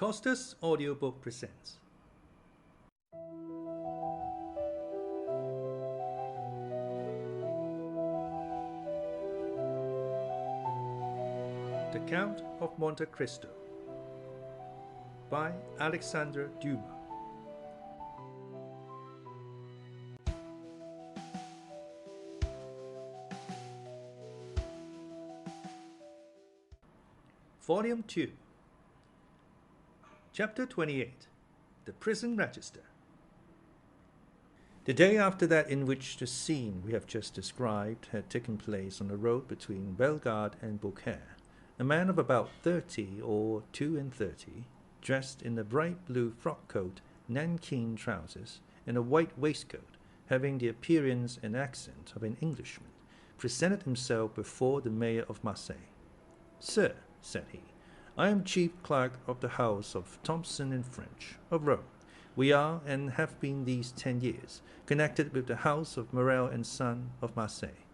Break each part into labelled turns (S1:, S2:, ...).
S1: Costa's audiobook presents The Count of Monte Cristo by Alexandre Dumas. Volume 2, Chapter 28, The Prison Register. The day after that in which the scene we have just described had taken place on the road between Bellegarde and Beaucaire, a man of about 30 or 32, dressed in a bright blue frock coat, nankeen trousers, and a white waistcoat, having the appearance and accent of an Englishman, presented himself before the mayor of Marseilles. "Sir," said he, "I am chief clerk of the house of Thomson French, of Rome. We are, and have been these 10 years, connected with the house of Morrel and Son of Marseilles.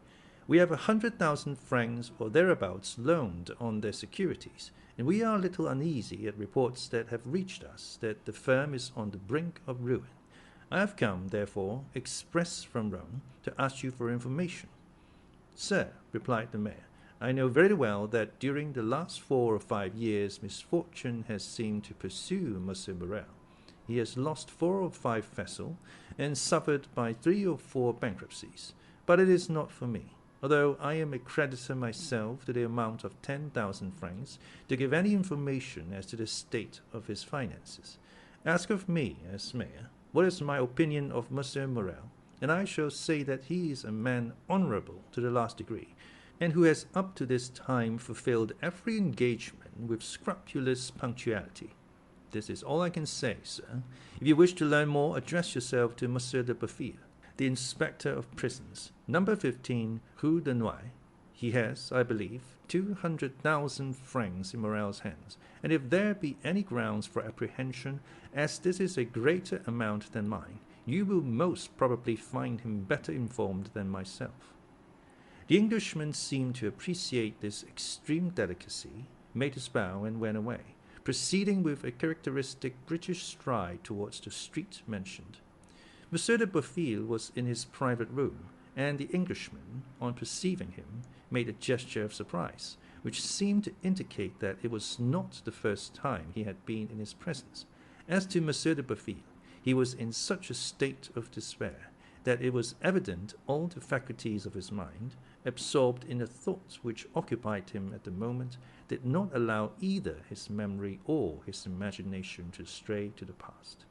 S1: We have 100,000 francs or thereabouts loaned on their securities, and we are a little uneasy at reports that have reached us that the firm is on the brink of ruin. I have come, therefore, express from Rome, to ask you for information." "Sir," replied the mayor, "I know very well that during the last 4 or 5 years misfortune has seemed to pursue Monsieur Morrel. He has lost 4 or 5 vessels, and suffered by 3 or 4 bankruptcies. But it is not for me, although I am a creditor myself to the amount of 10,000 francs, to give any information as to the state of his finances. Ask of me, as mayor, what is my opinion of Monsieur Morrel, and I shall say that he is a man honourable to the last degree, and who has up to this time fulfilled every engagement with scrupulous punctuality. This is all I can say, sir. If you wish to learn more, address yourself to Monsieur de Boville, the inspector of prisons, number 15, Rue de Nouaille. He has, I believe, 200,000 francs in Morrel's hands, and if there be any grounds for apprehension, as this is a greater amount than mine, you will most probably find him better informed than myself." The Englishman seemed to appreciate this extreme delicacy, made his bow, and went away, proceeding with a characteristic British stride towards the street mentioned. Monsieur de Boville was in his private room, and the Englishman, on perceiving him, made a gesture of surprise, which seemed to indicate that it was not the first time he had been in his presence. As to Monsieur de Boville, he was in such a state of despair that it was evident all the faculties of his mind, absorbed in the thoughts which occupied him at the moment, did not allow either his memory or his imagination to stray to the past.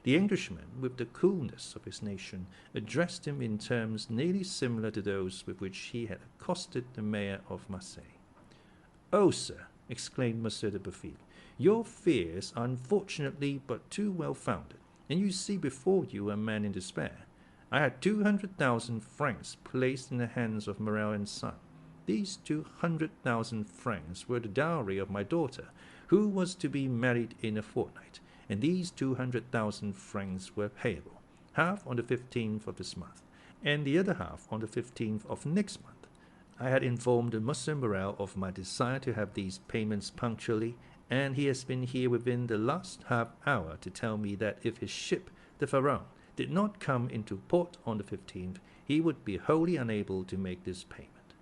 S1: The Englishman, with the coolness of his nation, addressed him in terms nearly similar to those with which he had accosted the mayor of Marseilles. "Oh, sir," exclaimed Monsieur de Boville, "your fears are unfortunately but too well founded, and you see before you a man in despair. I had 200,000 francs placed in the hands of Morrel and Son. These 200,000 francs were the dowry of my daughter, who was to be married in a fortnight, and these 200,000 francs were payable, half on the 15th of this month, and the other half on the 15th of next month. I had informed Monsieur Morrel of my desire to have these payments punctually, and he has been here within the last half hour to tell me that if his ship, the Pharaon, did not come into port on the 15th, he would be wholly unable to make this payment."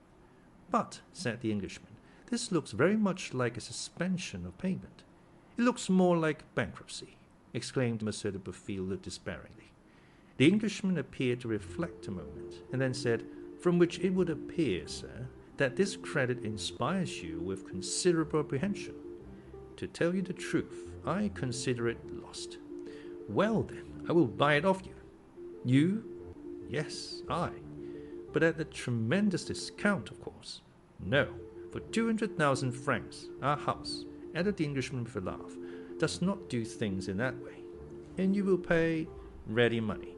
S1: "But," said the Englishman, "this looks very much like a suspension of payment." "It looks more like bankruptcy," exclaimed Monsieur de Boville despairingly. The Englishman appeared to reflect a moment, and then said, "From which it would appear, sir, that this credit inspires you with considerable apprehension." "To tell you the truth, I consider it lost." "Well, then, I will buy it of you." "You?" "Yes, I. But at a tremendous discount, of course." "No, for 200,000 francs, our house," added the Englishman with a laugh, "does not do things in that way. And you will pay ready money."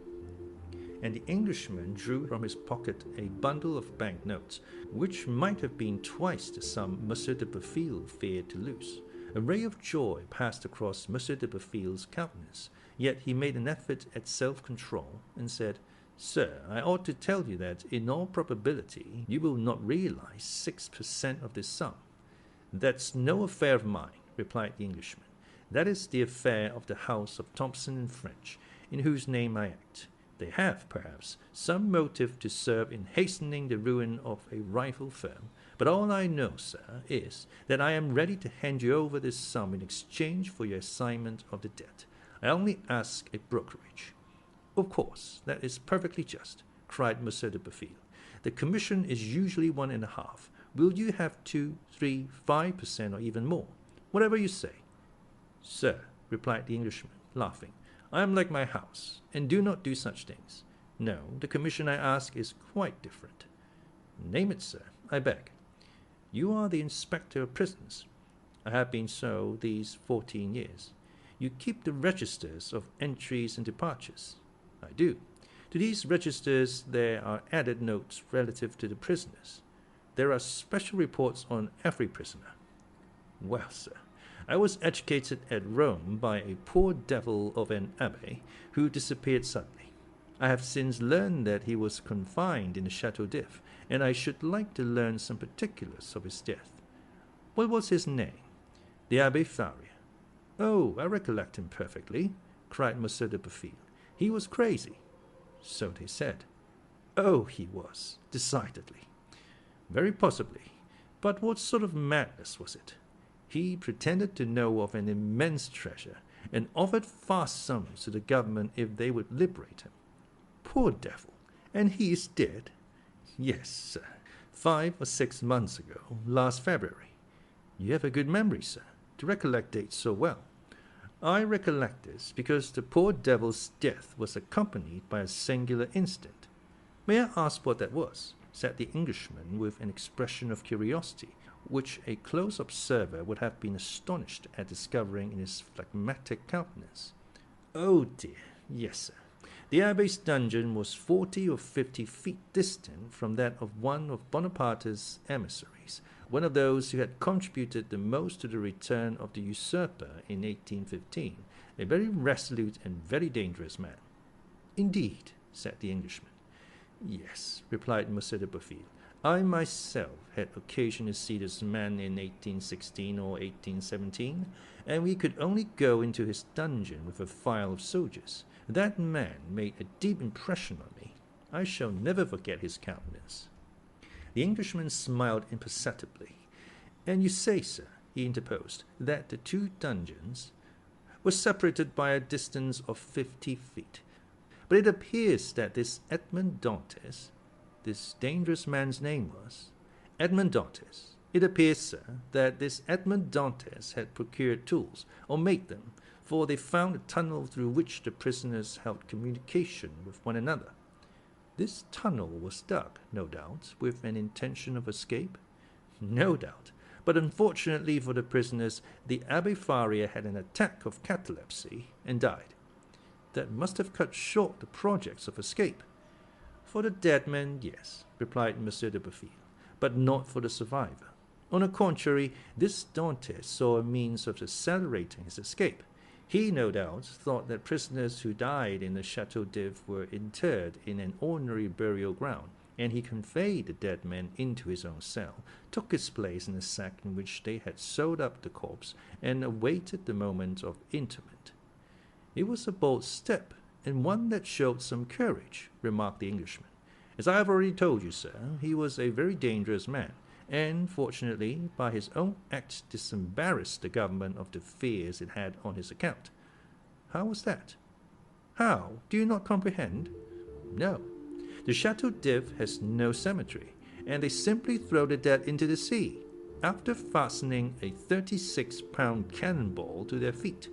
S1: And the Englishman drew from his pocket a bundle of bank notes, which might have been twice the sum Monsieur de Boville feared to lose. A ray of joy passed across Monsieur de Boville's countenance, yet he made an effort at self-control, and said, "Sir, I ought to tell you that, in all probability, you will not realize 6% of this sum." "That's no affair of mine," replied the Englishman. That is the affair of the house of Thomson French, in whose name I act. They have, perhaps, some motive to serve in hastening the ruin of a rival firm, but all I know, sir, is that I am ready to hand you over this sum in exchange for your assignment of the debt. I only ask a brokerage." "Of course, that is perfectly just," cried Monsieur de Boville. "The commission is usually 1.5. Will you have 2, 3, 5%, or even more? Whatever you say." "Sir," replied the Englishman, laughing, "I am like my house, and do not do such things. No, the commission I ask is quite different." "Name it, sir, I beg." "You are the inspector of prisons." "I have been so these 14 years. You keep the registers of entries and departures." "I do. To these registers there are added notes relative to the prisoners. There are special reports on every prisoner." "Well, sir, I was educated at Rome by a poor devil of an abbé who disappeared suddenly. I have since learned that he was confined in the Château d'If, and I should like to learn some particulars of his death." "What was his name?" "The Abbé Faria." "Oh, I recollect him perfectly," cried Monsieur de Boville. "He was crazy." "So they said." "Oh, he was, decidedly." "Very possibly. But what sort of madness was it?" "He pretended to know of an immense treasure, and offered vast sums to the government if they would liberate him." "Poor devil! And he is dead?" "Yes, sir. 5 or 6 months ago, last February." "You have a good memory, sir, to recollect dates so well." "I recollect this because the poor devil's death was accompanied by a singular incident." "May I ask what that was?" said the Englishman with an expression of curiosity which a close observer would have been astonished at discovering in his phlegmatic countenance. "Oh dear, yes, sir. The Abbé's dungeon was 40 or 50 feet distant from that of one of Bonaparte's emissaries, one of those who had contributed the most to the return of the usurper in 1815, a very resolute and very dangerous man." "Indeed," said the Englishman. "Yes," replied Monsieur de Boville. "I myself had occasion to see this man in 1816 or 1817, and we could only go into his dungeon with a file of soldiers. That man made a deep impression on me. I shall never forget his countenance." The Englishman smiled imperceptibly. "And you say, sir," he interposed, "that the 2 dungeons were separated by a distance of 50 feet. But it appears that this Edmond Dantès, this dangerous man's name was Edmond Dantès. It appears, sir, that this Edmond Dantès had procured tools, or made them, for they found a tunnel through which the prisoners held communication with one another. This tunnel was dug, no doubt, with an intention of escape?" "No doubt. But unfortunately for the prisoners, the Abbé Faria had an attack of catalepsy and died." "That must have cut short the projects of escape." "For the dead man, yes," replied Monsieur de Boville, "but not for the survivor. On the contrary, this Dantès saw a means of accelerating his escape. He, no doubt, thought that prisoners who died in the Château d'If were interred in an ordinary burial ground, and he conveyed the dead man into his own cell, took his place in the sack in which they had sewed up the corpse, and awaited the moment of interment." "It was a bold step, and one that showed some courage," remarked the Englishman. "As I have already told you, sir, he was a very dangerous man, and, fortunately, by his own act disembarrassed the government of the fears it had on his account." "How was that?" "How? Do you not comprehend?" "No. The Château d'If has no cemetery, and they simply throw the dead into the sea, after fastening a 36-pound cannonball to their feet."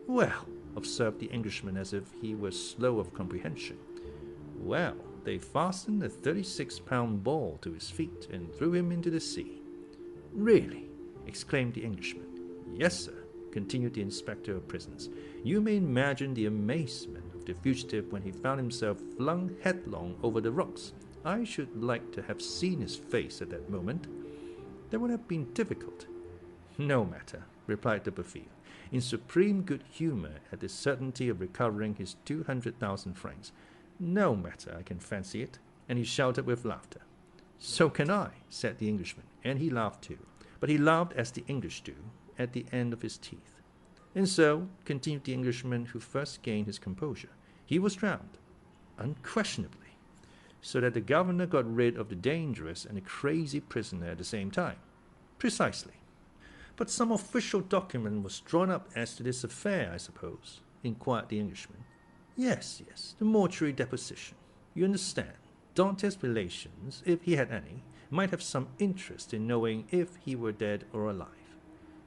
S1: "Well," observed the Englishman as if he were slow of comprehension. "Well, they fastened a 36-pound ball to his feet and threw him into the sea." "Really?" exclaimed the Englishman. "Yes, sir," continued the inspector of prisons. "You may imagine the amazement of the fugitive when he found himself flung headlong over the rocks. I should like to have seen his face at that moment." "That would have been difficult." "No matter," replied de Boville, in supreme good humor at the certainty of recovering his 200,000 francs. "No matter, I can fancy it," and he shouted with laughter. "So can I," said the Englishman, and he laughed too, but he laughed as the English do, at the end of his teeth. And so, continued the Englishman who first gained his composure, he was drowned, unquestionably, so that the governor got rid of the dangerous and the crazy prisoner at the same time. Precisely. But some official document was drawn up as to this affair, I suppose, inquired the Englishman. Yes, the mortuary deposition. You understand, Dantès' relations, if he had any, might have some interest in knowing if he were dead or alive.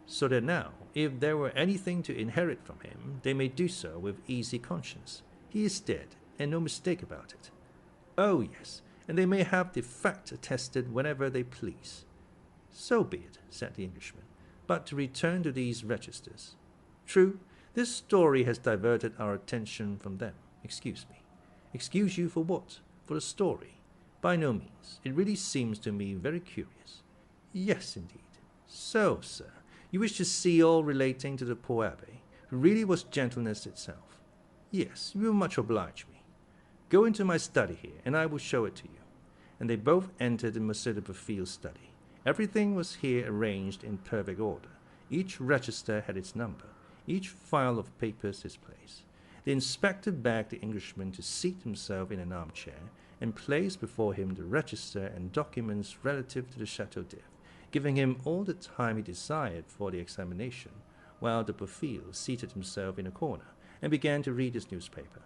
S1: So that now, if there were anything to inherit from him, they may do so with easy conscience. He is dead, and no mistake about it. Oh, yes, and they may have the fact attested whenever they please. So be it, said the Englishman. But to return to these registers. True, this story has diverted our attention from them. Excuse me. Excuse you for what? For the story? By no means. It really seems to me very curious. Yes, indeed. So, sir, you wish to see all relating to the poor abbé, who really was gentleness itself. Yes, you will much oblige me. Go into my study here, and I will show it to you. And they both entered in Monsieur de Boville's study. Everything was here arranged in perfect order. Each register had its number, each file of papers its place. The inspector begged the Englishman to seat himself in an armchair and placed before him the register and documents relative to the Château d'If, giving him all the time he desired for the examination, while de Boville seated himself in a corner and began to read his newspaper.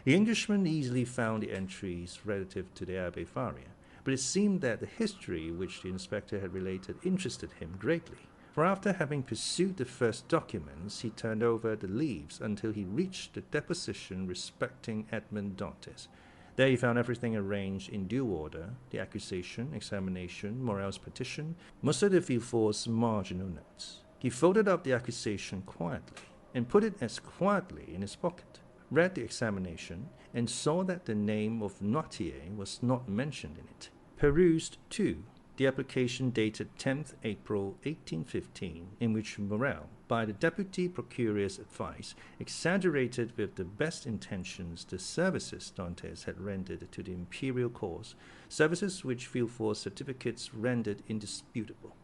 S1: The Englishman easily found the entries relative to the Abbé Faria, but it seemed that the history which the inspector had related interested him greatly, for after having pursued the first documents, he turned over the leaves until he reached the deposition respecting Edmond Dantès. There he found everything arranged in due order, the accusation, examination, Morrel's petition, Monsieur de Villefort's marginal notes. He folded up the accusation quietly, and put it as quietly in his pocket, read the examination, and saw that the name of Noirtier was not mentioned in it. Perused, too, the application dated 10th April 1815, in which Morrel, by the deputy procuror's advice, exaggerated with the best intentions the services Dantès had rendered to the imperial cause, services which Villefort's certificates rendered indisputable.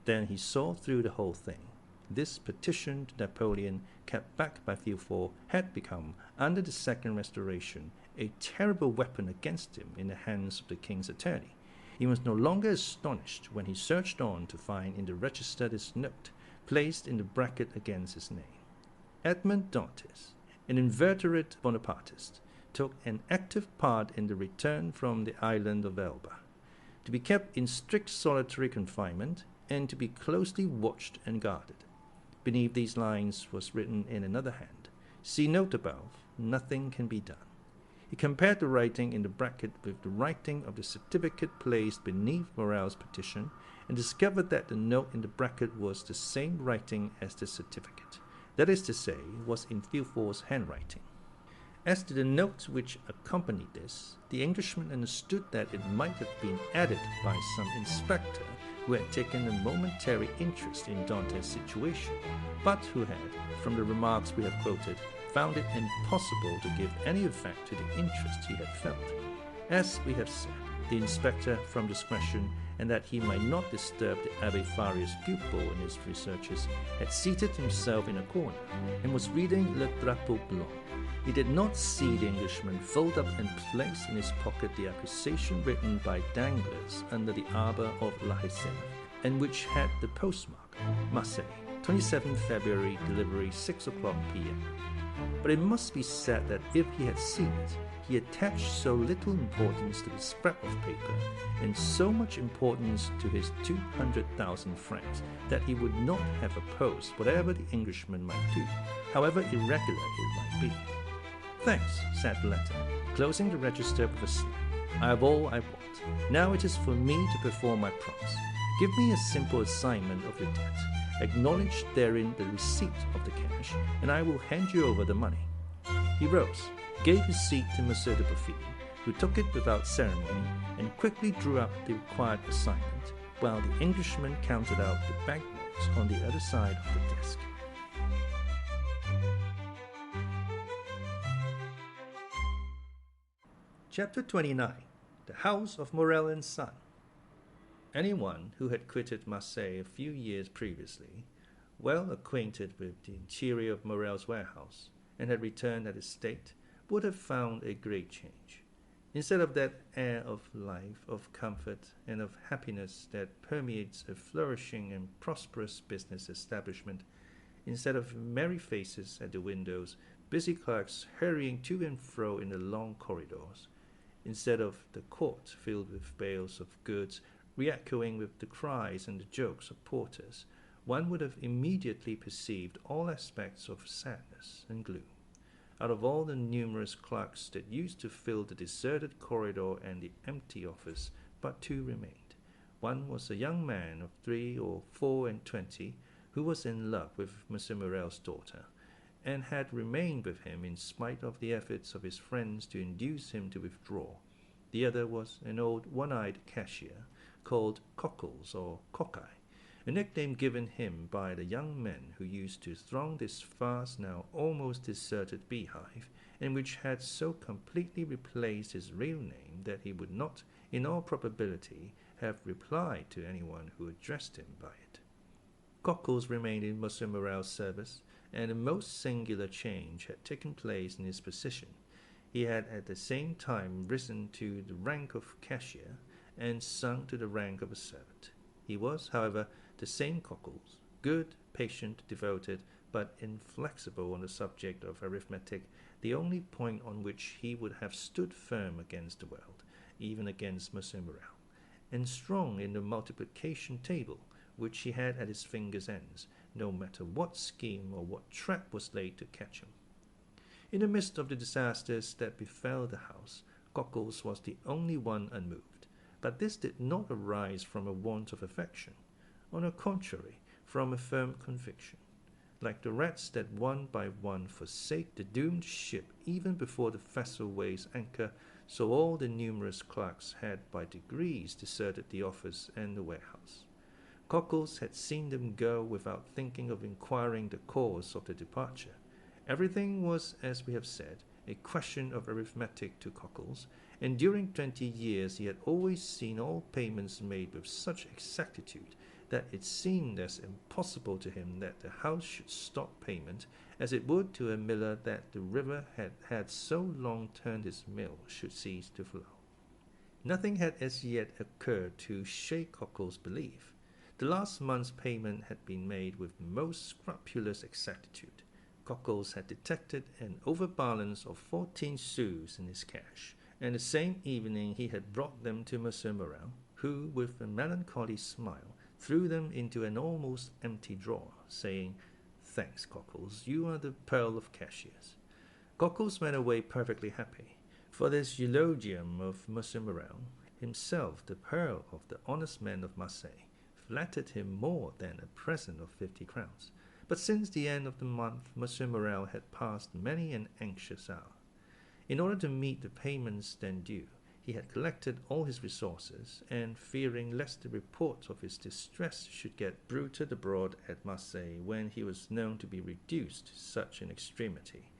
S1: Then he saw through the whole thing. This petition to Napoleon, kept back by Villefort, had become, under the Second Restoration, a terrible weapon against him in the hands of the king's attorney. He was no longer astonished when he searched on to find in the register this note, placed in the bracket against his name. Edmond Dantès, an inveterate Bonapartist, took an active part in the return from the island of Elba, to be kept in strict solitary confinement, and to be closely watched and guarded. Beneath these lines was written in another hand, "See note above, nothing can be done." He compared the writing in the bracket with the writing of the certificate placed beneath Morrel's petition, and discovered that the note in the bracket was the same writing as the certificate. That is to say, was in Villefort's handwriting. As to the note which accompanied this, the Englishman understood that it might have been added by some inspector who had taken a momentary interest in Dantès' situation, but who had, from the remarks we have quoted, found it impossible to give any effect to the interest he had felt. As we have said, the inspector, from discretion, and that he might not disturb the Abbé Faria's pupil in his researches, had seated himself in a corner, and was reading Le Drapeau Blanc. He did not see the Englishman fold up and place in his pocket the accusation written by Danglars under the arbor of La Réserve, and which had the postmark, Marseilles, 27 February, delivery 6 o'clock p.m. But it must be said that if he had seen it, he attached so little importance to the scrap of paper, and so much importance to his 200,000 francs, that he would not have opposed whatever the Englishman might do, however irregular it might be. "Thanks," said the latter, closing the register with a snap. "I have all I want. Now it is for me to perform my promise. Give me a simple assignment of your debt. Acknowledge therein the receipt of the cash, and I will hand you over the money." He rose, gave his seat to Monsieur de Boville, who took it without ceremony, and quickly drew up the required assignment, while the Englishman counted out the banknotes on the other side of the desk. Chapter 29. The House of Morrel and Son. Anyone who had quitted Marseilles a few years previously well acquainted with the interior of Morrel's warehouse, and had returned at his state, would have found a great change. Instead of that air of life, of comfort, and of happiness that permeates a flourishing and prosperous business establishment, instead of merry faces at the windows, busy clerks hurrying to and fro in the long corridors, instead of the court filled with bales of goods, re-echoing with the cries and the jokes of porters, one would have immediately perceived all aspects of sadness and gloom. Out of all the numerous clerks that used to fill the deserted corridor and the empty office, but two remained. One was a young man of 3 or 24, who was in love with M. Morrel's daughter, and had remained with him in spite of the efforts of his friends to induce him to withdraw. The other was an old one-eyed cashier, called Cockles or Cockeye, a nickname given him by the young men who used to throng this vast, now almost deserted beehive, and which had so completely replaced his real name that he would not, in all probability, have replied to anyone who addressed him by it. Cockles remained in M. Morrel's service, and a most singular change had taken place in his position. He had at the same time risen to the rank of cashier, and sunk to the rank of a servant. He was, however, the same Cockles, good, patient, devoted, but inflexible on the subject of arithmetic, the only point on which he would have stood firm against the world, even against M. Morrel, and strong in the multiplication table, which he had at his fingers' ends, no matter what scheme or what trap was laid to catch him. In the midst of the disasters that befell the house, Cockles was the only one unmoved, but this did not arise from a want of affection. On the contrary, from a firm conviction. Like the rats that one by one forsake the doomed ship even before the vessel weighs anchor, so all the numerous clerks had by degrees deserted the office and the warehouse. Cockles had seen them go without thinking of inquiring the cause of the departure. Everything was, as we have said, a question of arithmetic to Cockles, and during 20 years he had always seen all payments made with such exactitude that it seemed as impossible to him that the house should stop payment as it would to a miller that the river had so long turned his mill should cease to flow. Nothing had as yet occurred to shake Cockles' belief. The last month's payment had been made with most scrupulous exactitude. Cockles had detected an overbalance of 14 sous in his cash, and the same evening he had brought them to M. Morrel, who, with a melancholy smile, threw them into an almost empty drawer, saying, "Thanks, Cockles, you are the pearl of cashiers." Cockles went away perfectly happy, for this eulogium of M. Morrel, himself the pearl of the honest men of Marseilles, flattered him more than a present of 50 crowns. But since the end of the month, M. Morrel had passed many an anxious hour. In order to meet the payments then due, he had collected all his resources, and fearing lest the report of his distress should get bruited abroad at Marseilles when he was known to be reduced to such an extremity,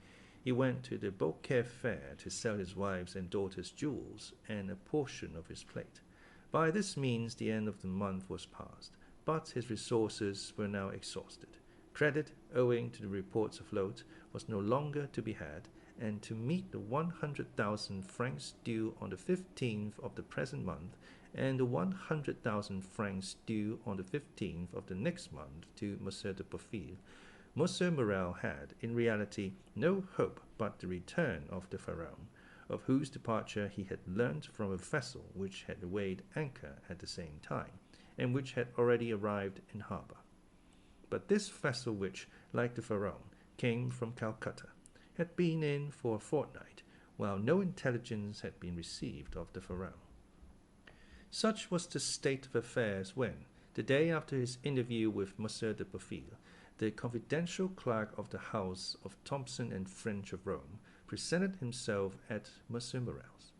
S1: he went to the Beaucaire fair to sell his wife's and daughter's jewels and a portion of his plate. By this means the end of the month was passed, but his resources were now exhausted. Credit, owing to the reports afloat, was no longer to be had, and to meet the 100,000 francs due on the 15th of the present month, and the 100,000 francs due on the 15th of the next month to M. de Boville, M. Morrel had, in reality, no hope but the return of the Pharaon, of whose departure he had learnt from a vessel which had weighed anchor at the same time, and which had already arrived in harbour. But this vessel which, like the Pharaon, came from Calcutta, had been in for a fortnight, while no intelligence had been received of the Pharaon. Such was the state of affairs when, the day after his interview with M. de Boville, the confidential clerk of the house of Thomson French of Rome presented himself at M. Morrel's.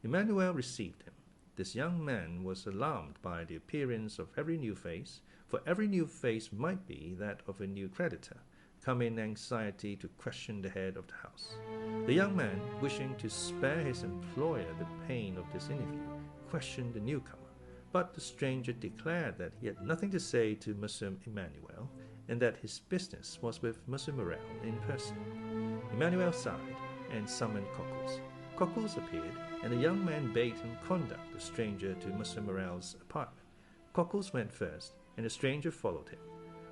S1: Emmanuel received him. This young man was alarmed by the appearance of every new face, for every new face might be that of a new creditor, come in anxiety to question the head of the house. The young man, wishing to spare his employer the pain of this interview, questioned the newcomer, but the stranger declared that he had nothing to say to M. Emmanuel, and that his business was with Monsieur Morrel in person. Emmanuel sighed and summoned Cockles. Cockles appeared, and the young man bade him conduct the stranger to Monsieur Morrel's apartment. Cockles went first, and the stranger followed him.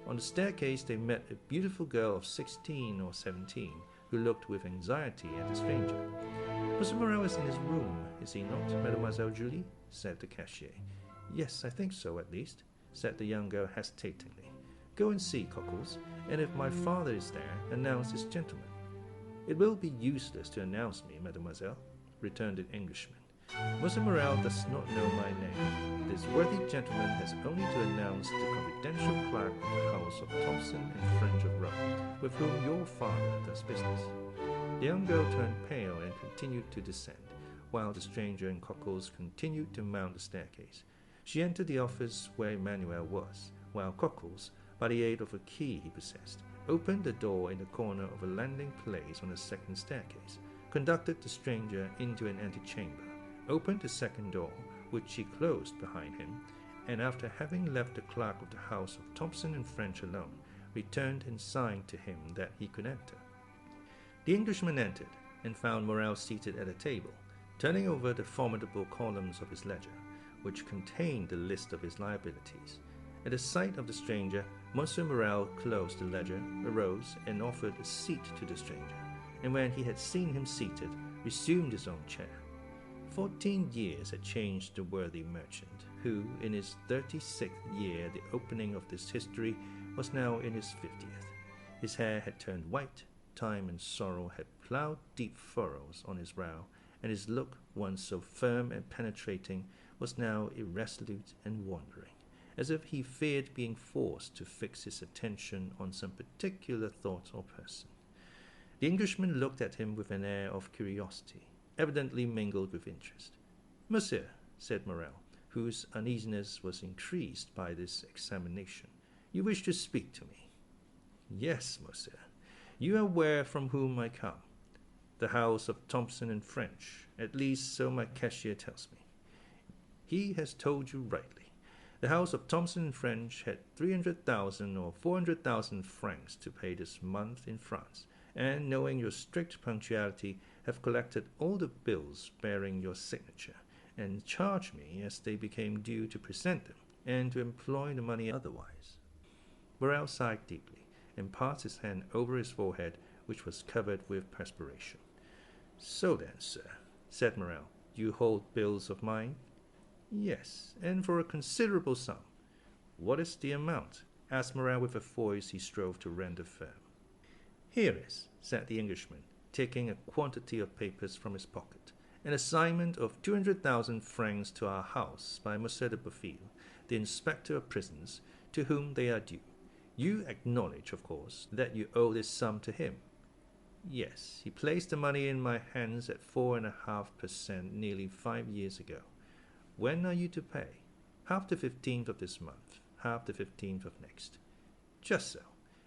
S1: On the staircase they met a beautiful girl of 16 or 17, who looked with anxiety at the stranger. "Monsieur Morrel is in his room, is he not, Mademoiselle Julie?" said the cashier. "Yes, I think so, at least," said the young girl hesitatingly. "Go and see, Cockles, and if my father is there, announce this gentleman." "It will be useless to announce me, mademoiselle," returned the Englishman. "Monsieur Morrel does not know my name. This worthy gentleman has only to announce the confidential clerk of the house of Thomson and French of Rome, with whom your father does business." The young girl turned pale and continued to descend, while the stranger and Cockles continued to mount the staircase. She entered the office where Emmanuel was, while Cockles, by the aid of a key he possessed, opened the door in the corner of a landing place on the second staircase, conducted the stranger into an antechamber, opened the second door, which he closed behind him, and after having left the clerk of the house of Thomson and French alone, returned and signed to him that he could enter. The Englishman entered, and found Morrel seated at a table, turning over the formidable columns of his ledger, which contained the list of his liabilities. At the sight of the stranger, Monsieur Morrel closed the ledger, arose, and offered a seat to the stranger, and when he had seen him seated, resumed his own chair. 14 years had changed the worthy merchant, who, in his 36th year, the opening of this history, was now in his 50th. His hair had turned white, time and sorrow had ploughed deep furrows on his brow, and his look, once so firm and penetrating, was now irresolute and wandering, as if he feared being forced to fix his attention on some particular thought or person. The Englishman looked at him with an air of curiosity, evidently mingled with interest. "Monsieur," said Morrel, whose uneasiness was increased by this examination, "you wish to speak to me?" "Yes, monsieur. You are aware from whom I come. The house of Thomson and French, at least so my cashier tells me." "He has told you rightly. The house of Thomson and French had 300,000 or 400,000 francs to pay this month in France, and, knowing your strict punctuality, have collected all the bills bearing your signature, and charged me as they became due to present them, and to employ the money otherwise." Morrel sighed deeply, and passed his hand over his forehead, which was covered with perspiration. "So then, sir," said Morrel, "you hold bills of mine?" "Yes, and for a considerable sum." "What is the amount?" asked Morrel with a voice he strove to render firm. "Here is," said the Englishman, taking a quantity of papers from his pocket, "an assignment of 200,000 francs to our house by Monsieur de Boville, the inspector of prisons, to whom they are due. You acknowledge, of course, that you owe this sum to him?" "Yes, he placed the money in my hands at 4.5% nearly 5 years ago." "When are you to pay?" "Half the 15th of this month, half the 15th of next." "Just so.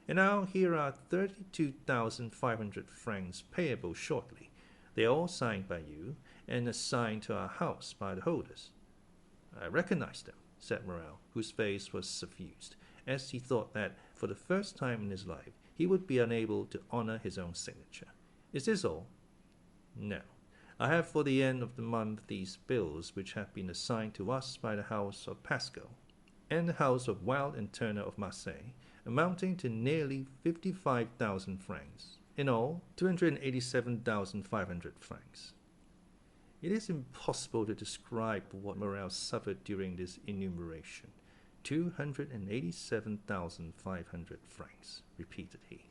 S1: And now here are 32,500 francs payable shortly. They are all signed by you, and assigned to our house by the holders." "I recognize them," said Morrel, whose face was suffused, as he thought that, for the first time in his life, he would be unable to honor his own signature. "Is this all?" "No. I have for the end of the month these bills which have been assigned to us by the house of Pascal and the house of Wild and Turner of Marseilles, amounting to nearly 55,000 francs. In all, 287,500 francs. It is impossible to describe what Morrel suffered during this enumeration. 287,500 francs, repeated he.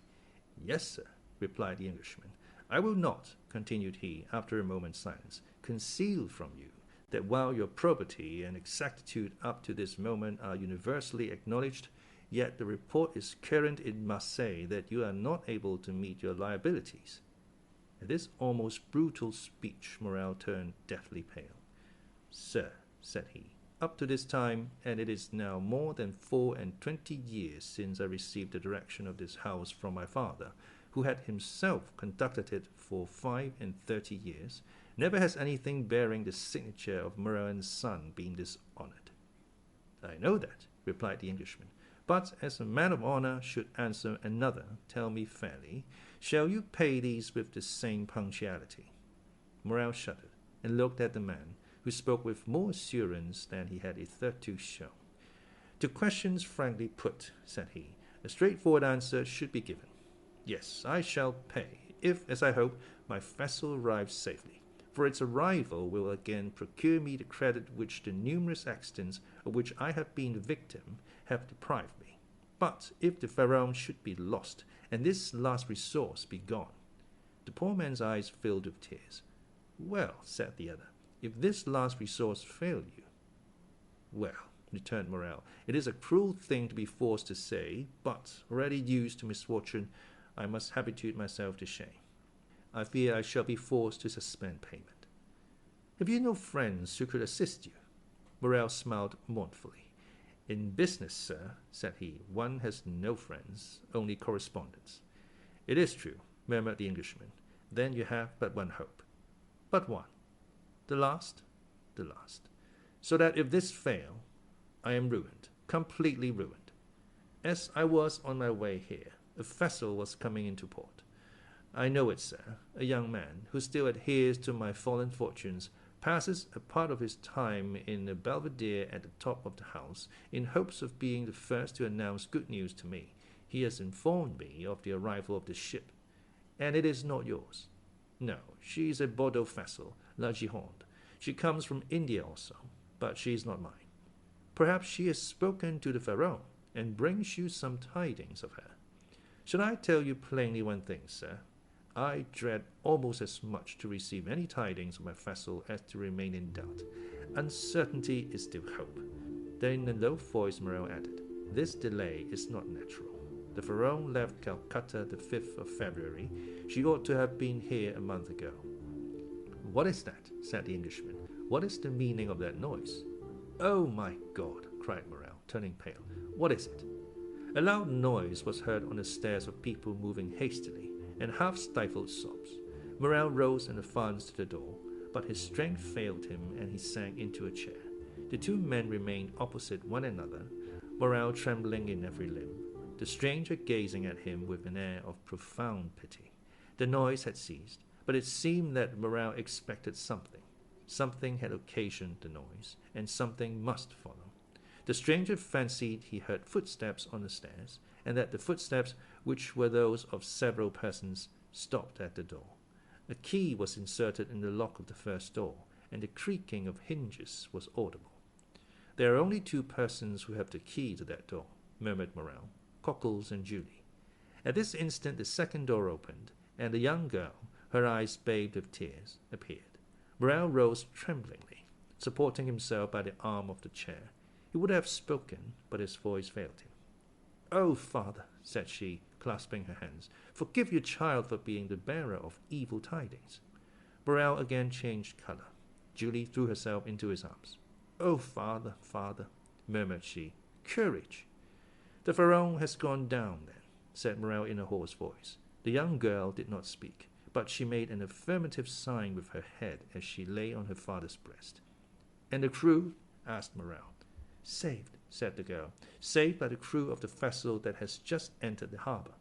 S1: "Yes, sir," replied the Englishman. "I will not," continued he, after a moment's silence, "conceal from you that while your probity and exactitude up to this moment are universally acknowledged, yet the report is current in Marseilles that you are not able to meet your liabilities." At this almost brutal speech Morrel turned deathly pale. "Sir," said he, "up to this time, and it is now more than 24 years since I received the direction of this house from my father, who had himself conducted it for 35 years, never has anything bearing the signature of Morrel and Son been dishonored." "I know that," replied the Englishman, But as a man of honour should answer another, tell me fairly, shall you pay these with the same punctuality? Morrel shuddered, and looked at the man, who spoke with more assurance than he had hitherto shown. To questions frankly put, said he, a straightforward answer should be given. Yes, I shall pay, if, as I hope, my vessel arrives safely, for its arrival will again procure me the credit which the numerous accidents of which I have been the victim have deprived me. But if the Pharaon should be lost, and this last resource be gone— The poor man's eyes filled with tears. Well, said the other, if this last resource fail you— Well, returned Morrel, it is a cruel thing to be forced to say, but, already used to misfortune, I must habitude myself to shame. I fear I shall be forced to suspend payment. Have you no friends who could assist you? Morrel smiled mournfully. In business, sir, said he, one has no friends, only correspondents. It is true, murmured the Englishman. Then you have but one hope. But one. The last? The last. So that if this fail, I am ruined, completely ruined. As I was on my way here, a vessel was coming into port. I know it, sir. A young man, who still adheres to my fallen fortunes, passes a part of his time in a belvedere at the top of the house, in hopes of being the first to announce good news to me. He has informed me of the arrival of the ship. And it is not yours. No, she is a Bordeaux vessel, La Gironde. She comes from India also, but she is not mine. Perhaps she has spoken to the Pharaon, and brings you some tidings of her. Shall I tell you plainly one thing, sir? I dread almost as much to receive any tidings of my vessel as to remain in doubt. Uncertainty is still hope. Then in a low voice Morrel added, This delay is not natural. The Pharaon left Calcutta the 5th of February. She ought to have been here a month ago. What is that? Said the Englishman. What is the meaning of that noise? Oh, my God, cried Morrel, turning pale. What is it? A loud noise was heard on the stairs of people moving hastily, and half-stifled sobs. Morrel rose and advanced to the door, but his strength failed him, and he sank into a chair. The two men remained opposite one another, Morrel trembling in every limb, the stranger gazing at him with an air of profound pity. The noise had ceased, but it seemed that Morrel expected something. Something had occasioned the noise, and something must follow. The stranger fancied he heard footsteps on the stairs, and that the footsteps, which were those of several persons, stopped at the door. A key was inserted in the lock of the first door, and the creaking of hinges was audible. There are only two persons who have the key to that door, murmured Morrel, Cockles and Julie. At this instant the second door opened, and the young girl, her eyes bathed with tears, appeared. Morrel rose tremblingly, supporting himself by the arm of the chair. He would have spoken, but his voice failed him. "Oh, father," said she, clasping her hands, "forgive your child for being the bearer of evil tidings." Morrel again changed colour. Julie threw herself into his arms. "Oh, father, father," murmured she, "courage!" "The Pharaon has gone down, then," said Morrel in a hoarse voice. The young girl did not speak, but she made an affirmative sign with her head as she lay on her father's breast. "And the crew?" asked Morrel. "Saved," said the girl, "saved by the crew of the vessel that has just entered the harbour."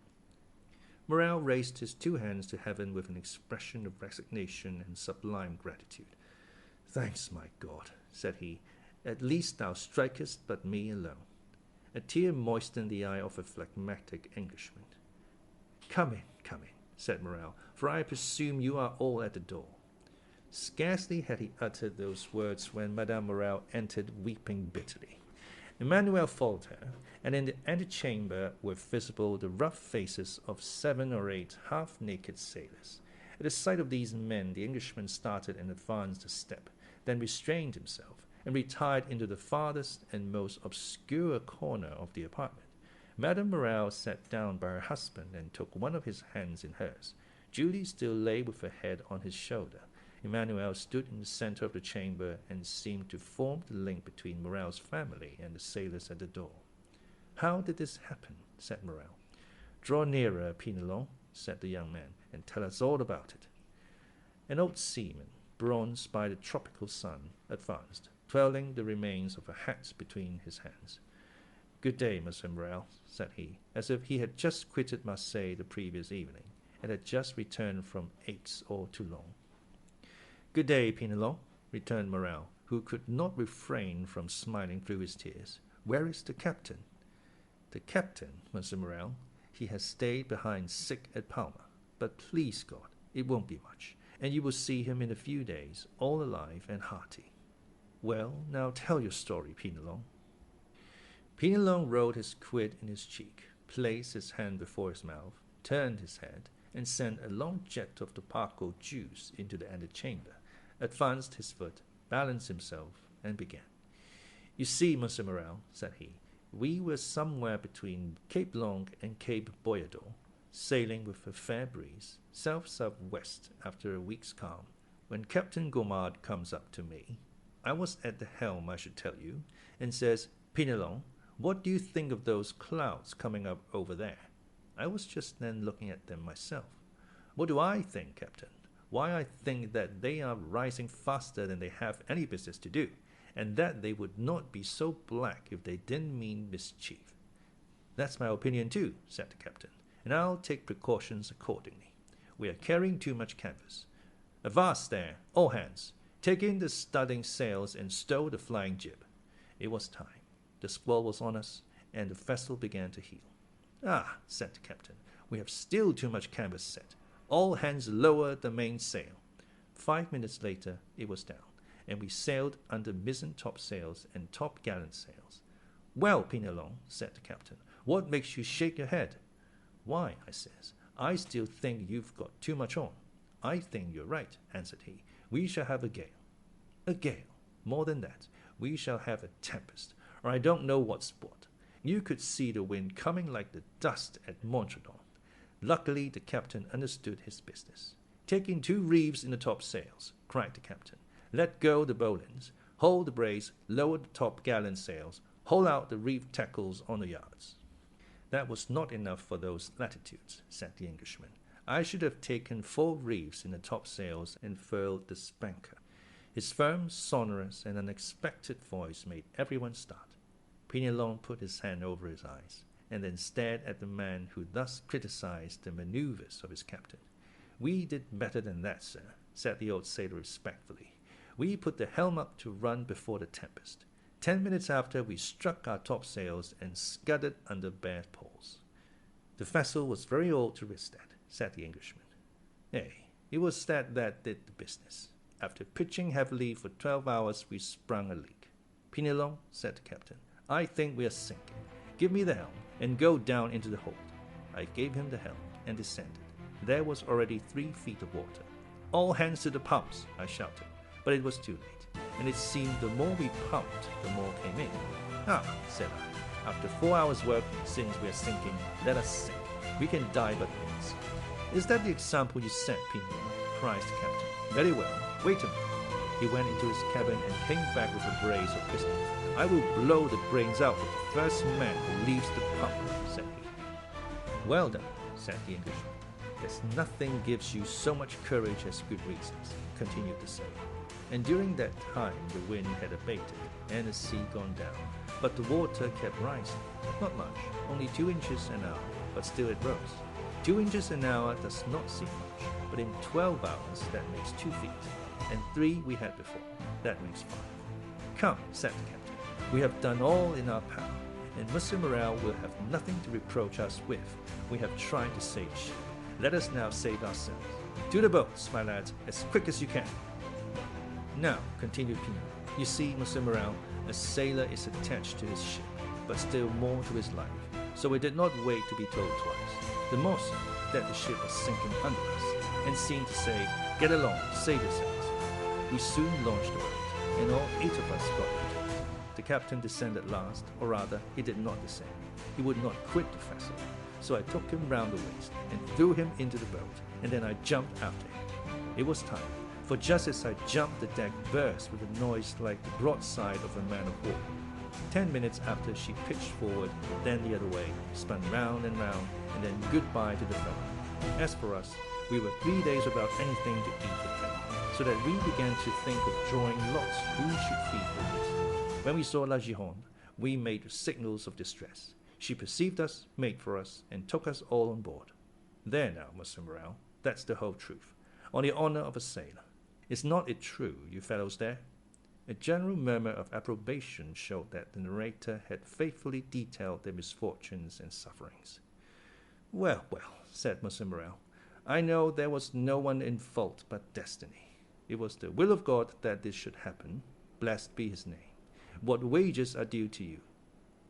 S1: Morrel raised his two hands to heaven with an expression of resignation and sublime gratitude. "Thanks, my God," said he, "at least thou strikest but me alone." A tear moistened the eye of a phlegmatic Englishman. Come in, said Morrel, "for I presume you are all at the door." Scarcely had he uttered those words when Madame Morrel entered weeping bitterly. Emmanuel followed her, and in the antechamber were visible the rough faces of 7 or 8 half-naked sailors. At the sight of these men the Englishman started and advanced a step, then restrained himself, and retired into the farthest and most obscure corner of the apartment. Madame Morrel sat down by her husband and took one of his hands in hers. Julie still lay with her head on his shoulder. Emmanuel stood in the center of the chamber and seemed to form the link between Morrel's family and the sailors at the door. "How did this happen?" said Morrel. "Draw nearer, Pinelon," said the young man, "and tell us all about it." An old seaman, bronzed by the tropical sun, advanced, twirling the remains of a hat between his hands. "Good day, Monsieur Morrel," said he, as if he had just quitted Marseilles the previous evening, and had just returned from Aix or Toulon. "Good day, Penelon," returned Morrel, who could not refrain from smiling through his tears. "Where is the captain?" "The captain, Monsieur Morrel? He has stayed behind sick at Palma. But please God, it won't be much, and you will see him in a few days, all alive and hearty." "Well, now tell your story, Penelon." Penelon rolled his quid in his cheek, placed his hand before his mouth, turned his head, and sent a long jet of tobacco juice into the antechamber, advanced his foot, balanced himself, and began. "You see, Monsieur Morrel," said he, "we were somewhere between Cape Long and Cape Boyador, sailing with a fair breeze, south-southwest after a week's calm, when Captain Gaumard comes up to me. I was at the helm, I should tell you, and says, 'Penelon, what do you think of those clouds coming up over there?' I was just then looking at them myself. 'What do I think, Captain? Why, I think that they are rising faster than they have any business to do, and that they would not be so black if they didn't mean mischief.' 'That's my opinion too,' said the captain, 'and I'll take precautions accordingly. We are carrying too much canvas. Avast there, all hands! Take in the studding sails and stow the flying jib.' It was time. The squall was on us, and the vessel began to heel. 'Ah,' said the captain, 'we have still too much canvas set. All hands lower the mainsail.' 5 minutes later it was down, and we sailed under mizzen topsails and top-gallant sails. 'Well, Penelon,' said the captain, 'what makes you shake your head?' 'Why,' I says, 'I still think you've got too much on.' 'I think you're right,' answered he. 'We shall have a gale.' 'A gale? More than that. We shall have a tempest, or I don't know what's what. You could see the wind coming like the dust at Montredon.' Luckily the captain understood his business. 'Take in 2 reefs in the topsails,' cried the captain. 'Let go the bowlines, hold the brace, lower the top-gallant sails, haul out the reef tackles on the yards.' 'That was not enough for those latitudes,' said the Englishman. 'I should have taken 4 reefs in the topsails and furled the spanker.' His firm, sonorous, and unexpected voice made everyone start. Penelon put his hand over his eyes, and then stared at the man who thus criticized the manoeuvres of his captain. 'We did better than that, sir,' said the old sailor respectfully. 'We put the helm up to run before the tempest. 10 minutes after, we struck our topsails and scudded under bare poles.' 'The vessel was very old to risk that,' said the Englishman. 'Nay, it was that did the business. After pitching heavily for 12 hours, we sprung a leak.' 'Penelon,' said the captain, 'I think we are sinking. Give me the helm, and go down into the hold.' I gave him the helm, and descended. There was already 3 feet of water. 'All hands to the pumps,' I shouted, but it was too late, and it seemed the more we pumped, the more came in. 'Ah,' said I, 'after 4 hours' work, since we are sinking, let us sink. We can die but once.' 'Is that the example you set, Penelon?' cries the captain. 'Very well. Wait a minute.' He went into his cabin and came back with a brace of pistols. 'I will blow the brains out of the first man who leaves the pump,' said he. 'Well done,' said the Englishman. 'There's nothing gives you so much courage as good reasons,' continued the sailor. And during that time the wind had abated, and the sea gone down, but the water kept rising. Not much, only 2 inches an hour, but still it rose. 2 inches an hour does not seem much, but in 12 hours that makes 2 feet, and 3 we had before, that makes 5. 'Come,' said the captain, 'we have done all in our power, and Monsieur Morrel will have nothing to reproach us with. We have tried to save the ship. Let us now save ourselves. To the boats, my lads, as quick as you can.' 'Now,' continued Penelon, 'you see, Monsieur Morrel, a sailor is attached to his ship, but still more to his life, so we did not wait to be told twice. The more so, that the ship was sinking under us, and seemed to say, "Get along, save yourselves." We soon launched the boat, and all 8 of us got into it. The captain descended last, or rather, he did not descend. He would not quit the vessel, so I took him round the waist, and threw him into the boat, and then I jumped after him. It was time, for just as I jumped, the deck burst with a noise like the broadside of a man of war. 10 minutes after, she pitched forward, then the other way, spun round, and then goodbye to the fellow. As for us, we were 3 days without anything to eat or drink, so that we began to think of drawing lots who should feed the least. When we saw La Gironde, we made signals of distress. She perceived us, made for us, and took us all on board. There now, Monsieur Morrel, that's the whole truth, on the honor of a sailor. Is not it true, you fellows there?" A general murmur of approbation showed that the narrator had faithfully detailed their misfortunes and sufferings. "Well, well," said Monsieur Morrel, "I know there was no one in fault but destiny. It was the will of God that this should happen. Blessed be his name. What wages are due to you?"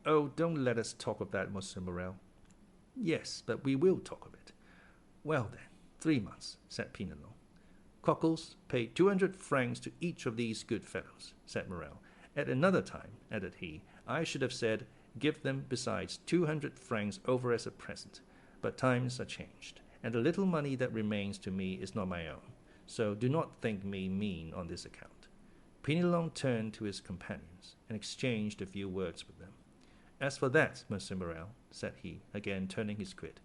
S1: "Oh, don't let us talk of that, Monsieur Morrel." "Yes, but we will talk of it." "Well then, 3 months," said Penelon. "Cockles, pay 200 francs to each of these good fellows," said Morrel. "At another time," added he, "I should have said, give them besides 200 francs over as a present. But times are changed, and the little money that remains to me is not my own, so do not think me mean on this account." Penelon turned to his companions, and exchanged a few words with them. "As for that, Monsieur Morrel," said he, again turning his quid,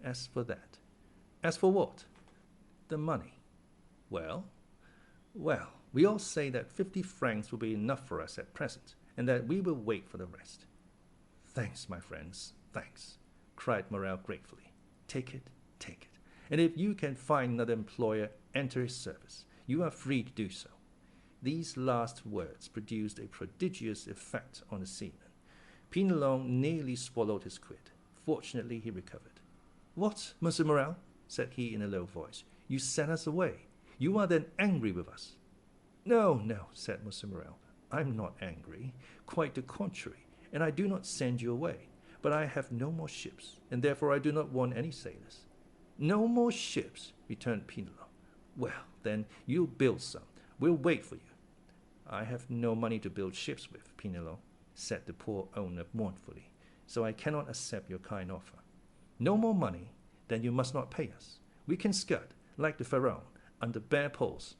S1: "as for that." "As for what?" "The money." "Well?" "Well, we all say that 50 francs will be enough for us at present, and that we will wait for the rest." "Thanks, my friends, thanks," cried Morrel gratefully. "Take it, take it, and if you can find another employer, enter his service. You are free to do so." These last words produced a prodigious effect on the seaman. Penelon nearly swallowed his quid. Fortunately, he recovered. "What, Monsieur Morrel?" said he in a low voice. "You sent us away. You are then angry with us?" "No, no," said Monsieur Morrel. "I am not angry. Quite the contrary, and I do not send you away. But I have no more ships, and therefore I do not want any sailors." "No more ships?" returned Penelon. "Well, then, you'll build some. We'll wait for you." "I have no money to build ships with, Penelon," said the poor owner mournfully, "so I cannot accept your kind offer." "No more money? Then you must not pay us. We can scud, like the Pharaon, under bare poles."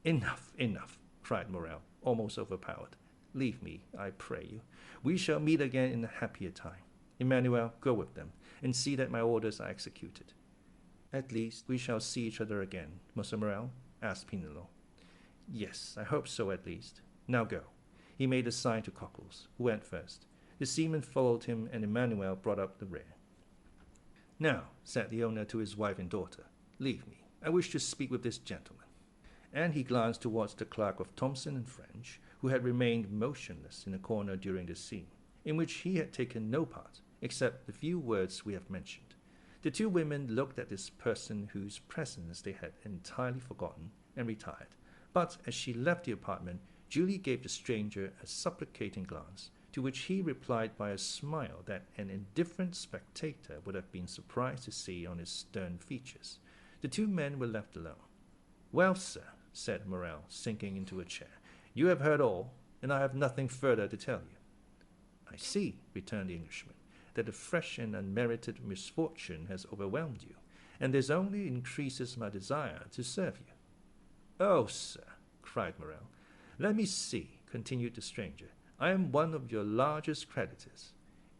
S1: "Enough, enough," cried Morrel, almost overpowered. "Leave me, I pray you. We shall meet again in a happier time. Emmanuel, go with them, and see that my orders are executed." "At least we shall see each other again, Monsieur Morrel?" asked Penelon. "Yes, I hope so at least. Now go." He made a sign to Cockles, who went first. The seaman followed him, and Emmanuel brought up the rear. "Now," said the owner to his wife and daughter, "leave me. I wish to speak with this gentleman." And he glanced towards the clerk of Thomson French, who had remained motionless in a corner during the scene, in which he had taken no part, except the few words we have mentioned. The two women looked at this person whose presence they had entirely forgotten, and retired. But as she left the apartment, Julie gave the stranger a supplicating glance, to which he replied by a smile that an indifferent spectator would have been surprised to see on his stern features. The two men were left alone. "Well, sir," said Morrel, sinking into a chair, "you have heard all, and I have nothing further to tell you." "I see," returned the Englishman, "that a fresh and unmerited misfortune has overwhelmed you, and this only increases my desire to serve you." "Oh, sir," cried Morrel. "Let me see," continued the stranger. "I am one of your largest creditors.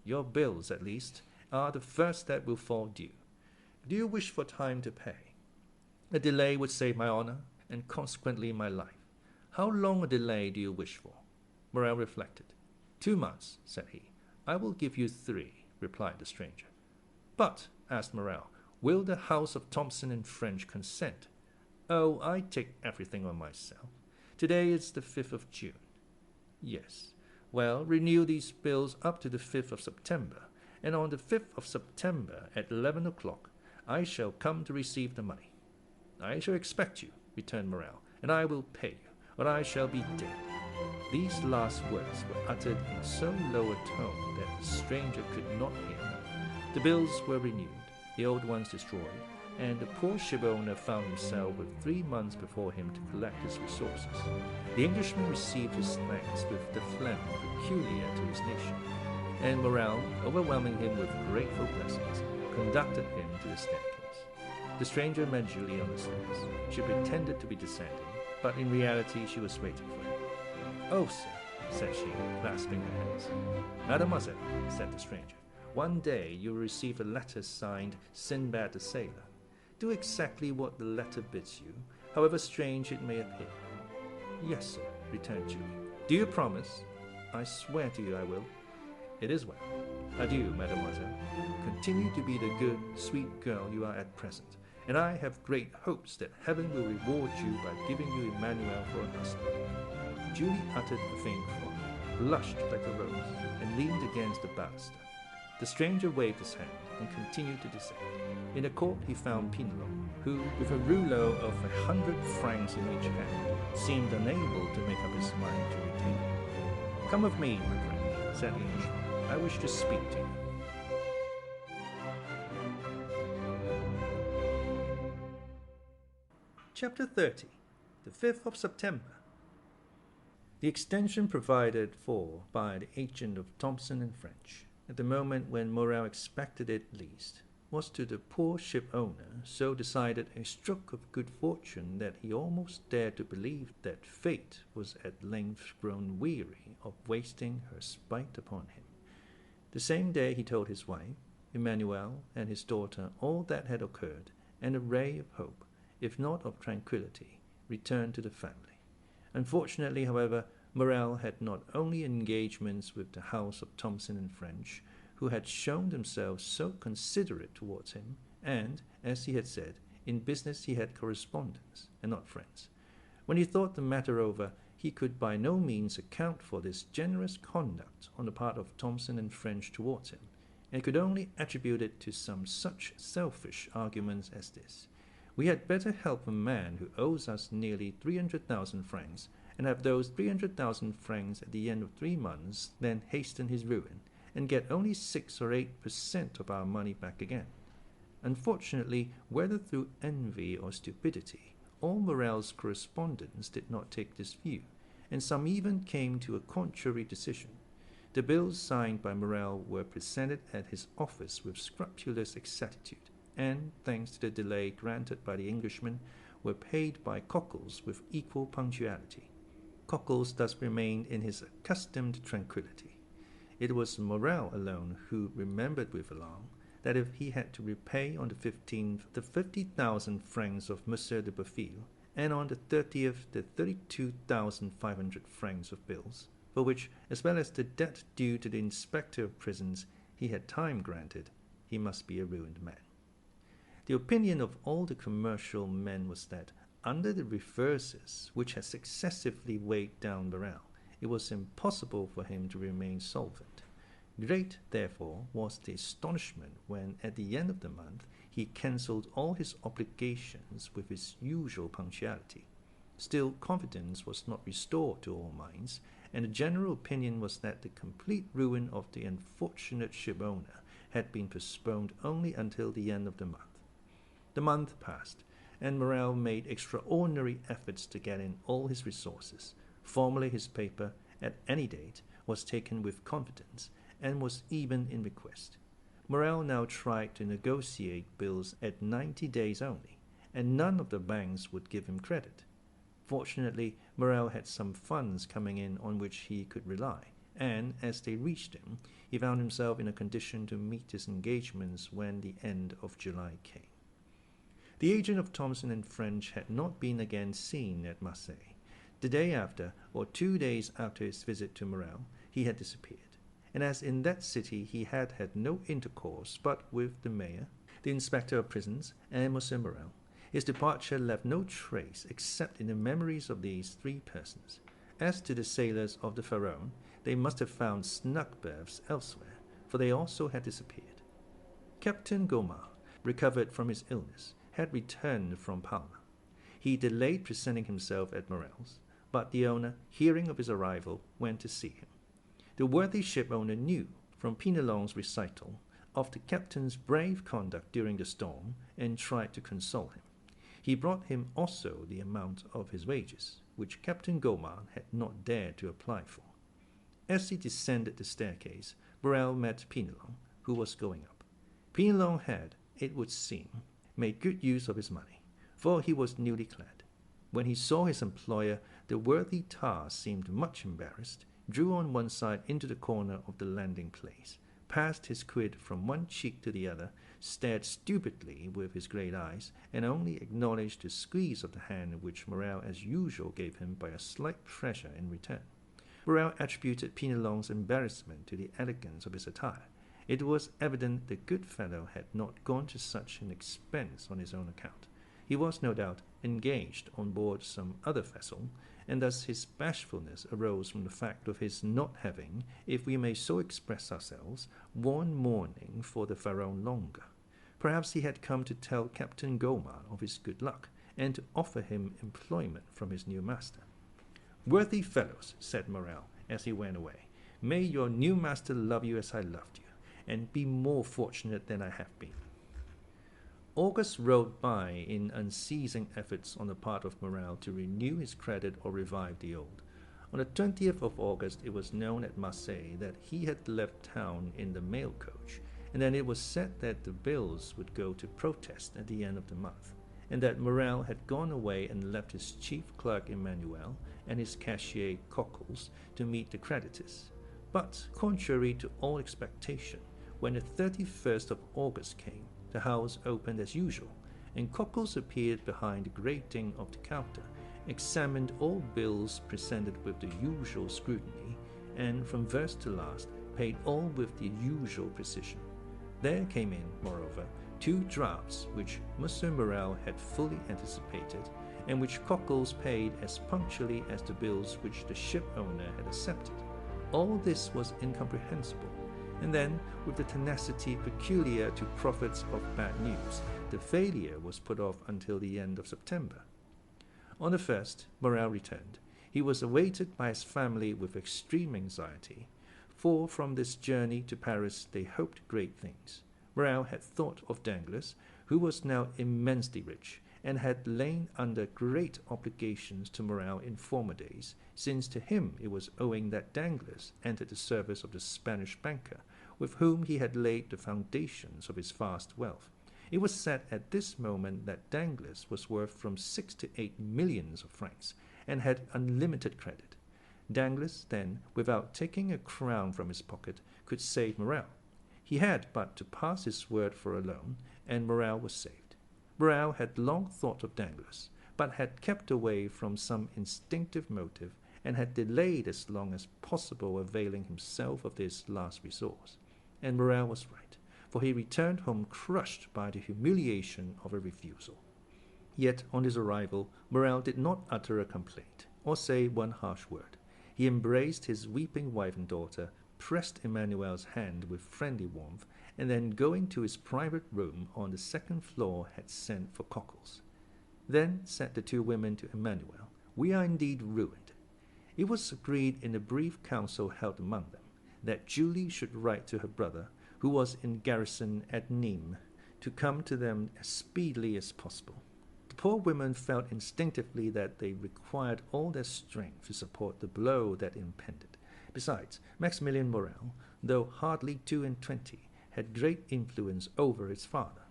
S1: Your bills, at least, are the first that will fall due. Do you wish for time to pay? A delay would save my honor, and consequently my life. How long a delay do you wish for?" Morrel reflected. 2 months, said he. "I will give you 3, replied the stranger. "But," asked Morrel, "will the house of Thomson French consent?" "Oh, I take everything on myself. Today is the 5th of June. "Yes. Well, renew these bills up to the 5th of September, and on the 5th of September at 11 o'clock I shall come to receive the money." "I shall expect you," returned Morrel, "and I will pay you, or I shall be dead." These last words were uttered in so low a tone that the stranger could not hear them. The bills were renewed, the old ones destroyed, and the poor shipowner found himself with 3 months before him to collect his resources. The Englishman received his thanks with the phlegm peculiar to his nation, and Morrel, overwhelming him with grateful blessings, conducted him to the staircase. The stranger met Julie on the stairs. She pretended to be descending, but in reality she was waiting for him. "Oh, sir," said she, clasping her hands. "Mademoiselle," said the stranger, "one day you will receive a letter signed Sinbad the Sailor. Do exactly what the letter bids you, however strange it may appear." "Yes, sir," returned Julie. "Do you promise?" "I swear to you I will." It is well. Adieu, mademoiselle. Continue to be the good, sweet girl you are at present, and I have great hopes that heaven will reward you by giving you Emmanuel for a husband. Julie uttered a faint cry, blushed like a rose, and leaned against the baluster. The stranger waved his hand and continued to descend. In the court he found Penelon, who, with a rouleau of 100 francs in each hand, seemed unable to make up his mind to retain it. "Come with me, my friend," said the Englishman. "I wish to speak to you." Chapter 30. The 5th of September. The extension provided for by the agent of Thomson and French, at the moment when Morrel expected it least, was to the poor ship-owner so decided a stroke of good fortune that he almost dared to believe that fate was at length grown weary of wasting her spite upon him. The same day he told his wife, Emmanuel, and his daughter all that had occurred, and a ray of hope, if not of tranquillity, returned to the family. Unfortunately, however, Morrel had not only engagements with the house of Thomson and French, who had shown themselves so considerate towards him, and, as he had said, in business he had correspondents, and not friends. When he thought the matter over, he could by no means account for this generous conduct on the part of Thomson and French towards him, and could only attribute it to some such selfish arguments as this: "We had better help a man who owes us nearly 300,000 francs, and have those 300,000 francs at the end of 3 months than hasten his ruin, and get only 6 or 8% of our money back again." Unfortunately, whether through envy or stupidity, all Morrel's correspondents did not take this view, and some even came to a contrary decision. The bills signed by Morrel were presented at his office with scrupulous exactitude, and, thanks to the delay granted by the Englishman, were paid by Cockles with equal punctuality. Cockles thus remained in his accustomed tranquillity. It was Morrel alone who remembered with alarm that if he had to repay on the 15th the 50,000 francs of Monsieur de Boville, and on the 30th the 32,500 francs of bills, for which, as well as the debt due to the inspector of prisons, he had time granted, he must be a ruined man. The opinion of all the commercial men was that, under the reverses which had successively weighed down Morrel, it was impossible for him to remain solvent. Great, therefore, was the astonishment when, at the end of the month, he cancelled all his obligations with his usual punctuality. Still, confidence was not restored to all minds, and the general opinion was that the complete ruin of the unfortunate ship-owner had been postponed only until the end of the month. The month passed, and Morrel made extraordinary efforts to get in all his resources. Formerly his paper, at any date, was taken with confidence, and was even in request. Morrel now tried to negotiate bills at 90 days only, and none of the banks would give him credit. Fortunately, Morrel had some funds coming in on which he could rely, and, as they reached him, he found himself in a condition to meet his engagements when the end of July came. The agent of Thomson and French had not been again seen at Marseilles. The day after, or 2 days after his visit to Morrel, he had disappeared, and as in that city he had had no intercourse but with the mayor, the inspector of prisons, and Monsieur Morrel, his departure left no trace except in the memories of these 3 persons. As to the sailors of the Pharaon, they must have found snug berths elsewhere, for they also had disappeared. Captain Gaumard, recovered from his illness, had returned from Palma. He delayed presenting himself at Morrel's, but the owner, hearing of his arrival, went to see him. The worthy ship-owner knew, from Penelon's recital, of the captain's brave conduct during the storm, and tried to console him. He brought him also the amount of his wages, which Captain Gaumard had not dared to apply for. As he descended the staircase, Morrel met Penelon, who was going up. Penelon had, it would seem, made good use of his money, for he was newly clad. When he saw his employer, the worthy tar seemed much embarrassed, drew on one side into the corner of the landing-place, passed his quid from one cheek to the other, stared stupidly with his great eyes, and only acknowledged the squeeze of the hand which Morrel as usual gave him by a slight pressure in return. Morrel attributed Penelon's embarrassment to the elegance of his attire. It was evident the good fellow had not gone to such an expense on his own account. He was, no doubt, engaged on board some other vessel, and thus his bashfulness arose from the fact of his not having, if we may so express ourselves, worn mourning for the Pharaon longer. Perhaps he had come to tell Captain Gaumard of his good luck, and to offer him employment from his new master. "Worthy fellows," said Morrel, as he went away, "may your new master love you as I loved you, and be more fortunate than I have been." August rode by in unceasing efforts on the part of Morrel to renew his credit or revive the old. On the 20th of August it was known at Marseilles that he had left town in the mail coach, and then it was said that the bills would go to protest at the end of the month, and that Morrel had gone away and left his chief clerk Emmanuel and his cashier Cockles to meet the creditors. But, contrary to all expectation, when the 31st of August came, the house opened as usual, and Cockles appeared behind the grating of the counter, examined all bills presented with the usual scrutiny, and from first to last paid all with the usual precision. There came in, moreover, 2 drafts which Monsieur Morrel had fully anticipated, and which Cockles paid as punctually as the bills which the ship owner had accepted. All this was incomprehensible. And then, with the tenacity peculiar to prophets of bad news, the failure was put off until the end of September. On the 1st, Morrel returned. He was awaited by his family with extreme anxiety, for from this journey to Paris they hoped great things. Morrel had thought of Danglars, who was now immensely rich, and had lain under great obligations to Morrel in former days, since to him it was owing that Danglars entered the service of the Spanish banker, with whom he had laid the foundations of his vast wealth. It was said at this moment that Danglars was worth from 6 to 8 millions of francs, and had unlimited credit. Danglars, then, without taking a crown from his pocket, could save Morrel. He had but to pass his word for a loan, and Morrel was saved. Morrel had long thought of Danglars, but had kept away from some instinctive motive, and had delayed as long as possible availing himself of this last resource. And Morrel was right, for he returned home crushed by the humiliation of a refusal. Yet on his arrival, Morrel did not utter a complaint, or say one harsh word. He embraced his weeping wife and daughter, pressed Emmanuel's hand with friendly warmth, and then going to his private room on the 2nd floor had sent for Cockles. Then said the 2 women to Emmanuel, "We are indeed ruined." It was agreed in a brief council held among them, that Julie should write to her brother, who was in garrison at Nîmes, to come to them as speedily as possible. The poor women felt instinctively that they required all their strength to support the blow that impended. Besides, Maximilien Morrel, though hardly 22, had great influence over his father.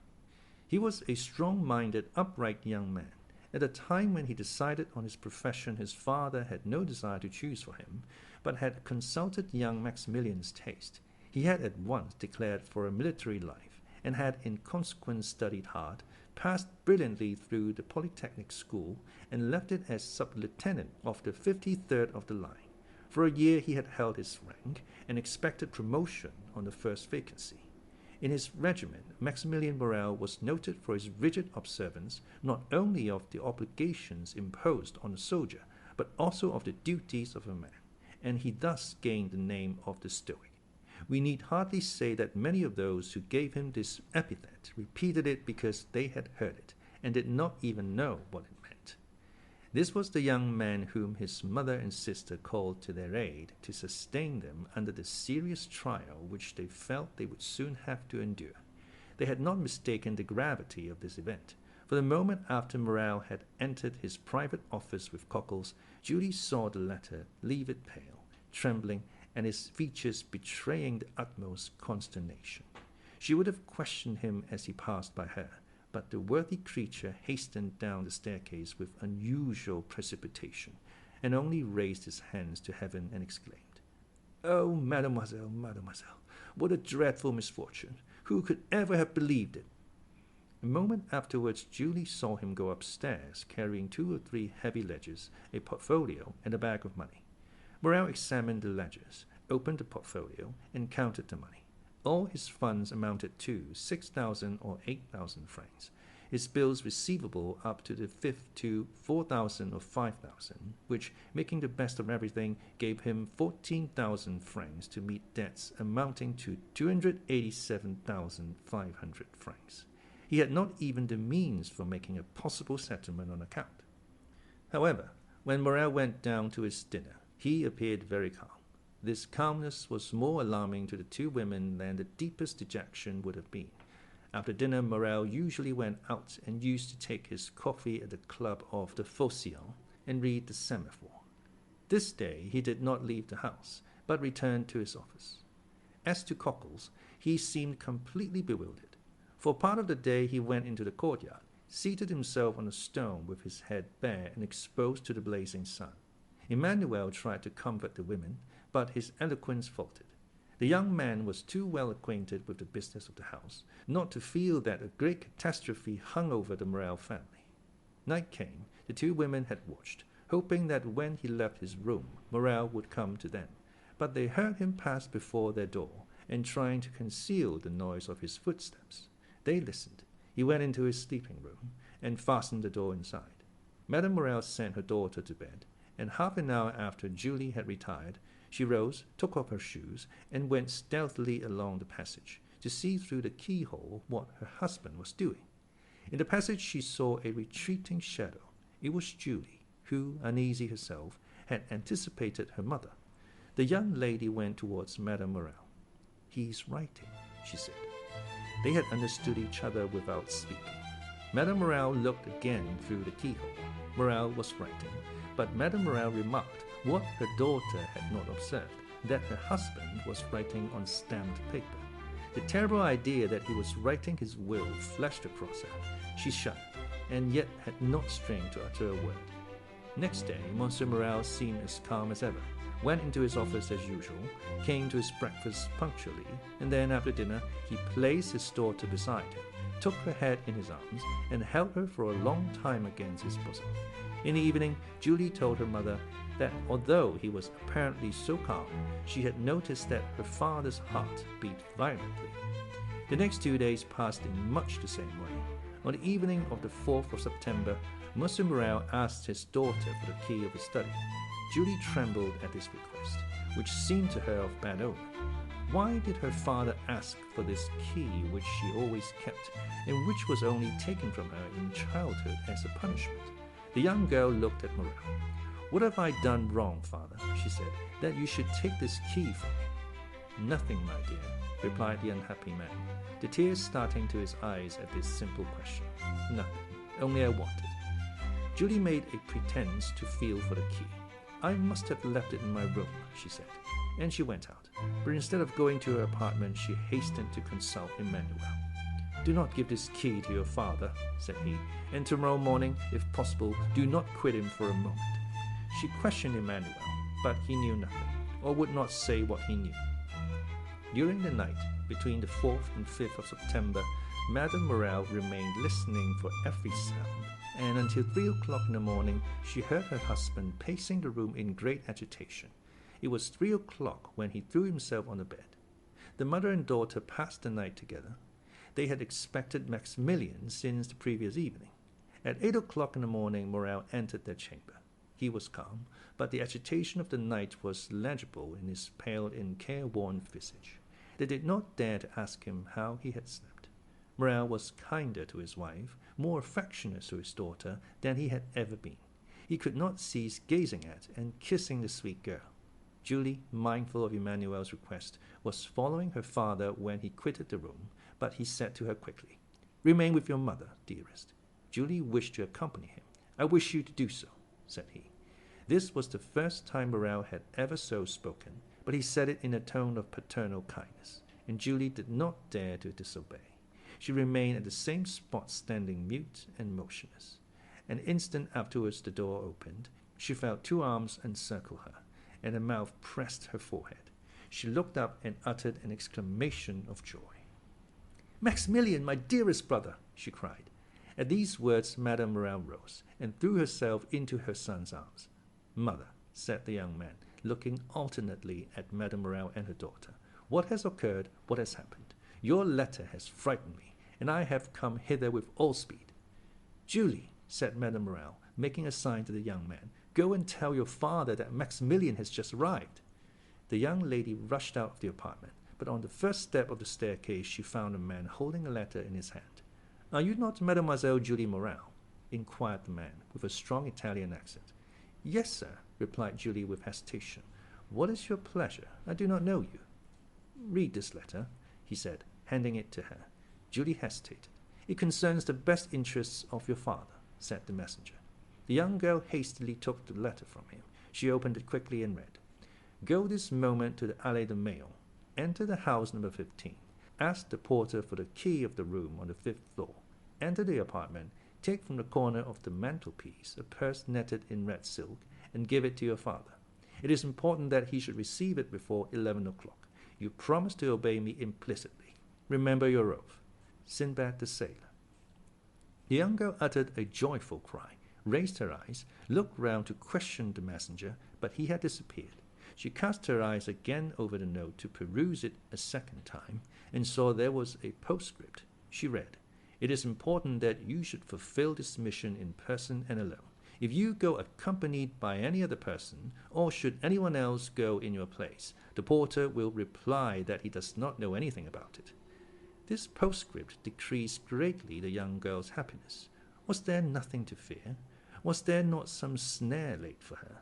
S1: He was a strong-minded, upright young man. At a time when he decided on his profession, his father had no desire to choose for him, but had consulted young Maximilien's taste. He had at once declared for a military life, and had in consequence studied hard, passed brilliantly through the Polytechnic School, and left it as sub-lieutenant of the 53rd of the line. For a year he had held his rank, and expected promotion on the first vacancy. In his regiment, Maximilien Morrel was noted for his rigid observance, not only of the obligations imposed on a soldier, but also of the duties of a man, and he thus gained the name of the Stoic. We need hardly say that many of those who gave him this epithet repeated it because they had heard it, and did not even know what it meant. This was the young man whom his mother and sister called to their aid to sustain them under the serious trial which they felt they would soon have to endure. They had not mistaken the gravity of this event, for the moment after Morrel had entered his private office with Cockles, Julie saw the latter livid pale, trembling, and his features betraying the utmost consternation. She would have questioned him as he passed by her, but the worthy creature hastened down the staircase with unusual precipitation, and only raised his hands to heaven and exclaimed, "Oh, mademoiselle, mademoiselle, what a dreadful misfortune! Who could ever have believed it?" A moment afterwards Julie saw him go upstairs, carrying 2 or 3 heavy ledgers, a portfolio, and a bag of money. Morrel examined the ledgers, opened the portfolio, and counted the money. All his funds amounted to 6,000 or 8,000 francs. His bills receivable up to the 5th to 4,000 or 5,000, which, making the best of everything, gave him 14,000 francs to meet debts amounting to 287,500 francs. He had not even the means for making a possible settlement on account. However, when Morrel went down to his dinner, he appeared very calm. This calmness was more alarming to the two women than the deepest dejection would have been. After dinner, Morrel usually went out and used to take his coffee at the club of the Phocéens and read the Semaphore. This day he did not leave the house, but returned to his office. As to Cockles, he seemed completely bewildered. For part of the day he went into the courtyard, seated himself on a stone with his head bare and exposed to the blazing sun. Emmanuel tried to comfort the women, but his eloquence faltered. The young man was too well acquainted with the business of the house not to feel that a great catastrophe hung over the Morrel family. Night came. The two women had watched, hoping that when he left his room, Morrel would come to them. But they heard him pass before their door, and trying to conceal the noise of his footsteps. They listened. He went into his sleeping room, and fastened the door inside. Madame Morrel sent her daughter to bed, and half an hour after Julie had retired, she rose, took off her shoes, and went stealthily along the passage to see through the keyhole what her husband was doing. In the passage she saw a retreating shadow. It was Julie, who, uneasy herself, had anticipated her mother. The young lady went towards Madame Morrel. "He is writing," she said. They had understood each other without speaking. Madame Morrel looked again through the keyhole. Morrel was writing, but Madame Morrel remarked what her daughter had not observed, that her husband was writing on stamped paper. The terrible idea that he was writing his will flashed across her. She shuddered, and yet had not strength to utter a word. Next day, Monsieur Morrel seemed as calm as ever, went into his office as usual, came to his breakfast punctually, and then after dinner he placed his daughter beside him, took her head in his arms, and held her for a long time against his bosom. In the evening, Julie told her mother that although he was apparently so calm, she had noticed that her father's heart beat violently. The next 2 days passed in much the same way. On the evening of the 4th of September, Monsieur Morrel asked his daughter for the key of his study. Julie trembled at this request, which seemed to her of bad omen. Why did her father ask for this key which she always kept, and which was only taken from her in childhood as a punishment? The young girl looked at Morrel. "What have I done wrong, father," she said, "that you should take this key from me?" "Nothing, my dear," replied the unhappy man, the tears starting to his eyes at this simple question. "Nothing, only I want it." Julie made a pretense to feel for the key. "I must have left it in my room," she said, and she went out. But instead of going to her apartment, she hastened to consult Emmanuel. "Do not give this key to your father," said he, "and tomorrow morning, if possible, do not quit him for a moment." She questioned Emmanuel, but he knew nothing, or would not say what he knew. During the night, between the 4th and 5th of September, Madame Morrel remained listening for every sound, and until 3 o'clock in the morning she heard her husband pacing the room in great agitation. It was 3 o'clock when he threw himself on the bed. The mother and daughter passed the night together. They had expected Maximilian since the previous evening. At 8 o'clock in the morning Morrel entered their chamber. He was calm, but the agitation of the night was legible in his pale and careworn visage. They did not dare to ask him how he had slept. Morrel was kinder to his wife, more affectionate to his daughter than he had ever been. He could not cease gazing at and kissing the sweet girl. Julie, mindful of Emmanuel's request, was following her father when he quitted the room, but he said to her quickly, "Remain with your mother, dearest." Julie wished to accompany him. "I wish you to do so," said he. This was the first time Morrel had ever so spoken, but he said it in a tone of paternal kindness, and Julie did not dare to disobey. She remained at the same spot, standing mute and motionless. An instant afterwards the door opened. She felt 2 arms encircle her, and a mouth pressed her forehead. She looked up and uttered an exclamation of joy. "Maximilian, my dearest brother!" she cried. At these words Madame Morrel rose, and threw herself into her son's arms. "Mother," said the young man, looking alternately at Madame Morrel and her daughter. "What has occurred? What has happened? Your letter has frightened me, and I have come hither with all speed." "Julie," said Madame Morrel, making a sign to the young man, "go and tell your father that Maximilian has just arrived." The young lady rushed out of the apartment, but on the first step of the staircase she found a man holding a letter in his hand. "Are you not Mademoiselle Julie Morrel?" inquired the man, with a strong Italian accent. "Yes, sir," replied Julie with hesitation. "What is your pleasure? I do not know you." "Read this letter," he said, handing it to her. Julie hesitated. "It concerns the best interests of your father," said the messenger. The young girl hastily took the letter from him. She opened it quickly and read, "Go this moment to the Allée de Meaux. Enter the house number 15. Ask the porter for the key of the room on the 5th floor. Enter the apartment. Take from the corner of the mantelpiece a purse netted in red silk, and give it to your father. It is important that he should receive it before 11 o'clock. You promise to obey me implicitly. Remember your oath. Sinbad the Sailor." The young girl uttered a joyful cry, raised her eyes, looked round to question the messenger, but he had disappeared. She cast her eyes again over the note to peruse it a second time, and saw there was a postscript. She read, "It is important that you should fulfill this mission in person and alone. If you go accompanied by any other person, or should anyone else go in your place, the porter will reply that he does not know anything about it." This postscript decreased greatly the young girl's happiness. Was there nothing to fear? Was there not some snare laid for her?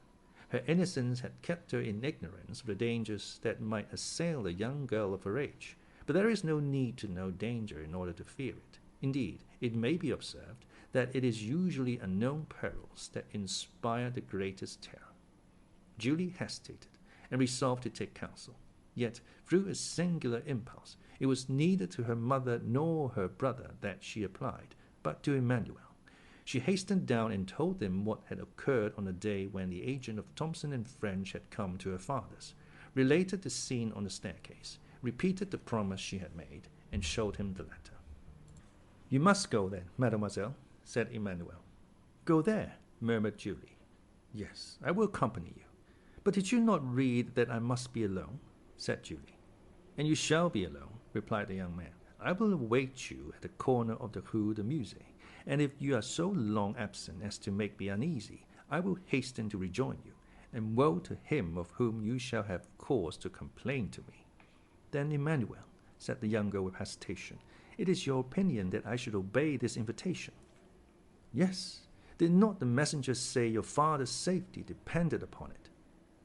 S1: Her innocence had kept her in ignorance of the dangers that might assail a young girl of her age. But there is no need to know danger in order to fear it. Indeed, it may be observed that it is usually unknown perils that inspire the greatest terror. Julie hesitated, and resolved to take counsel. Yet, through a singular impulse, it was neither to her mother nor her brother that she applied, but to Emmanuel. She hastened down and told him what had occurred on the day when the agent of Thomson French had come to her father's, related the scene on the staircase, repeated the promise she had made, and showed him the letter. "You must go, then, mademoiselle," said Emmanuel. "Go there," murmured Julie. "Yes, I will accompany you." "But did you not read that I must be alone?" said Julie. "And you shall be alone," replied the young man. "I will await you at the corner of the Rue de Musée, and if you are so long absent as to make me uneasy, I will hasten to rejoin you, and woe to him of whom you shall have cause to complain to me." "Then, Emmanuel," said the young girl with hesitation, "it is your opinion that I should obey this invitation?" "Yes. Did not the messenger say your father's safety depended upon it?"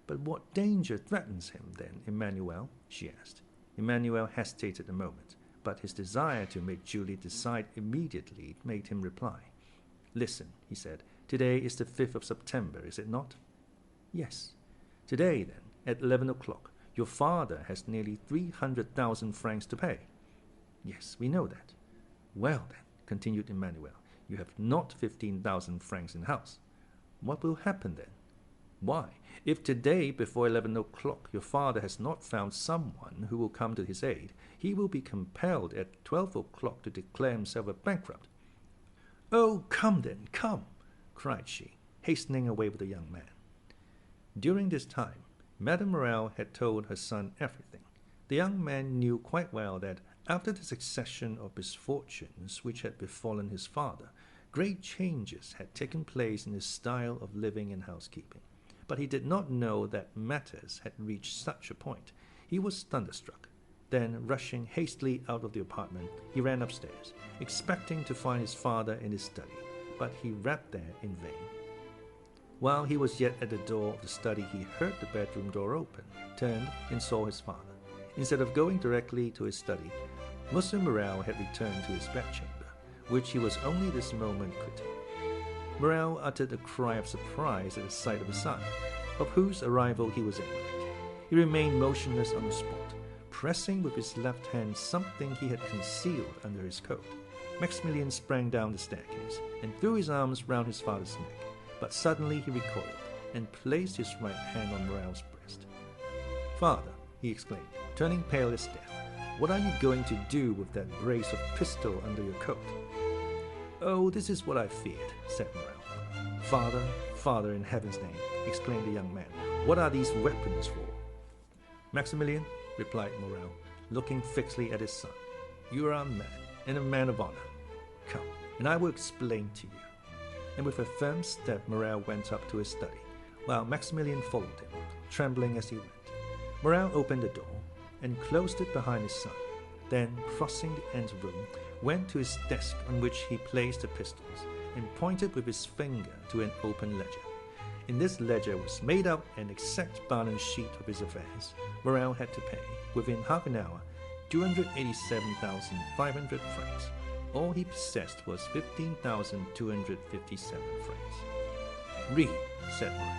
S1: "But what danger threatens him, then, Emmanuel?" she asked. Emmanuel hesitated a moment, but his desire to make Julie decide immediately made him reply. "Listen," he said, "today is the 5th of September, is it not?" "Yes." "Today, then, at 11 o'clock, your father has nearly 300,000 francs to pay." "Yes, we know that." "Well, then," continued Emmanuel, "you have not 15,000 francs in house. What will happen then? Why, if today before 11 o'clock your father has not found someone who will come to his aid, he will be compelled at 12 o'clock to declare himself a bankrupt." "Oh, come then, come!" cried she, hastening away with the young man. During this time, Madame Morrel had told her son everything. The young man knew quite well that, after the succession of misfortunes which had befallen his father, great changes had taken place in his style of living and housekeeping. But he did not know that matters had reached such a point. He was thunderstruck. Then, rushing hastily out of the apartment, he ran upstairs, expecting to find his father in his study, but he rapped there in vain. While he was yet at the door of the study, he heard the bedroom door open, turned, and saw his father. Instead of going directly to his study, Monsieur Morrel had returned to his bedchamber, which he was only this moment quitting. Morrel uttered a cry of surprise at the sight of his son, of whose arrival he was ignorant. He remained motionless on the spot, pressing with his left hand something he had concealed under his coat. Maximilian sprang down the staircase and threw his arms round his father's neck, but suddenly he recoiled and placed his right hand on Morrel's breast. "Father," he exclaimed, turning pale as death, "what are you going to do with that brace of pistol under your coat?" "Oh, this is what I feared," said Morrel. "Father, Father, in heaven's name," exclaimed the young man, What are these weapons for? Maximilian, replied Morrel, looking fixedly at his son, you are a man, and a man of honor. Come, and I will explain to you. And with a firm step Morrel went up to his study, while Maximilian followed him, trembling as he went. Morrel opened the door, and closed it behind his son, then, crossing the anteroom, went to his desk on which he placed the pistols, and pointed with his finger to an open ledger. In this ledger was made out an exact balance sheet of his affairs. Morrel had to pay, within half an hour, 287,500 francs. All he possessed was 15,257 francs. Read, said Morrel.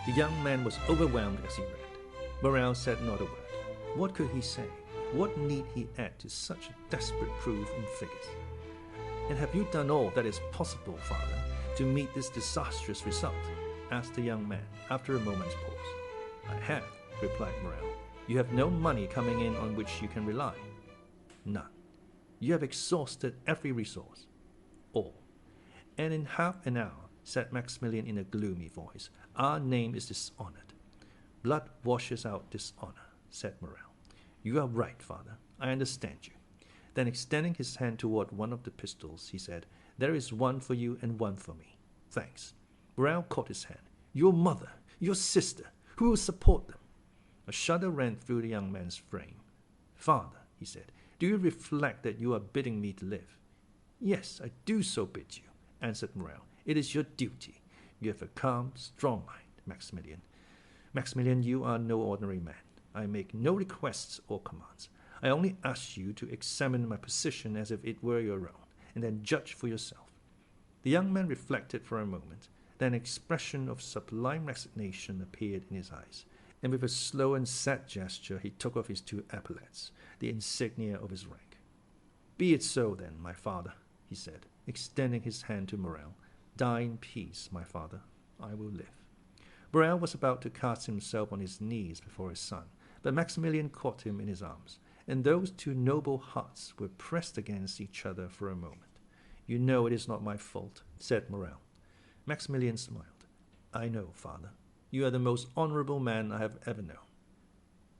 S1: The young man was overwhelmed as he read. Morrel said not a word. What could he say? What need he add to such a desperate proof in figures? And have you done all that is possible, father, to meet this disastrous result? Asked the young man, after a moment's pause. I have, replied Morrel. You have no money coming in on which you can rely. None. You have exhausted every resource. All. And in half an hour, said Maximilian in a gloomy voice, our name is dishonored. Blood washes out dishonor, said Morrel. You are right, father. I understand you. Then extending his hand toward one of the pistols, he said, there is one for you and one for me. Thanks. Morrel caught his hand. Your mother, your sister, who will support them? A shudder ran through the young man's frame. Father, he said, do you reflect that you are bidding me to live? Yes, I do so bid you, answered Morrel. It is your duty. You have a calm, strong mind, Maximilian. Maximilian, you are no ordinary man. I make no requests or commands. I only ask you to examine my position as if it were your own, and then judge for yourself. The young man reflected for a moment. Then an expression of sublime resignation appeared in his eyes, and with a slow and sad gesture he took off his two epaulets, the insignia of his rank. Be it so, then, my father, he said, extending his hand to Morrel. Die in peace, my father. I will live. Morrel was about to cast himself on his knees before his son, but Maximilian caught him in his arms, and those two noble hearts were pressed against each other for a moment. You know it is not my fault, said Morrel. Maximilian smiled. I know, father. You are the most honorable man I have ever known.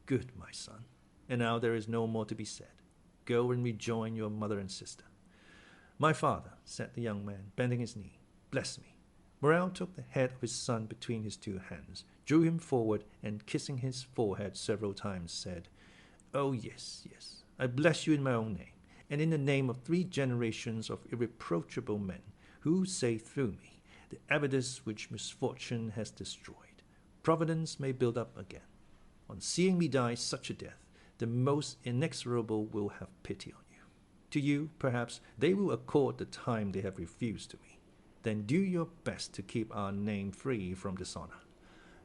S1: Good, my son. And now there is no more to be said. Go and rejoin your mother and sister. My father, said the young man, bending his knee, bless me. Morrel took the head of his son between his two hands, drew him forward, and kissing his forehead several times, said, Oh, yes, yes, I bless you in my own name, and in the name of 3 generations of irreproachable men, who say through me, the edifice which misfortune has destroyed, Providence may build up again. On seeing me die such a death, the most inexorable will have pity on you. To you, perhaps, they will accord the time they have refused to me. Then do your best to keep our name free from dishonor.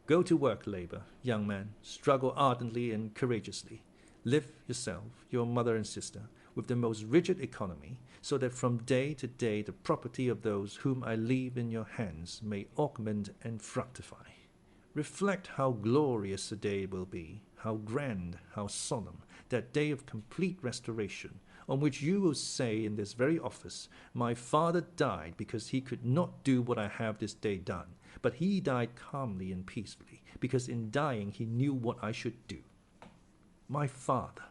S1: Go to work, labor, young man, struggle ardently and courageously. Live yourself, your mother and sister, with the most rigid economy, so that from day to day the property of those whom I leave in your hands may augment and fructify. Reflect how glorious the day will be, how grand, how solemn, that day of complete restoration, on which you will say in this very office, My father died because he could not do what I have this day done, but he died calmly and peacefully, because in dying he knew what I should do. My father,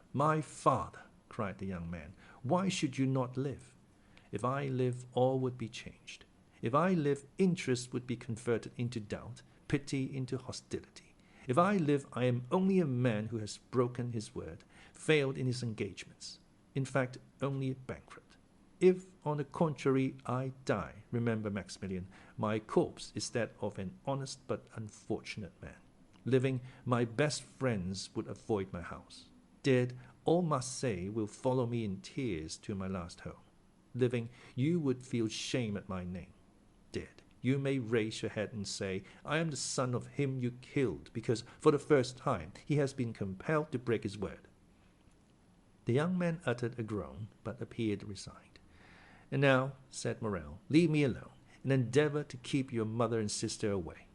S1: cried the young man, why should you not live? If I live, all would be changed. If I live, interest would be converted into doubt, pity into hostility. If I live, I am only a man who has broken his word, failed in his engagements. In fact, only a bankrupt. If, on the contrary, I die, remember, Maximilian, my corpse is that of an honest but unfortunate man. Living, my best friends would avoid my house. Dead, all Marseilles will follow me in tears to my last home. Living, you would feel shame at my name. Dead, you may raise your head and say, I am the son of him you killed, because for the first time he has been compelled to break his word. The young man uttered a groan, but appeared resigned. And now, said Morrel, leave me alone, and endeavor to keep your mother and sister away.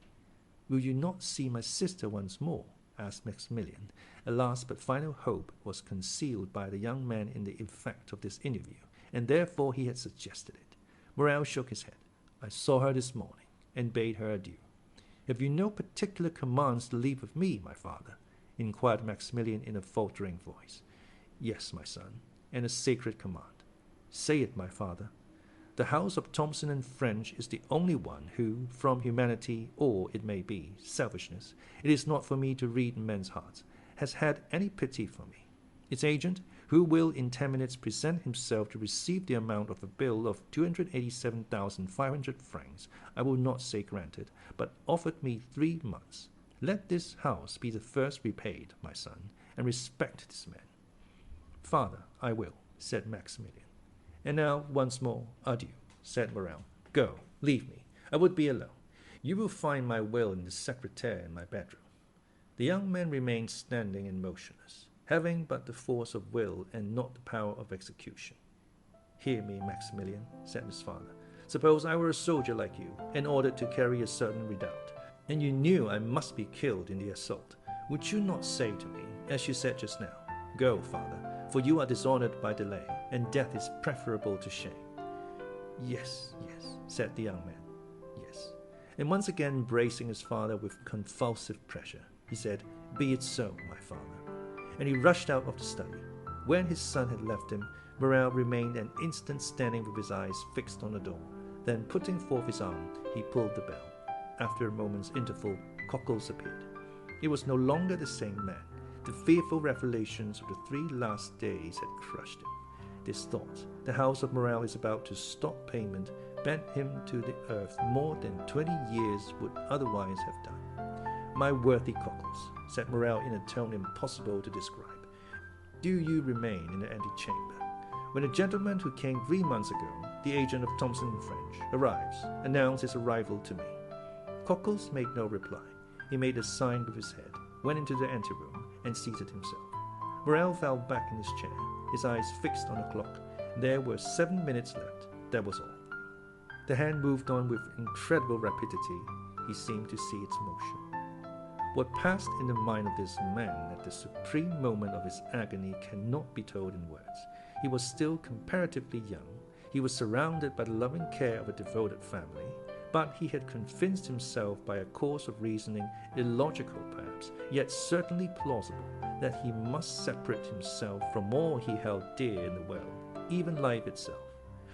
S1: Will you not see my sister once more? Asked Maximilian. A last but final hope was concealed by the young man in the effect of this interview, and therefore he had suggested it. Morrel shook his head. I saw her this morning, and bade her adieu. Have you no particular commands to leave with me, my father? Inquired Maximilian in a faltering voice. Yes, my son, and a sacred command. Say it, my father. The house of Thomson French is the only one who, from humanity, or, it may be, selfishness, it is not for me to read in men's hearts, has had any pity for me. Its agent, who will in 10 minutes present himself to receive the amount of a bill of 287,500 francs, I will not say granted, but offered me 3 months. Let this house be the first repaid, my son, and respect this man. Father, I will, said Maximilian. And now, once more, adieu, said Morrel. Go, leave me. I would be alone. You will find my will in the secretaire in my bedroom. The young man remained standing and motionless, having but the force of will and not the power of execution. Hear me, Maximilian, said his father. Suppose I were a soldier like you, and ordered to carry a certain redoubt, and you knew I must be killed in the assault. Would you not say to me, as you said just now, Go, father, for you are dishonored by delay, and death is preferable to shame? Yes, yes, said the young man, yes. And once again embracing his father with convulsive pressure, he said, Be it so, my father. And he rushed out of the study. When his son had left him, Morrel remained an instant standing with his eyes fixed on the door. Then, putting forth his arm, he pulled the bell. After a moment's interval, Cockles appeared. He was no longer the same man. The fearful revelations of the 3 last days had crushed him. This thought, the house of Morrel is about to stop payment, bent him to the earth more than 20 years would otherwise have done. My worthy Cockles, said Morrel in a tone impossible to describe, do you remain in the antechamber. When a gentleman who came 3 months ago, the agent of Thomson French, arrives, announce his arrival to me. Cockles made no reply. He made a sign with his head, went into the anteroom, and seated himself. Morrel fell back in his chair, his eyes fixed on the clock. There were 7 minutes left. That was all. The hand moved on with incredible rapidity. He seemed to see its motion. What passed in the mind of this man at the supreme moment of his agony cannot be told in words. He was still comparatively young. He was surrounded by the loving care of a devoted family, but he had convinced himself by a course of reasoning, illogical perhaps, yet certainly plausible, that he must separate himself from all he held dear in the world, even life itself.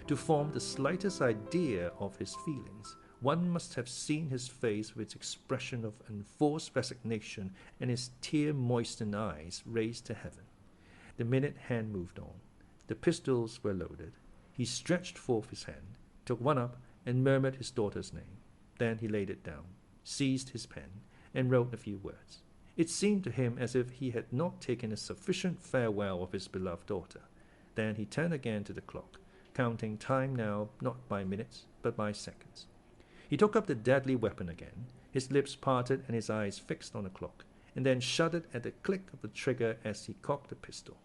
S1: To form the slightest idea of his feelings, one must have seen his face with its expression of enforced resignation and his tear-moistened eyes raised to heaven. The minute hand moved on. The pistols were loaded. He stretched forth his hand, took one up, and murmured his daughter's name. Then he laid it down, seized his pen, and wrote a few words. It seemed to him as if he had not taken a sufficient farewell of his beloved daughter. Then he turned again to the clock, counting time now not by minutes, but by seconds. He took up the deadly weapon again, his lips parted and his eyes fixed on the clock, and then shuddered at the click of the trigger as he cocked the pistol.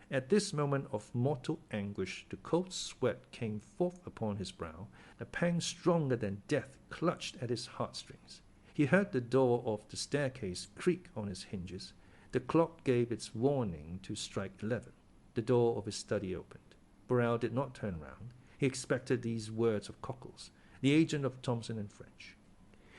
S1: At this moment of mortal anguish, the cold sweat came forth upon his brow. A pang stronger than death clutched at his heartstrings. He heard the door of the staircase creak on its hinges. The clock gave its warning to strike 11. The door of his study opened. Morrel did not turn round. He expected these words of Cockles, the agent of Thomson and French.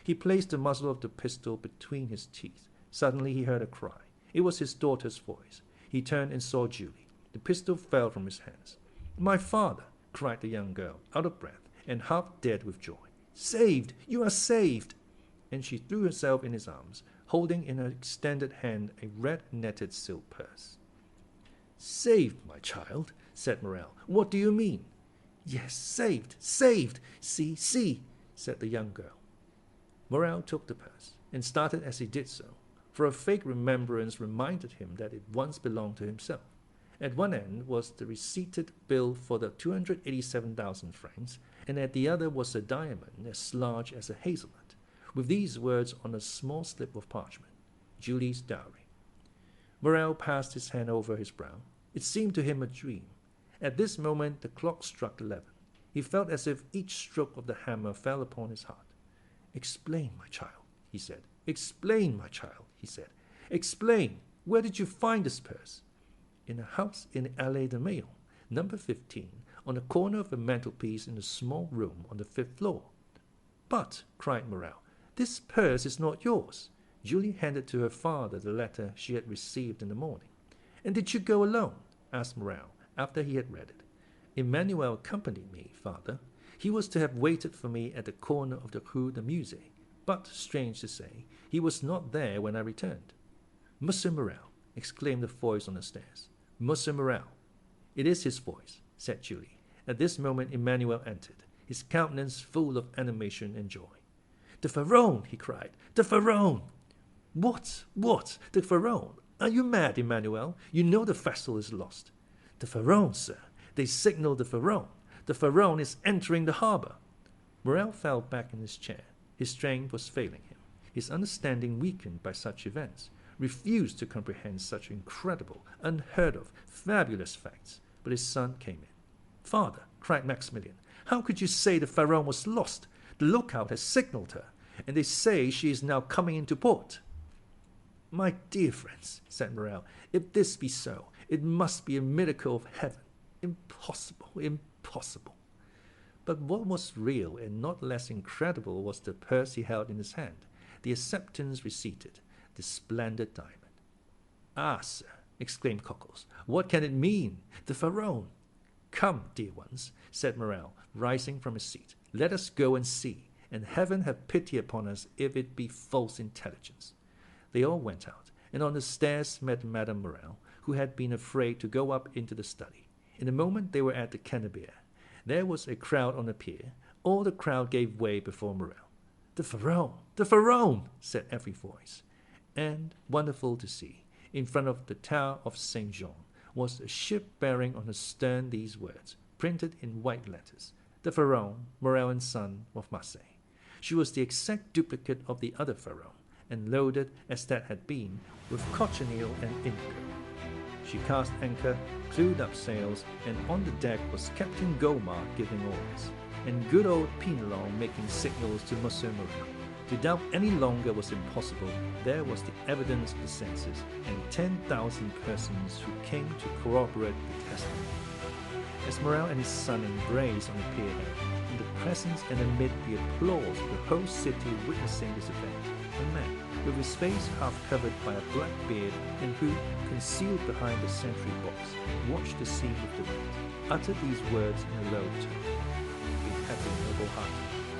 S1: He placed the muzzle of the pistol between his teeth. Suddenly he heard a cry. It was his daughter's voice. He turned and saw Julie. The pistol fell from his hands. "My father!" cried the young girl, out of breath, and half dead with joy. "Saved! You are saved!" And she threw herself in his arms, holding in her extended hand a red netted silk purse. "Saved, my child?" said Morrel. "What do you mean?" "Yes, saved! Saved! See, see!" said the young girl. Morrel took the purse, and started as he did so, for a vague remembrance reminded him that it once belonged to himself. At one end was the receipted bill for the 287,000 francs, and at the other was a diamond as large as a hazelnut, with these words on a small slip of parchment: Julie's dowry. Morrel passed his hand over his brow. It seemed to him a dream. At this moment the clock struck 11. He felt as if each stroke of the hammer fell upon his heart. "Explain, my child," he said. "Explain, my child," he said. "Explain. Where did you find this purse?" "In a house in the Allée de Meilhan, number 15, on the corner of a mantelpiece in a small room on the 5th floor." "But," cried Morrel, This purse is not yours." Julie handed to her father the letter she had received in the morning. "And did you go alone?" asked Morrel, after he had read it. "Emmanuel accompanied me, father. He was to have waited for me at the corner of the Rue de Musée, but, strange to say, he was not there when I returned." "Monsieur Morrel!" exclaimed a voice on the stairs. "Monsieur Morrel!" "It is his voice," said Julie. At this moment Emmanuel entered, his countenance full of animation and joy. "The Pharaon!" he cried. "The Pharaon!" What? The Pharaon? Are you mad, Emmanuel? You know the vessel is lost." "The Pharaon, sir! They signal the Pharaon! The Pharaon is entering the harbor!" Morrel fell back in his chair. His strength was failing him. His understanding, weakened by such events, refused to comprehend such incredible, unheard-of, fabulous facts. But his son came in. "Father," cried Maximilian, "how could you say the Pharaon was lost? The lookout has signaled her, and they say she is now coming into port." "My dear friends," said Morrel, "if this be so, it must be a miracle of heaven. Impossible, impossible." But what was real and not less incredible was the purse he held in his hand, the acceptance receipted, the splendid diamond. "Ah, sir," exclaimed Cockles, "what can it mean? The Pharaon!" "Come, dear ones," said Morrel, rising from his seat, "let us go and see, and heaven have pity upon us if it be false intelligence." They all went out, and on the stairs met Madame Morrel, who had been afraid to go up into the study. In a moment they were at the Canebière. There was a crowd on the pier. All the crowd gave way before Morrel. "The Pharaon! The Pharaon!" said every voice. And, wonderful to see, in front of the Tower of St. Jean was a ship bearing on her stern these words, printed in white letters: "The Pharaon, Morrel and Son, of Marseilles." She was the exact duplicate of the other Pharaon, and loaded, as that had been, with cochineal and indigo. She cast anchor, clewed up sails, and on the deck was Captain Gaumard giving orders, and good old Pinelon making signals to Monsieur Morrel. To doubt any longer was impossible. There was the evidence of the senses, and 10,000 persons who came to corroborate the testimony. As Morrel and his son embraced on the pier, in the presence and amid the applause of the whole city witnessing this event, a man, with his face half covered by a black beard, and who, concealed behind the sentry box, watched the scene with delight, uttered these words in a low tone: "Be happy, noble heart.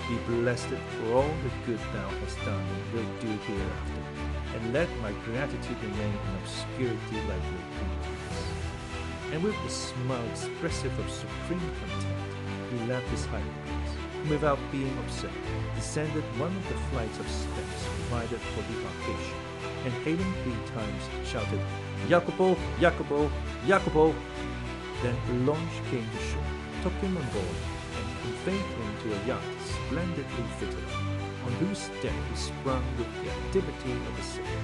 S1: Be blessed for all the good thou hast done and wilt do hereafter, and let my gratitude remain in obscurity like your countenance." And with a smile expressive of supreme content, he left his hiding place, and without being observed, descended one of the flights of steps provided for debarkation, and hailing 3 times, shouted, "Jacopo, Jacopo, Jacopo!" Then a launch came to shore, took him on board, and conveyed him to a yacht splendidly fitted, on whose deck he sprung with the activity of a sailor.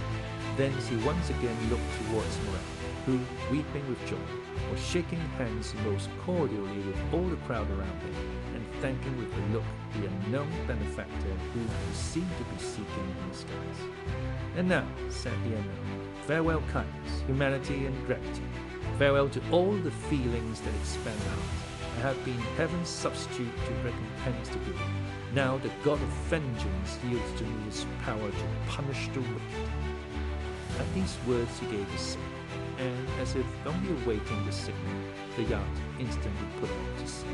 S1: Thence he once again looked towards Morrel, who, weeping with joy, was shaking hands most cordially with all the crowd around him, and thanking with a look the unknown benefactor whom he seemed to be seeking in the skies. "And now," said the unknown, "farewell kindness, humanity, and gratitude. Farewell to all the feelings that expand out. I have been heaven's substitute to recompense the good. Now the God of vengeance yields to me his power to punish the wicked." At these words he gave a sign, and, as if only awaiting the signal, the yacht instantly put out to sea.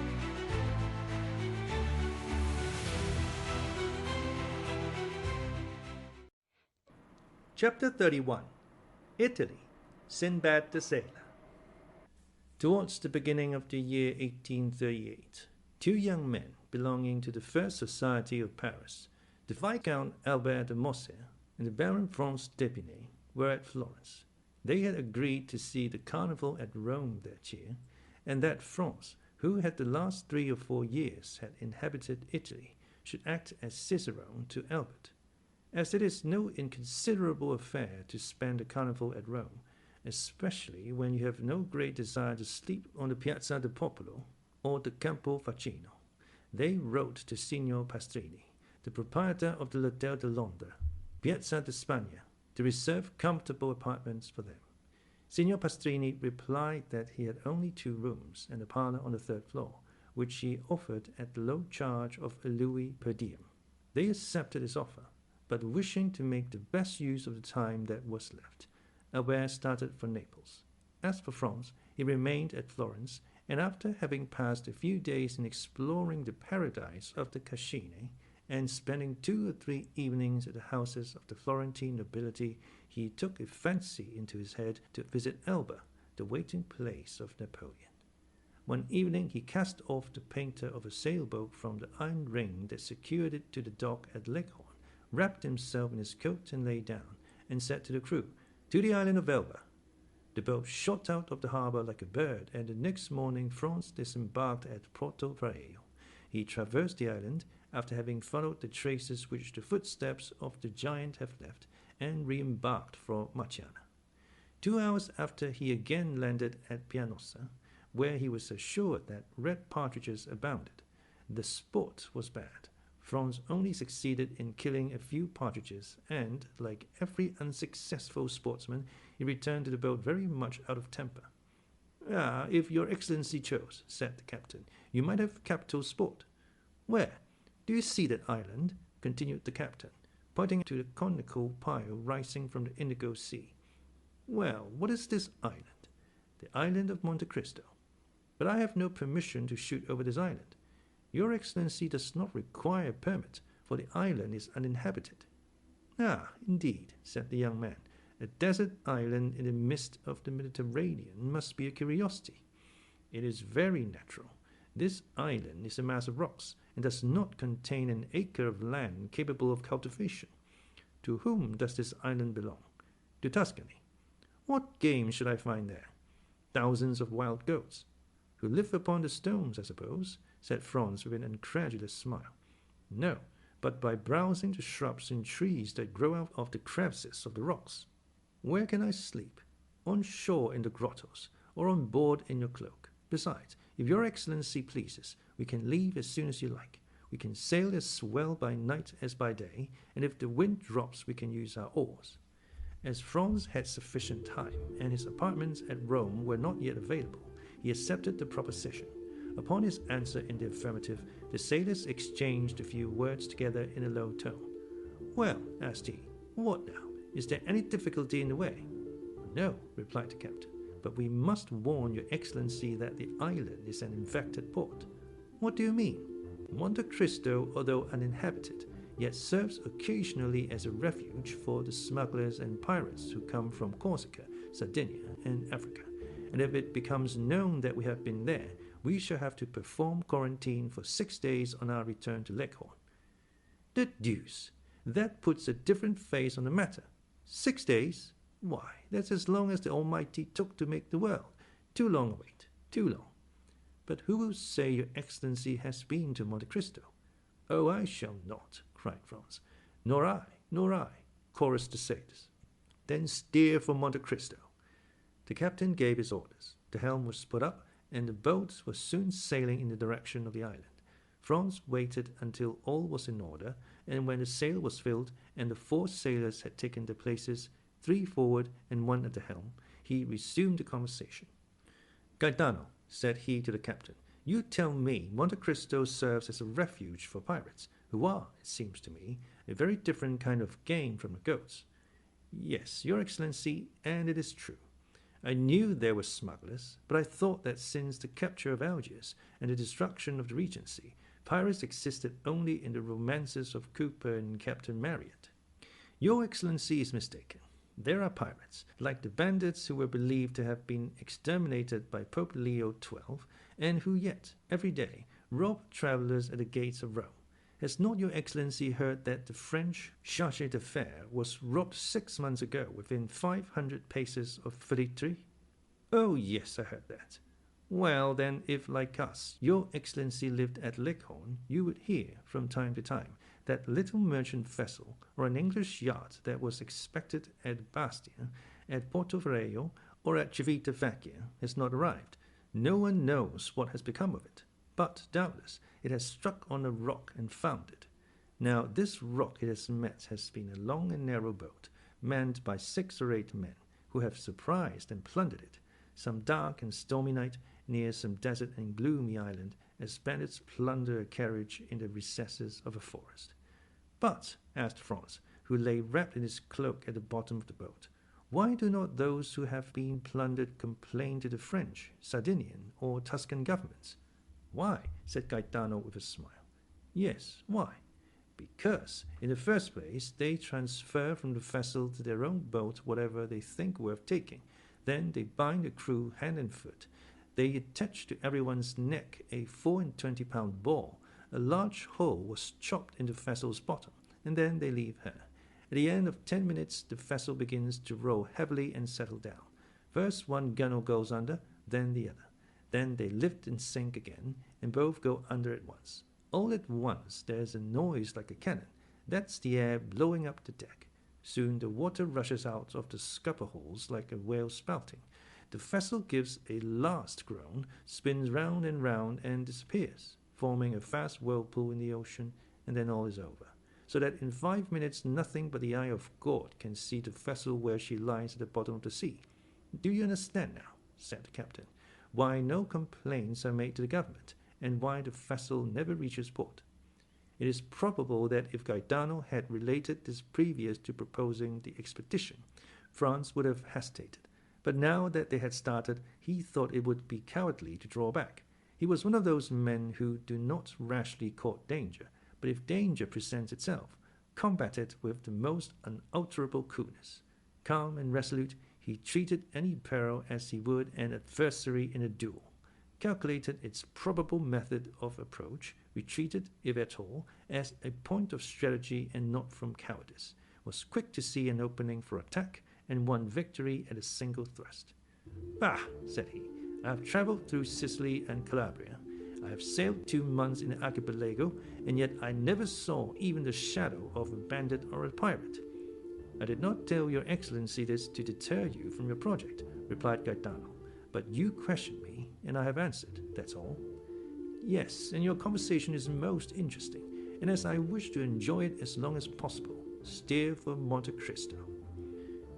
S1: Chapter 31. Italy, Sinbad the Sailor. Towards the beginning of the year 1838, 2 young men belonging to the first society of Paris, the Viscount Albert de Morcerf and the Baron Franz were at Florence. They had agreed to see the carnival at Rome that year, and that Franz, who had the last 3 or 4 years had inhabited Italy, should act as cicerone to Albert. As it is no inconsiderable affair to spend the carnival at Rome, especially when you have no great desire to sleep on the Piazza del Popolo or the Campo Facino, they wrote to Signor Pastrini, the proprietor of the L'Hôtel de Londres, Piazza di Spagna, to reserve comfortable apartments for them. Signor Pastrini replied that he had only 2 rooms and a parlor on the 3rd floor, which he offered at the low charge of a louis per diem. They accepted his offer, but wishing to make the best use of the time that was left, Albert started for Naples. As for Franz, he remained at Florence, and after having passed a few days in exploring the paradise of the Cascine, and spending 2 or 3 evenings at the houses of the Florentine nobility, he took a fancy into his head to visit Elba, the waiting place of Napoleon. One evening he cast off the painter of a sailboat from the iron ring that secured it to the dock at Leghorn, wrapped himself in his coat and lay down, and said to the crew, "To the island of Elba." The boat shot out of the harbour like a bird, and the next morning Franz disembarked at Porto-Viejo. He traversed the island, after having followed the traces which the footsteps of the giant have left, and re-embarked for Marciana. 2 hours after he again landed at Pianosa, where he was assured that red partridges abounded. The sport was bad. Franz only succeeded in killing a few partridges, and, like every unsuccessful sportsman, he returned to the boat very much out of temper. "Ah, if your Excellency chose," said the captain, "you might have capital sport." "Where? Do you see that island?" continued the captain, pointing to the conical pile rising from the Indigo Sea. "Well, what is this island?" "The island of Monte Cristo." "But I have no permission to shoot over this island." "Your Excellency does not require a permit, for the island is uninhabited." "Ah, indeed," said the young man. "A desert island in the midst of the Mediterranean must be a curiosity." "It is very natural. This island is a mass of rocks, and does not contain an acre of land capable of cultivation." "To whom does this island belong?" "To Tuscany." "What game should I find there?" "Thousands of wild goats." "Who live upon the stones, I suppose?" said Franz with an incredulous smile. "No, but by browsing the shrubs and trees that grow out of the crevices of the rocks." "Where can I sleep?" "On shore in the grottos, or on board in your cloak. Besides, if your Excellency pleases, we can leave as soon as you like. We can sail as well by night as by day, and if the wind drops we can use our oars." As Franz had sufficient time, and his apartments at Rome were not yet available, he accepted the proposition. Upon his answer in the affirmative, the sailors exchanged a few words together in a low tone. "Well," asked he, "what now? Is there any difficulty in the way?" "No," replied the captain, "but we must warn your Excellency that the island is an infected port." "What do you mean?" "Monte Cristo, although uninhabited, yet serves occasionally as a refuge for the smugglers and pirates who come from Corsica, Sardinia, and Africa, and if it becomes known that we have been there, we shall have to perform quarantine for 6 days on our return to Leghorn." "The deuce! That puts a different face on the matter. 6 days? Why, that's as long as the Almighty took to make the world. Too long a wait, too long." "But who will say your Excellency has been to Monte Cristo?" "Oh, I shall not," cried Franz. "Nor I," chorused the sailors. "Then steer for Monte Cristo." The captain gave his orders. The helm was put up, and the boat was soon sailing in the direction of the island. Franz waited until all was in order, and when the sail was filled, and the 4 sailors had taken their places, 3 forward and 1 at the helm, he resumed the conversation. "Gaetano," said he to the captain, "you tell me Monte Cristo serves as a refuge for pirates, who are, it seems to me, a very different kind of game from the goats." "Yes, your Excellency, and it is true. I knew there were smugglers, but I thought that since the capture of Algiers and the destruction of the Regency, pirates existed only in the romances of Cooper and Captain Marryat." "Your Excellency is mistaken. There are pirates, like the bandits who were believed to have been exterminated by Pope Leo XII, and who yet, every day, rob travellers at the gates of Rome. Has not your Excellency heard that the French chargé d'affaires was robbed 6 months ago within 500 paces of Felicity?" "Oh, yes, I heard that." "Well, then, if, like us, your Excellency lived at Leghorn, you would hear, from time to time, that little merchant vessel or an English yacht that was expected at Bastia, at Porto-Viejo, or at Civitavecchia has not arrived. No one knows what has become of it, but, doubtless, it has struck on a rock and foundered. Now, this rock it has met has been a long and narrow boat, manned by 6 or 8 men, who have surprised and plundered it, some dark and stormy night, near some desert and gloomy island, as bandits plunder a carriage in the recesses of a forest." "But," asked Franz, who lay wrapped in his cloak at the bottom of the boat. Why do not those who have been plundered complain to the French, Sardinian, or Tuscan governments? Why? Said Gaetano with a smile. Yes, why? Because, in the first place, they transfer from the vessel to their own boat whatever they think worth taking. Then they bind the crew hand and foot. They attach to everyone's neck a 24-pound ball. A large hole was chopped in the vessel's bottom, and then they leave her. At the end of 10 minutes, the vessel begins to roll heavily and settle down. First one gunwale goes under, then the other. Then they lift and sink again, and both go under at once. All at once there is a noise like a cannon. That's the air blowing up the deck. Soon the water rushes out of the scupper holes like a whale spouting. The vessel gives a last groan, spins round and disappears, forming a vast whirlpool in the ocean, and then all is over. So that in 5 minutes nothing but the eye of God can see the vessel where she lies at the bottom of the sea. Do you understand now, said the captain, why no complaints are made to the government, and why the vessel never reaches port? It is probable that if Gaetano had related this previous to proposing the expedition, Franz would have hesitated. But now that they had started, he thought it would be cowardly to draw back. He was one of those men who do not rashly court danger, but if danger presents itself, combat it with the most unalterable coolness. Calm and resolute, he treated any peril as he would an adversary in a duel, calculated its probable method of approach, retreated, if at all, as a point of strategy and not from cowardice, was quick to see an opening for attack, and won victory at a single thrust. Bah, said he, I have travelled through Sicily and Calabria. I have sailed 2 months in the archipelago, and yet I never saw even the shadow of a bandit or a pirate. I did not tell your excellency this to deter you from your project, replied Gaetano, but you questioned me, and I have answered, that's all. Yes, and your conversation is most interesting, and as I wish to enjoy it as long as possible, steer for Monte Cristo.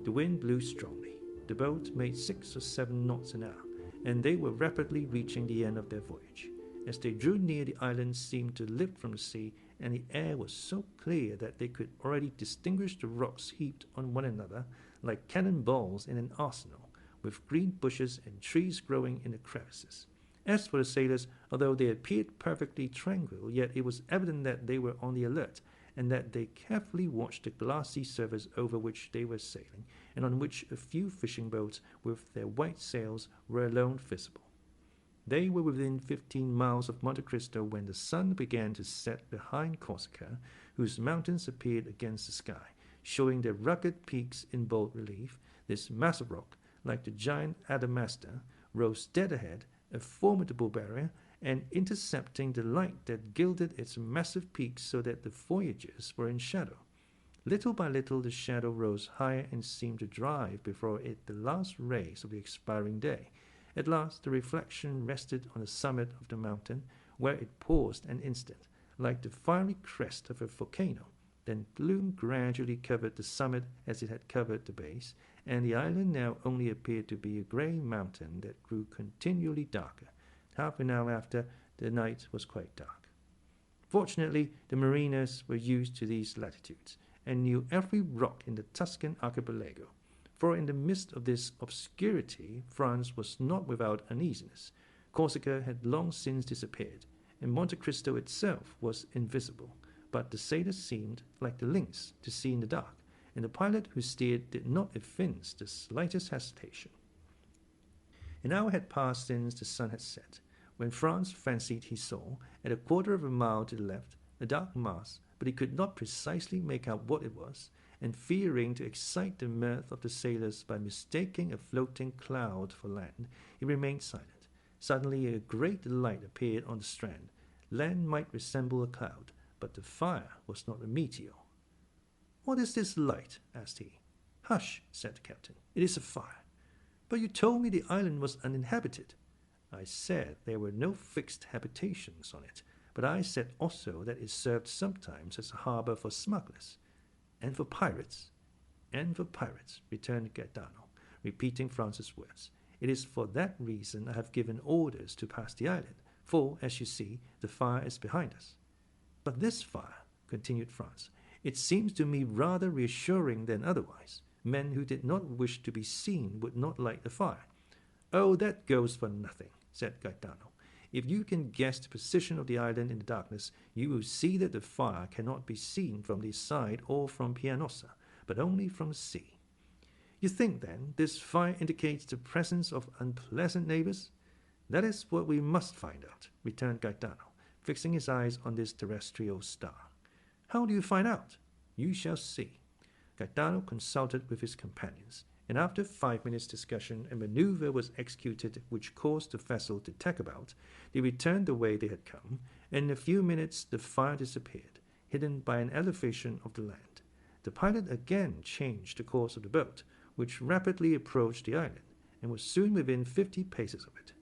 S1: The wind blew strongly. The boat made 6 or 7 knots an hour, and they were rapidly reaching the end of their voyage. As they drew near, the island seemed to lift from the sea, and the air was so clear that they could already distinguish the rocks heaped on one another like cannon balls in an arsenal, with green bushes and trees growing in the crevices. As for the sailors, although they appeared perfectly tranquil, yet it was evident that they were on the alert, and that they carefully watched the glassy surface over which they were sailing, and on which a few fishing boats with their white sails were alone visible. They were within 15 miles of Monte Cristo when the sun began to set behind Corsica, whose mountains appeared against the sky, showing their rugged peaks in bold relief. This mass of rock, like the giant Adamastor, rose dead ahead, a formidable barrier, and intercepting the light that gilded its massive peaks so that the voyagers were in shadow. Little by little the shadow rose higher and seemed to drive before it the last rays of the expiring day. At last the reflection rested on the summit of the mountain, where it paused an instant, like the fiery crest of a volcano. Then gloom gradually covered the summit as it had covered the base, and the island now only appeared to be a grey mountain that grew continually darker. Half an hour after, the night was quite dark. Fortunately, the mariners were used to these latitudes, and knew every rock in the Tuscan archipelago, for in the midst of this obscurity France was not without uneasiness. Corsica had long since disappeared, and Monte Cristo itself was invisible, but the sailors seemed, like the lynx, to see in the dark, and the pilot who steered did not evince the slightest hesitation. An hour had passed since the sun had set, when Franz fancied he saw, at a quarter of a mile to the left, a dark mass, but he could not precisely make out what it was, and fearing to excite the mirth of the sailors by mistaking a floating cloud for land, he remained silent. Suddenly a great light appeared on the strand. Land might resemble a cloud, but the fire was not a meteor. "What is this light?" asked he. "Hush," said the captain, "it is a fire." "But you told me the island was uninhabited." "I said there were no fixed habitations on it, but I said also that it served sometimes as a harbor for smugglers." "And for pirates?" "And for pirates," returned Gaetano, repeating Franz's words. "It is for that reason I have given orders to pass the island, for, as you see, the fire is behind us." "But this fire," continued Franz, It seems to me rather reassuring than otherwise. Men who did not wish to be seen would not light the fire. Oh, that goes for nothing, said Gaetano. If you can guess the position of the island in the darkness, you will see that the fire cannot be seen from this side or from Pianosa, but only from the sea. You think, then, this fire indicates the presence of unpleasant neighbors? That is what we must find out, returned Gaetano, fixing his eyes on this terrestrial star. How do you find out? You shall see. Gaetano consulted with his companions, and after 5 minutes' discussion, a maneuver was executed which caused the vessel to tack about. They returned the way they had come, and in a few minutes the fire disappeared, hidden by an elevation of the land. The pilot again changed the course of the boat, which rapidly approached the island, and was soon within 50 paces of it.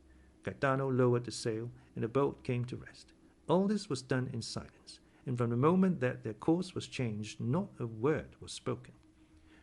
S1: Gaetano lowered the sail, and the boat came to rest. All this was done in silence, and from the moment that their course was changed, not a word was spoken.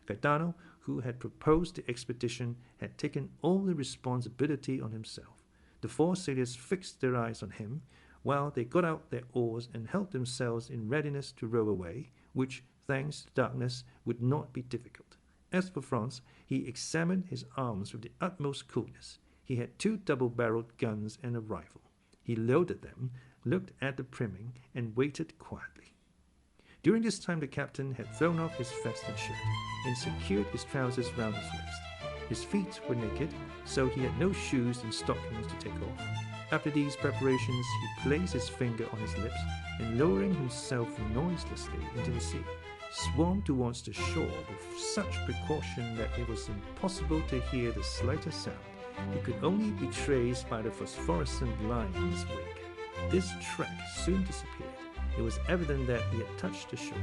S1: Gaetano, who had proposed the expedition, had taken all the responsibility on himself. The 4 sailors fixed their eyes on him, while they got out their oars and held themselves in readiness to row away, which, thanks to darkness, would not be difficult. As for Franz, he examined his arms with the utmost coolness. He had 2 double-barreled guns and a rifle. He loaded them, looked at the priming, and waited quietly. During this time the captain had thrown off his vest and shirt, and secured his trousers round his waist. His feet were naked, so he had no shoes and stockings to take off. After these preparations he placed his finger on his lips, and lowering himself noiselessly into the sea, swam towards the shore with such precaution that it was impossible to hear the slightest sound. He could only be traced by the phosphorescent line in his wake. This track soon disappeared. It was evident that he had touched the shore.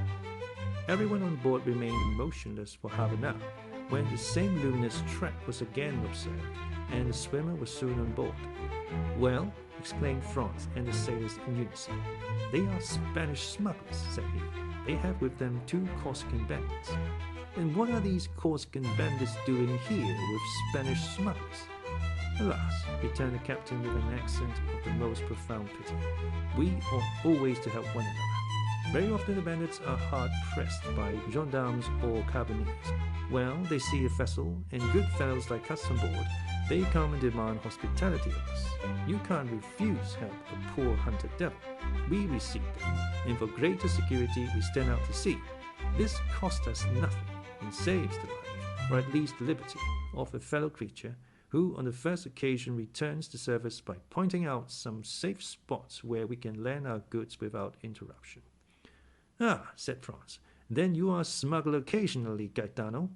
S1: Everyone on board remained motionless for half an hour, when the same luminous track was again observed, and the swimmer was soon on board. "Well," exclaimed Franz and the sailors in unison. "They are Spanish smugglers," said he. "They have with them 2 Corsican bandits." "And what are these Corsican bandits doing here with Spanish smugglers?" "Alas," returned the captain with an accent of the most profound pity, "we ought always to help one another. Very often the bandits are hard pressed by gendarmes or carbineers. Well, they see a vessel, and good fellows like us on board, they come and demand hospitality of us. You can't refuse help a poor hunted devil. We receive them, and for greater security we stand out to sea. This costs us nothing, and saves the life, or at least the liberty, of a fellow creature, who on the first occasion returns the service by pointing out some safe spots where we can land our goods without interruption." "Ah," said Franz, "then you are a smuggler occasionally, Gaetano?"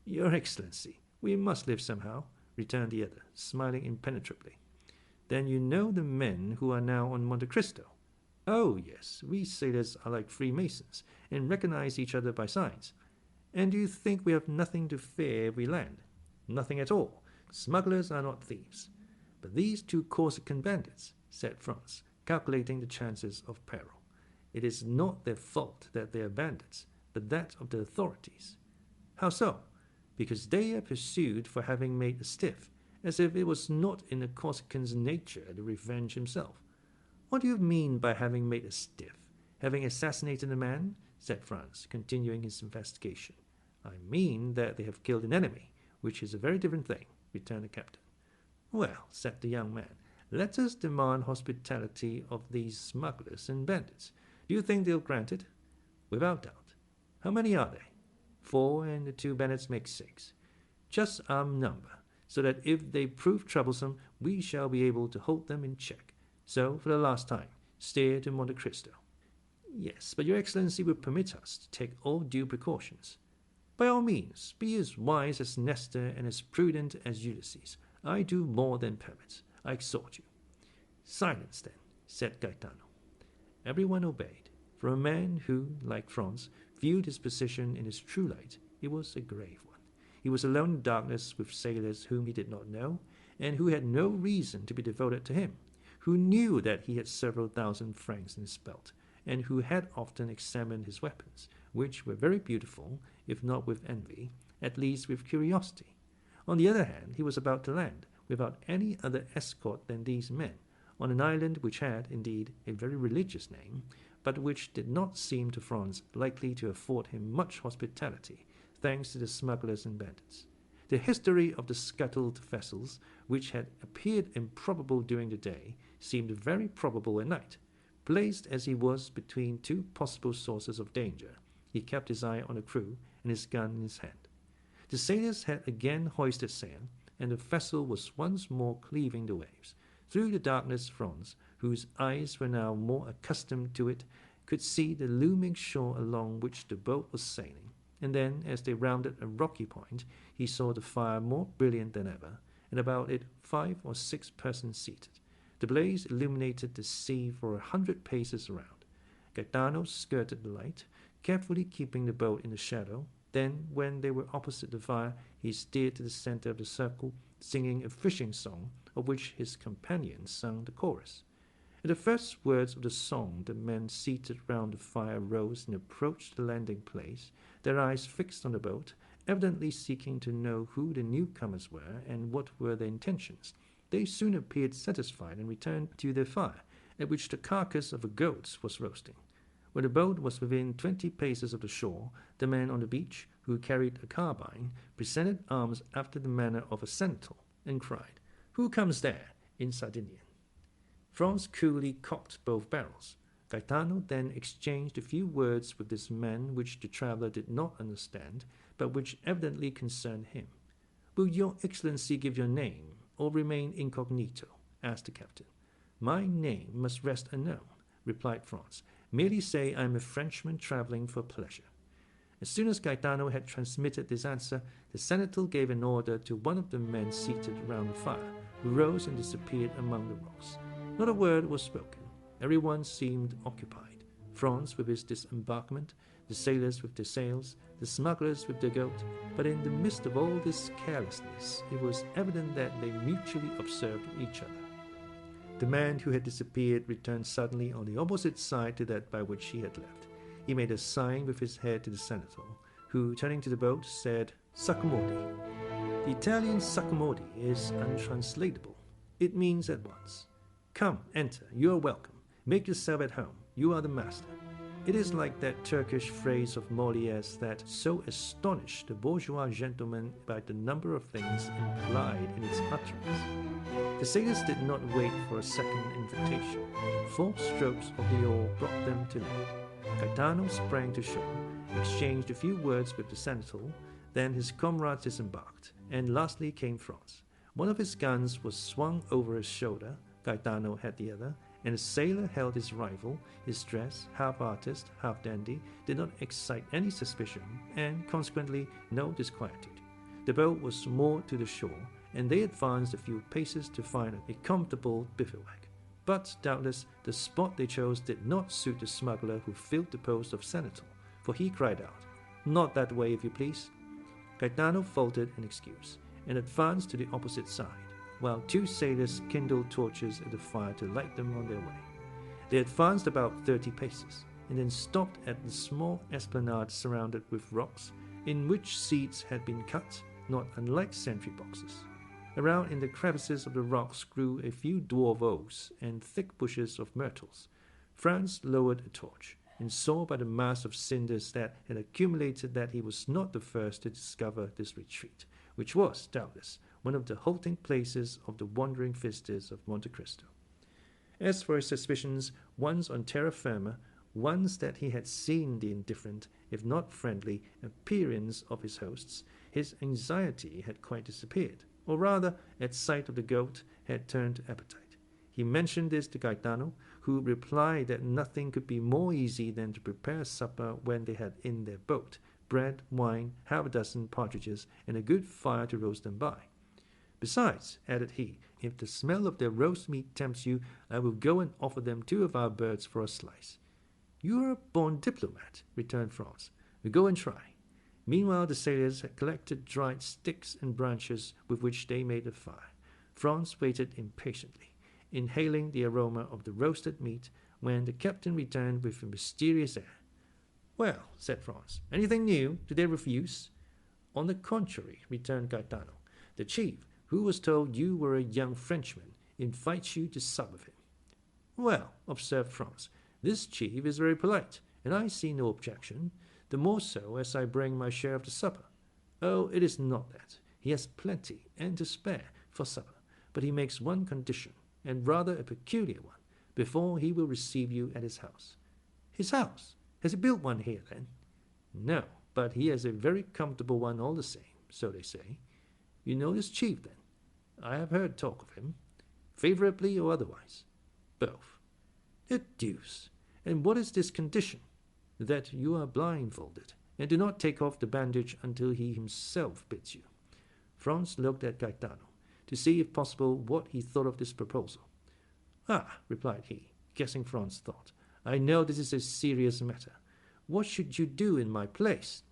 S1: "Your Excellency, we must live somehow," returned the other, smiling impenetrably. "Then you know the men who are now on Monte Cristo?" "Oh, yes, we sailors are like Freemasons, and recognize each other by signs." "And do you think we have nothing to fear if we land?" "Nothing at all. Smugglers are not thieves." "But these 2 Corsican bandits," said Franz, calculating the chances of peril. "It is not their fault that they are bandits, but that of the authorities." "How so?" "Because they are pursued for having made a stiff, as if it was not in a Corsican's nature to revenge himself." "What do you mean by having made a stiff? Having assassinated a man?" said Franz, continuing his investigation. "I mean that they have killed an enemy, which is a very different thing," returned the captain. "Well," said the young man, "let us demand hospitality of these smugglers and bandits. Do you think they'll grant it?" "Without doubt." "How many are they?" 4, and the 2 bandits make 6. "Just our number, so that if they prove troublesome, we shall be able to hold them in check. So, for the last time, steer to Monte Cristo." "Yes, but your Excellency will permit us to take all due precautions." "By all means, be as wise as Nestor and as prudent as Ulysses. I do more than permit. I exhort you." "Silence, then," said Gaetano. Everyone obeyed. For a man who, like Franz, viewed his position in his true light, it was a grave one. He was alone in darkness with sailors whom he did not know, and who had no reason to be devoted to him, who knew that he had several thousand francs in his belt, and who had often examined his weapons, which were very beautiful, if not with envy, at least with curiosity. On the other hand, he was about to land, without any other escort than these men, on an island which had, indeed, a very religious name, but which did not seem to Franz likely to afford him much hospitality, thanks to the smugglers and bandits. The history of the scuttled vessels, which had appeared improbable during the day, seemed very probable at night. Placed as he was between two possible sources of danger, he kept his eye on the crew and his gun in his hand. The sailors had again hoisted sail, and the vessel was once more cleaving the waves. Through the darkness, Franz, whose eyes were now more accustomed to it, could see the looming shore along which the boat was sailing, and then, as they rounded a rocky point, he saw the fire more brilliant than ever, and about it 5 or 6 persons seated. The blaze illuminated the sea for 100 paces around. Gaetano skirted the light, carefully keeping the boat in the shadow. Then, when they were opposite the fire, he steered to the center of the circle, singing a fishing song, of which his companions sung the chorus. At the first words of the song, the men seated round the fire rose and approached the landing place, their eyes fixed on the boat, evidently seeking to know who the newcomers were and what were their intentions. They soon appeared satisfied and returned to their fire, at which the carcass of a goat was roasting. When the boat was within 20 paces of the shore, the man on the beach, who carried a carbine, presented arms after the manner of a sentinel, and cried, "Who comes there?" in Sardinian. Franz coolly cocked both barrels. Gaetano then exchanged a few words with this man which the traveller did not understand, but which evidently concerned him. "Will your Excellency give your name, or remain incognito?" asked the captain. "My name must rest unknown," replied Franz. "Merely say I am a Frenchman travelling for pleasure." As soon as Gaetano had transmitted this answer, the seneschal gave an order to one of the men seated round the fire, who rose and disappeared among the rocks. Not a word was spoken. Everyone seemed occupied. Franz with his disembarkment, the sailors with their sails, the smugglers with their goat. But in the midst of all this carelessness, it was evident that they mutually observed each other. The man who had disappeared returned suddenly on the opposite side to that by which he had left. He made a sign with his head to the senator, who, turning to the boat, said, "S'accomodi." The Italian "s'accomodi" is untranslatable. It means at once, "Come, enter, you are welcome. Make yourself at home, you are the master." It is like that Turkish phrase of Molière's that so astonished the bourgeois gentleman by the number of things implied in its utterance. The sailors did not wait for a second invitation. 4 strokes of the oar brought them to land. Gaetano sprang to shore, exchanged a few words with the seneschal, then his comrades disembarked, and lastly came Franz. One of his guns was swung over his shoulder, Gaetano had the other, and the sailor held his rifle. His dress, half artist, half dandy, did not excite any suspicion, and consequently no disquietude. The boat was moored to the shore, and they advanced a few paces to find a comfortable bivouac. But, doubtless, the spot they chose did not suit the smuggler who filled the post of senator, for he cried out, "Not that way, if you please." Gaetano faltered an excuse, and advanced to the opposite side, while 2 sailors kindled torches at the fire to light them on their way. They advanced about 30 paces, and then stopped at the small esplanade surrounded with rocks, in which seats had been cut, not unlike sentry boxes. Around in the crevices of the rocks grew a few dwarf oaks and thick bushes of myrtles. Franz lowered a torch, and saw by the mass of cinders that had accumulated that he was not the first to discover this retreat, which was, doubtless, one of the halting places of the wandering visitors of Monte Cristo. As for his suspicions, once on terra firma, once that he had seen the indifferent, if not friendly, appearance of his hosts, his anxiety had quite disappeared, or rather, at sight of the goat, had turned to appetite. He mentioned this to Gaetano, who replied that nothing could be more easy than to prepare supper when they had in their boat bread, wine, half a dozen partridges, and a good fire to roast them by. "Besides," added he, "if the smell of their roast meat tempts you, I will go and offer them 2 of our birds for a slice." "You are a born diplomat," returned Franz. "We go and try." Meanwhile the sailors had collected dried sticks and branches with which they made a fire. Franz waited impatiently, inhaling the aroma of the roasted meat, when the captain returned with a mysterious air. "Well," said Franz, "anything new? Did they refuse?" "On the contrary," returned Gaetano. "The chief, who was told you were a young Frenchman, invites you to sup with him." "Well," observed Franz, This chief is very polite, and I see no objection, the more so as I bring my share of the supper. Oh, it is not that. He has plenty and to spare for supper, but he makes one condition, and rather a peculiar one, before he will receive you at his house. His house? Has he built one here, then? No, but he has a very comfortable one all the same, so they say. You know this chief, then? I have heard talk of him, favourably or otherwise. Both. The deuce! And what is this condition? That you are blindfolded, and do not take off the bandage until he himself bids you. Franz looked at Gaetano, to see if possible what he thought of this proposal. Ah, replied he, guessing Franz's thought, I know this is a serious matter. What should you do in my place?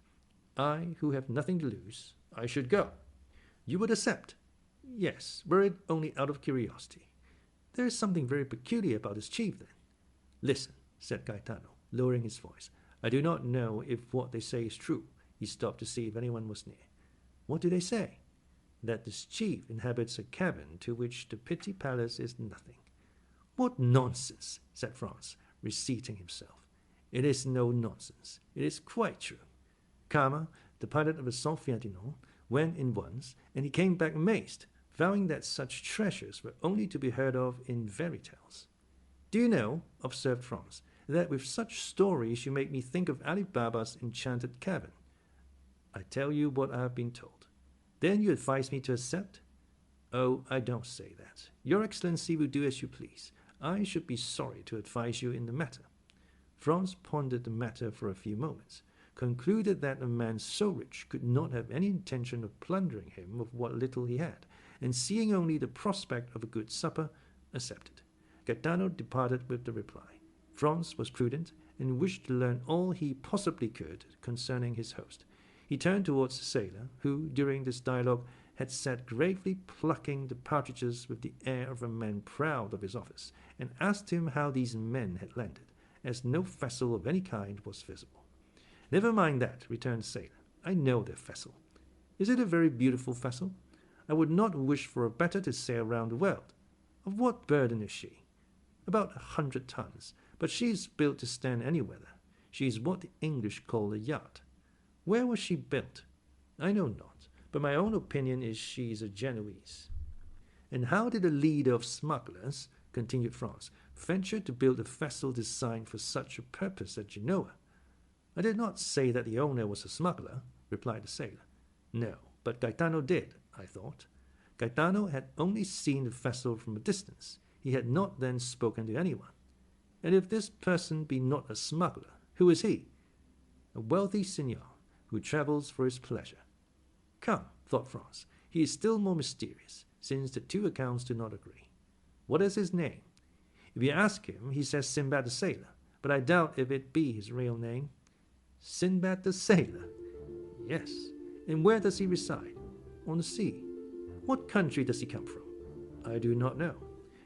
S1: I, who have nothing to lose, I should go. You would accept? Yes, were it only out of curiosity. There is something very peculiar about this chief, then. Listen, said Gaetano, lowering his voice. I do not know if what they say is true. He stopped to see if anyone was near. What do they say? That this chief inhabits a cabin to which the petty palace is nothing. What nonsense, said Franz, reseating himself. It is no nonsense. It is quite true. Karma, the pilot of the Saint Ferdinand, went in once, and he came back amazed, vowing that such treasures were only to be heard of in fairy tales. Do you know, observed Franz, that with such stories you make me think of Ali Baba's enchanted cabin? I tell you what I have been told. Then you advise me to accept? Oh, I don't say that. Your Excellency will do as you please. I should be sorry to advise you in the matter. Franz pondered the matter for a few moments, concluded that a man so rich could not have any intention of plundering him of what little he had, and seeing only the prospect of a good supper, accepted. Gaetano departed with the reply. Franz was prudent, and wished to learn all he possibly could concerning his host. He turned towards the sailor, who, during this dialogue, had sat gravely plucking the partridges with the air of a man proud of his office, and asked him how these men had landed, as no vessel of any kind was visible. Never mind that, returned the sailor. I know their vessel. Is it a very beautiful vessel? I would not wish for a better to sail round the world. Of what burden is she? About 100 tons, but she is built to stand any weather. She is what the English call a yacht. Where was she built? I know not, but my own opinion is she is a Genoese. And how did a leader of smugglers, continued Franz, venture to build a vessel designed for such a purpose at Genoa? I did not say that the owner was a smuggler, replied the sailor. No, but Gaetano did, I thought. Gaetano had only seen the vessel from a distance. He had not then spoken to anyone. And if this person be not a smuggler, who is he? A wealthy signor, who travels for his pleasure. Come, thought Franz, he is still more mysterious, since the two accounts do not agree. What is his name? If you ask him, he says Sinbad the Sailor, but I doubt if it be his real name. Sinbad the Sailor? Yes. And where does he reside? On the sea. What country does he come from? I do not know.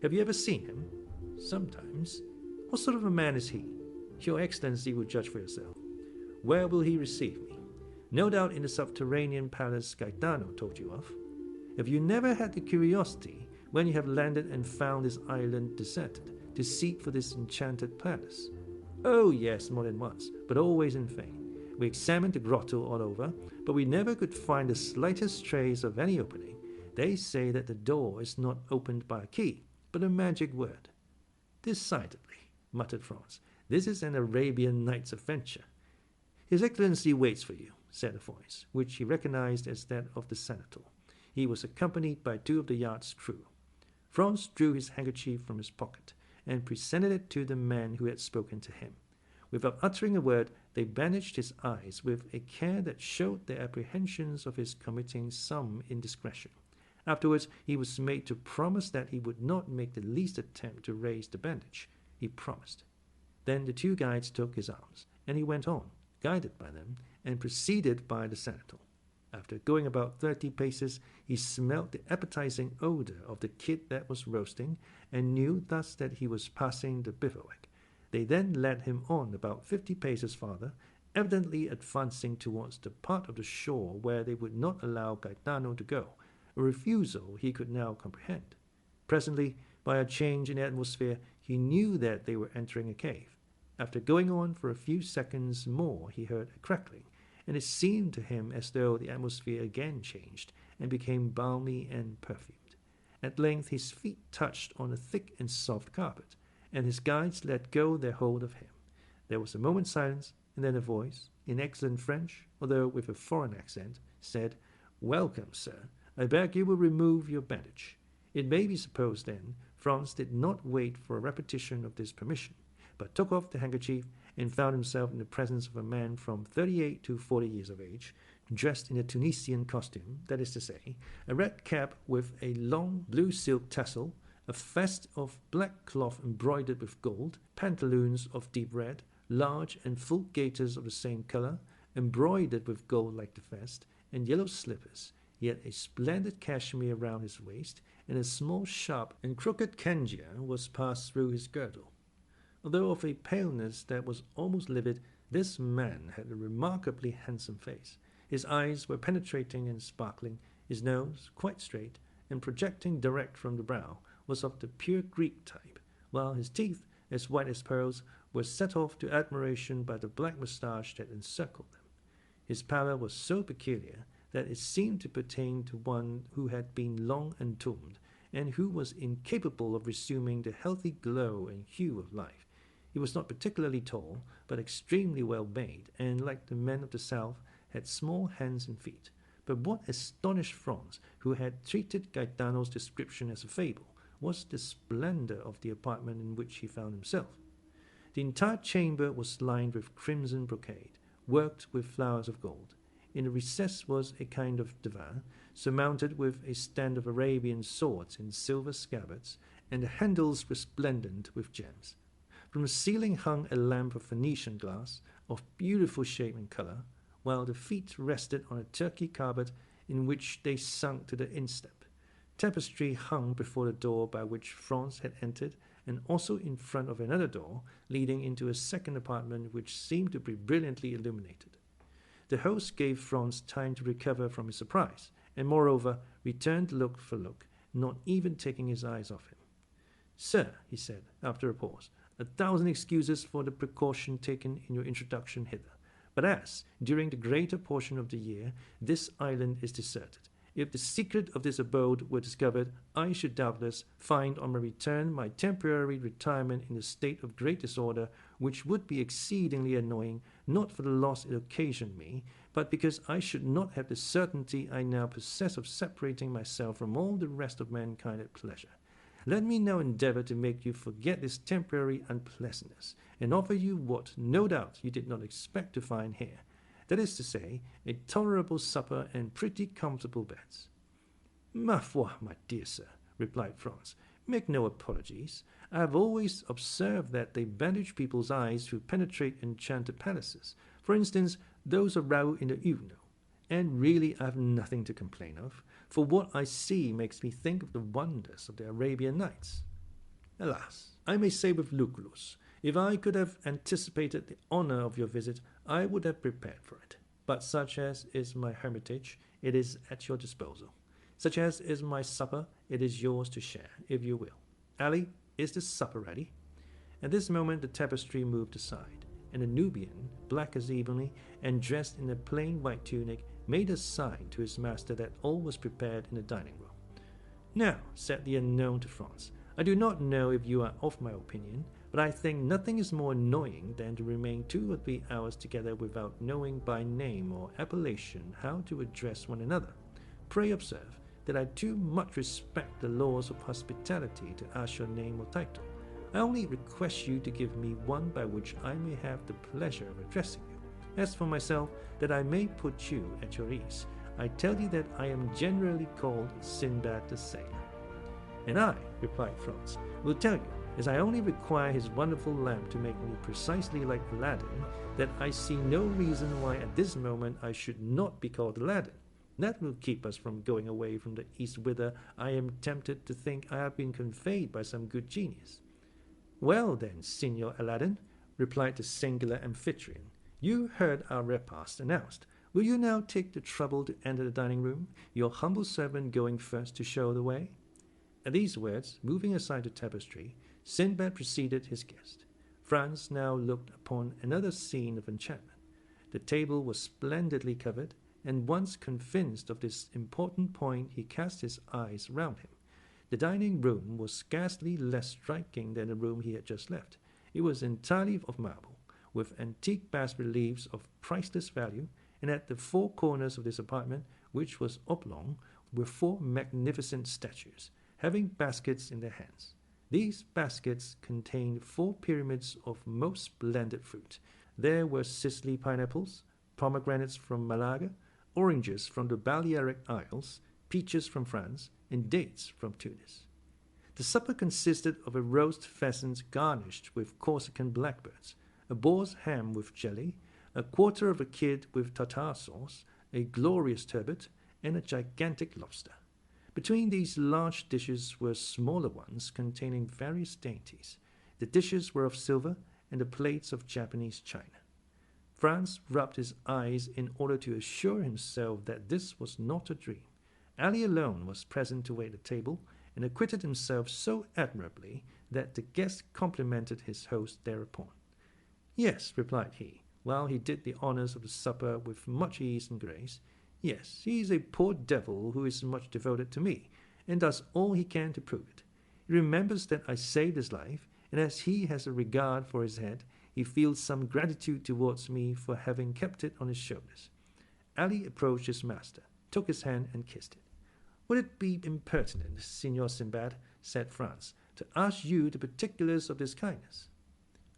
S1: Have you ever seen him? Sometimes. What sort of a man is he? Your Excellency will judge for yourself. Where will he receive me? No doubt in the subterranean palace Gaetano told you of. Have you never had the curiosity, when you have landed and found this island deserted, to seek for this enchanted palace? Oh yes, more than once, but always in vain. We examined the grotto all over, but we never could find the slightest trace of any opening. They say that the door is not opened by a key, but a magic word. Decidedly, muttered Franz, this is an Arabian Nights adventure. His Excellency waits for you, said a voice, which he recognized as that of the senator. He was accompanied by two of the yacht's crew. Franz drew his handkerchief from his pocket, and presented it to the man who had spoken to him. Without uttering a word, they bandaged his eyes with a care that showed their apprehensions of his committing some indiscretion. Afterwards, he was made to promise that he would not make the least attempt to raise the bandage. He promised. Then the two guides took his arms, and he went on, guided by them, and preceded by the senator. After going about 30 paces, he smelt the appetizing odor of the kid that was roasting, and knew thus that he was passing the bivouac. They then led him on about 50 paces farther, evidently advancing towards the part of the shore where they would not allow Gaetano to go, a refusal he could now comprehend. Presently, by a change in the atmosphere, he knew that they were entering a cave. After going on for a few seconds more, he heard a crackling, and it seemed to him as though the atmosphere again changed and became balmy and perfumed. At length his feet touched on a thick and soft carpet, and his guides let go their hold of him. There was a moment's silence, and then a voice, in excellent French, although with a foreign accent, said, "Welcome, sir. I beg you will remove your bandage." It may be supposed, then, Franz did not wait for a repetition of this permission, but took off the handkerchief and found himself in the presence of a man from 38 to 40 years of age, dressed in a Tunisian costume, that is to say, a red cap with a long blue silk tassel, a vest of black cloth embroidered with gold, pantaloons of deep red, large and full gaiters of the same color, embroidered with gold like the vest, and yellow slippers, yet a splendid cashmere round his waist, and a small sharp and crooked cangia was passed through his girdle. Although of a paleness that was almost livid, this man had a remarkably handsome face. His eyes were penetrating and sparkling, his nose, quite straight, and projecting direct from the brow, was of the pure Greek type, while his teeth, as white as pearls, were set off to admiration by the black moustache that encircled them. His pallor was so peculiar that it seemed to pertain to one who had been long entombed, and who was incapable of resuming the healthy glow and hue of life. He was not particularly tall, but extremely well made, and, like the men of the south, had small hands and feet. But what astonished Franz, who had treated Gaetano's description as a fable, was the splendor of the apartment in which he found himself. The entire chamber was lined with crimson brocade, worked with flowers of gold. In the recess was a kind of divan, surmounted with a stand of Arabian swords in silver scabbards, and the handles resplendent with gems. From the ceiling hung a lamp of Venetian glass, of beautiful shape and color, while the feet rested on a Turkey carpet in which they sunk to the instep. Tapestry hung before the door by which Franz had entered, and also in front of another door leading into a second apartment which seemed to be brilliantly illuminated. The host gave Franz time to recover from his surprise, and moreover returned look for look, not even taking his eyes off him. "Sir," he said, after a pause, "1,000 excuses for the precaution taken in your introduction hither. But as, during the greater portion of the year, this island is deserted, if the secret of this abode were discovered, I should doubtless find on my return my temporary retirement in a state of great disorder, which would be exceedingly annoying, not for the loss it occasioned me, but because I should not have the certainty I now possess of separating myself from all the rest of mankind at pleasure. Let me now endeavor to make you forget this temporary unpleasantness, and offer you what, no doubt, you did not expect to find here. That is to say, a tolerable supper and pretty comfortable beds." "Ma foi, my dear sir," replied Franz, "make no apologies. I have always observed that they bandage people's eyes who penetrate enchanted palaces, for instance, those of Raoul in the Huguenot. And really I have nothing to complain of, for what I see makes me think of the wonders of the Arabian Nights. Alas, I may say with Lucullus, if I could have anticipated the honor of your visit, I would have prepared for it. But such as is my hermitage, it is at your disposal. Such as is my supper, it is yours to share, if you will. Ali, is the supper ready?" At this moment the tapestry moved aside, and a Nubian, black as ebony, and dressed in a plain white tunic, made a sign to his master that all was prepared in the dining room. "Now," said the unknown to Franz, "I do not know if you are of my opinion, but I think nothing is more annoying than to remain 2 or 3 hours together without knowing by name or appellation how to address one another. Pray observe that I too much respect the laws of hospitality to ask your name or title. I only request you to give me one by which I may have the pleasure of addressing you. As for myself, that I may put you at your ease, I tell you that I am generally called Sinbad the Sailor." "And I," replied Franz, "will tell you, as I only require his wonderful lamp to make me precisely like Aladdin, that I see no reason why at this moment I should not be called Aladdin. That will keep us from going away from the east, whither I am tempted to think I have been conveyed by some good genius." "Well then, Signor Aladdin," replied the singular amphitryon, "you heard our repast announced. Will you now take the trouble to enter the dining-room, your humble servant going first to show the way?" At these words, moving aside the tapestry, Sinbad preceded his guest. Franz now looked upon another scene of enchantment. The table was splendidly covered, and once convinced of this important point, he cast his eyes round him. The dining-room was scarcely less striking than the room he had just left. It was entirely of marble, with antique bas-reliefs of priceless value, and at the four corners of this apartment, which was oblong, were four magnificent statues, having baskets in their hands. These baskets contained 4 pyramids of most splendid fruit. There were Sicily pineapples, pomegranates from Malaga, oranges from the Balearic Isles, peaches from France, and dates from Tunis. The supper consisted of a roast pheasant garnished with Corsican blackbirds, a boar's ham with jelly, a quarter of a kid with tartare sauce, a glorious turbot, and a gigantic lobster. Between these large dishes were smaller ones containing various dainties. The dishes were of silver, and the plates of Japanese china. Franz rubbed his eyes in order to assure himself that this was not a dream. Ali alone was present to wait at table, and acquitted himself so admirably that the guest complimented his host thereupon. "Yes," replied he, while he did the honours of the supper with much ease and grace, "yes, he is a poor devil who is much devoted to me, and does all he can to prove it. He remembers that I saved his life, and as he has a regard for his head, he feels some gratitude towards me for having kept it on his shoulders." Ali approached his master, took his hand, and kissed it. "Would it be impertinent, Signor Sinbad," said Franz, "to ask you the particulars of this kindness?"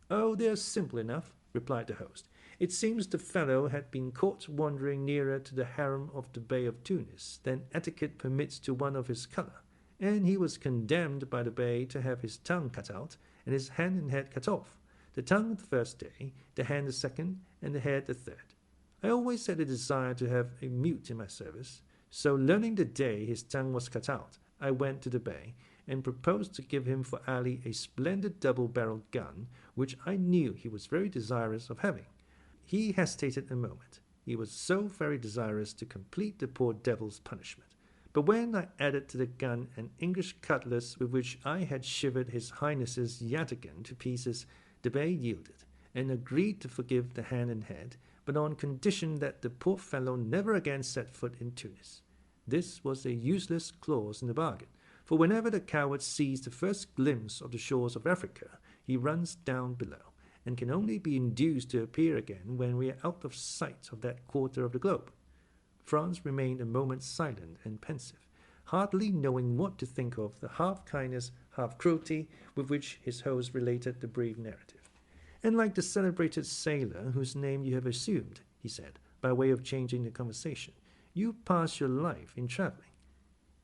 S1: "Oh, they are simple enough," replied the host. "It seems the fellow had been caught wandering nearer to the harem of the Bey of Tunis than etiquette permits to one of his colour, and he was condemned by the Bey to have his tongue cut out and his hand and head cut off, the tongue the first day, the hand the second, and the head the third. I always had a desire to have a mute in my service, so learning the day his tongue was cut out, I went to the Bey, and proposed to give him for Ali a splendid double-barreled gun, which I knew he was very desirous of having. He hesitated a moment. He was so very desirous to complete the poor devil's punishment. But when I added to the gun an English cutlass with which I had shivered his Highness's yataghan to pieces, the Bey yielded, and agreed to forgive the hand and head, but on condition that the poor fellow never again set foot in Tunis. This was a useless clause in the bargain, for whenever the coward sees the first glimpse of the shores of Africa, he runs down below, and can only be induced to appear again when we are out of sight of that quarter of the globe." Franz remained a moment silent and pensive, hardly knowing what to think of the half-kindness, half-cruelty with which his host related the brief narrative. "And like the celebrated sailor whose name you have assumed," he said, by way of changing the conversation, "you pass your life in travelling."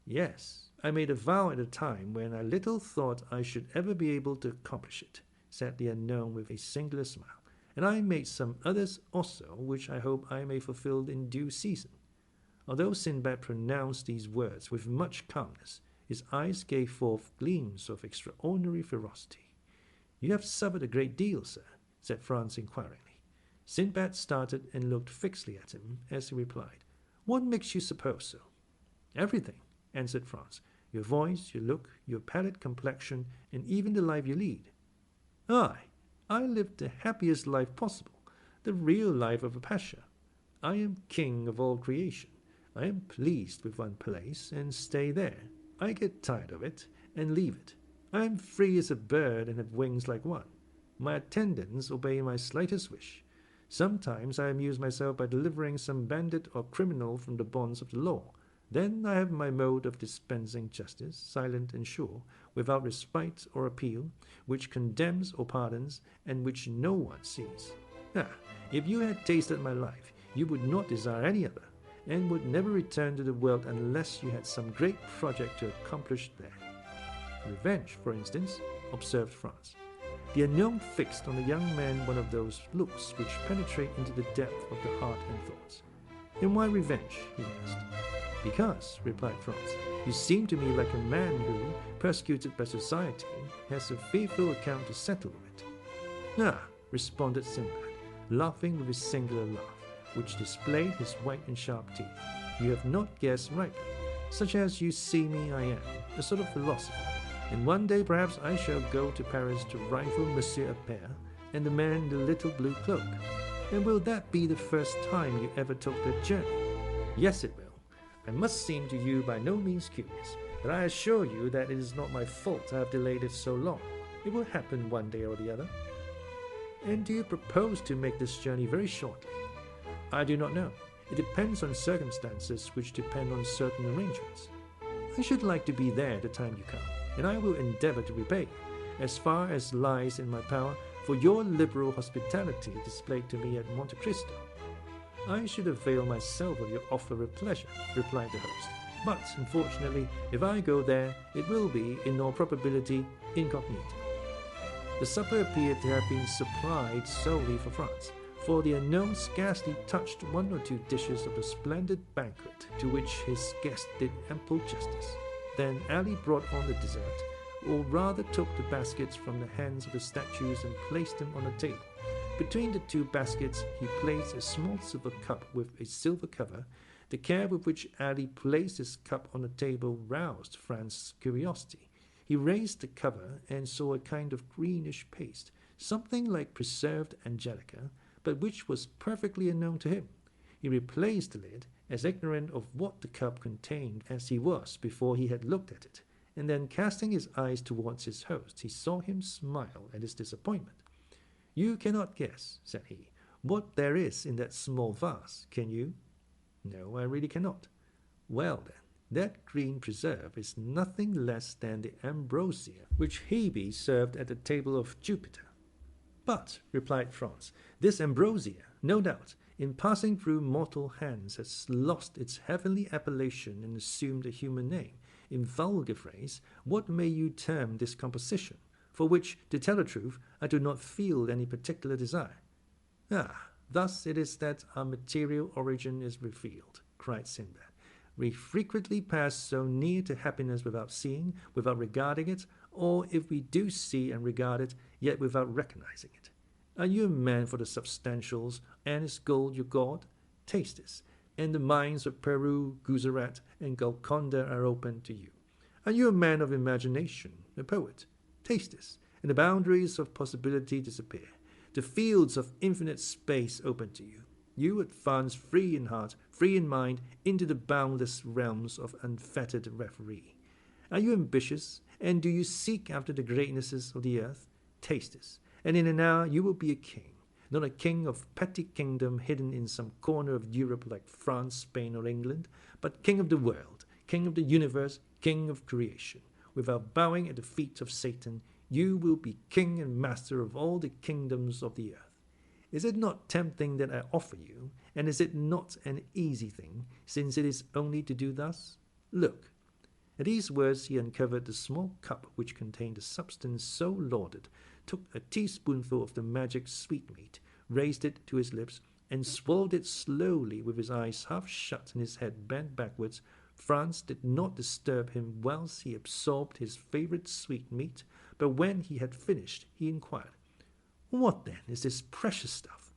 S1: "Yes, I made a vow at a time when I little thought I should ever be able to accomplish it," said the unknown with a singular smile, "and I made some others also, which I hope I may fulfill in due season." Although Sinbad pronounced these words with much calmness, his eyes gave forth gleams of extraordinary ferocity. "You have suffered a great deal, sir," said Franz inquiringly. Sinbad started and looked fixedly at him as he replied, "What makes you suppose so?" "Everything," answered Franz. "Your voice, your look, your pallid complexion, and even the life you lead." "I lived the happiest life possible, the real life of a pasha. I am king of all creation. I am pleased with one place, and stay there. I get tired of it, and leave it. I am free as a bird, and have wings like one. My attendants obey my slightest wish. Sometimes I amuse myself by delivering some bandit or criminal from the bonds of the law. Then I have my mode of dispensing justice, silent and sure, without respite or appeal, which condemns or pardons, and which no one sees. If you had tasted my life, you would not desire any other, and would never return to the world unless you had some great project to accomplish there." "Revenge, for instance," observed Franz. The unknown fixed on the young man one of those looks which penetrate into the depth of the heart and thoughts. "Then why revenge?" he asked. "Because," replied Franz, "you seem to me like a man who, persecuted by society, has a fearful account to settle with it." "Ah," responded Sinbad, laughing with his singular laugh, which displayed his white and sharp teeth, "you have not guessed rightly. Such as you see me I am, a sort of philosopher, and one day perhaps I shall go to Paris to rifle Monsieur Appert, and the man in the little blue cloak. And will that be the first time you ever took that journey? Yes, it will. I must seem to you by no means curious, but I assure you that it is not my fault I have delayed it so long. It will happen one day or the other. And do you propose to make this journey very shortly? I do not know. It depends on circumstances which depend on certain arrangements. I should like to be there the time you come, and I will endeavor to repay you, as far as lies in my power, for your liberal hospitality displayed to me at Monte Cristo. I should avail myself of your offer of pleasure, replied the host. But, unfortunately, if I go there, it will be, in all probability, incognito. The supper appeared to have been supplied solely for Franz, for the unknown scarcely touched one or two dishes of the splendid banquet to which his guest did ample justice. Then Ali brought on the dessert, or rather took the baskets from the hands of the statues and placed them on the table. Between the two baskets he placed a small silver cup with a silver cover. The care with which Ali placed his cup on the table roused Franz's curiosity. He raised the cover and saw a kind of greenish paste, something like preserved angelica, but which was perfectly unknown to him. He replaced the lid, as ignorant of what the cup contained as he was before he had looked at it, and then casting his eyes towards his host, he saw him smile at his disappointment. "You cannot guess," said he, "what there is in that small vase, can you?" "No, I really cannot." "Well, then, that green preserve is nothing less than the ambrosia which Hebe served at the table of Jupiter." "But," replied Franz, "this ambrosia, no doubt, in passing through mortal hands, has lost its heavenly appellation and assumed a human name. In vulgar phrase, what may you term this composition, for which, to tell the truth, I do not feel any particular desire?" "Ah, thus it is that our material origin is revealed," cried Sinbad. "We frequently pass so near to happiness without seeing, without regarding it, or if we do see and regard it, yet without recognizing it. Are you a man for the substantials, and is gold your god? Taste this, and the mines of Peru, Guzerat, and Golconda are open to you. Are you a man of imagination, a poet? Taste this, and the boundaries of possibility disappear. The fields of infinite space open to you. You advance free in heart, free in mind, into the boundless realms of unfettered reverie. Are you ambitious, and do you seek after the greatnesses of the earth? Taste this, and in an hour you will be a king, not a king of petty kingdom hidden in some corner of Europe like France, Spain, or England, but king of the world, king of the universe, king of creation. Without bowing at the feet of Satan, you will be king and master of all the kingdoms of the earth. Is it not tempting that I offer you, and is it not an easy thing, since it is only to do thus? Look." At these words he uncovered the small cup which contained the substance so lauded, took a teaspoonful of the magic sweetmeat, raised it to his lips, and swallowed it slowly with his eyes half shut and his head bent backwards. Franz did not disturb him whilst he absorbed his favorite sweetmeat, but when he had finished, he inquired, "What, then, is this precious stuff?"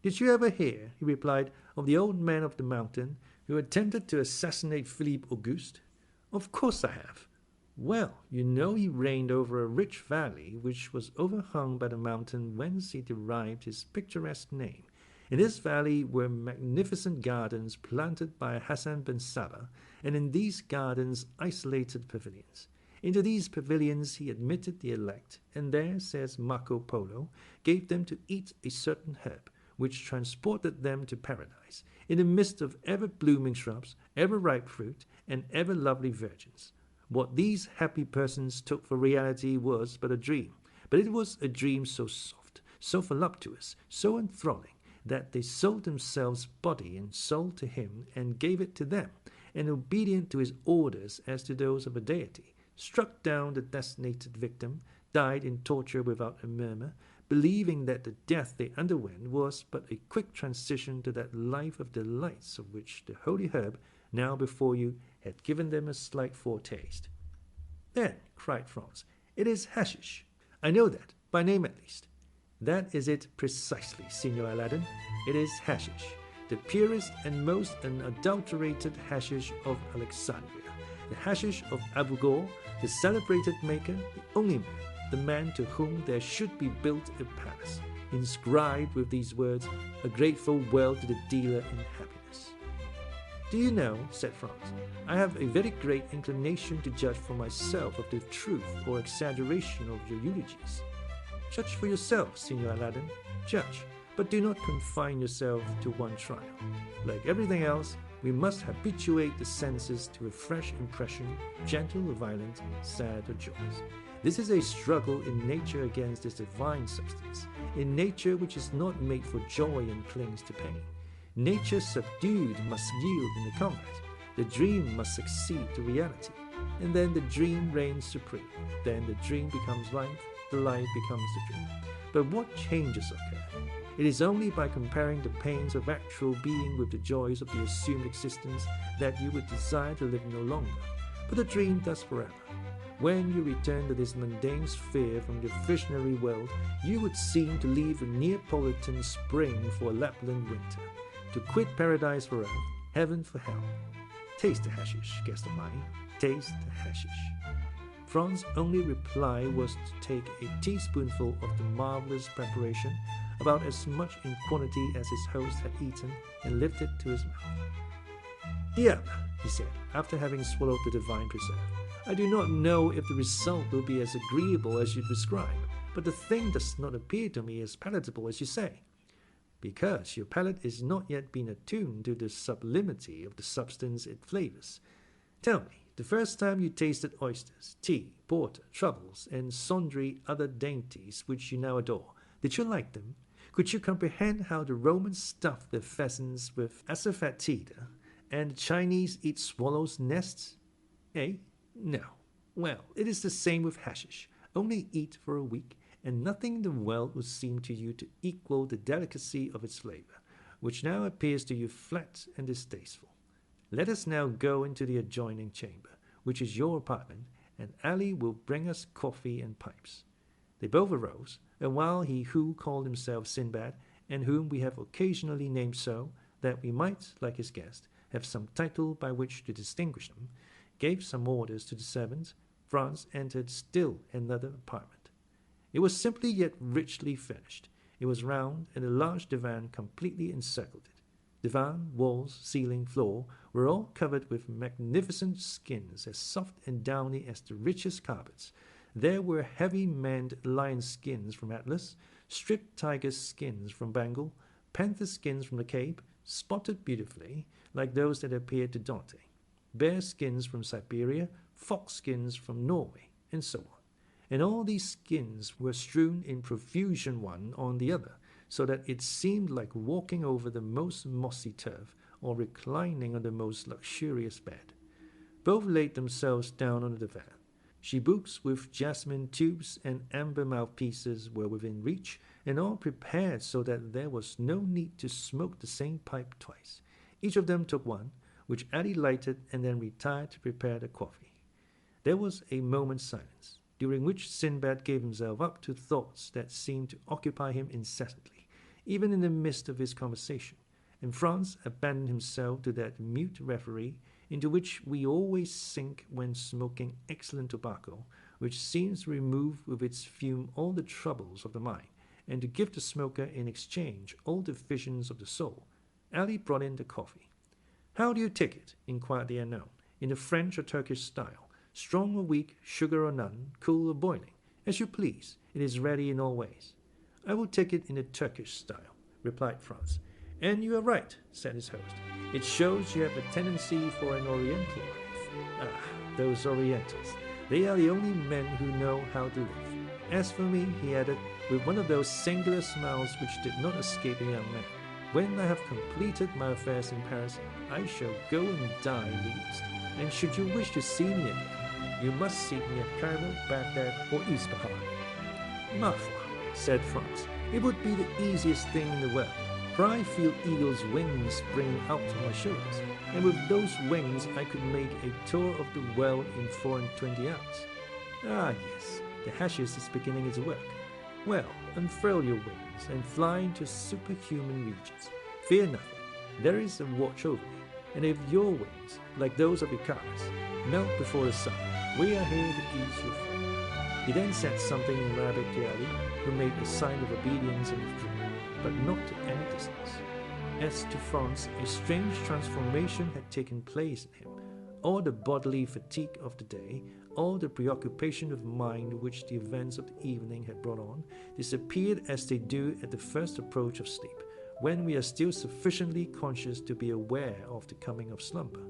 S1: "Did you ever hear," he replied, "of the old man of the mountain who attempted to assassinate Philippe Auguste?" "Of course I have." "Well, you know he reigned over a rich valley which was overhung by the mountain whence he derived his picturesque name. In this valley were magnificent gardens planted by Hassan ben Sabah, and in these gardens isolated pavilions. Into these pavilions he admitted the elect, and there, says Marco Polo, gave them to eat a certain herb, which transported them to paradise, in the midst of ever-blooming shrubs, ever-ripe fruit, and ever-lovely virgins. What these happy persons took for reality was but a dream, but it was a dream so soft, so voluptuous, so enthralling, that they sold themselves body and soul to him, and gave it to them, and obedient to his orders as to those of a deity, struck down the designated victim, died in torture without a murmur, believing that the death they underwent was but a quick transition to that life of delights of which the holy herb, now before you, had given them a slight foretaste." "Then," cried Franz, "it is hashish. I know that, by name at least." "That is it precisely, Signor Aladdin. It is hashish, the purest and most unadulterated hashish of Alexandria, the hashish of Abu Ghor, the celebrated maker, the only man, the man to whom there should be built a palace. inscribed with these words, "A grateful well to the dealer in happiness." "Do you know," said Franz, "I have a very great inclination to judge for myself of the truth or exaggeration of your eulogies." "Judge for yourself, Signor Aladdin, judge, but do not confine yourself to one trial. Like everything else, we must habituate the senses to a fresh impression, gentle or violent, sad or joyous. This is a struggle in nature against this divine substance, in nature which is not made for joy and clings to pain. Nature subdued must yield in the combat. The dream must succeed to reality, and then the dream reigns supreme. Then the dream becomes life, the life becomes the dream. But what changes occur? It is only by comparing the pains of actual being with the joys of the assumed existence that you would desire to live no longer. But the dream does forever. When you return to this mundane sphere from your visionary world, you would seem to leave a Neapolitan spring for a Lapland winter, to quit paradise for earth, heaven for hell. Taste the hashish, guest of mine, taste the hashish." Franz's only reply was to take a teaspoonful of the marvelous preparation, about as much in quantity as his host had eaten, and lift it to his mouth. "Diable," he said, after having swallowed the divine preserve, "I do not know if the result will be as agreeable as you describe, but the thing does not appear to me as palatable as you say." "Because your palate is not yet been attuned to the sublimity of the substance it flavors. Tell me, the first time you tasted oysters, tea, porter, truffles, and sundry other dainties which you now adore, did you like them? Could you comprehend how the Romans stuff their pheasants with assafoetida, and the Chinese eat swallows' nests? Eh? No. Well, it is the same with hashish. Only eat for a week, and nothing in the world will seem to you to equal the delicacy of its flavor, which now appears to you flat and distasteful. Let us now go into the adjoining chamber, which is your apartment, and Ali will bring us coffee and pipes." They both arose, and while he who called himself Sinbad, and whom we have occasionally named so, that we might, like his guest, have some title by which to distinguish them, gave some orders to the servants, Franz entered still another apartment. It was simply yet richly furnished. It was round, and a large divan completely encircled it. Divan, walls, ceiling, floor were all covered with magnificent skins as soft and downy as the richest carpets. There were heavy maned lion skins from Atlas, stripped tiger skins from Bengal, panther skins from the Cape, spotted beautifully, like those that appeared to Dante, bear skins from Siberia, fox skins from Norway, and so on. And all these skins were strewn in profusion one on the other, so that it seemed like walking over the most mossy turf, or reclining on the most luxurious bed. Both laid themselves down on the divan. Chibouks with jasmine tubes and amber mouthpieces were within reach, and all prepared so that there was no need to smoke the same pipe twice. Each of them took one, which Ali lighted, and then retired to prepare the coffee. There was a moment's silence, during which Sinbad gave himself up to thoughts that seemed to occupy him incessantly, even in the midst of his conversation, and Franz abandoned himself to that mute reverie into which we always sink when smoking excellent tobacco, which seems to remove with its fume all the troubles of the mind, and to give the smoker in exchange all the visions of the soul. Ali brought in the coffee. "How do you take it?" inquired the unknown. "In the French or Turkish style? Strong or weak, sugar or none, cool or boiling? As you please. It is ready in all ways." "I will take it in the Turkish style," replied Franz. "And you are right," said his host. "It shows you have a tendency for an Oriental life. Ah, those Orientals. They are the only men who know how to live. As for me," he added, with one of those singular smiles which did not escape a young man, "when I have completed my affairs in Paris, I shall go and die in the East. And should you wish to see me again, you must seek me at Cairo, Baghdad, or Isfahan." "Ma foi," said Franz, "it would be the easiest thing in the world, for I feel eagle's wings spring out on my shoulders, and with those wings I could make a tour of the world in 24 hours. Ah, yes, the hashish is beginning its work. Well, unfurl your wings and fly into superhuman regions. Fear nothing, there is a watch over you, and if your wings, like those of Icarus, melt before the sun, we are here to ease your fall." He then said something in Arabic to Ali, who made a sign of obedience and withdrew, but not to any distance. As to Franz, a strange transformation had taken place in him. All the bodily fatigue of the day, all the preoccupation of mind which the events of the evening had brought on, disappeared as they do at the first approach of sleep, when we are still sufficiently conscious to be aware of the coming of slumber.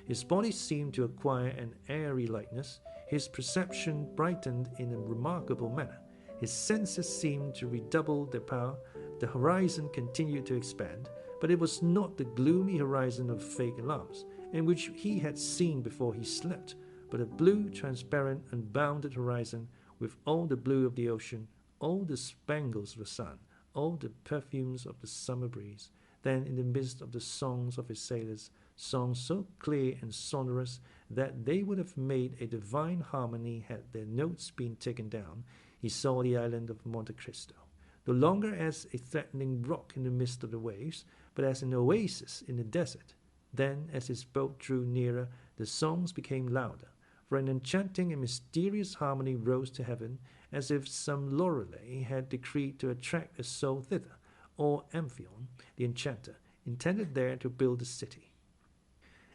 S1: His body seemed to acquire an airy lightness, his perception brightened in a remarkable manner, his senses seemed to redouble their power, the horizon continued to expand, but it was not the gloomy horizon of fake alarms, in which he had seen before he slept, but a blue, transparent, unbounded horizon, with all the blue of the ocean, all the spangles of the sun, all the perfumes of the summer breeze. Then in the midst of the songs of his sailors, songs so clear and sonorous that they would have made a divine harmony had their notes been taken down, he saw the island of Monte Cristo, no longer as a threatening rock in the midst of the waves, but as an oasis in the desert. Then, as his boat drew nearer, the songs became louder, for an enchanting and mysterious harmony rose to heaven, as if some Lorelei had decreed to attract a soul thither, or Amphion, the enchanter, intended there to build a city.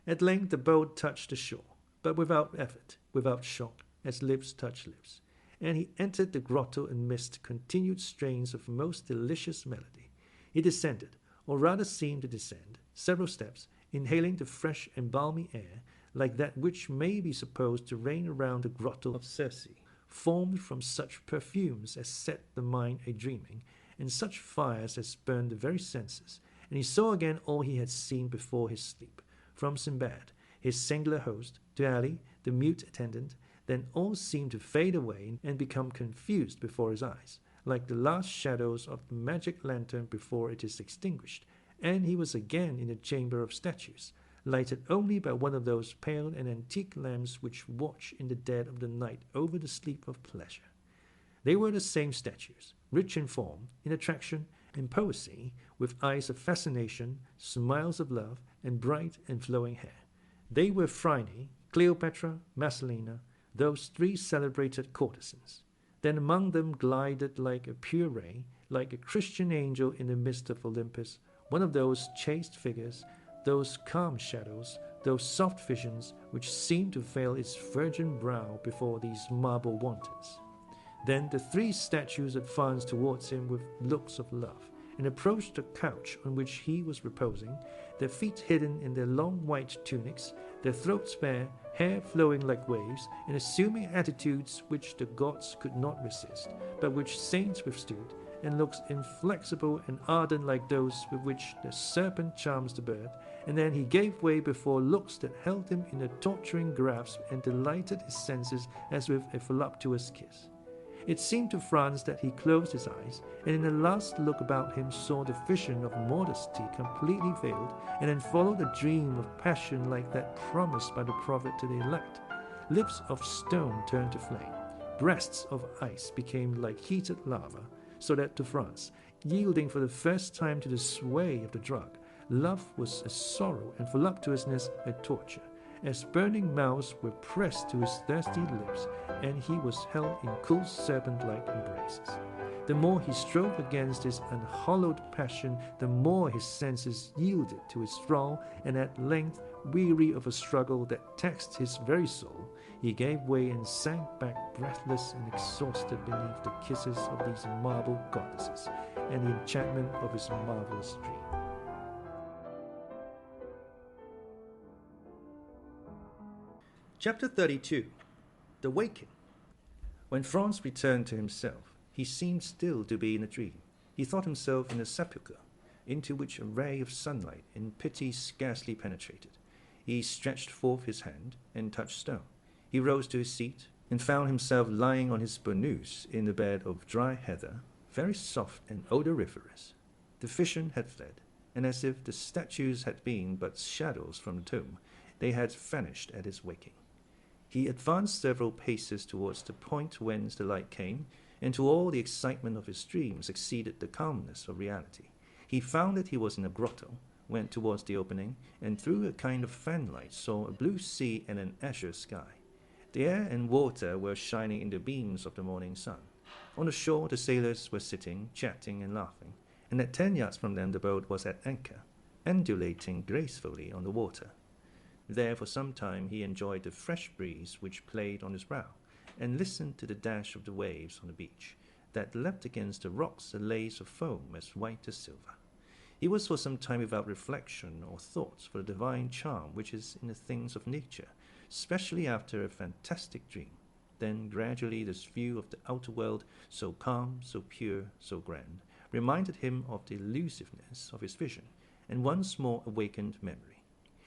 S1: At length the boat touched the shore, but without effort, without shock, as lips touch lips, and he entered the grotto amidst continued strains of most delicious melody. He descended, or rather seemed to descend, several steps, inhaling the fresh and balmy air, like that which may be supposed to reign around the grotto of Circe, formed from such perfumes as set the mind a-dreaming, and such fires as burned the very senses, and he saw again all he had seen before his sleep, from Sinbad, his singular host, to Ali, the mute attendant. Then all seemed to fade away and become confused before his eyes, like the last shadows of the magic lantern before it is extinguished, and he was again in the chamber of statues, lighted only by one of those pale and antique lamps which watch in the dead of the night over the sleep of pleasure. They were the same statues, rich in form, in attraction, in poesy, with eyes of fascination, smiles of love, and bright and flowing hair. They were Phryne, Cleopatra, Messalina, those three celebrated courtesans. Then among them glided like a pure ray, like a Christian angel in the midst of Olympus, one of those chaste figures, those calm shadows, those soft visions which seemed to veil its virgin brow before these marble wantons. Then the three statues advanced towards him with looks of love, and approached the couch on which he was reposing, their feet hidden in their long white tunics, their throats bare, hair flowing like waves, and assuming attitudes which the gods could not resist, but which saints withstood, and looks inflexible and ardent like those with which the serpent charms the bird. And then he gave way before looks that held him in a torturing grasp and delighted his senses as with a voluptuous kiss. It seemed to Franz that he closed his eyes, and in a last look about him saw the vision of modesty completely veiled, and then followed a dream of passion like that promised by the prophet to the elect. Lips of stone turned to flame, breasts of ice became like heated lava, so that to Franz, yielding for the first time to the sway of the drug, love was a sorrow and voluptuousness a torture, as burning mouths were pressed to his thirsty lips, and he was held in cool serpent-like embraces. The more he strove against his unhallowed passion, the more his senses yielded to his thrall, and at length, weary of a struggle that taxed his very soul, he gave way and sank back breathless and exhausted beneath the kisses of these marble goddesses, and the enchantment of his marvelous dream. Chapter 32. The Waking. When Franz returned to himself, he seemed still to be in a dream. He thought himself in a sepulchre, into which a ray of sunlight in pity scarcely penetrated. He stretched forth his hand and touched stone. He rose to his seat and found himself lying on his burnous in a bed of dry heather, very soft and odoriferous. The vision had fled, and as if the statues had been but shadows from the tomb, they had vanished at his waking. He advanced several paces towards the point whence the light came, and to all the excitement of his dream succeeded the calmness of reality. He found that he was in a grotto, went towards the opening, and through a kind of fanlight saw a blue sea and an azure sky. The air and water were shining in the beams of the morning sun. On the shore, the sailors were sitting, chatting and laughing, and at 10 yards from them the boat was at anchor, undulating gracefully on the water. There for some time he enjoyed the fresh breeze which played on his brow, and listened to the dash of the waves on the beach, that leapt against the rocks a lace of foam as white as silver. He was for some time without reflection or thoughts for the divine charm which is in the things of nature, especially after a fantastic dream. Then gradually this view of the outer world, so calm, so pure, so grand, reminded him of the elusiveness of his vision, and once more awakened memory.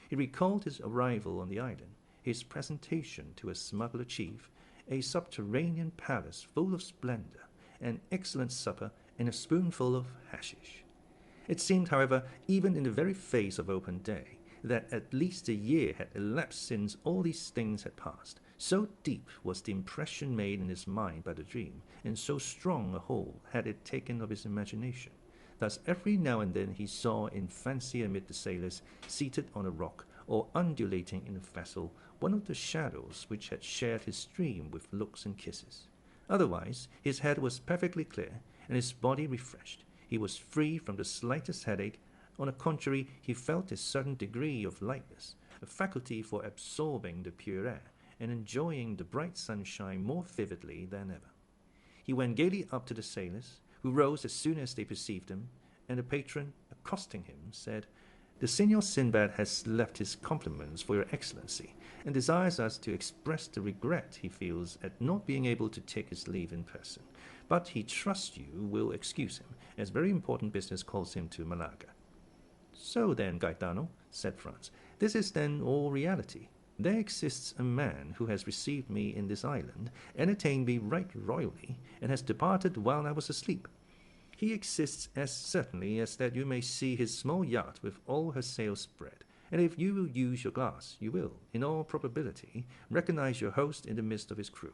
S1: He recalled his arrival on the island, his presentation to a smuggler chief, a subterranean palace full of splendor, an excellent supper, and a spoonful of hashish. It seemed, however, even in the very face of open day, that at least a year had elapsed since all these things had passed. So deep was the impression made in his mind by the dream, and so strong a hold had it taken of his imagination. Thus every now and then he saw in fancy amid the sailors, seated on a rock, or undulating in a vessel, one of the shadows which had shared his dream with looks and kisses. Otherwise his head was perfectly clear, and his body refreshed. He was free from the slightest headache. On the contrary, he felt a certain degree of lightness, a faculty for absorbing the pure air, and enjoying the bright sunshine more vividly than ever. He went gaily up to the sailors, who rose as soon as they perceived him, and the patron, accosting him, said, "The Signor Sinbad has left his compliments for your Excellency, and desires us to express the regret he feels at not being able to take his leave in person. But he trusts you will excuse him, as very important business calls him to Malaga." "So then, Gaetano," said Franz, "this is then all reality. There exists a man who has received me in this island, entertained me right royally, and has departed while I was asleep. He exists as certainly as that you may see his small yacht with all her sails spread, and if you will use your glass, you will, in all probability, recognize your host in the midst of his crew."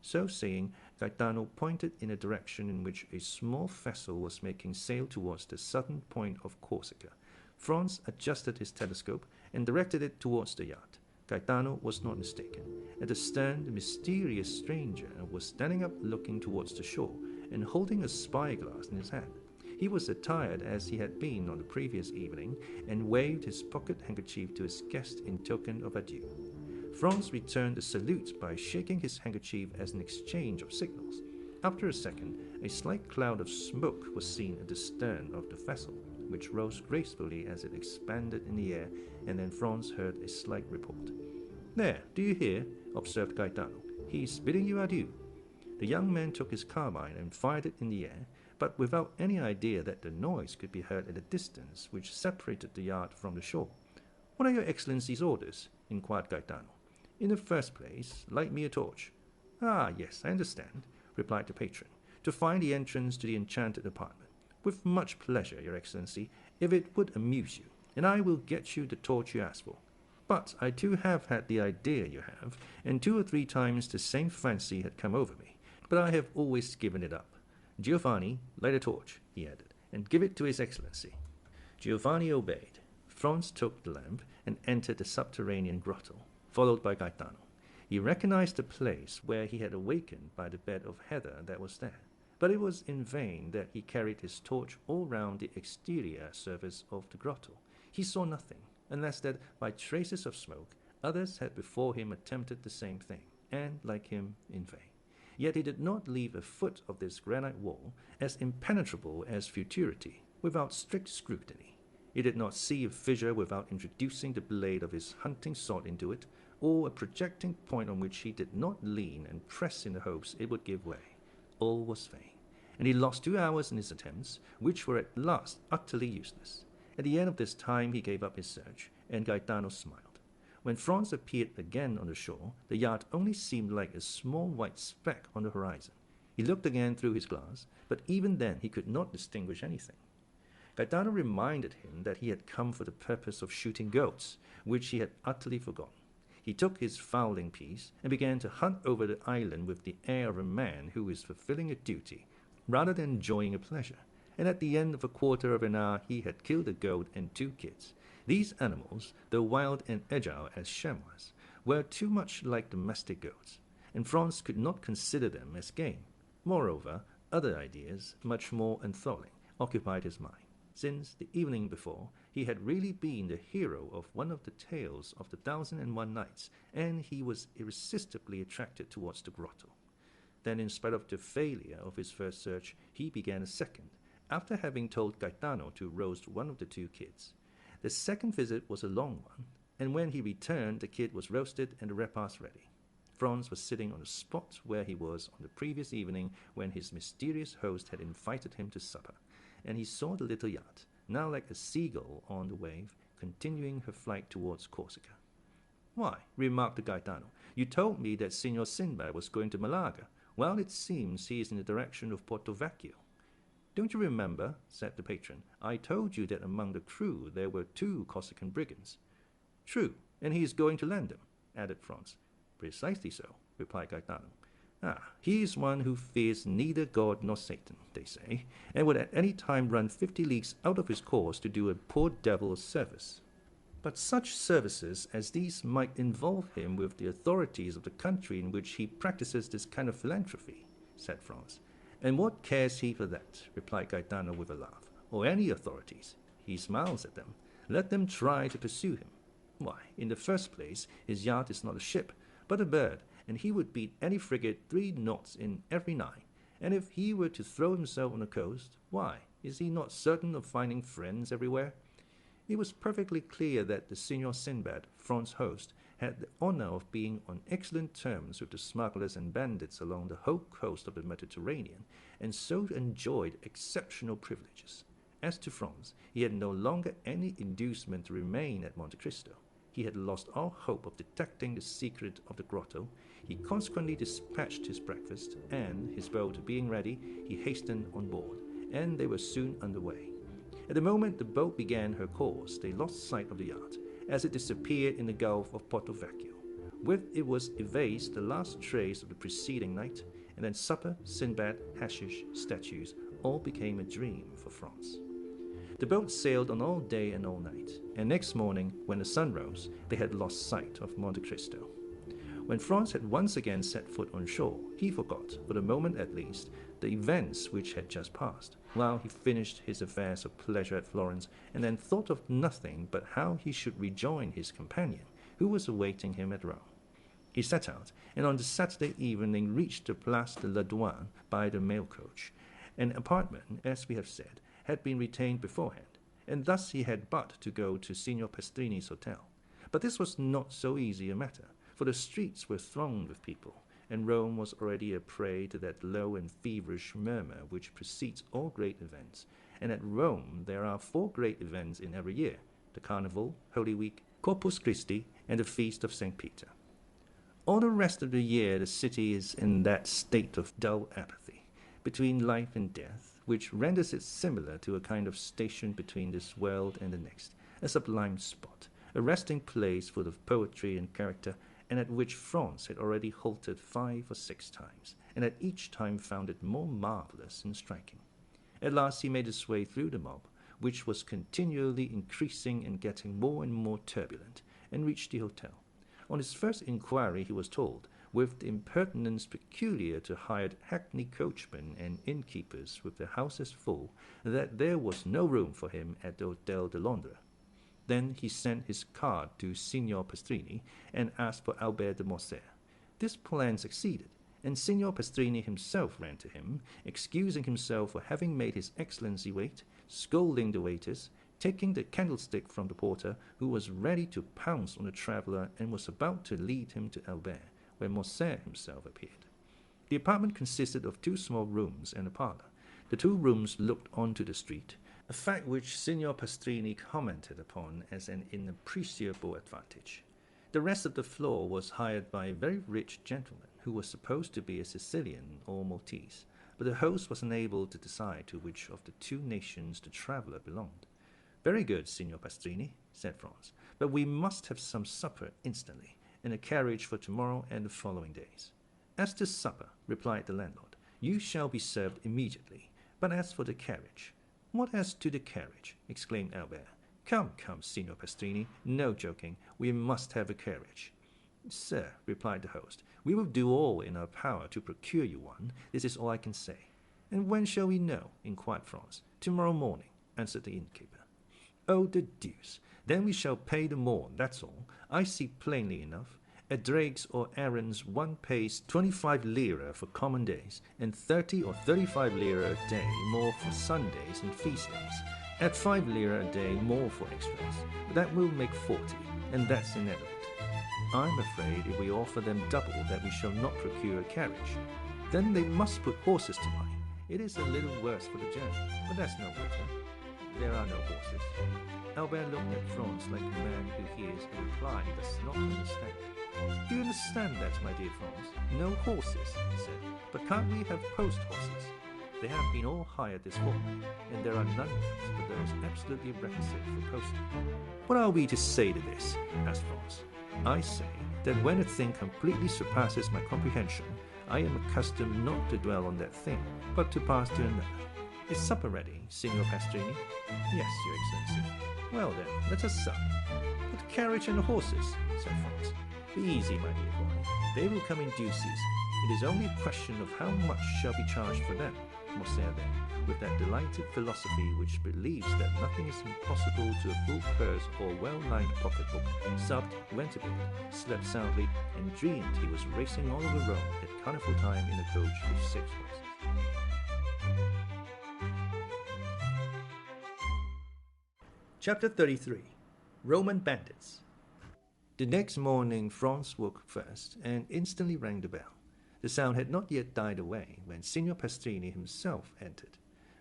S1: So saying, Gaetano pointed in a direction in which a small vessel was making sail towards the southern point of Corsica. Franz adjusted his telescope and directed it towards the yacht. Gaetano was not mistaken. At the stern, the mysterious stranger was standing up looking towards the shore, and holding a spyglass in his hand. He was attired as he had been on the previous evening, and waved his pocket handkerchief to his guest in token of adieu. Franz returned the salute by shaking his handkerchief as an exchange of signals. After a second, a slight cloud of smoke was seen at the stern of the vessel, which rose gracefully as it expanded in the air, and then Franz heard a slight report. "There, do you hear?" observed Gaetano. "He is bidding you adieu." The young man took his carbine and fired it in the air, but without any idea that the noise could be heard at a distance which separated the yacht from the shore. "What are your Excellency's orders?" inquired Gaetano. "In the first place, light me a torch." "Ah, yes, I understand," replied the patron, "to find the entrance to the enchanted apartment. With much pleasure, your Excellency, if it would amuse you, and I will get you the torch you ask for. But I too have had the idea you have, and 2 or 3 times the same fancy had come over me, but I have always given it up. Giovanni, light a torch," he added, "and give it to his Excellency." Giovanni obeyed. Franz took the lamp and entered the subterranean grotto, followed by Gaetano. He recognized the place where he had awakened by the bed of heather that was there, but it was in vain that he carried his torch all round the exterior surface of the grotto. He saw nothing, unless that, by traces of smoke, others had before him attempted the same thing, and, like him, in vain. Yet he did not leave a foot of this granite wall, as impenetrable as futurity, without strict scrutiny. He did not see a fissure without introducing the blade of his hunting sword into it, or a projecting point on which he did not lean and press in the hopes it would give way. All was vain, and he lost 2 hours in his attempts, which were at last utterly useless. At the end of this time he gave up his search, and Gaetano smiled. When Franz appeared again on the shore, the yacht only seemed like a small white speck on the horizon. He looked again through his glass, but even then he could not distinguish anything. Gaetano reminded him that he had come for the purpose of shooting goats, which he had utterly forgotten. He took his fowling piece and began to hunt over the island with the air of a man who is fulfilling a duty rather than enjoying a pleasure, and at the end of a quarter of an hour he had killed a goat and 2 kids. These animals, though wild and agile as chamois, were too much like domestic goats, and Franz could not consider them as game. Moreover, other ideas, much more enthralling, occupied his mind. Since the evening before, he had really been the hero of one of the tales of the 1001 Nights, and he was irresistibly attracted towards the grotto. Then, in spite of the failure of his first search, he began a second, after having told Gaetano to roast one of the two kids. The second visit was a long one, and when he returned, the kid was roasted and the repast ready. Franz was sitting on the spot where he was on the previous evening when his mysterious host had invited him to supper, and he saw the little yacht, now like a seagull on the wave, continuing her flight towards Corsica. "Why," remarked the Gaetano, "you told me that Signor Sinbad was going to Malaga. Well, it seems he is in the direction of Porto Vecchio." "Don't you remember," said the patron, "I told you that among the crew there were 2 Corsican brigands." "True, and he is going to land them," added Franz. "Precisely so," replied Gaetano. "Ah, he is one who fears neither God nor Satan," they say, and would at any time run 50 leagues out of his course to do a poor devil a service. But such services as these might involve him with the authorities of the country in which he practices this kind of philanthropy, said Franz. "And what cares he for that?" replied Gaetano with a laugh. "Or any authorities." He smiles at them. "Let them try to pursue him. Why, in the first place, his yacht is not a ship, but a bird, and he would beat any frigate 3 knots in every 9. And if he were to throw himself on the coast, why, is he not certain of finding friends everywhere?" It was perfectly clear that the Signor Sinbad, Franz's host, had the honor of being on excellent terms with the smugglers and bandits along the whole coast of the Mediterranean, and so enjoyed exceptional privileges. As to Franz, he had no longer any inducement to remain at Monte Cristo. He had lost all hope of detecting the secret of the grotto. He consequently dispatched his breakfast, and, his boat being ready, he hastened on board, and they were soon under way. At the moment the boat began her course, they lost sight of the yacht, as it disappeared in the Gulf of Porto Vecchio. With it was effaced the last trace of the preceding night, and then supper, Sinbad, hashish, statues, all became a dream for Franz. The boat sailed on all day and all night, and next morning, when the sun rose, they had lost sight of Monte Cristo. When Franz had once again set foot on shore, he forgot, for the moment at least, the events which had just passed, while he finished his affairs of pleasure at Florence, and then thought of nothing but how he should rejoin his companion, who was awaiting him at Rome. He set out, and on the Saturday evening reached the Place de la Douane by the mail coach. An apartment, as we have said, had been retained beforehand, and thus he had but to go to Signor Pastrini's hotel. But this was not so easy a matter, for the streets were thronged with people, and Rome was already a prey to that low and feverish murmur which precedes all great events. And at Rome there are 4 great events in every year: the Carnival, Holy Week, Corpus Christi, and the Feast of St. Peter. All the rest of the year the city is in that state of dull apathy, between life and death, which renders it similar to a kind of station between this world and the next, a sublime spot, a resting place full of poetry and character, and at which Franz had already halted 5 or 6 times, and had each time found it more marvelous and striking. At last he made his way through the mob, which was continually increasing and getting more and more turbulent, and reached the hotel. On his first inquiry he was told, with the impertinence peculiar to hired hackney coachmen and innkeepers with their houses full, that there was no room for him at the Hotel de Londres. Then he sent his card to Signor Pastrini and asked for Albert de Morcerf. This plan succeeded, and Signor Pastrini himself ran to him, excusing himself for having made his Excellency wait, scolding the waiters, taking the candlestick from the porter, who was ready to pounce on the traveller and was about to lead him to Albert, when Morcerf himself appeared. The apartment consisted of 2 small rooms and a parlour. The 2 rooms looked onto the street, a fact which Signor Pastrini commented upon as an inappreciable advantage. The rest of the floor was hired by a very rich gentleman, who was supposed to be a Sicilian or Maltese, but the host was unable to decide to which of the 2 nations the traveller belonged. "Very good, Signor Pastrini," said Franz, "but we must have some supper instantly, and a carriage for tomorrow and the following days." "As to supper," replied the landlord, "you shall be served immediately, but as for the carriage—" "What as to the carriage?" exclaimed Albert. Come, Signor Pastrini, no joking, we must have a carriage." "Sir," replied the host, We will do all in our power to procure you one. This is all I can say. And when shall we know? Inquired Franz. Tomorrow morning, answered the innkeeper. Oh, the deuce! Then we shall pay the morn, that's all. I see plainly enough. At Drake's or Aaron's one pays 25 lira for common days, and 30 or 35 lira a day more for Sundays and feast days. At 5 lira a day more for extras. That will make 40, and that's inevitable. I'm afraid if we offer them double that we shall not procure a carriage. Then they must put horses to mine. It is a little worse for the journey, but that's no matter. There are no horses. Albert looked at Franz like a man who hears a reply he does not understand. Do you understand that, my dear Franz? No horses, he said. But can't we have post horses? They have been all hired this fortnight, and there are none left but those absolutely requisite for posting. What are we to say to this? Asked Franz. I say that when a thing completely surpasses my comprehension, I am accustomed not to dwell on that thing, but to pass to another. Is supper ready, Signor Pastrini? Yes, Your Excellency. Well then, let us sup. But the carriage and the horses, said Franz. Be easy, my dear boy. They will come in due season. It is only a question of how much shall be charged for them. Morcerf then, with that delighted philosophy which believes that nothing is impossible to a full purse or well-lined pocketbook, supped, went to bed, slept soundly, and dreamed he was racing all over Rome at carnival time in a coach with 6 horses. Chapter 33. Roman Bandits. The next morning Franz woke first and instantly rang the bell. The sound had not yet died away when Signor Pastrini himself entered.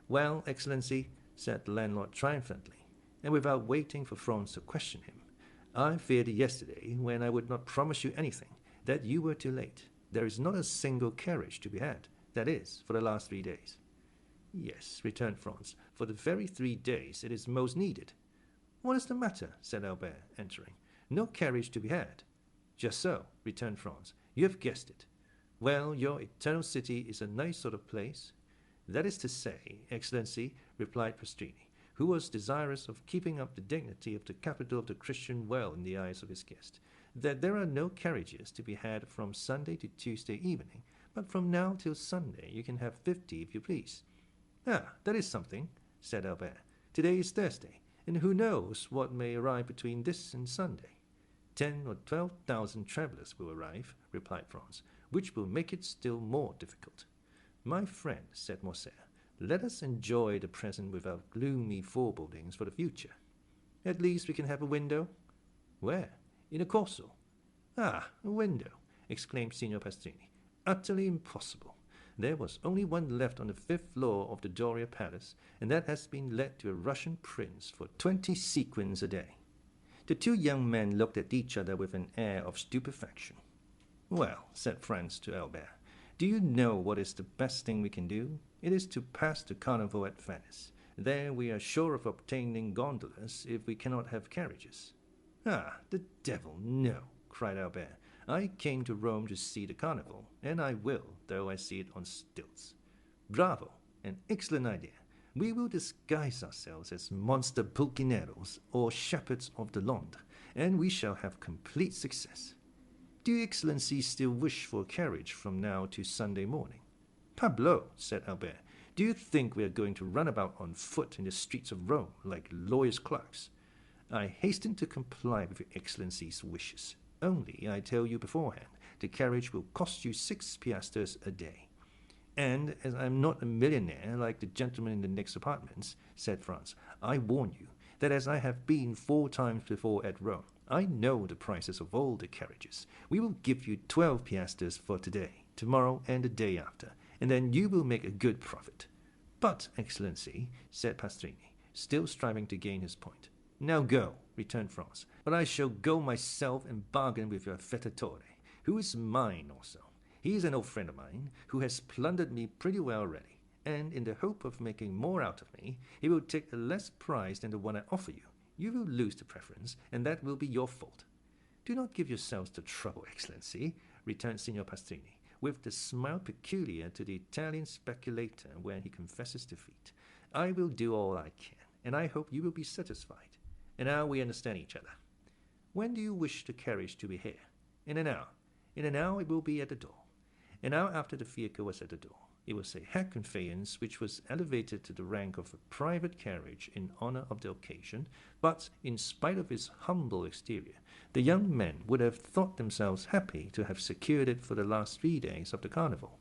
S1: Well, Excellency, said the landlord triumphantly, and without waiting for Franz to question him, I feared yesterday, when I would not promise you anything, that you were too late. There is not a single carriage to be had, that is, for the last 3 days. Yes, returned Franz, for the very 3 days it is most needed. What is the matter? Said Albert, entering. No carriage to be had. Just so, returned Franz. You have guessed it. Well, your eternal city is a nice sort of place. That is to say, Excellency, replied Pastrini, who was desirous of keeping up the dignity of the capital of the Christian well in the eyes of his guest, that there are no carriages to be had from Sunday to Tuesday evening, but from now till Sunday you can have 50 if you please. Ah, that is something, said Albert. Today is Thursday, and who knows what may arrive between this and Sunday? 10 or 12,000 travellers will arrive, replied Franz, which will make it still more difficult. My friend, said Morcerf, let us enjoy the present without gloomy forebodings for the future. At least we can have a window. Where? In a corso. Ah, a window, exclaimed Signor Pastrini. Utterly impossible. There was only one left on the 5th floor of the Doria Palace, and that has been let to a Russian prince for 20 sequins a day. The 2 young men looked at each other with an air of stupefaction. Well, said Franz to Albert, do you know what is the best thing we can do? It is to pass the carnival at Venice. There we are sure of obtaining gondolas if we cannot have carriages. Ah, the devil, no, cried Albert. I came to Rome to see the carnival, and I will, though I see it on stilts. Bravo, an excellent idea. We will disguise ourselves as monster pulcineros or shepherds of the Londres, and we shall have complete success. Do your Excellency still wish for a carriage from now to Sunday morning? Parbleu, said Albert, do you think we are going to run about on foot in the streets of Rome like lawyers' clerks? I hasten to comply with your Excellency's wishes. Only, I tell you beforehand, the carriage will cost you 6 piastres a day. And as I am not a millionaire like the gentleman in the next apartments, said Franz, I warn you that as I have been 4 times before at Rome, I know the prices of all the carriages. We will give you 12 piastres for today, tomorrow, and the day after, and then you will make a good profit. But, Excellency, said Pastrini, still striving to gain his point. Now go, returned Franz, but I shall go myself and bargain with your fettatore, who is mine also. He is an old friend of mine, who has plundered me pretty well already, and in the hope of making more out of me, he will take a less price than the one I offer you. You will lose the preference, and that will be your fault. Do not give yourselves the trouble, Excellency, returned Signor Pastrini, with the smile peculiar to the Italian speculator when he confesses defeat. I will do all I can, and I hope you will be satisfied. And now we understand each other. When do you wish the carriage to be here? In an hour. In an hour it will be at the door. An hour after the vehicle was at the door. It was a hack conveyance which was elevated to the rank of a private carriage in honor of the occasion, but in spite of its humble exterior, the young men would have thought themselves happy to have secured it for the last 3 days of the carnival.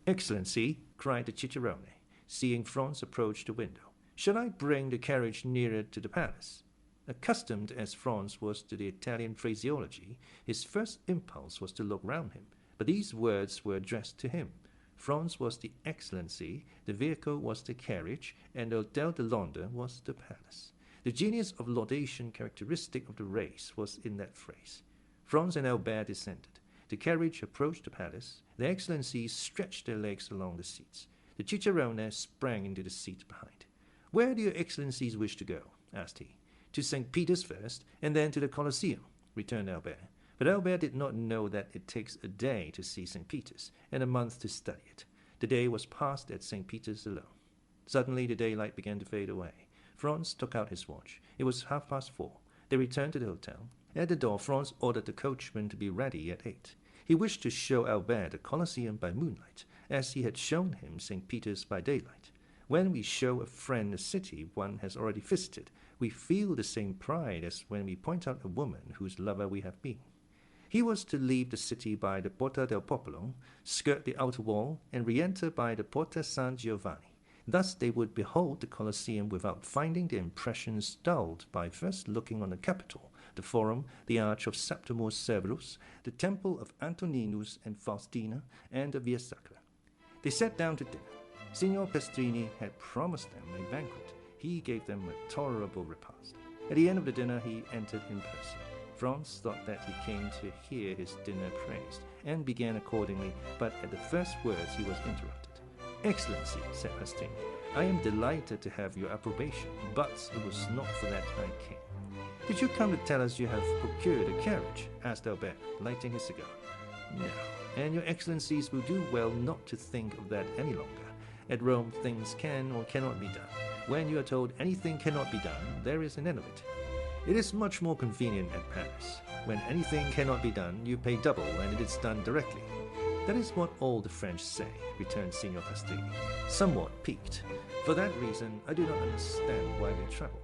S1: "Excellency," cried the cicerone, seeing Franz approach the window, "shall I bring the carriage nearer to the palace?" Accustomed as Franz was to the Italian phraseology, his first impulse was to look round him, but these words were addressed to him. Franz was the Excellency, the vehicle was the carriage, and the Hôtel de Londres was the palace. The genius of laudation characteristic of the race was in that phrase. Franz and Albert descended. The carriage approached the palace. The Excellencies stretched their legs along the seats. The cicerone sprang into the seat behind. "Where do your Excellencies wish to go?" asked he. "To St. Peter's first, and then to the Colosseum," returned Albert. But Albert did not know that it takes a day to see St. Peter's, and a month to study it. The day was passed at St. Peter's alone. Suddenly the daylight began to fade away. Franz took out his watch. It was 4:30. They returned to the hotel. At the door, Franz ordered the coachman to be ready at 8. He wished to show Albert the Colosseum by moonlight, as he had shown him St. Peter's by daylight. When we show a friend a city one has already visited, we feel the same pride as when we point out a woman whose lover we have been. He was to leave the city by the Porta del Popolo, skirt the outer wall, and re-enter by the Porta San Giovanni. Thus they would behold the Colosseum without finding their impressions dulled by first looking on the Capitol, the Forum, the Arch of Septimus Severus, the Temple of Antoninus and Faustina, and the Via Sacra. They sat down to dinner. Signor Pastrini had promised them a banquet. He gave them a tolerable repast. At the end of the dinner he entered in person. Franz thought that he came to hear his dinner praised, and began accordingly, but at the first words he was interrupted. "Excellency," said Pastrini, "I am delighted to have your approbation, but it was not for that I came." "Did you come to tell us you have procured a carriage?" asked Albert, lighting his cigar. "No, and your Excellencies will do well not to think of that any longer. At Rome things can or cannot be done. When you are told anything cannot be done, there is an end of it. It is much more convenient at Paris. When anything cannot be done, you pay double, and it is done directly." "That is what all the French say," returned Signor Pastrini, somewhat piqued. "For that reason, I do not understand why they travel."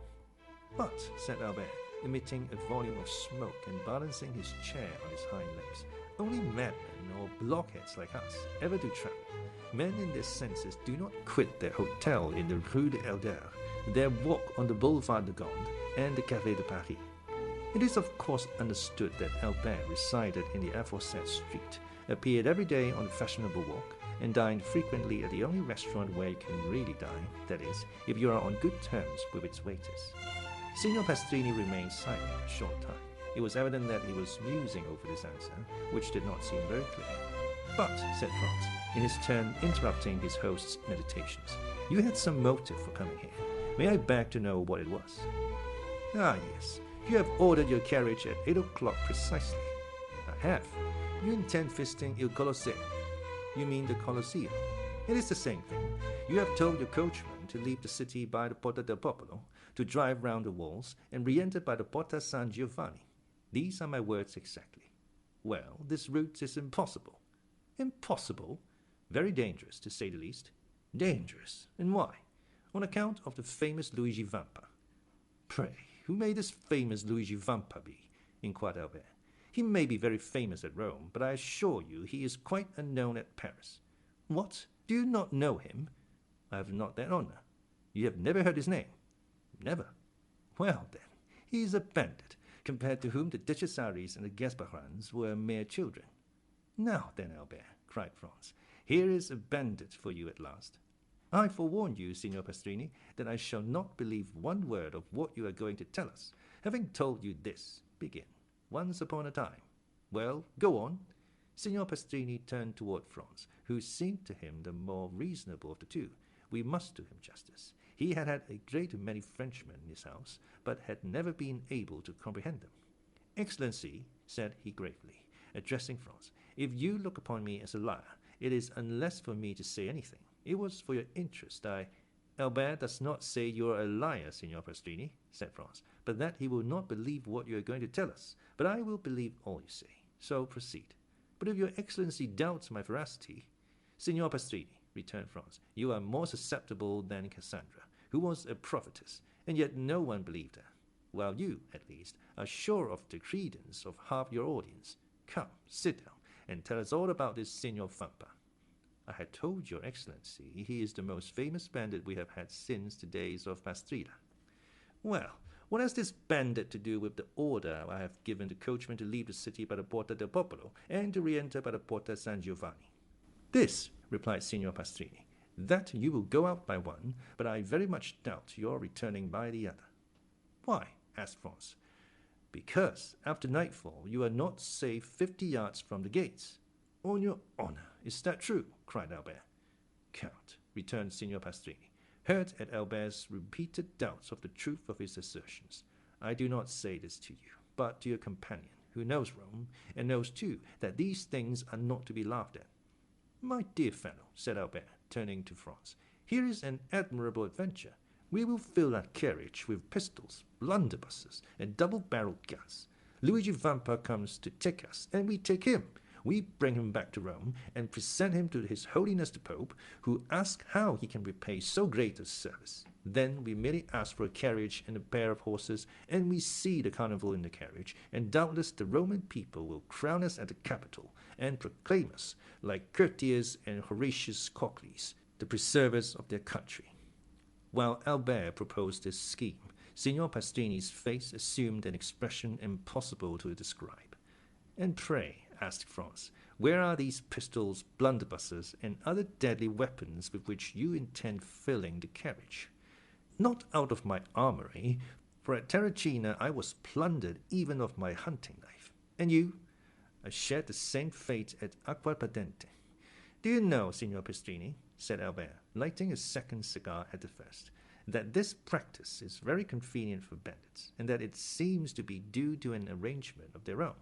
S1: "But," said Albert, emitting a volume of smoke and balancing his chair on his hind legs, "only madmen or blockheads like us ever do travel. Men in their senses do not quit their hotel in the Rue de Helder, their walk on the Boulevard de Gand, and the Café de Paris." It is of course understood that Albert resided in the aforesaid street, appeared every day on the fashionable walk, and dined frequently at the only restaurant where you can really dine, that is, if you are on good terms with its waiters. Signor Pastrini remained silent a short time. It was evident that he was musing over this answer, which did not seem very clear. "But," said Franz, in his turn interrupting his host's meditations, "you had some motive for coming here. May I beg to know what it was?" "Ah, yes. You have ordered your carriage at 8 o'clock precisely." "I have. You intend visiting Il Colosseum." "You mean the Colosseum?" "It is the same thing. You have told your coachman to leave the city by the Porta del Popolo, to drive round the walls, and re-enter by the Porta San Giovanni. These are my words exactly." "Well, this route is impossible." "Impossible? Very dangerous, to say the least." "Dangerous? And why?" "On account of the famous Luigi Vampa." "Pray, who may this famous Luigi Vampa be?" inquired Albert. "He may be very famous at Rome, but I assure you he is quite unknown at Paris." "What? Do you not know him?" "I have not that honor." "You have never heard his name?" "Never." "Well, then, he is a bandit, compared to whom the Dechesaries and the Gasparins were mere children." "Now then, Albert," cried Franz, "here is a bandit for you at last." "I forewarn you, Signor Pastrini, that I shall not believe one word of what you are going to tell us. Having told you this, begin. Once upon a time. Well, go on." Signor Pastrini turned toward Franz, who seemed to him the more reasonable of the two. We must do him justice. He had had a great many Frenchmen in his house, but had never been able to comprehend them. "Excellency," said he gravely, addressing Franz, "if you look upon me as a liar, it is unless for me to say anything. It was for your interest "Albert does not say you are a liar, Signor Pastrini," said Franz, "but that he will not believe what you are going to tell us. But I will believe all you say. So proceed." But if your Excellency doubts my veracity, Signor Pastrini, returned Franz, you are more susceptible than Cassandra, who was a prophetess, and yet no one believed her, while you, at least, are sure of the credence of half your audience. Come, sit down, and tell us all about this Signor Vampa. I had told your Excellency he is the most famous bandit we have had since the days of Pastrilla. Well, what has this bandit to do with the order I have given the coachman to leave the city by the Porta del Popolo and to re-enter by the Porta San Giovanni? This, replied Signor Pastrini, that you will go out by one, but I very much doubt your returning by the other. Why? Asked Franz. Because after nightfall you are not safe 50 yards from the gates. On your honor, is that true? Cried Albert. Count, returned Signor Pastrini, hurt at Albert's repeated doubts of the truth of his assertions. I do not say this to you, but to your companion, who knows Rome, and knows too that these things are not to be laughed at. My dear fellow, said Albert, turning to Franz, here is an admirable adventure. We will fill that carriage with pistols, blunderbusses, and double-barreled guns. Luigi Vampa comes to take us, and we take him. We bring him back to Rome, and present him to His Holiness the Pope, who asks how he can repay so great a service. Then we merely ask for a carriage and a pair of horses, and we see the carnival in the carriage, and doubtless the Roman people will crown us at the Capitol, and proclaim us, like Curtius and Horatius Cocles, the preservers of their country. While Albert proposed this scheme, Signor Pastrini's face assumed an expression impossible to describe. And pray, asked Franz, where are these pistols, blunderbusses, and other deadly weapons with which you intend filling the carriage? Not out of my armory, for at Terracina I was plundered even of my hunting knife. And you? I shared the same fate at Acquapendente. Do you know, Signor Pastrini, said Albert, lighting a second cigar at the first, that this practice is very convenient for bandits, and that it seems to be due to an arrangement of their own?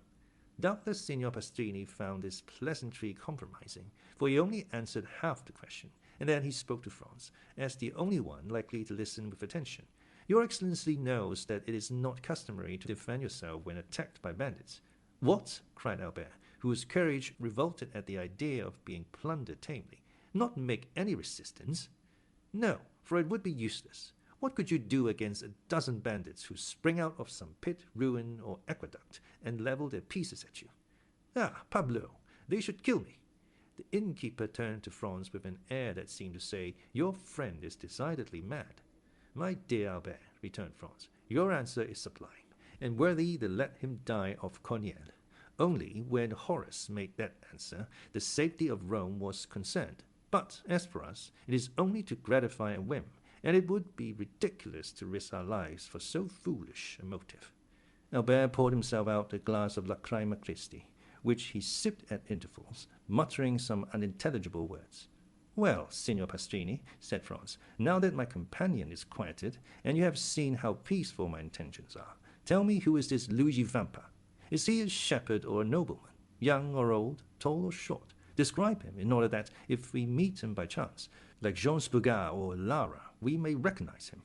S1: Doubtless Signor Pastrini found this pleasantry compromising, for he only answered half the question, and then he spoke to Franz, as the only one likely to listen with attention. Your Excellency knows that it is not customary to defend yourself when attacked by bandits. What? Cried Albert, whose courage revolted at the idea of being plundered tamely. Not make any resistance? No, for it would be useless. What could you do against a dozen bandits who spring out of some pit, ruin, or aqueduct, and level their pieces at you? Ah, parbleu, they should kill me. The innkeeper turned to Franz with an air that seemed to say, your friend is decidedly mad. My dear Albert, returned Franz, your answer is sublime, and worthy to let him die of Corneille. Only when Horace made that answer, the safety of Rome was concerned. But as for us, it is only to gratify a whim, and it would be ridiculous to risk our lives for so foolish a motive. Albert poured himself out a glass of Lacrima Christi, which he sipped at intervals, muttering some unintelligible words. Well, Signor Pastrini, said Franz, now that my companion is quieted, and you have seen how peaceful my intentions are, tell me who is this Luigi Vampa? Is he a shepherd or a nobleman, young or old, tall or short? Describe him, in order that, if we meet him by chance, like Jean Spugar or Lara, we may recognize him.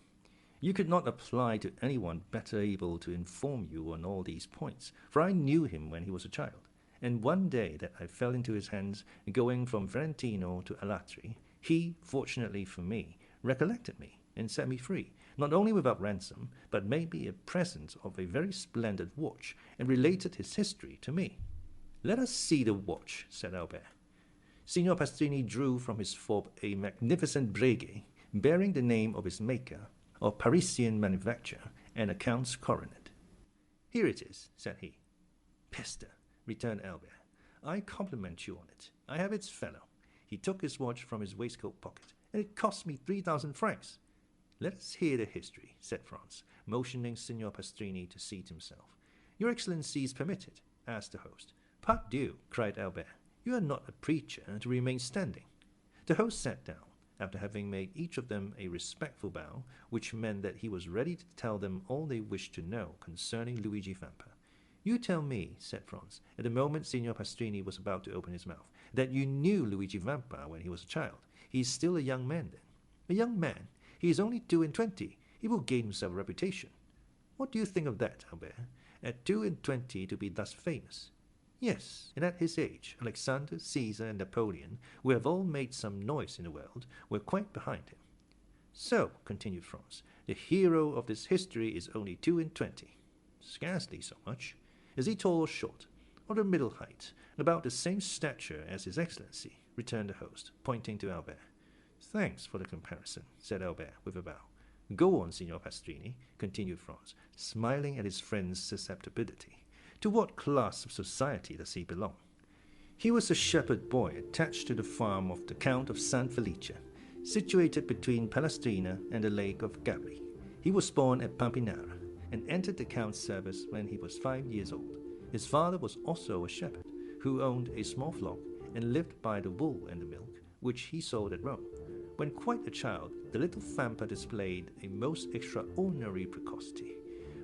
S1: You could not apply to anyone better able to inform you on all these points, for I knew him when he was a child, and one day that I fell into his hands, going from Ferentino to Alatri, he, fortunately for me, recollected me, and set me free, not only without ransom, but made me a present of a very splendid watch, and related his history to me. Let us see the watch, said Albert. Signor Pastrini drew from his fob a magnificent breguet, bearing the name of its maker, of Parisian manufacture, and a count's coronet. Here it is, said he. Peste, returned Albert. I compliment you on it. I have its fellow. He took his watch from his waistcoat pocket, and it cost me 3,000 francs. Let us hear the history, said Franz, motioning Signor Pastrini to seat himself. Your Excellency is permitted, asked the host. Pardieu, cried Albert. You are not a preacher to remain standing. The host sat down, after having made each of them a respectful bow, which meant that he was ready to tell them all they wished to know concerning Luigi Vampa. You tell me, said Franz, at the moment Signor Pastrini was about to open his mouth, that you knew Luigi Vampa when he was a child. He is still a young man, then. A young man? He is only 22. He will gain himself a reputation. What do you think of that, Albert? At 22 to be thus famous? Yes, and at his age, Alexander, Caesar, and Napoleon, who have all made some noise in the world, were quite behind him. So, continued Franz, the hero of this history is only 22. Scarcely so much. Is he tall or short? Or the middle height, about the same stature as his Excellency? Returned the host, pointing to Albert. Thanks for the comparison, said Albert with a bow. Go on, Signor Pastrini, continued Franz, smiling at his friend's susceptibility. To what class of society does he belong? He was a shepherd boy attached to the farm of the Count of San Felice, situated between Palestrina and the Lake of Gabri. He was born at Pampinara, and entered the Count's service when he was 5 years old. His father was also a shepherd, who owned a small flock and lived by the wool and the milk, which he sold at Rome. When quite a child, the little Vampa displayed a most extraordinary precocity.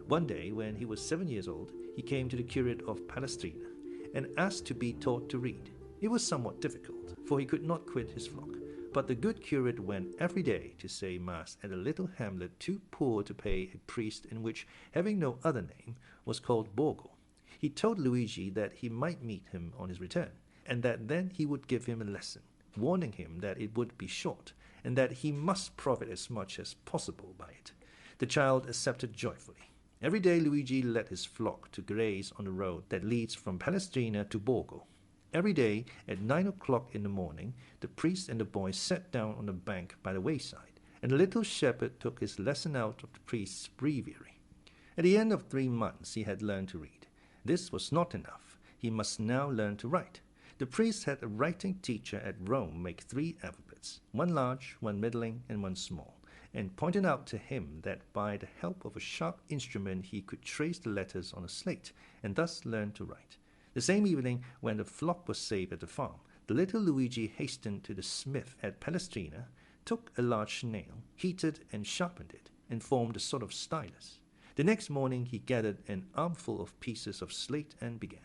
S1: One day, when he was 7 years old, he came to the curate of Palestrina and asked to be taught to read. It was somewhat difficult, for he could not quit his flock, but the good curate went every day to say mass at a little hamlet too poor to pay a priest, and which, having no other name, was called Borgo. He told Luigi that he might meet him on his return, and that then he would give him a lesson, warning him that it would be short, and that he must profit as much as possible by it. The child accepted joyfully. Every day Luigi led his flock to graze on the road that leads from Palestrina to Borgo. Every day, at 9 o'clock in the morning, the priest and the boy sat down on the bank by the wayside, and the little shepherd took his lesson out of the priest's breviary. At the end of 3 months he had learned to read. This was not enough. He must now learn to write. The priest had a writing teacher at Rome make 3 alphabets, one large, one middling, and one small, and pointed out to him that by the help of a sharp instrument he could trace the letters on a slate, and thus learn to write. The same evening, when the flock was safe at the farm, the little Luigi hastened to the smith at Palestrina, took a large nail, heated and sharpened it, and formed a sort of stylus. The next morning he gathered an armful of pieces of slate and began.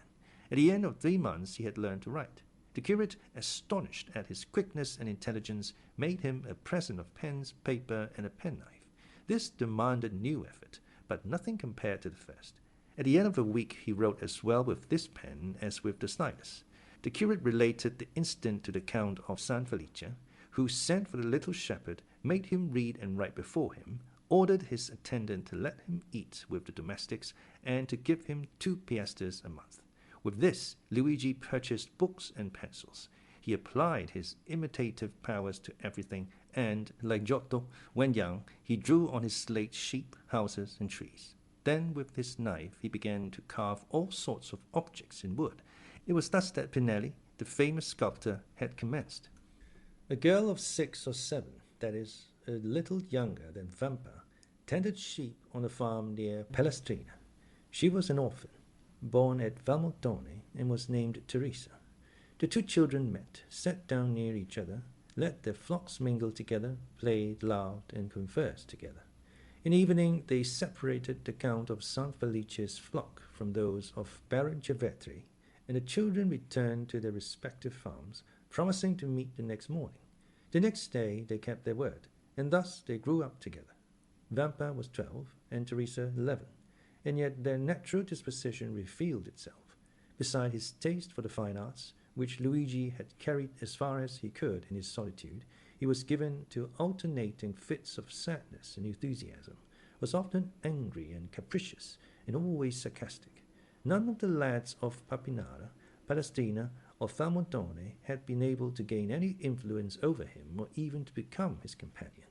S1: At the end of 3 months he had learned to write. The curate, astonished at his quickness and intelligence, made him a present of pens, paper, and a penknife. This demanded new effort, but nothing compared to the first. At the end of a week he wrote as well with this pen as with the stylus. The curate related the incident to the Count of San Felice, who sent for the little shepherd, made him read and write before him, ordered his attendant to let him eat with the domestics, and to give him 2 piastres a month. With this, Luigi purchased books and pencils. He applied his imitative powers to everything, and, like Giotto, when young, he drew on his slate sheep, houses, and trees. Then, with his knife, he began to carve all sorts of objects in wood. It was thus that Pinelli, the famous sculptor, had commenced. A girl of 6 or 7, that is, a little younger than Vampa, tended sheep on a farm near Palestrina. She was an orphan, born at Valmontone, and was named Teresa. The 2 children met, sat down near each other, let their flocks mingle together, played, laughed, and conversed together. In the evening they separated the Count of San Felice's flock from those of Baron Cervetri, and the children returned to their respective farms, promising to meet the next morning. The next day they kept their word, and thus they grew up together. Vampa was 12, and Teresa 11, and yet their natural disposition revealed itself. Beside his taste for the fine arts, which Luigi had carried as far as he could in his solitude, he was given to alternating fits of sadness and enthusiasm, was often angry and capricious, and always sarcastic. None of the lads of Pampinara, Palestrina, or Valmontone had been able to gain any influence over him, or even to become his companion.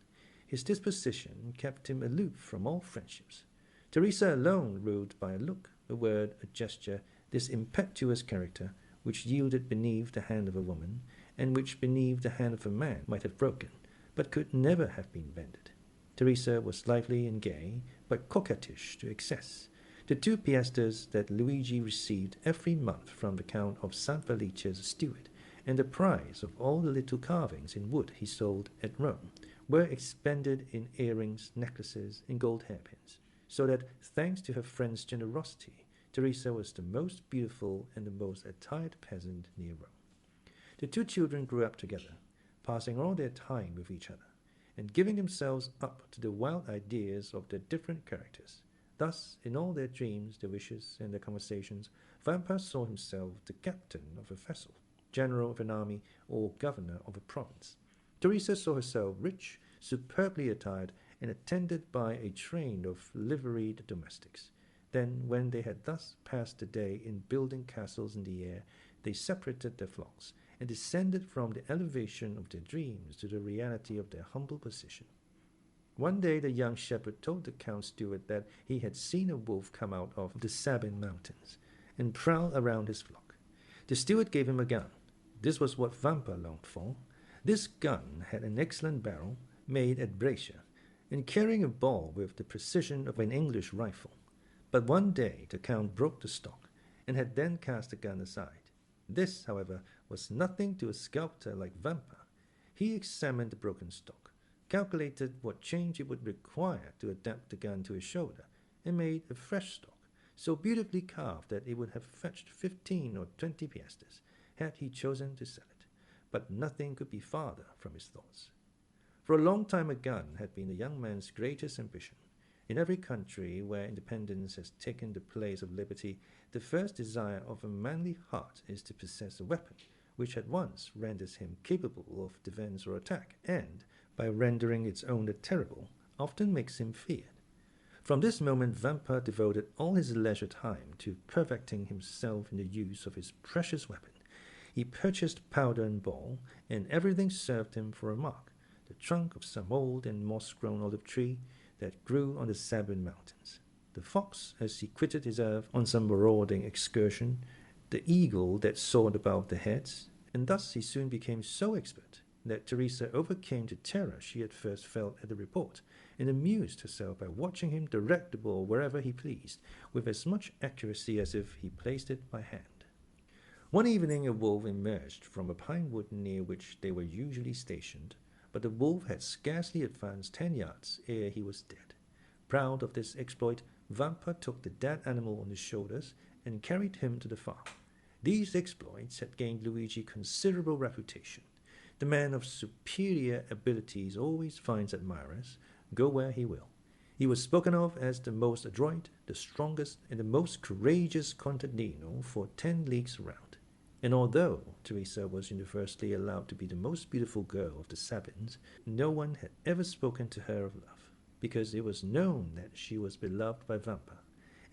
S1: His disposition kept him aloof from all friendships. Teresa alone ruled by a look, a word, a gesture, this impetuous character, which yielded beneath the hand of a woman, and which beneath the hand of a man might have broken, but could never have been bended. Teresa was lively and gay, but coquettish to excess. The 2 piastres that Luigi received every month from the Count of San Felice's steward, and the price of all the little carvings in wood he sold at Rome, were expended in earrings, necklaces, and gold hairpins, so that, thanks to her friend's generosity, Teresa was the most beautiful and the most attired peasant near Rome. The 2 children grew up together, passing all their time with each other, and giving themselves up to the wild ideas of their different characters. Thus, in all their dreams, their wishes, and their conversations, Vampa saw himself the captain of a vessel, general of an army, or governor of a province. Teresa saw herself rich, superbly attired, and attended by a train of liveried domestics. Then, when they had thus passed the day in building castles in the air, they separated their flocks, and descended from the elevation of their dreams to the reality of their humble position. One day the young shepherd told the Count's steward that he had seen a wolf come out of the Sabine mountains, and prowl around his flock. The steward gave him a gun. This was what Vampa longed for. This gun had an excellent barrel, made at Brescia, and carrying a ball with the precision of an English rifle. But one day the Count broke the stock, and had then cast the gun aside. This, however, was nothing to a sculptor like Vampa. He examined the broken stock, calculated what change it would require to adapt the gun to his shoulder, and made a fresh stock, so beautifully carved that it would have fetched 15 or 20 piastres, had he chosen to sell it. But nothing could be farther from his thoughts. For a long time a gun had been the young man's greatest ambition. In every country where independence has taken the place of liberty, the first desire of a manly heart is to possess a weapon, which at once renders him capable of defense or attack, and, by rendering its owner terrible, often makes him feared. From this moment Vampa devoted all his leisure time to perfecting himself in the use of his precious weapon. He purchased powder and ball, and everything served him for a mark, the trunk of some old and moss-grown olive tree that grew on the Sabine mountains, the fox as he quitted his earth on some marauding excursion, the eagle that soared above the heads, and thus he soon became so expert that Teresa overcame the terror she had first felt at the report, and amused herself by watching him direct the ball wherever he pleased, with as much accuracy as if he placed it by hand. One evening a wolf emerged from a pine wood near which they were usually stationed, but the wolf had scarcely advanced 10 yards ere he was dead. Proud of this exploit, Vampa took the dead animal on his shoulders and carried him to the farm. These exploits had gained Luigi considerable reputation. The man of superior abilities always finds admirers, go where he will. He was spoken of as the most adroit, the strongest, and the most courageous contadino for 10 leagues round. And although Teresa was universally allowed to be the most beautiful girl of the Sabines, no one had ever spoken to her of love, because it was known that she was beloved by Vampa,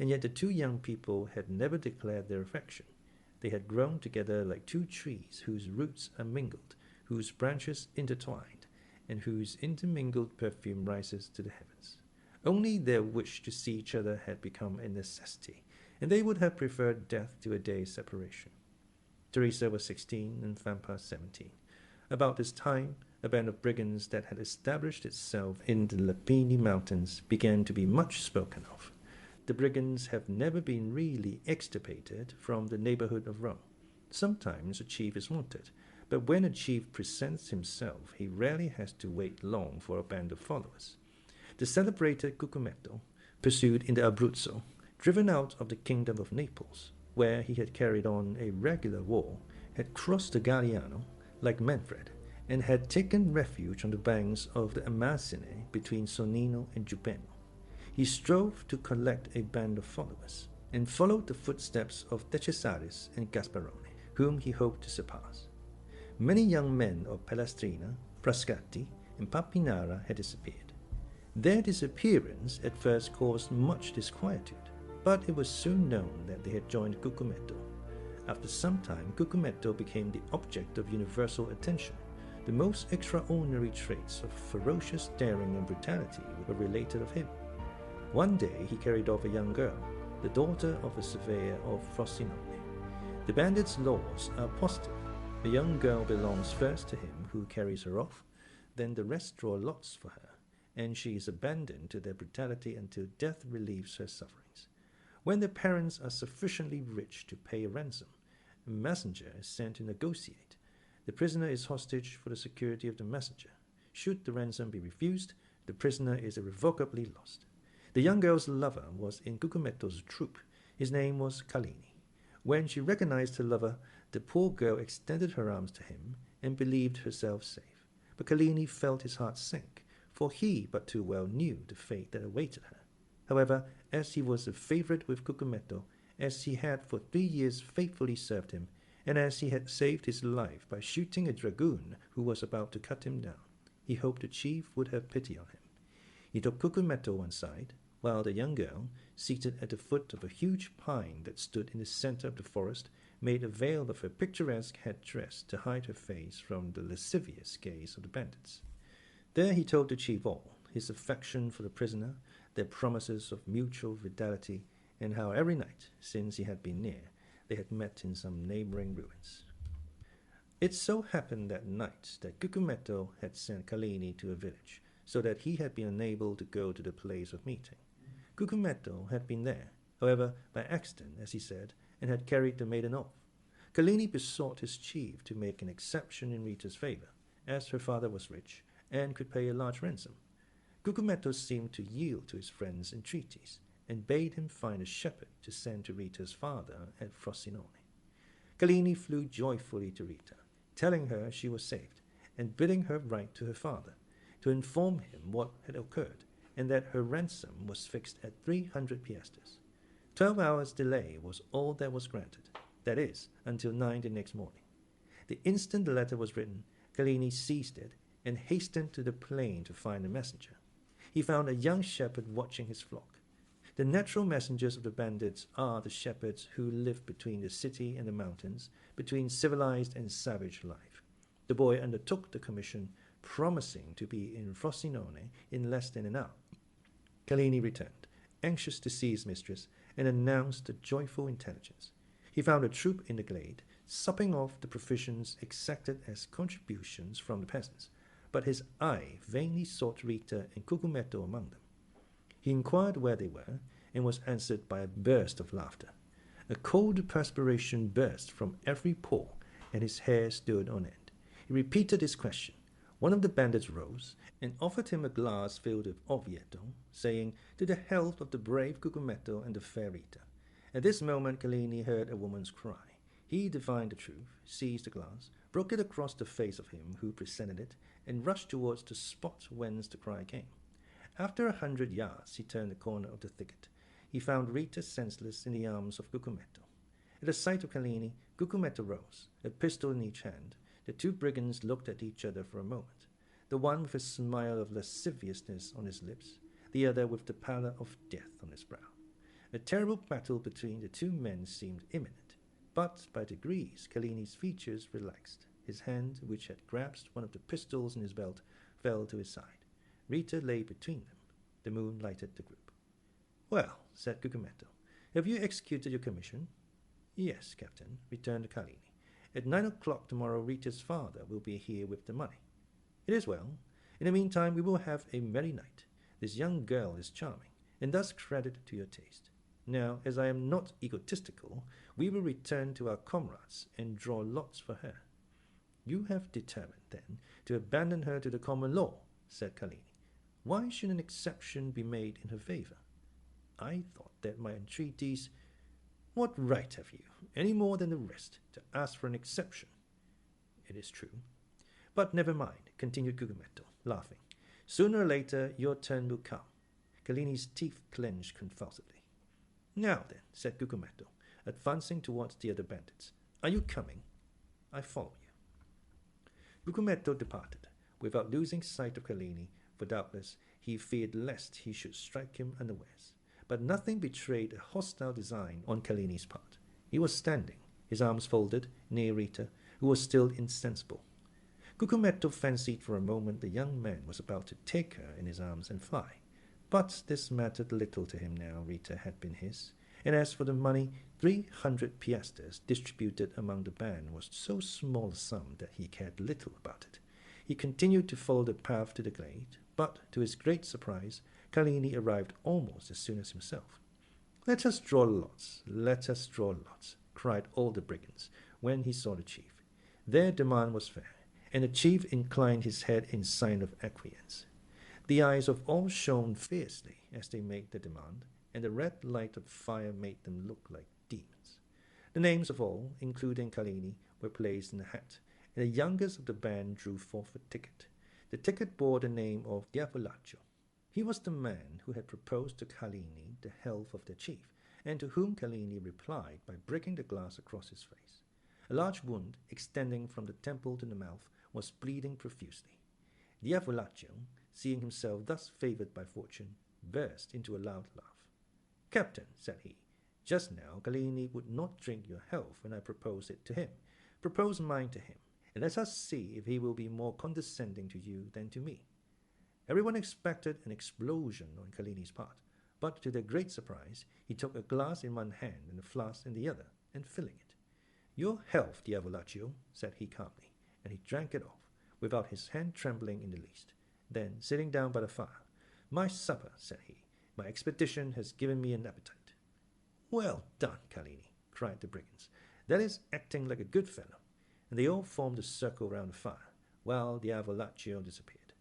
S1: and yet the two young people had never declared their affection. They had grown together like two trees whose roots are mingled, whose branches intertwined, and whose intermingled perfume rises to the heavens. Only their wish to see each other had become a necessity, and they would have preferred death to a day's separation. Teresa was 16 and Vampa 17. About this time, a band of brigands that had established itself in the Lapini mountains began to be much spoken of. The brigands have never been really extirpated from the neighborhood of Rome. Sometimes a chief is wanted, but when a chief presents himself, he rarely has to wait long for a band of followers. The celebrated Cucumetto, pursued in the Abruzzo, driven out of the kingdom of Naples, where he had carried on a regular war, had crossed the Garigliano, like Manfred, and had taken refuge on the banks of the Amasine between Sonnino and Giubbeno. He strove to collect a band of followers, and followed the footsteps of De Cesaris and Gasparone, whom he hoped to surpass. Many young men of Palestrina, Frascati, and Papinara had disappeared. Their disappearance at first caused much disquietude, but it was soon known that they had joined Cucumetto. After some time, Cucumetto became the object of universal attention. The most extraordinary traits of ferocious daring and brutality were related of him. One day he carried off a young girl, the daughter of a surveyor of Frosinone. The bandits' laws are positive. The young girl belongs first to him who carries her off, then the rest draw lots for her, and she is abandoned to their brutality until death relieves her sufferings. When the parents are sufficiently rich to pay a ransom, a messenger is sent to negotiate. The prisoner is hostage for the security of the messenger. Should the ransom be refused, the prisoner is irrevocably lost. The young girl's lover was in Cucumetto's troop. His name was Callini. When she recognized her lover, the poor girl extended her arms to him and believed herself safe. But Callini felt his heart sink, for he but too well knew the fate that awaited her. However, as he was a favorite with Cucumetto, as he had for 3 years faithfully served him, and as he had saved his life by shooting a dragoon who was about to cut him down. He hoped the chief would have pity on him. He took Cucumetto one side, while the young girl, seated at the foot of a huge pine that stood in the center of the forest, made a veil of her picturesque head-dress to hide her face from the lascivious gaze of the bandits. There he told the chief all, his affection for the prisoner, their promises of mutual fidelity, and how every night, since he had been near, they had met in some neighboring ruins. It so happened that night that Cucumetto had sent Callini to a village, so that he had been unable to go to the place of meeting. Cucumetto had been there, however, by accident, as he said, and had carried the maiden off. Callini besought his chief to make an exception in Rita's favor, as her father was rich and could pay a large ransom. Cucumetto seemed to yield to his friend's entreaties, and bade him find a shepherd to send to Rita's father at Frosinone. Callini flew joyfully to Rita, telling her she was saved, and bidding her write to her father, to inform him what had occurred, and that her ransom was fixed at 300 piastres. 12 hours' delay was all that was granted, that is, until 9 the next morning. The instant the letter was written, Callini seized it, and hastened to the plain to find a messenger. He found a young shepherd watching his flock. The natural messengers of the bandits are the shepherds who live between the city and the mountains, between civilized and savage life. The boy undertook the commission, promising to be in Frosinone in less than an hour. Callini returned, anxious to see his mistress, and announced the joyful intelligence. He found a troop in the glade, supping off the provisions exacted as contributions from the peasants, but his eye vainly sought Rita and Cucumetto among them. He inquired where they were, and was answered by a burst of laughter. A cold perspiration burst from every pore, and his hair stood on end. He repeated his question. One of the bandits rose, and offered him a glass filled with Oviedo, saying, "To the health of the brave Cucumetto and the fair Rita." At this moment Callini heard a woman's cry. He divined the truth, seized the glass, broke it across the face of him who presented it, and rushed towards the spot whence the cry came. After 100 yards he turned the corner of the thicket. He found Rita senseless in the arms of Cucumetto. At the sight of Callini, Cucumetto rose, a pistol in each hand. The two brigands looked at each other for a moment, the one with a smile of lasciviousness on his lips, the other with the pallor of death on his brow. A terrible battle between the two men seemed imminent, but by degrees Callini's features relaxed. His hand, which had grasped one of the pistols in his belt, fell to his side. Rita lay between them. The moon lighted the group. "Well," said Cucumetto, "have you executed your commission?" "Yes, Captain," returned Callini. "At 9 o'clock tomorrow Rita's father will be here with the money." "It is well. In the meantime we will have a merry night. This young girl is charming, and does credit to your taste. Now, as I am not egotistical, we will return to our comrades and draw lots for her." "You have determined, then, to abandon her to the common law," said Callini. "Why should an exception be made in her favor?" "I thought that my entreaties—" "What right have you, any more than the rest, to ask for an exception?" "It is true. But never mind," continued Cucumetto, laughing. "Sooner or later your turn will come." Callini's teeth clenched convulsively. "Now then," said Cucumetto, advancing towards the other bandits, "are you coming? I follow you." Cucumetto departed, without losing sight of Callini, for doubtless he feared lest he should strike him unawares. But nothing betrayed a hostile design on Callini's part. He was standing, his arms folded, near Rita, who was still insensible. Cucumetto fancied for a moment the young man was about to take her in his arms and fly. But this mattered little to him now Rita had been his, and as for the money, 300 piastres distributed among the band was so small a sum that he cared little about it. He continued to follow the path to the glade, but, to his great surprise, Callini arrived almost as soon as himself. "Let us draw lots, let us draw lots," cried all the brigands, when he saw the chief. Their demand was fair, and the chief inclined his head in sign of acquiescence. The eyes of all shone fiercely as they made the demand, and the red light of fire made them look like demons. The names of all, including Callini, were placed in a hat, and the youngest of the band drew forth a ticket. The ticket bore the name of Diavolaccio. He was the man who had proposed to Callini the health of their chief, and to whom Cellini replied by breaking the glass across his face. A large wound, extending from the temple to the mouth, was bleeding profusely. Diavolaccio, seeing himself thus favored by fortune, burst into a loud laugh. "Captain," said he, "just now Cellini would not drink your health when I proposed it to him. Propose mine to him, and let us see if he will be more condescending to you than to me." Everyone expected an explosion on Cellini's part, but to their great surprise, he took a glass in one hand and a flask in the other, and filling it. "Your health, Diavolaccio," said he calmly, and he drank it off, without his hand trembling in the least. Then, sitting down by the fire, "My supper," said he. "My expedition has given me an appetite." "Well done, Cellini," cried the brigands. "That is acting like a good fellow." And they all formed a circle round the fire, while Diavolaccio disappeared.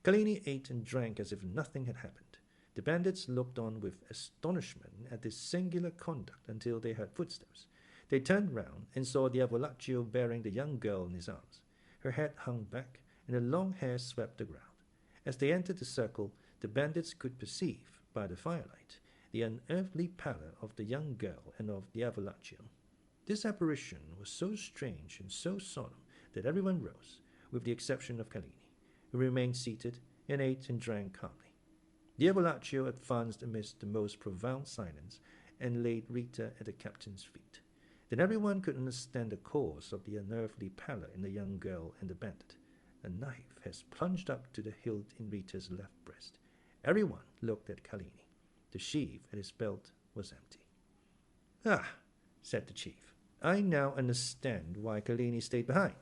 S1: Cellini ate and drank as if nothing had happened. The bandits looked on with astonishment at this singular conduct until they heard footsteps. They turned round and saw Diavolaccio bearing the young girl in his arms. Her head hung back, and her long hair swept the ground. As they entered the circle, the bandits could perceive, by the firelight, the unearthly pallor of the young girl and of Diavolaccio. This apparition was so strange and so solemn that everyone rose, with the exception of Cellini, who remained seated and ate and drank calmly. Diavolaccio advanced amidst the most profound silence and laid Rita at the captain's feet. Then everyone could understand the cause of the unearthly pallor in the young girl and the bandit. A knife has plunged up to the hilt in Rita's left breast. Everyone looked at Cellini. The sheath at his belt was empty. "Ah," said the chief, "I now understand why Cellini stayed behind.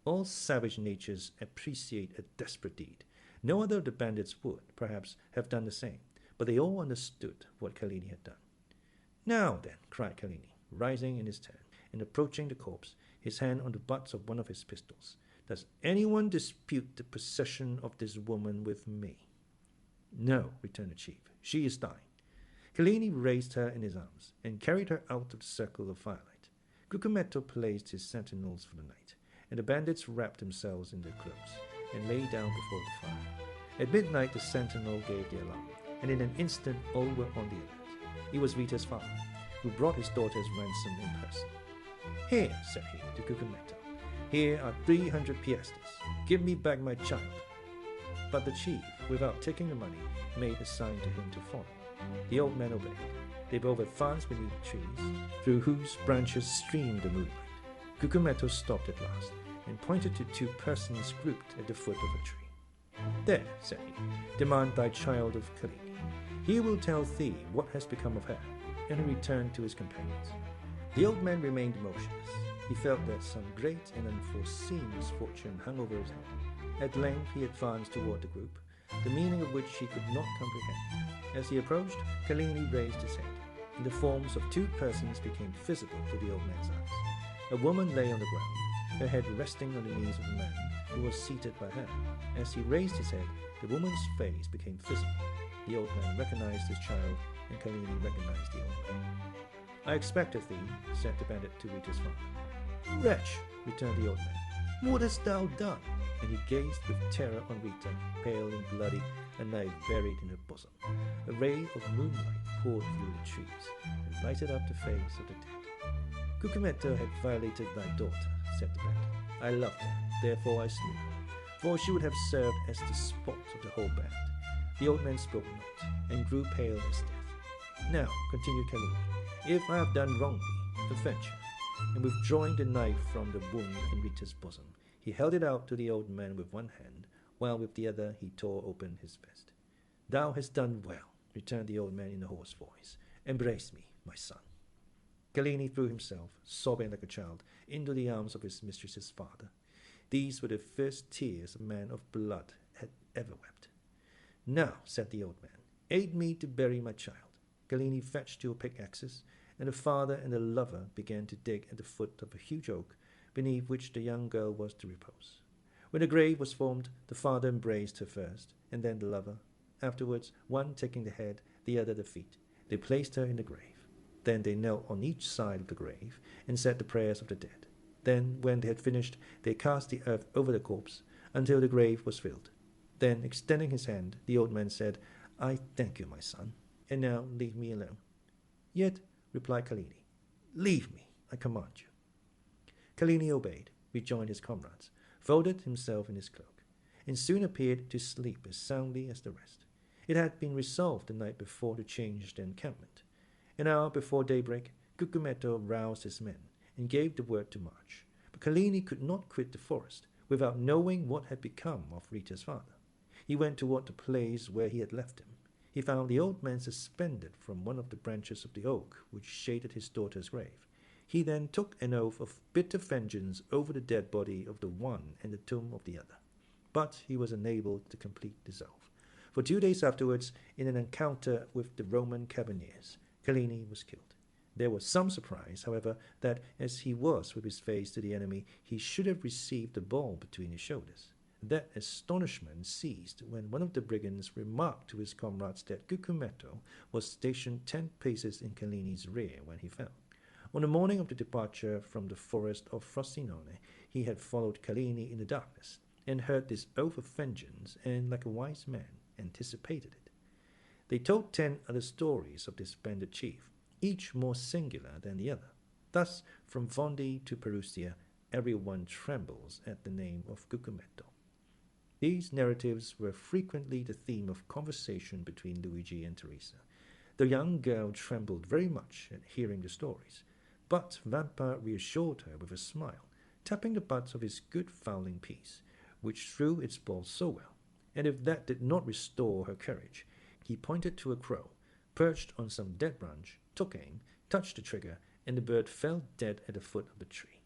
S1: All savage natures appreciate a desperate deed. No other of the bandits would, perhaps, have done the same, but they all understood what Cellini had done." "Now then," cried Cellini, rising in his turn, and approaching the corpse, his hand on the butt of one of his pistols, "does anyone dispute the possession of this woman with me?" "No," returned the chief, "she is thine." Cellini raised her in his arms, and carried her out of the circle of firelight. Cucumetto placed his sentinels for the night, and the bandits wrapped themselves in their cloaks, and lay down before the fire. At midnight the sentinel gave the alarm, and in an instant all were on the alert. It was Rita's father, who brought his daughter's ransom in person. "Here," said he to Cucumetto, "here are 300 piastres. Give me back my child." But the chief, without taking the money, made a sign to him to follow. The old man obeyed. They both advanced beneath the trees, through whose branches streamed the moonlight. Cucumetto stopped at last, and pointed to two persons grouped at the foot of a tree. "There," said he, "demand thy child of Cellini. He will tell thee what has become of her." And he returned to his companions. The old man remained motionless. He felt that some great and unforeseen misfortune hung over his head. At length he advanced toward the group, the meaning of which he could not comprehend. As he approached, Cellini raised his head, and the forms of two persons became visible to the old man's eyes. A woman lay on the ground, her head resting on the knees of the man who was seated by her. As he raised his head, the woman's face became visible. The old man recognized his child, and Cellini recognized the old man. "I expected thee," said the bandit to Rita's father. "Wretch," returned the old man, "what hast thou done?" And he gazed with terror on Rita, pale and bloody, a knife buried in her bosom. A ray of moonlight poured through the trees, and lighted up the face of the dead. "Cucumetto had violated thy daughter," said the bandit. "I loved her, therefore I slew her, for she would have served as the spot of the whole band." The old man spoke not, and grew pale as death. "Now," continued Cellini, "if I have done wrongly, avenge her." And withdrawing the knife from the wound in Rita's bosom, he held it out to the old man with one hand, while with the other he tore open his vest. "Thou hast done well," returned the old man in a hoarse voice. "Embrace me, my son." Cellini threw himself, sobbing like a child, into the arms of his mistress's father. These were the first tears a man of blood had ever wept. "Now," said the old man, "aid me to bury my child." Cellini fetched two pickaxes, and the father and the lover began to dig at the foot of a huge oak, beneath which the young girl was to repose. When the grave was formed, the father embraced her first, and then the lover. Afterwards, one taking the head, the other the feet, they placed her in the grave. Then they knelt on each side of the grave, and said the prayers of the dead. Then, when they had finished, they cast the earth over the corpse, until the grave was filled. Then, extending his hand, the old man said, "I thank you, my son, and now leave me alone." Yet, replied Cellini, leave me, I command you. Cellini obeyed, rejoined his comrades, folded himself in his cloak, and soon appeared to sleep as soundly as the rest. It had been resolved the night before to change the encampment. An hour before daybreak, Cucumetto roused his men, and gave the word to march. But Cellini could not quit the forest without knowing what had become of Rita's father. He went toward the place where he had left him. He found the old man suspended from one of the branches of the oak which shaded his daughter's grave. He then took an oath of bitter vengeance over the dead body of the one and the tomb of the other. But he was unable to complete this oath. For 2 days afterwards, in an encounter with the Roman cavalriers, Cellini was killed. There was some surprise, however, that as he was with his face to the enemy, he should have received a ball between his shoulders. That astonishment ceased when one of the brigands remarked to his comrades that Cucumetto was stationed 10 paces in Cellini's rear when he fell. On the morning of the departure from the forest of Frosinone, he had followed Cellini in the darkness, and heard this oath of vengeance, and, like a wise man, anticipated it. They told 10 other stories of this bandit chief, each more singular than the other. Thus, from Fondi to Perugia, everyone trembles at the name of Cucumetto. These narratives were frequently the theme of conversation between Luigi and Teresa. The young girl trembled very much at hearing the stories, but Vampa reassured her with a smile, tapping the butt of his good fowling piece, which threw its ball so well, and if that did not restore her courage, he pointed to a crow, perched on some dead branch, took aim, touched the trigger, and the bird fell dead at the foot of the tree.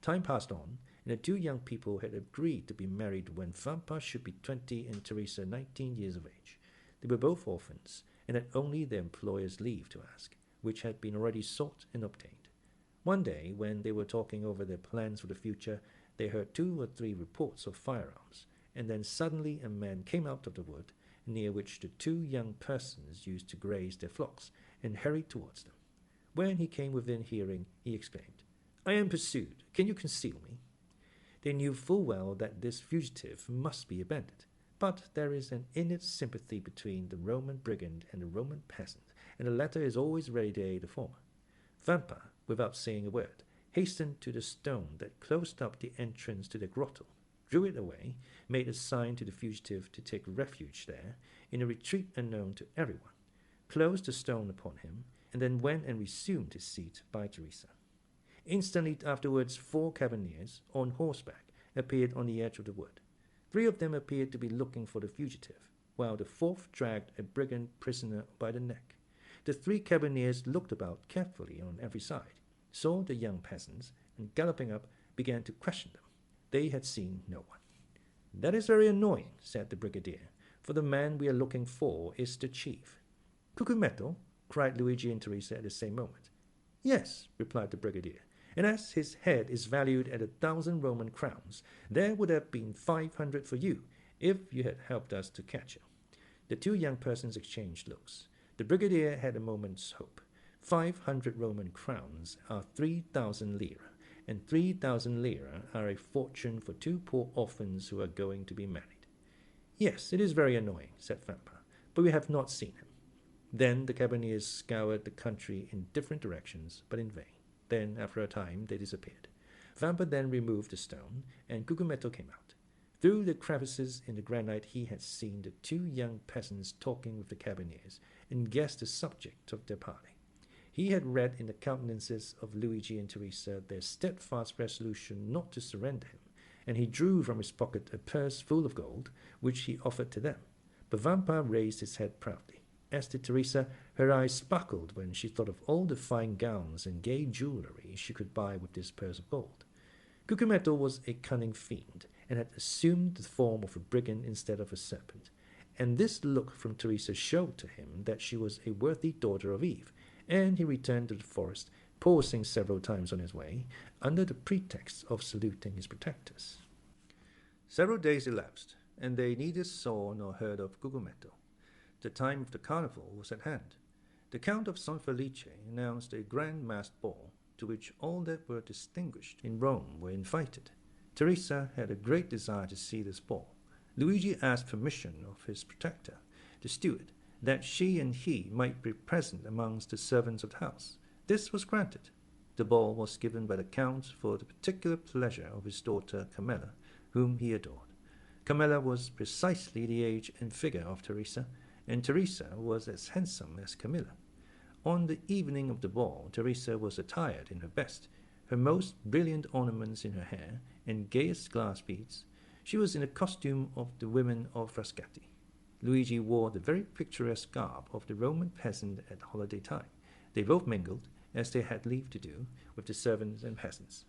S1: Time passed on, and the 2 young people had agreed to be married when Vampa should be 20 and Teresa 19 years of age. They were both orphans, and had only their employer's leave to ask, which had been already sought and obtained. One day, when they were talking over their plans for the future, they heard 2 or 3 reports of firearms, and then suddenly a man came out of the wood, near which the 2 young persons used to graze their flocks, and hurried towards them. When he came within hearing, he exclaimed, "I am pursued. Can you conceal me?" They knew full well that this fugitive must be a bandit, but there is an innate sympathy between the Roman brigand and the Roman peasant, and the latter is always ready to aid the former. Vampa, without saying a word, hastened to the stone that closed up the entrance to the grotto, drew it away, made a sign to the fugitive to take refuge there, in a retreat unknown to everyone, closed the stone upon him, and then went and resumed his seat by Teresa. Instantly afterwards 4 cavaliers, on horseback, appeared on the edge of the wood. 3 of them appeared to be looking for the fugitive, while the 4th dragged a brigand prisoner by the neck. The 3 cavaliers looked about carefully on every side, saw the young peasants, and galloping up, began to question them. They had seen no one. "That is very annoying," said the brigadier, "for the man we are looking for is the chief." "Cucumetto?" cried Luigi and Teresa at the same moment. "Yes," replied the brigadier, "and as his head is valued at 1,000 Roman crowns, there would have been 500 for you, if you had helped us to catch him." The 2 young persons exchanged looks. The brigadier had a moment's hope. 500 Roman crowns are 3,000 lire, and 3,000 lire are a fortune for 2 poor orphans who are going to be married. "Yes, it is very annoying," said Vampa, "but we have not seen him." Then the cavaliers scoured the country in different directions, but in vain. Then, after a time, they disappeared. Vampa then removed the stone, and Cucumetto came out. Through the crevices in the granite he had seen the 2 young peasants talking with the cavaliers, and guessed the subject of their parley. He had read in the countenances of Luigi and Teresa their steadfast resolution not to surrender him, and he drew from his pocket a purse full of gold, which he offered to them. But Vampa raised his head proudly. As did Teresa, her eyes sparkled when she thought of all the fine gowns and gay jewellery she could buy with this purse of gold. Cucumetto was a cunning fiend, and had assumed the form of a brigand instead of a serpent, and this look from Teresa showed to him that she was a worthy daughter of Eve, and he returned to the forest, pausing several times on his way, under the pretext of saluting his protectors. Several days elapsed, and they neither saw nor heard of Cucumetto. The time of the carnival was at hand. The Count of San Felice announced a grand masked ball, to which all that were distinguished in Rome were invited. Teresa had a great desire to see this ball. Luigi asked permission of his protector, the steward, that she and he might be present amongst the servants of the house. This was granted. The ball was given by the Count for the particular pleasure of his daughter Camilla, whom he adored. Camilla was precisely the age and figure of Teresa, and Teresa was as handsome as Camilla. On the evening of the ball, Teresa was attired in her best, her most brilliant ornaments in her hair, and gayest glass beads. She was in the costume of the women of Frascati. Luigi wore the very picturesque garb of the Roman peasant at holiday time. They both mingled, as they had leave to do, with the servants and peasants.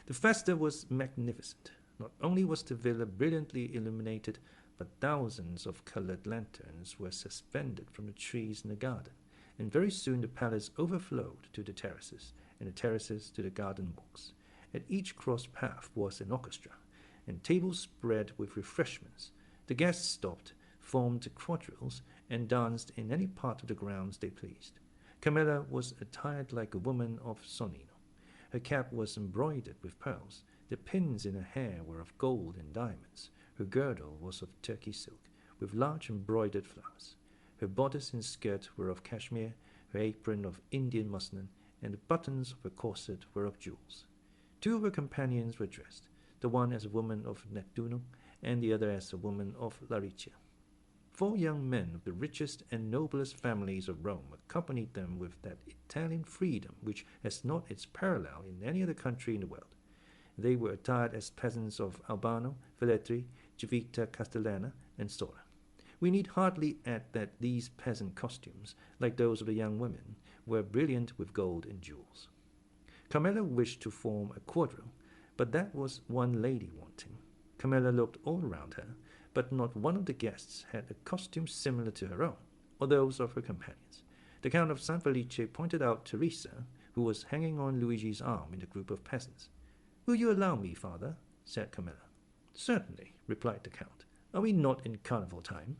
S1: The festa was magnificent. Not only was the villa brilliantly illuminated, but thousands of colored lanterns were suspended from the trees in the garden, and very soon the palace overflowed to the terraces, and the terraces to the garden walks. At each cross path was an orchestra, and tables spread with refreshments. The guests stopped, formed quadrilles, and danced in any part of the grounds they pleased. Camilla was attired like a woman of Sonnino. Her cap was embroidered with pearls. The pins in her hair were of gold and diamonds. Her girdle was of Turkey silk, with large embroidered flowers. Her bodice and skirt were of cashmere, her apron of Indian muslin, and the buttons of her corset were of jewels. Two of her companions were dressed, the one as a woman of Nettuno, and the other as a woman of Laricia. 4 young men of the richest and noblest families of Rome accompanied them with that Italian freedom which has not its parallel in any other country in the world. They were attired as peasants of Albano, Velletri, Civita Castellana, and Sora. We need hardly add that these peasant costumes, like those of the young women, were brilliant with gold and jewels. Camilla wished to form a quadrille, but that was one lady wanting. Camilla looked all around her, but not one of the guests had a costume similar to her own, or those of her companions. The Count of San Felice pointed out Teresa, who was hanging on Luigi's arm in the group of peasants. "Will you allow me, father?" said Camilla. "Certainly," replied the Count. "Are we not in carnival time?"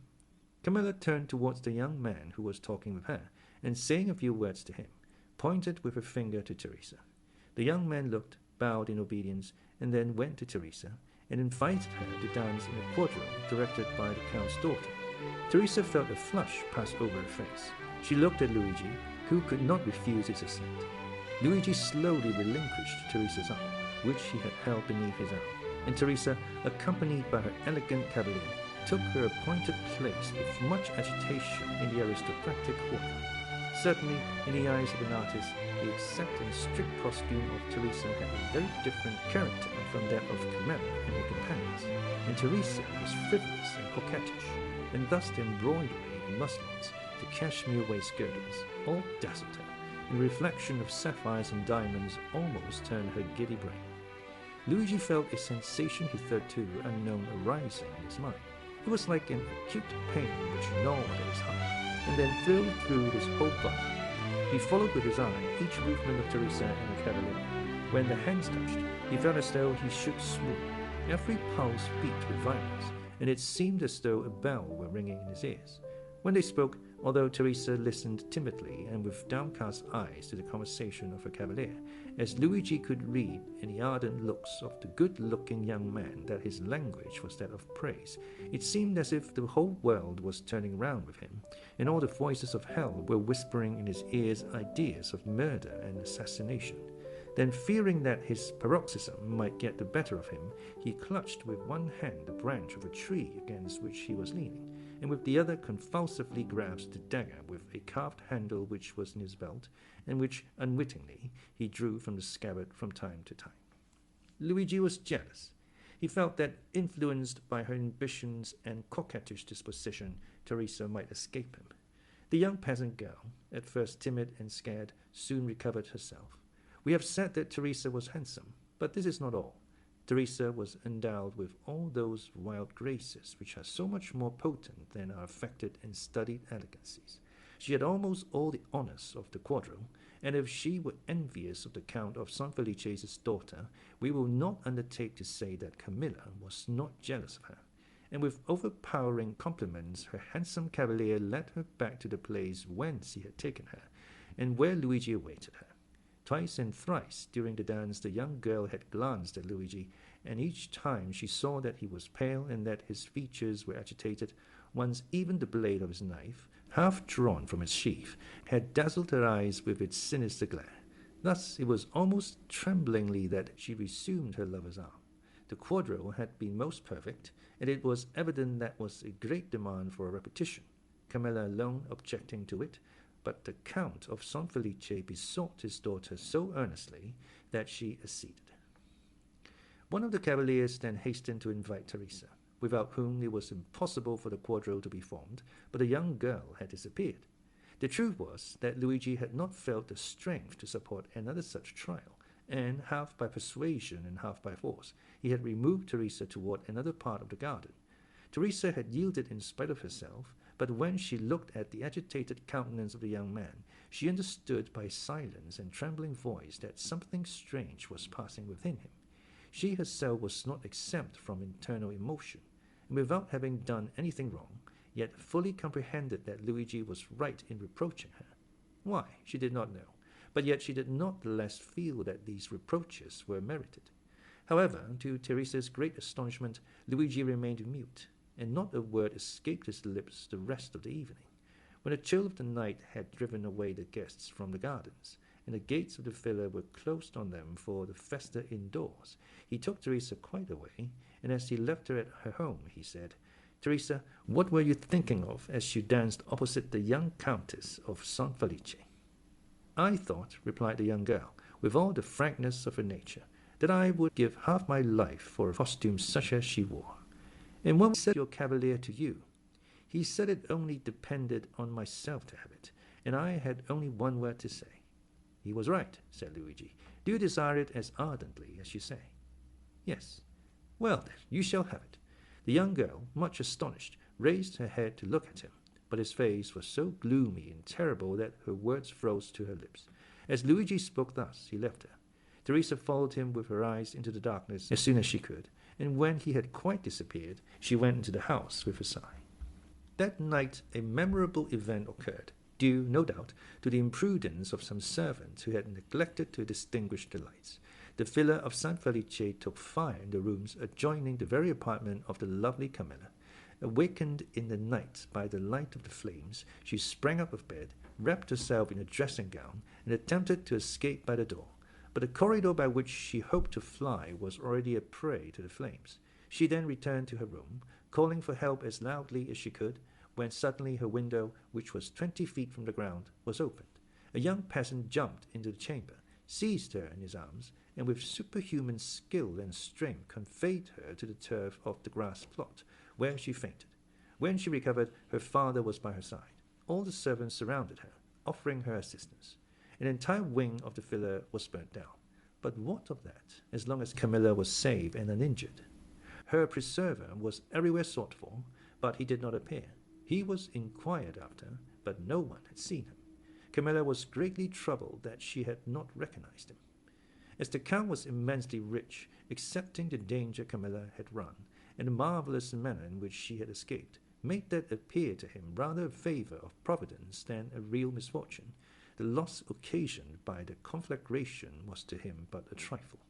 S1: Camilla turned towards the young man who was talking with her, and saying a few words to him, pointed with her finger to Teresa. The young man looked, bowed in obedience, and then went to Teresa, and invited her to dance in a quadrille directed by the Count's daughter. Teresa felt a flush pass over her face. She looked at Luigi, who could not refuse his assent. Luigi slowly relinquished Teresa's arm, which he had held beneath his arm, and Teresa, accompanied by her elegant cavalier, took her appointed place with much agitation in the aristocratic quadrille. Certainly, in the eyes of an artist, the exact and strict costume of Teresa had a very different character from that of Camilla and her companions, and Teresa was frivolous and coquettish, and thus the embroidery and muslins, the cashmere waist girdles, all dazzled her, and the reflection of sapphires and diamonds almost turned her giddy brain. Luigi felt a sensation hitherto unknown arising in his mind. It was like an acute pain which gnawed at his heart, and then thrilled through his whole body. He followed with his eye each movement of Teresa and her cavalier. When the hands touched, he felt as though he should swoon. Every pulse beat with violence, and it seemed as though a bell were ringing in his ears. When they spoke, although Teresa listened timidly and with downcast eyes to the conversation of her cavalier, as Luigi could read in the ardent looks of the good-looking young man that his language was that of praise, it seemed as if the whole world was turning round with him, and all the voices of hell were whispering in his ears ideas of murder and assassination. Then, fearing that his paroxysm might get the better of him, he clutched with one hand the branch of a tree against which he was leaning, and with the other convulsively grasped the dagger with a carved handle which was in his belt, and which, unwittingly, he drew from the scabbard from time to time. Luigi was jealous. He felt that, influenced by her ambitions and coquettish disposition, Teresa might escape him. The young peasant girl, at first timid and scared, soon recovered herself. We have said that Teresa was handsome, but this is not all. Teresa was endowed with all those wild graces which are so much more potent than our affected and studied elegancies. She had almost all the honours of the quadrille, and if she were envious of the Count of San Felice's daughter, we will not undertake to say that Camilla was not jealous of her. And with overpowering compliments, her handsome cavalier led her back to the place whence he had taken her, and where Luigi awaited her. Twice and thrice during the dance the young girl had glanced at Luigi, and each time she saw that he was pale and that his features were agitated. Once even the blade of his knife, half drawn from its sheath, had dazzled her eyes with its sinister glare. Thus it was almost tremblingly that she resumed her lover's arm. The quadrille had been most perfect, and it was evident that was a great demand for a repetition, Camilla alone objecting to it, but the Count of San Felice besought his daughter so earnestly that she acceded. One of the cavaliers then hastened to invite Teresa, without whom it was impossible for the quadrille to be formed, but the young girl had disappeared. The truth was that Luigi had not felt the strength to support another such trial, and, half by persuasion and half by force, he had removed Teresa toward another part of the garden. Teresa had yielded in spite of herself, but when she looked at the agitated countenance of the young man, she understood by silence and trembling voice that something strange was passing within him. She herself was not exempt from internal emotion, and without having done anything wrong, yet fully comprehended that Luigi was right in reproaching her. Why, she did not know, but yet she did not the less feel that these reproaches were merited. However, to Teresa's great astonishment, Luigi remained mute, and not a word escaped his lips the rest of the evening. When the chill of the night had driven away the guests from the gardens, and the gates of the villa were closed on them for the festa indoors, he took Teresa quite away, and as he left her at her home, he said, "Teresa, what were you thinking of as you danced opposite the young Countess of San Felice?" "I thought," replied the young girl, with all the frankness of her nature, "that I would give half my life for a costume such as she wore." "And what said your cavalier to you?" "He said it only depended on myself to have it, and I had only one word to say." "He was right," said Luigi. "Do you desire it as ardently as you say?" "Yes." "Well, then, you shall have it." The young girl, much astonished, raised her head to look at him, but his face was so gloomy and terrible that her words froze to her lips. As Luigi spoke thus, he left her. Teresa followed him with her eyes into the darkness as soon as she could, and when he had quite disappeared, she went into the house with a sigh. That night a memorable event occurred, due, no doubt, to the imprudence of some servants who had neglected to distinguish the lights. The villa of San Felice took fire in the rooms adjoining the very apartment of the lovely Camilla. Awakened in the night by the light of the flames, she sprang up of bed, wrapped herself in a dressing gown, and attempted to escape by the door. But the corridor by which she hoped to fly was already a prey to the flames. She then returned to her room, calling for help as loudly as she could, when suddenly her window, which was 20 feet from the ground, was opened. A young peasant jumped into the chamber, seized her in his arms, and with superhuman skill and strength conveyed her to the turf of the grass plot, where she fainted. When she recovered, her father was by her side. All the servants surrounded her, offering her assistance. An entire wing of the villa was burnt down. But what of that, as long as Camilla was safe and uninjured? Her preserver was everywhere sought for, but he did not appear. He was inquired after, but no one had seen him. Camilla was greatly troubled that she had not recognized him. As the Count was immensely rich, accepting the danger Camilla had run, and the marvelous manner in which she had escaped, made that appear to him rather a favor of Providence than a real misfortune. The loss occasioned by the conflagration was to him but a trifle.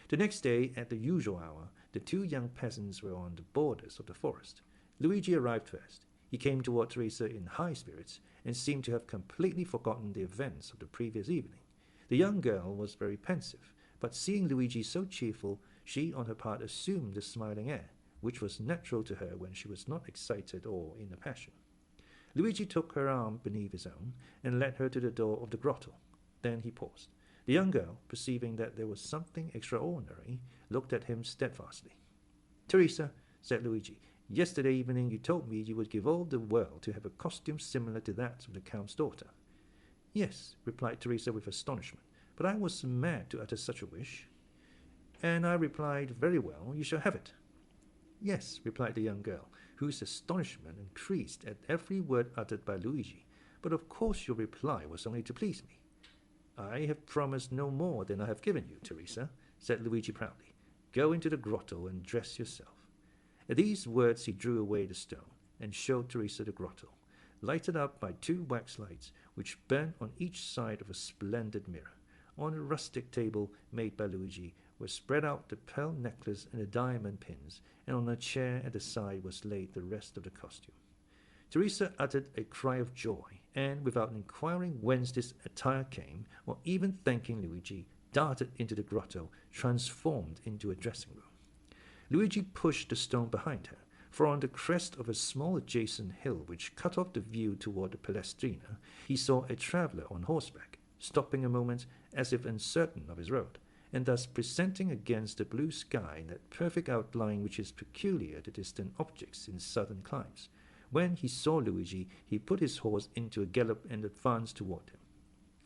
S1: The next day, at the usual hour, the two young peasants were on the borders of the forest. Luigi arrived first. He came toward Teresa in high spirits, and seemed to have completely forgotten the events of the previous evening. The young girl was very pensive, but seeing Luigi so cheerful, she on her part assumed the smiling air, which was natural to her when she was not excited or in a passion. Luigi took her arm beneath his own, and led her to the door of the grotto. Then he paused. The young girl, perceiving that there was something extraordinary, looked at him steadfastly. "Teresa," said Luigi, "yesterday evening you told me you would give all the world to have a costume similar to that of the Count's daughter." "Yes," replied Teresa with astonishment, "but I was mad to utter such a wish." And I replied, "Very well, you shall have it." "Yes," replied the young girl, whose astonishment increased at every word uttered by Luigi, "but of course your reply was only to please me." "I have promised no more than I have given you, Teresa," said Luigi proudly. "Go into the grotto and dress yourself." At these words he drew away the stone, and showed Teresa the grotto, lighted up by 2 wax lights, which burnt on each side of a splendid mirror. On a rustic table made by Luigi were spread out the pearl necklace and the diamond pins, and on a chair at the side was laid the rest of the costume. Teresa uttered a cry of joy, and, without inquiring whence this attire came, or even thanking Luigi, darted into the grotto, transformed into a dressing room. Luigi pushed the stone behind her, for on the crest of a small adjacent hill which cut off the view toward the Palestrina, he saw a traveller on horseback, stopping a moment as if uncertain of his road, and thus presenting against the blue sky that perfect outline which is peculiar to distant objects in southern climes. When he saw Luigi, he put his horse into a gallop and advanced toward him.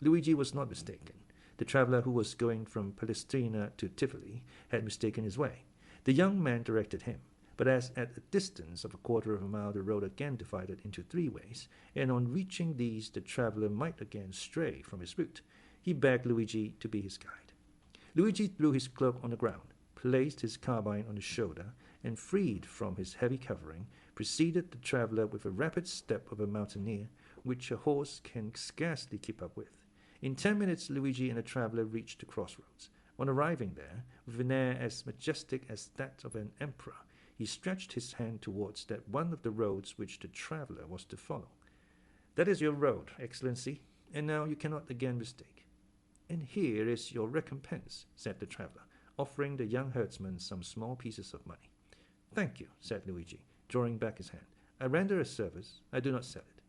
S1: Luigi was not mistaken. The traveller who was going from Palestrina to Tivoli had mistaken his way. The young man directed him, but as at a distance of a quarter of a mile the road again divided into three ways, and on reaching these the traveller might again stray from his route, he begged Luigi to be his guide. Luigi threw his cloak on the ground, placed his carbine on his shoulder, and, freed from his heavy covering, preceded the traveller with a rapid step of a mountaineer, which a horse can scarcely keep up with. In 10 minutes Luigi and the traveller reached the crossroads. On arriving there, with an air as majestic as that of an emperor, he stretched his hand towards that one of the roads which the traveller was to follow. "That is your road, Excellency, and now you cannot again mistake." "And here is your recompense," said the traveller, offering the young herdsman some small pieces of money. "Thank you," said Luigi, drawing back his hand. "I render a service, I do not sell it."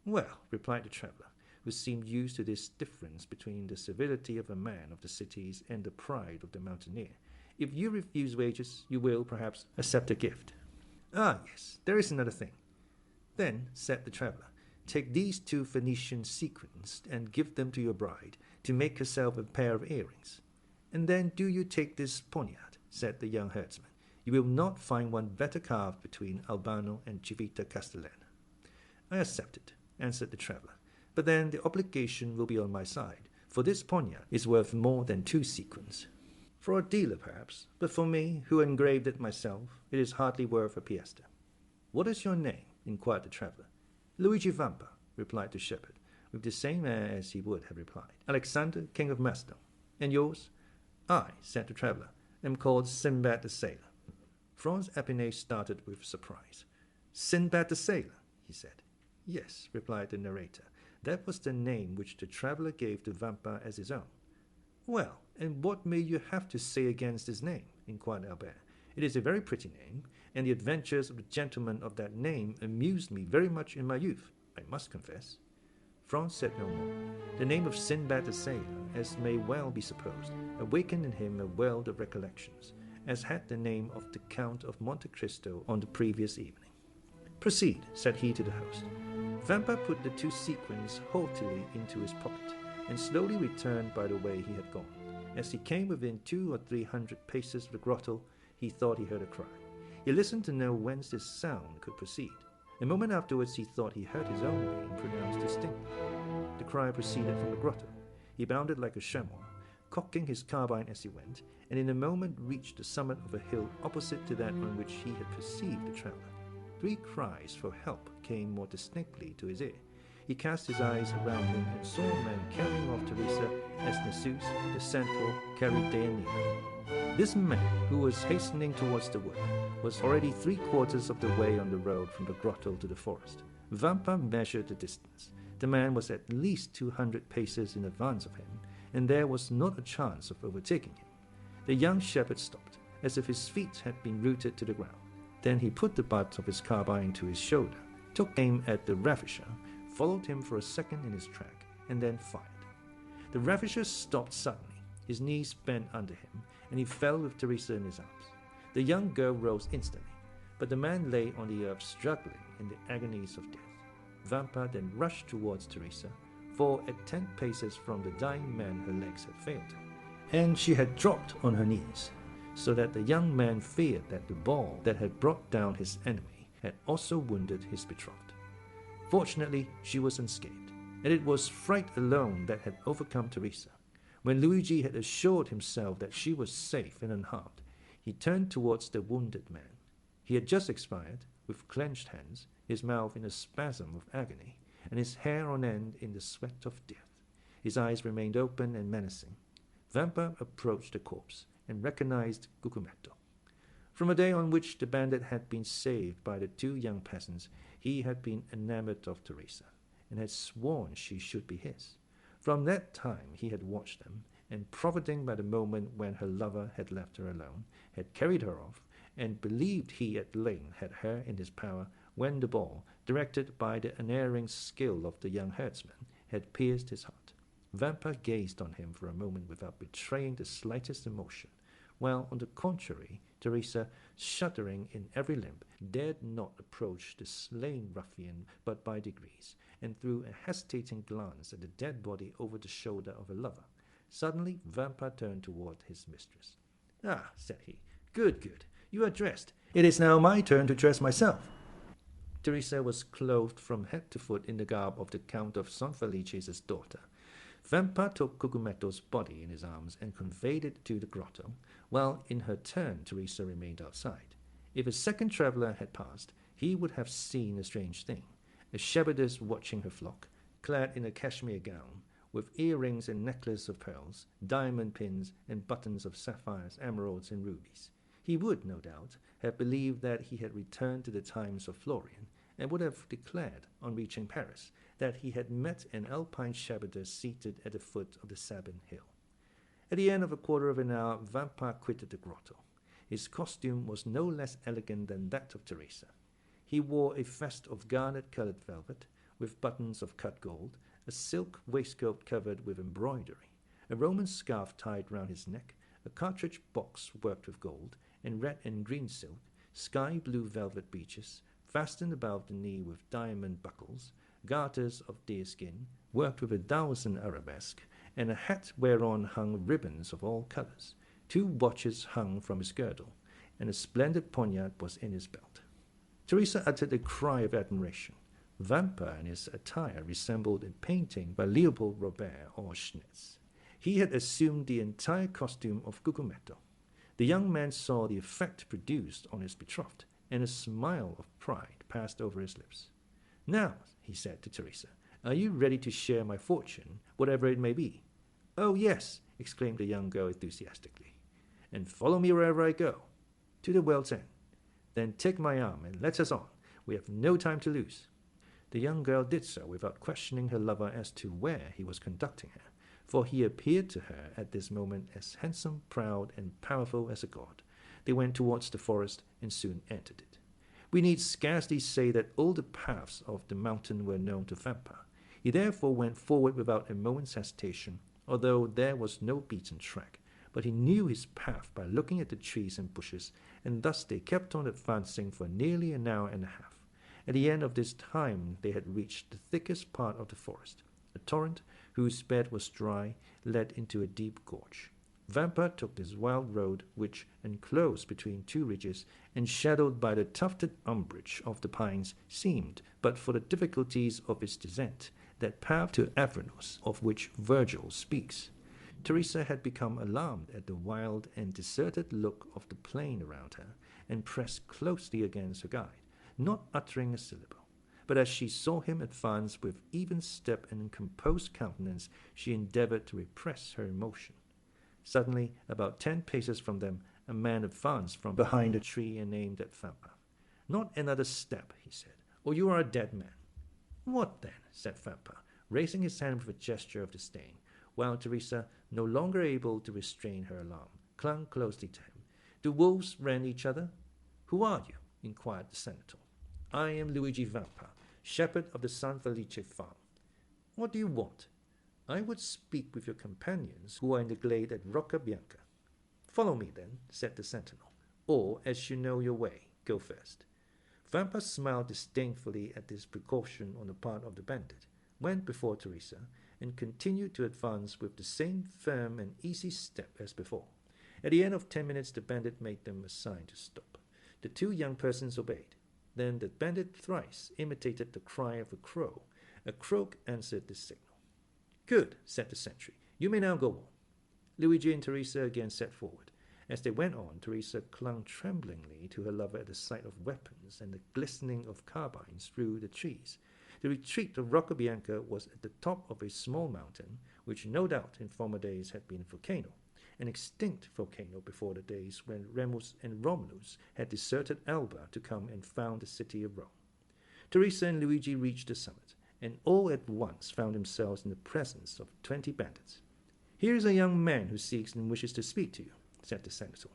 S1: "Well," replied the traveller, who seemed used to this difference between the civility of a man of the cities and the pride of the mountaineer, "if you refuse wages, you will, perhaps, accept a gift." "Ah, yes, there is another thing." "Then," said the traveller, "take these 2 Phoenician sequins and give them to your bride, to make herself a pair of earrings." "And then do you take this poniard," said the young herdsman. "You will not find one better carved between Albano and Civita Castellana." "I accept it," answered the traveller, "but then the obligation will be on my side, for this poniard is worth more than 2 sequins. For a dealer, perhaps, but for me, who engraved it myself, it is hardly worth a piastre." "What is your name?" inquired the traveller. "Luigi Vampa," replied the shepherd, with the same air as he would have replied. "Alexandre, king of Macedon. And yours?" "I," said the traveller, "am called Sinbad the Sailor." Franz Epinay started with surprise. "Sinbad the Sailor," he said. "Yes," replied the narrator, "that was the name which the traveller gave to Vampa as his own." "Well, and what may you have to say against this name?" inquired Albert. "It is a very pretty name, and the adventures of the gentleman of that name amused me very much in my youth, I must confess." Franz said no more. The name of Sinbad the Sailor, as may well be supposed, awakened in him a world of recollections, as had the name of the Count of Monte Cristo on the previous evening. "Proceed," said he to the host. Vampa put the 2 sequins haughtily into his pocket, and slowly returned by the way he had gone. As he came within 200 or 300 paces of the grotto, he thought he heard a cry. He listened to know whence this sound could proceed. A moment afterwards he thought he heard his own name pronounced distinctly. The cry proceeded from the grotto. He bounded like a chamois, cocking his carbine as he went, and in a moment reached the summit of a hill opposite to that on which he had perceived the traveller. 3 cries for help came more distinctly to his ear. He cast his eyes around him and saw a man carrying off Teresa as Nessus, the centaur, carried Deianira. This man, who was hastening towards the wood, was already 3/4 of the way on the road from the grotto to the forest. Vampa measured the distance. The man was at least 200 paces in advance of him, and there was not a chance of overtaking him. The young shepherd stopped, as if his feet had been rooted to the ground. Then he put the butt of his carbine to his shoulder, took aim at the ravisher, followed him for a second in his track, and then fired. The ravisher stopped suddenly. His knees bent under him, and he fell with Teresa in his arms. The young girl rose instantly, but the man lay on the earth struggling in the agonies of death. Vampa then rushed towards Teresa, for at 10 paces from the dying man her legs had failed her, and she had dropped on her knees, so that the young man feared that the ball that had brought down his enemy had also wounded his betrothed. Fortunately, she was unscathed, and it was fright alone that had overcome Teresa. When Luigi had assured himself that she was safe and unharmed, he turned towards the wounded man. He had just expired, with clenched hands, his mouth in a spasm of agony, and his hair on end in the sweat of death. His eyes remained open and menacing. Vampa approached the corpse and recognized Cucumetto. From the day on which the bandit had been saved by the two young peasants, he had been enamored of Teresa, and had sworn she should be his. From that time he had watched them, and profiting by the moment when her lover had left her alone, had carried her off, and believed he at length had her in his power, when the ball, directed by the unerring skill of the young herdsman, had pierced his heart. Vampa gazed on him for a moment without betraying the slightest emotion, while, on the contrary, Teresa, shuddering in every limb, dared not approach the slain ruffian but by degrees, and threw a hesitating glance at the dead body over the shoulder of her lover. Suddenly Vampa turned toward his mistress. "Ah," said he, "good, good. You are dressed. It is now my turn to dress myself." Teresa was clothed from head to foot in the garb of the Count of San Felice's daughter. Vampa took Cucumetto's body in his arms and conveyed it to the grotto, while in her turn Teresa remained outside. If a second traveller had passed, he would have seen a strange thing. A shepherdess watching her flock, clad in a cashmere gown, with earrings and necklace of pearls, diamond pins and buttons of sapphires, emeralds, and rubies. He would, no doubt, have believed that he had returned to the times of Florian, and would have declared, on reaching Paris, that he had met an Alpine shepherdess seated at the foot of the Sabine hill. At the end of a quarter of an hour, Vampa quitted the grotto. His costume was no less elegant than that of Teresa. He wore a vest of garnet-coloured velvet, with buttons of cut gold, a silk waistcoat covered with embroidery, a Roman scarf tied round his neck, a cartridge box worked with gold, and red and green silk, sky-blue velvet breeches, fastened about the knee with diamond buckles, garters of deerskin, worked with a 1,000 arabesque, and a hat whereon hung ribbons of all colours. 2 watches hung from his girdle, and a splendid poniard was in his belt. Teresa uttered a cry of admiration. Vampa in his attire resembled a painting by Leopold Robert or Schnitz. He had assumed the entire costume of Cucumetto. The young man saw the effect produced on his betrothed, and a smile of pride passed over his lips. "Now," he said to Teresa, "are you ready to share my fortune, whatever it may be?" "Oh, yes," exclaimed the young girl enthusiastically. "And follow me wherever I go?" "To the world's end." "Then take my arm and let us on. We have no time to lose." The young girl did so without questioning her lover as to where he was conducting her, for he appeared to her at this moment as handsome, proud, and powerful as a god. They went towards the forest and soon entered it. We need scarcely say that all the paths of the mountain were known to Vampa. He therefore went forward without a moment's hesitation, although there was no beaten track, but he knew his path by looking at the trees and bushes, and thus they kept on advancing for nearly an hour and a half. At the end of this time they had reached the thickest part of the forest. A torrent, whose bed was dry, led into a deep gorge. Vampa took this wild road, which, enclosed between 2 ridges, and shadowed by the tufted umbrage of the pines, seemed, but for the difficulties of its descent, that path to Avernus of which Virgil speaks. Teresa had become alarmed at the wild and deserted look of the plain around her, and pressed closely against her guide, not uttering a syllable. But as she saw him advance with even step and composed countenance, she endeavored to repress her emotion. Suddenly, about 10 paces from them, a man advanced from behind a tree and aimed at Vampa. "Not another step," he said, "or you are a dead man." "What then?" said Vampa, raising his hand with a gesture of disdain, while Teresa, no longer able to restrain her alarm, clung closely to him. "Do wolves rend each other?" "Who are you?" inquired the senator. "I am Luigi Vampa, shepherd of the San Felice farm." "What do you want?" "I would speak with your companions who are in the glade at Rocca Bianca." "Follow me, then," said the sentinel, "or, as you know your way, go first." Vampa smiled disdainfully at this precaution on the part of the bandit, went before Teresa, and continued to advance with the same firm and easy step as before. At the end of 10 minutes the bandit made them a sign to stop. The 2 young persons obeyed. Then the bandit thrice imitated the cry of a crow. A croak answered the signal. "Good," said the sentry. "You may now go on." Luigi and Teresa again set forward. As they went on, Teresa clung tremblingly to her lover at the sight of weapons and the glistening of carbines through the trees. The retreat of Rocca Bianca was at the top of a small mountain, which no doubt in former days had been a volcano, an extinct volcano before the days when Remus and Romulus had deserted Alba to come and found the city of Rome. Teresa and Luigi reached the summit, and all at once found themselves in the presence of 20 bandits. "Here is a young man who seeks and wishes to speak to you," said the senator.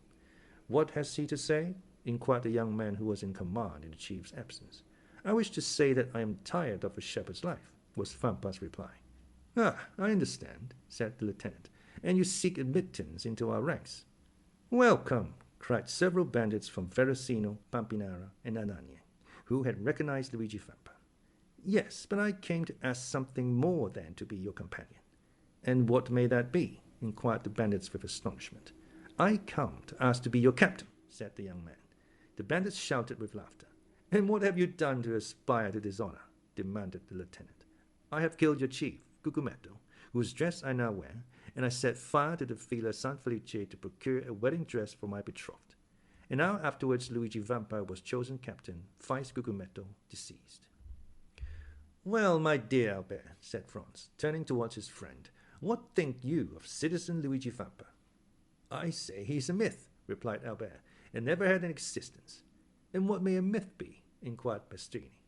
S1: "What has he to say?" inquired the young man who was in command in the chief's absence. "I wish to say that I am tired of a shepherd's life," was Vampa's reply. "Ah, I understand," said the lieutenant, "and you seek admittance into our ranks." "Welcome," cried several bandits from Verasino, Pampinara, and Anagni, who had recognized Luigi Vampa. "Yes, but I came to ask something more than to be your companion." "And what may that be?" inquired the bandits with astonishment. "I come to ask to be your captain," said the young man. The bandits shouted with laughter. "And what have you done to aspire to dishonor?" demanded the lieutenant. "I have killed your chief, Cucumetto, whose dress I now wear, and I set fire to the Villa San Felice to procure a wedding dress for my betrothed. An hour afterwards Luigi Vampa was chosen captain, vice Cucumetto deceased." "Well, my dear Albert," said Franz, turning towards his friend, "what think you of citizen Luigi Vampa?" "I say he is a myth," replied Albert, "and never had an existence." "And what may a myth be?" inquired Pastrini.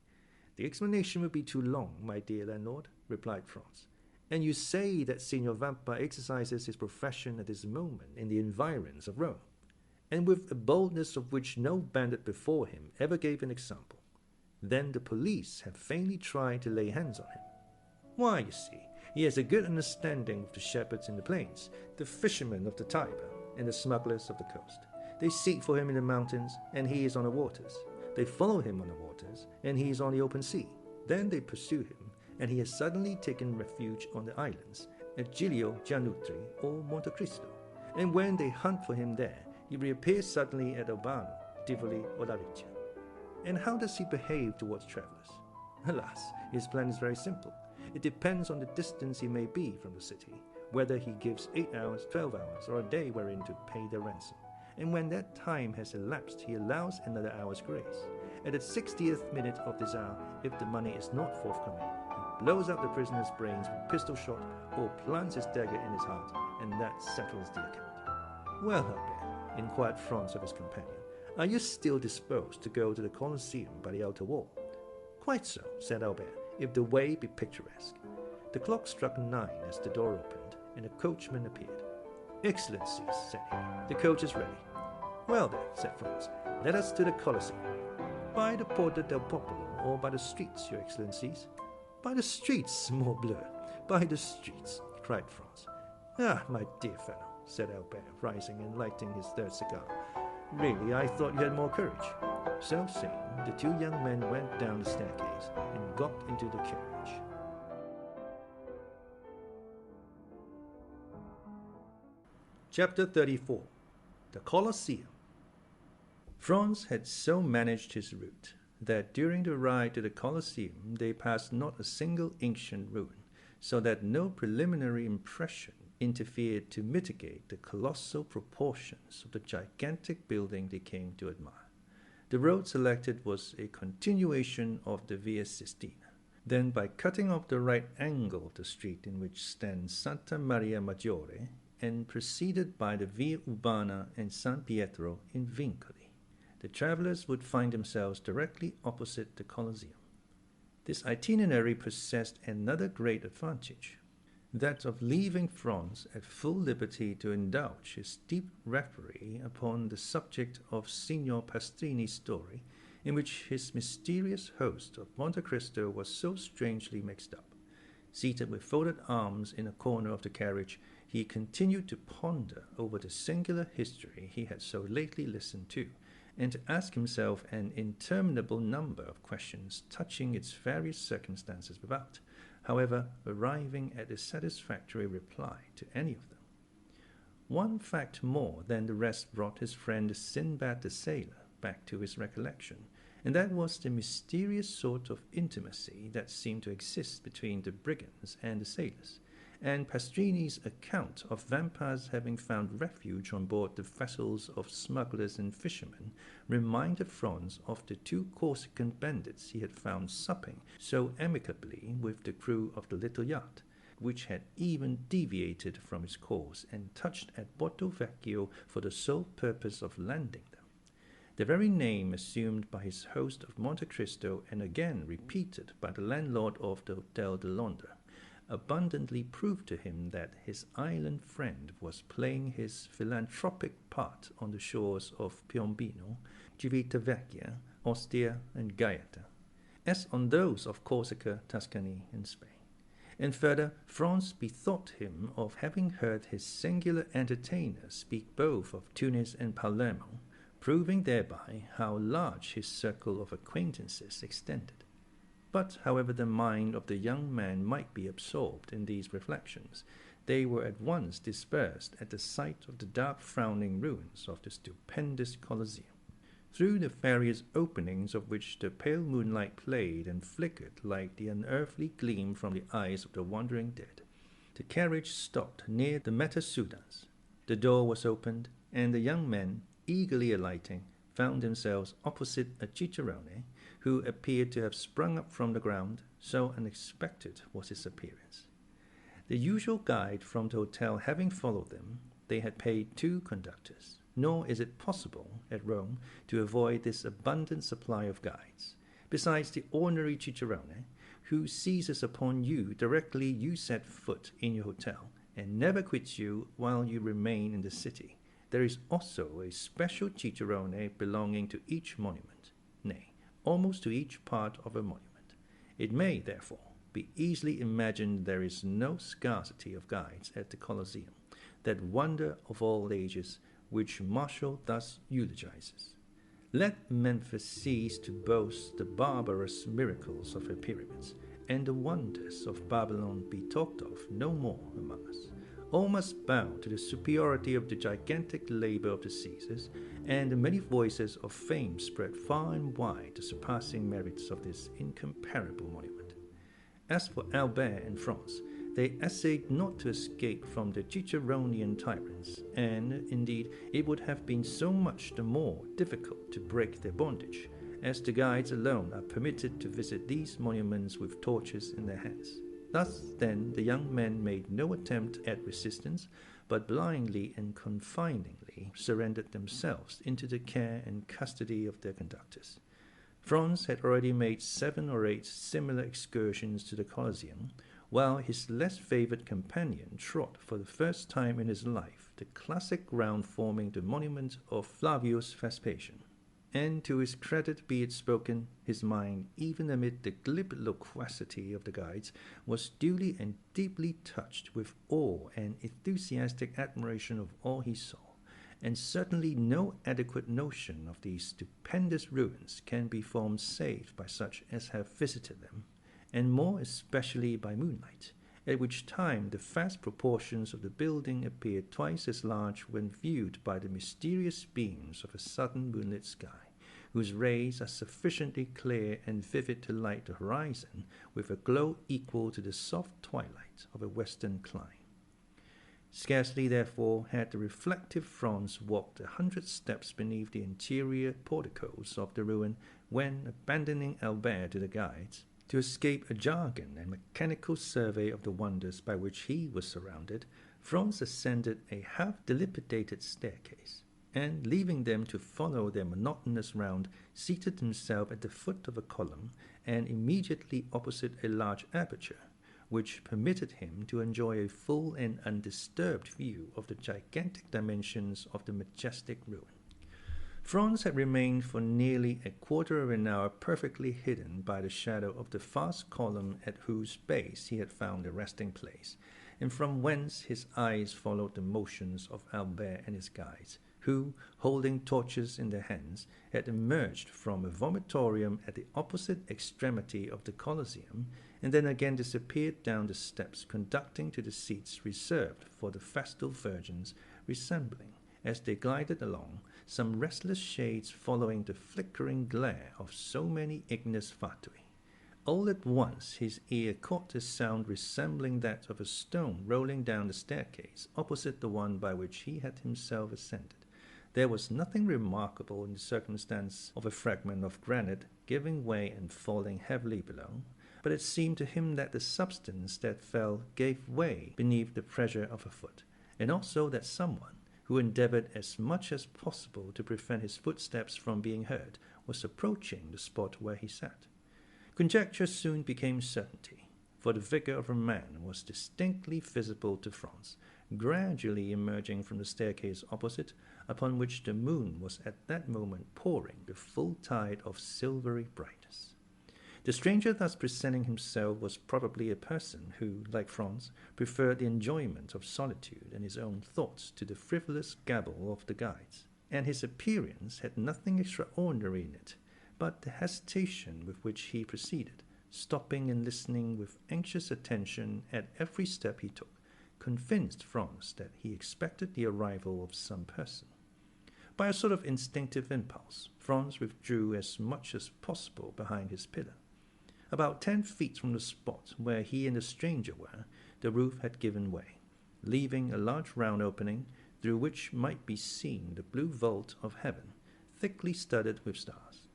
S1: "The explanation would be too long, my dear landlord," replied Franz. "And you say that Signor Vampa exercises his profession at this moment in the environs of Rome, and with a boldness of which no bandit before him ever gave an example. Then the police have vainly tried to lay hands on him. Why, you see, he has a good understanding with the shepherds in the plains, the fishermen of the Tiber, and the smugglers of the coast. They seek for him in the mountains, and he is on the waters. They follow him on the waters, and he is on the open sea. Then they pursue him, and he has suddenly taken refuge on the islands, at Giglio, Giannutri, or Monte Cristo. And when they hunt for him there, he reappears suddenly at Albano, Tivoli, or Lariccia. And how does he behave towards travelers? Alas, his plan is very simple. It depends on the distance he may be from the city, whether he gives 8 hours, 12 hours, or a day wherein to pay their ransom. And when that time has elapsed, he allows another hour's grace. At the 60th minute of this hour, if the money is not forthcoming, he blows out the prisoner's brains with a pistol shot, or plants his dagger in his heart, and that settles the account. "Well, Albert," inquired Franz of his companion, "are you still disposed to go to the Colosseum by the outer wall?" "Quite so," said Albert, "if the way be picturesque." The clock struck 9 as the door opened, and a coachman appeared. "Excellencies," said he, "the coach is ready." "Well then," said Franz, "let us to the Colosseum." "By the Porta del Popolo, or by the streets, your excellencies?" "By the streets, morbleu, by the streets," cried Franz. "Ah, my dear fellow," said Albert, rising and lighting his third cigar, "really, I thought you had more courage." So saying, the two young men went down the staircase and got into the carriage. Chapter 34. The Colosseum. Franz had so managed his route that during the ride to the Colosseum they passed not a single ancient ruin, so that no preliminary impression interfered to mitigate the colossal proportions of the gigantic building they came to admire. The road selected was a continuation of the Via Sistina. Then, by cutting off the right angle of the street in which stands Santa Maria Maggiore, and preceded by the Via Urbana and San Pietro in Vincoli, the travelers would find themselves directly opposite the Colosseum. This itinerary possessed another great advantage, that of leaving Franz at full liberty to indulge his deep reverie upon the subject of Signor Pastrini's story, in which his mysterious host of Monte Cristo was so strangely mixed up. Seated with folded arms in a corner of the carriage, he continued to ponder over the singular history he had so lately listened to, and to ask himself an interminable number of questions touching its various circumstances without, however, arriving at a satisfactory reply to any of them. One fact more than the rest brought his friend Sinbad the sailor back to his recollection, and that was the mysterious sort of intimacy that seemed to exist between the brigands and the sailors, and Pastrini's account of Vampa's having found refuge on board the vessels of smugglers and fishermen reminded Franz of the 2 Corsican bandits he had found supping so amicably with the crew of the little yacht, which had even deviated from its course and touched at Porto Vecchio for the sole purpose of landing them. The very name assumed by his host of Monte Cristo and again repeated by the landlord of the Hotel de Londres abundantly proved to him that his island friend was playing his philanthropic part on the shores of Piombino, Civitavecchia, Ostia, and Gaeta, as on those of Corsica, Tuscany, and Spain. And further, Franz bethought him of having heard his singular entertainer speak both of Tunis and Palermo, proving thereby how large his circle of acquaintances extended. But however the mind of the young man might be absorbed in these reflections, they were at once dispersed at the sight of the dark frowning ruins of the stupendous Colosseum, through the various openings of which the pale moonlight played and flickered like the unearthly gleam from the eyes of the wandering dead. The carriage stopped near the Meta-Sudans. The door was opened, and the young men, eagerly alighting, found themselves opposite a cicerone, who appeared to have sprung up from the ground, so unexpected was his appearance. The usual guide from the hotel having followed them, they had paid 2 conductors, nor is it possible at Rome to avoid this abundant supply of guides. Besides the ordinary cicerone, who seizes upon you directly you set foot in your hotel, and never quits you while you remain in the city, there is also a special cicerone belonging to each monument, nay, almost to each part of a monument. It may, therefore, be easily imagined there is no scarcity of guides at the Colosseum, that wonder of all ages, which Martial thus eulogizes. Let Memphis cease to boast the barbarous miracles of her pyramids, and the wonders of Babylon be talked of no more among us. All must bow to the superiority of the gigantic labor of the Caesars, and the many voices of fame spread far and wide the surpassing merits of this incomparable monument. As for Albert and Franz, they essayed not to escape from the Ciceronian tyrants, and, indeed, it would have been so much the more difficult to break their bondage, as the guides alone are permitted to visit these monuments with torches in their hands. Thus, then, the young men made no attempt at resistance, but blindly and confidingly surrendered themselves into the care and custody of their conductors. Franz had already made 7 or 8 similar excursions to the Colosseum, while his less favored companion trod for the first time in his life the classic ground forming the monument of Flavius Vespasian. And to his credit be it spoken, his mind, even amid the glib loquacity of the guides, was duly and deeply touched with awe and enthusiastic admiration of all he saw, and certainly no adequate notion of these stupendous ruins can be formed save by such as have visited them, and more especially by moonlight, at which time the vast proportions of the building appeared twice as large when viewed by the mysterious beams of a sudden moonlit sky, whose rays are sufficiently clear and vivid to light the horizon with a glow equal to the soft twilight of a western clime. Scarcely, therefore, had the reflective Franz walked 100 steps beneath the interior porticos of the ruin, when, abandoning Albert to the guides, to escape a jargon and mechanical survey of the wonders by which he was surrounded, Franz ascended a half-dilapidated staircase, and, leaving them to follow their monotonous round, seated himself at the foot of a column, and immediately opposite a large aperture, which permitted him to enjoy a full and undisturbed view of the gigantic dimensions of the majestic ruin. Franz had remained for nearly a quarter of an hour perfectly hidden by the shadow of the vast column at whose base he had found a resting place, and from whence his eyes followed the motions of Albert and his guides, who, holding torches in their hands, had emerged from a vomitorium at the opposite extremity of the Colosseum, and then again disappeared down the steps conducting to the seats reserved for the festal virgins, resembling, as they glided along, some restless shades following the flickering glare of so many ignis fatui. All at once his ear caught a sound resembling that of a stone rolling down the staircase opposite the one by which he had himself ascended. There was nothing remarkable in the circumstance of a fragment of granite giving way and falling heavily below, but it seemed to him that the substance that fell gave way beneath the pressure of a foot, and also that someone, who endeavored as much as possible to prevent his footsteps from being heard, was approaching the spot where he sat. Conjecture soon became certainty, for the figure of a man was distinctly visible to Franz, gradually emerging from the staircase opposite, upon which the moon was at that moment pouring the full tide of silvery brightness. The stranger thus presenting himself was probably a person who, like Franz, preferred the enjoyment of solitude and his own thoughts to the frivolous gabble of the guides, and his appearance had nothing extraordinary in it, but the hesitation with which he proceeded, stopping and listening with anxious attention at every step he took, convinced Franz that he expected the arrival of some person. By a sort of instinctive impulse, Franz withdrew as much as possible behind his pillar. About 10 feet from the spot where he and the stranger were, the roof had given way, leaving a large round opening through which might be seen the blue vault of heaven, thickly studded with stars.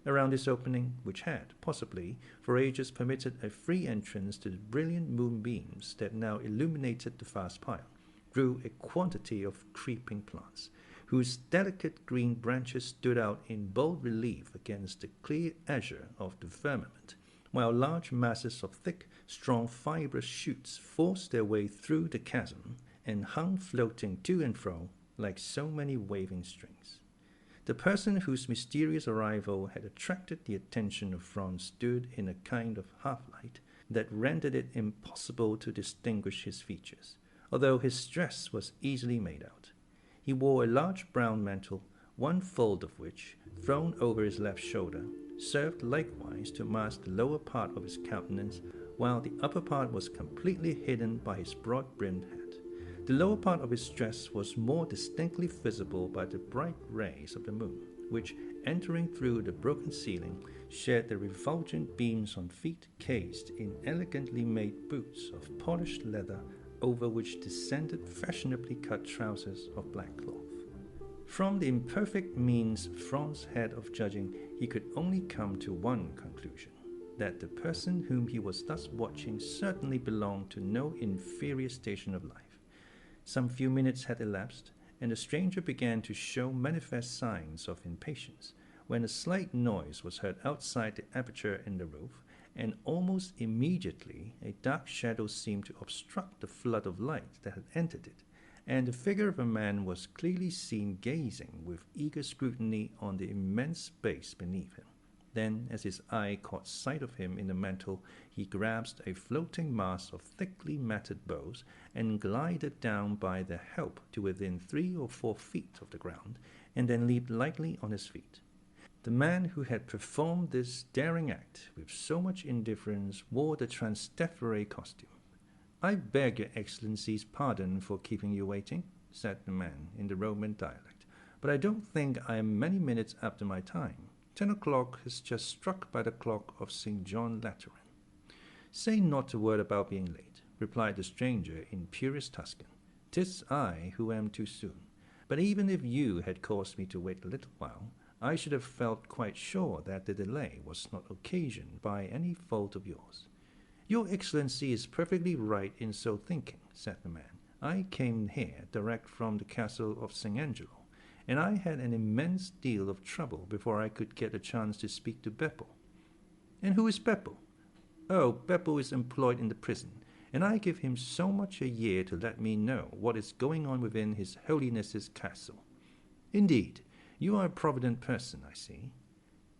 S1: Around this opening, which had, possibly, for ages permitted a free entrance to the brilliant moonbeams that now illuminated the vast pile, grew a quantity of creeping plants, whose delicate green branches stood out in bold relief against the clear azure of the firmament, while large masses of thick, strong, fibrous shoots forced their way through the chasm and hung floating to and fro like so many waving strings. The person whose mysterious arrival had attracted the attention of Franz stood in a kind of half-light that rendered it impossible to distinguish his features, although his dress was easily made out. He wore a large brown mantle, one fold of which, thrown over his left shoulder, served likewise to mask the lower part of his countenance, while the upper part was completely hidden by his broad-brimmed hat. The lower part of his dress was more distinctly visible by the bright rays of the moon, which, entering through the broken ceiling, shed their refulgent beams on feet cased in elegantly made boots of polished leather, over which descended fashionably cut trousers of black cloth. From the imperfect means Franz had of judging, he could only come to one conclusion, that the person whom he was thus watching certainly belonged to no inferior station of life. Some few minutes had elapsed, and the stranger began to show manifest signs of impatience, when a slight noise was heard outside the aperture in the roof, and almost immediately a dark shadow seemed to obstruct the flood of light that had entered it, and the figure of a man was clearly seen gazing with eager scrutiny on the immense space beneath him. Then, as his eye caught sight of him in the mantle, he grasped a floating mass of thickly matted boughs and glided down by their help to within 3 or 4 feet of the ground, and then leaped lightly on his feet. The man who had performed this daring act with so much indifference wore the Trastevere costume. "I beg your Excellency's pardon for keeping you waiting," said the man in the Roman dialect, "but I don't think I am many minutes after my time. 10 o'clock has just struck by the clock of St. John Lateran." "Say not a word about being late," replied the stranger in purest Tuscan. "'Tis I who am too soon. But even if you had caused me to wait a little while, I should have felt quite sure that the delay was not occasioned by any fault of yours." "Your Excellency is perfectly right in so thinking," said the man. "I came here direct from the castle of St. Angelo, and I had an immense deal of trouble before I could get a chance to speak to Beppo." "And who is Beppo?" "Oh, Beppo is employed in the prison, and I give him so much a year to let me know what is going on within His Holiness's castle." "Indeed, you are a provident person, I see."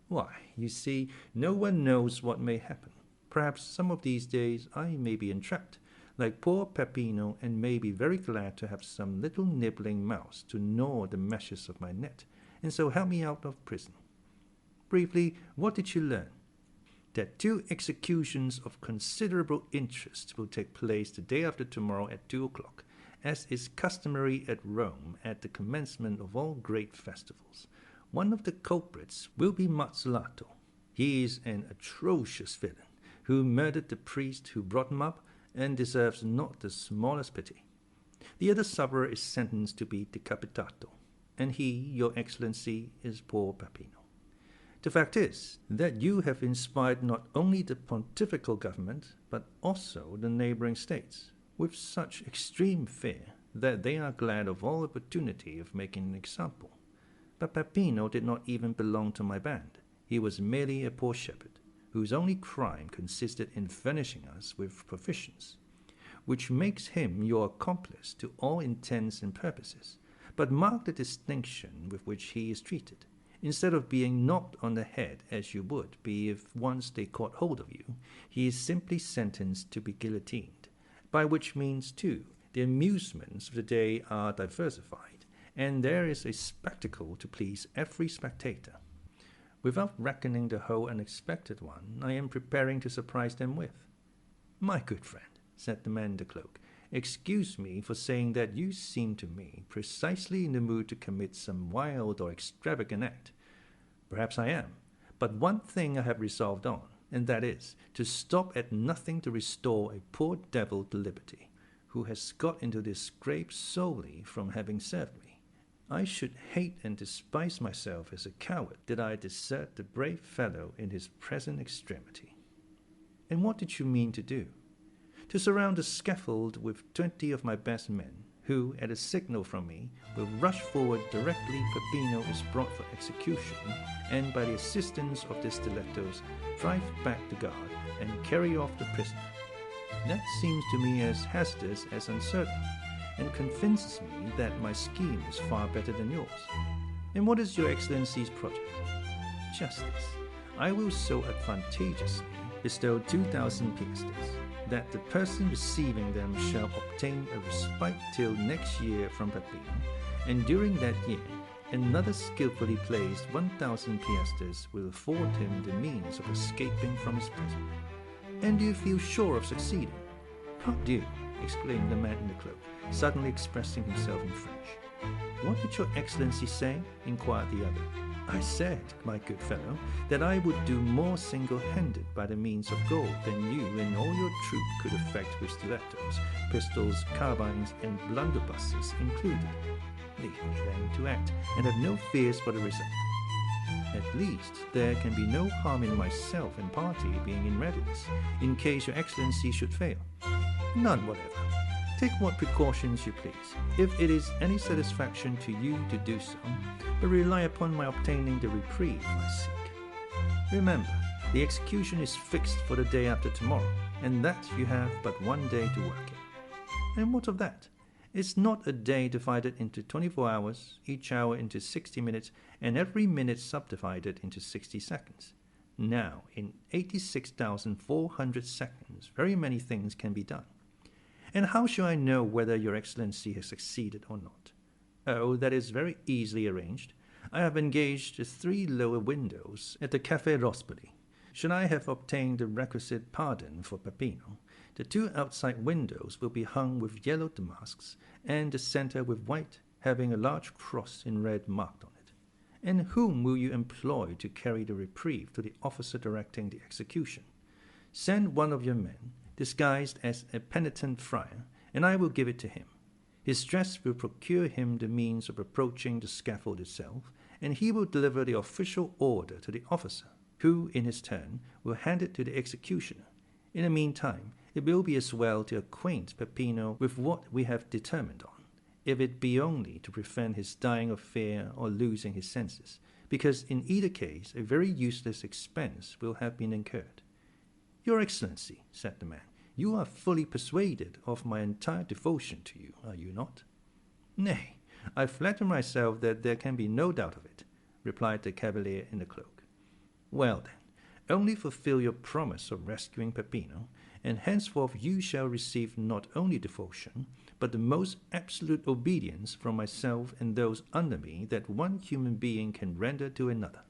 S1: "Why, you see, no one knows what may happen. Perhaps some of these days I may be entrapped, like poor Peppino, and may be very glad to have some little nibbling mouse to gnaw the meshes of my net, and so help me out of prison." "Briefly, what did you learn?" "That 2 executions of considerable interest will take place the day after tomorrow at 2 o'clock, as is customary at Rome at the commencement of all great festivals. One of the culprits will be Mazzolato. He is an atrocious villain, who murdered the priest who brought him up, and deserves not the smallest pity. The other sufferer is sentenced to be decapitato, and he, your Excellency, is poor Peppino. The fact is that you have inspired not only the pontifical government, but also the neighboring states, with such extreme fear that they are glad of all opportunity of making an example. But Peppino did not even belong to my band. He was merely a poor shepherd, whose only crime consisted in furnishing us with provisions, which makes him your accomplice to all intents and purposes. But mark the distinction with which he is treated. Instead of being knocked on the head as you would be if once they caught hold of you, he is simply sentenced to be guillotined, by which means, too, the amusements of the day are diversified, and there is a spectacle to please every spectator. Without reckoning the whole unexpected one I am preparing to surprise them with. My good friend, said the man in the cloak, excuse me for saying that you seem to me precisely in the mood to commit some wild or extravagant act. Perhaps I am, but one thing I have resolved on, and that is to stop at nothing to restore a poor devil to liberty, who has got into this scrape solely from having served me. I should hate and despise myself as a coward did I desert the brave fellow in his present extremity. And what did you mean to do? To surround the scaffold with 20 of my best men, who, at a signal from me, will rush forward directly Peppino is brought for execution, and by the assistance of the stilettos, drive back the guard and carry off the prisoner. That seems to me as hazardous as uncertain, and convinces me that my scheme is far better than yours. And what is your Excellency's project? Just this. I will so advantageously bestow 2,000 piastres, that the person receiving them shall obtain a respite till next year from Peppino, and during that year another skilfully placed 1,000 piastres will afford him the means of escaping from his prison. And do you feel sure of succeeding? Pardieu, exclaimed the man in the cloak, suddenly expressing himself in French. What did your Excellency say? Inquired the other. I said, my good fellow, that I would do more single-handed by the means of gold than you and all your troop could effect with stilettos, pistols, carbines, and blunderbusses included. Leave me then to act, and have no fears for the result. At least there can be no harm in myself and party being in readiness, in case your Excellency should fail. None whatever. Take what precautions you please, if it is any satisfaction to you to do so, but rely upon my obtaining the reprieve I seek. Remember, the execution is fixed for the day after tomorrow, and that you have but one day to work in. And what of that? It's not a day divided into 24 hours, each hour into 60 minutes, and every minute subdivided into 60 seconds. Now, in 86,400 seconds, very many things can be done. And how shall I know whether your Excellency has succeeded or not? Oh, that is very easily arranged. I have engaged the 3 lower windows at the Café Rospoli. Should I have obtained the requisite pardon for Peppino, the 2 outside windows will be hung with yellow damasks, and the centre with white, having a large cross in red marked on it. And whom will you employ to carry the reprieve to the officer directing the execution? Send one of your men, disguised as a penitent friar, and I will give it to him. His dress will procure him the means of approaching the scaffold itself, and he will deliver the official order to the officer, who, in his turn, will hand it to the executioner. In the meantime, it will be as well to acquaint Peppino with what we have determined on, if it be only to prevent his dying of fear or losing his senses, because in either case a very useless expense will have been incurred. Your Excellency, said the man, you are fully persuaded of my entire devotion to you, are you not? Nay, I flatter myself that there can be no doubt of it, replied the cavalier in the cloak. Well then, only fulfill your promise of rescuing Peppino, and henceforth you shall receive not only devotion, but the most absolute obedience from myself and those under me that one human being can render to another.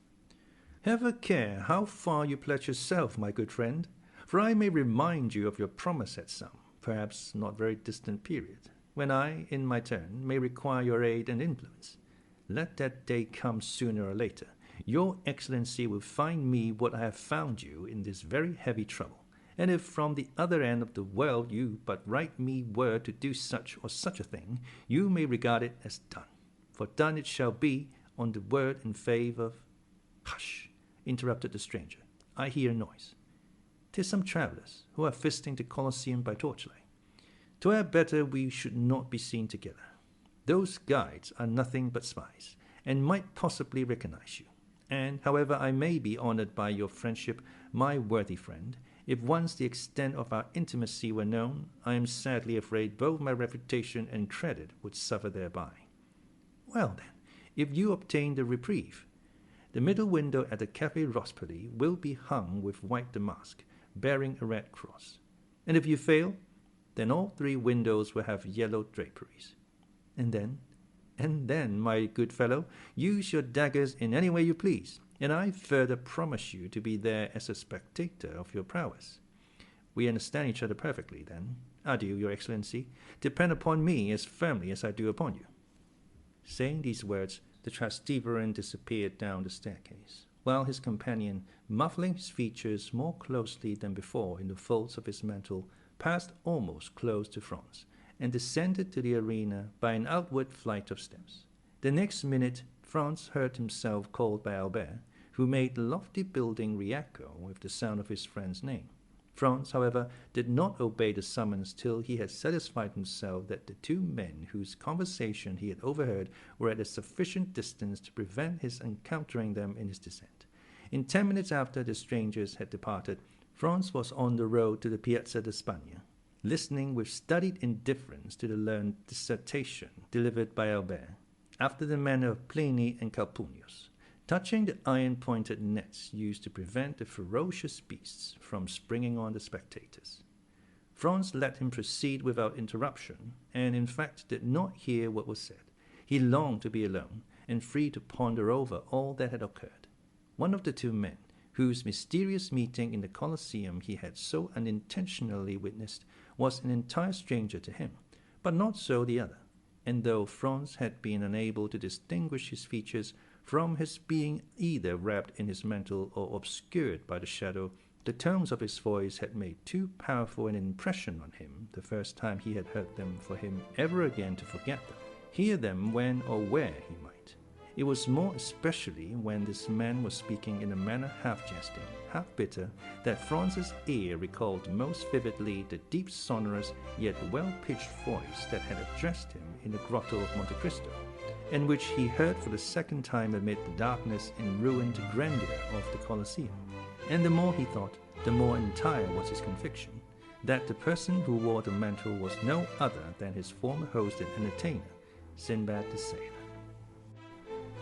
S1: Have a care how far you pledge yourself, my good friend, for I may remind you of your promise at some, perhaps not very distant period, when I, in my turn, may require your aid and influence. Let that day come sooner or later. Your Excellency will find me what I have found you in this very heavy trouble, and if from the other end of the world you but write me word to do such or such a thing, you may regard it as done, for done it shall be on the word in favour of— Hush! interrupted the stranger. "I hear a noise. 'Tis some travellers, who are visiting the Colosseum by torchlight. 'Twere better we should not be seen together. Those guides are nothing but spies, and might possibly recognize you. And, however I may be honoured by your friendship, my worthy friend, if once the extent of our intimacy were known, I am sadly afraid both my reputation and credit would suffer thereby. Well then, if you obtain the reprieve, the middle window at the Café Rospoli will be hung with white damask, bearing a red cross. And if you fail, then all 3 windows will have yellow draperies. And then, my good fellow, use your daggers in any way you please, and I further promise you to be there as a spectator of your prowess. We understand each other perfectly, then. Adieu, your Excellency. Depend upon me as firmly as I do upon you." Saying these words, the Trasteverin disappeared down the staircase, while his companion, muffling his features more closely than before in the folds of his mantle, passed almost close to Franz, and descended to the arena by an outward flight of steps. The next minute Franz heard himself called by Albert, who made the lofty building re-echo with the sound of his friend's name. Franz, however, did not obey the summons till he had satisfied himself that the 2 men whose conversation he had overheard were at a sufficient distance to prevent his encountering them in his descent. In 10 minutes after the strangers had departed, Franz was on the road to the Piazza d'Espagna, listening with studied indifference to the learned dissertation delivered by Albert, after the manner of Pliny and Calpurnius, touching the iron-pointed nets used to prevent the ferocious beasts from springing on the spectators. Franz let him proceed without interruption, and in fact did not hear what was said. He longed to be alone, and free to ponder over all that had occurred. One of the 2 men, whose mysterious meeting in the Colosseum he had so unintentionally witnessed, was an entire stranger to him, but not so the other, and though Franz had been unable to distinguish his features from his being either wrapped in his mantle or obscured by the shadow, the tones of his voice had made too powerful an impression on him the first time he had heard them for him ever again to forget them, hear them when or where he might. It was more especially when this man was speaking in a manner half jesting, half bitter, that Franz's ear recalled most vividly the deep, sonorous, yet well-pitched voice that had addressed him in the grotto of Monte Cristo, and which he heard for the second time amid the darkness and ruined grandeur of the Colosseum. And the more he thought, the more entire was his conviction that the person who wore the mantle was no other than his former host and entertainer, Sinbad the Sailor.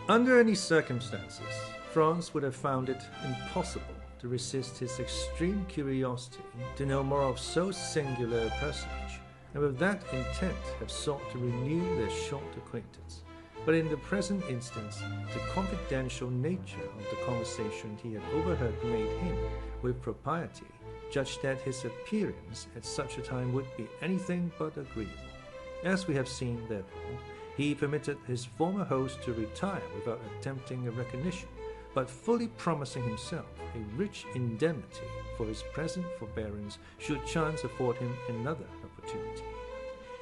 S1: Under any circumstances, Franz would have found it impossible to resist his extreme curiosity to know more of so singular a personage, and with that intent have sought to renew their short acquaintance. But in the present instance, the confidential nature of the conversation he had overheard made him, with propriety, judge that his appearance at such a time would be anything but agreeable. As we have seen, therefore, he permitted his former host to retire without attempting a recognition, but fully promising himself a rich indemnity for his present forbearance should chance afford him another opportunity.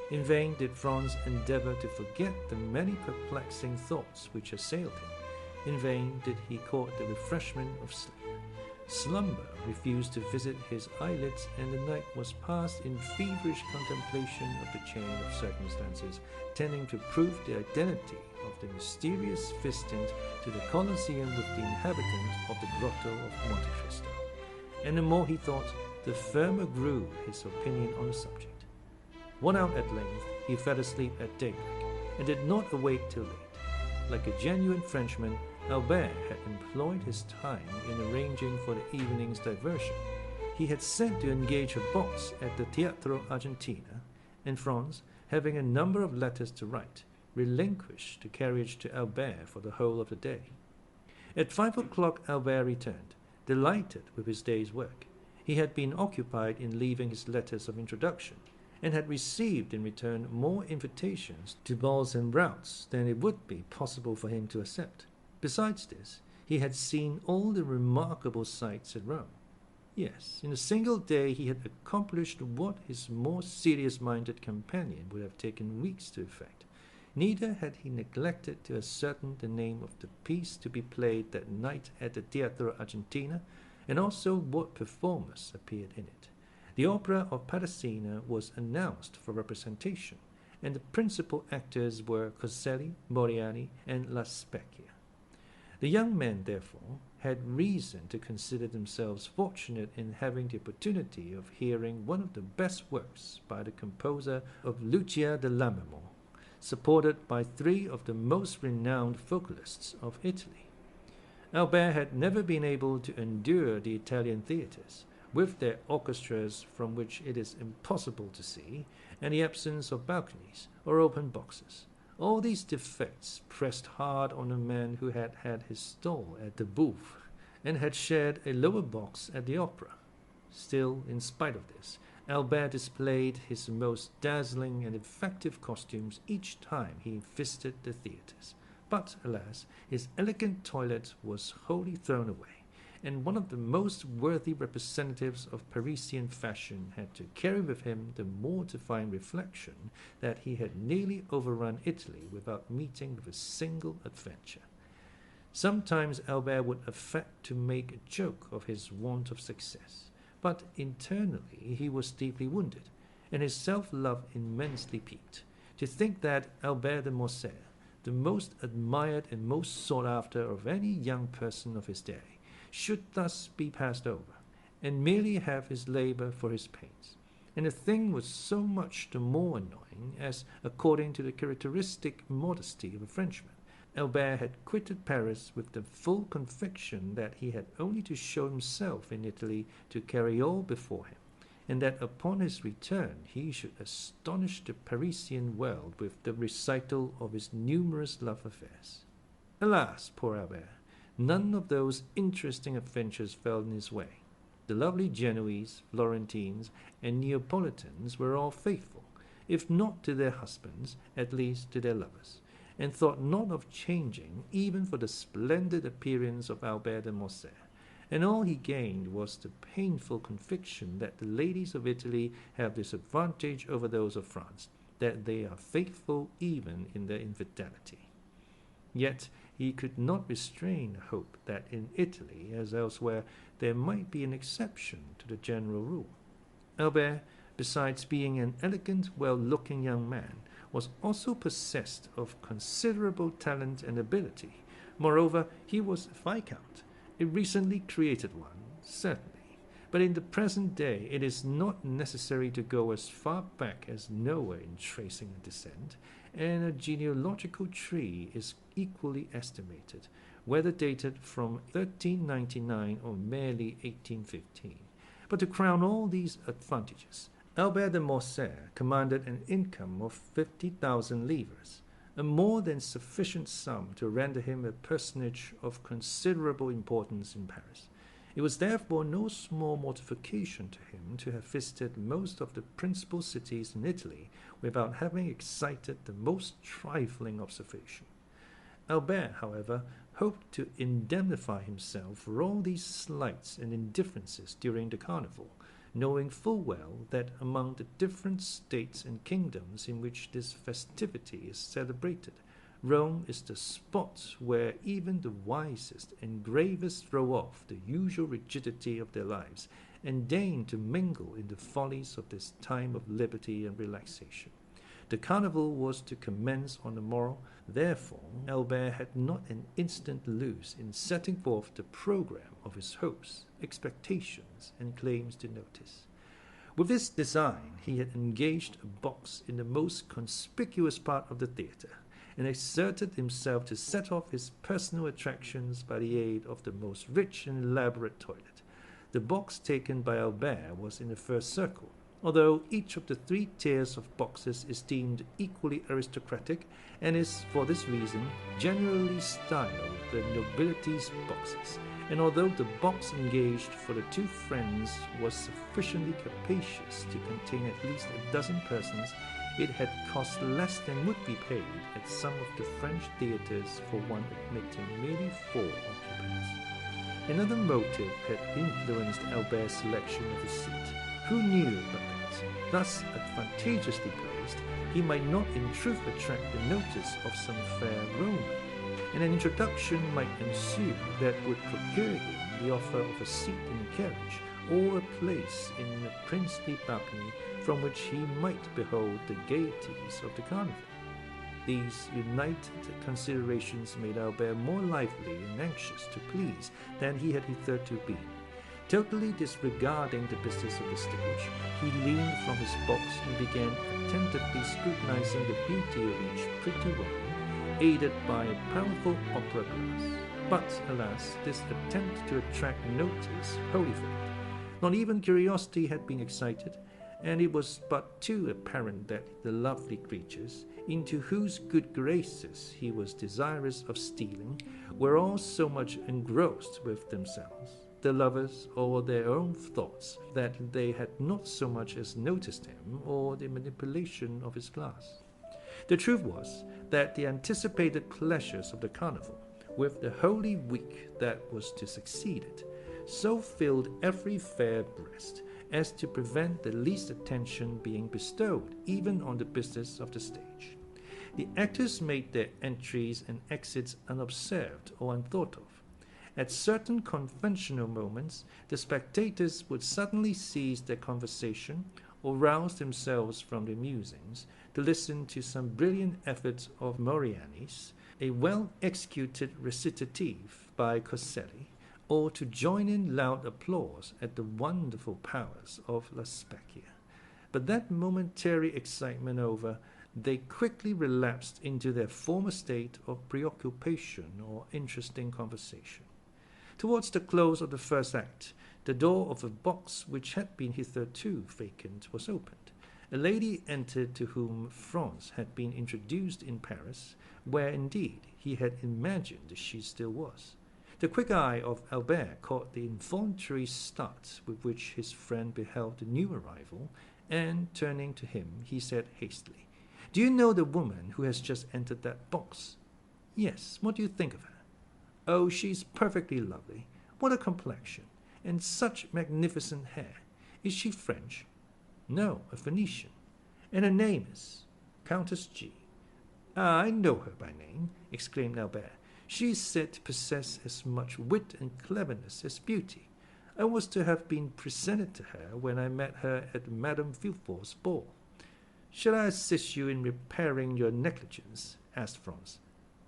S1: In vain did Franz endeavor to forget the many perplexing thoughts which assailed him. In vain did he court the refreshment of sleep. Slumber refused to visit his eyelids, and the night was passed in feverish contemplation of the chain of circumstances tending to prove the identity of the mysterious visitant to the Colosseum with the inhabitant of the grotto of Monte Cristo. And the more he thought, the firmer grew his opinion on the subject. Worn out at length, he fell asleep at daybreak, and did not awake till late. Like a genuine Frenchman, Albert had employed his time in arranging for the evening's diversion. He had sent to engage a box at the Teatro Argentina, and Franz, having a number of letters to write, relinquished the carriage to Albert for the whole of the day. At 5 o'clock Albert returned, delighted with his day's work. He had been occupied in leaving his letters of introduction, and had received in return more invitations to balls and routs than it would be possible for him to accept. Besides this, he had seen all the remarkable sights at Rome. Yes, in a single day he had accomplished what his more serious-minded companion would have taken weeks to effect. Neither had he neglected to ascertain the name of the piece to be played that night at the Teatro Argentina, and also what performers appeared in it. The opera of Parisina was announced for representation, and the principal actors were Coselli, Moriani, and La Specchia. The young men, therefore, had reason to consider themselves fortunate in having the opportunity of hearing one of the best works by the composer of Lucia de Lammermoor, supported by three of the most renowned vocalists of Italy. Albert had never been able to endure the Italian theatres, with their orchestras from which it is impossible to see, and the absence of balconies or open boxes. All these defects pressed hard on a man who had had his stall at the Bouffes, and had shared a lower box at the opera. Still, in spite of this, Albert displayed his most dazzling and effective costumes each time he visited the theatres. But, alas, his elegant toilet was wholly thrown away, and one of the most worthy representatives of Parisian fashion had to carry with him the mortifying reflection that he had nearly overrun Italy without meeting with a single adventure. Sometimes Albert would affect to make a joke of his want of success, but internally he was deeply wounded, and his self-love immensely piqued, to think that Albert de Morcerf, the most admired and most sought after of any young person of his day, should thus be passed over, and merely have his labour for his pains. And the thing was so much the more annoying as, according to the characteristic modesty of a Frenchman, Albert had quitted Paris with the full conviction that he had only to show himself in Italy to carry all before him, and that upon his return he should astonish the Parisian world with the recital of his numerous love affairs. Alas, poor Albert! None of those interesting adventures fell in his way. The lovely Genoese, Florentines, and Neapolitans were all faithful, if not to their husbands, at least to their lovers, and thought not of changing even for the splendid appearance of Albert de Morcerf, and all he gained was the painful conviction that the ladies of Italy have this advantage over those of France, that they are faithful even in their infidelity. Yet he could not restrain hope that in Italy, as elsewhere, there might be an exception to the general rule. Albert, besides being an elegant, well-looking young man, was also possessed of considerable talent and ability. Moreover, he was a viscount, a recently created one, certainly. But in the present day it is not necessary to go as far back as Noah in tracing a descent, and a genealogical tree is equally estimated, whether dated from 1399 or merely 1815. But to crown all these advantages, Albert de Morcerf commanded an income of 50,000 livres, a more than sufficient sum to render him a personage of considerable importance in Paris. It was therefore no small mortification to him to have visited most of the principal cities in Italy without having excited the most trifling observation. Albert, however, hoped to indemnify himself for all these slights and indifferences during the carnival, knowing full well that among the different states and kingdoms in which this festivity is celebrated, Rome is the spot where even the wisest and gravest throw off the usual rigidity of their lives and deign to mingle in the follies of this time of liberty and relaxation. The carnival was to commence on the morrow. Therefore, Albert had not an instant to lose in setting forth the programme of his hopes, expectations, and claims to notice. With this design, he had engaged a box in the most conspicuous part of the theatre, and exerted himself to set off his personal attractions by the aid of the most rich and elaborate toilet. The box taken by Albert was in the first circle, although each of the three tiers of boxes is deemed equally aristocratic, and is, for this reason, generally styled the nobility's boxes. And although the box engaged for the two friends was sufficiently capacious to contain at least a dozen persons, it had cost less than would be paid at some of the French theatres for one admitting merely 4 occupants. Another motive had influenced Albert's selection of his seat. Who knew but that, thus advantageously placed, past, he might not in truth attract the notice of some fair Roman, and an introduction might ensue that would procure him the offer of a seat in the carriage, or a place in the princely balcony from which he might behold the gaieties of the carnival. These united considerations made Albert more lively and anxious to please than he had hitherto been. Totally disregarding the business of the stage, he leaned from his box and began attentively scrutinizing the beauty of each pretty woman, aided by a powerful opera glass. But, alas, this attempt to attract notice wholly failed. Not even curiosity had been excited, and it was but too apparent that the lovely creatures, into whose good graces he was desirous of stealing, were all so much engrossed with themselves, the lovers, or their own thoughts, that they had not so much as noticed him or the manipulation of his glass. The truth was that the anticipated pleasures of the carnival, with the Holy Week that was to succeed it, so filled every fair breast as to prevent the least attention being bestowed even on the business of the stage. The actors made their entries and exits unobserved or unthought of. At certain conventional moments, the spectators would suddenly cease their conversation or rouse themselves from their musings to listen to some brilliant effort of Moriani's, a well-executed recitative by Coselli, or to join in loud applause at the wonderful powers of La Specchia. But that momentary excitement over, they quickly relapsed into their former state of preoccupation or interesting conversation. Towards the close of the first act, the door of a box which had been hitherto vacant was opened. A lady entered to whom Franz had been introduced in Paris, where indeed he had imagined she still was. The quick eye of Albert caught the involuntary start with which his friend beheld the new arrival, and, turning to him, he said hastily, "Do you know the woman who has just entered that box?" "Yes. What do you think of her?" "Oh, she's perfectly lovely. What a complexion! And such magnificent hair. Is she French?" "No, a Venetian." "And her name is?" "Countess G." "Ah, I know her by name," exclaimed Albert. "She is said to possess as much wit and cleverness as beauty. I was to have been presented to her when I met her at Madame Villefort's ball." "Shall I assist you in repairing your negligence?" asked Franz.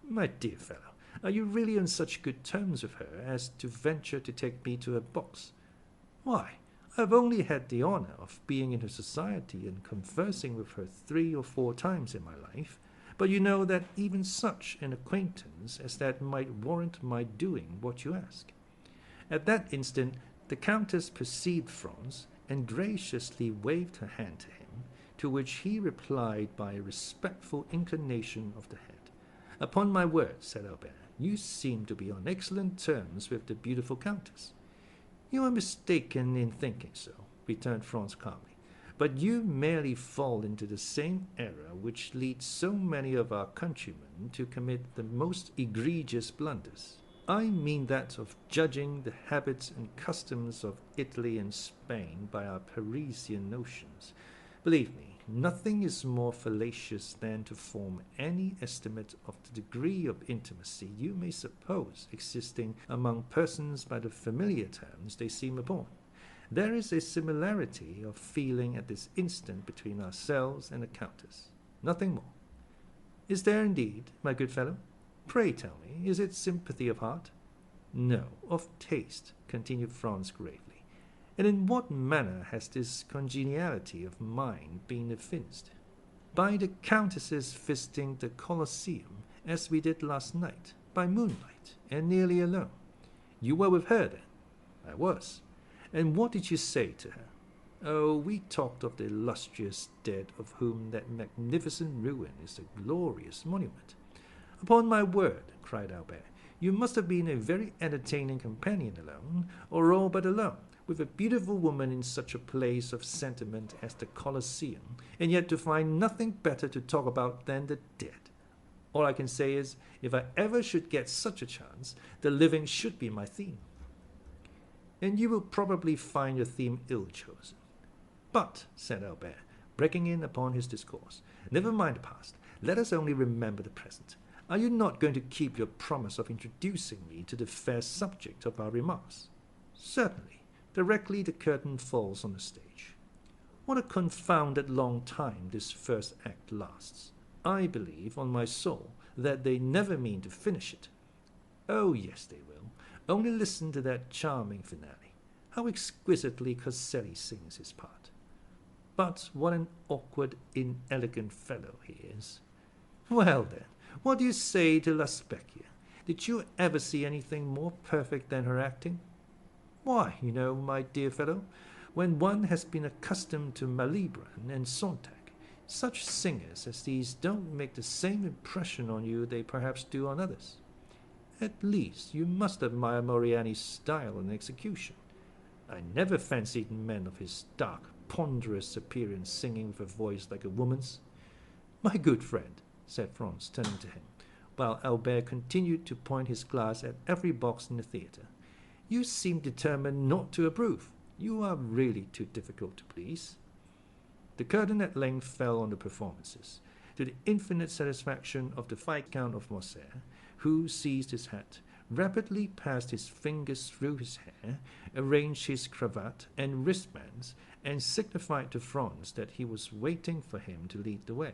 S1: "My dear fellow, are you really on such good terms with her as to venture to take me to her box?" "Why, I have only had the honor of being in her society and conversing with her 3 or 4 times in my life, but you know that even such an acquaintance as that might warrant my doing what you ask." At that instant the Countess perceived Franz, and graciously waved her hand to him, to which he replied by a respectful inclination of the head. "Upon my word," said Albert, "you seem to be on excellent terms with the beautiful Countess." "You are mistaken in thinking so," returned Franz calmly, "but you merely fall into the same error which leads so many of our countrymen to commit the most egregious blunders. I mean that of judging the habits and customs of Italy and Spain by our Parisian notions. Believe me, nothing is more fallacious than to form any estimate of the degree of intimacy you may suppose existing among persons by the familiar terms they seem upon. There is a similarity of feeling at this instant between ourselves and the Countess. Nothing more." "Is there indeed, my good fellow? Pray tell me, is it sympathy of heart?" "No, of taste," continued Franz gravely. "And in what manner has this congeniality of mind been evinced?" "By the Countess's visiting the Colosseum, as we did last night, by moonlight, and nearly alone." "You were with her, then?" "I was." "And what did you say to her?" "Oh, we talked of the illustrious dead of whom that magnificent ruin is a glorious monument." "Upon my word," cried Albert, "you must have been a very entertaining companion alone, or all but alone, with a beautiful woman in such a place of sentiment as the Colosseum, and yet to find nothing better to talk about than the dead. All I can say is, if I ever should get such a chance, the living should be my theme." "And you will probably find your theme ill chosen." "But," said Albert, breaking in upon his discourse. "Never mind the past. Let us only remember the present. Are you not going to keep your promise of introducing me to the fair subject of our remarks?" "Certainly, directly the curtain falls on the stage." "What a confounded long time this first act lasts! I believe, on my soul, that they never mean to finish it." "Oh, yes, they will. Only listen to that charming finale. How exquisitely Coselli sings his part. But what an awkward, inelegant fellow he is. Well, then, what do you say to La Specchia? Did you ever see anything more perfect than her acting? Why, you know, my dear fellow, when one has been accustomed to Malibran and Sontag, such singers as these don't make the same impression on you they perhaps do on others. At least you must admire Moriani's style and execution. I never fancied men of his dark, ponderous appearance singing with a voice like a woman's." "My good friend," said Franz, turning to him, while Albert continued to point his glass at every box in the theatre, "you seem determined not to approve. You are really too difficult to please." The curtain at length fell on the performances, to the infinite satisfaction of the Viscount of Morcerf, who seized his hat, rapidly passed his fingers through his hair, arranged his cravat and wristbands, and signified to Franz that he was waiting for him to lead the way.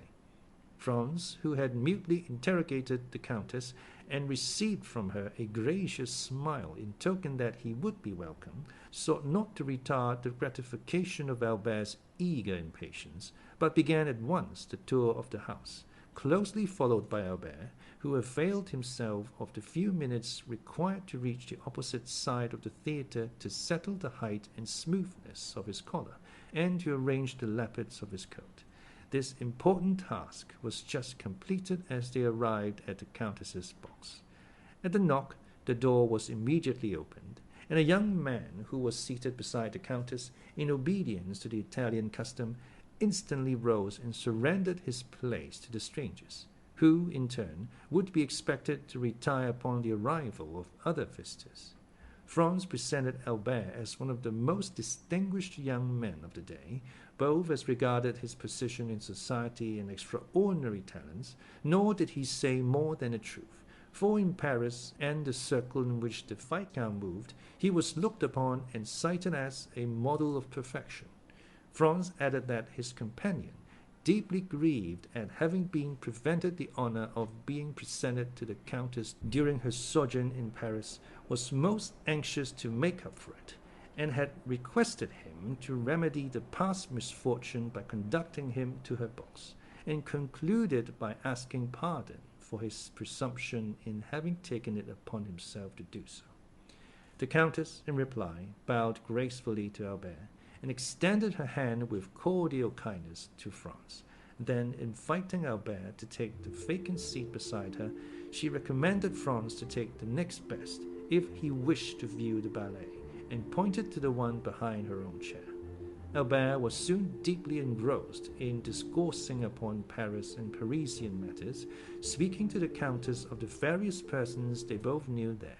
S1: Franz, who had mutely interrogated the Countess and received from her a gracious smile in token that he would be welcome, sought not to retard the gratification of Albert's eager impatience, but began at once the tour of the house, closely followed by Albert, who availed himself of the few minutes required to reach the opposite side of the theatre to settle the height and smoothness of his collar, and to arrange the lappets of his coat. This important task was just completed as they arrived at the Countess's box. At the knock, the door was immediately opened, and a young man who was seated beside the Countess, in obedience to the Italian custom, instantly rose and surrendered his place to the strangers, who, in turn, would be expected to retire upon the arrival of other visitors. Franz presented Albert as one of the most distinguished young men of the day, both as regarded his position in society and extraordinary talents, nor did he say more than the truth, for in Paris and the circle in which the Viscount moved, he was looked upon and cited as a model of perfection. Franz added that his companion, deeply grieved at having been prevented the honor of being presented to the Countess during her sojourn in Paris, was most anxious to make up for it, and had requested him to remedy the past misfortune by conducting him to her box, and concluded by asking pardon for his presumption in having taken it upon himself to do so. The Countess, in reply, bowed gracefully to Albert, and extended her hand with cordial kindness to Franz. Then, inviting Albert to take the vacant seat beside her, she recommended Franz to take the next best, if he wished to view the ballet, and pointed to the one behind her own chair. Albert was soon deeply engrossed in discoursing upon Paris and Parisian matters, speaking to the Countess of the various persons they both knew there.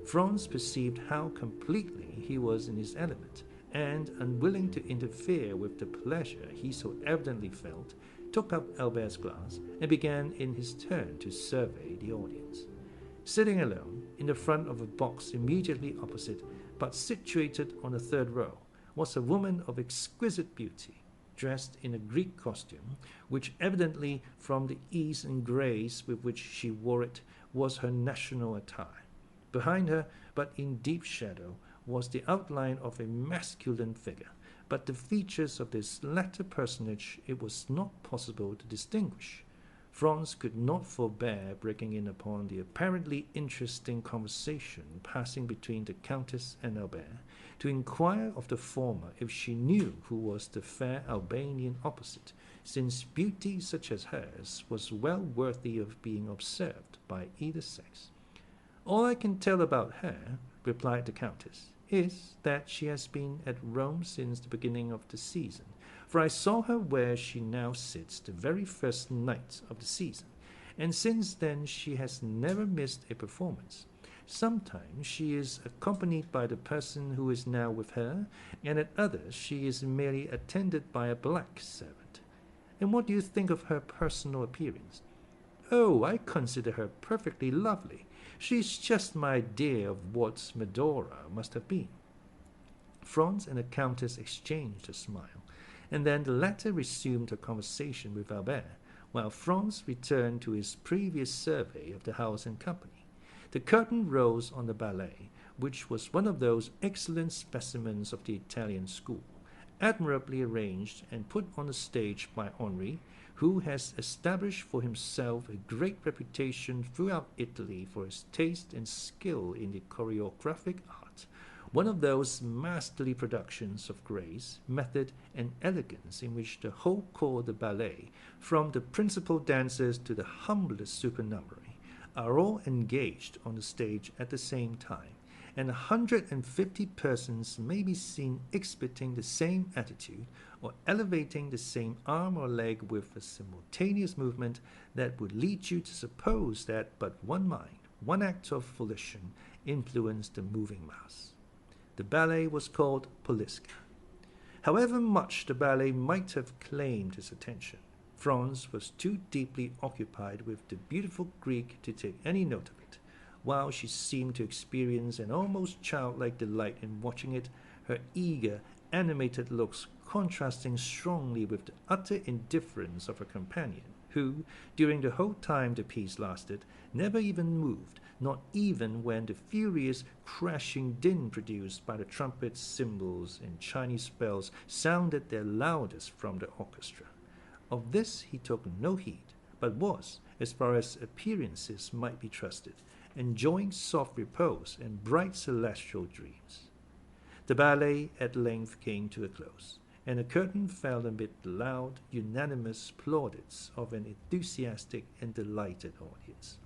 S1: Franz perceived how completely he was in his element, and, unwilling to interfere with the pleasure he so evidently felt, took up Albert's glass and began in his turn to survey the audience. Sitting alone, in the front of a box immediately opposite, but situated on the third row, was a woman of exquisite beauty, dressed in a Greek costume, which evidently, from the ease and grace with which she wore it, was her national attire. Behind her, but in deep shadow, was the outline of a masculine figure, but the features of this latter personage it was not possible to distinguish. Franz could not forbear breaking in upon the apparently interesting conversation passing between the Countess and Albert, to inquire of the former if she knew who was the fair Albanian opposite, since beauty such as hers was well worthy of being observed by either sex. "All I can tell about her," replied the Countess, "is that she has been at Rome since the beginning of the season, for I saw her where she now sits the very first night of the season, and since then she has never missed a performance. Sometimes she is accompanied by the person who is now with her, and at others she is merely attended by a black servant. And what do you think of her personal appearance?" "Oh, I consider her perfectly lovely. She's just my idea of what Medora must have been." Franz and the Countess exchanged a smile, and then the latter resumed her conversation with Albert, while Franz returned to his previous survey of the house and company. The curtain rose on the ballet, which was one of those excellent specimens of the Italian school, admirably arranged and put on the stage by Henri, who has established for himself a great reputation throughout Italy for his taste and skill in the choreographic art, one of those masterly productions of grace, method, and elegance in which the whole corps de ballet, from the principal dancers to the humblest supernumerary, are all engaged on the stage at the same time, and 150 persons may be seen exhibiting the same attitude or elevating the same arm or leg with a simultaneous movement that would lead you to suppose that but one mind, one act of volition, influenced the moving mass. The ballet was called Polska. However much the ballet might have claimed his attention, Franz was too deeply occupied with the beautiful Greek to take any note of it, while she seemed to experience an almost childlike delight in watching it, her eager, animated looks contrasting strongly with the utter indifference of her companion, who, during the whole time the piece lasted, never even moved, not even when the furious, crashing din produced by the trumpets, cymbals, and Chinese bells sounded their loudest from the orchestra. Of this he took no heed, but was, as far as appearances might be trusted, enjoying soft repose and bright celestial dreams. The ballet at length came to a close, and the curtain fell amid the loud, unanimous plaudits of an enthusiastic and delighted audience.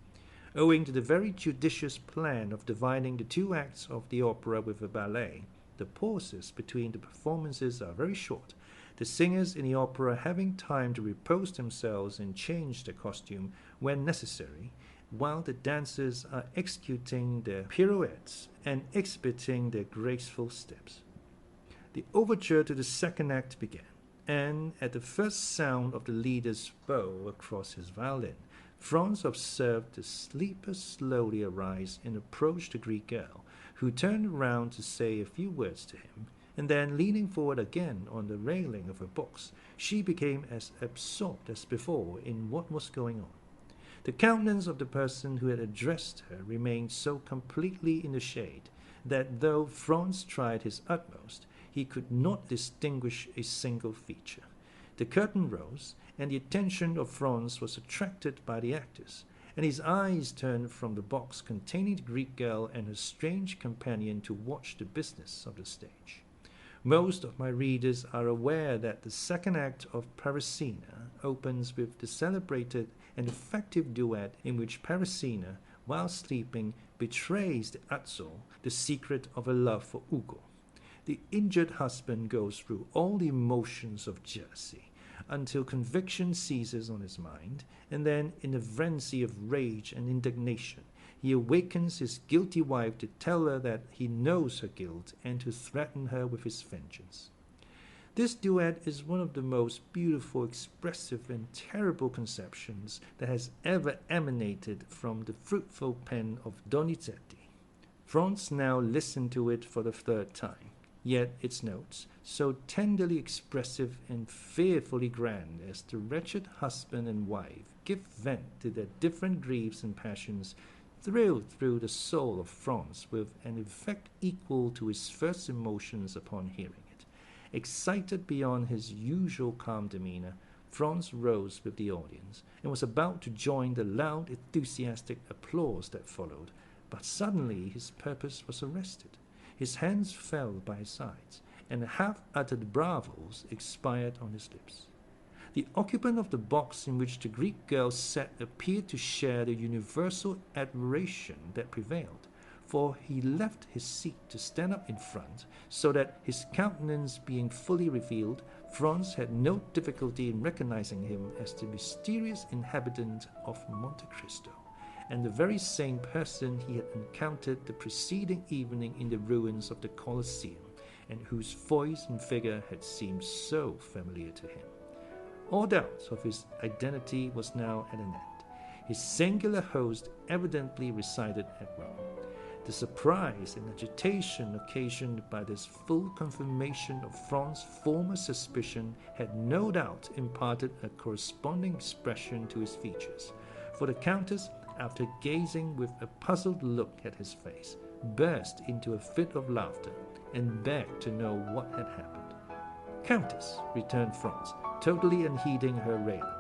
S1: Owing to the very judicious plan of dividing the two acts of the opera with a ballet, the pauses between the performances are very short, the singers in the opera having time to repose themselves and change their costume when necessary, while the dancers are executing their pirouettes and exhibiting their graceful steps. The overture to the second act began, and at the first sound of the leader's bow across his violin, Franz observed the sleeper slowly arise and approach the Greek girl, who turned round to say a few words to him, and then, leaning forward again on the railing of her box, she became as absorbed as before in what was going on. The countenance of the person who had addressed her remained so completely in the shade that though Franz tried his utmost, he could not distinguish a single feature. The curtain rose, and the attention of Franz was attracted by the actors, and his eyes turned from the box containing the Greek girl and her strange companion to watch the business of the stage. Most of my readers are aware that the second act of Parisina opens with the celebrated and effective duet in which Parisina, while sleeping, betrays the Azzo the secret of her love for Ugo. The injured husband goes through all the emotions of jealousy until conviction seizes on his mind, and then, in a frenzy of rage and indignation, he awakens his guilty wife to tell her that he knows her guilt and to threaten her with his vengeance. This duet is one of the most beautiful, expressive, and terrible conceptions that has ever emanated from the fruitful pen of Donizetti. Franz now listened to it for the third time, yet its notes, so tenderly expressive and fearfully grand as the wretched husband and wife give vent to their different griefs and passions, thrilled through the soul of Franz with an effect equal to his first emotions upon hearing it. Excited beyond his usual calm demeanor, Franz rose with the audience and was about to join the loud, enthusiastic applause that followed, but suddenly his purpose was arrested. His hands fell by his sides, and the half-uttered bravos expired on his lips. The occupant of the box in which the Greek girl sat appeared to share the universal admiration that prevailed, for he left his seat to stand up in front, so that, his countenance being fully revealed, Franz had no difficulty in recognizing him as the mysterious inhabitant of Monte Cristo, and the very same person he had encountered the preceding evening in the ruins of the Colosseum, and whose voice and figure had seemed so familiar to him. All doubt of his identity was now at an end. His singular host evidently resided at Rome. The surprise and agitation occasioned by this full confirmation of Franz's former suspicion had no doubt imparted a corresponding expression to his features, for the Countess, after gazing with a puzzled look at his face, burst into a fit of laughter and begged to know what had happened. "Countess," returned Franz, totally unheeding her raillery,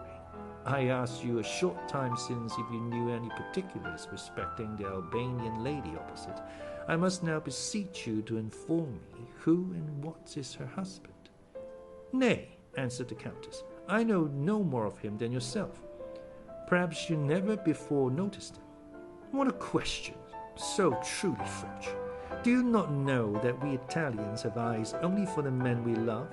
S1: "I asked you a short time since if you knew any particulars respecting the Albanian lady opposite. I must now beseech you to inform me who and what is her husband." "Nay," answered the Countess, "I know no more of him than yourself." "Perhaps you never before noticed him." "What a question! So truly French. Do you not know that we Italians have eyes only for the men we love?"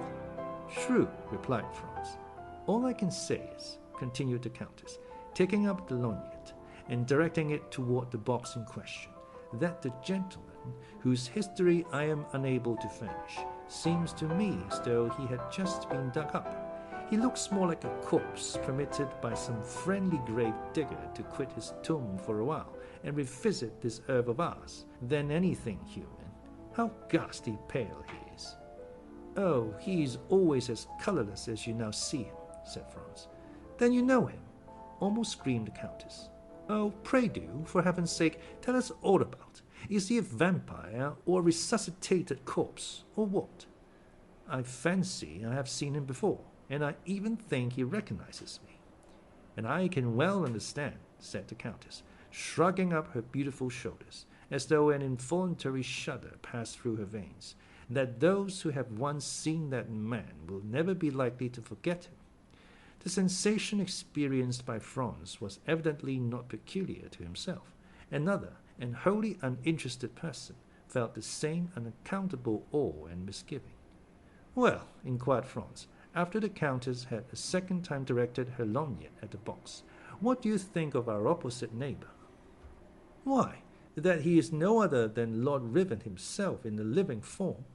S1: "True," replied Franz. "All I can say is," continued the Countess, taking up the lorgnette and directing it toward the box in question, "that the gentleman, whose history I am unable to furnish, seems to me as though he had just been dug up. He looks more like a corpse permitted by some friendly grave digger to quit his tomb for a while and revisit this earth of ours than anything human. How ghastly pale he is!" "Oh, he is always as colorless as you now see him," said Franz. "Then you know him?" almost screamed the Countess. "Oh, pray do, for heaven's sake, tell us all about it. Is he a vampire or a resuscitated corpse, or what?" "I fancy I have seen him before, and I even think he recognizes me." "And I can well understand," said the Countess, shrugging up her beautiful shoulders, as though an involuntary shudder passed through her veins, "that those who have once seen that man will never be likely to forget him." The sensation experienced by Franz was evidently not peculiar to himself. Another, and wholly uninterested person, felt the same unaccountable awe and misgiving. "Well," inquired Franz, after the Countess had a second time directed her lorgnette at the box, "what do you think of our opposite neighbor?" "Why, that he is no other than Lord Ruthven himself in the living form."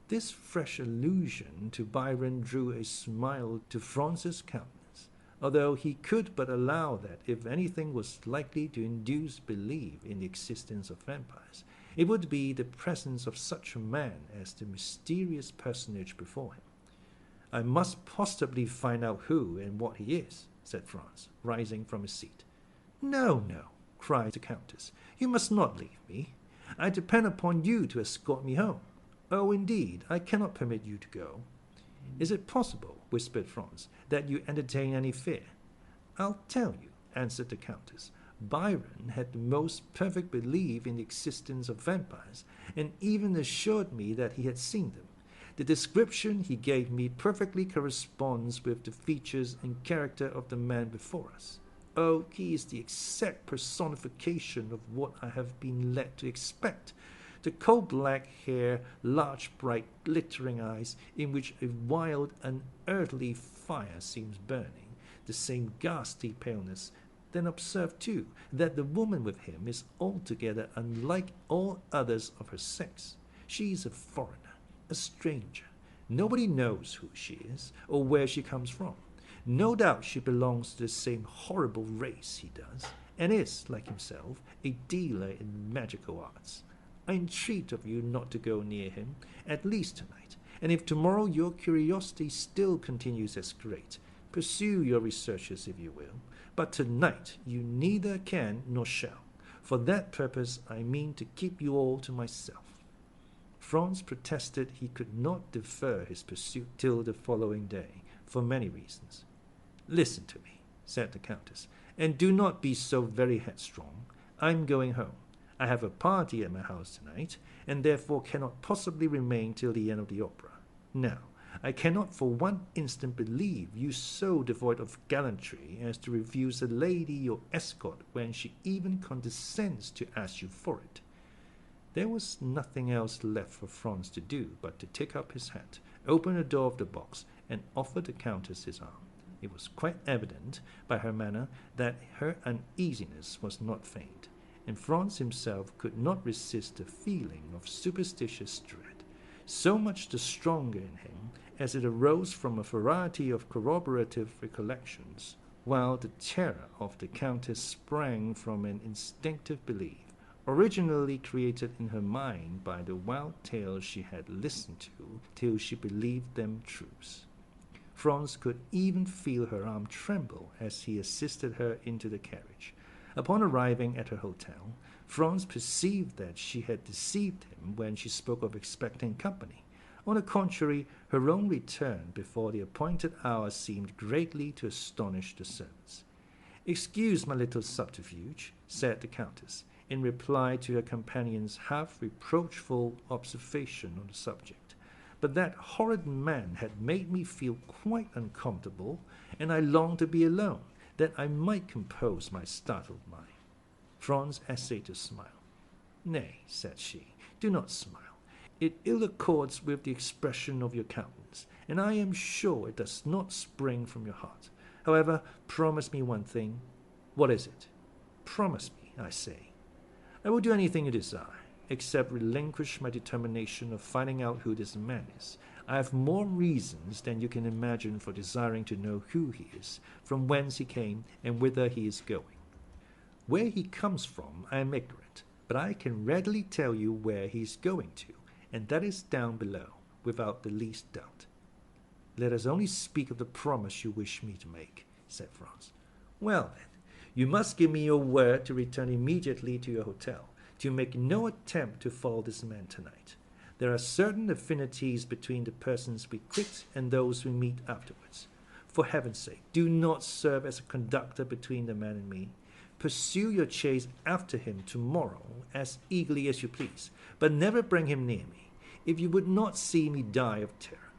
S1: This fresh allusion to Byron drew a smile to Franz's countenance, although he could but allow that if anything was likely to induce belief in the existence of vampires, it would be the presence of such a man as the mysterious personage before him. "I must positively find out who and what he is," said Franz, rising from his seat. "No, no," cried the Countess, "you must not leave me. I depend upon you to escort me home. Oh, indeed, I cannot permit you to go." "Is it possible," whispered Franz, "that you entertain any fear?" "I'll tell you," answered the Countess. "Byron had the most perfect belief in the existence of vampires, and even assured me that he had seen them. The description he gave me perfectly corresponds with the features and character of the man before us. Oh, he is the exact personification of what I have been led to expect. The coal-black hair, large, bright, glittering eyes, in which a wild, unearthly fire seems burning, the same ghastly paleness. Then observe, too, that the woman with him is altogether unlike all others of her sex. She is a foreigner, a stranger. Nobody knows who she is, or where she comes from. No doubt she belongs to the same horrible race he does, and is, like himself, a dealer in magical arts. I entreat of you not to go near him, at least tonight, and if tomorrow your curiosity still continues as great, pursue your researches if you will, but tonight you neither can nor shall. For that purpose I mean to keep you all to myself." Franz protested he could not defer his pursuit till the following day, for many reasons. "Listen to me," said the Countess, "and do not be so very headstrong. I'm going home. I have a party at my house tonight, and therefore cannot possibly remain till the end of the opera. Now, I cannot for one instant believe you so devoid of gallantry as to refuse a lady your escort when she even condescends to ask you for it." There was nothing else left for Franz to do but to take up his hat, open the door of the box, and offer the Countess his arm. It was quite evident by her manner that her uneasiness was not feigned, and Franz himself could not resist a feeling of superstitious dread. so much the stronger in him as it arose from a variety of corroborative recollections, while the terror of the Countess sprang from an instinctive belief, originally created in her mind by the wild tales she had listened to till she believed them truths. Franz could even feel her arm tremble as he assisted her into the carriage. Upon arriving at her hotel, Franz perceived that she had deceived him when she spoke of expecting company. On the contrary, her own return before the appointed hour seemed greatly to astonish the servants. "Excuse my little subterfuge," said the Countess, in reply to her companion's half-reproachful observation on the subject, "but that horrid man had made me feel quite uncomfortable, and I longed to be alone, that I might compose my startled mind." Franz essayed to smile. "Nay," said she, "do not smile. It ill accords with the expression of your countenance, and I am sure it does not spring from your heart. However, promise me one thing." "What is it?" "Promise me, I say." "I will do anything you desire, except relinquish my determination of finding out who this man is. I have more reasons than you can imagine for desiring to know who he is, from whence he came, and whither he is going. Where he comes from I am ignorant, but I can readily tell you where he is going to, and that is down below, without the least doubt." "Let us only speak of the promise you wish me to make," said Franz. "Well, then, you must give me your word to return immediately to your hotel, to make no attempt to follow this man tonight. There are certain affinities between the persons we quit and those we meet afterwards. For heaven's sake, do not serve as a conductor between the man and me. Pursue your chase after him tomorrow as eagerly as you please, but never bring him near me, if you would not see me die of terror.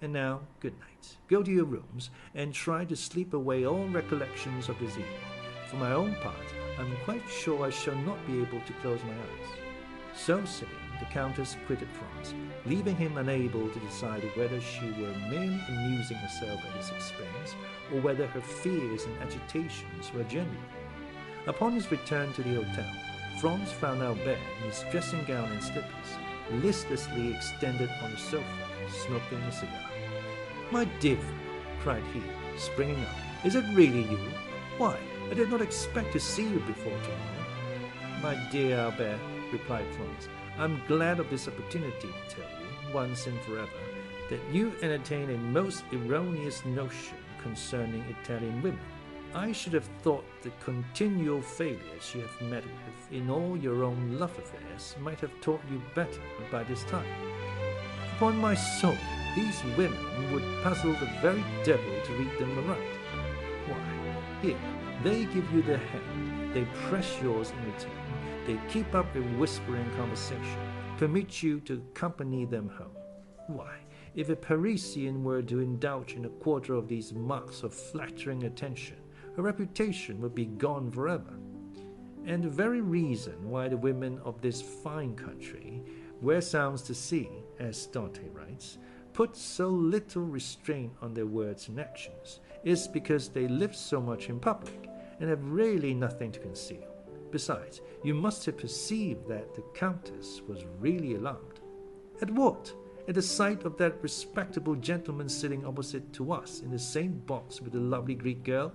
S1: And now, good night. Go to your rooms, and try to sleep away all recollections of this evening. For my own part, I am quite sure I shall not be able to close my eyes." So saying, the Countess quitted Franz, leaving him unable to decide whether she were merely amusing herself at his expense, or whether her fears and agitations were genuine. Upon his return to the hotel, Franz found Albert in his dressing gown and slippers, listlessly extended on the sofa, smoking a cigar. "My dear friend," cried he, springing up, "is it really you? Why, I did not expect to see you before tomorrow." "My dear Albert," replied Franz, "I am glad of this opportunity to tell you, once and forever, that you entertain a most erroneous notion concerning Italian women. I should have thought the continual failures you have met with in all your own love affairs might have taught you better by this time. Upon my soul, these women would puzzle the very devil to read them aright. Why, here, they give you their hand, they press yours in return, they keep up a whispering conversation, permit you to accompany them home. Why, if a Parisian were to indulge in a quarter of these marks of flattering attention, her reputation would be gone forever. And the very reason why the women of this fine country, where sounds the sea, as Dante writes, put so little restraint on their words and actions, is because they live so much in public, and have really nothing to conceal. Besides, you must have perceived that the Countess was really alarmed." "At what? At the sight of that respectable gentleman sitting opposite to us in the same box with the lovely Greek girl?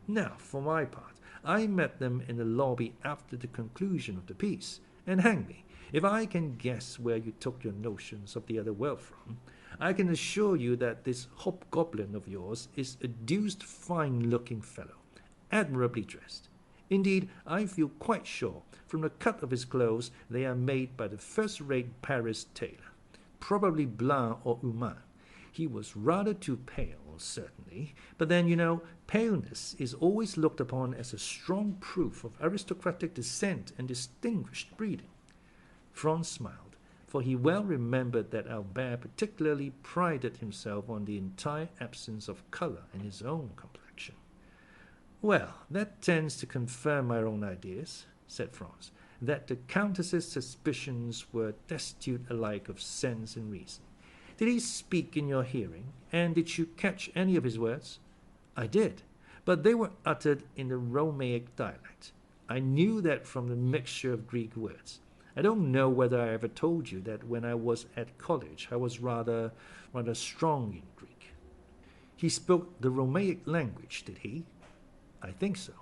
S1: Now, for my part, I met them in the lobby after the conclusion of the piece, and hang me, if I can guess where you took your notions of the other world from. I can assure you that this hobgoblin of yours is a deuced fine-looking fellow, admirably dressed. Indeed, I feel quite sure, from the cut of his clothes, they are made by the first-rate Paris tailor, probably Blanc or Humain. He was rather too pale, certainly, but then, you know, paleness is always looked upon as a strong proof of aristocratic descent and distinguished breeding." Franz smiled, for he well remembered that Albert particularly prided himself on the entire absence of colour in his own complexion. "Well, that tends to confirm my own ideas," said Franz, "that the Countess's suspicions were destitute alike of sense and reason. Did he speak in your hearing, and did you catch any of his words?" "I did, but they were uttered in the Romaic dialect. I knew that from the mixture of Greek words. I don't know whether I ever told you that when I was at college I was rather strong in Greek. He spoke the Romaic language, did he? I think so.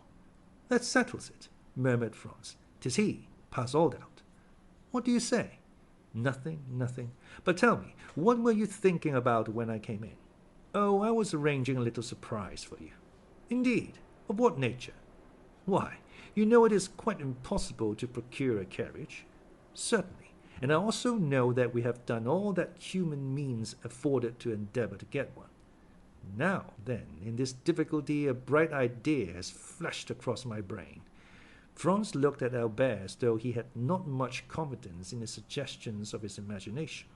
S1: That settles it, murmured Franz. 'Tis he. Pass all doubt. What do you say? Nothing, nothing. But tell me, what were you thinking about when I came in? Oh, I was arranging a little surprise for you. Indeed? Of what nature? Why, you know it is quite impossible to procure a carriage. Certainly. And I also know that we have done all that human means afforded to endeavor to get one. Now, then, in this difficulty, a bright idea has flashed across my brain. Franz looked at Albert as though he had not much confidence in the suggestions of his imagination.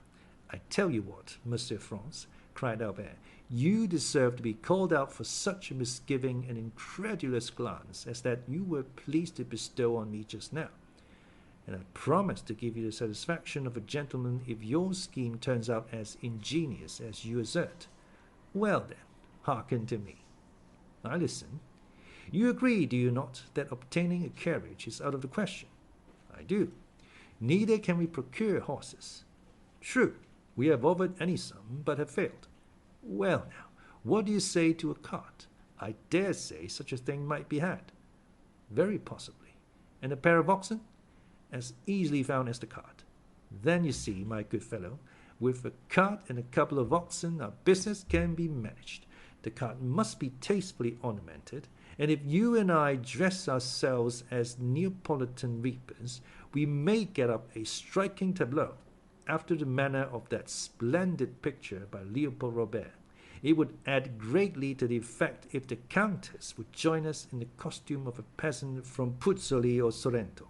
S1: I tell you what, Monsieur Franz, cried Albert, you deserve to be called out for such a misgiving and incredulous glance as that you were pleased to bestow on me just now. And I promise to give you the satisfaction of a gentleman if your scheme turns out as ingenious as you assert. Well then, hearken to me. I listen. You agree, do you not, that obtaining a carriage is out of the question? I do. Neither can we procure horses. True, we have offered any sum, but have failed. Well now, what do you say to a cart? I dare say such a thing might be had. Very possibly. And a pair of oxen? As easily found as the cart. Then you see, my good fellow, with a cart and a couple of oxen, our business can be managed. The cart must be tastefully ornamented, and if you and I dress ourselves as Neapolitan reapers, we may get up a striking tableau, after the manner of that splendid picture by Leopold Robert. It would add greatly to the effect if the Countess would join us in the costume of a peasant from Puzzoli or Sorrento.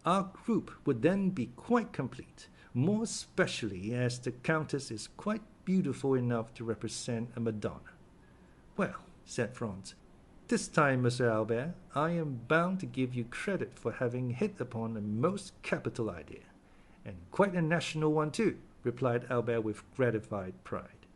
S1: Our group would then be quite complete, more especially as the Countess is quite beautiful enough to represent a Madonna. Well, said Franz, this time, Monsieur Albert, I am bound to give you credit for having hit upon a most capital idea. And quite a national one too, replied Albert with gratified pride.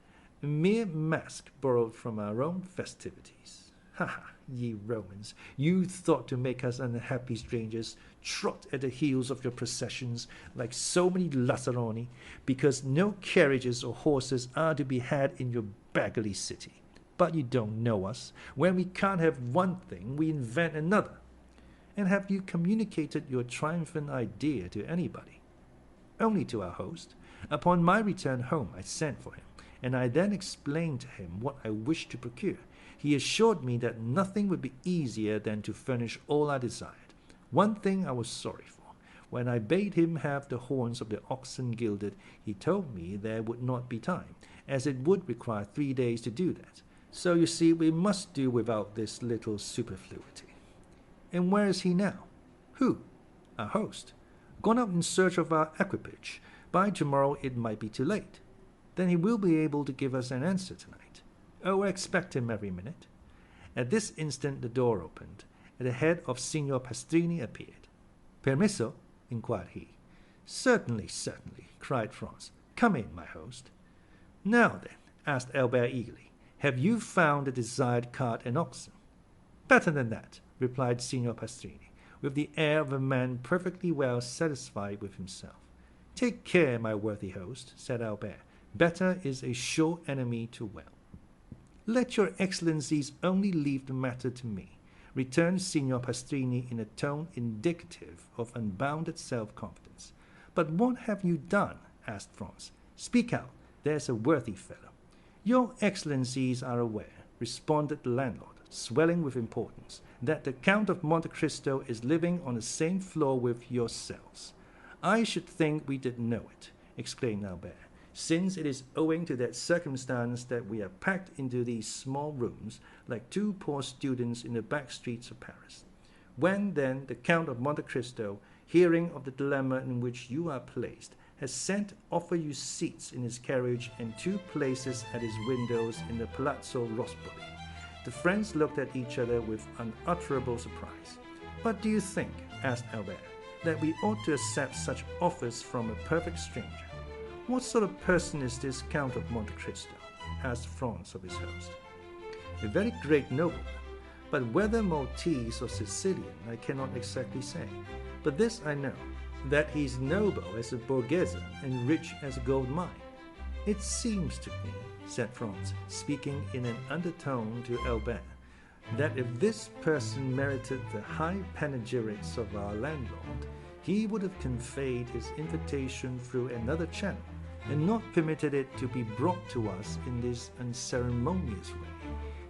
S1: A mere mask borrowed from our own festivities. Ha ha, ye Romans, you thought to make us unhappy strangers trot at the heels of your processions like so many lazzaroni, because no carriages or horses are to be had in your beggarly city. But you don't know us. When we can't have one thing, we invent another. And have you communicated your triumphant idea to anybody? Only to our host. Upon my return home, I sent for him, and I then explained to him what I wished to procure. He assured me that nothing would be easier than to furnish all I desired. One thing I was sorry for. When I bade him have the horns of the oxen gilded, he told me there would not be time, as it would require 3 days to do that. So you see, we must do without this little superfluity. And where is he now? Who? Our host. Gone out in search of our equipage. By tomorrow it might be too late. Then he will be able to give us an answer tonight. Oh, I expect him every minute. At this instant the door opened, and the head of Signor Pastrini appeared. Permesso? inquired he. Certainly, certainly, cried Franz. Come in, my host. Now then, asked Albert eagerly, have you found the desired cart and oxen? Better than that, replied Signor Pastrini, with the air of a man perfectly well satisfied with himself. Take care, my worthy host, said Albert. Better is a sure enemy to well. Let your excellencies only leave the matter to me, returned Signor Pastrini in a tone indicative of unbounded self-confidence. But what have you done? Asked Franz. Speak out, there's a worthy fellow. Your excellencies are aware, responded the landlord, swelling with importance, that the Count of Monte Cristo is living on the same floor with yourselves. I should think we did know it, exclaimed Albert, since it is owing to that circumstance that we are packed into these small rooms like two poor students in the back streets of Paris. When, then, the Count of Monte Cristo, hearing of the dilemma in which you are placed, has sent to offer you seats in his carriage and 2 places at his windows in the Palazzo Rospoli. The friends looked at each other with unutterable surprise. But do you think, asked Albert, that we ought to accept such offers from a perfect stranger? What sort of person is this Count of Monte Cristo? Asked Franz of his host. A very great nobleman, but whether Maltese or Sicilian I cannot exactly say. But this I know, that he's noble as a Borghese and rich as a gold mine. It seems to me, said Franz, speaking in an undertone to Albert, that if this person merited the high panegyrics of our landlord, he would have conveyed his invitation through another channel, and not permitted it to be brought to us in this unceremonious way.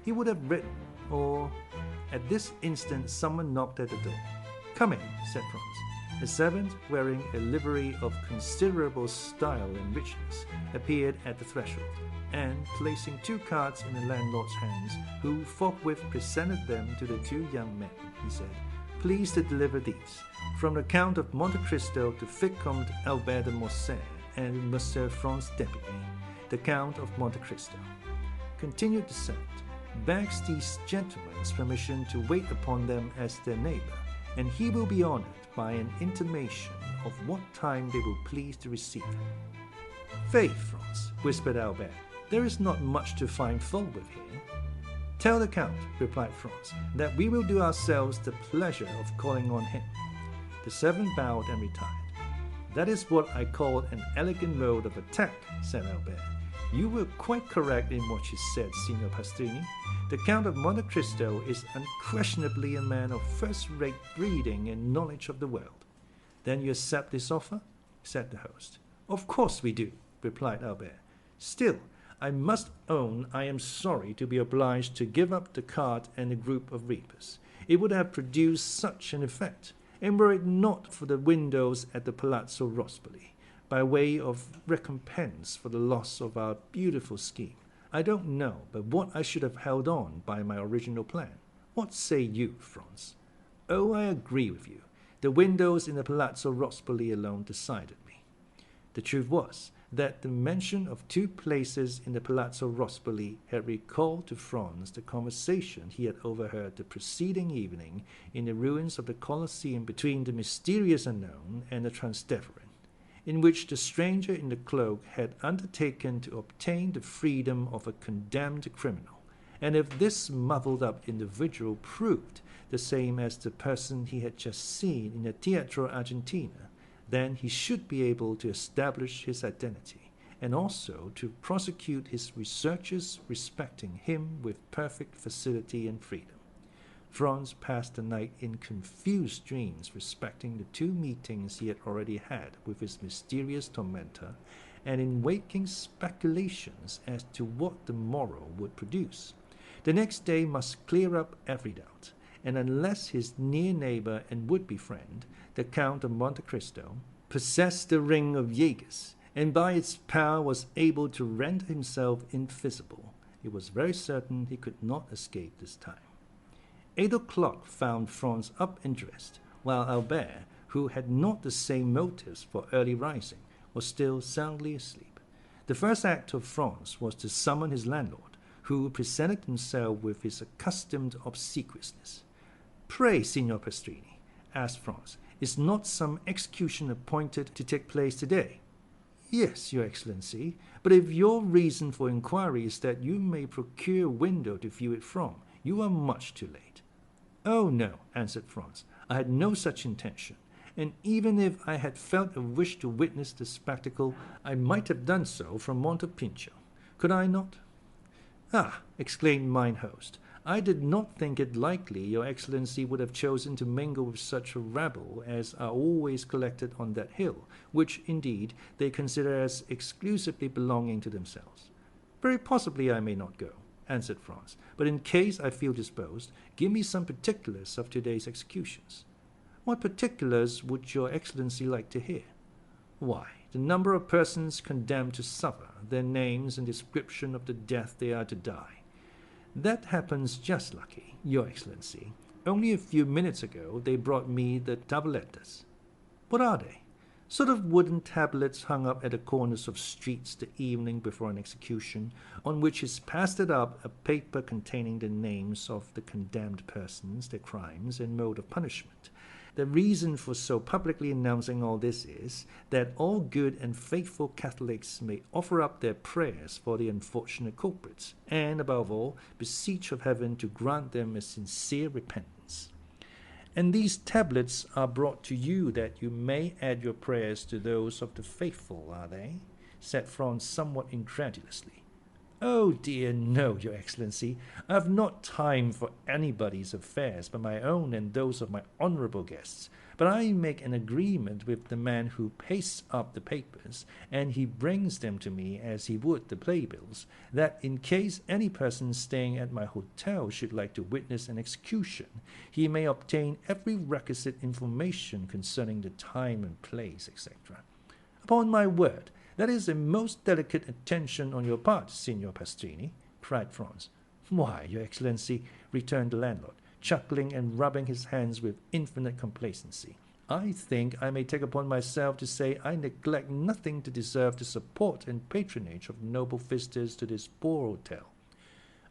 S1: He would have written, or... At this instant someone knocked at the door. "Come in," said Franz. A servant, wearing a livery of considerable style and richness, appeared at the threshold, and, placing 2 cards in the landlord's hands, who forthwith presented them to the 2 young men, he said, "Please to deliver these, from the Count of Monte Cristo to Viscount Albert de Morcerf and Monsieur Franz Deputy, the Count of Monte Cristo." Continued the servant, "Begs these gentlemen's permission to wait upon them as their neighbor, and he will be honored by an intimation of what time they will please to receive him." "Faith, Franz," whispered Albert, "there is not much to find fault with here." "Tell the Count," replied Franz, "that we will do ourselves the pleasure of calling on him." The servant bowed and retired. "That is what I call an elegant mode of attack," said Albert. "You were quite correct in what you said, Signor Pastrini. The Count of Monte Cristo is unquestionably a man of first-rate breeding and knowledge of the world." "Then you accept this offer?" said the host. "Of course we do," replied Albert. "Still, I must own I am sorry to be obliged to give up the cart and the group of reapers. It would have produced such an effect, and were it not for the windows at the Palazzo Rospoli, by way of recompense for the loss of our beautiful scheme, I don't know but what I should have held on by my original plan. What say you, Franz?" "Oh, I agree with you. The windows in the Palazzo Rospoli alone decided me." The truth was that the mention of 2 places in the Palazzo Rospoli had recalled to Franz the conversation he had overheard the preceding evening in the ruins of the Colosseum between the mysterious unknown and the Transteverin, in which the stranger in the cloak had undertaken to obtain the freedom of a condemned criminal, and if this muffled-up individual proved the same as the person he had just seen in the Teatro Argentina, then he should be able to establish his identity, and also to prosecute his researches respecting him with perfect facility and freedom. Franz passed the night in confused dreams respecting the 2 meetings he had already had with his mysterious tormentor, and in waking speculations as to what the morrow would produce. The next day must clear up every doubt, and unless his near neighbor and would-be friend, the Count of Monte Cristo, possessed the ring of Jaegers, and by its power was able to render himself invisible, it was very certain he could not escape this time. 8 o'clock found Franz up and dressed, while Albert, who had not the same motives for early rising, was still soundly asleep. The first act of Franz was to summon his landlord, who presented himself with his accustomed obsequiousness. "Pray, Signor Pastrini," asked Franz, "is not some execution appointed to take place today?" "Yes, Your Excellency, but if your reason for inquiry is that you may procure a window to view it from, you are much too late." "Oh, no," answered Franz, "I had no such intention, and even if I had felt a wish to witness the spectacle, I might have done so from Montepincho. Could I not?" "Ah," exclaimed mine host, "I did not think it likely your Excellency would have chosen to mingle with such a rabble as are always collected on that hill, which, indeed, they consider as exclusively belonging to themselves." "Very possibly I may not go," answered Franz, "but in case I feel disposed, give me some particulars of today's executions." "What particulars would your Excellency like to hear?" "Why, the number of persons condemned to suffer, their names and description of the death they are to die." "That happens just lucky, Your Excellency. Only a few minutes ago they brought me the tablettes." "What are they?" "Sort of wooden tablets hung up at the corners of streets the evening before an execution, on which is pasted up a paper containing the names of the condemned persons, their crimes, and mode of punishment. The reason for so publicly announcing all this is, that all good and faithful Catholics may offer up their prayers for the unfortunate culprits, and, above all, beseech of heaven to grant them a sincere repentance." And these tablets are brought to you that you may add your prayers to those of the faithful, are they? Said Franz somewhat incredulously. Oh dear, no, your Excellency. I have not time for anybody's affairs but my own and those of my honourable guests. But I make an agreement with the man who pastes up the papers, and he brings them to me as he would the playbills, that in case any person staying at my hotel should like to witness an execution, he may obtain every requisite information concerning the time and place, etc. Upon my word, that is a most delicate attention on your part, Signor Pastrini, cried Franz. Why, your Excellency, returned the landlord, chuckling and rubbing his hands with infinite complacency, I think I may take upon myself to say I neglect nothing to deserve the support and patronage of noble visitors to this poor hotel.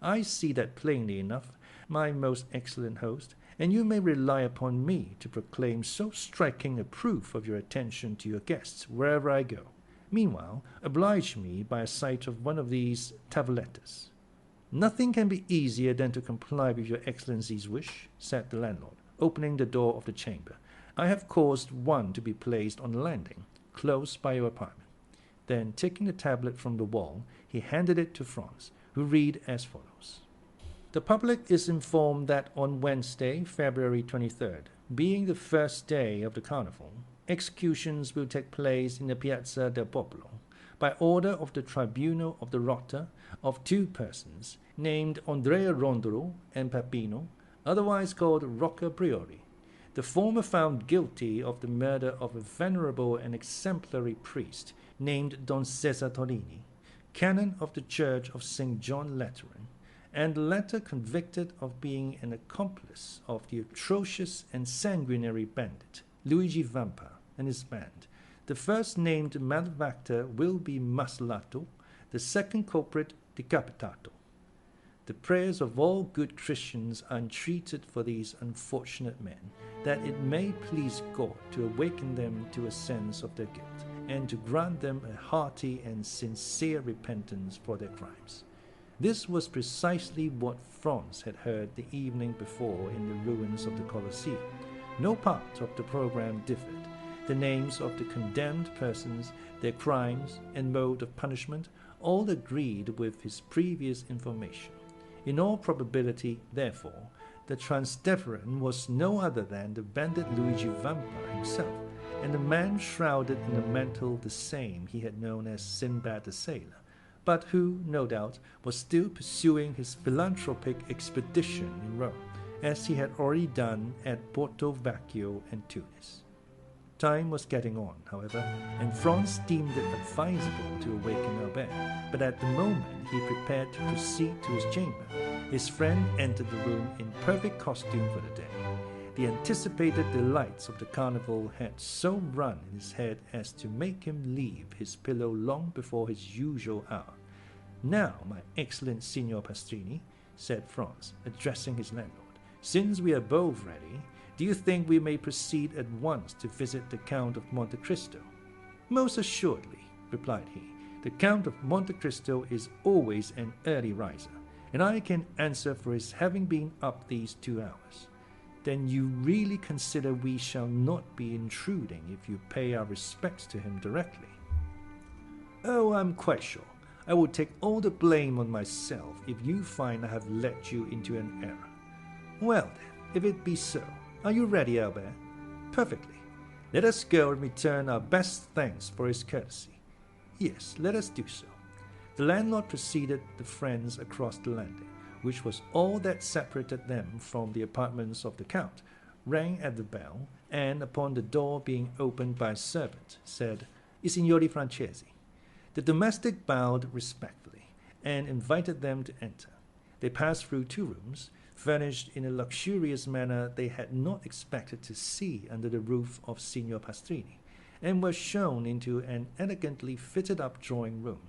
S1: I see that plainly enough, my most excellent host, and you may rely upon me to proclaim so striking a proof of your attention to your guests wherever I go. Meanwhile, oblige me by a sight of one of these tabulettas. Nothing can be easier than to comply with your Excellency's wish, said the landlord, opening the door of the chamber. I have caused one to be placed on the landing, close by your apartment. Then, taking the tablet from the wall, he handed it to Franz, who read as follows. The public is informed that on Wednesday, February 23rd, being the first day of the carnival, executions will take place in the Piazza del Popolo, by order of the Tribunal of the Rota, of two persons, named Andrea Rondolo and Peppino, otherwise called Rocca Priori, the former found guilty of the murder of a venerable and exemplary priest named Don Cesar Torini, canon of the Church of St. John Lateran, and the latter convicted of being an accomplice of the atrocious and sanguinary bandit Luigi Vampa and his band. The first named malefactor will be macellato, the second culprit decapitato. The prayers of all good Christians are entreated for these unfortunate men, that it may please God to awaken them to a sense of their guilt, and to grant them a hearty and sincere repentance for their crimes. This was precisely what Franz had heard the evening before in the ruins of the Colosseum. No part of the program differed. The names of the condemned persons, their crimes, and mode of punishment all agreed with his previous information. In all probability, therefore, the Transdeveran was no other than the bandit Luigi Vampa himself, and a man shrouded in a mantle the same he had known as Sinbad the Sailor, but who, no doubt, was still pursuing his philanthropic expedition in Rome, as he had already done at Porto Vecchio and Tunis. Time was getting on, however, and Franz deemed it advisable to awaken Albert, but at the moment he prepared to proceed to his chamber, his friend entered the room in perfect costume for the day. The anticipated delights of the carnival had so run in his head as to make him leave his pillow long before his usual hour. Now, my excellent Signor Pastrini, said Franz, addressing his landlord, since we are both ready, do you think we may proceed at once to visit the Count of Monte Cristo? Most assuredly, replied he. The Count of Monte Cristo is always an early riser, and I can answer for his having been up these 2 hours. Then you really consider we shall not be intruding if you pay our respects to him directly? Oh, I'm quite sure. I will take all the blame on myself if you find I have led you into an error. Well then, if it be so, are you ready, Albert? Perfectly. Let us go and return our best thanks for his courtesy. Yes, let us do so. The landlord preceded the friends across the landing, which was all that separated them from the apartments of the Count, rang at the bell, and upon the door being opened by a servant, said, I signori francesi. The domestic bowed respectfully, and invited them to enter. They passed through 2 rooms, furnished in a luxurious manner they had not expected to see under the roof of Signor Pastrini, and were shown into an elegantly fitted-up drawing-room.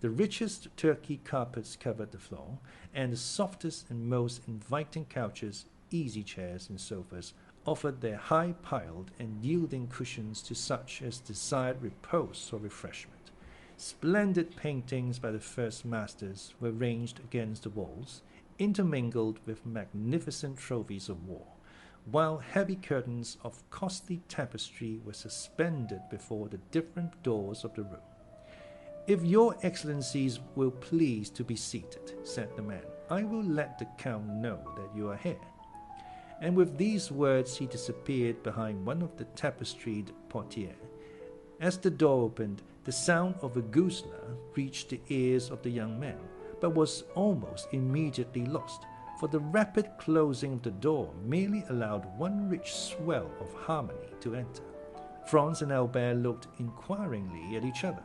S1: The richest Turkey carpets covered the floor, and the softest and most inviting couches, easy-chairs, and sofas offered their high-piled and yielding cushions to such as desired repose or refreshment. Splendid paintings by the first masters were ranged against the walls, intermingled with magnificent trophies of war, while heavy curtains of costly tapestry were suspended before the different doors of the room. "If your excellencies will please to be seated," said the man, "I will let the count know that you are here." And with these words he disappeared behind one of the tapestried portières. As the door opened, the sound of a guzla reached the ears of the young man, but was almost immediately lost, for the rapid closing of the door merely allowed one rich swell of harmony to enter. Franz and Albert looked inquiringly at each other,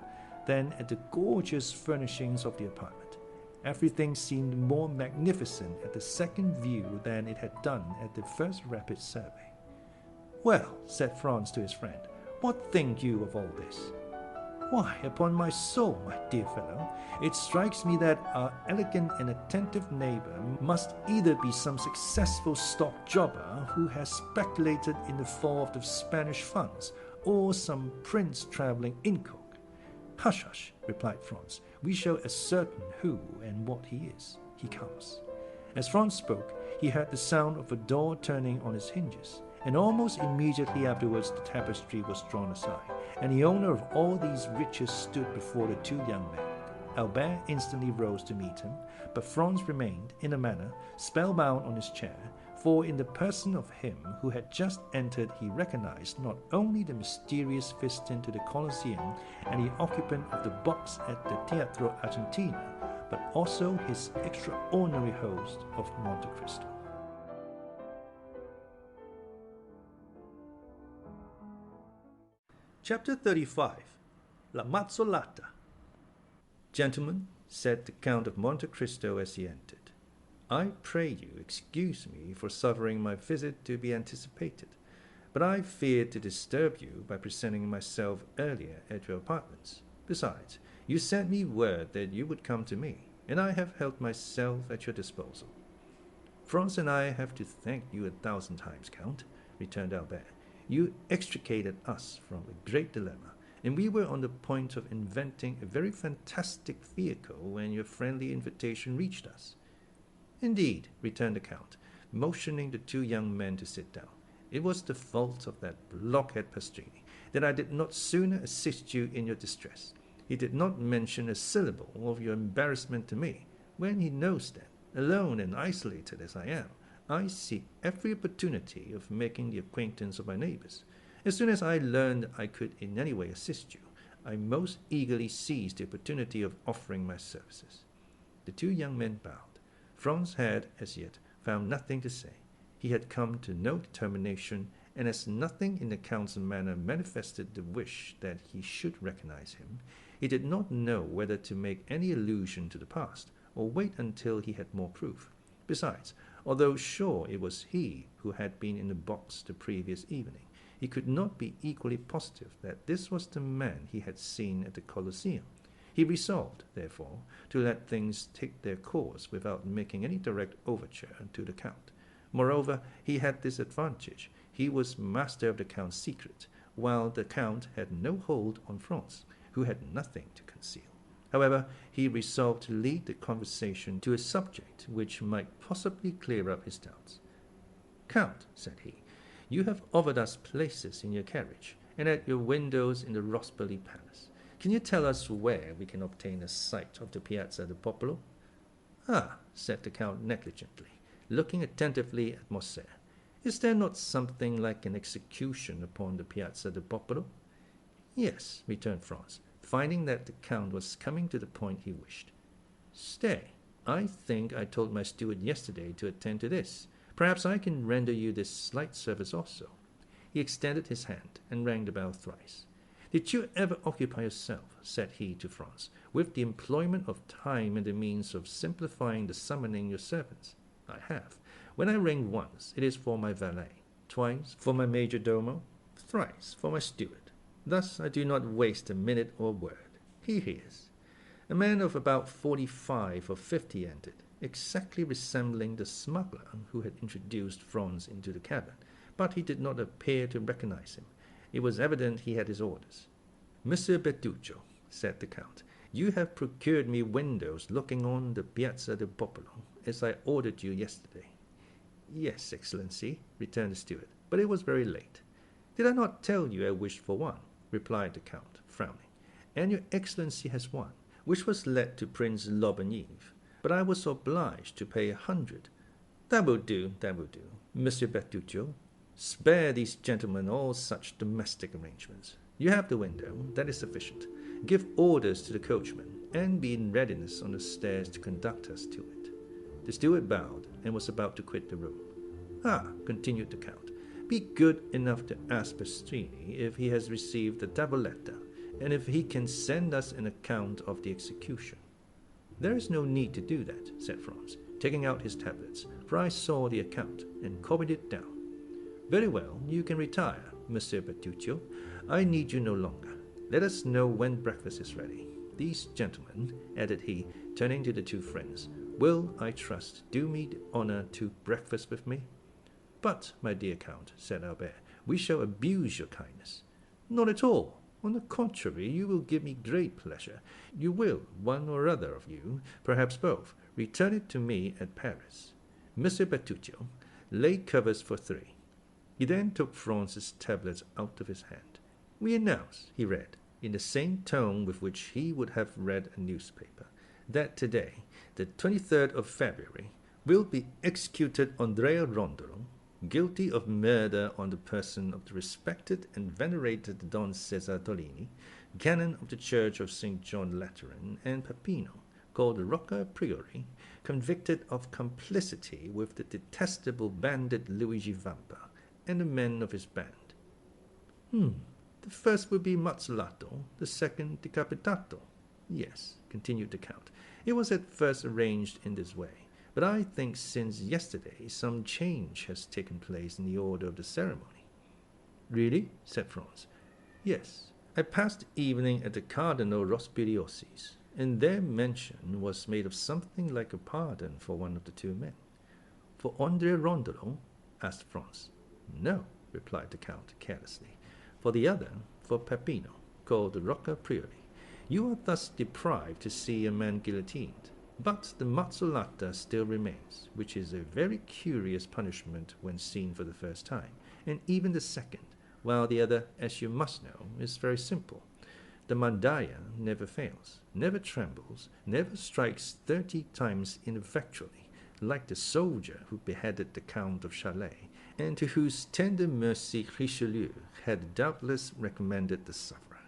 S1: then at the gorgeous furnishings of the apartment. Everything seemed more magnificent at the second view than it had done at the first rapid survey. "Well," said Franz to his friend, "what think you of all this?" "Why, upon my soul, my dear fellow, it strikes me that our elegant and attentive neighbor must either be some successful stock jobber who has speculated in the fall of the Spanish funds, or some prince traveling incog." "Hush, hush," replied Franz. "We shall ascertain who and what he is. He comes." As Franz spoke, he heard the sound of a door turning on its hinges, and almost immediately afterwards the tapestry was drawn aside, and the owner of all these riches stood before the two young men. Albert instantly rose to meet him, but Franz remained, in a manner, spellbound on his chair, for in the person of him who had just entered he recognized not only the mysterious visitant to the Colosseum and the occupant of the box at the Teatro Argentino, but also his extraordinary host of Monte Cristo. Chapter 35. La Mazzolata. "Gentlemen," said the Count of Monte Cristo as he entered, "I pray you excuse me for suffering my visit to be anticipated, but I feared to disturb you by presenting myself earlier at your apartments. Besides, you sent me word that you would come to me, and I have held myself at your disposal." "Franz and I have to thank you 1,000 times, Count," returned Albert. "You extricated us from a great dilemma, and we were on the point of inventing a very fantastic vehicle when your friendly invitation reached us." "Indeed," returned the Count, motioning the two young men to sit down. "It was the fault of that blockhead Pastrini that I did not sooner assist you in your distress. He did not mention a syllable of your embarrassment to me, when he knows that, alone and isolated as I am, I seek every opportunity of making the acquaintance of my neighbors. As soon as I learned I could in any way assist you, I most eagerly seized the opportunity of offering my services." The two young men bowed. Franz had, as yet, found nothing to say. He had come to no determination, and as nothing in the Count's manner manifested the wish that he should recognize him, he did not know whether to make any allusion to the past, or wait until he had more proof. Besides, although sure it was he who had been in the box the previous evening, he could not be equally positive that this was the man he had seen at the Colosseum. He resolved, therefore, to let things take their course without making any direct overture to the Count. Moreover, he had this advantage: he was master of the Count's secret, while the Count had no hold on Franz, who had nothing to conceal. However, he resolved to lead the conversation to a subject which might possibly clear up his doubts. "Count," said he, "you have offered us places in your carriage, and at your windows in the Rospoli Palace. Can you tell us where we can obtain a sight of the Piazza del Popolo?" "Ah," said the Count negligently, looking attentively at Morcerf, "is there not something like an execution upon the Piazza del Popolo?" "Yes," returned Franz, finding that the Count was coming to the point he wished. "Stay, I think I told my steward yesterday to attend to this. Perhaps I can render you this slight service also." He extended his hand and rang the bell thrice. "Did you ever occupy yourself," said he to Franz, "with the employment of time and the means of simplifying the summoning your servants?" "I have. When I ring once, it is for my valet, twice for my major domo, thrice for my steward. Thus I do not waste a minute or word. Here he is." A man of about 45 or 50 entered, exactly resembling the smuggler who had introduced Franz into the cabin, but he did not appear to recognize him. It was evident he had his orders. "Monsieur Bertuccio," said the Count, "you have procured me windows looking on the Piazza del Popolo, as I ordered you yesterday." Yes, Excellency, returned the steward, but it was very late. Did I not tell you I wished for one? Replied the Count, frowning. And your Excellency has one, which was let to Prince Lobeneve, but I was obliged to pay 100. That will do, that will do, Monsieur Bertuccio. Spare these gentlemen all such domestic arrangements. You have the window, that is sufficient. Give orders to the coachman, and be in readiness on the stairs to conduct us to it. The steward bowed, and was about to quit the room. Ah, continued the Count, be good enough to ask Pastrini if he has received the tavoletta, and if he can send us an account of the execution. There is no need to do that, said Franz, taking out his tablets, for I saw the account, and copied it down. Very well, you can retire, Monsieur Bertuccio. I need you no longer. Let us know when breakfast is ready. These gentlemen, added he, turning to the two friends, will, I trust, do me the honor to breakfast with me? But, my dear Count, said Albert, we shall abuse your kindness. Not at all. On the contrary, you will give me great pleasure. You will, one or other of you, perhaps both, return it to me at Paris. Monsieur Bertuccio, lay covers for 3. He then took Franz's tablets out of his hand. We announce, he read, in the same tone with which he would have read a newspaper, that today, the 23rd of February, will be executed Andrea Rondolo, guilty of murder on the person of the respected and venerated Don Cesar Tolini, canon of the Church of St. John Lateran, and Peppino, called Rocca Priori, convicted of complicity with the detestable bandit Luigi Vampa, and the men of his band. The first will be Mazzolato, the second Decapitato. Yes, continued the Count, it was at first arranged in this way, but I think since yesterday some change has taken place in the order of the ceremony. Really? Said Franz. Yes, I passed the evening at the Cardinal Rospiriosi's, and their mention was made of something like a pardon for one of the two men. For Andrea Rondolo? Asked Franz. No, replied the Count carelessly. For the other, for Peppino, called Rocca Priori. You are thus deprived to see a man guillotined. But the mazzolata still remains, which is a very curious punishment when seen for the first time, and even the second, while the other, as you must know, is very simple. The mandaia never fails, never trembles, never strikes 30 times ineffectually, like the soldier who beheaded the Count of Chalais, and to whose tender mercy Richelieu had doubtless recommended the sufferer.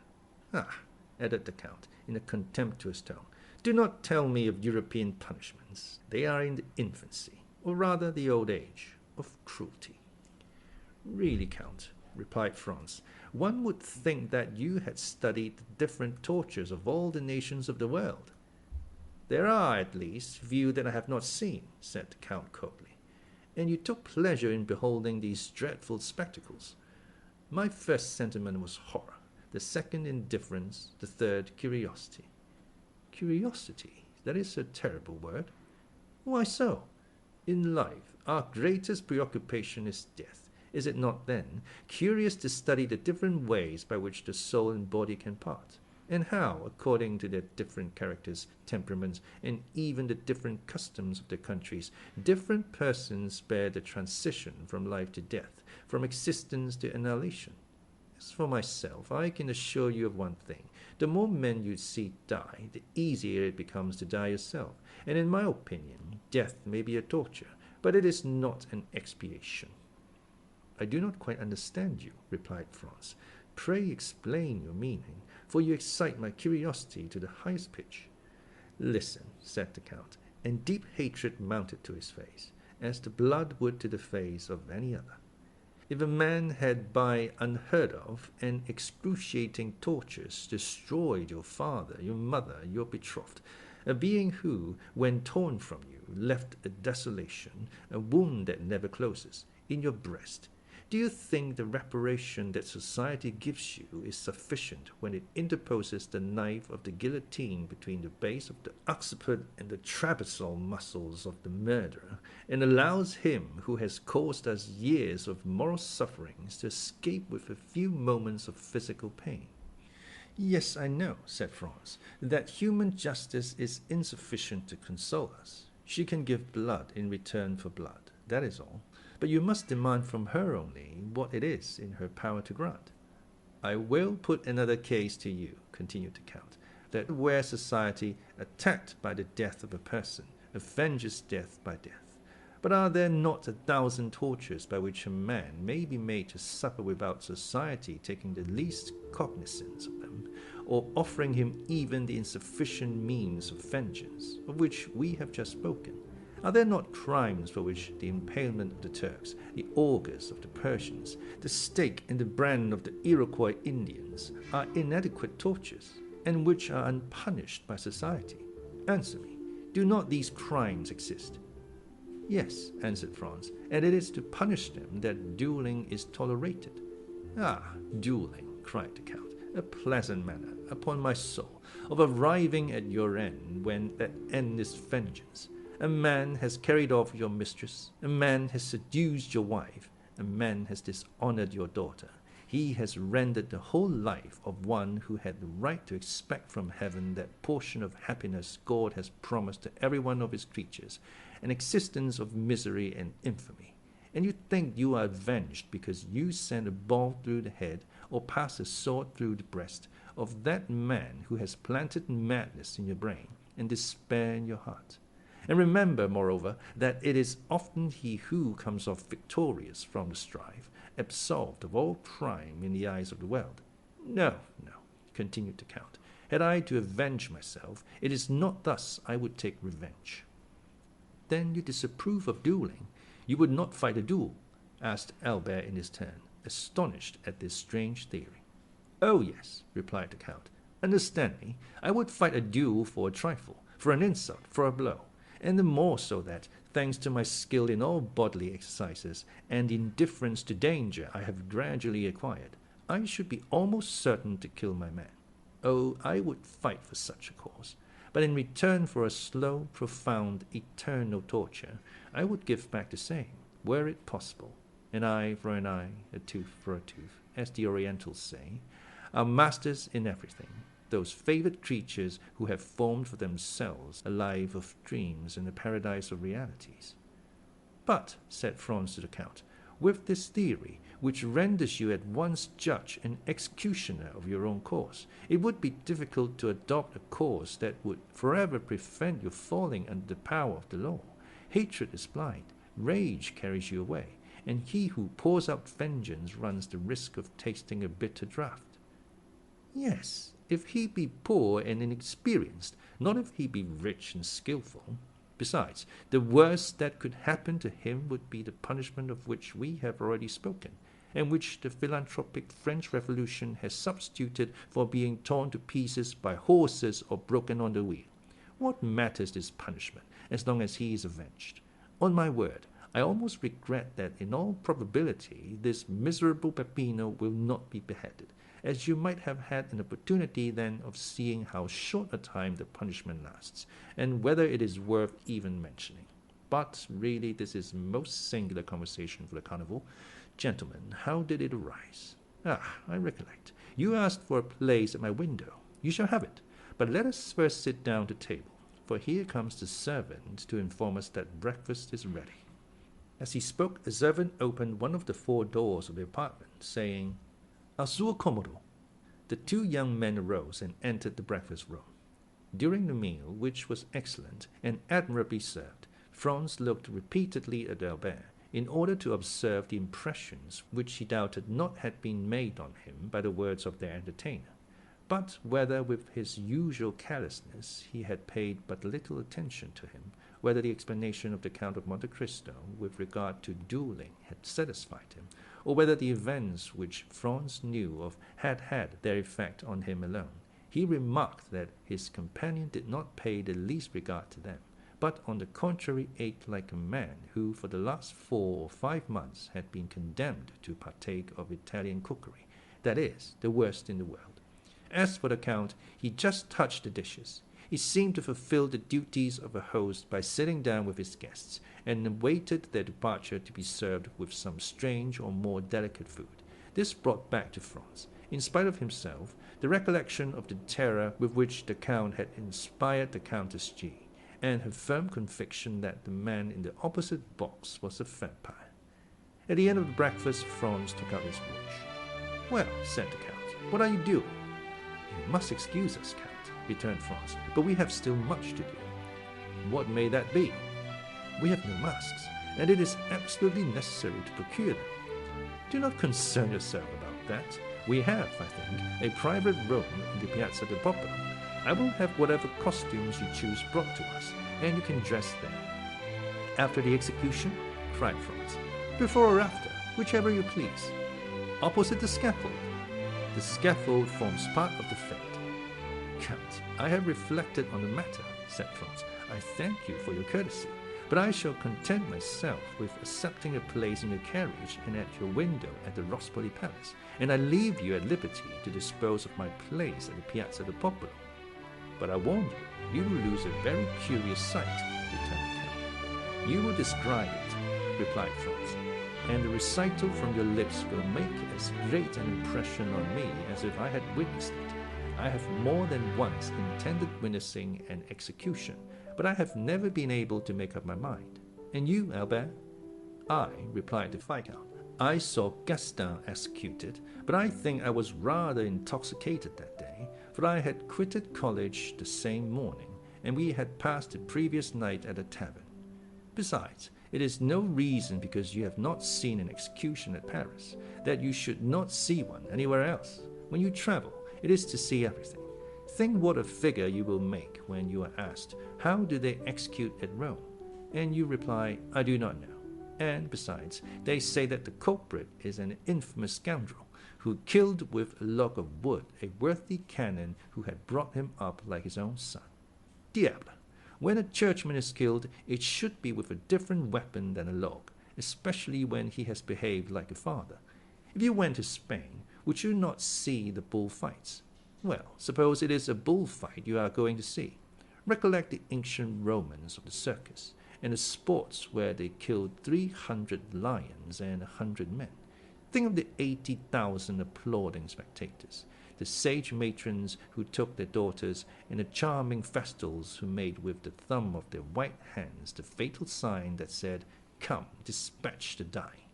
S1: Ah, added the Count, in a contemptuous tone, do not tell me of European punishments. They are in the infancy, or rather the old age, of cruelty. Really, Count, replied Franz, one would think that you had studied the different tortures of all the nations of the world. There are, at least, few that I have not seen, said the Count coldly, and you took pleasure in beholding these dreadful spectacles. My first sentiment was horror, the second indifference, the third curiosity. Curiosity, that is a terrible word. Why so? In life, our greatest preoccupation is death. Is it not, then, curious to study the different ways by which the soul and body can part, and how, according to their different characters, temperaments, and even the different customs of their countries, different persons bear the transition from life to death, from existence to annihilation? As for myself, I can assure you of one thing. The more men you see die, the easier it becomes to die yourself, and in my opinion, death may be a torture, but it is not an expiation. I do not quite understand you, replied Franz. Pray explain your meaning, for you excite my curiosity to the highest pitch. Listen, said the Count, and deep hatred mounted to his face, as the blood would to the face of any other. If a man had by unheard of and excruciating tortures destroyed your father, your mother, your betrothed, a being who, when torn from you, left a desolation, a wound that never closes, in your breast, do you think the reparation that society gives you is sufficient when it interposes the knife of the guillotine between the base of the occiput and the trapezoidal muscles of the murderer, and allows him who has caused us years of moral sufferings to escape with a few moments of physical pain? Yes, I know, said Franz, that human justice is insufficient to console us. She can give blood in return for blood, that is all. but you must demand from her only what it is in her power to grant. I will put another case to you, continued the Count, that where society, attacked by the death of a person, avenges death by death. But are there not 1,000 tortures by which a man may be made to suffer without society taking the least cognizance of them, or offering him even the insufficient means of vengeance, of which we have just spoken? Are there not crimes for which the impalement of the Turks, the augurs of the Persians, the stake and the brand of the Iroquois Indians are inadequate tortures, and which are unpunished by society? Answer me, do not these crimes exist? Yes, answered Franz, and it is to punish them that dueling is tolerated. Ah, dueling, cried the Count, a pleasant manner, upon my soul, of arriving at your end when that end is vengeance. A man has carried off your mistress, a man has seduced your wife, a man has dishonored your daughter. He has rendered the whole life of one who had the right to expect from heaven that portion of happiness God has promised to every one of his creatures, an existence of misery and infamy. And you think you are avenged because you send a ball through the head or pass a sword through the breast of that man who has planted madness in your brain and despair in your heart. And remember, moreover, that it is often he who comes off victorious from the strife, absolved of all crime in the eyes of the world. No, no, continued the Count. Had I to avenge myself, it is not thus I would take revenge. Then you disapprove of dueling? You would not fight a duel? Asked Albert in his turn, astonished at this strange theory. Oh, yes, replied the Count. Understand me, I would fight a duel for a trifle, for an insult, for a blow, and the more so that, thanks to my skill in all bodily exercises and indifference to danger I have gradually acquired, I should be almost certain to kill my man. Oh, I would fight for such a cause, but in return for a slow, profound, eternal torture, I would give back the same, were it possible. An eye for an eye, a tooth for a tooth, as the Orientals say, are masters in everything, those favored creatures who have formed for themselves a life of dreams and a paradise of realities. But, said Franz to the Count, with this theory, which renders you at once judge and executioner of your own cause, it would be difficult to adopt a course that would forever prevent you falling under the power of the law. Hatred is blind, rage carries you away, and he who pours out vengeance runs the risk of tasting a bitter draught. Yes, if he be poor and inexperienced, not if he be rich and skilful. Besides, the worst that could happen to him would be the punishment of which we have already spoken, and which the philanthropic French Revolution has substituted for being torn to pieces by horses or broken on the wheel. What matters this punishment, as long as he is avenged? On my word, I almost regret that in all probability this miserable Peppino will not be beheaded, as you might have had an opportunity then of seeing how short a time the punishment lasts, and whether it is worth even mentioning. But really this is most singular conversation for the carnival. Gentlemen, how did it arise? Ah, I recollect. You asked for a place at my window. You shall have it. But let us first sit down to table, for here comes the servant to inform us that breakfast is ready. As he spoke, a servant opened one of the 4 doors of the apartment, saying, "Al suo comodo." The 2 young men arose and entered the breakfast room. During the meal, which was excellent and admirably served, Franz looked repeatedly at Albert, in order to observe the impressions which he doubted not had been made on him by the words of their entertainer, but whether with his usual carelessness he had paid but little attention to him, whether the explanation of the Count of Monte Cristo with regard to dueling had satisfied him, or whether the events which Franz knew of had had their effect on him alone. He remarked that his companion did not pay the least regard to them, but on the contrary ate like a man who for the last 4 or 5 months had been condemned to partake of Italian cookery, that is, the worst in the world. As for the Count, he just touched the dishes. He seemed to fulfill the duties of a host by sitting down with his guests, and awaited their departure to be served with some strange or more delicate food. This brought back to Franz, in spite of himself, the recollection of the terror with which the Count had inspired the Countess G, and her firm conviction that the man in the opposite box was a vampire. At the end of the breakfast, Franz took out his watch. "Well," said the Count, "what are you doing?" "You must excuse us, Count," returned Franz, "but we have still much to do." "What may that be?" "We have no masks, and it is absolutely necessary to procure them." "Do not concern yourself about that. We have, I think, a private room in the Piazza del Popolo. I will have whatever costumes you choose brought to us, and you can dress there." "After the execution?" cried Franz. "Before or after, whichever you please." "Opposite the scaffold?" "The scaffold forms part of the fete." "Count, I have reflected on the matter," said Franz. "I thank you for your courtesy, but I shall content myself with accepting a place in your carriage and at your window at the Rospoli Palace, and I leave you at liberty to dispose of my place at the Piazza del Popolo." "But I warn you, you will lose a very curious sight," returned the Count. "You will describe it," replied Franz, "and the recital from your lips will make as great an impression on me as if I had witnessed it. I have more than once intended witnessing an execution, but I have never been able to make up my mind. And you, Albert?" "I," replied the Viscount, "I saw Gaston executed, but I think I was rather intoxicated that day, for I had quitted college the same morning, and we had passed the previous night at a tavern. Besides, it is no reason because you have not seen an execution at Paris, that you should not see one anywhere else. When you travel, it is to see everything. Think what a figure you will make when you are asked, 'How do they execute at Rome?' And you reply, 'I do not know.' And besides, they say that the culprit is an infamous scoundrel, who killed with a log of wood a worthy canon who had brought him up like his own son. Diable! When a churchman is killed, it should be with a different weapon than a log, especially when he has behaved like a father. If you went to Spain, would you not see the bullfights? Well, suppose it is a bullfight you are going to see. Recollect the ancient Romans of the circus, and the sports where they killed 300 lions and 100 men. Think of the 80,000 applauding spectators, the sage matrons who took their daughters, and the charming festals who made with the thumb of their white hands the fatal sign that said, 'Come, dispatch the die.'"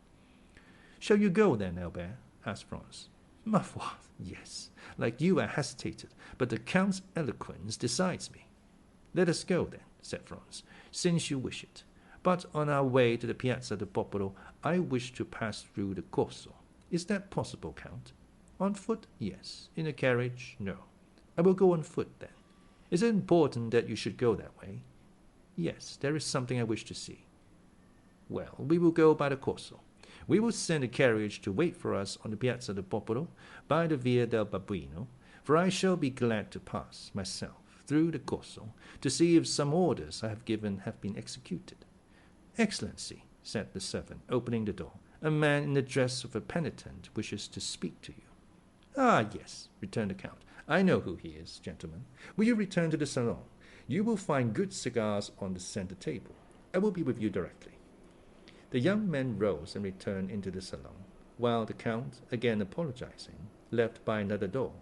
S1: "Shall you go then, Albert?" asked Franz. "Ma foi, yes. Like you, I hesitated, but the Count's eloquence decides me." "Let us go then," said Franz, "since you wish it. But on our way to the Piazza del Popolo, I wish to pass through the Corso. Is that possible, Count?" "On foot, yes. In a carriage, no." "I will go on foot, then. Is it important that you should go that way?" "Yes, there is something I wish to see." "Well, we will go by the Corso. We will send a carriage to wait for us on the Piazza del Popolo by the Via del Babuino, for I shall be glad to pass, myself, through the Corso, to see if some orders I have given have been executed." "Excellency," said the servant, opening the door, "a man in the dress of a penitent wishes to speak to you." "Ah, yes," returned the Count. "I know who he is, gentlemen. Will you return to the salon? You will find good cigars on the center table. I will be with you directly." The young man rose and returned into the salon, while the Count, again apologizing, left by another door.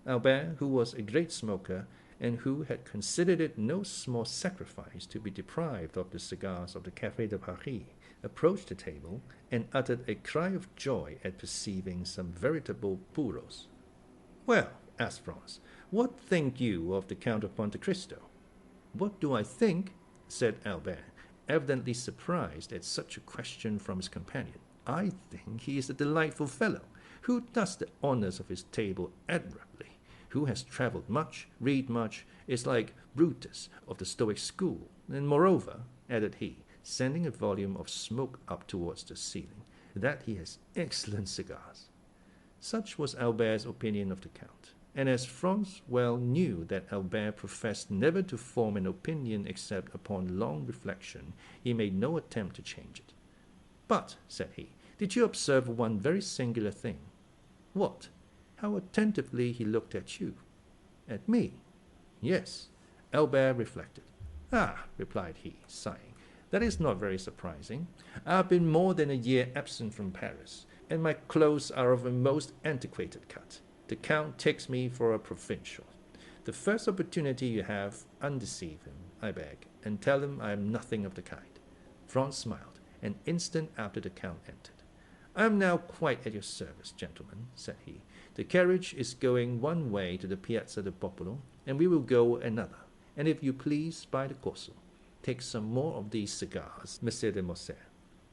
S1: Albert, who was a great smoker, and who had considered it no small sacrifice to be deprived of the cigars of the Café de Paris, approached the table and uttered a cry of joy at perceiving some veritable puros. "Well," asked Franz, "what think you of the Count of Monte Cristo?" "What do I think?" said Albert, evidently surprised at such a question from his companion. "I think he is a delightful fellow, who does the honors of his table admirably, who has travelled much, read much, is like Brutus of the Stoic school, and moreover," added he, sending a volume of smoke up towards the ceiling, "that he has excellent cigars." Such was Albert's opinion of the Count, and as Franz well knew that Albert professed never to form an opinion except upon long reflection, he made no attempt to change it. "But," said he, "did you observe one very singular thing?" "What?" "How attentively he looked at you." "At me?" "Yes." Albert reflected. "Ah," replied he, sighing, "that is not very surprising. I have been more than a year absent from Paris, and my clothes are of a most antiquated cut. The Count takes me for a provincial. The first opportunity you have, undeceive him, I beg, and tell him I am nothing of the kind." Franz smiled. An instant after the Count entered. "I am now quite at your service, gentlemen," said he. "The carriage is going one way to the Piazza del Popolo, and we will go another, and if you please, by the Corso. Take some more of these cigars, Monsieur de Morcerf."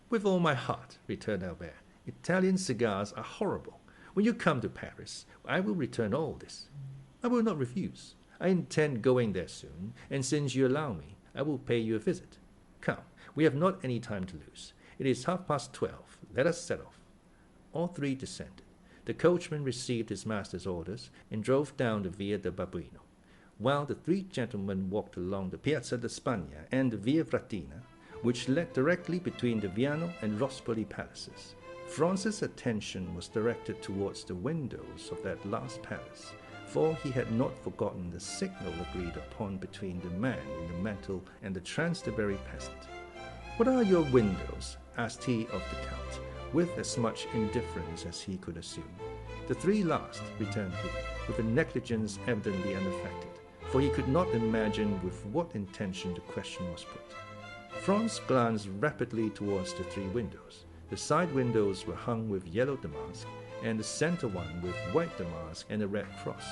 S1: "With all my heart," returned Albert. "Italian cigars are horrible. When you come to Paris, I will return all this." "I will not refuse. I intend going there soon, and since you allow me, I will pay you a visit. Come, we have not any time to lose. It is 12:30. Let us set off." All three descended. The coachman received his master's orders and drove down the Via del Babuino, while the three gentlemen walked along the Piazza di Spagna and the Via Fratina, which led directly between the Viano and Rospoli palaces. Franz's attention was directed towards the windows of that last palace, for he had not forgotten the signal agreed upon between the man in the mantle and the Trans-Debray peasant. "What are your windows?" asked he of the Count, with as much indifference as he could assume. "The three last," returned he, with a negligence evidently unaffected, for he could not imagine with what intention the question was put. Franz glanced rapidly towards the three windows. The side windows were hung with yellow damask, and the center one with white damask and a red cross.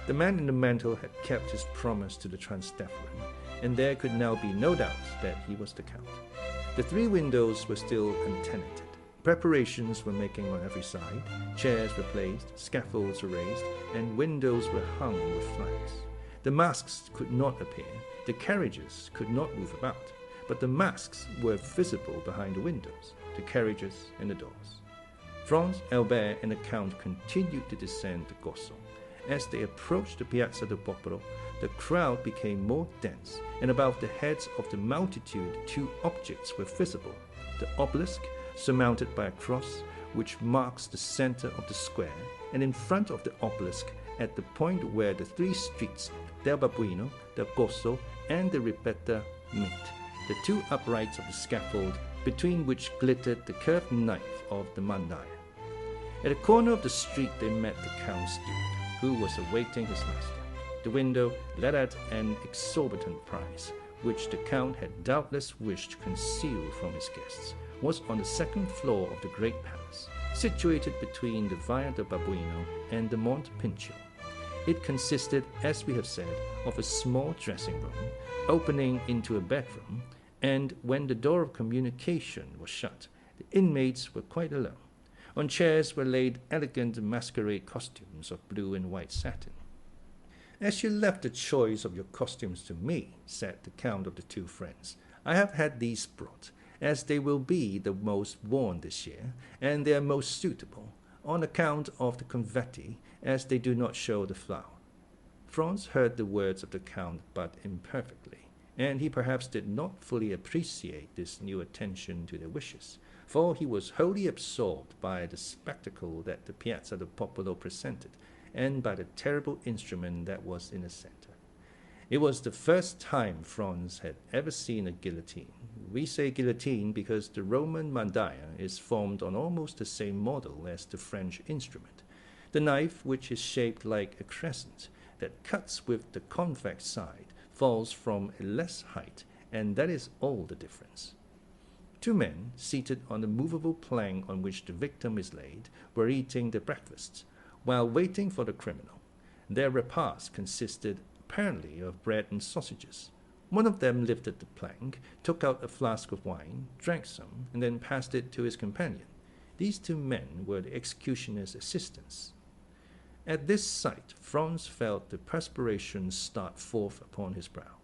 S1: The man in the mantle had kept his promise to the Trans-Debray, and there could now be no doubt that he was the Count. The three windows were still untenanted. Preparations were making on every side. Chairs were placed, scaffolds were raised, and windows were hung with flags. The masks could not appear, the carriages could not move about, but the masks were visible behind the windows, the carriages, and the doors. Franz, Albert, and the Count continued to descend the Corso. As they approached the Piazza del Popolo, the crowd became more dense, and above the heads of the multitude two objects were visible: the obelisk, surmounted by a cross, which marks the center of the square, and in front of the obelisk, at the point where the three streets, del Babuino, del Corso, and the Ripetta meet, the two uprights of the scaffold, between which glittered the curved knife of the mandaia. At the corner of the street they met the Count's steward, who was awaiting his master. The window, let at an exorbitant price, which the Count had doubtless wished to conceal from his guests, was on the second floor of the great palace, situated between the Via del Babuino and the Monte Pincio. It consisted, as we have said, of a small dressing room, opening into a bedroom, and when the door of communication was shut, the inmates were quite alone. On chairs were laid elegant masquerade costumes of blue and white satin. "As you left the choice of your costumes to me," said the Count of the two friends, "I have had these brought, as they will be the most worn this year, and they are most suitable, on account of the confetti, as they do not show the flower." Franz heard the words of the Count but imperfectly, and he perhaps did not fully appreciate this new attention to their wishes, for he was wholly absorbed by the spectacle that the Piazza del Popolo presented, and by the terrible instrument that was in the center. It was the first time Franz had ever seen a guillotine. We say guillotine because the Roman mandaia is formed on almost the same model as the French instrument. The knife, which is shaped like a crescent, that cuts with the convex side, falls from a less height, and that is all the difference. Two men, seated on the movable plank on which the victim is laid, were eating their breakfasts, while waiting for the criminal. Their repast consisted apparently of bread and sausages. One of them lifted the plank, took out a flask of wine, drank some, and then passed it to his companion. These two men were the executioner's assistants. At this sight, Franz felt the perspiration start forth upon his brow.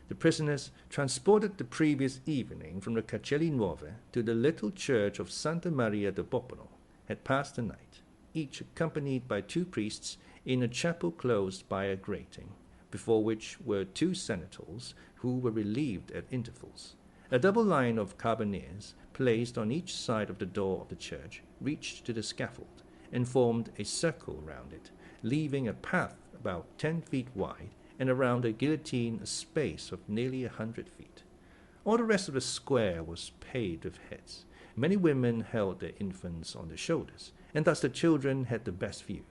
S1: The prisoners, transported the previous evening from the Cancelli Nuove to the little church of Santa Maria del Popolo, had passed the night, each accompanied by two priests, in a chapel closed by a grating, before which were two senators, who were relieved at intervals. A double line of carbineers, placed on each side of the door of the church, reached to the scaffold, and formed a circle round it, leaving a path about 10 feet wide, and around the guillotine a space of nearly 100 feet. All the rest of the square was paved with heads. Many women held their infants on their shoulders, and thus the children had the best view.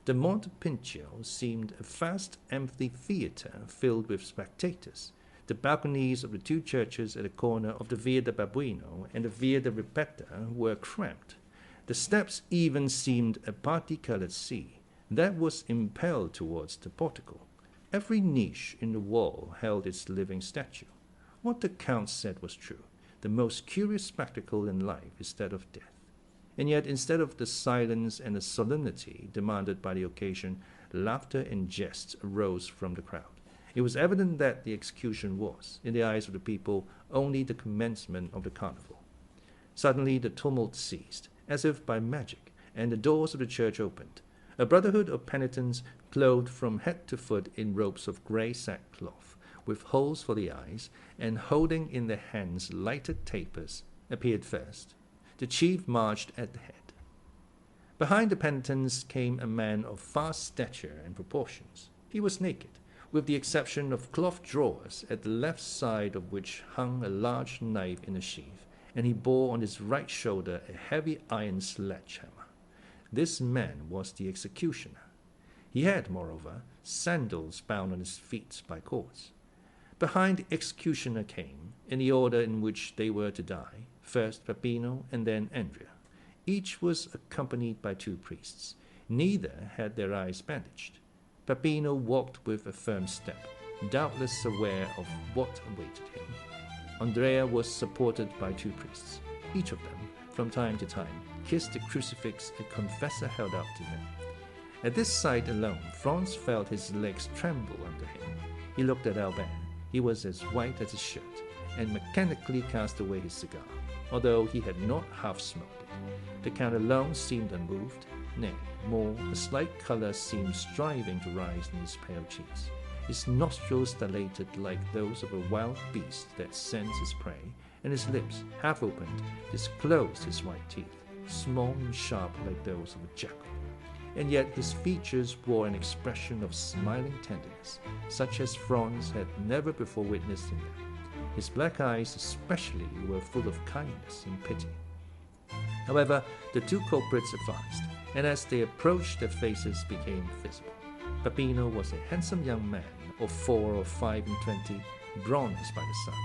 S1: The Monte Pincio seemed a vast amphitheatre filled with spectators. The balconies of the two churches at the corner of the Via del Babuino and the Via del Ripetta were cramped. The steps even seemed a parti-colored sea that was impelled towards the portico. Every niche in the wall held its living statue. What the Count said was true. The most curious spectacle in life is that of death. And yet, instead of the silence and the solemnity demanded by the occasion, laughter and jests arose from the crowd. It was evident that the execution was, in the eyes of the people, only the commencement of the carnival. Suddenly the tumult ceased, as if by magic, and the doors of the church opened. A brotherhood of penitents, clothed from head to foot in robes of grey sackcloth, with holes for the eyes, and holding in their hands lighted tapers, appeared first. The chief marched at the head. Behind the penitents came a man of vast stature and proportions. He was naked, with the exception of cloth drawers, at the left side of which hung a large knife in a sheath, and he bore on his right shoulder a heavy iron sledgehammer. This man was the executioner. He had, moreover, sandals bound on his feet by cords. Behind the executioner came, in the order in which they were to die, first Peppino and then Andrea. Each was accompanied by 2 priests. Neither had their eyes bandaged. Peppino walked with a firm step, doubtless aware of what awaited him. Andrea was supported by 2 priests. Each of them, from time to time, kissed the crucifix a confessor held out to them. At this sight alone, Franz felt his legs tremble under him. He looked at Albert. He was as white as his shirt, and mechanically cast away his cigar, although he had not half smoked it. The Count alone seemed unmoved. Nay, more, a slight colour seemed striving to rise in his pale cheeks. His nostrils dilated like those of a wild beast that scents his prey, and his lips, half opened, disclosed his white teeth, small and sharp like those of a jackal. And yet his features wore an expression of smiling tenderness, such as Franz had never before witnessed in them. His black eyes especially were full of kindness and pity. However, the 2 culprits advanced, and as they approached their faces became visible. Peppino was a handsome young man of 4 or 5 and 20, bronzed by the sun.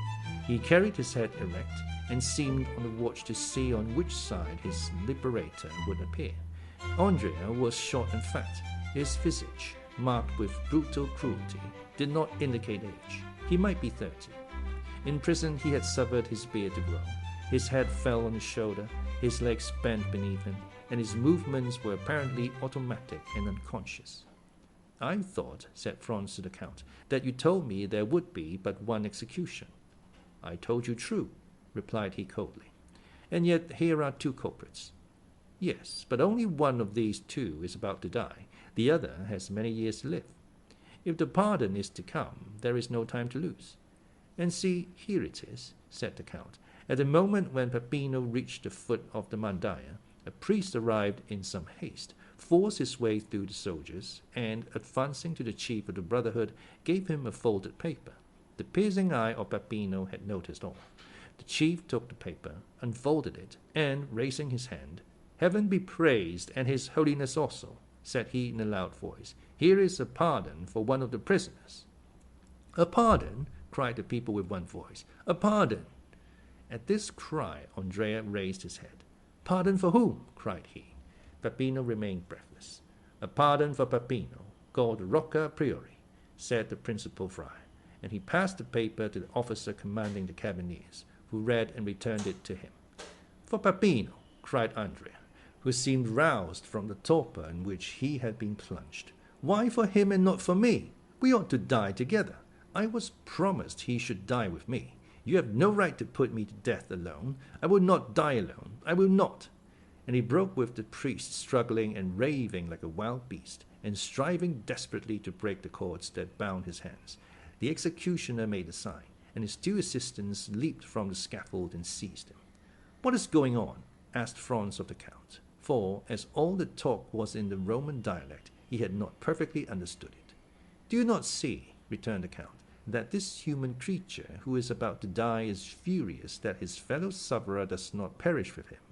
S1: He carried his head erect, and seemed on the watch to see on which side his liberator would appear. Andrea was short and fat. His visage, marked with brutal cruelty, did not indicate age. He might be 30. In prison he had suffered his beard to grow. His head fell on his shoulder, his legs bent beneath him, and his movements were apparently automatic and unconscious. "I thought," said Franz to the Count, "that you told me there would be but 1 execution." "I told you true," replied he coldly. "And yet here are 2 culprits." "Yes, but only one of these 2 is about to die. The other has many years to live. If the pardon is to come, there is no time to lose." "And see, here it is," said the Count. At the moment when Peppino reached the foot of the mandaia, a priest arrived in some haste, forced his way through the soldiers, and, advancing to the chief of the brotherhood, gave him a folded paper. The piercing eye of Peppino had noticed all. The chief took the paper, unfolded it, and, raising his hand, "Heaven be praised, and his holiness also," said he in a loud voice. "Here is a pardon for one of the prisoners." "A pardon?" cried the people with one voice. "A pardon!" At this cry, Andrea raised his head. "Pardon for whom?" cried he. Peppino remained breathless. "A pardon for Peppino, called Rocca Priori," said the principal friar, and he passed the paper to the officer commanding the carbineers, who read and returned it to him. "For Peppino!" cried Andrea, who seemed roused from the torpor in which he had been plunged. "Why for him and not for me? We ought to die together. I was promised he should die with me. You have no right to put me to death alone. I will not die alone. I will not." And he broke with the priest, struggling and raving like a wild beast, and striving desperately to break the cords that bound his hands. The executioner made a sign, and his 2 assistants leaped from the scaffold and seized him. "What is going on?" asked Franz of the Count, for, as all the talk was in the Roman dialect, he had not perfectly understood it. "Do you not see," returned the Count, "that this human creature who is about to die is furious that his fellow sufferer does not perish with him,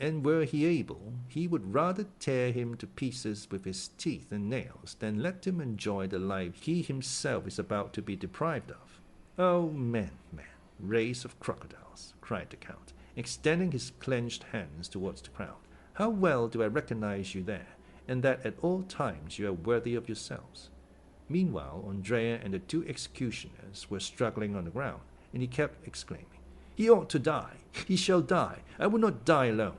S1: and were he able, he would rather tear him to pieces with his teeth and nails than let him enjoy the life he himself is about to be deprived of." "Oh, men, race of crocodiles," cried the Count, extending his clenched hands towards the crowd. How well do I recognize you there, and that at all times you are worthy of yourselves." Meanwhile, Andrea and the two executioners were struggling on the ground, and he kept exclaiming, "He ought to die! He shall die! I will not die alone!"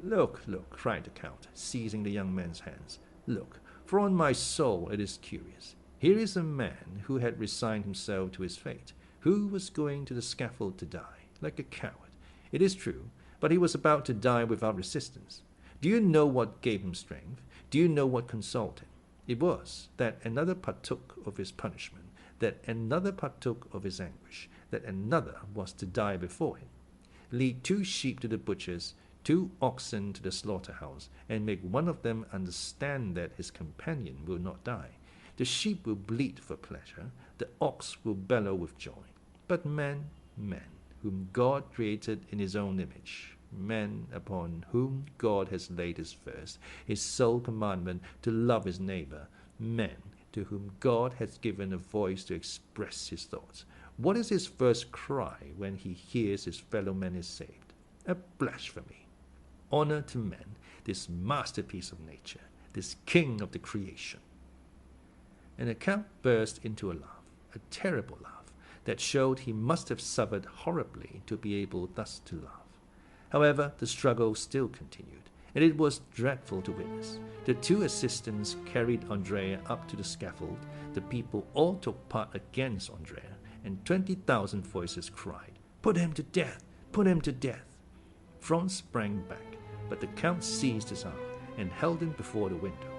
S1: "Look, look," cried the Count, seizing the young man's hands. "Look, for on my soul it is curious. Here is a man who had resigned himself to his fate, who was going to the scaffold to die, like a coward. It is true, but he was about to die without resistance. Do you know what gave him strength? Do you know what consoled him? It was that another partook of his punishment, that another partook of his anguish, that another was to die before him. Lead 2 sheep to the butcher's, 2 oxen to the slaughterhouse, and make one of them understand that his companion will not die. The sheep will bleat for pleasure, the ox will bellow with joy. But men, whom God created in his own image, men upon whom God has laid his first, his sole commandment to love his neighbor, men to whom God has given a voice to express his thoughts. What is his first cry when he hears his fellow man is saved? A blasphemy. Honor to men, this masterpiece of nature, this king of the creation." And the Count burst into a laugh, a terrible laugh, that showed he must have suffered horribly to be able thus to laugh. However, the struggle still continued, and it was dreadful to witness. The 2 assistants carried Andrea up to the scaffold, the people all took part against Andrea, and 20,000 voices cried, "Put him to death! Put him to death!" Franz sprang back, but the Count seized his arm and held him before the window.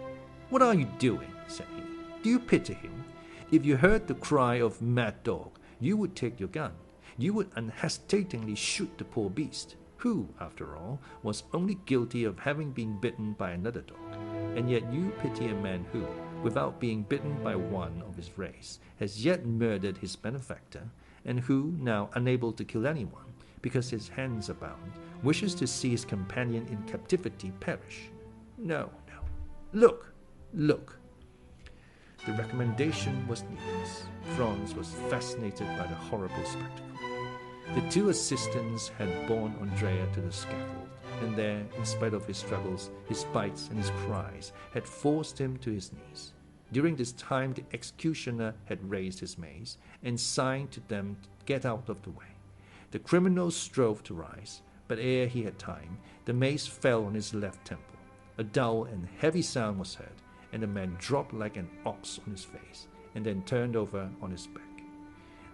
S1: "What are you doing?" said he. "Do you pity him? If you heard the cry of mad dog, you would take your gun. You would unhesitatingly shoot the poor beast, who, after all, was only guilty of having been bitten by another dog. And yet you pity a man who, without being bitten by one of his race, has yet murdered his benefactor, and who, now unable to kill anyone, because his hands are bound, wishes to see his companion in captivity perish. No, no. Look, look." The recommendation was needless. Franz was fascinated by the horrible spectacle. The 2 assistants had borne Andrea to the scaffold, and there, in spite of his struggles, his bites, and his cries, had forced him to his knees. During this time the executioner had raised his mace, and signed to them to get out of the way. The criminal strove to rise, but ere he had time, the mace fell on his left temple. A dull and heavy sound was heard, and the man dropped like an ox on his face, and then turned over on his back.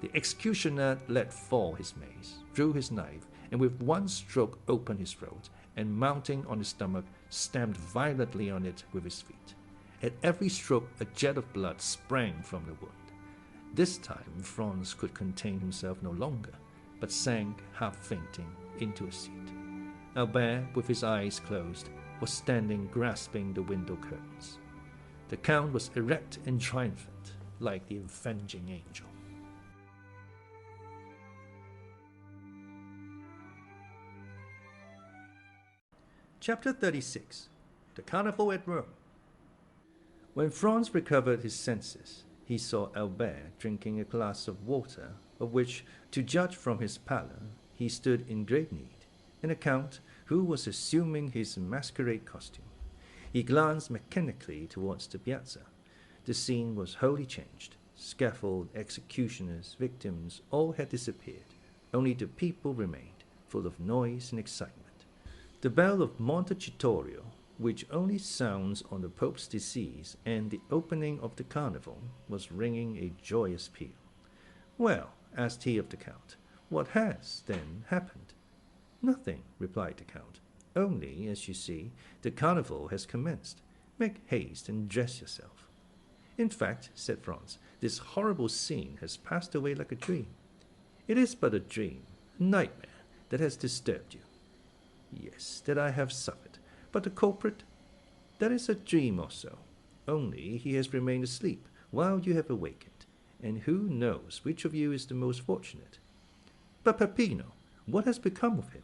S1: The executioner let fall his mace, drew his knife, and with one stroke opened his throat, and mounting on his stomach, stamped violently on it with his feet. At every stroke a jet of blood sprang from the wound. This time Franz could contain himself no longer, but sank, half fainting, into a seat. Albert, with his eyes closed, was standing grasping the window curtains. The Count was erect and triumphant, like the avenging angel. Chapter 36. The Carnival at Rome. When Franz recovered his senses, he saw Albert drinking a glass of water, of which, to judge from his pallor, he stood in great need, and the Count, who was assuming his masquerade costume. He glanced mechanically towards the piazza. The scene was wholly changed. Scaffold, executioners, victims, all had disappeared. Only the people remained, full of noise and excitement. The bell of Montecitorio, which only sounds on the Pope's decease and the opening of the carnival, was ringing a joyous peal. "Well," asked he of the Count, "what has, then, happened?" "Nothing," replied the Count. "Only, as you see, the carnival has commenced. Make haste and dress yourself." "In fact," said Franz, "this horrible scene has passed away like a dream." "It is but a dream, a nightmare, that has disturbed you." "Yes, that I have suffered. But the culprit?" "That is a dream also. Only he has remained asleep while you have awakened, and who knows which of you is the most fortunate?" "But Peppino, what has become of him?"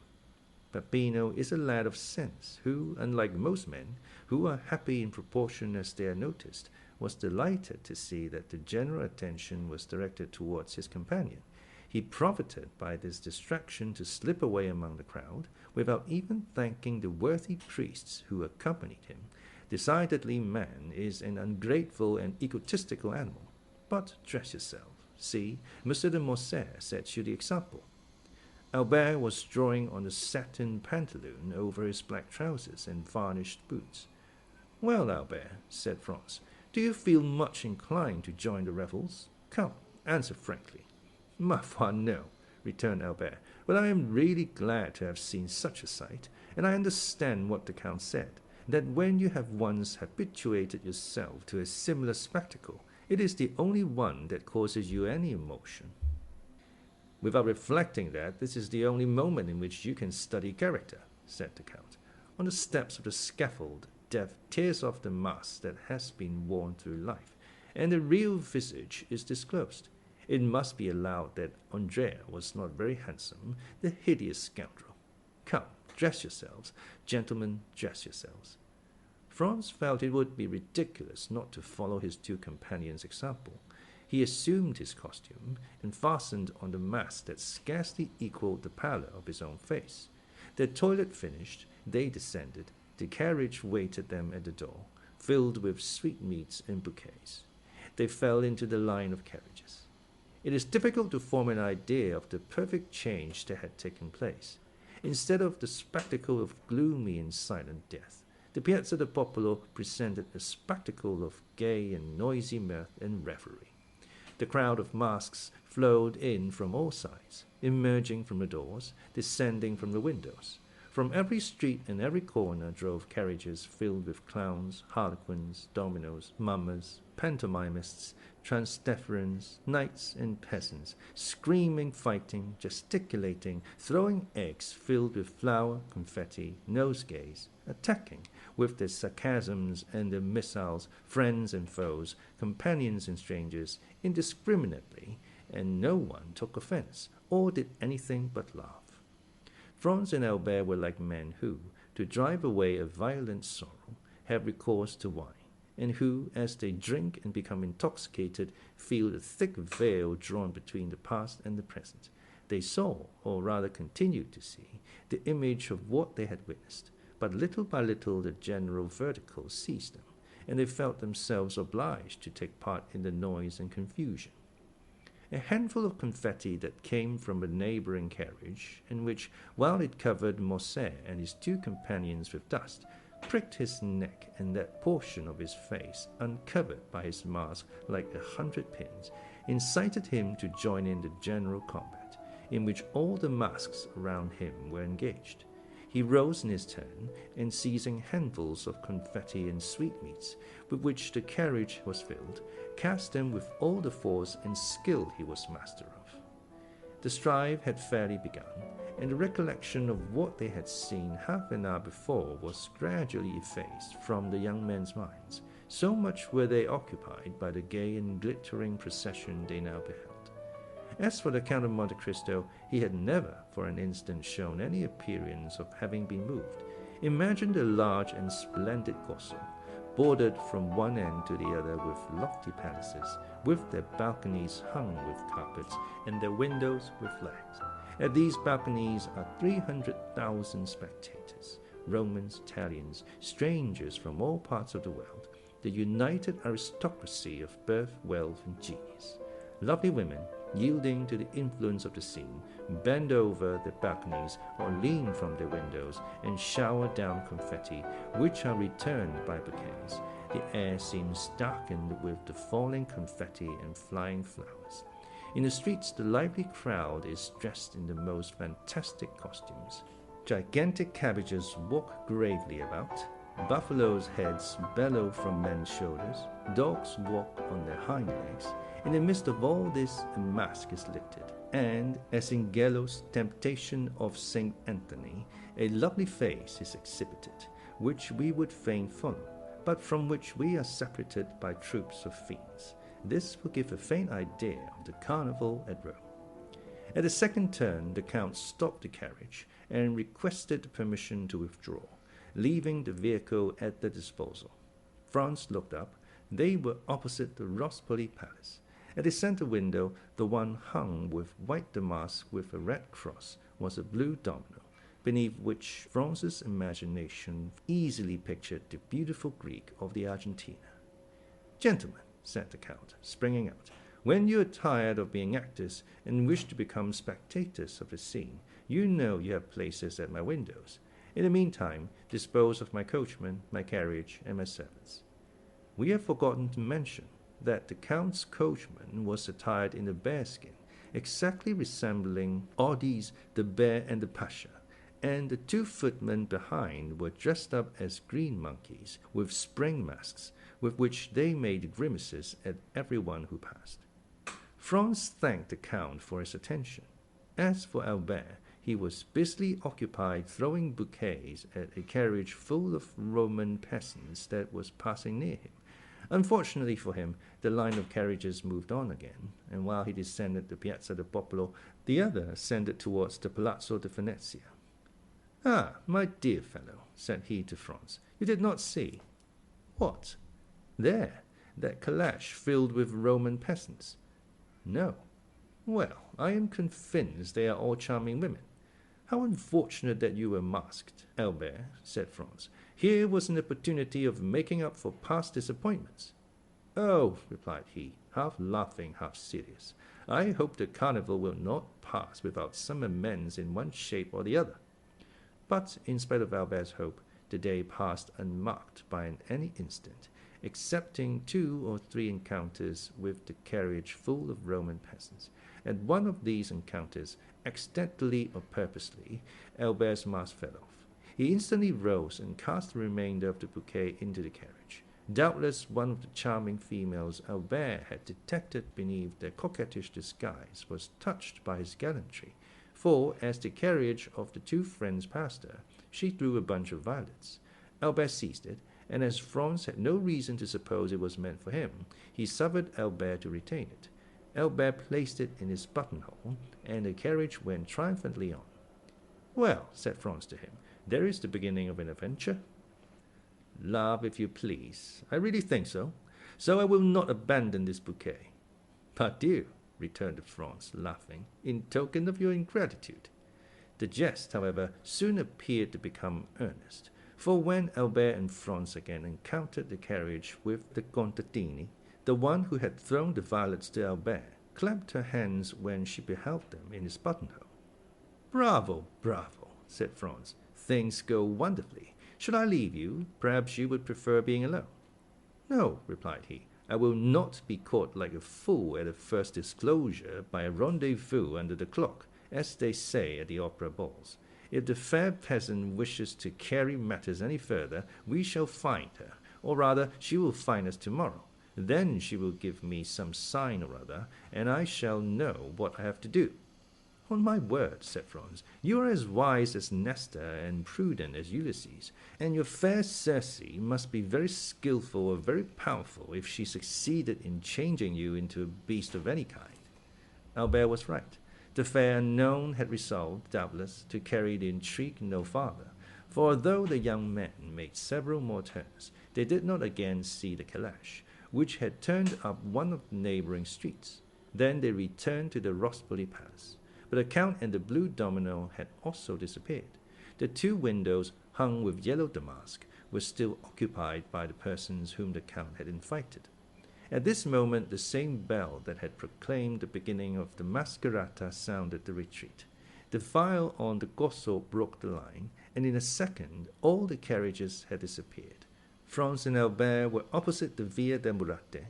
S1: "Peppino is a lad of sense, who, unlike most men, who are happy in proportion as they are noticed, was delighted to see that the general attention was directed towards his companion. He profited by this distraction to slip away among the crowd without even thanking the worthy priests who accompanied him. Decidedly, man is an ungrateful and egotistical animal. But dress yourself. See, Monsieur de Morcerf sets you the example. Albert was drawing on a satin pantaloon over his black trousers and varnished boots. "Well, Albert," said Franz, "do you feel much inclined to join the revels? Come, answer frankly." "Ma foi, no," returned Albert, "but I am really glad to have seen such a sight, and I understand what the Count said, that when you have once habituated yourself to a similar spectacle, it is the only one that causes you any emotion. Without reflecting that this is the only moment in which you can study character," said the Count. "On the steps of the scaffold, death tears off the mask that has been worn through life, and the real visage is disclosed. It must be allowed that Andrea was not very handsome, the hideous scoundrel. Come, dress yourselves. Gentlemen, dress yourselves." Franz felt it would be ridiculous not to follow his two companions' example. He assumed his costume and fastened on the mask that scarcely equaled the pallor of his own face. Their toilet finished, they descended. The carriage waited them at the door, filled with sweetmeats and bouquets. They fell into the line of carriages. It is difficult to form an idea of the perfect change that had taken place. Instead of the spectacle of gloomy and silent death, the Piazza del Popolo presented a spectacle of gay and noisy mirth and revelry. The crowd of masks flowed in from all sides, emerging from the doors, descending from the windows. From every street and every corner drove carriages filled with clowns, harlequins, dominoes, mummers, pantomimists, transteverans, knights and peasants, screaming, fighting, gesticulating, throwing eggs filled with flour, confetti, nosegays, attacking, with their sarcasms and their missiles, friends and foes, companions and strangers, indiscriminately, and no one took offense, or did anything but laugh. Franz and Albert were like men who, to drive away a violent sorrow, have recourse to wine, and who, as they drink and become intoxicated, feel a thick veil drawn between the past and the present. They saw, or rather continued to see, the image of what they had witnessed, but little by little the general vertigo seized them, and they felt themselves obliged to take part in the noise and confusion. A handful of confetti that came from a neighboring carriage, and which, while it covered Morcerf and his two companions with dust, pricked his neck and that portion of his face uncovered by his mask like 100 pins, incited him to join in the general combat, in which all the masks around him were engaged. He rose in his turn, and seizing handfuls of confetti and sweetmeats, with which the carriage was filled, cast them with all the force and skill he was master of. The strife had fairly begun, and the recollection of what they had seen half an hour before was gradually effaced from the young men's minds, so much were they occupied by the gay and glittering procession they now beheld. As for the Count of Monte Cristo, he had never for an instant shown any appearance of having been moved. Imagine the large and splendid Corso, bordered from one end to the other with lofty palaces, with their balconies hung with carpets and their windows with flags. At these balconies are 300,000 spectators, Romans, Italians, strangers from all parts of the world, the united aristocracy of birth, wealth, and genius. Lovely women, yielding to the influence of the scene, bend over the balconies or lean from their windows and shower down confetti, which are returned by bouquets. The air seems darkened with the falling confetti and flying flowers. In the streets, the lively crowd is dressed in the most fantastic costumes. Gigantic cabbages walk gravely about. Buffaloes' heads bellow from men's shoulders. Dogs walk on their hind legs. In the midst of all this, a mask is lifted, and, as in Gello's Temptation of St. Anthony, a lovely face is exhibited, which we would fain follow, but from which we are separated by troops of fiends. This will give a faint idea of the carnival at Rome. At the second turn, the Count stopped the carriage and requested permission to withdraw, leaving the vehicle at their disposal. Franz looked up. They were opposite the Rospoli Palace. At the center window, the one hung with white damask with a red cross, was a blue domino, beneath which Franz's imagination easily pictured the beautiful Greek of the Argentina. "Gentlemen," said the Count, springing out, "when you are tired of being actors and wish to become spectators of the scene, you know you have places at my windows. In the meantime, dispose of my coachman, my carriage, and my servants." We have forgotten to mention that the Count's coachman was attired in a bearskin, exactly resembling Ody's the Bear and the Pasha, and the two footmen behind were dressed up as green monkeys with spring masks, with which they made grimaces at everyone who passed. Franz thanked the Count for his attention. As for Albert, he was busily occupied throwing bouquets at a carriage full of Roman peasants that was passing near him. Unfortunately for him, the line of carriages moved on again, and while he descended the Piazza del Popolo, the other ascended towards the Palazzo de Venezia. "Ah, my dear fellow," said he to Franz, "you did not see." "What?" "There, that calash filled with Roman peasants." "No." "Well, I am convinced they are all charming women." "How unfortunate that you were masked, Albert," said Franz. "Here was an opportunity of making up for past disappointments." "Oh," replied he, half laughing, half serious, "I hope the carnival will not pass without some amends in one shape or the other." But in spite of Albert's hope, the day passed unmarked by any incident, excepting 2 or 3 encounters with the carriage full of Roman peasants. At one of these encounters, accidentally or purposely, Albert's mask fell off. He instantly rose and cast the remainder of the bouquet into the carriage. Doubtless one of the charming females Albert had detected beneath their coquettish disguise was touched by his gallantry, for as the carriage of the two friends passed her, she threw a bunch of violets. Albert seized it, and as Franz had no reason to suppose it was meant for him, he suffered Albert to retain it. Albert placed it in his buttonhole, and the carriage went triumphantly on. "Well," said Franz to him, "there is the beginning of an adventure." "Laugh if you please. I really think so. So I will not abandon this bouquet." "Pardieu," returned Franz, laughing, "in token of your ingratitude." The jest, however, soon appeared to become earnest, for when Albert and Franz again encountered the carriage with the contadini, the one who had thrown the violets to Albert clapped her hands when she beheld them in his buttonhole. "Bravo, bravo," said Franz. "Things go wonderfully. Should I leave you? Perhaps you would prefer being alone." "No," replied he. "I will not be caught like a fool at a first disclosure by a rendezvous under the clock, as they say at the opera balls. If the fair peasant wishes to carry matters any further, we shall find her, or rather she will find us tomorrow. Then she will give me some sign or other, and I shall know what I have to do." "On my word," said Franz, "you are as wise as Nestor and prudent as Ulysses, and your fair Circe must be very skilful or very powerful if she succeeded in changing you into a beast of any kind." Albert was right. The fair unknown had resolved, doubtless, to carry the intrigue no farther, for although the young men made several more turns, they did not again see the calash, which had turned up one of the neighboring streets. Then they returned to the Rospoli Palace. But the Count and the blue domino had also disappeared. The two windows, hung with yellow damask, were still occupied by the persons whom the Count had invited. At this moment the same bell that had proclaimed the beginning of the mascherata sounded the retreat. The file on the Corso broke the line, and in a second all the carriages had disappeared. Franz and Albert were opposite the Via del Murate.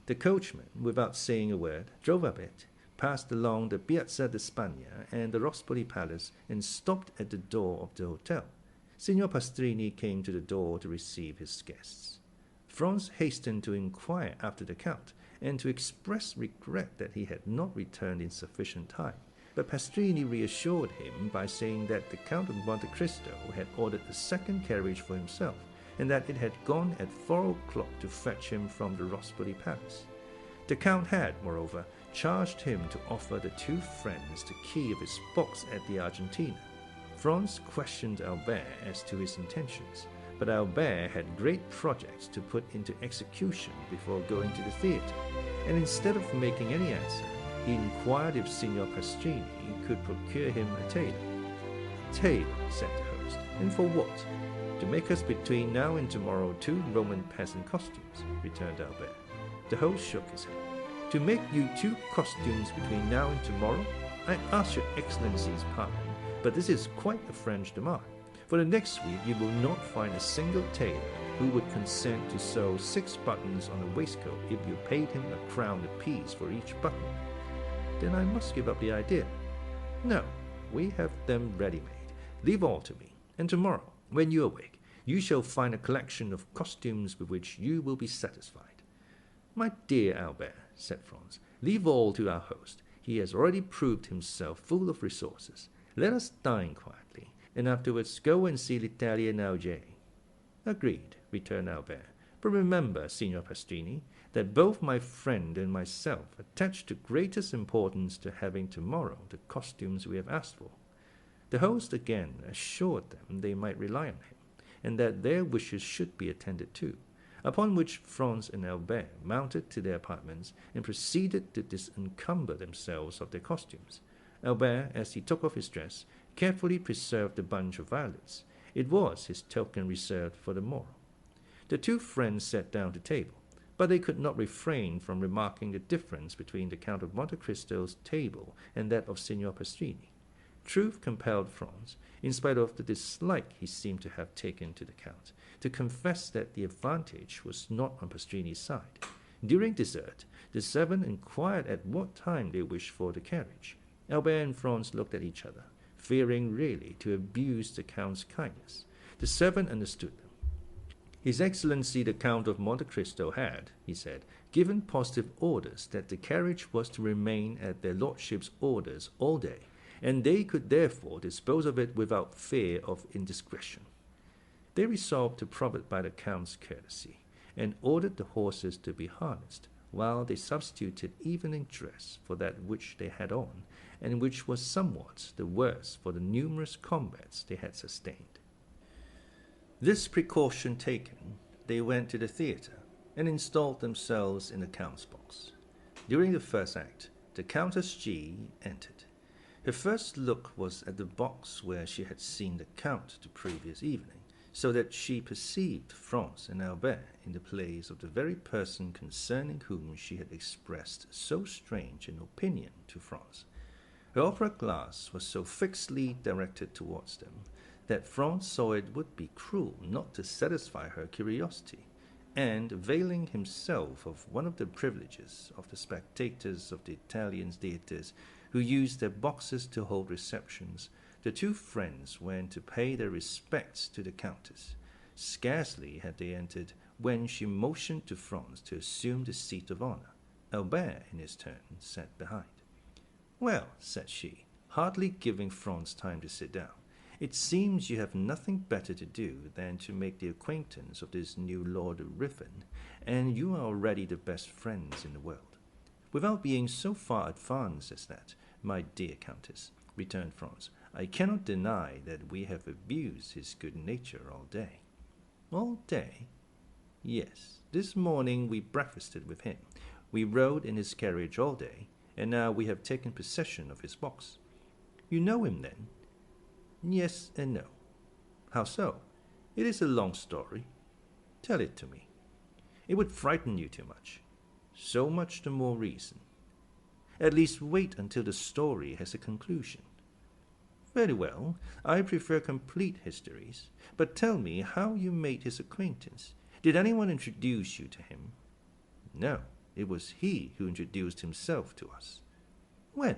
S1: The coachman, without saying a word, drove up it, passed along the Piazza di Spagna and the Rospoli Palace, and stopped at the door of the hotel. Signor Pastrini came to the door to receive his guests. Franz hastened to inquire after the Count, and to express regret that he had not returned in sufficient time. But Pastrini reassured him by saying that the Count of Monte Cristo had ordered a second carriage for himself, and that it had gone at 4 o'clock to fetch him from the Rospoli Palace. The Count had, moreover, charged him to offer the two friends the key of his box at the Argentina. Franz questioned Albert as to his intentions, but Albert had great projects to put into execution before going to the theatre, and instead of making any answer, he inquired if Signor Pastrini could procure him a tailor. "Tailor," said the host, "and for what?" "To make us between now and tomorrow 2 Roman peasant costumes," returned Albert. The host shook his head. "To make you 2 costumes between now and tomorrow? I ask your Excellency's pardon, but this is quite a French demand. For the next week you will not find a single tailor who would consent to sew 6 buttons on a waistcoat if you paid him a crown apiece for each button." "Then I must give up the idea." "No, we have them ready-made. Leave all to me, and tomorrow, when you awake, you shall find a collection of costumes with which you will be satisfied." "My dear Albert," said Franz, "leave all to our host. He has already proved himself full of resources. Let us dine quietly, and afterwards go and see l'Italian Auger." "Agreed," returned Albert. "But remember, Signor Pastrini, that both my friend and myself attach the greatest importance to having tomorrow the costumes we have asked for." The host again assured them they might rely on him, and that their wishes should be attended to, upon which Franz and Albert mounted to their apartments and proceeded to disencumber themselves of their costumes. Albert, as he took off his dress, carefully preserved the bunch of violets. It was his token reserved for the morrow. The 2 friends sat down to table, but they could not refrain from remarking the difference between the Count of Monte Cristo's table and that of Signor Pastrini. Truth compelled Franz, in spite of the dislike he seemed to have taken to the Count, to confess that the advantage was not on Pastrini's side. During dessert, the servant inquired at what time they wished for the carriage. Albert and Franz looked at each other, fearing really to abuse the Count's kindness. The servant understood them. "His Excellency the Count of Monte Cristo had," he said, "given positive orders that the carriage was to remain at their lordships' orders all day, and they could therefore dispose of it without fear of indiscretion." They resolved to profit by the Count's courtesy, and ordered the horses to be harnessed, while they substituted evening dress for that which they had on, and which was somewhat the worse for the numerous combats they had sustained. This precaution taken, they went to the theatre, and installed themselves in the Count's box. During the first act, the Countess G entered. Her first look was at the box where she had seen the Count the previous evening, so that she perceived Franz and Albert in the place of the very person concerning whom she had expressed so strange an opinion to Franz. Her opera glass was so fixedly directed towards them that Franz saw it would be cruel not to satisfy her curiosity, and availing himself of one of the privileges of the spectators of the Italian theatres who used their boxes to hold receptions, the 2 friends went to pay their respects to the Countess. Scarcely had they entered when she motioned to Franz to assume the seat of honor. Albert, in his turn, sat behind. "Well," said she, hardly giving Franz time to sit down, "it seems you have nothing better to do than to make the acquaintance of this new Lord Ruthven, and you are already the best friends in the world." "Without being so far advanced as that, my dear Countess," returned Franz, "I cannot deny that we have abused his good nature all day." "All day?" "Yes. This morning we breakfasted with him. We rode in his carriage all day, and now we have taken possession of his box." "You know him, then?" "Yes and no." "How so?" "It is a long story." "Tell it to me." "It would frighten you too much." "So much the more reason." "At least wait until the story has a conclusion." "Very well. I prefer complete histories. But tell me how you made his acquaintance. Did anyone introduce you to him?" "No. It was he who introduced himself to us." "When?"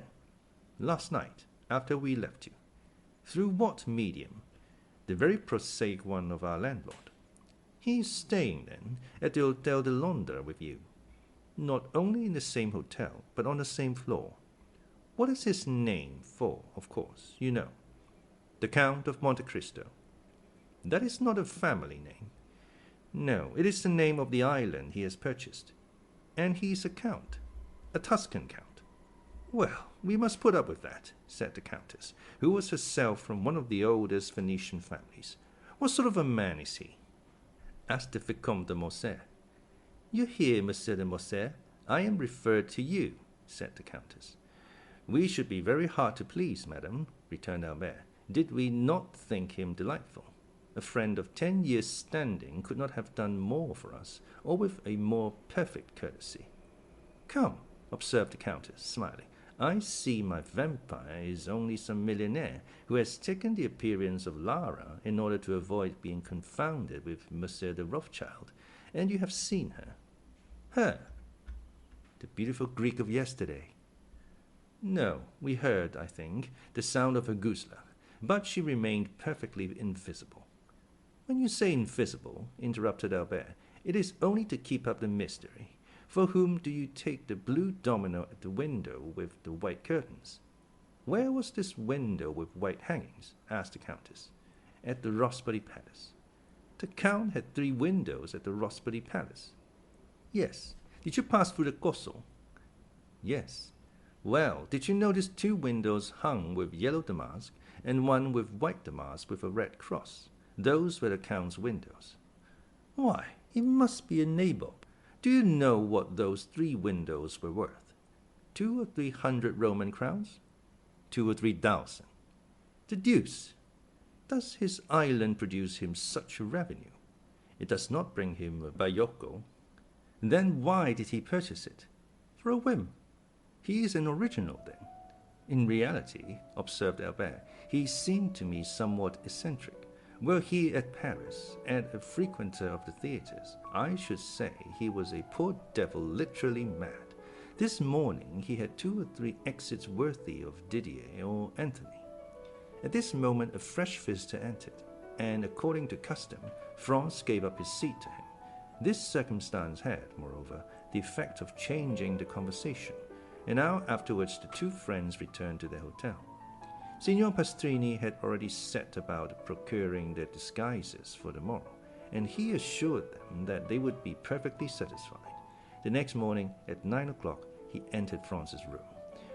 S1: "Last night, after we left you." "Through what medium?" "The very prosaic one of our landlord." "He is staying, then, at the Hôtel de Londres with you?" "Not only in the same hotel, but on the same floor." "What is his name? For, of course, you know." "The Count of Monte Cristo." "That is not a family name." "No, it is the name of the island he has purchased." "And he is a count?" "A Tuscan count." "Well, we must put up with that," said the Countess, who was herself from one of the oldest Venetian families. "What sort of a man is he?" asked the Viscount de Morcerf. "You hear, Monsieur de Morcerf? I am referred to you," said the Countess. "We should be very hard to please, madam," returned Albert, "did we not think him delightful. A friend of 10 years' standing could not have done more for us, or with a more perfect courtesy." "Come," observed the Countess, smiling, "I see my vampire is only some millionaire who has taken the appearance of Lara in order to avoid being confounded with Monsieur de Rothschild, and you have seen her." "Her? The beautiful Greek of yesterday?" "No, we heard, I think, the sound of her gooselang, but she remained perfectly invisible." "When you say invisible," interrupted Albert, "it is only to keep up the mystery. For whom do you take the blue domino at the window with the white curtains?" "Where was this window with white hangings?" asked the Countess. "At the Roxbury Palace." "The Count had 3 windows at the Roxbury Palace?" "Yes. Did you pass through the Corso?" "Yes." "Well, did you notice 2 windows hung with yellow damask, and one with white damask with a red cross? Those were the Count's windows." "Why, he must be a nabob. Do you know what those 3 windows were worth? 200 or 300 Roman crowns?" 2,000 or 3,000. "The deuce! Does his island produce him such a revenue?" "It does not bring him a bajocco." "Then why did he purchase it?" "For a whim." "He is an original, then." "In reality," observed Albert, "he seemed to me somewhat eccentric. Were he at Paris, and a frequenter of the theatres, I should say he was a poor devil literally mad. This morning he had 2 or 3 exits worthy of Didier or Anthony." At this moment a fresh visitor entered, and according to custom, Franz gave up his seat to him. This circumstance had, moreover, the effect of changing the conversation. An hour afterwards the 2 friends returned to their hotel. Signor Pastrini had already set about procuring their disguises for the morrow, and he assured them that they would be perfectly satisfied. The next morning, at 9 o'clock, he entered Franz's room,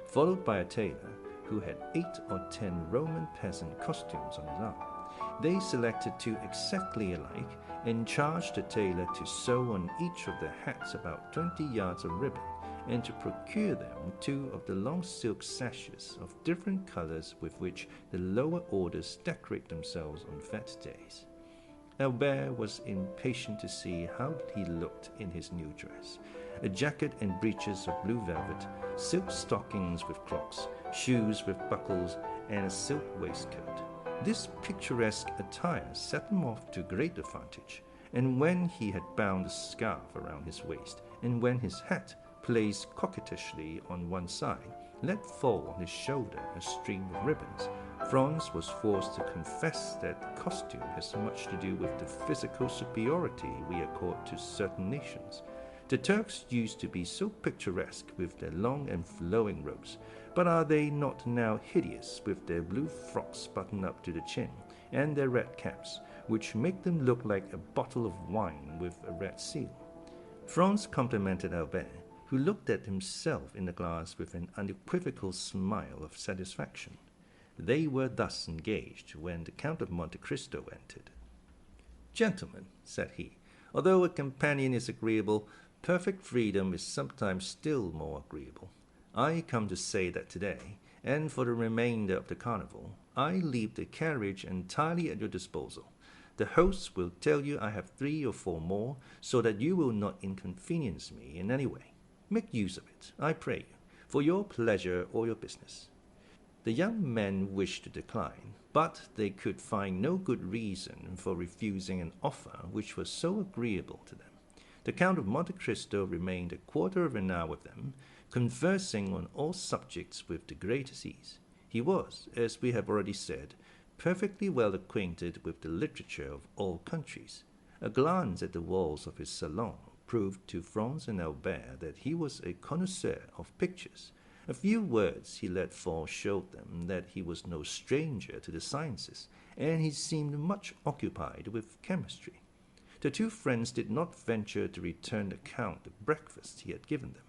S1: followed by a tailor who had 8 or 10 Roman peasant costumes on his arm. They selected 2 exactly alike and charged the tailor to sew on each of their hats about 20 yards of ribbon, and to procure them 2 of the long silk sashes of different colors with which the lower orders decorate themselves on fete days. Albert was impatient to see how he looked in his new dress: a jacket and breeches of blue velvet, silk stockings with clocks, shoes with buckles, and a silk waistcoat. This picturesque attire set him off to great advantage, and when he had bound a scarf around his waist, and when his hat, placed coquettishly on one side, let fall on his shoulder a stream of ribbons, Franz was forced to confess that costume has much to do with the physical superiority we accord to certain nations. The Turks used to be so picturesque with their long and flowing robes, but are they not now hideous with their blue frocks buttoned up to the chin, and their red caps, which make them look like a bottle of wine with a red seal? Franz complimented Albert, who looked at himself in the glass with an unequivocal smile of satisfaction. They were thus engaged when the Count of Monte Cristo entered. "Gentlemen," said he, "although a companion is agreeable, perfect freedom is sometimes still more agreeable. I come to say that today, and for the remainder of the carnival, I leave the carriage entirely at your disposal. The hosts will tell you I have 3 or 4 more, so that you will not inconvenience me in any way. Make use of it, I pray you, for your pleasure or your business." The young men wished to decline, but they could find no good reason for refusing an offer which was so agreeable to them. The Count of Monte Cristo remained a quarter of an hour with them, conversing on all subjects with the greatest ease. He was, as we have already said, perfectly well acquainted with the literature of all countries. A glance at the walls of his salon proved to Franz and Albert that he was a connoisseur of pictures. A few words he let fall showed them that he was no stranger to the sciences, and he seemed much occupied with chemistry. The 2 friends did not venture to return the Count the breakfast he had given them.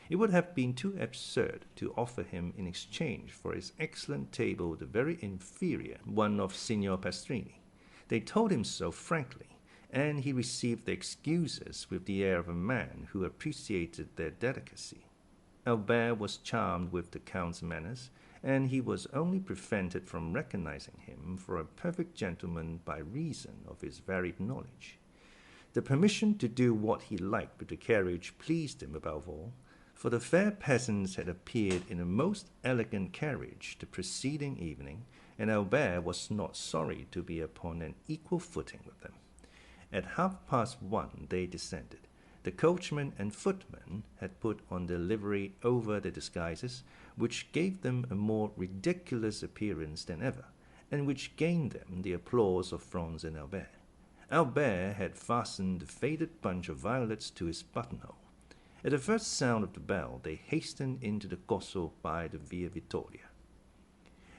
S1: It would have been too absurd to offer him in exchange for his excellent table the very inferior one of Signor Pastrini. They told him so frankly, and he received the excuses with the air of a man who appreciated their delicacy. Albert was charmed with the Count's manners, and he was only prevented from recognizing him for a perfect gentleman by reason of his varied knowledge. The permission to do what he liked with the carriage pleased him above all, for the fair peasants had appeared in a most elegant carriage the preceding evening, and Albert was not sorry to be upon an equal footing with them. At 1:30 they descended. The coachman and footman had put on their livery over their disguises, which gave them a more ridiculous appearance than ever, and which gained them the applause of Franz and Albert. Albert had fastened the faded bunch of violets to his buttonhole. At the first sound of the bell, they hastened into the Corso by the Via Vittoria.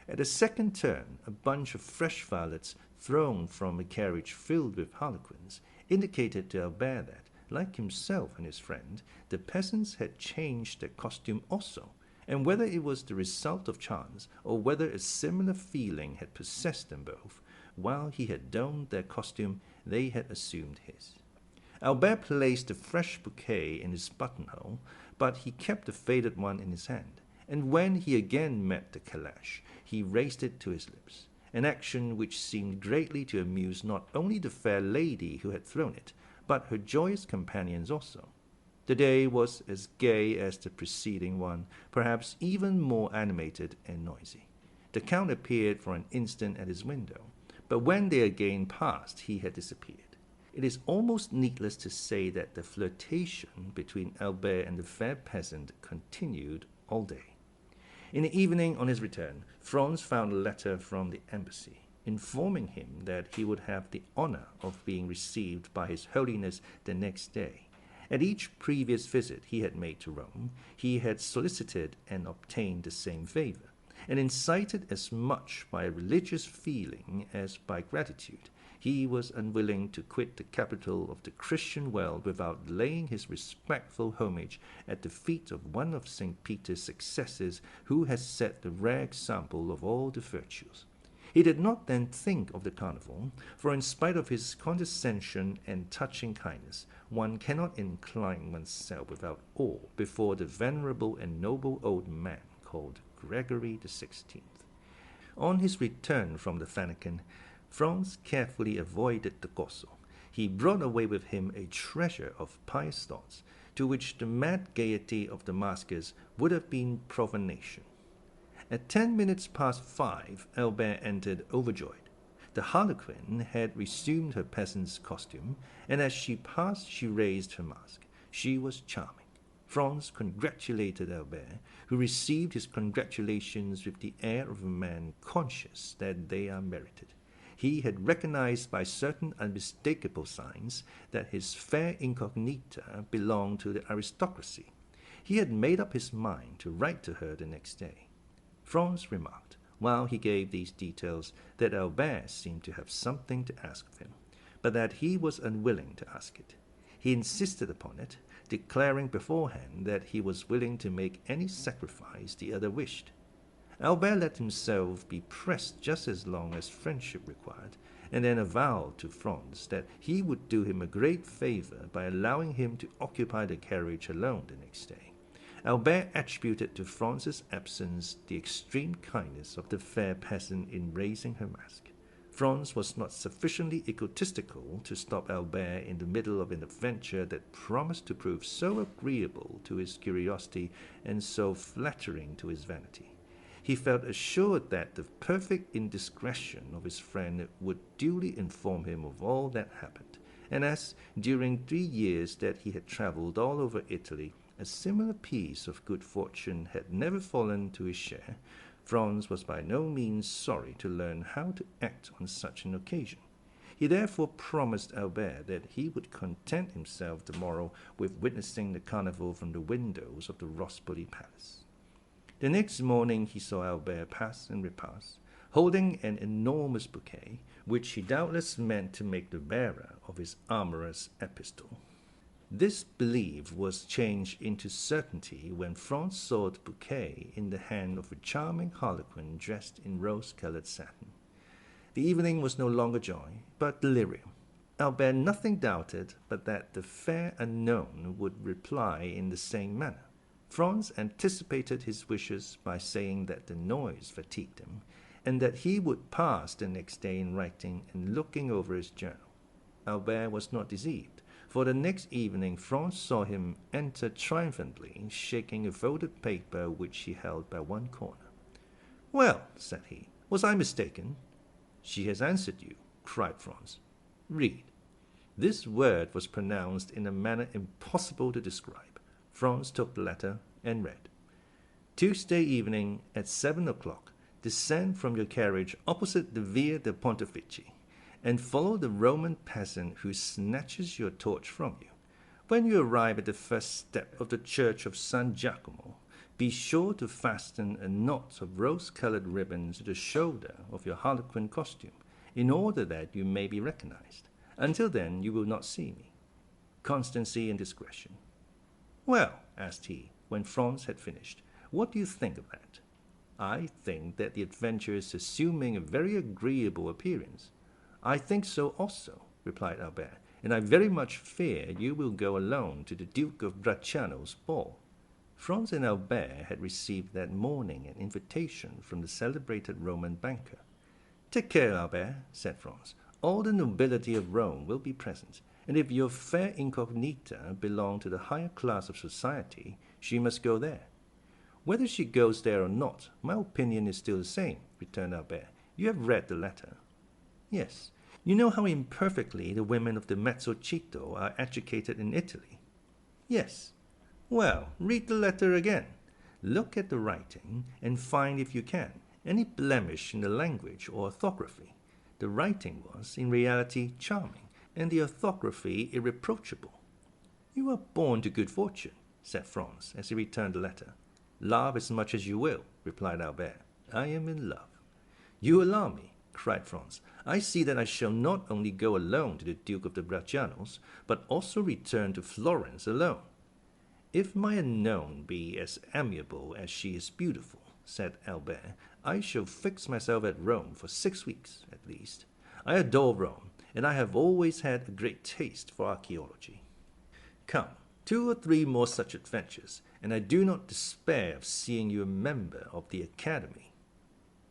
S1: At the second turn, a bunch of fresh violets, thrown from a carriage filled with harlequins, indicated to Albert that, like himself and his friend, the peasants had changed their costume also, and whether it was the result of chance, or whether a similar feeling had possessed them both, while he had donned their costume, they had assumed his. Albert placed the fresh bouquet in his buttonhole, but he kept the faded one in his hand, and when he again met the calash, he raised it to his lips, an action which seemed greatly to amuse not only the fair lady who had thrown it, but her joyous companions also. The day was as gay as the preceding one, perhaps even more animated and noisy. The Count appeared for an instant at his window, but when they again passed, he had disappeared. It is almost needless to say that the flirtation between Albert and the fair peasant continued all day. In the evening, on his return, Franz found a letter from the embassy, informing him that he would have the honor of being received by His Holiness the next day. At each previous visit he had made to Rome, he had solicited and obtained the same favor, and incited as much by a religious feeling as by gratitude. He was unwilling to quit the capital of the Christian world without laying his respectful homage at the feet of one of St. Peter's successors who has set the rare example of all the virtues. He did not then think of the carnival, for in spite of his condescension and touching kindness, one cannot incline oneself without awe before the venerable and noble old man called Gregory XVI. On his return from the Vatican, Franz carefully avoided the Corso. He brought away with him a treasure of pious thoughts, to which the mad gaiety of the maskers would have been profanation. At 5:10, Albert entered overjoyed. The harlequin had resumed her peasant's costume, and as she passed she raised her mask. She was charming. Franz congratulated Albert, who received his congratulations with the air of a man conscious that they are merited. He had recognized by certain unmistakable signs that his fair incognita belonged to the aristocracy. He had made up his mind to write to her the next day. Franz remarked, while he gave these details, that Albert seemed to have something to ask of him, but that he was unwilling to ask it. He insisted upon it, declaring beforehand that he was willing to make any sacrifice the other wished. Albert let himself be pressed just as long as friendship required, and then avowed to Franz that he would do him a great favor by allowing him to occupy the carriage alone the next day. Albert attributed to Franz's absence the extreme kindness of the fair peasant in raising her mask. Franz was not sufficiently egotistical to stop Albert in the middle of an adventure that promised to prove so agreeable to his curiosity and so flattering to his vanity. He felt assured that the perfect indiscretion of his friend would duly inform him of all that happened, and as, during 3 years that he had travelled all over Italy, a similar piece of good fortune had never fallen to his share, Franz was by no means sorry to learn how to act on such an occasion. He therefore promised Albert that he would content himself tomorrow with witnessing the carnival from the windows of the Rospoli Palace. The next morning he saw Albert pass and repass, holding an enormous bouquet, which he doubtless meant to make the bearer of his amorous epistle. This belief was changed into certainty when Franz saw the bouquet in the hand of a charming harlequin dressed in rose-colored satin. The evening was no longer joy, but delirium. Albert nothing doubted but that the fair unknown would reply in the same manner. Franz anticipated his wishes by saying that the noise fatigued him, and that he would pass the next day in writing and looking over his journal. Albert was not deceived, for the next evening Franz saw him enter triumphantly, shaking a folded paper which he held by one corner. "Well," said he, "was I mistaken?" "She has answered you," cried Franz. "Read." This word was pronounced in a manner impossible to describe. Franz took the letter and read. "Tuesday evening at 7 o'clock, descend from your carriage opposite the Via de Pontefici, and follow the Roman peasant who snatches your torch from you. When you arrive at the first step of the church of San Giacomo, be sure to fasten a knot of rose-colored ribbons to the shoulder of your harlequin costume, in order that you may be recognized. Until then you will not see me. Constancy and discretion." "Well," asked he, when Franz had finished, "what do you think of that?" "I think that the adventure is assuming a very agreeable appearance." "I think so also," replied Albert, "and I very much fear you will go alone to the Duke of Bracciano's ball." Franz and Albert had received that morning an invitation from the celebrated Roman banker. "Take care, Albert," said Franz. "All the nobility of Rome will be present, and if your fair incognita belong to the higher class of society, she must go there." "Whether she goes there or not, my opinion is still the same," returned Albert. "You have read the letter." "Yes. You know how imperfectly the women of the Mezzogiorno are educated in Italy." "Yes." "Well, read the letter again. Look at the writing, and find, if you can, any blemish in the language or orthography. The writing was, in reality, charming, and the orthography irreproachable." "You are born to good fortune," said Franz, as he returned the letter. "Laugh as much as you will," replied Albert. "I am in love." "You alarm me," cried Franz. "I see that I shall not only go alone to the Duke of the Braccianos, but also return to Florence alone." "If my unknown be as amiable as she is beautiful," said Albert, "I shall fix myself at Rome for 6 weeks, at least. I adore Rome, and I have always had a great taste for archaeology. Come, 2 or 3 more such adventures, and I do not despair of seeing you a member of the Academy."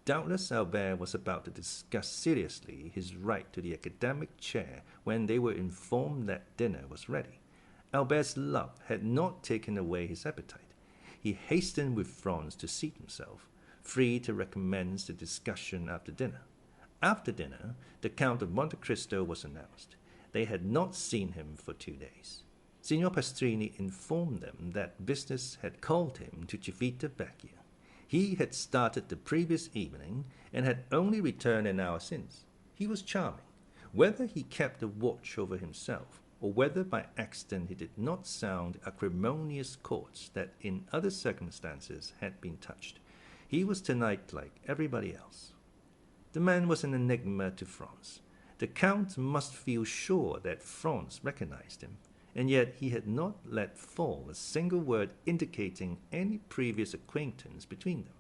S1: Doubtless Albert was about to discuss seriously his right to the academic chair when they were informed that dinner was ready. Albert's love had not taken away his appetite. He hastened with Franz to seat himself, free to recommence the discussion after dinner. After dinner, the Count of Monte Cristo was announced. They had not seen him for 2 days. Signor Pastrini informed them that business had called him to Civitavecchia. He had started the previous evening, and had only returned an hour since. He was charming. Whether he kept a watch over himself, or whether by accident he did not sound acrimonious chords that in other circumstances had been touched, he was tonight like everybody else. The man was an enigma to Franz. The Count must feel sure that Franz recognized him, and yet he had not let fall a single word indicating any previous acquaintance between them.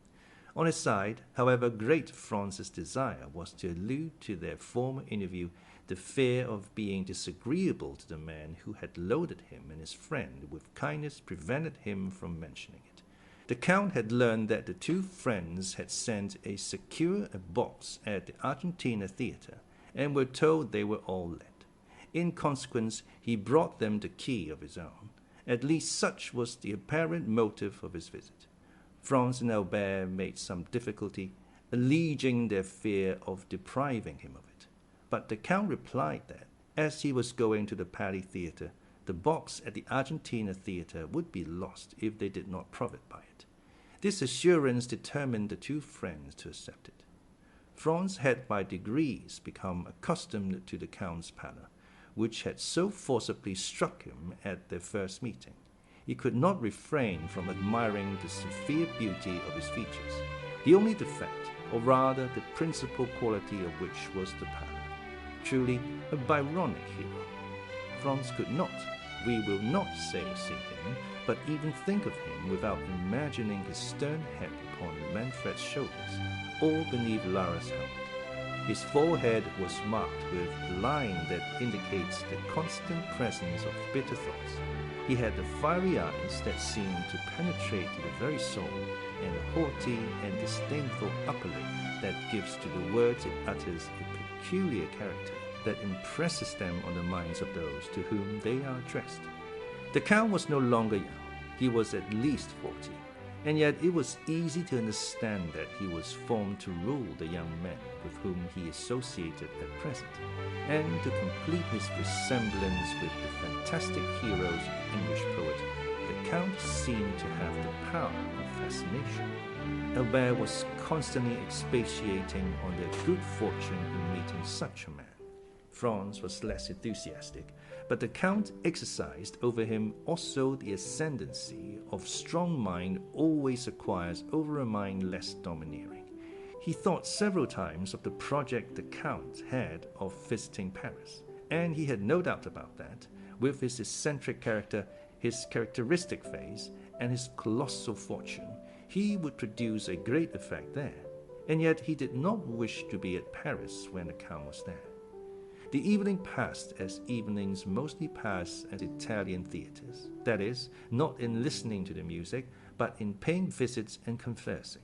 S1: On his side, however great Franz's desire was to allude to their former interview, the fear of being disagreeable to the man who had loaded him and his friend with kindness prevented him from mentioning it. The Count had learned that the 2 friends had sent a secure box at the Argentina Theatre, and were told they were all let. In consequence, he brought them the key of his own. At least such was the apparent motive of his visit. Franz and Albert made some difficulty, alleging their fear of depriving him of it. But the Count replied that, as he was going to the Paris Theatre, the box at the Argentina Theatre would be lost if they did not profit by it. This assurance determined the 2 friends to accept it. Franz had by degrees become accustomed to the Count's pallor, which had so forcibly struck him at their first meeting. He could not refrain from admiring the severe beauty of his features, the only defect, or rather the principal quality of which was the pallor. Truly a Byronic hero. Franz could not, we will not say see him, but even think of him without imagining his stern head upon Manfred's shoulders, or beneath Lara's helmet. His forehead was marked with a line that indicates the constant presence of bitter thoughts. He had the fiery eyes that seemed to penetrate to the very soul, and a haughty and disdainful upper lip that gives to the words it utters a peculiar character that impresses them on the minds of those to whom they are addressed. The Count was no longer young. He was at least 40, and yet it was easy to understand that he was formed to rule the young men with whom he associated at present, and to complete his resemblance with the fantastic heroes of English poet. The Count seemed to have the power of fascination. Albert was constantly expatiating on their good fortune in meeting such a man. Franz was less enthusiastic, but the Count exercised over him also the ascendancy of strong mind always acquires over a mind less domineering. He thought several times of the project the Count had of visiting Paris, and he had no doubt about that, with his eccentric character, his characteristic face, and his colossal fortune, he would produce a great effect there, and yet he did not wish to be at Paris when the Count was there. The evening passed as evenings mostly pass at Italian theatres, that is, not in listening to the music, but in paying visits and conversing.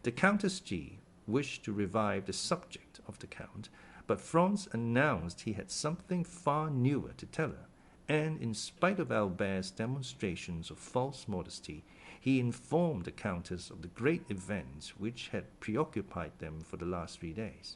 S1: The Countess G wished to revive the subject of the Count, but Franz announced he had something far newer to tell her, and in spite of Albert's demonstrations of false modesty, he informed the Countess of the great events which had preoccupied them for the last 3 days.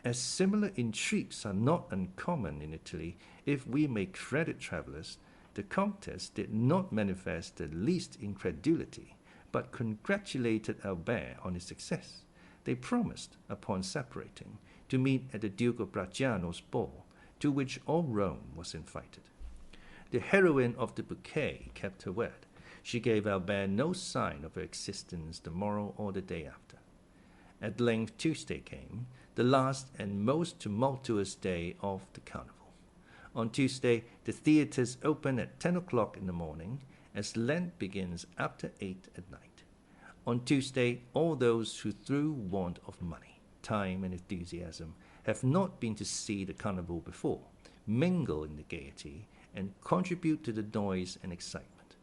S1: As similar intrigues are not uncommon in Italy, if we may credit travellers, the Countess did not manifest the least incredulity, but congratulated Albert on his success. They promised, upon separating, to meet at the Duke of Bracciano's ball, to which all Rome was invited. The heroine of the bouquet kept her word. She gave Albert no sign of her existence the morrow or the day after. At length Tuesday came, the last and most tumultuous day of the carnival. On Tuesday, the theatres open at 10 o'clock in the morning, as Lent begins after 8 at night. On Tuesday, all those who through want of money, time, and enthusiasm have not been to see the carnival before, mingle in the gaiety and contribute to the noise and excitement.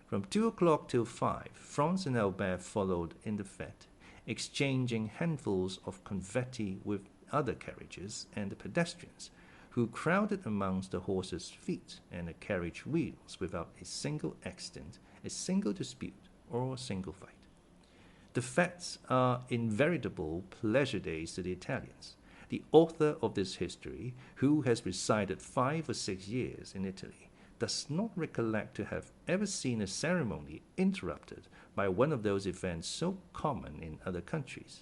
S1: From 2 o'clock till 5, Franz and Albert followed in the fete, exchanging handfuls of confetti with other carriages and the pedestrians, who crowded amongst the horses' feet and the carriage wheels without a single accident, a single dispute, or a single fight. The fetes are inveritable pleasure days to the Italians. The author of this history, who has resided 5 or 6 years in Italy, does not recollect to have ever seen a ceremony interrupted by one of those events so common in other countries.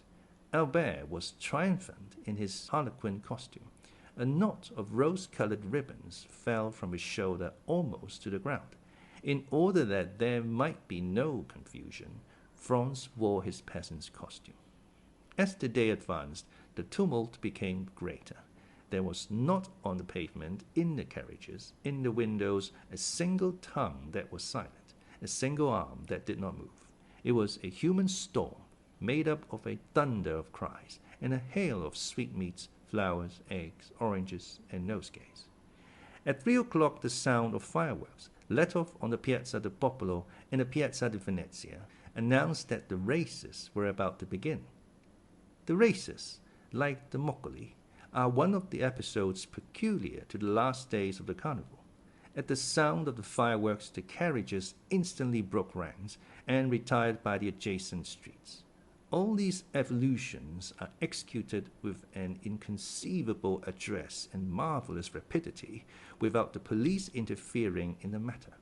S1: Albert was triumphant in his harlequin costume. A knot of rose-colored ribbons fell from his shoulder almost to the ground. In order that there might be no confusion, Franz wore his peasant's costume. As the day advanced, the tumult became greater. There was not on the pavement, in the carriages, in the windows, a single tongue that was silent, a single arm that did not move. It was a human storm, made up of a thunder of cries, and a hail of sweetmeats, flowers, eggs, oranges, and nosegays. At 3 o'clock the sound of fireworks, let off on the Piazza del Popolo and the Piazza di Venezia, announced that the races were about to begin. The races, like the moccoli, are one of the episodes peculiar to the last days of the carnival. At the sound of the fireworks, the carriages instantly broke ranks and retired by the adjacent streets. All these evolutions are executed with an inconceivable address and marvelous rapidity, without the police interfering in the matter.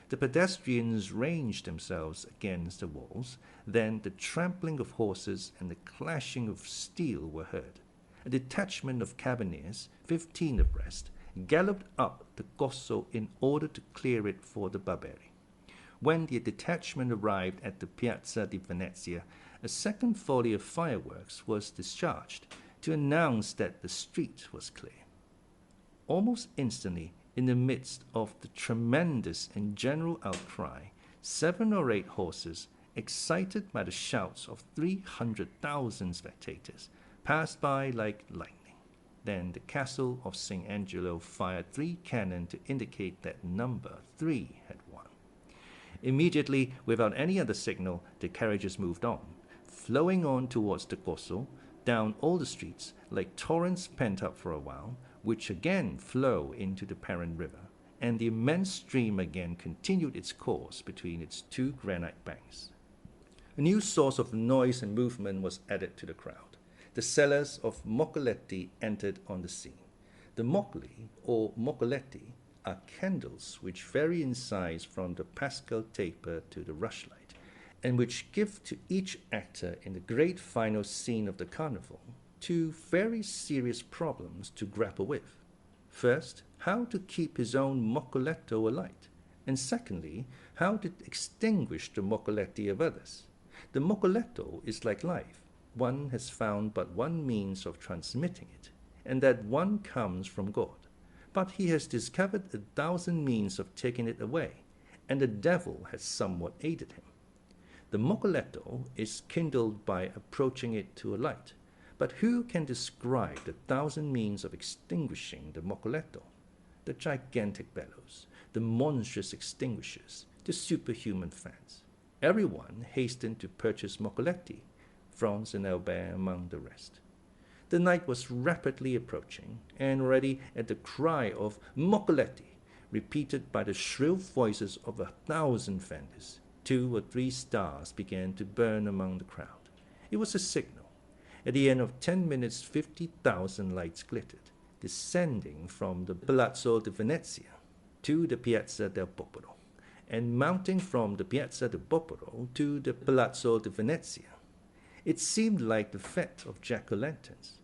S1: The pedestrians ranged themselves against the walls, then the trampling of horses and the clashing of steel were heard. A detachment of cabineers, 15 abreast, galloped up the Corso in order to clear it for the Barberi. When the detachment arrived at the Piazza di Venezia, a second volley of fireworks was discharged to announce that the street was clear. Almost instantly, in the midst of the tremendous and general outcry, 7 or 8 horses, excited by the shouts of 300,000 spectators, passed by like lightning. Then the castle of St. Angelo fired 3 cannon to indicate that number 3 had won. Immediately, without any other signal, the carriages moved on, flowing on towards the Corso, down all the streets, like torrents pent up for a while, which again flow into the parent river, and the immense stream again continued its course between its 2 granite banks. A new source of noise and movement was added to the crowd. The sellers of moccoletti entered on the scene. The moccoli, or moccoletti, are candles which vary in size from the Pascal taper to the rushlight, and which give to each actor in the great final scene of the carnival 2 very serious problems to grapple with. First, how to keep his own moccoletto alight, and secondly, how to extinguish the moccoletti of others. The moccoletto is like life. One has found but one means of transmitting it, and that one comes from God. But he has discovered 1,000 means of taking it away, and the devil has somewhat aided him. The moccoletto is kindled by approaching it to a light, but who can describe the 1,000 means of extinguishing the moccoletto? The gigantic bellows, the monstrous extinguishers, the superhuman fans. Everyone hastened to purchase moccoletti, Franz and Albert among the rest. The night was rapidly approaching, and already at the cry of moccoletti, repeated by the shrill voices of 1,000 vendors, 2 or 3 stars began to burn among the crowd. It was a signal. At the end of 10 minutes, 50,000 lights glittered, descending from the Palazzo di Venezia to the Piazza del Popolo, and mounting from the Piazza del Popolo to the Palazzo di Venezia. It seemed like the fete of jack-o'-lanterns.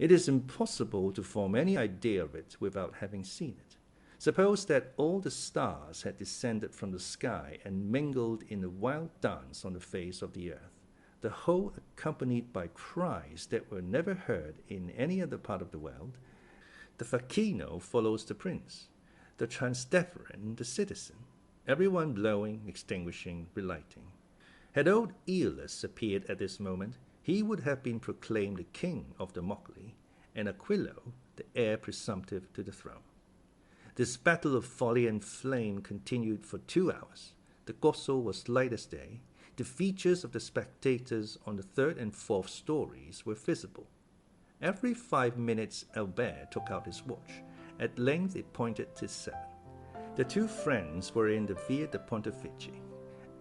S1: It is impossible to form any idea of it without having seen it. Suppose that all the stars had descended from the sky and mingled in a wild dance on the face of the earth, the whole accompanied by cries that were never heard in any other part of the world. The facchino follows the prince, the transdeferent the citizen, everyone blowing, extinguishing, relighting. Had old Aeolus appeared at this moment, he would have been proclaimed the king of the moccoli, and Aquilo the heir presumptive to the throne. This battle of folly and flame continued for 2 hours. The Corso was light as day. The features of the spectators on the 3rd and 4th stories were visible. Every 5 minutes Albert took out his watch. At length it pointed to 7. The 2 friends were in the Via de Pontefici.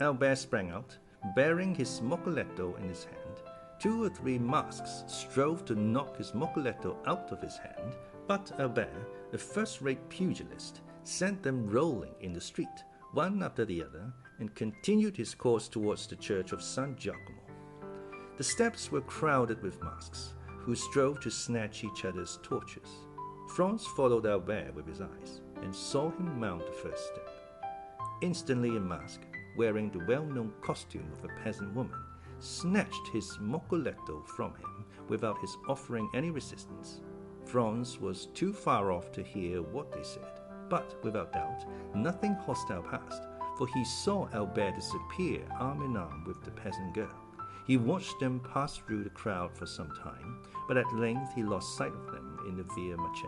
S1: Albert sprang out, bearing his moccoletto in his hand. 2 or 3 masks strove to knock his moccoletto out of his hand, but Albert, the first-rate pugilist, sent them rolling in the street, one after the other, and continued his course towards the church of San Giacomo. The steps were crowded with masks, who strove to snatch each other's torches. Franz followed Albert with his eyes, and saw him mount the first step. Instantly a mask, wearing the well-known costume of a peasant woman, snatched his moccoletto from him without his offering any resistance. Franz was too far off to hear what they said, but without doubt nothing hostile passed, for he saw Albert disappear arm in arm with the peasant girl. He watched them pass through the crowd for some time, but at length he lost sight of them in the Via Maquet.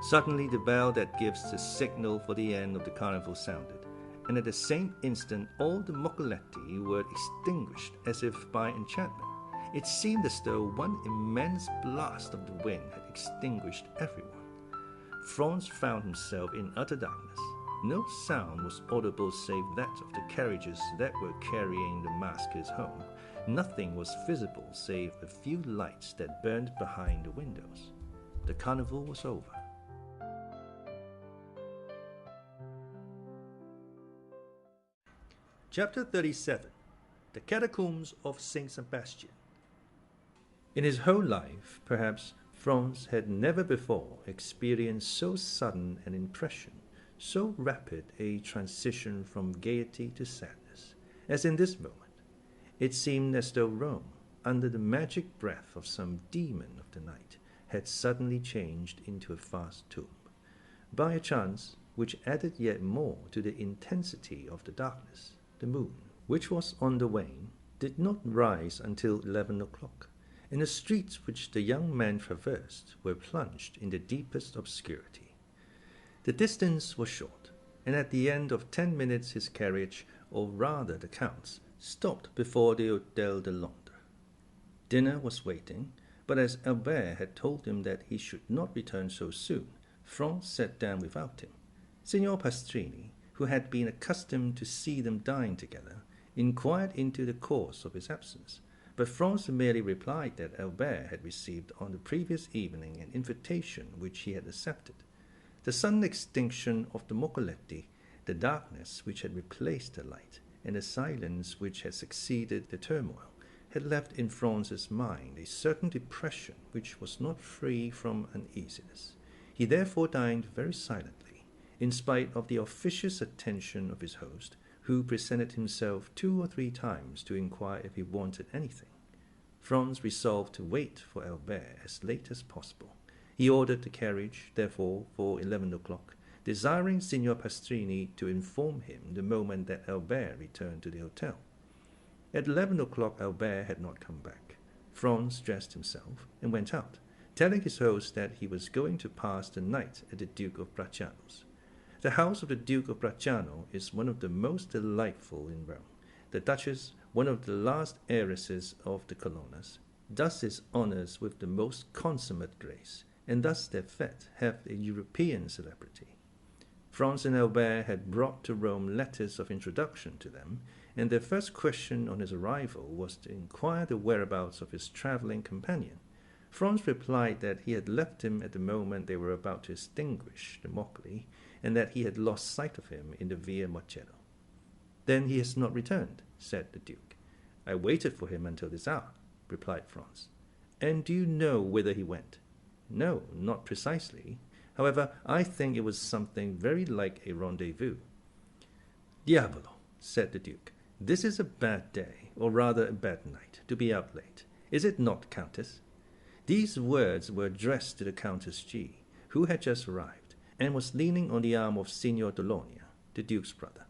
S1: Suddenly the bell that gives the signal for the end of the carnival sounded, and at the same instant all the moccoletti were extinguished as if by enchantment. It seemed as though one immense blast of the wind had extinguished everyone. Franz found himself in utter darkness. No sound was audible save that of the carriages that were carrying the maskers home. Nothing was visible save a few lights that burned behind the windows. The carnival was over. Chapter 37. The Catacombs of Saint Sebastian. In his whole life, perhaps, Franz had never before experienced so sudden an impression, so rapid a transition from gaiety to sadness, as in this moment. It seemed as though Rome, under the magic breath of some demon of the night, had suddenly changed into a vast tomb. By a chance which added yet more to the intensity of the darkness, the moon, which was on the wane, did not rise until 11 o'clock, and the streets which the young man traversed were plunged in the deepest obscurity. The distance was short, and at the end of 10 minutes his carriage, or rather the Count's, stopped before the Hôtel de Londres. Dinner was waiting, but as Albert had told him that he should not return so soon, Franz sat down without him. Signor Pastrini, who had been accustomed to see them dine together, inquired into the cause of his absence, but Franz merely replied that Albert had received on the previous evening an invitation which he had accepted. The sudden extinction of the Moccoletti, the darkness which had replaced the light, and the silence which had succeeded the turmoil, had left in Franz's mind a certain depression which was not free from uneasiness. He therefore dined very silently, in spite of the officious attention of his host, who presented himself 2 or 3 times to inquire if he wanted anything. Franz resolved to wait for Albert as late as possible. He ordered the carriage, therefore, for 11 o'clock, desiring Signor Pastrini to inform him the moment that Albert returned to the hotel. At 11 o'clock Albert had not come back. Franz dressed himself and went out, telling his host that he was going to pass the night at the Duke of Bracciano's. The house of the Duke of Bracciano is one of the most delightful in Rome. The Duchess, one of the last heiresses of the Colonnas, does his honours with the most consummate grace, and thus their fête have a European celebrity. Franz and Albert had brought to Rome letters of introduction to them, and their first question on his arrival was to inquire the whereabouts of his travelling companion. Franz replied that he had left him at the moment they were about to extinguish the Moccoli, and that he had lost sight of him in the Via Macello. "Then he has not returned," said the Duke. "I waited for him until this hour," replied Franz. "And do you know whither he went?" "No, not precisely. However, I think it was something very like a rendezvous." "Diavolo," said the Duke. "This is a bad day, or rather a bad night, to be out late. Is it not, Countess?" These words were addressed to the Countess G, who had just arrived, and was leaning on the arm of Signor Dolonia, the Duke's brother.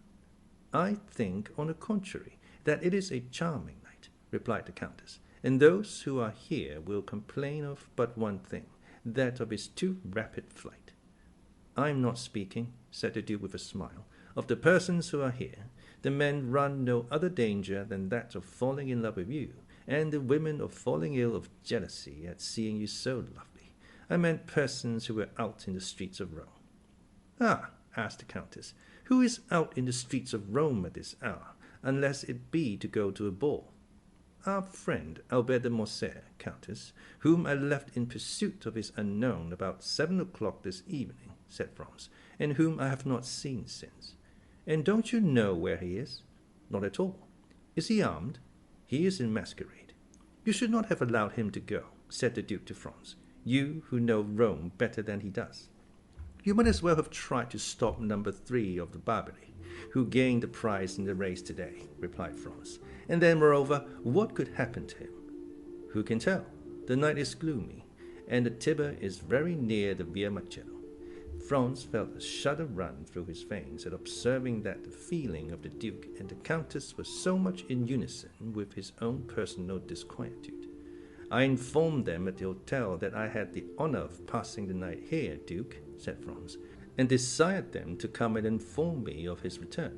S1: "I think, on the contrary, that it is a charming night," replied the Countess, "and those who are here will complain of but one thing, that of its too rapid flight." "I am not speaking," said the Duke with a smile, "of the persons who are here. The men run no other danger than that of falling in love with you, and the women of falling ill of jealousy at seeing you so lovely. I meant persons who were out in the streets of Rome." "Ah," asked the Countess, "who is out in the streets of Rome at this hour, unless it be to go to a ball?" "Our friend Albert de Morcerf, Countess, whom I left in pursuit of his unknown about 7 o'clock this evening," said Franz, "and whom I have not seen since." "And don't you know where he is?" "Not at all." "Is he armed?" "He is in masquerade." "You should not have allowed him to go," said the Duke to Franz, "you who know Rome better than he does." "You might as well have tried to stop number 3 of the Barbary, who gained the prize in the race today," replied Franz. "And then, moreover, what could happen to him?" "Who can tell? The night is gloomy, and the Tiber is very near the Via Macello." Franz felt a shudder run through his veins at observing that the feeling of the Duke and the Countess was so much in unison with his own personal disquietude. "I informed them at the hotel that I had the honor of passing the night here, Duke," said Franz, "and desired them to come and inform me of his return."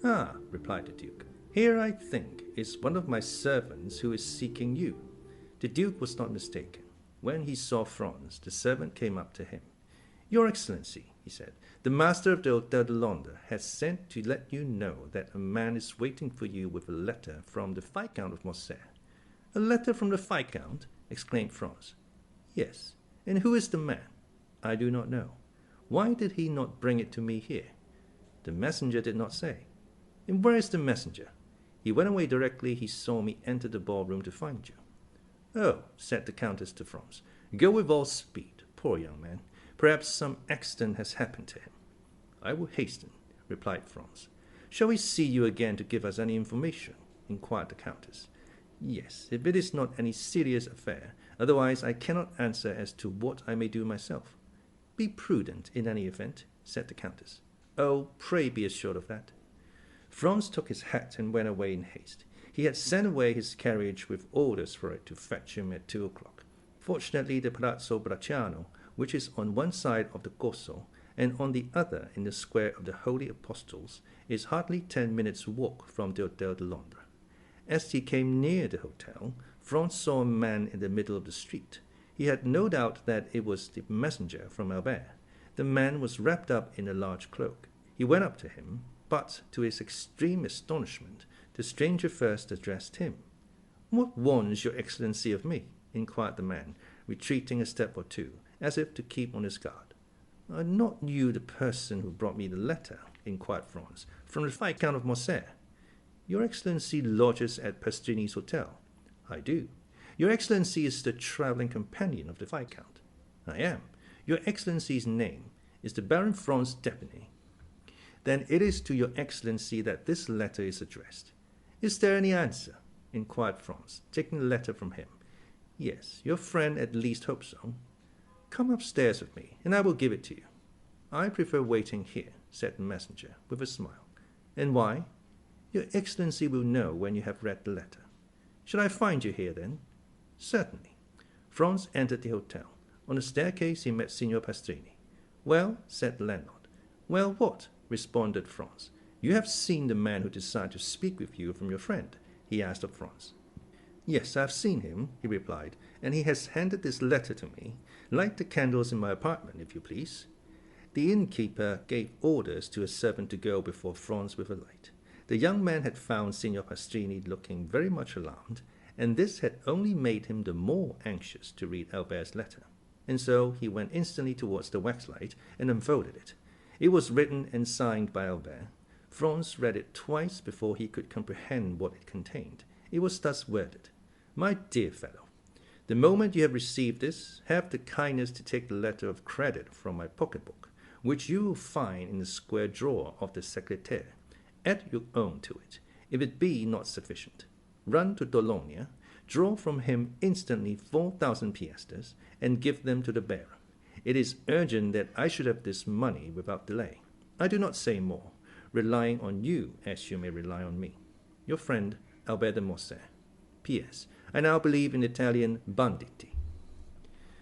S1: "Ah," replied the Duke, "here, I think, is one of my servants who is seeking you." The Duke was not mistaken. When he saw Franz, the servant came up to him. "Your Excellency," he said, "the master of the Hôtel de Londres has sent to let you know that a man is waiting for you with a letter from the Viscount of Morcerf." "A letter from the Viscount?" exclaimed Franz. "Yes. And who is the man?" "I do not know." "Why did he not bring it to me here?" "The messenger did not say." "And where is the messenger?" "He went away directly he saw me enter the ballroom to find you." "Oh," said the Countess to Franz, "go with all speed. Poor young man. Perhaps some accident has happened to him." "I will hasten," replied Franz. "Shall we see you again to give us any information?" inquired the Countess. "Yes, if it is not any serious affair. Otherwise I cannot answer as to what I may do myself." "Be prudent in any event," said the Countess. "Oh, pray be assured of that." Franz took his hat and went away in haste. He He had sent away his carriage with orders for it to fetch him at 2 o'clock. Fortunately, the Palazzo Bracciano, which is on one side of the Corso and on the other in the square of the Holy Apostles, is hardly 10 minutes' walk from the Hôtel de Londres. As he came near the hotel, Franz saw a man in the middle of the street. He had no doubt that it was the messenger from Albert. The man was wrapped up in a large cloak. He went up to him, but, to his extreme astonishment, the stranger first addressed him. "What wants your Excellency of me?" inquired the man, retreating a step or two, as if to keep on his guard. "Are not you the person who brought me the letter?" inquired Franz, "from the Viscount of Morcerf?" "Your Excellency lodges at Pastrini's hotel." "I do." "Your Excellency is the travelling companion of the Viscount." "I am." "Your Excellency's name is the Baron Franz deputy." "Then it is to your Excellency that this letter is addressed." "Is there any answer?" inquired Franz, taking the letter from him. "Yes, your friend at least hopes so." "Come upstairs with me, and I will give it to you." "I prefer waiting here," said the messenger, with a smile. "And why?" "Your Excellency will know when you have read the letter." "Shall I find you here, then?" "Certainly." Franz entered the hotel. On the staircase he met Signor Pastrini. "Well," said the landlord. "Well, what?" responded Franz. "You have seen the man who desired to speak with you from your friend?" he asked of Franz. "Yes, I have seen him," he replied, "and he has handed this letter to me. Light the candles in my apartment, if you please." The innkeeper gave orders to a servant to go before Franz with a light. The young man had found Signor Pastrini looking very much alarmed, and this had only made him the more anxious to read Albert's letter. And so he went instantly towards the waxlight and unfolded it. It was written and signed by Albert. Franz read it twice before he could comprehend what it contained. It was thus worded: "My dear fellow, the moment you have received this, have the kindness to take the letter of credit from my pocketbook, which you will find in the square drawer of the secrétaire. Add your own to it, if it be not sufficient. Run to Bologna, draw from him instantly 4,000 piastres, and give them to the bearer. It is urgent that I should have this money without delay. I do not say more, relying on you as you may rely on me. Your friend, Albert de Morcerf. P.S. I now believe in Italian banditi."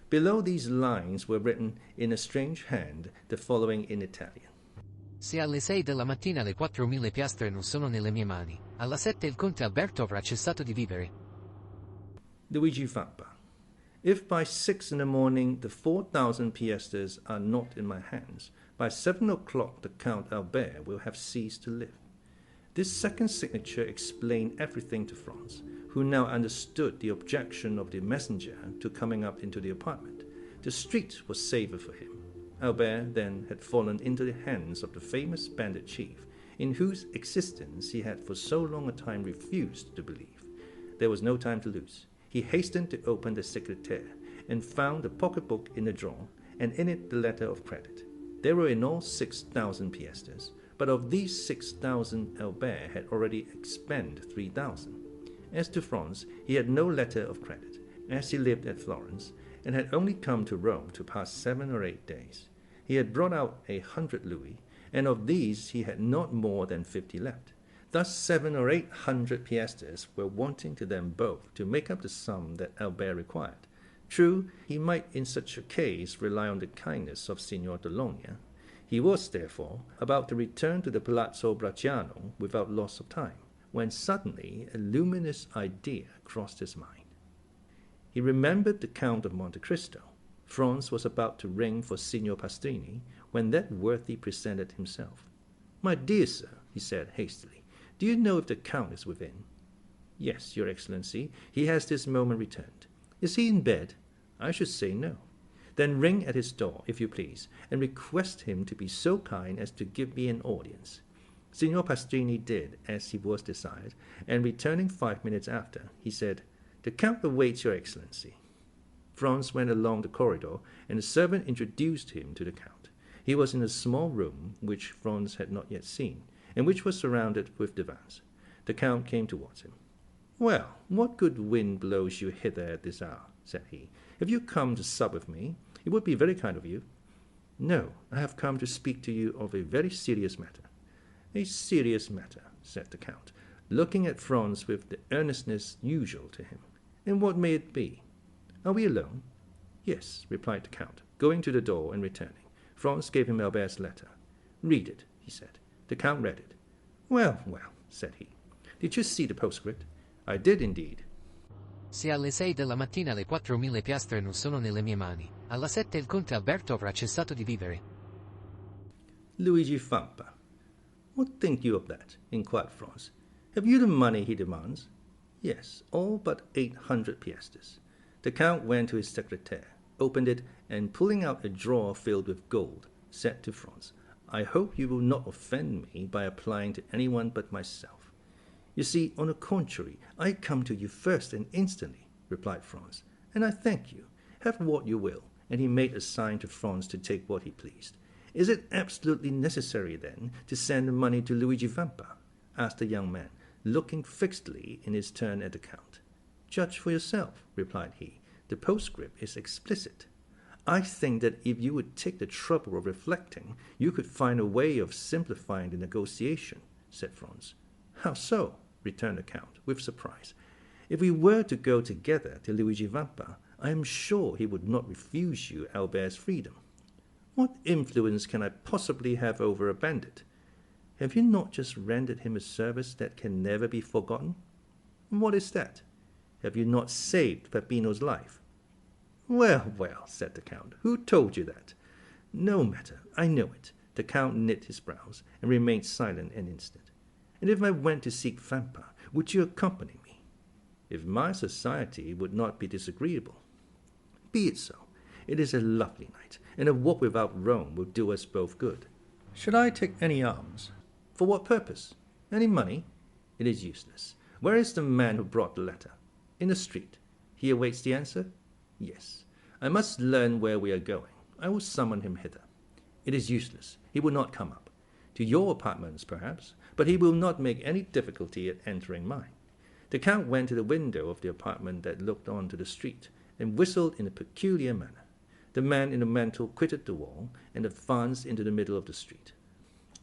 S1: Below these lines were written in a strange hand the following in Italian:
S2: Se alle 6 della mattina le 4.000 piastre non sono nelle mie mani, alla 7 il conte Alberto avrà cessato di vivere.
S1: Luigi Vampa. If by 6 in the morning the 4,000 piastres are not in my hands, by 7 o'clock the Count Albert will have ceased to live. This second signature explained everything to Franz, who now understood the objection of the messenger to coming up into the apartment. The street was safer for him. Albert, then, had fallen into the hands of the famous bandit chief, in whose existence he had for so long a time refused to believe. There was no time to lose. He hastened to open the secrétaire, and found the pocketbook in the drawer, and in it the letter of credit. There were in all 6,000 piastres, but of these 6,000 Albert had already expended 3,000. As to Franz, he had no letter of credit, as he lived at Florence, and had only come to Rome to pass 7 or 8 days. He had brought out 100 louis, and of these he had not more than 50 left. Thus 700 or 800 piastres were wanting to them both to make up the sum that Albert required. True, he might in such a case rely on the kindness of Signor Bologna. He was, therefore, about to return to the Palazzo Bracciano without loss of time, when suddenly a luminous idea crossed his mind. He remembered the Count of Monte Cristo. Franz was about to ring for Signor Pastrini when that worthy presented himself. "My dear sir," he said hastily, "do you know if the Count is within?" "Yes, your Excellency, he has this moment returned." "Is he in bed?" "I should say no." "Then ring at his door, if you please, and request him to be so kind as to give me an audience." Signor Pastrini did as he was desired, and returning 5 minutes after, he said, "The Count awaits your Excellency." Franz went along the corridor, and the servant introduced him to the Count. He was in a small room which Franz had not yet seen, and which was surrounded with divans. The Count came towards him. "Well, what good wind blows you hither at this hour?" said he. "Have you come to sup with me? It would be very kind of you." "No, I have come to speak to you of a very serious matter." "A serious matter," said the Count. looking at Franz with the earnestness usual to him. "And what may it be? Are we alone?" "Yes," replied the Count, going to the door and returning. Franz gave him Albert's letter. "Read it," he said. The Count read it. "Well, well," said he. "Did you see the postscript?" "I did indeed."
S2: Se alle 6 della mattina le 4.000 piastre non sono nelle mie mani, alla 7 il conte Alberto avrà cessato di vivere.
S1: Luigi Vampa. "What think you of that?" inquired Franz. "Have you the money he demands?" "Yes, all but 800 piastres." The Count went to his secretaire, opened it, and pulling out a drawer filled with gold, said to Franz, "I hope you will not offend me by applying to anyone but myself." "You see, on the contrary, I come to you first and instantly," replied Franz, "and I thank you. Have what you will," and he made a sign to Franz to take what he pleased. "Is it absolutely necessary, then, to send the money to Luigi Vampa?" asked the young man, looking fixedly in his turn at the Count. "Judge for yourself," replied he. "The postscript is explicit." "I think that if you would take the trouble of reflecting, you could find a way of simplifying the negotiation," said Franz. "How so?" returned the Count, with surprise. "If we were to go together to Luigi Vampa, I am sure he would not refuse you Albert's freedom." "What influence can I possibly have over a bandit?" "Have you not just rendered him a service that can never be forgotten?" "What is that?" "Have you not saved Peppino's life?" "Well, well," said the Count, "who told you that?" "No matter, I know it." The Count knit his brows, and remained silent an instant. "And if I went to seek Vampa, would you accompany me?" "If my society would not be disagreeable." "Be it so. It is a lovely night, and a walk without Rome will do us both good." "Should I take any arms?" "For what purpose? Any money?" "It is useless. Where is the man who brought the letter?" "In the street." "He awaits the answer?" "Yes. I must learn where we are going. I will summon him hither." "It is useless. He will not come up." "To your apartments, perhaps, but he will not make any difficulty at entering mine." The Count went to the window of the apartment that looked on to the street, and whistled in a peculiar manner. The man in the mantle quitted the wall, and advanced into the middle of the street.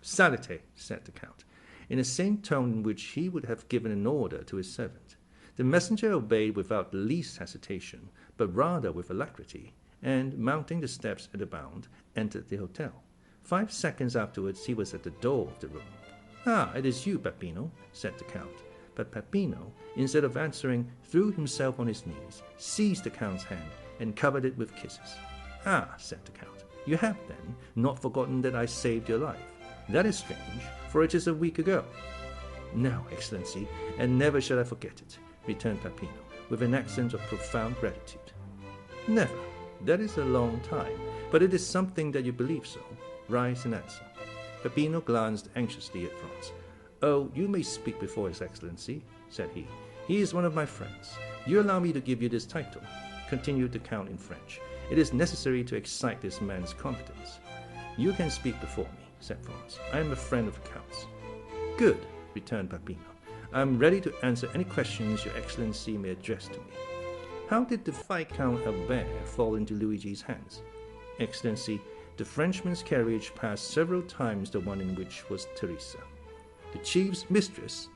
S1: "Salute," said the Count, in the same tone in which he would have given an order to his servant. The messenger obeyed without the least hesitation, but rather with alacrity, and, mounting the steps at a bound, entered the hotel. 5 seconds afterwards he was at the door of the room. "Ah, it is you, Peppino," said the Count. But Peppino, instead of answering, threw himself on his knees, seized the Count's hand, and covered it with kisses. "Ah," said the Count, "you have, then, not forgotten that I saved your life. That is strange, for it is a week ago." "No, Excellency, and never shall I forget it," returned Peppino, with an accent of profound gratitude. "Never. That is a long time, but it is something that you believe so. Rise and answer." Peppino glanced anxiously at Franz. "Oh, you may speak before His Excellency," said he. "He is one of my friends. You allow me to give you this title," continued the Count in French. "It is necessary to excite this man's confidence." "You can speak before me," said Franz. "I am a friend of the Count's." "Good," returned Peppino. "I am ready to answer any questions your Excellency may address to me. How did the Viscount Albert fall into Luigi's hands?" "Excellency, the Frenchman's carriage passed several times the one in which was Teresa." "The chief's mistress?"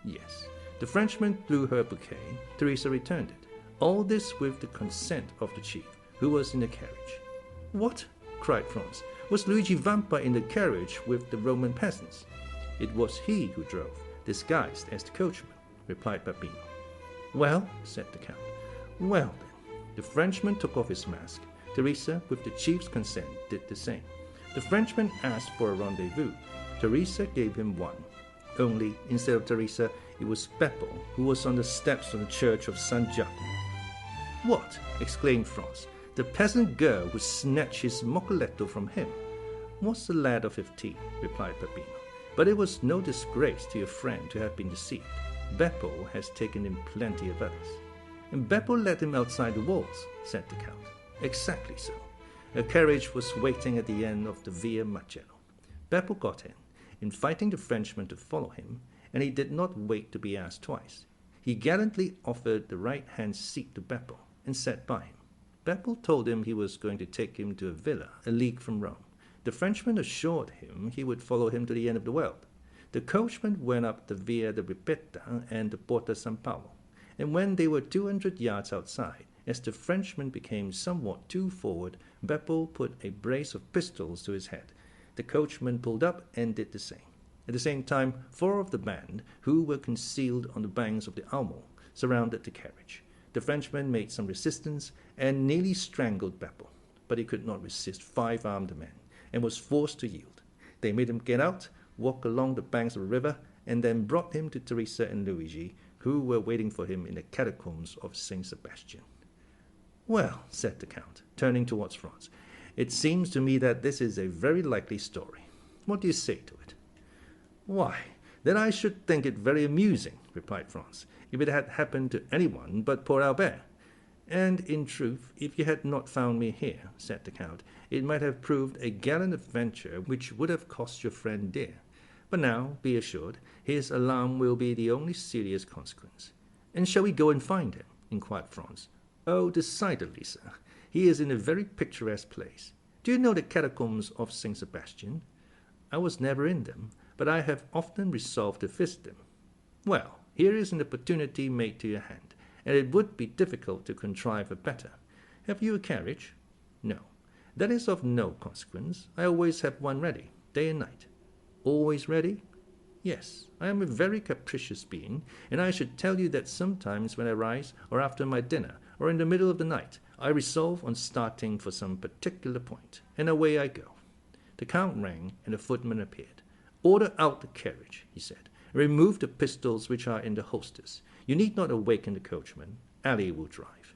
S1: "Yes. The Frenchman threw her a bouquet. Teresa returned it. All this with the consent of the chief, who was in the carriage." "What?" cried Franz. "Was Luigi Vampa in the carriage with the Roman peasants?" "It was he who drove, disguised as the coachman," replied Peppino. "Well," said the Count. "Well, then, the Frenchman took off his mask. Teresa, with the chief's consent, did the same. The Frenchman asked for a rendezvous. Teresa gave him one. Only, instead of Teresa, it was Beppo, who was on the steps of the church of San Giacomo." "What?" exclaimed Franz. "The peasant girl who snatched his moccoletto from him?" "Was a lad of 15, replied Peppino. "But it was no disgrace to your friend to have been deceived. Beppo has taken in plenty of others." "And Beppo led him outside the walls," said the Count. "Exactly so. A carriage was waiting at the end of the Via Macello. Beppo got in, inviting the Frenchman to follow him, and he did not wait to be asked twice. He gallantly offered the right-hand seat to Beppo, and sat by him. Beppo told him he was going to take him to a villa a league from Rome. The Frenchman assured him he would follow him to the end of the world. The coachman went up the Via de Ripetta and the Porta San Paolo, and when they were 200 yards outside, as the Frenchman became somewhat too forward, Beppo put a brace of pistols to his head. The coachman pulled up and did the same. At the same time, 4 of the band, who were concealed on the banks of the Almo, surrounded the carriage. The Frenchman made some resistance and nearly strangled Beppo, but he could not resist 5 armed men, and was forced to yield. They made him get out, walk along the banks of the river, and then brought him to Teresa and Luigi, who were waiting for him in the Catacombs of Saint Sebastian. "Well," said the Count, turning towards Franz, "it seems to me that this is a very likely story. What do you say to it?" "Why, then I should think it very amusing," replied Franz, "if it had happened to anyone but poor Albert. And, in truth, if you had not found me here," said the Count, "it might have proved a gallant adventure which would have cost your friend dear. But now, be assured, his alarm will be the only serious consequence." "And shall we go and find him?" inquired Franz. "Oh, decidedly, sir. He is in a very picturesque place. Do you know the Catacombs of Saint Sebastian?" "I was never in them, but I have often resolved to visit them." "Well, here is an opportunity made to your hand, and it would be difficult to contrive a better. Have you a carriage?" "No." "That is of no consequence. I always have one ready, day and night." "Always ready?" "Yes. I am a very capricious being, and I should tell you that sometimes when I rise, or after my dinner, or in the middle of the night, I resolve on starting for some particular point, and away I go." The Count rang, and the footman appeared. "Order out the carriage," he said, "and remove the pistols which are in the holsters. You need not awaken the coachman. Ali will drive."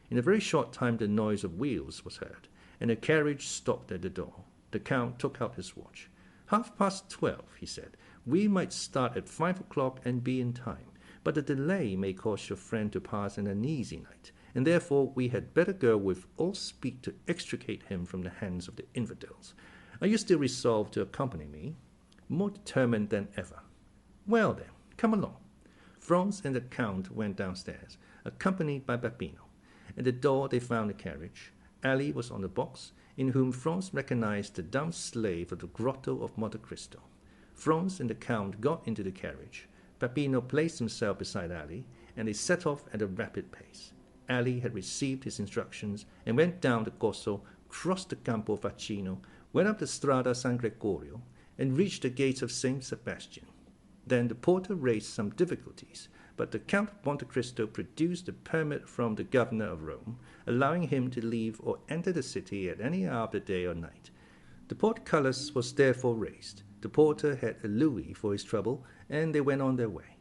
S1: In a very short time the noise of wheels was heard, and the carriage stopped at the door. The Count took out his watch. "12:30, he said. "We might start at 5 o'clock and be in time, but the delay may cause your friend to pass an uneasy night, and therefore we had better go with all speed to extricate him from the hands of the infidels. Are you still resolved to accompany me?" "More determined than ever." "Well, then, come along." Franz and the Count went downstairs, accompanied by Peppino. At the door they found the carriage. Ali was on the box, in whom Franz recognized the dumb slave of the Grotto of Monte Cristo. Franz and the Count got into the carriage. Peppino placed himself beside Ali, and they set off at a rapid pace. Ali had received his instructions and went down the Corso, crossed the Campo Facchino, went up the Strada San Gregorio, and reached the gates of Saint Sebastian. Then the porter raised some difficulties, but the Count of Monte Cristo produced a permit from the governor of Rome, allowing him to leave or enter the city at any hour of the day or night. The portcullis was therefore raised. The porter had a louis for his trouble, and they went on their way.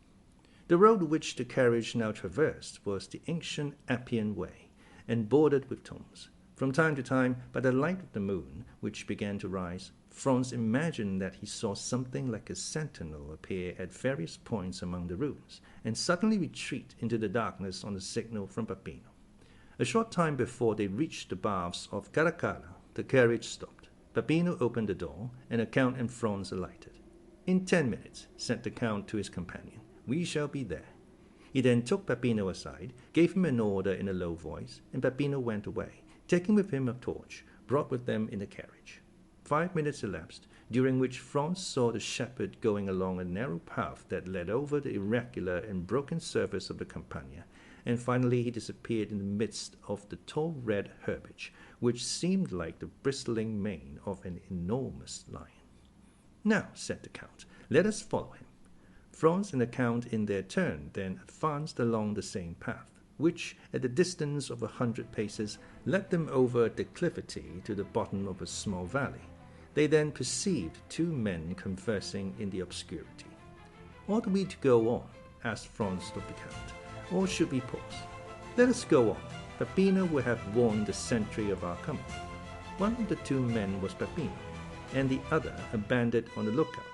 S1: The road which the carriage now traversed was the ancient Appian Way, and bordered with tombs. From time to time, by the light of the moon, which began to rise, Franz imagined that he saw something like a sentinel appear at various points among the ruins, and suddenly retreat into the darkness on the signal from Peppino. A short time before they reached the baths of Caracalla, the carriage stopped. Peppino opened the door, and the Count and Franz alighted. "In 10 minutes," said the Count to his companion, "we shall be there." He then took Peppino aside, gave him an order in a low voice, and Peppino went away, taking with him a torch, brought with them in the carriage. 5 minutes elapsed, during which Franz saw the shepherd going along a narrow path that led over the irregular and broken surface of the Campagna, and finally he disappeared in the midst of the tall red herbage, which seemed like the bristling mane of an enormous lion. "Now," said the Count, "let us follow him." Franz and the Count in their turn then advanced along the same path, which, at the distance of 100 paces, led them over a declivity to the bottom of a small valley. They then perceived 2 men conversing in the obscurity. "Ought we to go on?" asked Franz of the Count, "or should we pause?" "Let us go on. Peppino will have warned the sentry of our coming." One of the 2 men was Peppino, and the other a bandit on the lookout.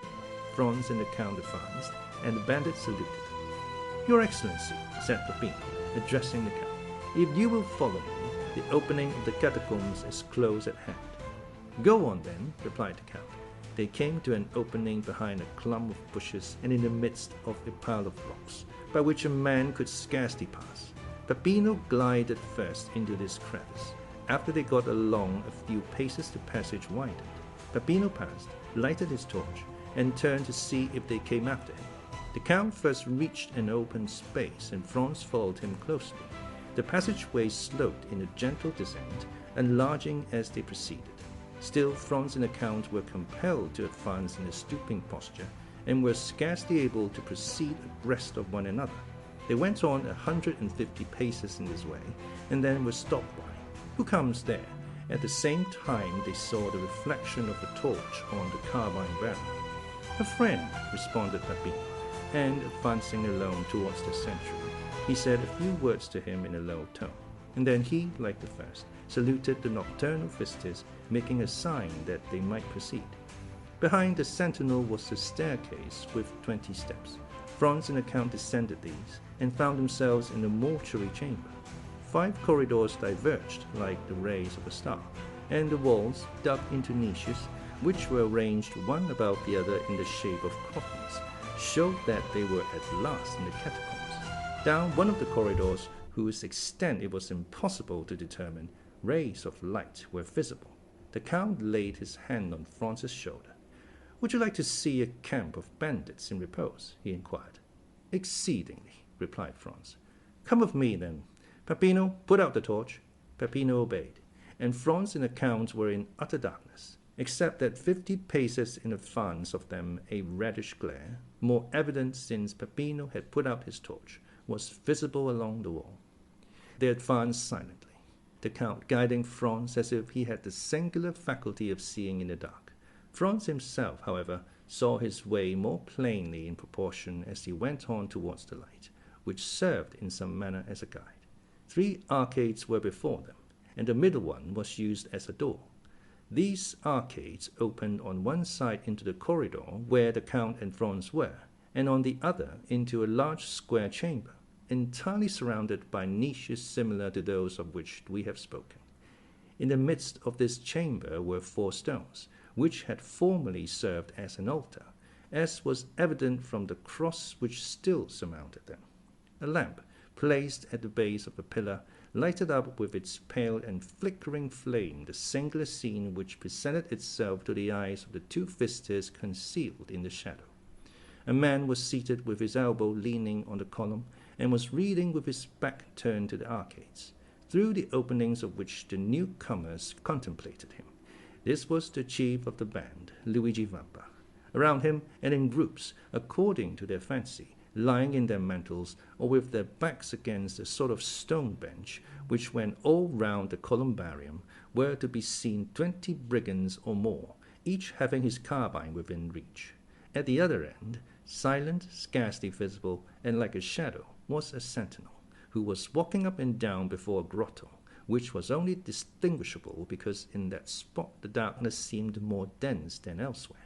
S1: Franz and the Count advanced, and the bandit saluted. "Your Excellency," said Peppino, addressing the Count, "if you will follow me, the opening of the catacombs is close at hand." "Go on, then," replied the Count. They came to an opening behind a clump of bushes and in the midst of a pile of rocks, by which a man could scarcely pass. Peppino glided first into this crevice. After they got along a few paces, the passage widened. Peppino passed, lighted his torch, and turned to see if they came after him. The Count first reached an open space, and Franz followed him closely. The passageway sloped in a gentle descent, enlarging as they proceeded. Still, Franz and the Count were compelled to advance in a stooping posture, and were scarcely able to proceed abreast of one another. They went on 150 paces in this way, and then were stopped by, "Who comes there?" At the same time they saw the reflection of a torch on the carbine barrel. "A friend," responded Peppino, and advancing alone towards the sentry, he said a few words to him in a low tone, and then he, like the first, saluted the nocturnal visitors, making a sign that they might proceed. Behind the sentinel was a staircase with 20 steps. Franz and the Count descended these, and found themselves in a mortuary chamber. 5 corridors diverged like the rays of a star, and the walls, dug into niches, which were arranged one about the other in the shape of coffins, showed that they were at last in the catacombs. Down one of the corridors, whose extent it was impossible to determine, rays of light were visible. The Count laid his hand on Franz's shoulder. "Would you like to see a camp of bandits in repose?" he inquired. "Exceedingly," replied Franz. "Come with me, then. Peppino, put out the torch." Peppino obeyed, and Franz and the Count were in utter darkness, except that 50 paces in advance of them a reddish glare, more evident since Peppino had put out his torch, was visible along the wall. They advanced silently, the Count guiding Franz as if he had the singular faculty of seeing in the dark. Franz himself, however, saw his way more plainly in proportion as he went on towards the light, which served in some manner as a guide. 3 arcades were before them, and the middle one was used as a door. These arcades opened on one side into the corridor where the Count and Franz were, and on the other into a large square chamber, entirely surrounded by niches similar to those of which we have spoken. In the midst of this chamber were 4 stones, which had formerly served as an altar, as was evident from the cross which still surmounted them. A lamp, placed at the base of a pillar, lighted up with its pale and flickering flame the singular scene which presented itself to the eyes of the 2 visitors concealed in the shadow. A man was seated with his elbow leaning on the column, and was reading with his back turned to the arcades, through the openings of which the newcomers contemplated him. This was the chief of the band, Luigi Vampa. Around him, and in groups, according to their fancy, lying in their mantles, or with their backs against a sort of stone bench, which went all round the columbarium, were to be seen 20 brigands or more, each having his carbine within reach. At the other end, silent, scarcely visible, and like a shadow, was a sentinel, who was walking up and down before a grotto, which was only distinguishable because in that spot the darkness seemed more dense than elsewhere.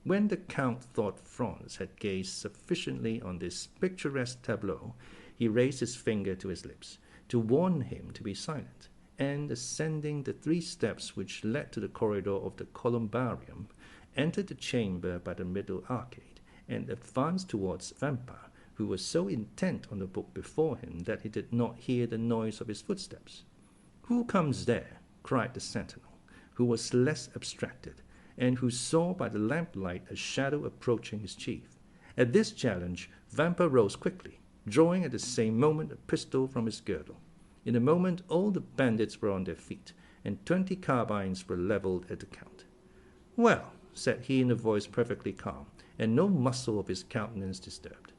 S1: When the Count thought Franz had gazed sufficiently on this picturesque tableau, he raised his finger to his lips, to warn him to be silent, and ascending the 3 steps which led to the corridor of the columbarium, entered the chamber by the middle arcade, and advanced towards Vampa, who was so intent on the book before him that he did not hear the noise of his footsteps. "Who comes there?" cried the sentinel, who was less abstracted, and who saw by the lamplight a shadow approaching his chief. At this challenge, Vampa rose quickly, drawing at the same moment a pistol from his girdle. In a moment all the bandits were on their feet, and 20 carbines were levelled at the Count. "Well," said he in a voice perfectly calm, and no muscle of his countenance disturbed.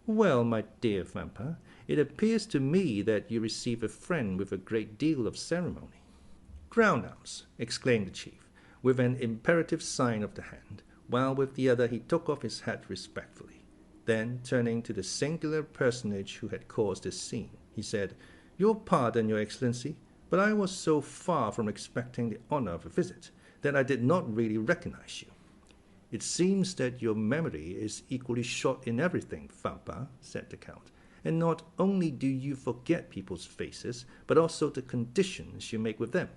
S1: "Well, my dear Vampa, it appears to me that you receive a friend with a great deal of ceremony." "Ground arms!" exclaimed the chief, with an imperative sign of the hand, while with the other he took off his hat respectfully. Then, turning to the singular personage who had caused this scene, he said, "Your pardon, your Excellency, but I was so far from expecting the honor of a visit that I did not really recognize you." "It seems that your memory is equally short in everything, Vampa," said the Count, "and not only do you forget people's faces, but also the conditions you make with them."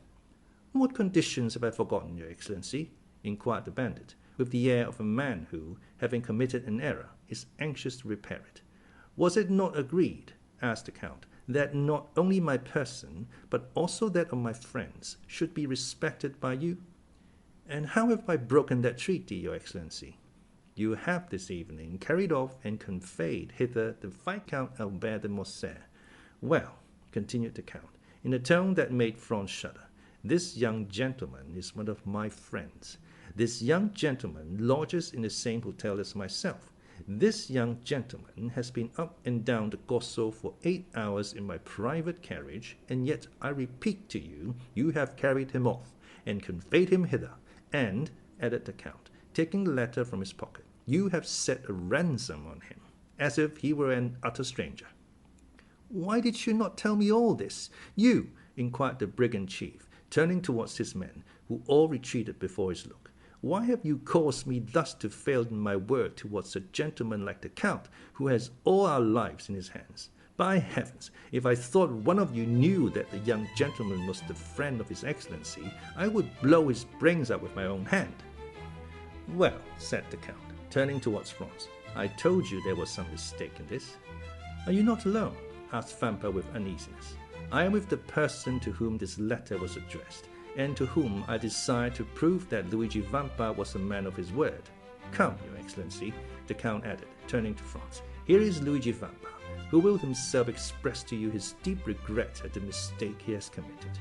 S1: "What conditions have I forgotten, your Excellency?" inquired the bandit, with the air of a man who, having committed an error, is anxious to repair it. "Was it not agreed," asked the Count, "that not only my person, but also that of my friends, should be respected by you?" "And how have I broken that treaty, your Excellency?" you have this evening carried off and conveyed hither the Viscount Albert de Morcerf. Well, continued the Count, in a tone that made Franz shudder, this young gentleman is one of my friends. This young gentleman lodges in the same hotel as myself. This young gentleman has been up and down the Corso for 8 hours in my private carriage, and yet I repeat to you, you have carried him off, and conveyed him hither, and, added the Count, taking the letter from his pocket, you have set a ransom on him, as if he were an utter stranger. Why did you not tell me all this? You, inquired the brigand chief, turning towards his men, who all retreated before his look. Why have you caused me thus to fail in my word towards a gentleman like the Count, who has all our lives in his hands? By heavens, if I thought one of you knew that the young gentleman was the friend of his Excellency, I would blow his brains out with my own hand. Well, said the Count, turning towards Franz, I told you there was some mistake in this. Are you not alone? Asked Vampa with uneasiness. I am with the person to whom this letter was addressed, and to whom I desire to prove that Luigi Vampa was a man of his word. Come, Your Excellency, the Count added, turning to Franz. Here is Luigi Vampa, who will himself express to you his deep regret at the mistake he has committed.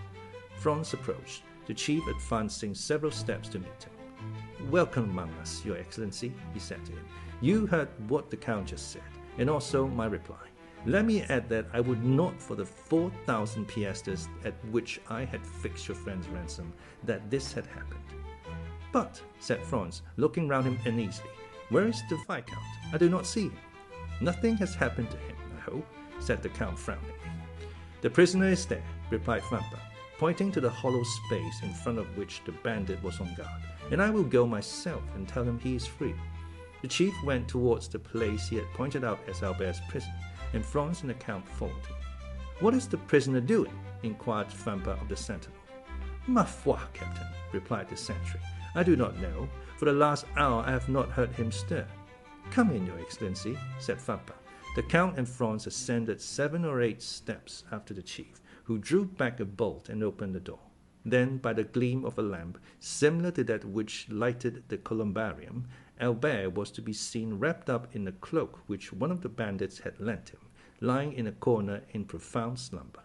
S1: Franz approached, the chief advancing several steps to meet him. Welcome among us, Your Excellency, he said to him. You heard what the Count just said, and also my reply. Let me add that I would not for the 4,000 piastres at which I had fixed your friend's ransom that this had happened. But, said Franz, looking round him uneasily, where is the Viscount? I do not see him. Nothing has happened to him, I hope, said the Count frowning. The prisoner is there, replied Vampa, pointing to the hollow space in front of which the bandit was on guard, and I will go myself and tell him he is free. The chief went towards the place he had pointed out as Albert's prison, and Franz and the Count followed him. What is the prisoner doing? Inquired Vampa of the sentinel. Ma foi, Captain, replied the sentry. I do not know. For the last hour I have not heard him stir. Come in, Your Excellency, said Vampa. The Count and Franz ascended 7 or 8 steps after the chief, who drew back a bolt and opened the door. Then, by the gleam of a lamp, similar to that which lighted the columbarium, Albert was to be seen wrapped up in a cloak which one of the bandits had lent him, lying in a corner in profound slumber.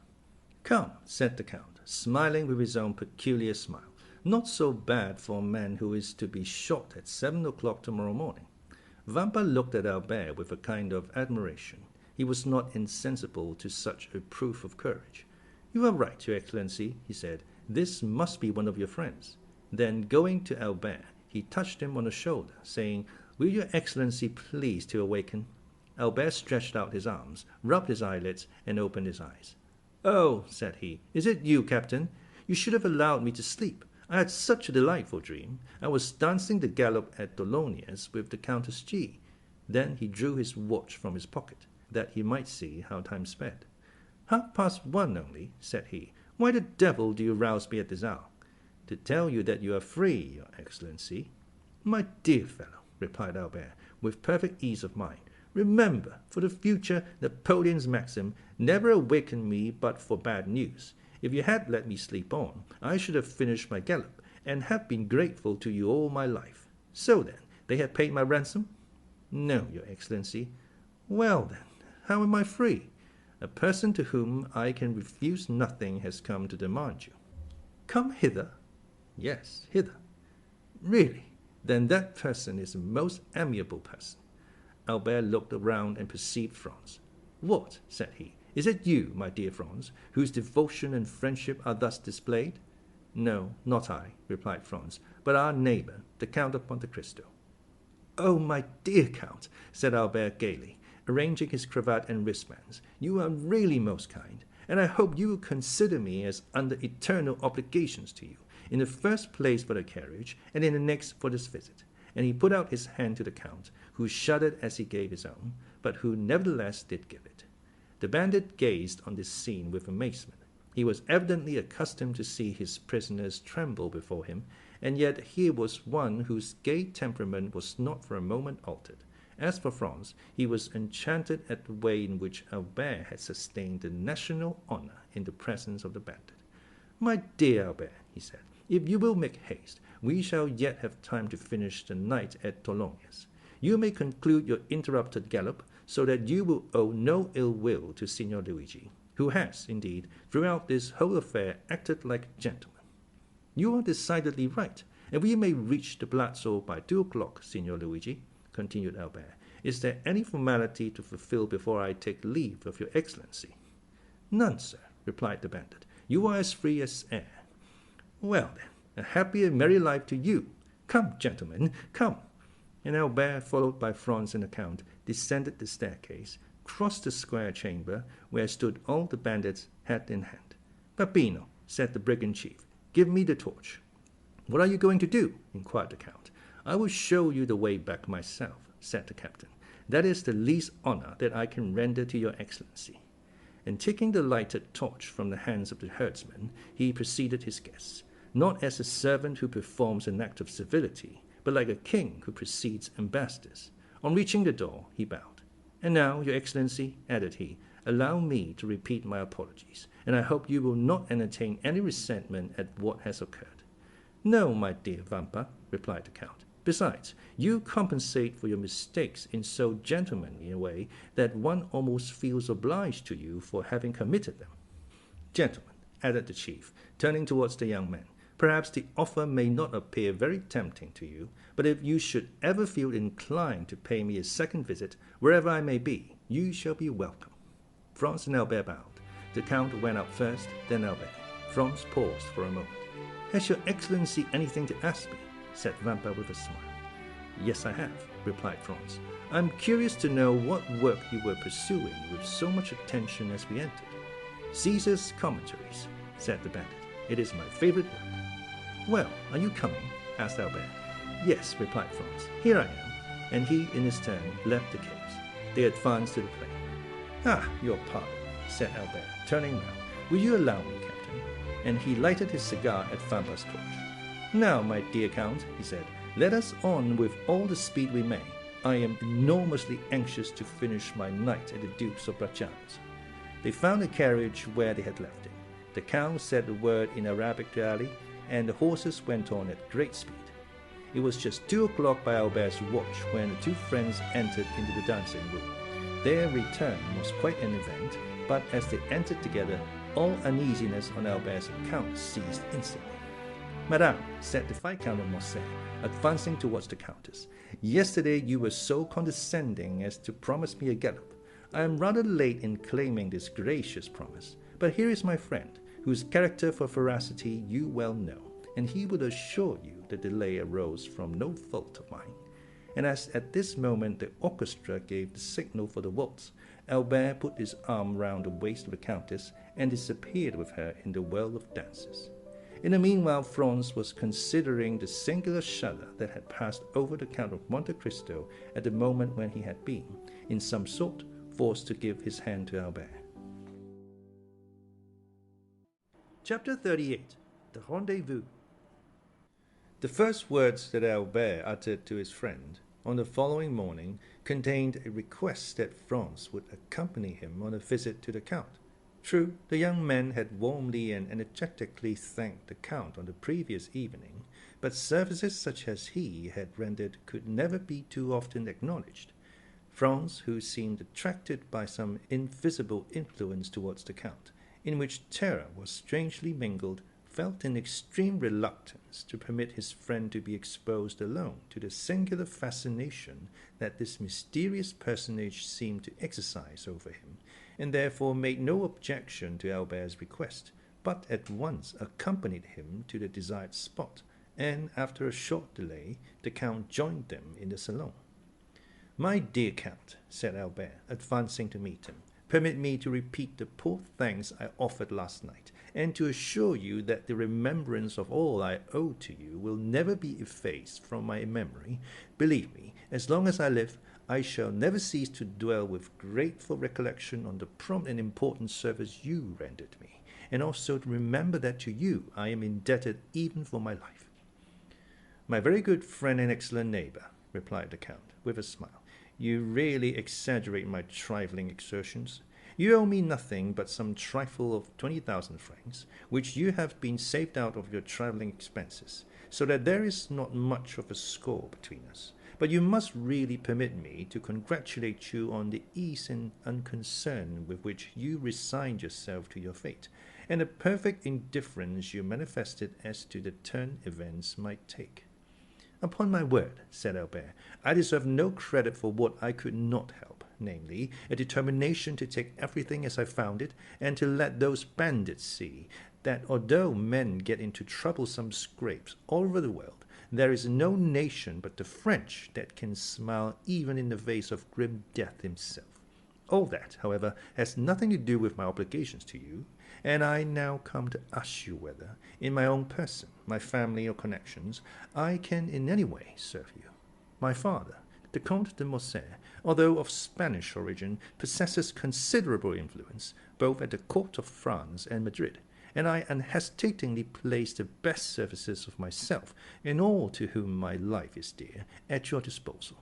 S1: Come, said the Count, smiling with his own peculiar smile. Not so bad for a man who is to be shot at 7 o'clock tomorrow morning. Vampa looked at Albert with a kind of admiration. He was not insensible to such a proof of courage. You are right, Your Excellency, he said. This must be one of your friends. Then, going to Albert, he touched him on the shoulder, saying, Will Your Excellency please to awaken? Albert stretched out his arms, rubbed his eyelids, and opened his eyes. Oh, said he, is it you, Captain? You should have allowed me to sleep. I had such a delightful dream. I was dancing the galop at Tholomyès with the Countess G. Then he drew his watch from his pocket, that he might see how time sped. 1:30 only, said he. Why the devil do you rouse me at this hour? To tell you that you are free, Your Excellency. My dear fellow, replied Albert, with perfect ease of mind, remember, for the future, Napoleon's maxim, never awaken me but for bad news. If you had let me sleep on, I should have finished my gallop, and have been grateful to you all my life. So then, they have paid my ransom? No, Your Excellency. Well then, how am I free? A person to whom I can refuse nothing has come to demand you. Come hither? Yes, hither. Really? Then that person is a most amiable person. Albert looked around and perceived Franz. What, said he, is it you, my dear Franz, whose devotion and friendship are thus displayed? No, not I, replied Franz, but our neighbor, the Count of Monte Cristo. Oh, my dear Count, said Albert gaily, arranging his cravat and wristbands, you are really most kind, and I hope you will consider me as under eternal obligations to you, in the first place for the carriage, and in the next for this visit. And he put out his hand to the Count, who shuddered as he gave his own, but who nevertheless did give it. The bandit gazed on this scene with amazement. He was evidently accustomed to see his prisoners tremble before him, and yet here was one whose gay temperament was not for a moment altered. As for Franz, he was enchanted at the way in which Albert had sustained the national honor in the presence of the bandit. My dear Albert, he said, if you will make haste, we shall yet have time to finish the night at Tholomyès. You may conclude your interrupted gallop, so that you will owe no ill will to Signor Luigi, who has, indeed, throughout this whole affair acted like a gentleman. You are decidedly right, and we may reach the palazzo by 2 o'clock, Signor Luigi, continued Albert. Is there any formality to fulfill before I take leave of your Excellency? None, sir, replied the bandit. You are as free as air. Well, then, a happy and merry life to you. Come, gentlemen, come. And Albert, followed by Franz and the Count, descended the staircase, crossed the square chamber, where stood all the bandits, hat in hand. Peppino, said the brigand chief, give me the torch. What are you going to do? Inquired the Count. I will show you the way back myself, said the captain. That is the least honor that I can render to your Excellency. And taking the lighted torch from the hands of the herdsman, he preceded his guests, not as a servant who performs an act of civility, but like a king who precedes ambassadors. On reaching the door, he bowed. And now, your Excellency, added he, allow me to repeat my apologies, and I hope you will not entertain any resentment at what has occurred. No, my dear Vampa, replied the Count. Besides, you compensate for your mistakes in so gentlemanly a way that one almost feels obliged to you for having committed them. Gentlemen, added the chief, turning towards the young man, perhaps the offer may not appear very tempting to you, but if you should ever feel inclined to pay me a second visit, wherever I may be, you shall be welcome. Franz and Albert bowed. The Count went out first, then Albert. Franz paused for a moment. Has your Excellency anything to ask me? Said Vampa with a smile. Yes, I have, replied Franz. I am curious to know what work you were pursuing with so much attention as we entered. Caesar's Commentaries, said the bandit. It is my favorite work. Well, are you coming? Asked Albert. Yes, replied Franz. Here I am. And he, in his turn, left the caves. They advanced to the plain. Ah, your pardon, said Albert, turning round. Will you allow me, Captain? And he lighted his cigar at Vampa's torch. Now, my dear Count, he said, let us on with all the speed we may. I am enormously anxious to finish my night at the Duke's of Bracciano's. They found a carriage where they had left it. The Count said the word in Arabic to Ali, and the horses went on at great speed. It was just 2 o'clock by Albert's watch when the two friends entered into the dancing room. Their return was quite an event, but as they entered together, all uneasiness on Albert's account ceased instantly. Madame, said the Viscount of Morcerf, advancing towards the Countess, yesterday you were so condescending as to promise me a gallop. I am rather late in claiming this gracious promise, but here is my friend, whose character for veracity you well know, and he will assure you the delay arose from no fault of mine. And as at this moment the orchestra gave the signal for the waltz, Albert put his arm round the waist of the Countess and disappeared with her in the whirl of dances. In the meanwhile, Franz was considering the singular shudder that had passed over the Count of Monte Cristo at the moment when he had been, in some sort, forced to give his hand to Albert. Chapter 38. The Rendezvous. The first words that Albert uttered to his friend on the following morning contained a request that Franz would accompany him on a visit to the Count. True, the young man had warmly and energetically thanked the Count on the previous evening, but services such as he had rendered could never be too often acknowledged. Franz, who seemed attracted by some invisible influence towards the Count, in which terror was strangely mingled, felt an extreme reluctance to permit his friend to be exposed alone to the singular fascination that this mysterious personage seemed to exercise over him, and therefore made no objection to Albert's request, but at once accompanied him to the desired spot, and after a short delay the Count joined them in the salon. "My dear Count," said Albert, advancing to meet him, "permit me to repeat the poor thanks I offered last night, and to assure you that the remembrance of all I owe to you will never be effaced from my memory. Believe me, as long as I live, I shall never cease to dwell with grateful recollection on the prompt and important service you rendered me, and also to remember that to you I am indebted even for my life." "My very good friend and excellent neighbor," replied the Count, with a smile, "you really exaggerate my trifling exertions. You owe me nothing but some trifle of 20,000 francs, which you have been saved out of your travelling expenses, so that there is not much of a score between us. but you must really permit me to congratulate you on the ease and unconcern with which you resigned yourself to your fate, and the perfect indifference you manifested as to the turn events might take. Upon my word, said Albert, I deserve no credit for what I could not help, namely, a determination to take everything as I found it, and to let those bandits see that although men get into troublesome scrapes all over the world, there is no nation but the French that can smile even in the face of grim death himself. All that, however, has nothing to do with my obligations to you, and I now come to ask you whether, in my own person, my family or connections, I can in any way serve you. My father, the Count de Morcerf, although of Spanish origin, possesses considerable influence, both at the court of France and Madrid, and I unhesitatingly place the best services of myself, and all to whom my life is dear, at your disposal.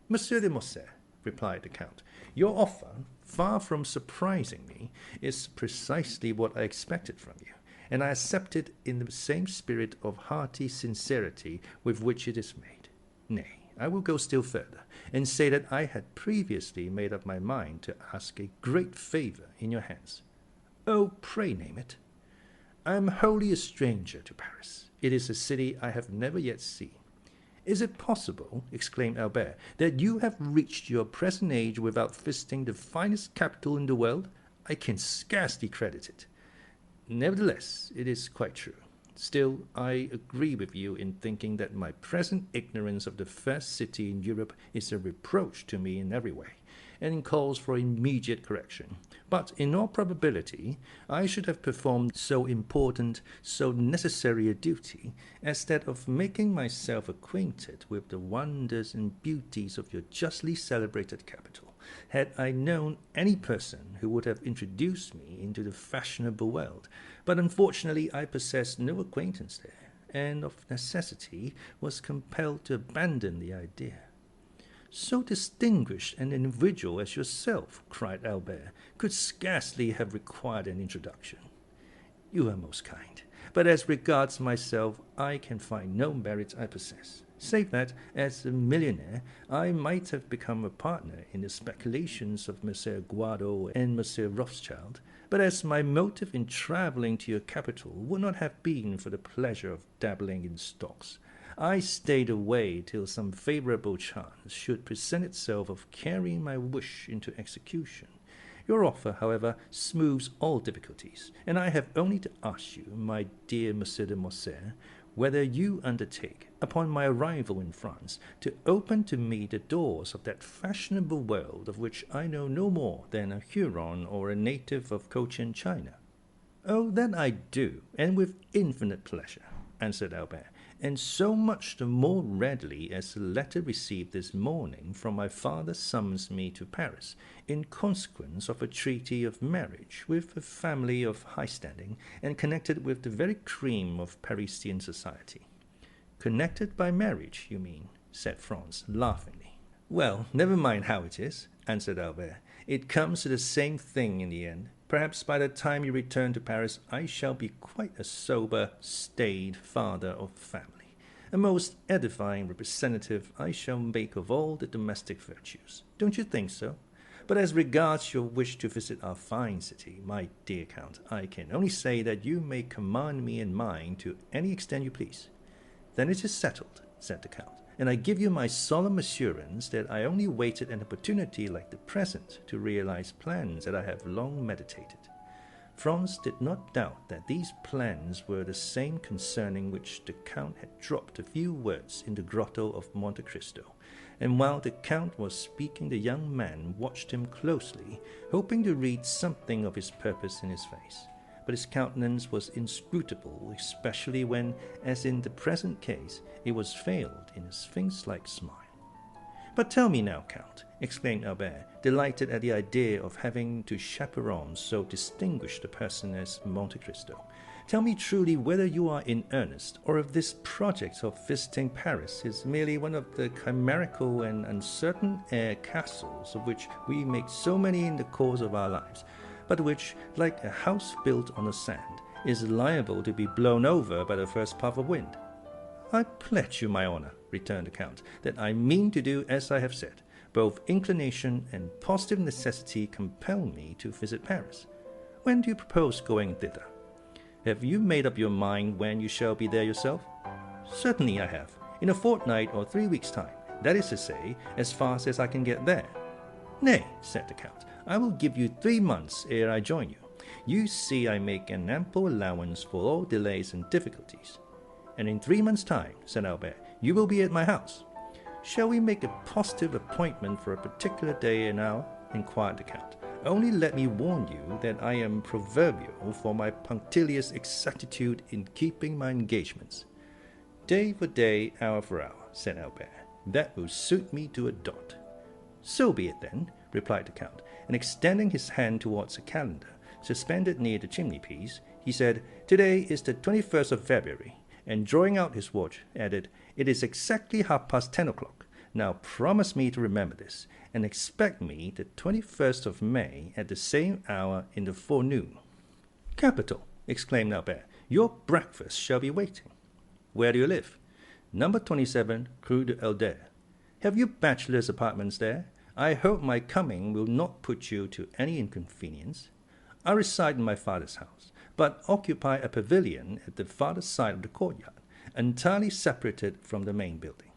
S1: Monsieur de Morcerf, replied the Count, your offer, far from surprising me, is precisely what I expected from you, and I accept it in the same spirit of hearty sincerity with which it is made. Nay, I will go still further, and say that I had previously made up my mind to ask a great favour in your hands. Oh, pray name it. I am wholly a stranger to Paris. It is a city I have never yet seen. Is it possible, exclaimed Albert, that you have reached your present age without visiting the finest capital in the world? I can scarcely credit it. Nevertheless, it is quite true. Still, I agree with you in thinking that my present ignorance of the first city in Europe is a reproach to me in every way, and calls for immediate correction. But in all probability, I should have performed so important, so necessary a duty, as that of making myself acquainted with the wonders and beauties of your justly celebrated capital, had I known any person who would have introduced me into the fashionable world. But unfortunately I possessed no acquaintance there, and of necessity was compelled to abandon the idea. So distinguished an individual as yourself, cried Albert, could scarcely have required an introduction. You are most kind, but as regards myself, I can find no merit I possess, save that, as a millionaire, I might have become a partner in the speculations of Monsieur Guado and Monsieur Rothschild, but as my motive in travelling to your capital would not have been for the pleasure of dabbling in stocks, I stayed away till some favourable chance should present itself of carrying my wish into execution. Your offer, however, smooths all difficulties, and I have only to ask you, my dear Monsieur de Morcerf, whether you undertake, upon my arrival in France, to open to me the doors of that fashionable world of which I know no more than a Huron or a native of Cochin China. Oh, that I do, and with infinite pleasure, answered Albert, and so much the more readily as the letter received this morning from my father summons me to Paris, in consequence of a treaty of marriage with a family of high standing, and connected with the very cream of Parisian society. Connected by marriage, you mean, said Franz, laughingly. Well, never mind how it is, answered Albert. It comes to the same thing in the end. Perhaps by the time you return to Paris, I shall be quite a sober, staid father of family. A most edifying representative I shall make of all the domestic virtues. Don't you think so? But as regards your wish to visit our fine city, my dear Count, I can only say that you may command me and mine to any extent you please. Then it is settled, said the Count, and I give you my solemn assurance that I only waited an opportunity like the present to realize plans that I have long meditated. Franz did not doubt that these plans were the same concerning which the Count had dropped a few words in the grotto of Monte Cristo, and while the Count was speaking the young man watched him closely, hoping to read something of his purpose in his face. But his countenance was inscrutable, especially when, as in the present case, it was veiled in a sphinx-like smile. But tell me now, Count, exclaimed Albert, delighted at the idea of having to chaperon so distinguished a person as Monte Cristo. Tell me truly whether you are in earnest, or if this project of visiting Paris is merely one of the chimerical and uncertain air castles of which we make so many in the course of our lives, but which, like a house built on the sand, is liable to be blown over by the first puff of wind. I pledge you my honour, returned the Count, that I mean to do as I have said. Both inclination and positive necessity compel me to visit Paris. When do you propose going thither? Have you made up your mind when you shall be there yourself? Certainly I have, in a fortnight or 3 weeks' time, that is to say, as fast as I can get there. Nay, said the Count, I will give you 3 months ere I join you. You see I make an ample allowance for all delays and difficulties. And in 3 months' time, said Albert, you will be at my house. Shall we make a positive appointment for a particular day and hour? Inquired the Count. Only let me warn you that I am proverbial for my punctilious exactitude in keeping my engagements. Day for day, hour for hour, said Albert. That will suit me to a dot. So be it then, replied the Count, and extending his hand towards a calendar suspended near the chimney-piece, he said, Today is the 21st of February, and drawing out his watch, added, It is exactly 10:30. Now promise me to remember this, and expect me the 21st of May at the same hour in the forenoon. Capital, exclaimed Albert. Your breakfast shall be waiting. Where do you live? Number 27, Rue de Elder. Have you bachelor's apartments there? I hope my coming will not put you to any inconvenience. I reside in my father's house, but occupy a pavilion at the farther side of the courtyard, entirely separated from the main building.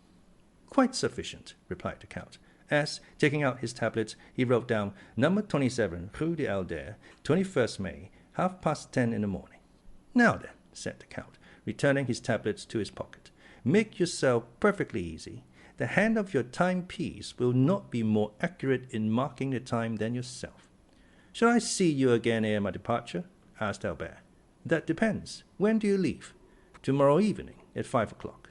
S1: Quite sufficient, replied the Count, as, taking out his tablets, he wrote down Number 27, Rue de Elder, 21st May, 10:30 in the morning. Now then, said the Count, returning his tablets to his pocket, make yourself perfectly easy. The hand of your timepiece will not be more accurate in marking the time than yourself. Shall I see you again ere my departure? Asked Albert. That depends. When do you leave? Tomorrow evening at 5 o'clock.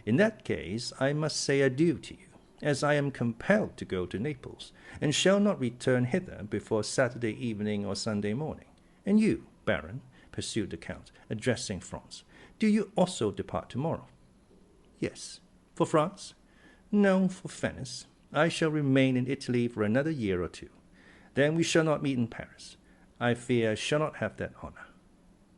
S1: In that case, I must say adieu to you, as I am compelled to go to Naples, and shall not return hither before Saturday evening or Sunday morning. And you, Baron, pursued the Count, addressing Franz, do you also depart tomorrow? Yes. For France? No, for Venice. I shall remain in Italy for another year or 2. Then we shall not meet in Paris. I fear I shall not have that honour.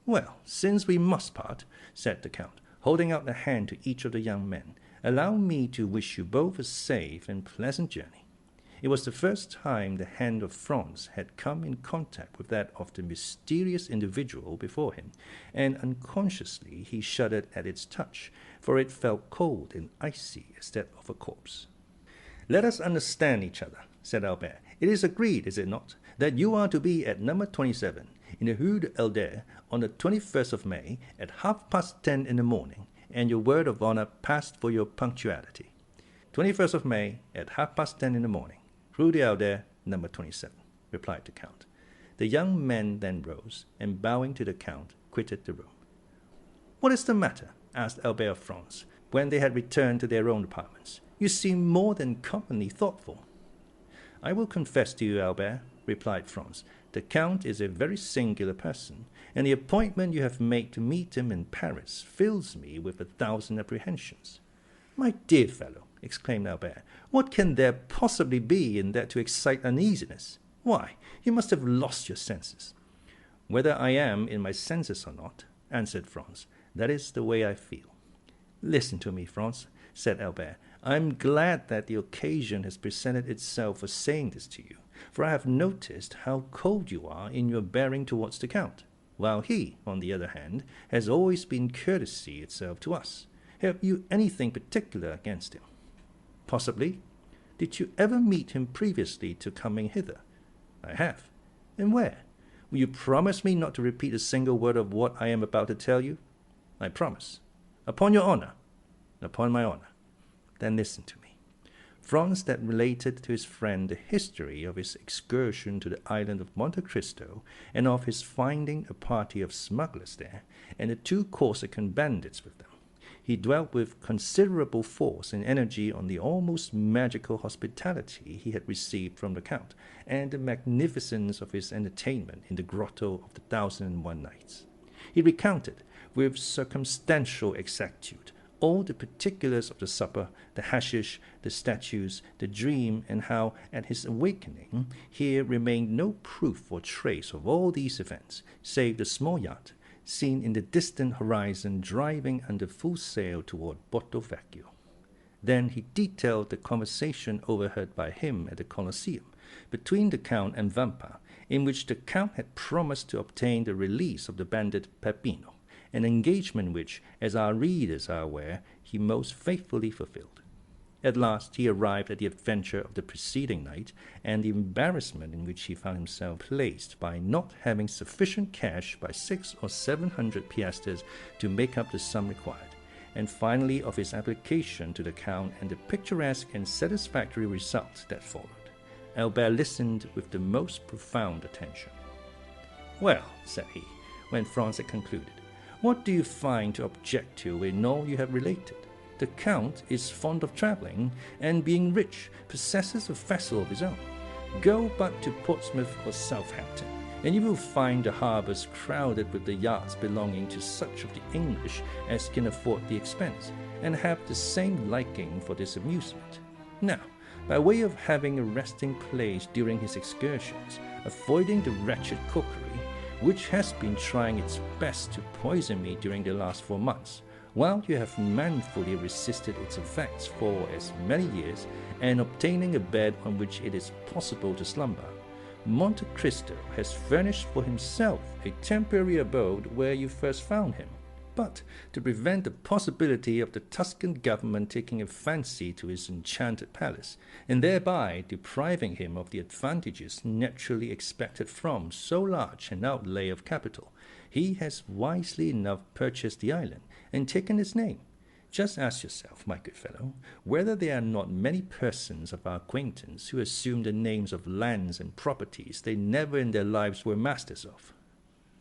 S1: Well, since we must part, said the Count, holding out a hand to each of the young men, allow me to wish you both a safe and pleasant journey. It was the first time the hand of Franz had come in contact with that of the mysterious individual before him, and unconsciously he shuddered at its touch, for it felt cold and icy as that of a corpse. Let us understand each other, said Albert. It is agreed, is it not, that you are to be at number 27 in the Rue de Elder on the 21st of May at 10:30 in the morning, and your word of honour passed for your punctuality. 21st of May at 10:30 in the morning, Rue de Elder, number 27, replied the Count. The young men then rose, and bowing to the Count, quitted the room. What is the matter? Asked Albert of Franz, when they had returned to their own apartments. You seem more than commonly thoughtful. I will confess to you, Albert, replied Franz, the Count is a very singular person, and the appointment you have made to meet him in Paris fills me with 1,000 apprehensions. My dear fellow, exclaimed Albert, what can there possibly be in that to excite uneasiness? Why, you must have lost your senses. Whether I am in my senses or not, answered Franz, that is the way I feel. Listen to me, Franz, said Albert. I am glad that the occasion has presented itself for saying this to you, for I have noticed how cold you are in your bearing towards the Count, while he, on the other hand, has always been courtesy itself to us. Have you anything particular against him? Possibly. Did you ever meet him previously to coming hither? I have. And where? Will you promise me not to repeat a single word of what I am about to tell you? I promise. Upon your honour? Upon my honour. Then listen to me. Franz that related to his friend the history of his excursion to the island of Monte Cristo, and of his finding a party of smugglers there, and the 2 Corsican bandits with them. He dwelt with considerable force and energy on the almost magical hospitality he had received from the Count, and the magnificence of his entertainment in the grotto of the 1001 Nights. He recounted, with circumstantial exactitude, all the particulars of the supper, the hashish, the statues, the dream, and how, at his awakening, here remained no proof or trace of all these events, save the small yacht, seen in the distant horizon driving under full sail toward Porto Vecchio. Then he detailed the conversation overheard by him at the Colosseum between the Count and Vampa, in which the Count had promised to obtain the release of the bandit Peppino, an engagement which, as our readers are aware, he most faithfully fulfilled. At last he arrived at the adventure of the preceding night, and the embarrassment in which he found himself placed by not having sufficient cash by 600 or 700 piastres to make up the sum required, and finally of his application to the Count and the picturesque and satisfactory result that followed. Albert listened with the most profound attention. "Well," said he, when Franz had concluded, "what do you find to object to in all you have related? The Count is fond of travelling, and being rich, possesses a vessel of his own. Go but to Portsmouth or Southampton, and you will find the harbours crowded with the yachts belonging to such of the English as can afford the expense, and have the same liking for this amusement. Now, by way of having a resting place during his excursions, avoiding the wretched cookery, which has been trying its best to poison me during the last 4 months, while you have manfully resisted its effects for as many years, and obtaining a bed on which it is possible to slumber, Monte Cristo has furnished for himself a temporary abode where you first found him. But to prevent the possibility of the Tuscan government taking a fancy to his enchanted palace, and thereby depriving him of the advantages naturally expected from so large an outlay of capital, he has wisely enough purchased the island, and taken its name. Just ask yourself, my good fellow, whether there are not many persons of our acquaintance who assume the names of lands and properties they never in their lives were masters of."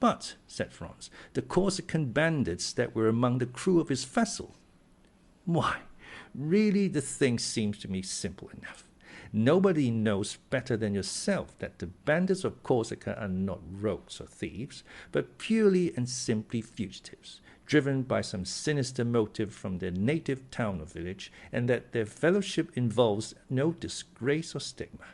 S1: "But," said Franz, "the Corsican bandits that were among the crew of his vessel." "Why, really the thing seems to me simple enough. Nobody knows better than yourself that the bandits of Corsica are not rogues or thieves, but purely and simply fugitives, driven by some sinister motive from their native town or village, and that their fellowship involves no disgrace or stigma.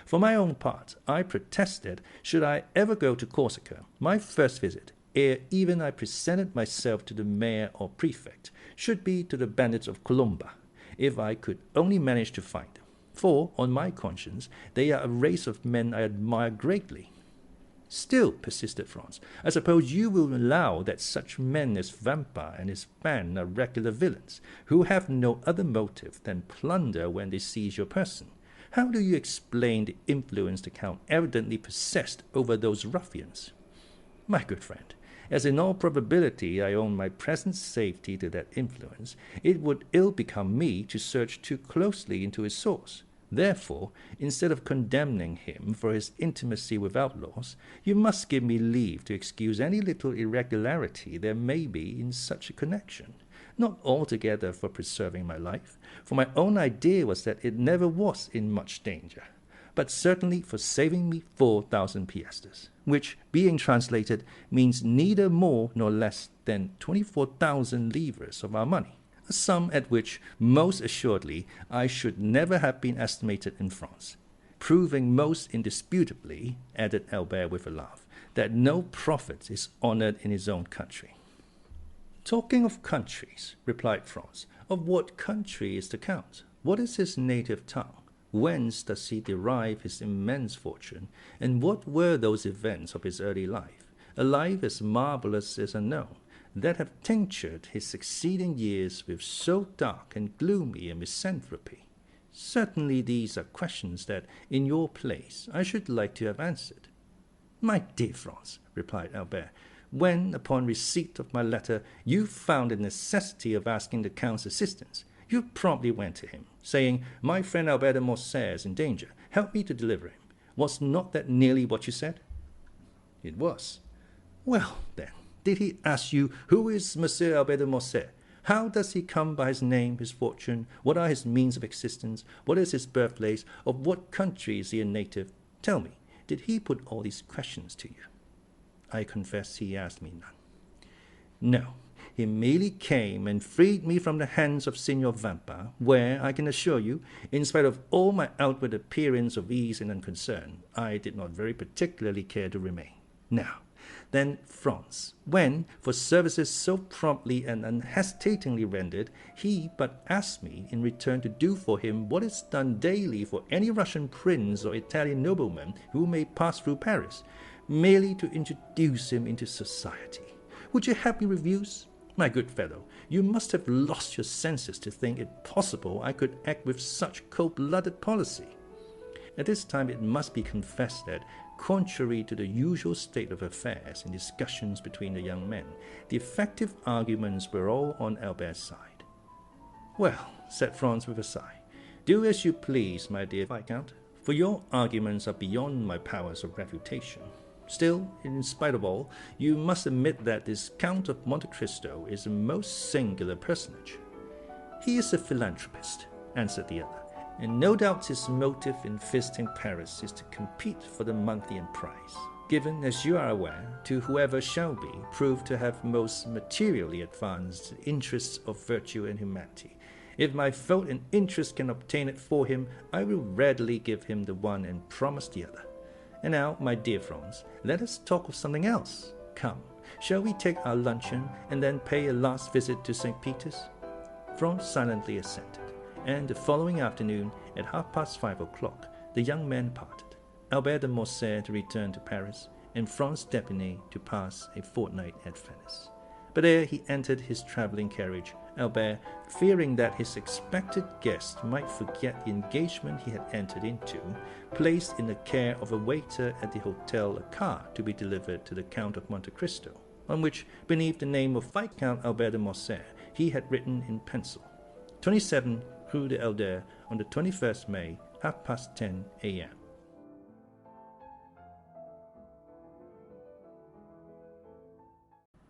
S1: For my own part, I protest that, should I ever go to Corsica, my first visit, ere even I presented myself to the mayor or prefect, should be to the bandits of Colomba, if I could only manage to find them. For, on my conscience, they are a race of men I admire greatly." "Still," persisted Franz, "I suppose you will allow that such men as Vampa and his band are regular villains, who have no other motive than plunder when they seize your person. How do you explain the influence the Count evidently possessed over those ruffians?" "My good friend, as in all probability I owe my present safety to that influence, it would ill become me to search too closely into its source. Therefore, instead of condemning him for his intimacy with outlaws, you must give me leave to excuse any little irregularity there may be in such a connection, not altogether for preserving my life, for my own idea was that it never was in much danger, but certainly for saving me 4,000 piastres, which, being translated, means neither more nor less than 24,000 livres of our money, a sum at which, most assuredly, I should never have been estimated in France, proving most indisputably," added Albert with a laugh, "that no prophet is honoured in his own country." "Talking of countries," replied Franz, "of what country is the Count? What is his native tongue? Whence does he derive his immense fortune? And what were those events of his early life, a life as marvellous as unknown, that have tinctured his succeeding years with so dark and gloomy a misanthropy? Certainly these are questions that, in your place, I should like to have answered." "My dear Franz," replied Albert, "when, upon receipt of my letter, you found the necessity of asking the Count's assistance, you promptly went to him, saying, 'My friend Albert de Morcerf is in danger. Help me to deliver him.' Was not that nearly what you said?" "It was." "Well, then, did he ask you, who is Monsieur Albert de Morcerf? How does he come by his name, his fortune? What are his means of existence? What is his birthplace? Of what country is he a native? Tell me, did he put all these questions to you?" "I confess he asked me none." "No, he merely came and freed me from the hands of Signor Vampa, where, I can assure you, in spite of all my outward appearance of ease and unconcern, I did not very particularly care to remain. Now, then Franz, when, for services so promptly and unhesitatingly rendered, he but asked me in return to do for him what is done daily for any Russian prince or Italian nobleman who may pass through Paris, merely to introduce him into society. Would you have me refuse? My good fellow, you must have lost your senses to think it possible I could act with such cold-blooded policy. At this time it must be confessed that, contrary to the usual state of affairs in discussions between the young men, the effective arguments were all on Albert's side. "Well," said Franz with a sigh, "do as you please, my dear Viscount, for your arguments are beyond my powers of refutation. Still, in spite of all, you must admit that this Count of Monte Cristo is a most singular personage." "He is a philanthropist," answered the other, "and no doubt his motive in visiting Paris is to compete for the Monthnian prize, given, as you are aware, to whoever shall be proved to have most materially advanced the interests of virtue and humanity. If my vote and interest can obtain it for him, I will readily give him the one and promise the other. And now, my dear Franz, let us talk of something else. Come, shall we take our luncheon and then pay a last visit to St. Peter's?" Franz silently assented, and the following afternoon, at 5:30, the young men parted. Albert de Morcerf to return to Paris, and Franz d'Épinay to pass a fortnight at Venice. But ere he entered his travelling carriage, Albert, fearing that his expected guest might forget the engagement he had entered into, placed in the care of a waiter at the hotel a card to be delivered to the Count of Monte Cristo, on which, beneath the name of Viscount Albert de Morcerf, he had written in pencil, 27 Rue de Elder, on the 21st May, 10:30 a.m.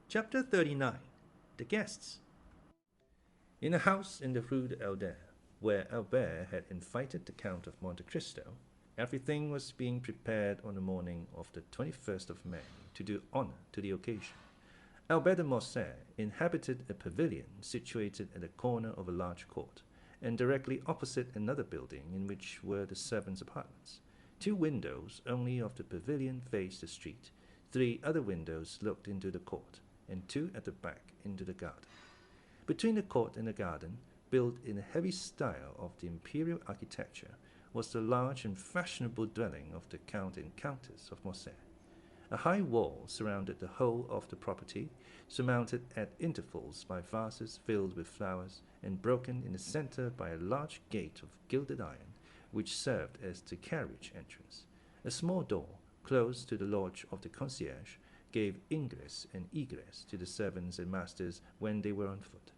S1: Chapter 39. The Guests. In a house in the Rue de Elder, where Albert had invited the Count of Monte Cristo, everything was being prepared on the morning of the 21st of May to do honor to the occasion. Albert de Morcerf inhabited a pavilion situated at the corner of a large court, and directly opposite another building in which were the servants' apartments. 2 windows only of the pavilion faced the street, 3 other windows looked into the court, and 2 at the back into the garden. Between the court and the garden, built in a heavy style of the imperial architecture, was the large and fashionable dwelling of the Count and Countess of Morcerf. A high wall surrounded the whole of the property, surmounted at intervals by vases filled with flowers, and broken in the center by a large gate of gilded iron, which served as the carriage entrance. A small door, close to the lodge of the concierge, gave ingress and egress to the servants and masters when they were on foot.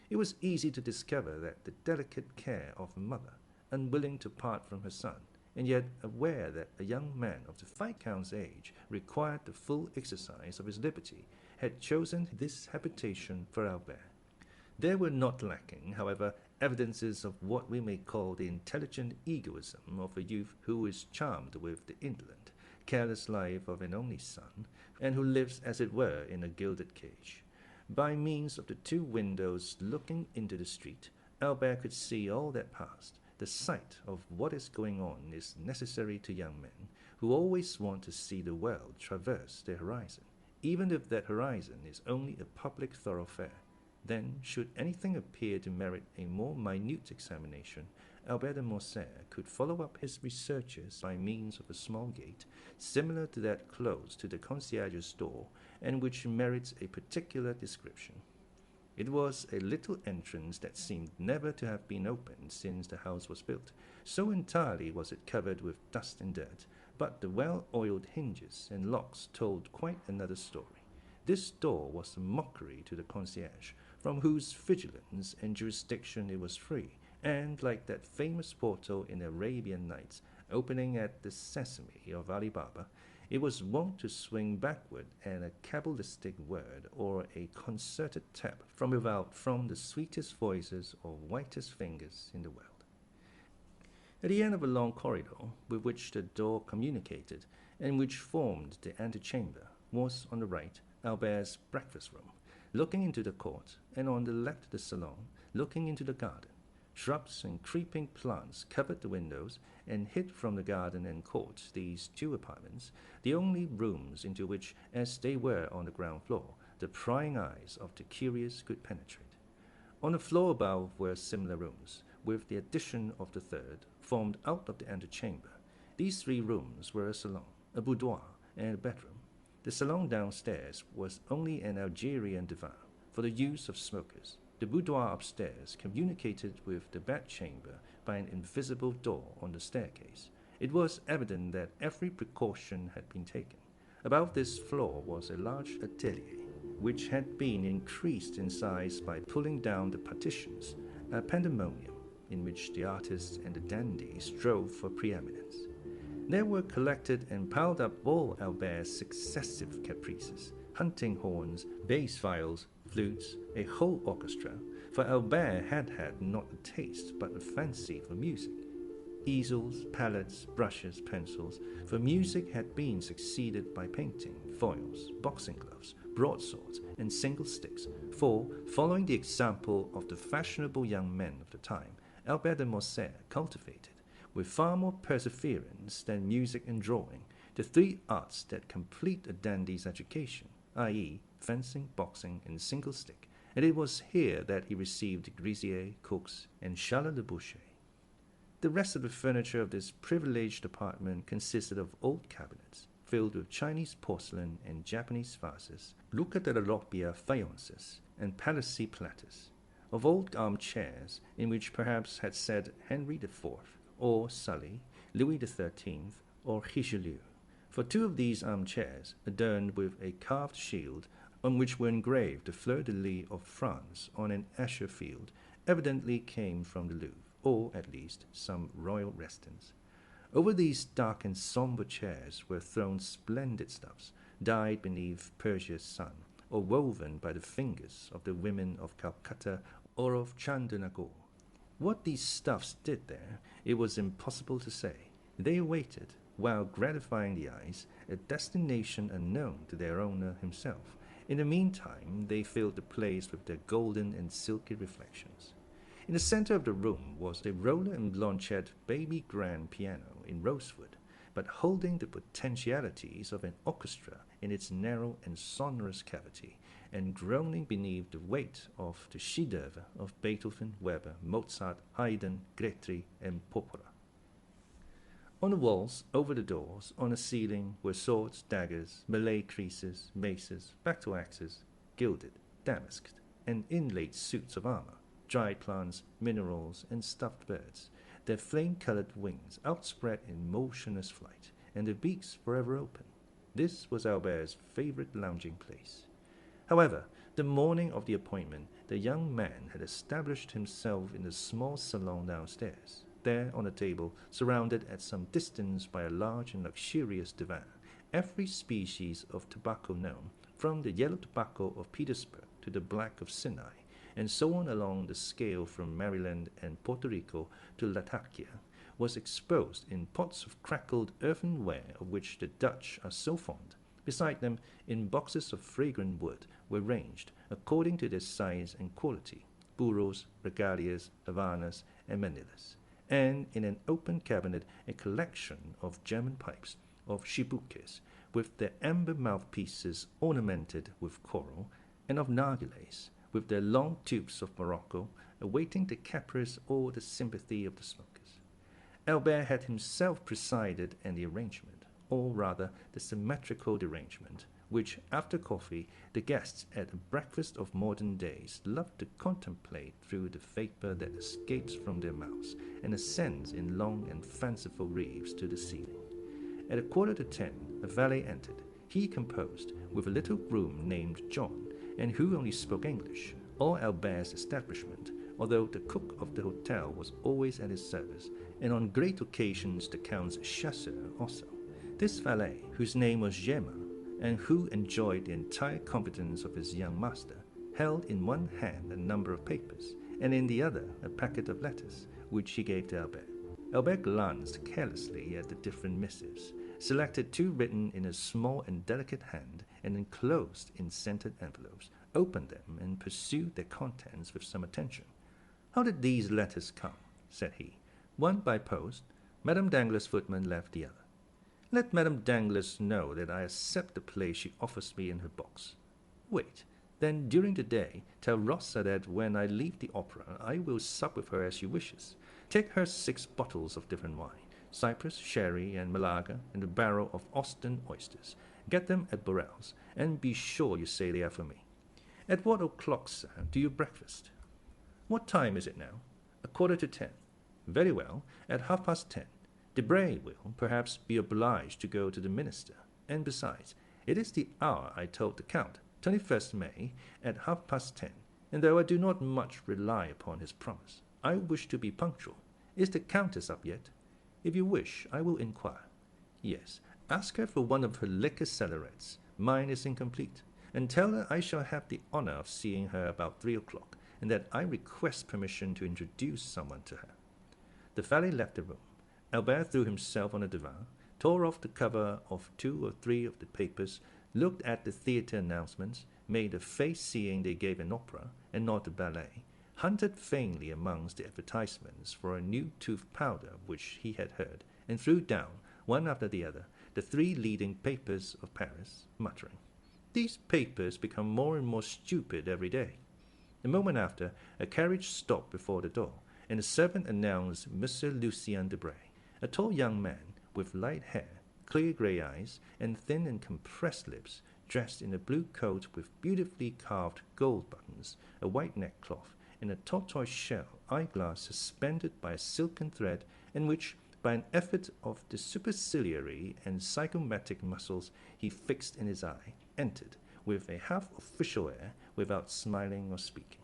S1: It was easy to discover that the delicate care of a mother, unwilling to part from her son, and yet aware that a young man of the Viscount's age required the full exercise of his liberty, had chosen this habitation for Albert. There were not lacking, however, evidences of what we may call the intelligent egoism of a youth who is charmed with the indolent, careless life of an only son, and who lives, as it were, in a gilded cage. By means of the 2 windows looking into the street, Albert could see all that passed. The sight of what is going on is necessary to young men, who always want to see the world traverse their horizon, even if that horizon is only a public thoroughfare. Then, should anything appear to merit a more minute examination, Albert de Morcerf could follow up his researches by means of a small gate, similar to that close to the concierge's door, and which merits a particular description. It was a little entrance that seemed never to have been opened since the house was built, so entirely was it covered with dust and dirt, but the well-oiled hinges and locks told quite another story. This door was a mockery to the concierge, from whose vigilance and jurisdiction it was free, and, like that famous portal in Arabian Nights, opening at the Sesame of Ali Baba, it was wont to swing backward at a cabalistic word or a concerted tap from without from the sweetest voices or whitest fingers in the world. At the end of a long corridor, with which the door communicated, and which formed the antechamber, was, on the right, Albert's breakfast room, looking into the court, and on the left the salon, looking into the garden. Shrubs and creeping plants covered the windows and hid from the garden and court these two apartments, the only rooms into which, as they were on the ground floor, the prying eyes of the curious could penetrate. On the floor above were similar rooms, with the addition of the third, formed out of the antechamber. These three rooms were a salon, a boudoir, and a bedroom. The salon downstairs was only an Algerian divan for the use of smokers. The boudoir upstairs communicated with the bedchamber by an invisible door on the staircase. It was evident that every precaution had been taken. Above this floor was a large atelier, which had been increased in size by pulling down the partitions, a pandemonium in which the artists and the dandies strove for preeminence. There were collected and piled up all Albert's successive caprices, hunting horns, bass viols, flutes, a whole orchestra, for Albert had had not a taste but a fancy for music. Easels, palettes, brushes, pencils, for music had been succeeded by painting, foils, boxing gloves, broadswords, and single sticks, for, following the example of the fashionable young men of the time, Albert de Morcerf cultivated, with far more perseverance than music and drawing, the three arts that complete a dandy's education, i.e., fencing, boxing, and single stick, and it was here that he received Grisier, Cooks, and Charles de Boucher. The rest of the furniture of this privileged apartment consisted of old cabinets, filled with Chinese porcelain and Japanese vases, Luca de la Robbia faïences, and Palissy platters, of old armchairs in which perhaps had sat Henry IV, or Sully, Louis XIII, or Richelieu. For two of these armchairs, adorned with a carved shield on which were engraved the fleur-de-lis of France on an azure field, evidently came from the Louvre, or at least some royal residence. Over these dark and sombre chairs were thrown splendid stuffs, dyed beneath Persia's sun, or woven by the fingers of the women of Calcutta or of Chandernagore. What these stuffs did there, it was impossible to say. They awaited, while gratifying the eyes, a destination unknown to their owner himself. In the meantime, they filled the place with their golden and silky reflections. In the center of the room was a roller and blanchet baby grand piano in rosewood, but holding the potentialities of an orchestra in its narrow and sonorous cavity, and groaning beneath the weight of the chef-d'œuvre of Beethoven, Weber, Mozart, Haydn, Grétry, and Popora. On the walls, over the doors, on the ceiling, were swords, daggers, Malay creases, maces, battle axes, gilded, damasked, and inlaid suits of armor, dried plants, minerals, and stuffed birds, their flame-colored wings outspread in motionless flight, and their beaks forever open. This was Albert's favorite lounging place. However, the morning of the appointment, the young man had established himself in the small salon downstairs. There, on a table, surrounded at some distance by a large and luxurious divan, every species of tobacco known, from the yellow tobacco of Petersburg to the black of Sinai, and so on along the scale from Maryland and Puerto Rico to Latakia, was exposed in pots of crackled earthenware of which the Dutch are so fond. Beside them, in boxes of fragrant wood, were ranged, according to their size and quality, bureaus, regalias, Havanas, and Manillas, and in an open cabinet a collection of German pipes, of chibuques, with their amber mouthpieces ornamented with coral, and of nargilés, with their long tubes of Morocco, awaiting the caprice or the sympathy of the smokers. Albert had himself presided at the arrangement, or rather the symmetrical derangement, which, after coffee, the guests at a breakfast of modern days love to contemplate through the vapor that escapes from their mouths and ascends in long and fanciful wreaths to the ceiling. At 10:15, a valet entered. He composed, with a little groom named John, and who only spoke English, all Albert's establishment, although the cook of the hotel was always at his service, and on great occasions the Count's chasseur also. This valet, whose name was Gemma, and who enjoyed the entire confidence of his young master, held in one hand a number of papers, and in the other a packet of letters, which he gave to Albert. Albert glanced carelessly at the different missives, selected two written in a small and delicate hand, and enclosed in scented envelopes, opened them, and pursued their contents with some attention. "How did these letters come?" said he. "One by post. Madame Danglars' footman left the other. Let Madame Danglars know that I accept the place she offers me in her box. Wait. Then during the day tell Rosa that when I leave the opera I will sup with her as she wishes. Take her 6 bottles of different wine, Cyprus, sherry, and Malaga, and a barrel of Ostend oysters. Get them at Morrel's, and be sure you say they are for me. At what o'clock, sir, do you breakfast?" "What time is it now?" "A quarter to 10. "Very well. At 10:30. Debray will, perhaps, be obliged to go to the minister. And besides, it is the hour I told the Count, 21st May, at 10:30, and though I do not much rely upon his promise, I wish to be punctual. Is the Countess up yet?" "If you wish, I will inquire." "Yes, ask her for one of her liquor cellarettes. Mine is incomplete. And tell her I shall have the honor of seeing her about 3 o'clock, and that I request permission to introduce someone to her." The valet left the room. Albert threw himself on a divan, tore off the cover of 2 or 3 of the papers, looked at the theatre announcements, made a face seeing they gave an opera and not a ballet, hunted vainly amongst the advertisements for a new tooth powder which he had heard, and threw down, one after the other, the 3 leading papers of Paris, muttering, "These papers become more and more stupid every day." A moment after, a carriage stopped before the door, and a servant announced Monsieur Lucien Debray, a tall young man with light hair, clear grey eyes, and thin and compressed lips, dressed in a blue coat with beautifully carved gold buttons, a white neckcloth, and a tortoise-shell eyeglass suspended by a silken thread, and which, by an effort of the superciliary and zygomatic muscles he fixed in his eye, entered, with a half-official air, without smiling or speaking.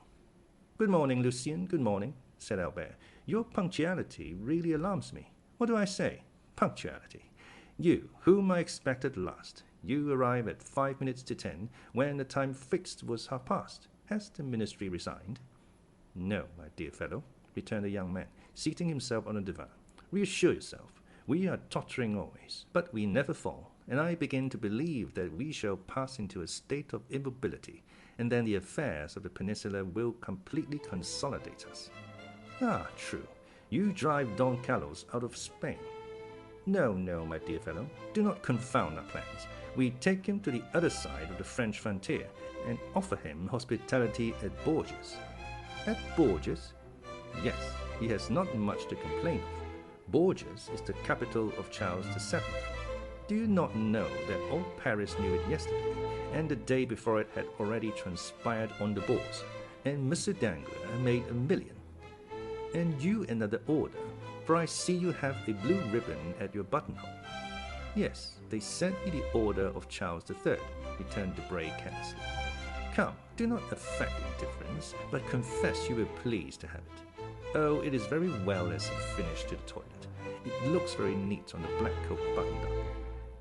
S1: "Good morning, Lucien, good morning," said Albert. "Your punctuality really alarms me. What do I say? Punctuality. You, whom I expected last, you arrive at 5 minutes to 10, when the time fixed was 1:30. Has the ministry resigned?" "No, my dear fellow," returned the young man, seating himself on a divan. "Reassure yourself. We are tottering always, but we never fall, and I begin to believe that we shall pass into a state of immobility, and then the affairs of the peninsula will completely consolidate us." "Ah, true. You drive Don Carlos out of Spain." "No, no, my dear fellow. Do not confound our plans. We take him to the other side of the French frontier, and offer him hospitality at Bourges." "At Bourges?" "Yes, he has not much to complain of. Bourges is the capital of Charles VII. Do you not know that all Paris knew it yesterday, and the day before it had already transpired on the bourse, and Monsieur Danglars made $1 million? And you another order, for I see you have a blue ribbon at your buttonhole." "Yes, they sent me the order of Charles III," returned Debray carelessly. "Come, do not affect indifference, but confess you were pleased to have it." "Oh, it is very well as a finish to the toilet. It looks very neat on the black coat buttoned up,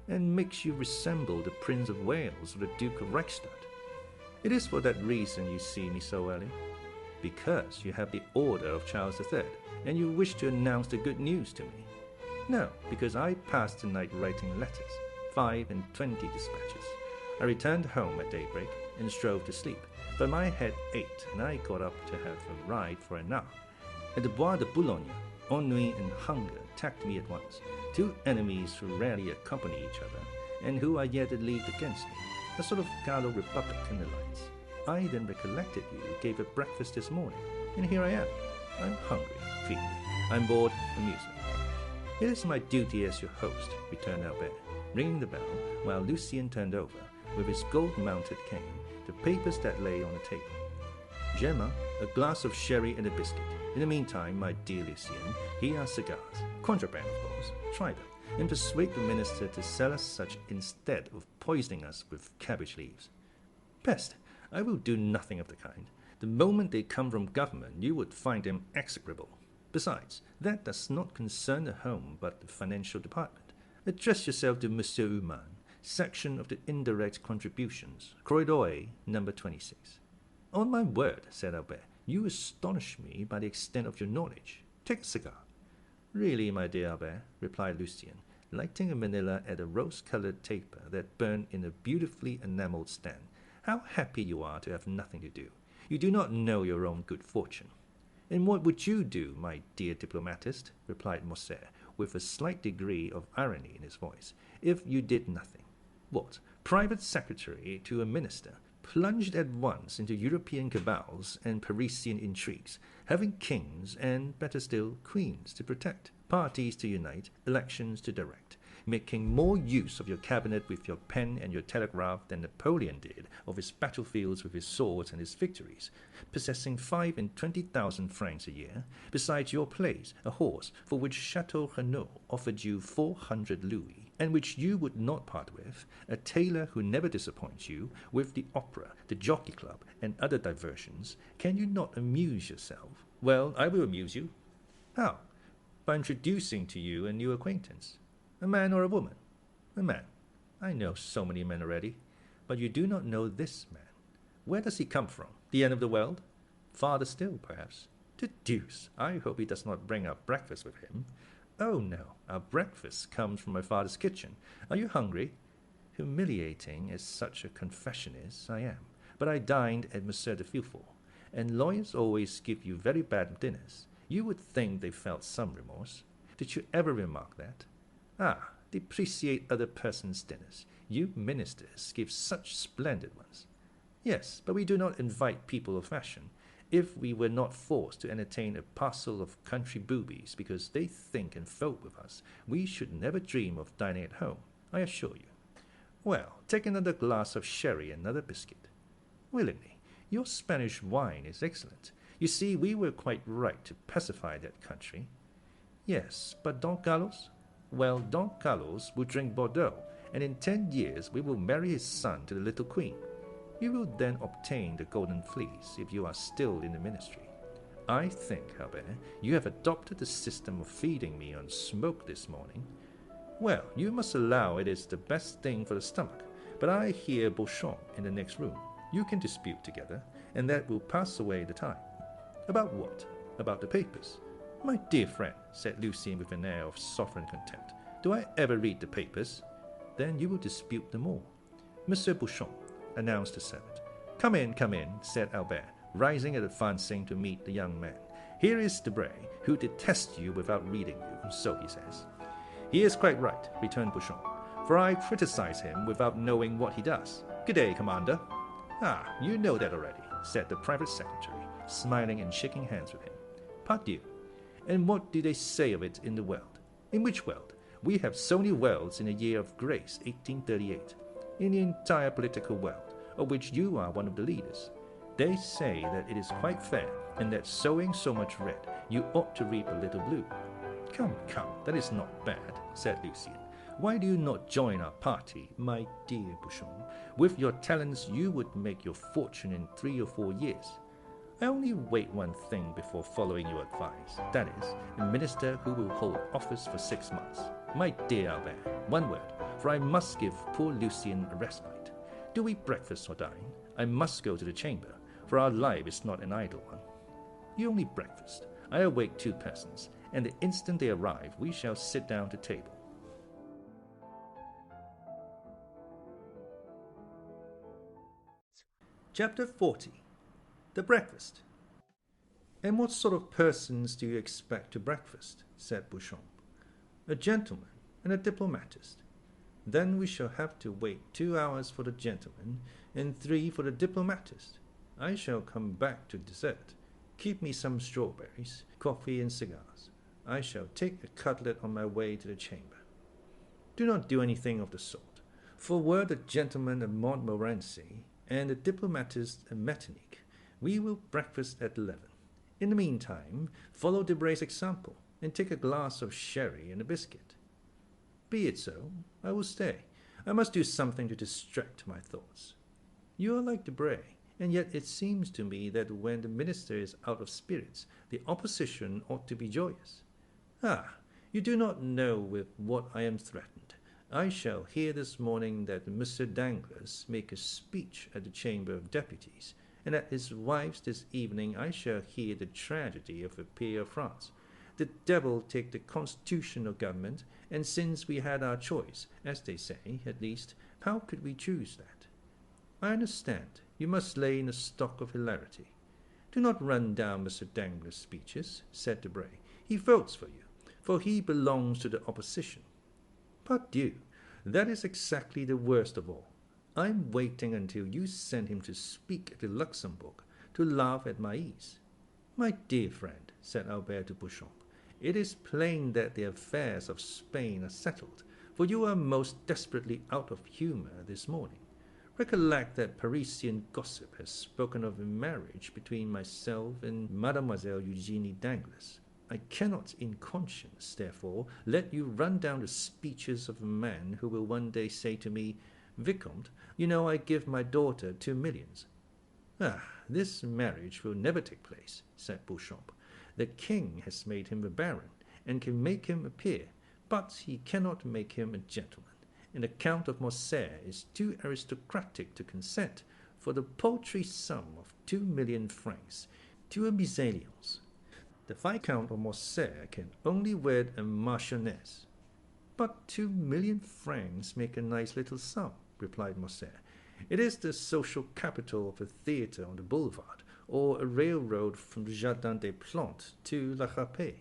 S1: and makes you resemble the Prince of Wales or the Duke of Reichstadt. It is for that reason you see me so early." "Because you have the order of Charles III, and you wish to announce the good news to me." "No, because I passed the night writing letters, 25 dispatches. I returned home at daybreak, and strove to sleep, but my head ached, and I got up to have a ride for an hour. At the Bois de Boulogne, ennui and hunger attacked me at once, 2 enemies who rarely accompany each other, and who are yet leagued against me, a sort of Gallo Republic in the lights. I then recollected you gave a breakfast this morning, and here I am. I'm hungry, feed me. I'm bored, amuse me." "It is my duty as your host," returned Albert, ringing the bell, while Lucien turned over, with his gold-mounted cane, the papers that lay on the table. "Gemma, a glass of sherry and a biscuit. In the meantime, my dear Lucien, here are cigars. Contraband, of course. Try them, and persuade the minister to sell us such instead of poisoning us with cabbage leaves." "Peste! I will do nothing of the kind. The moment they come from government, you would find them execrable. Besides, that does not concern the home but the financial department. Address yourself to Monsieur Human, section of the indirect contributions, corridor number 26. "On my word," said Albert, "you astonish me by the extent of your knowledge. Take a cigar." "Really, my dear Albert," replied Lucien, lighting a manila at a rose-colored taper that burned in a beautifully enamelled stand, "how happy you are to have nothing to do. You do not know your own good fortune." And what would you do, my dear diplomatist, replied Morcerf, with a slight degree of irony in his voice, if you did nothing? What, private secretary to a minister, plunged at once into European cabals and Parisian intrigues, having kings and, better still, queens to protect, parties to unite, elections to direct, making more use of your cabinet with your pen and your telegraph than Napoleon did of his battlefields with his swords and his victories, possessing 25,000 francs a year, besides your place, a horse, for which Château-Renaud offered you 400 louis, and which you would not part with, a tailor who never disappoints you, with the opera, the jockey club, and other diversions, can you not amuse yourself? Well, I will amuse you. How? By introducing to you a new acquaintance. A man or a woman? A man. I know so many men already, but you do not know this man. Where does he come from? The end of the world? Farther still, perhaps. The deuce! I hope he does not bring our breakfast with him. Oh, no, our breakfast comes from my father's kitchen. Are you hungry? Humiliating as such a confession is, I am. But I dined at Monsieur de Villefort, and lawyers always give you very bad dinners. You would think they felt some remorse. Did you ever remark that? Ah, depreciate other persons' dinners. You ministers give such splendid ones. Yes, but we do not invite people of fashion. If we were not forced to entertain a parcel of country boobies because they think and vote with us, we should never dream of dining at home, I assure you. Well, take another glass of sherry and another biscuit. Willingly. Your Spanish wine is excellent. You see, we were quite right to pacify that country. Yes, but Don Carlos? Well, Don Carlos will drink Bordeaux, and in 10 years we will marry his son to the little queen. You will then obtain the golden fleece if you are still in the ministry. I think, Albert, you have adopted the system of feeding me on smoke this morning. Well, you must allow it is the best thing for the stomach, but I hear Beauchamp in the next room. You can dispute together, and that will pass away the time. About what? About the papers. My dear friend, said Lucien with an air of sovereign contempt, do I ever read the papers? Then you will dispute them all. Monsieur Beauchamp, announced the servant. Come in, said Albert, rising and advancing to meet the young man. Here is Debray, who detests you without reading you, so he says. He is quite right, returned Beauchamp, for I criticize him without knowing what he does. Good day, Commander. Ah, you know that already, said the private secretary, smiling and shaking hands with him. Pardieu. And what do they say of it in the world? In which world? We have so many worlds in the year of grace, 1838. In the entire political world, of which you are one of the leaders. They say that it is quite fair, and that sowing so much red, you ought to reap a little blue. Come, that is not bad, said Lucien. Why do you not join our party, my dear Beauchamp? With your talents you would make your fortune in 3 or 4 years. I only wait one thing before following your advice, that is, a minister who will hold office for 6 months. My dear Albert, one word, for I must give poor Lucien a respite. Do we breakfast or dine? I must go to the chamber, for our life is not an idle one. You only breakfast. I await 2 persons, and the instant they arrive we shall sit down to table. Chapter 40. The breakfast. And what sort of persons do you expect to breakfast? Said Beauchamp. A gentleman and a diplomatist. Then we shall have to wait 2 hours for the gentleman and 3 for the diplomatist. I shall come back to dessert. Keep me some strawberries, coffee and cigars. I shall take a cutlet on my way to the chamber. Do not do anything of the sort, for were the gentleman a Montmorency and the diplomatist a Metternich, we will breakfast at 11. In the meantime, follow Debray's example, and take a glass of sherry and a biscuit. Be it so. I will stay. I must do something to distract my thoughts. You are like Debray, and yet it seems to me that when the minister is out of spirits, the opposition ought to be joyous. Ah, you do not know with what I am threatened. I shall hear this morning that Monsieur Danglars make a speech at the Chamber of Deputies, and at his wife's this evening I shall hear the tragedy of a peer of France. The devil take the constitutional government, and since we had our choice, as they say, at least, how could we choose that? I understand. You must lay in a stock of hilarity. Do not run down Mr. Danglars' speeches, said Debray. He votes for you, for he belongs to the opposition. Pardieu, that is exactly the worst of all. I'm waiting until you send him to speak at the Luxembourg, to laugh at my ease. My dear friend, said Albert to Beauchamp, it is plain that the affairs of Spain are settled, for you are most desperately out of humour this morning. Recollect that Parisian gossip has spoken of a marriage between myself and Mademoiselle Eugénie Danglars. I cannot in conscience, therefore, let you run down the speeches of a man who will one day say to me, Vicomte, you know I give my daughter 2 millions. Ah, this marriage will never take place, said Beauchamp. The king has made him a baron, and can make him a peer, but he cannot make him a gentleman, and the Count of Morcerf is too aristocratic to consent for the paltry sum of 2 million francs to a mésalliance. The Viscount of Morcerf can only wed a marchioness. But 2 million francs make a nice little sum, replied Morcerf. It is the social capital of a theatre on the boulevard, or a railroad from the Jardin des Plantes to La Râpée.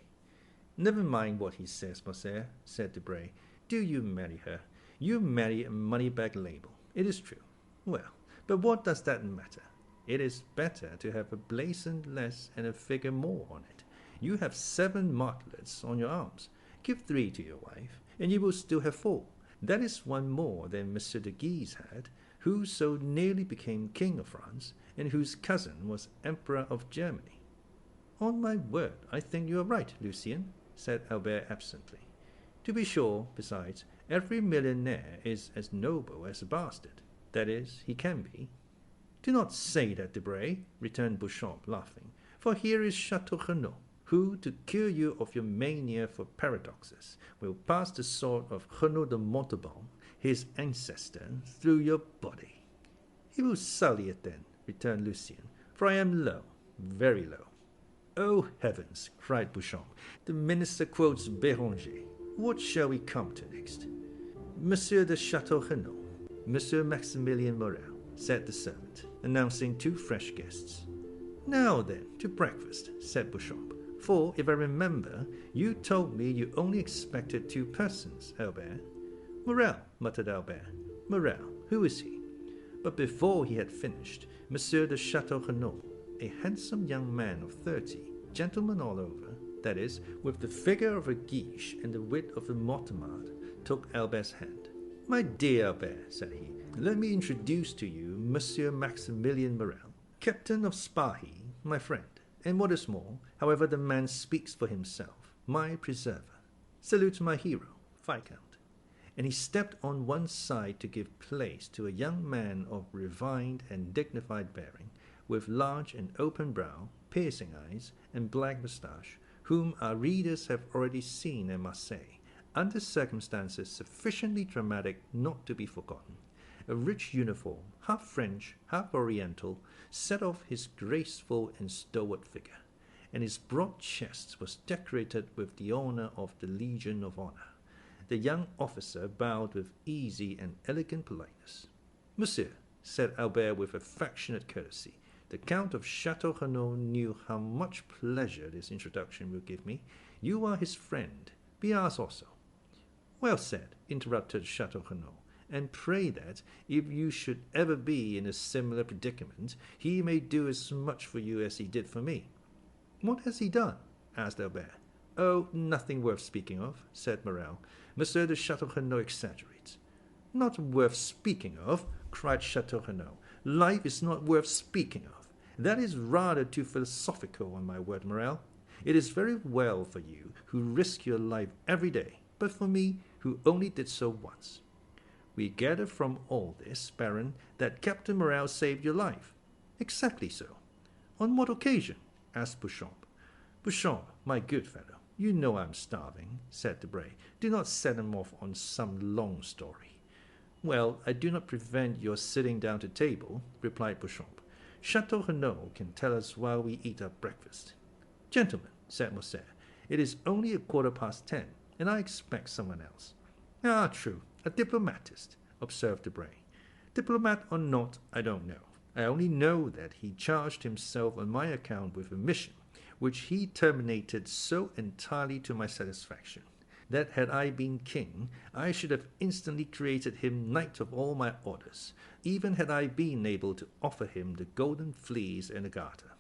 S1: Never mind what he says, Morcerf, said Debray. Do you marry her? You marry a money-bag label. It is true. Well, but what does that matter? It is better to have a blazon less and a figure more on it. You have 7 martlets on your arms. Give 3 to your wife, and you will still have 4. That is 1 more than Monsieur de Guise had, who so nearly became King of France, and whose cousin was Emperor of Germany. On my word, I think you are right, Lucien, said Albert absently. To be sure, besides, every millionaire is as noble as a bastard. That is, he can be. Do not say that, Debray, returned Beauchamp, laughing, for here is Château-Renaud, who, to cure you of your mania for paradoxes, will pass the sword of Renaud de Montauban, his ancestor, through your body. He will sully it then, returned Lucien, for I am low, very low. Oh, heavens, cried Beauchamp, the minister quotes Béranger. What shall we come to next? Monsieur de Château-Renaud, Monsieur Maximilien Morrel, said the servant, announcing 2 fresh guests. Now then, to breakfast, said Beauchamp, for, if I remember, you told me you only expected 2 persons, Albert. Morrel, muttered Albert. Morrel, who is he? But before he had finished, Monsieur de Château-Renaud, a handsome young man of 30, gentleman all over, that is, with the figure of a Guiche and the wit of a Mortemart, took Albert's hand. My dear Albert, said he, let me introduce to you Monsieur Maximilien Morrel, captain of Spahi, my friend, and what is more, however the man speaks for himself, my preserver. Salute my hero, Viscount. And he stepped on one side to give place to a young man of refined and dignified bearing, with large and open brow, piercing eyes, and black moustache, whom our readers have already seen at Marseilles, under circumstances sufficiently dramatic not to be forgotten. A rich uniform, half French, half Oriental, set off his graceful and stalwart figure, and his broad chest was decorated with the honor of the Legion of Honor. The young officer bowed with easy and elegant politeness. Monsieur, said Albert with affectionate courtesy, the Count of Château-Renaud knew how much pleasure this introduction will give me. You are his friend. Be ours also. Well said, interrupted Château-Renaud, and pray that, if you should ever be in a similar predicament, he may do as much for you as he did for me. What has he done? Asked Albert. Oh, nothing worth speaking of, said Morrel. Monsieur de Château-Renaud exaggerates. Not worth speaking of, cried Château-Renaud. Life is not worth speaking of. That is rather too philosophical on my word, Morrel. It is very well for you, who risk your life every day, but for me, who only did so once. We gather from all this, Baron, that Captain Morrel saved your life. Exactly so. On what occasion? Asked Beauchamp. Beauchamp, my good fellow, you know I am starving, said Debray. Do not set him off on some long story. Well, I do not prevent your sitting down to table, replied Beauchamp. Château-Renaud can tell us while we eat our breakfast. Gentlemen, said Morcerf, it is only 10:15, and I expect someone else. Ah, true, a diplomatist, observed Debray. Diplomat or not, I don't know. I only know that he charged himself on my account with a mission, which he terminated so entirely to my satisfaction, that had I been king, I should have instantly created him knight of all my orders, even had I been able to offer him the golden fleece and the garter.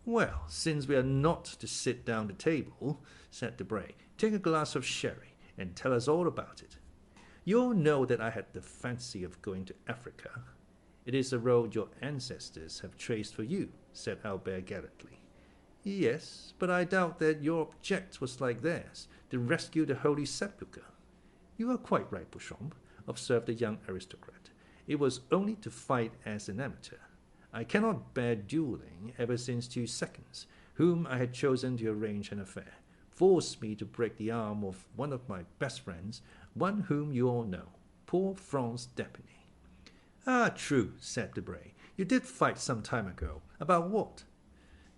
S1: Well, since we are not to sit down to table, said Debray, take a glass of sherry, and tell us all about it. You all know that I had the fancy of going to Africa. It is a road your ancestors have traced for you, said Albert gallantly. Yes, but I doubt that your object was like theirs, to rescue the Holy Sepulchre. You are quite right, Beauchamp, observed the young aristocrat. It was only to fight as an amateur. I cannot bear duelling ever since 2 seconds, whom I had chosen to arrange an affair, forced me to break the arm of one of my best friends, one whom you all know, poor Franz d'Épinay. Ah, true, said Debray. You did fight some time ago. About what?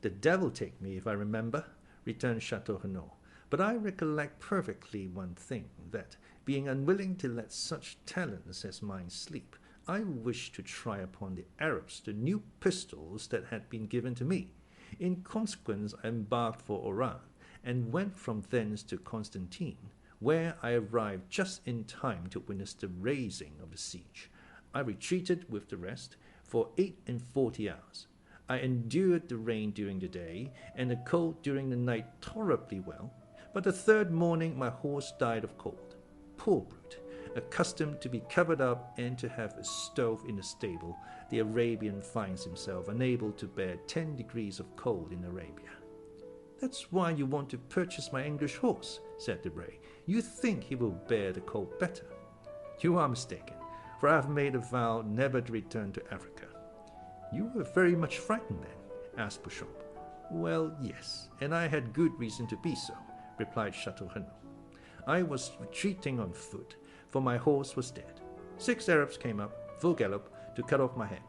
S1: The devil take me if I remember, returned Château-Renaud. But I recollect perfectly one thing, that, being unwilling to let such talents as mine sleep, I wished to try upon the Arabs the new pistols that had been given to me. In consequence I embarked for Oran, and went from thence to Constantine, where I arrived just in time to witness the raising of the siege. I retreated with the rest for 48 hours. I endured the rain during the day, and the cold during the night tolerably well, but the 3rd morning my horse died of cold. Poor brute! Accustomed to be covered up and to have a stove in the stable, the Arabian finds himself unable to bear 10 degrees of cold in Arabia. That's why you want to purchase my English horse, said Debray. You think he will bear the cold better. You are mistaken, for I have made a vow never to return to Africa. You were very much frightened then, asked Beauchamp. Well, yes, and I had good reason to be so, replied Château-Renaud. I was retreating on foot, for my horse was dead. 6 Arabs came up, full gallop, to cut off my head.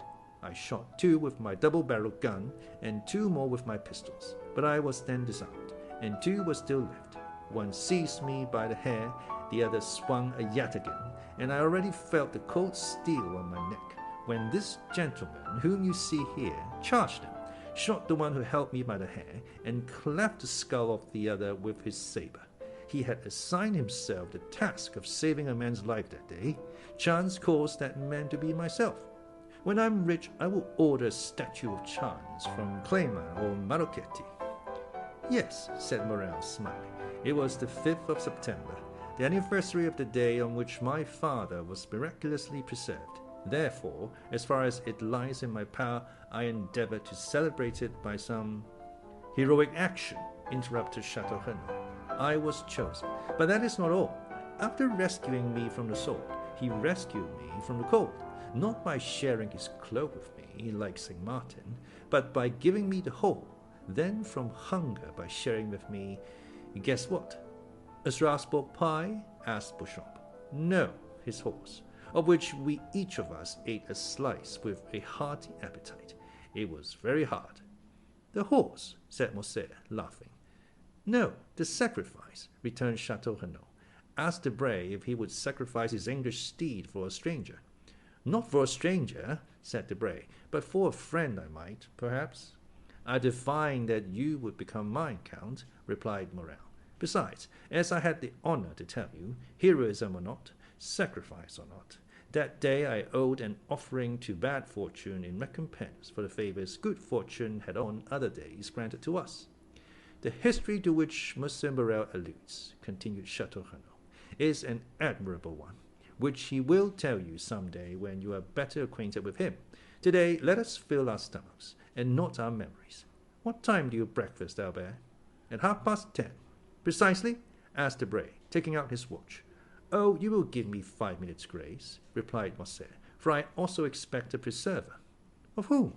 S1: I shot 2 with my double-barreled gun, and 2 more with my pistols, but I was then disarmed, and 2 were still left. One seized me by the hair, the other swung a yataghan, and I already felt the cold steel on my neck, when this gentleman, whom you see here, charged them, shot the one who held me by the hair, and cleft the skull of the other with his sabre. He had assigned himself the task of saving a man's life that day. Chance caused that man to be myself. When I'm rich, I will order a statue of Chance from Clément or Marocchetti. Yes, said Morrel, smiling. It was the 5th of September, the anniversary of the day on which my father was miraculously preserved. Therefore, as far as it lies in my power, I endeavor to celebrate it by some heroic action, interrupted Château-Renaud. I was chosen. But that is not all. After rescuing me from the sword, he rescued me from the cold, not by sharing his cloak with me, like St. Martin, but by giving me the whole, then from hunger by sharing with me, guess what? A Strasbourg pie? Asked Beauchamp. No, his horse, of which we each of us ate a slice with a hearty appetite. It was very hard. The horse, said Morcerf, laughing. No, the sacrifice, returned Château-Renaud. Asked Debray if he would sacrifice his English steed for a stranger. Not for a stranger, said Debray, but for a friend I might, perhaps. I divine that you would become mine, Count, replied Morrel. Besides, as I had the honor to tell you, heroism or not, sacrifice or not, that day I owed an offering to bad fortune in recompense for the favors good fortune had on other days granted to us. The history to which Monsieur Morrel alludes, continued Château-Renaud, is an admirable one, which he will tell you some day when you are better acquainted with him. Today let us fill our stomachs, and not our memories. What time do you breakfast, Albert? At 10:30. Precisely? Asked Debray, taking out his watch. Oh, you will give me 5 minutes' grace, replied Morcerf, for I also expect a preserver. Of whom?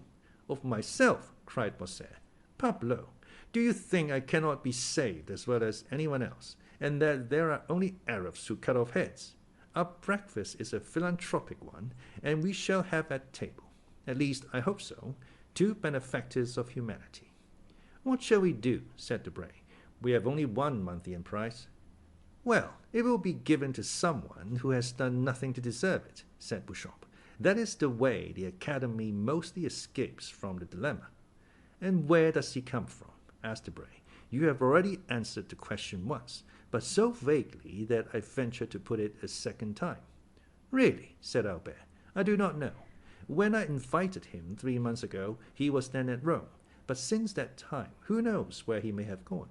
S1: Of myself, cried Morcerf. Parbleu! Do you think I cannot be saved as well as anyone else, and that there are only Arabs who cut off heads? Our breakfast is a philanthropic one, and we shall have at table, at least I hope so, 2 benefactors of humanity. What shall we do? Said Debray. We have only 1 monthly in price. Well, it will be given to someone who has done nothing to deserve it, said Beauchamp. That is the way the Academy mostly escapes from the dilemma. And where does he come from? Asked Debray. You have already answered the question once, but so vaguely that I venture to put it a second time. Really, said Albert, I do not know. When I invited him 3 months ago, he was then at Rome, but since that time, who knows where he may have gone?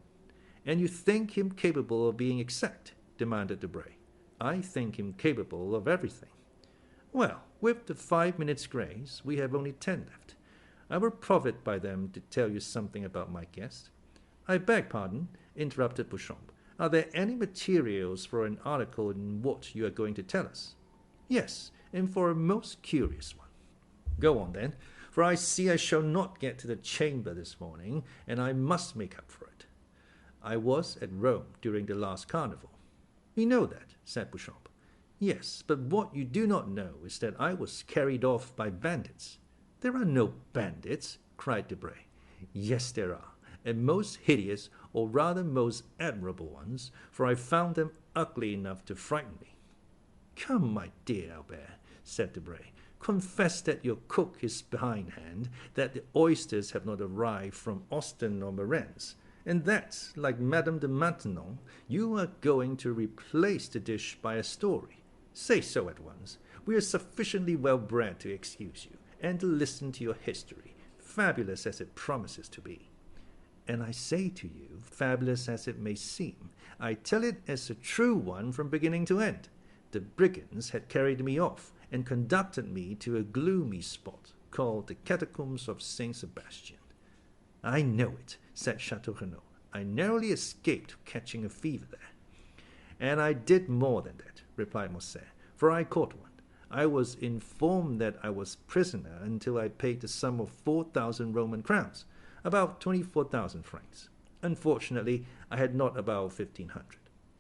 S1: And you think him capable of being exact? Demanded Debray. I think him capable of everything. Well, with the 5 minutes' grace, we have only 10 left. I will profit by them to tell you something about my guest. I beg pardon, interrupted Beauchamp. Are there any materials for an article in what you are going to tell us? Yes, and for a most curious one. Go on, then, for I see I shall not get to the chamber this morning, and I must make up for it. I was at Rome during the last carnival. We know that, said Beauchamp. Yes, but what you do not know is that I was carried off by bandits. There are no bandits, cried Debray. Yes, there are, and most hideous, or rather most admirable ones, for I found them ugly enough to frighten me. Come, my dear Albert, said Debray, confess that your cook is behindhand, that the oysters have not arrived from Ostend or Marennes, and that, like Madame de Maintenon, you are going to replace the dish by a story. Say so at once. We are sufficiently well bred to excuse you, and to listen to your history, fabulous as it promises to be. And I say to you, fabulous as it may seem, I tell it as a true one from beginning to end. The brigands had carried me off, and conducted me to a gloomy spot, called the Catacombs of Saint Sebastian. I know it, said Château-Renaud. I narrowly escaped catching a fever there. And I did more than that, replied Morcerf, for I caught one. I was informed that I was prisoner until I paid the sum of 4,000 Roman crowns, about 24,000 francs. Unfortunately, I had not about 1,500.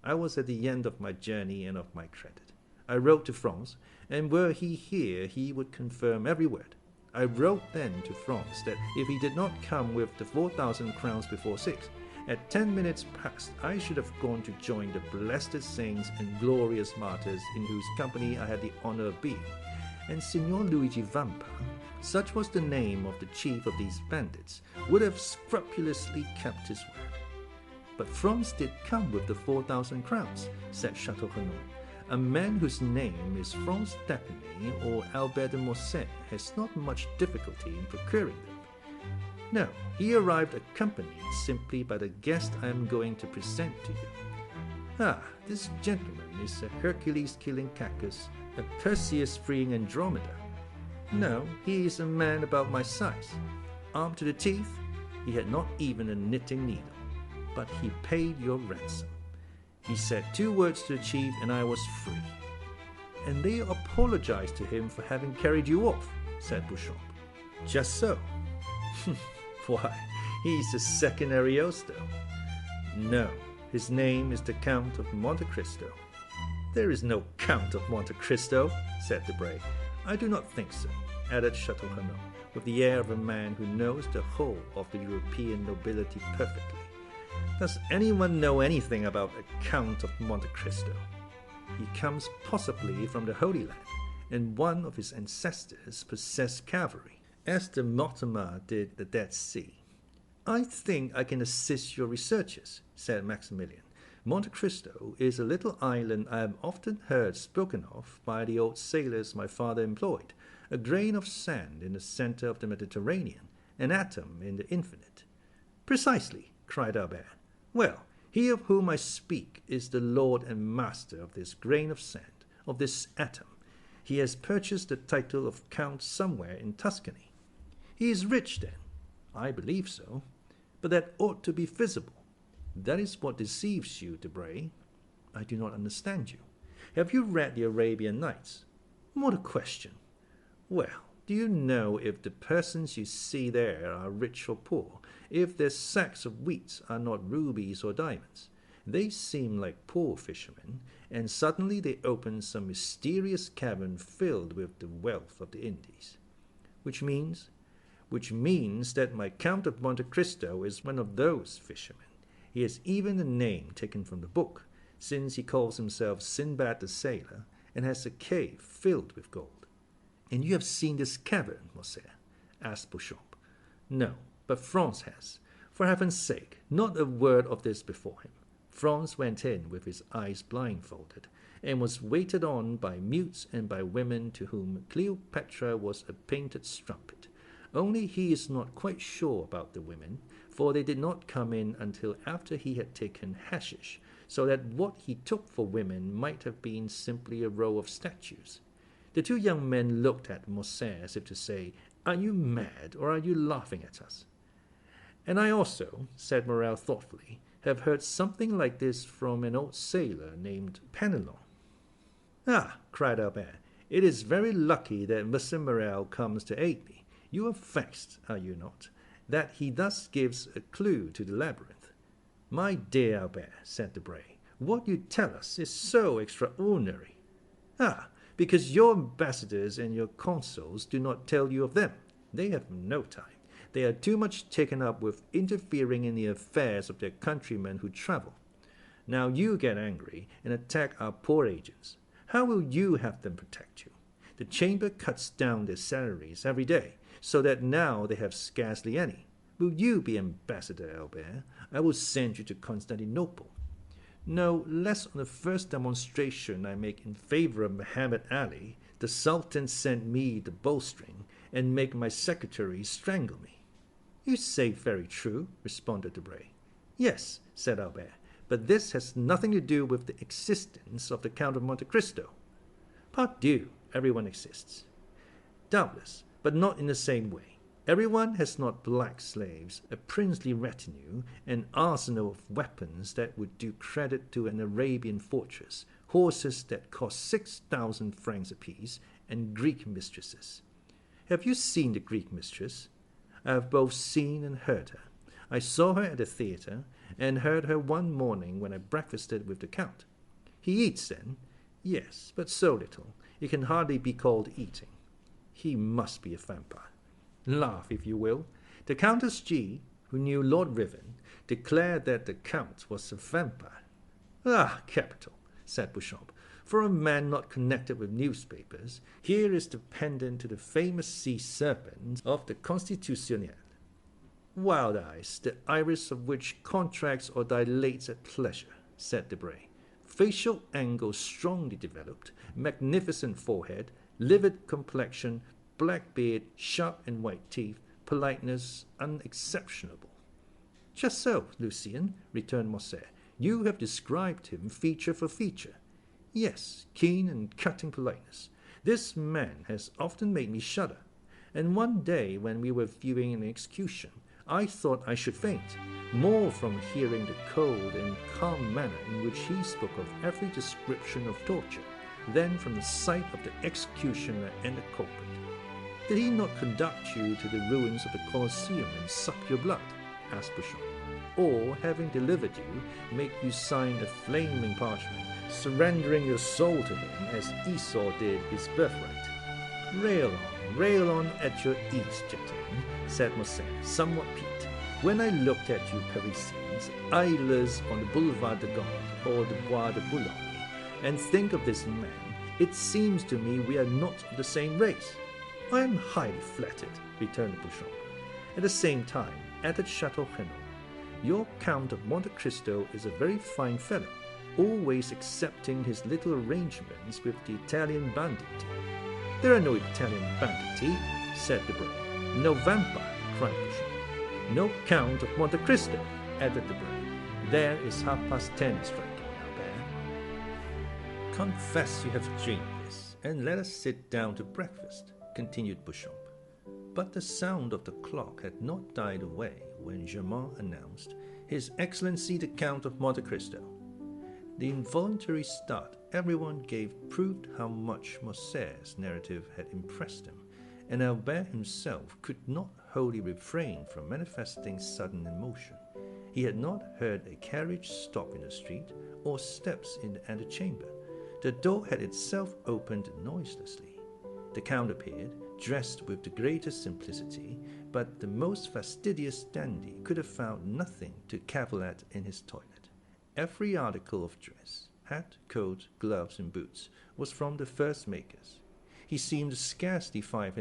S1: I was at the end of my journey and of my credit. I wrote to Franz, and were he here, he would confirm every word. I wrote then to Franz that if he did not come with the 4,000 crowns before 6, at 10 minutes past, I should have gone to join the blessed saints and glorious martyrs in whose company I had the honor of being. And Signor Luigi Vampa, such was the name of the chief of these bandits, would have scrupulously kept his word. But Franz did come with the 4,000 crowns, said Château-Renaud. A man whose name is Franz d'Épinay or Albert de Morcerf has not much difficulty in procuring them. No, he arrived accompanied simply by the guest I am going to present to you. Ah, this gentleman is a Hercules killing Cacus, a Perseus freeing Andromeda. No, he is a man about my size. Armed to the teeth, he had not even a knitting needle. But he paid your ransom. He said 2 words to the chief, and I was free. And they apologized to him for having carried you off, said Beauchamp. Just so. Why, he's the second Ariosto. No, his name is the Count of Monte Cristo. There is no Count of Monte Cristo, said Debray. I do not think so, added Château-Renaud, with the air of a man who knows the whole of the European nobility perfectly. Does anyone know anything about a Count of Monte Cristo? He comes possibly from the Holy Land, and one of his ancestors possessed cavalry, as the Mortimer did the Dead Sea. I think I can assist your researches, said Maximilian. Monte Cristo is a little island I have often heard spoken of by the old sailors my father employed, a grain of sand in the center of the Mediterranean, an atom in the infinite. Precisely, cried Albert. Well, he of whom I speak is the lord and master of this grain of sand, of this atom. He has purchased the title of Count somewhere in Tuscany. He is rich, then? I believe so. But that ought to be visible. That is what deceives you, Debray. I do not understand you. Have you read the Arabian Nights? What a question. Well, do you know if the persons you see there are rich or poor, if their sacks of wheat are not rubies or diamonds? They seem like poor fishermen, and suddenly they open some mysterious cavern filled with the wealth of the Indies. Which means that my Count of Monte Cristo is one of those fishermen. He has even a name taken from the book, since he calls himself Sinbad the Sailor, and has a cave filled with gold. "And you have seen this cavern, Morcerf?" asked Beauchamp. "No, but Franz has. For heaven's sake, not a word of this before him." Franz went in with his eyes blindfolded, and was waited on by mutes and by women to whom Cleopatra was a painted strumpet. Only he is not quite sure about the women, for they did not come in until after he had taken hashish, so that what he took for women might have been simply a row of statues. The two young men looked at Morcerf as if to say, "Are you mad, or are you laughing at us?" "And I also," said Morrel thoughtfully, "have heard something like this from an old sailor named Penelon." "Ah," cried Albert, "it is very lucky that Monsieur Morrel comes to aid me. You are vexed, are you not, that he thus gives a clue to the labyrinth?" "My dear Albert," said Debray, "what you tell us is so extraordinary." "Ah, because your ambassadors and your consuls do not tell you of them. They have no time. They are too much taken up with interfering in the affairs of their countrymen who travel. Now you get angry and attack our poor agents. How will you have them protect you? The Chamber cuts down their salaries every day, so that now they have scarcely any. Will you be ambassador, Albert? I will send you to Constantinople. No, less on the first demonstration I make in favor of Muhammad Ali, the Sultan send me the bowstring, and make my secretary strangle me." "You say very true," responded Debray. "Yes," said Albert, "but this has nothing to do with the existence of the Count of Monte Cristo." "Pardieu, everyone exists." "Doubtless, but not in the same way. Everyone has not black slaves, a princely retinue, an arsenal of weapons that would do credit to an Arabian fortress, horses that cost 6,000 francs apiece, and Greek mistresses. Have you seen the Greek mistress? I have both seen and heard her. I saw her at the theatre, and heard her one morning when I breakfasted with the Count. He eats then? Yes, but so little, it can hardly be called eating. He must be a vampire. Laugh, if you will. The Countess G, who knew Lord Ruthven, declared that the Count was a vampire. Ah, capital, said Beauchamp. For a man not connected with newspapers, here is the pendant to the famous sea serpent of the Constitutionnel. Wild eyes, the iris of which contracts or dilates at pleasure, said Debray. Facial angles strongly developed, magnificent forehead, livid complexion, black beard, sharp and white teeth, politeness unexceptionable. Just so, Lucien, returned Morcerf. You have described him feature for feature. Yes, keen and cutting politeness. This man has often made me shudder, and one day when we were viewing an execution, I thought I should faint, more from hearing the cold and calm manner in which he spoke of every description of torture, than from the sight of the executioner and the culprit. Did he not conduct you to the ruins of the Colosseum and suck your blood? Asked Beauchamp. Or, having delivered you, make you sign a flaming parchment, surrendering your soul to him as Esau did his birthright? Rail on at your ease, gentlemen, said Morcerf, somewhat piqued. When I looked at you Parisians, idlers on the Boulevard de Gand or the Bois de Boulogne, and think of this man, it seems to me we are not of the same race. I am highly flattered, returned Beauchamp. At the same time, added Château-Renaud, your Count of Monte Cristo is a very fine fellow, always accepting his little arrangements with the Italian banditti. There are no Italian banditti, said Debray. No vampire, cried Beauchamp. No Count of Monte Cristo, added Debray. There is 10:30 striking, Albert. Confess you have dreamed this, and let us sit down to breakfast, continued Beauchamp. But the sound of the clock had not died away when Germain announced, His Excellency the Count of Monte Cristo. The involuntary start everyone gave proved how much Morcerf's narrative had impressed him, and Albert himself could not wholly refrain from manifesting sudden emotion. He had not heard a carriage stop in the street or steps in the antechamber. The door had itself opened noiselessly. The Count appeared, dressed with the greatest simplicity, but the most fastidious dandy could have found nothing to cavil at in his toilet. Every article of dress, hat, coat, gloves, and boots, was from the first makers. He seemed scarcely 35,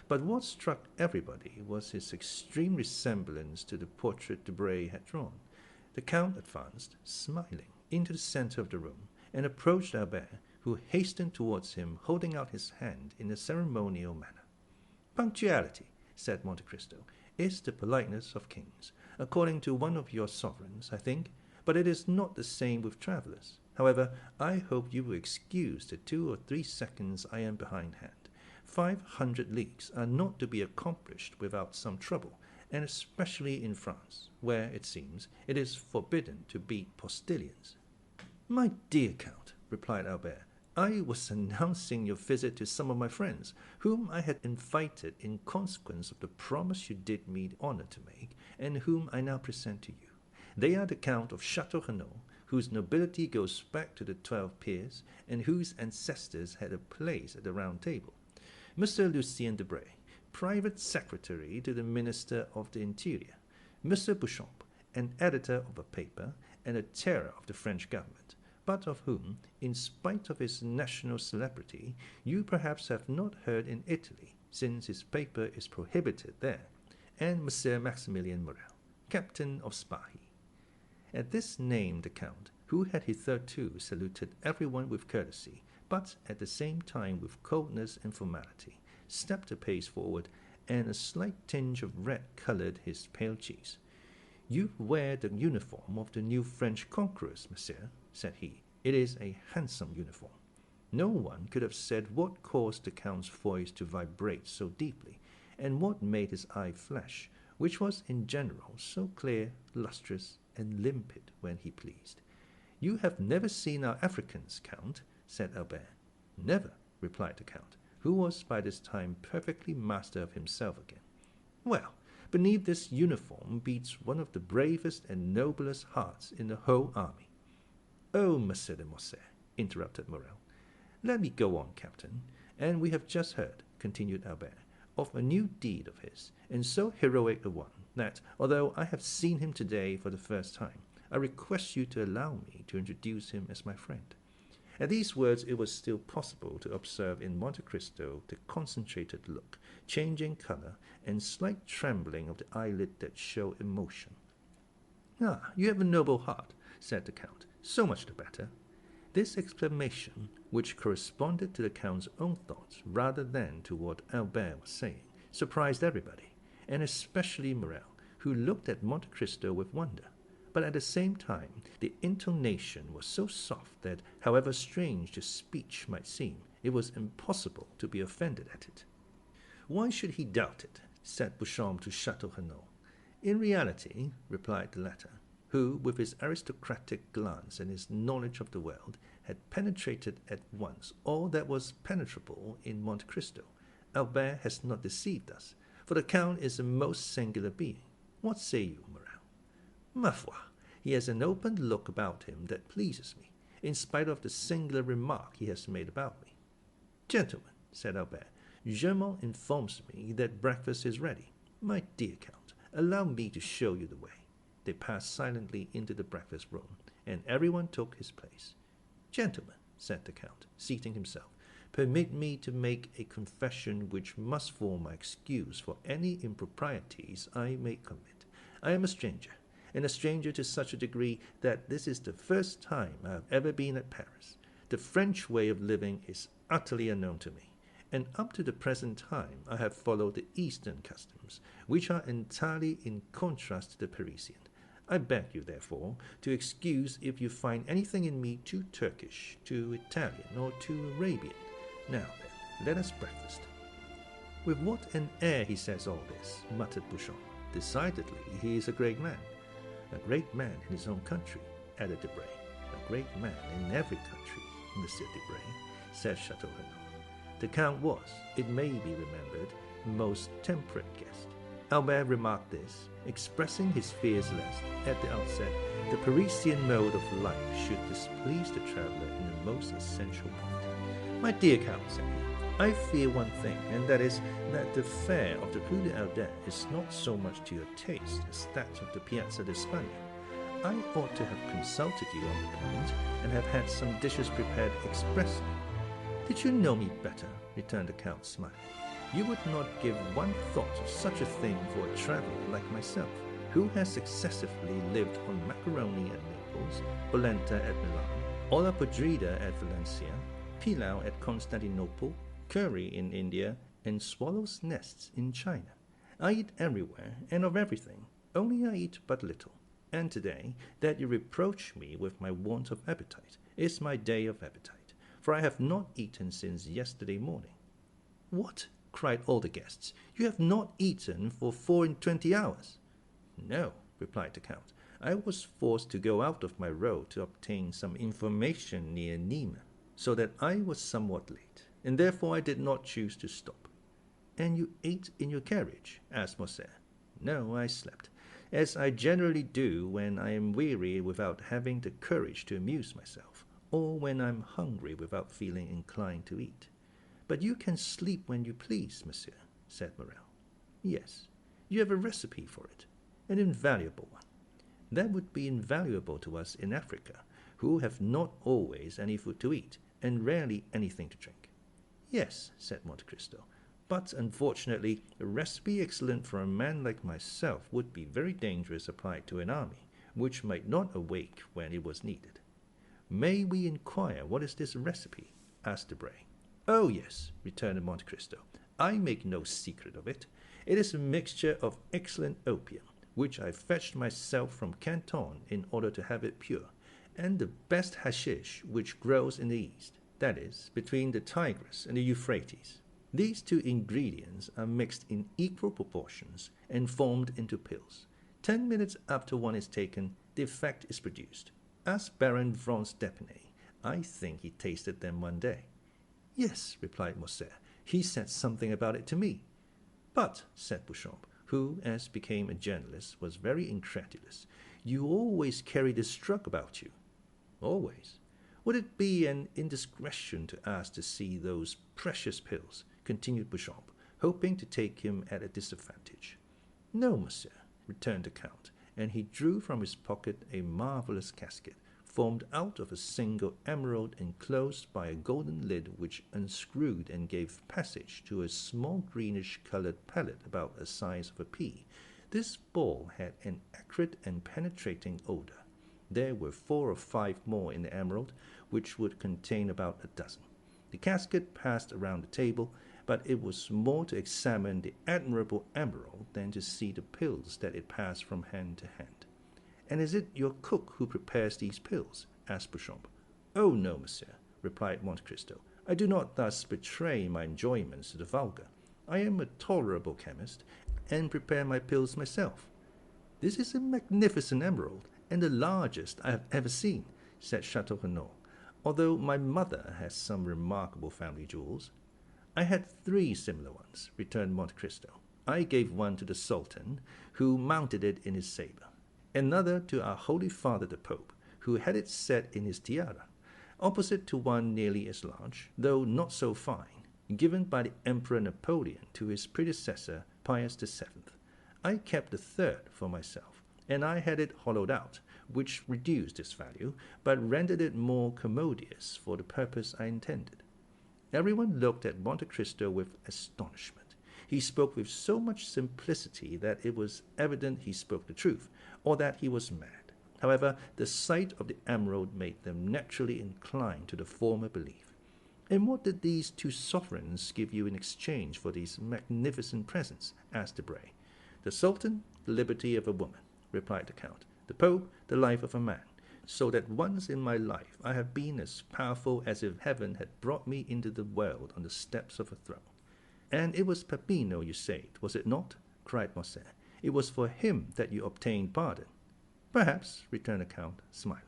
S1: but what struck everybody was his extreme resemblance to the portrait Debray had drawn. The Count advanced, smiling, into the centre of the room, and approached Albert, who hastened towards him, holding out his hand in a ceremonial manner. "Punctuality," said Monte Cristo, "is the politeness of kings, according to one of your sovereigns, I think, but it is not the same with travellers. However, I hope you will excuse the 2 or 3 seconds I am behindhand. 500 leagues are not to be accomplished without some trouble, and especially in France, where, it seems, it is forbidden to beat postilions." "My dear Count," replied Albert, "I was announcing your visit to some of my friends, whom I had invited in consequence of the promise you did me the honour to make, and whom I now present to you. They are the Count of Château-Renaud, whose nobility goes back to the 12 peers, and whose ancestors had a place at the Round Table. Mr. Lucien Debray, private secretary to the Minister of the Interior. Mr. Beauchamp, an editor of a paper, and a terror of the French government, but of whom, in spite of his national celebrity, you perhaps have not heard in Italy, since his paper is prohibited there, and Monsieur Maximilien Morrel, captain of Spahi." At this name the Count, who had hitherto saluted everyone with courtesy, but at the same time with coldness and formality, stepped a pace forward, and a slight tinge of red coloured his pale cheeks. "You wear the uniform of the new French conquerors, monsieur," said he. "It is a handsome uniform." No one could have said what caused the Count's voice to vibrate so deeply, and what made his eye flash, which was in general so clear, lustrous, and limpid when he pleased. "You have never seen our Africans, Count?" said Albert. "Never," replied the Count, who was by this time perfectly master of himself again. "Well, beneath this uniform beats one of the bravest and noblest hearts in the whole army." "Oh, Monsieur de Morcerf," interrupted Morrel. "Let me go on, Captain. And we have just heard," continued Albert, "of a new deed of his, and so heroic a one, that, although I have seen him today for the first time, I request you to allow me to introduce him as my friend." At these words it was still possible to observe in Monte Cristo the concentrated look, changing colour, and slight trembling of the eyelid that show emotion. "Ah, you have a noble heart," said the Count. "So much the better." This exclamation, which corresponded to the Count's own thoughts rather than to what Albert was saying, surprised everybody, and especially Morrel, who looked at Monte Cristo with wonder. But at the same time, the intonation was so soft that, however strange the speech might seem, it was impossible to be offended at it. "Why should he doubt it?" said Beauchamp to Château-Renaud. "In reality," replied the latter, who, with his aristocratic glance and his knowledge of the world, had penetrated at once all that was penetrable in Monte Cristo, "Albert has not deceived us, for the Count is a most singular being. What say you, Morrel?" "Ma foi, he has an open look about him that pleases me, in spite of the singular remark he has made about me." "Gentlemen," said Albert, "Germain informs me that breakfast is ready. My dear Count, allow me to show you the way." They passed silently into the breakfast room, and everyone took his place. "Gentlemen," said the Count, seating himself, "permit me to make a confession which must form my excuse for any improprieties I may commit. I am a stranger, and a stranger to such a degree that this is the first time I have ever been at Paris. The French way of living is utterly unknown to me, and up to the present time I have followed the Eastern customs, which are entirely in contrast to the Parisian. I beg you, therefore, to excuse if you find anything in me too Turkish, too Italian, or too Arabian. Now, then, let us breakfast." "With what an air he says all this," muttered Beauchamp. "Decidedly, he is a great man." "A great man in his own country," added Debray. "A great man in every country, Monsieur Debray," said Château-Renaud. The Count was, it may be remembered, a most temperate guest. Albert remarked this, expressing his fears lest, at the outset, the Parisian mode of life should displease the traveller in the most essential point. "My dear Count," said he, "I fear one thing, and that is that the fare of the Rue de Alden is not so much to your taste as that of the Piazza d'Espagne. I ought to have consulted you on the point, and have had some dishes prepared expressly." Did you know me better? Returned the Count, smiling. You would not give one thought to such a thing for a traveller like myself, who has successively lived on macaroni at Naples, polenta at Milan, olla podrida at Valencia, pilau at Constantinople, curry in India, and swallows' nests in China. I eat everywhere and of everything, only I eat but little. And today, that you reproach me with my want of appetite, is my day of appetite, for I have not eaten since yesterday morning. What? Cried all the guests. You have not eaten for 24 hours. No, replied the Count. I was forced to go out of my road to obtain some information near Nîmes, so that I was somewhat late, and therefore I did not choose to stop. And you ate in your carriage? Asked Morcerf. No, I slept, as I generally do when I am weary without having the courage to amuse myself, or when I am hungry without feeling inclined to eat. But you can sleep when you please, monsieur, said Morrel. Yes, you have a recipe for it, an invaluable one. That would be invaluable to us in Africa, who have not always any food to eat, and rarely anything to drink. Yes, said Monte Cristo, but unfortunately a recipe excellent for a man like myself would be very dangerous applied to an army, which might not awake when it was needed. May we inquire what is this recipe? Asked Debray. Oh, yes, returned Monte Cristo. I make no secret of it. It is a mixture of excellent opium, which I fetched myself from Canton in order to have it pure, and the best hashish which grows in the East, that is, between the Tigris and the Euphrates. These two ingredients are mixed in equal proportions and formed into pills. 10 minutes after one is taken, the effect is produced. Ask Baron Franz d'Épinay. I think he tasted them one day. Yes, replied Morcerf. He said something about it to me. But, said Beauchamp, who, as became a journalist, was very incredulous, you always carry this drug about you. Always. Would it be an indiscretion to ask to see those precious pills? Continued Beauchamp, hoping to take him at a disadvantage. No, monsieur, returned the Count, and he drew from his pocket a marvelous casket, formed out of a single emerald enclosed by a golden lid which unscrewed and gave passage to a small greenish-colored pellet about the size of a pea. This ball had an acrid and penetrating odor. There were 4 or 5 more in the emerald, which would contain about a dozen. The casket passed around the table, but it was more to examine the admirable emerald than to see the pills that it passed from hand to hand. And is it your cook who prepares these pills? Asked Beauchamp. Oh, no, monsieur, replied Monte Cristo. I do not thus betray my enjoyments to the vulgar. I am a tolerable chemist, and prepare my pills myself. This is a magnificent emerald, and the largest I have ever seen, said Château-Renaud, although my mother has some remarkable family jewels. I had 3 similar ones, returned Monte Cristo. I gave one to the Sultan, who mounted it in his sabre, another to our Holy Father the Pope, who had it set in his tiara, opposite to one nearly as large, though not so fine, given by the Emperor Napoleon to his predecessor Pius VII. I kept the 3rd for myself, and I had it hollowed out, which reduced its value, but rendered it more commodious for the purpose I intended. Everyone looked at Monte Cristo with astonishment. He spoke with so much simplicity that it was evident he spoke the truth, or that he was mad. However, the sight of the emerald made them naturally inclined to the former belief. And what did these 2 sovereigns give you in exchange for these magnificent presents? Asked Debray. The Sultan, the liberty of a woman, replied the Count. The Pope, the life of a man. So that once in my life I have been as powerful as if heaven had brought me into the world on the steps of a throne. And it was Peppino you saved, was it not? Cried Morcerf. It was for him that you obtained pardon. Perhaps, returned the Count, smiling.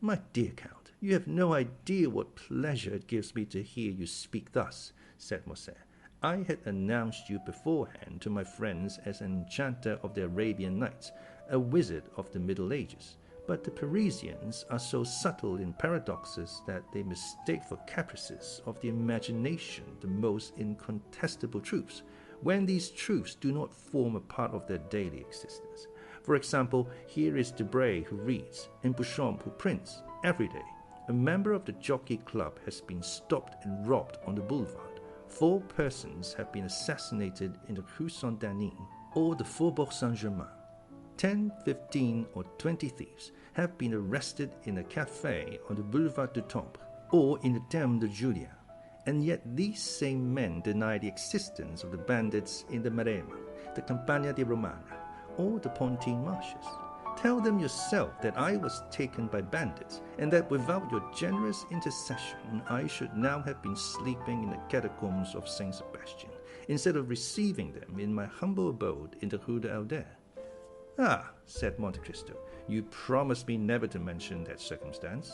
S1: My dear Count, you have no idea what pleasure it gives me to hear you speak thus, said Morcerf. I had announced you beforehand to my friends as an enchanter of the Arabian Nights, a wizard of the Middle Ages. But the Parisians are so subtle in paradoxes that they mistake for caprices of the imagination the most incontestable truths, when these truths do not form a part of their daily existence. For example, here is Debray who reads, and Beauchamp who prints, every day, a member of the Jockey Club has been stopped and robbed on the boulevard. 4 persons have been assassinated in the Rue Saint-Denis or the Faubourg Saint-Germain. 10, 15, or 20 thieves have been arrested in a café on the Boulevard du Temple or in the Terme de Julia, and yet these same men deny the existence of the bandits in the Maremma, the Campagna di Romagna, or the Pontine marshes. Tell them yourself that I was taken by bandits, and that without your generous intercession I should now have been sleeping in the Catacombs of Saint Sebastian, instead of receiving them in my humble abode in the Rue de Alder. Ah, said Monte Cristo, you promised me never to mention that circumstance.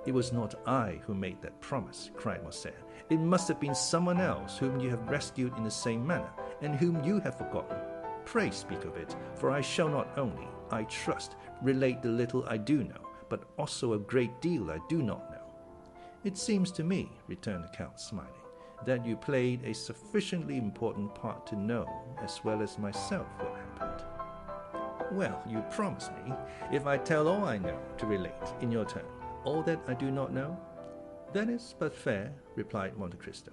S1: It was not I who made that promise, cried Morcerf. It must have been someone else whom you have rescued in the same manner, and whom you have forgotten. Pray speak of it, for I shall not only, I trust, relate the little I do know, but also a great deal I do not know. It seems to me, returned the Count, smiling, that you played a sufficiently important part to know, as well as myself, what happened. Well, you promise me, if I tell all I know, to relate, in your turn, all that I do not know? That is but fair, replied Monte Cristo.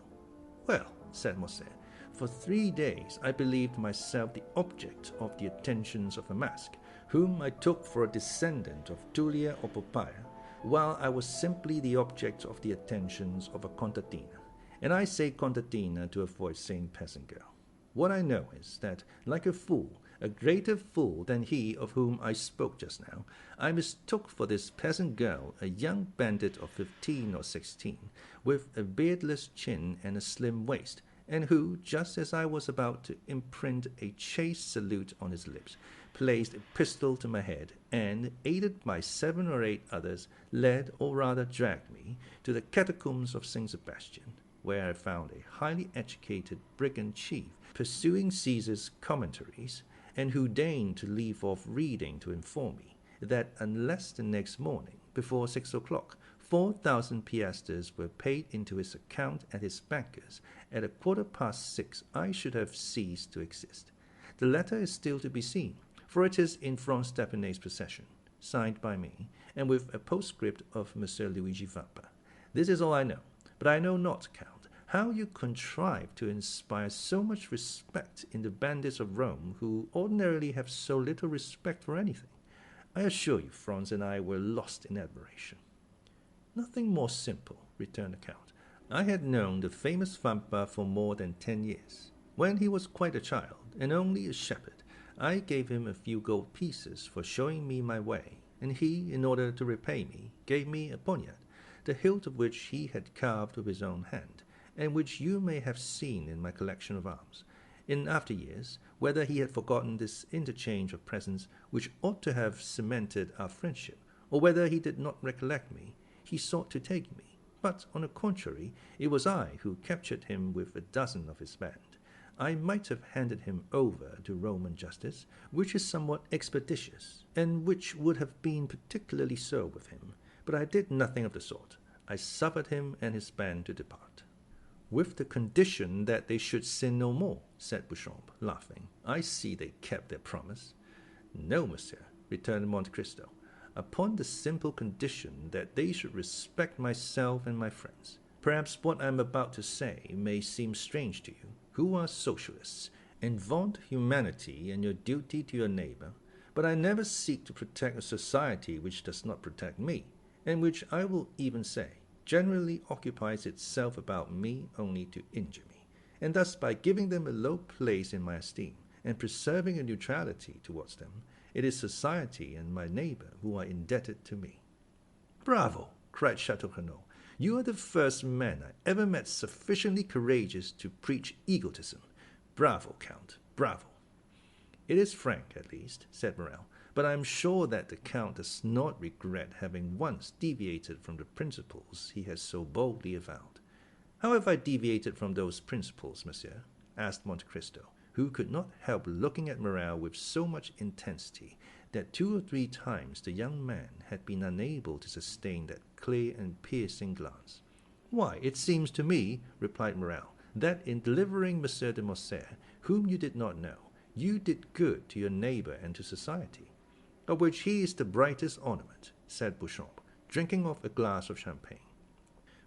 S1: Well, said Morcerf, for 3 days I believed myself the object of the attentions of a mask, whom I took for a descendant of Tullia or Poppaea, while I was simply the object of the attentions of a contadina. And I say contadina to avoid saying peasant girl. What I know is that, like a fool, a greater fool than he of whom I spoke just now, I mistook for this peasant girl a young bandit of 15 or 16, with a beardless chin and a slim waist, and who, just as I was about to imprint a chaste salute on his lips, placed a pistol to my head, and, aided by 7 or 8 others, led, or rather dragged me, to the Catacombs of Saint Sebastian, where I found a highly educated brigand chief pursuing Caesar's commentaries, and who deigned to leave off reading to inform me that unless the next morning, before 6 o'clock, 4,000 piastres were paid into his account at his banker's, at 6:15 I should have ceased to exist. The letter is still to be seen, for it is in Franz d'Épinay's possession, signed by me, and with a postscript of Monsieur Luigi Vampa. This is all I know, but I know not, Count, how you contrive to inspire so much respect in the bandits of Rome, who ordinarily have so little respect for anything. I assure you, Franz and I were lost in admiration. Nothing more simple, returned the Count. I had known the famous Vampa for more than 10 years. When he was quite a child, and only a shepherd, I gave him a few gold pieces for showing me my way, and he, in order to repay me, gave me a poniard, the hilt of which he had carved with his own hand, and which you may have seen in my collection of arms. In after years, whether he had forgotten this interchange of presents, which ought to have cemented our friendship, or whether he did not recollect me, he sought to take me. But, on the contrary, it was I who captured him with a dozen of his band. I might have handed him over to Roman justice, which is somewhat expeditious, and which would have been particularly so with him, but I did nothing of the sort. I suffered him and his band to depart. With the condition that they should sin no more, said Beauchamp, laughing. I see they kept their promise. No, monsieur, returned Monte Cristo, upon the simple condition that they should respect myself and my friends. Perhaps what I am about to say may seem strange to you, who are socialists, and vaunt humanity and your duty to your neighbor, but I never seek to protect a society which does not protect me, and which, I will even say, generally occupies itself about me only to injure me, and thus by giving them a low place in my esteem, and preserving a neutrality towards them, it is society and my neighbor who are indebted to me. Bravo, cried Château-Renaud. You are the first man I ever met sufficiently courageous to preach egotism. Bravo, Count, bravo. It is frank, at least, said Morrel, but I am sure that the Count does not regret having once deviated from the principles he has so boldly avowed. How have I deviated from those principles, monsieur? Asked Monte Cristo, who could not help looking at Morrel with so much intensity that 2 or 3 times the young man had been unable to sustain that clear and piercing glance. Why, it seems to me, replied Morrel, that in delivering Monsieur de Morcerf, whom you did not know, you did good to your neighbor and to society. Of which he is the brightest ornament, said Beauchamp, drinking off a glass of champagne.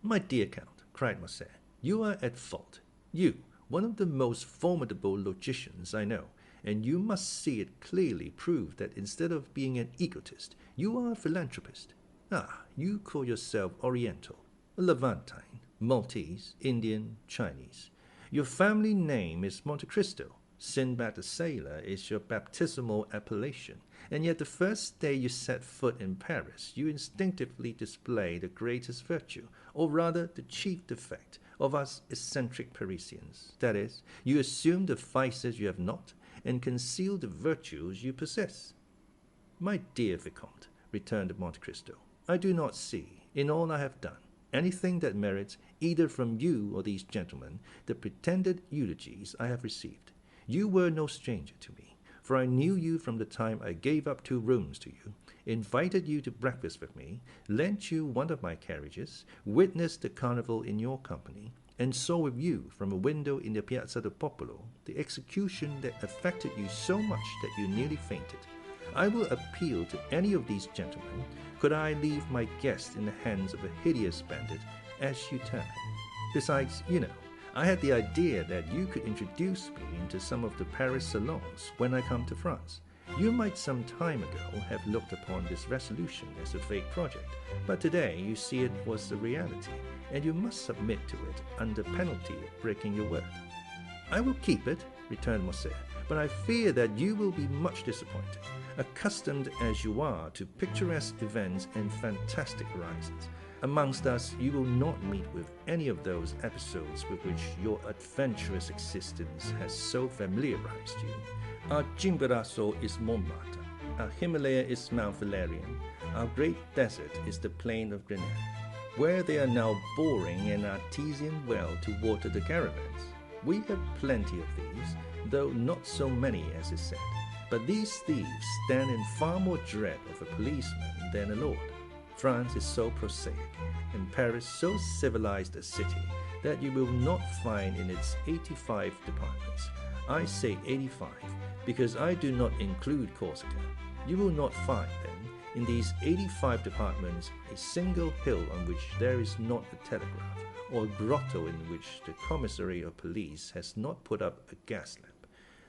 S1: "My dear Count," cried Morcerf, "you are at fault. You, one of the most formidable logicians I know, and you must see it clearly proved that instead of being an egotist, you are a philanthropist. Ah, you call yourself Oriental, Levantine, Maltese, Indian, Chinese. Your family name is Monte Cristo. Sinbad the Sailor is your baptismal appellation, and yet the first day you set foot in Paris, you instinctively display the greatest virtue, or rather the chief defect, of us eccentric Parisians. That is, you assume the vices you have not, and conceal the virtues you possess." "My dear Viscount," returned Monte Cristo, "I do not see, in all I have done, anything that merits, either from you or these gentlemen, the pretended eulogies I have received. You were no stranger to me, for I knew you from the time I gave up 2 rooms to you, invited you to breakfast with me, lent you one of my carriages, witnessed the carnival in your company, and saw with you from a window in the Piazza del Popolo the execution that affected you so much that you nearly fainted. I will appeal to any of these gentlemen, could I leave my guest in the hands of a hideous bandit, as you term it. Besides, you know, I had the idea that you could introduce me into some of the Paris salons when I come to France. You might some time ago have looked upon this resolution as a fake project, but today you see it was a reality, and you must submit to it under penalty of breaking your word." "I will keep it," returned Morcerf, "but I fear that you will be much disappointed. Accustomed as you are to picturesque events and fantastic horizons, amongst us you will not meet with any of those episodes with which your adventurous existence has so familiarized you. Our Chimborazo is Montmartre, our Himalaya is Mount Valerian, our great desert is the plain of Grenade, where they are now boring an artesian well to water the caravans. We have plenty of these, though not so many as is said. But these thieves stand in far more dread of a policeman than a lord. France is so prosaic, and Paris so civilized a city, that you will not find in its 85 departments, I say 85, because I do not include Corsica, you will not find, then, in these 85 departments, a single hill on which there is not a telegraph, or a grotto in which the commissary of police has not put up a gas lamp.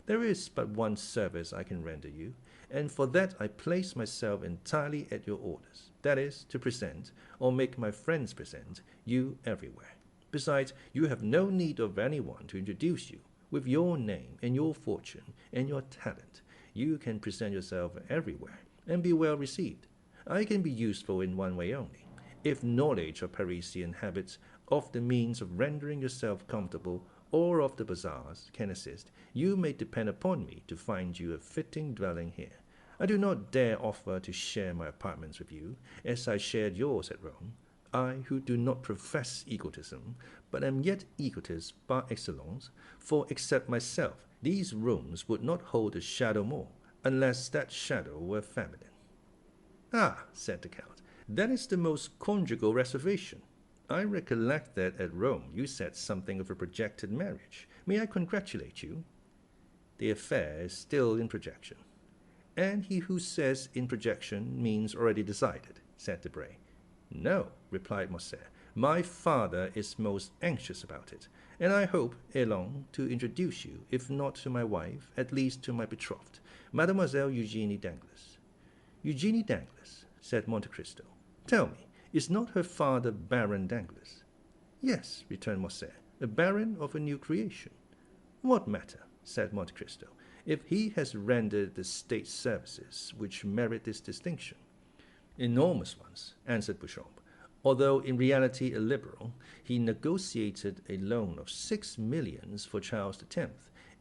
S1: There is but one service I can render you, and for that I place myself entirely at your orders, that is, to present, or make my friends present, you everywhere. Besides, you have no need of anyone to introduce you. With your name and your fortune and your talent, you can present yourself everywhere, and be well received. I can be useful in one way only. If knowledge of Parisian habits, of the means of rendering yourself comfortable, or of the bazaars, can assist, you may depend upon me to find you a fitting dwelling here. I do not dare offer to share my apartments with you, as I shared yours at Rome. I, who do not profess egotism, but am yet egotist par excellence, for except myself, these rooms would not hold a shadow more, unless that shadow were feminine. Ah, said the Count, that is the most conjugal reservation. I recollect that at Rome you said something of a projected marriage. May I congratulate you? The affair is still in projection. And he who says in projection means already decided, said Debray. No, replied Morcerf, my father is most anxious about it, and I hope, ere long, to introduce you, if not to my wife, at least to my betrothed, Mademoiselle Eugénie Danglars. Eugénie Danglars, said Monte Cristo. Tell me, is not her father Baron Danglars? Yes, returned Morcerf, a baron of a new creation. What matter, said Monte Cristo, if he has rendered the state services which merit this distinction? Enormous ones, answered Beauchamp. Although in reality a liberal, he negotiated a loan of 6 millions for Charles X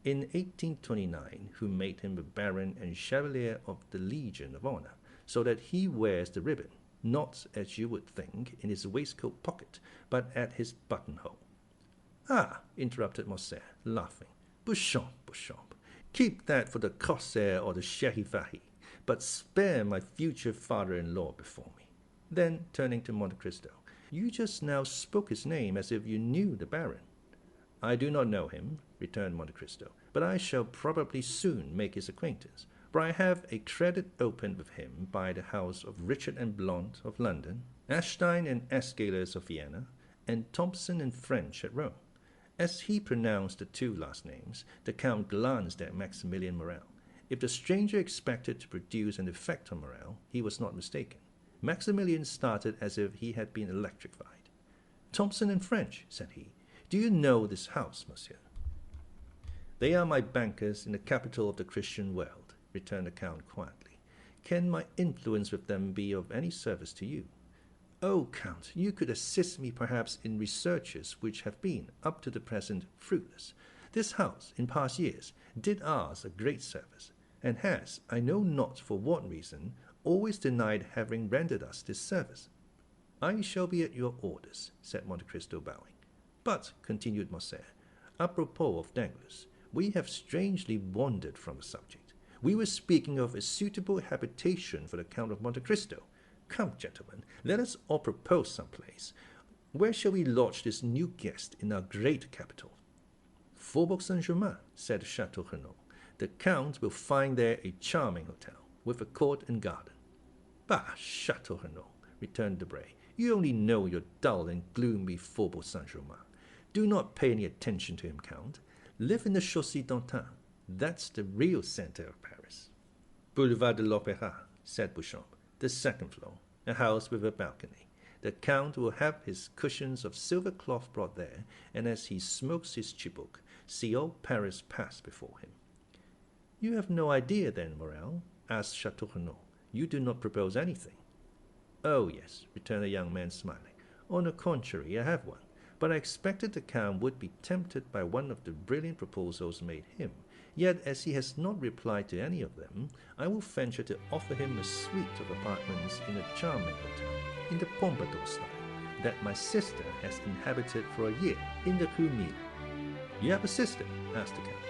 S1: in 1829, who made him a baron and chevalier of the Legion of Honor, so that he wears the ribbon, not, as you would think, in his waistcoat pocket, but at his buttonhole. Ah, interrupted Morcerf, laughing. Beauchamp, keep that for the corsair or the charivari, but spare my future father-in-law before me. Then, turning to Monte Cristo, you just now spoke his name as if you knew the baron. I do not know him, returned Monte Cristo, but I shall probably soon make his acquaintance. for I have a credit opened with him by the house of Richard and Blount of London, Ashstein and Escalers of Vienna, and Thomson and French at Rome. As he pronounced the two last names, the Count glanced at Maximilian Morrel. If the stranger expected to produce an effect on Morrel, he was not mistaken. Maximilian started as if he had been electrified. "Thomson and French," said he. "Do you know this house, monsieur?" "They are my bankers in the capital of the Christian world," returned the Count quietly. "Can my influence with them be of any service to you?" "Oh, Count, you could assist me perhaps in researches which have been, up to the present, fruitless. This house, in past years, did us a great service, and has, I know not for what reason, always denied having rendered us this service." "I shall be at your orders," said Monte Cristo, bowing. "But," continued Morcerf, "apropos of Danglars, we have strangely wandered from the subject. We were speaking of a suitable habitation for the Count of Monte Cristo. Come, gentlemen, let us all propose some place. Where shall we lodge this new guest in our great capital?" "Faubourg Saint-Germain," said Château-Renaud. "The Count will find there a charming hotel, with a court and garden." "Bah, Château-Renaud," returned Debray, "you only know your dull and gloomy Faubourg Saint-Germain. Do not pay any attention to him, Count. Live in the Chaussée d'Antin. That's the real centre of Paris." "Boulevard de l'Opéra," said Beauchamp, "the second floor, a house with a balcony. The Count will have his cushions of silver cloth brought there, and as he smokes his chibouque, see all Paris pass before him." "You have no idea, then, Morrel?" asked Château-Renaud. "You do not propose anything." "Oh, yes," returned the young man, smiling. "On the contrary, I have one. But I expected the Count would be tempted by one of the brilliant proposals made him. Yet, as he has not replied to any of them, I will venture to offer him a suite of apartments in a charming hotel, in the Pompadour style, that my sister has inhabited for a year, in the Rue Mille." "You have a sister?" asked the Count.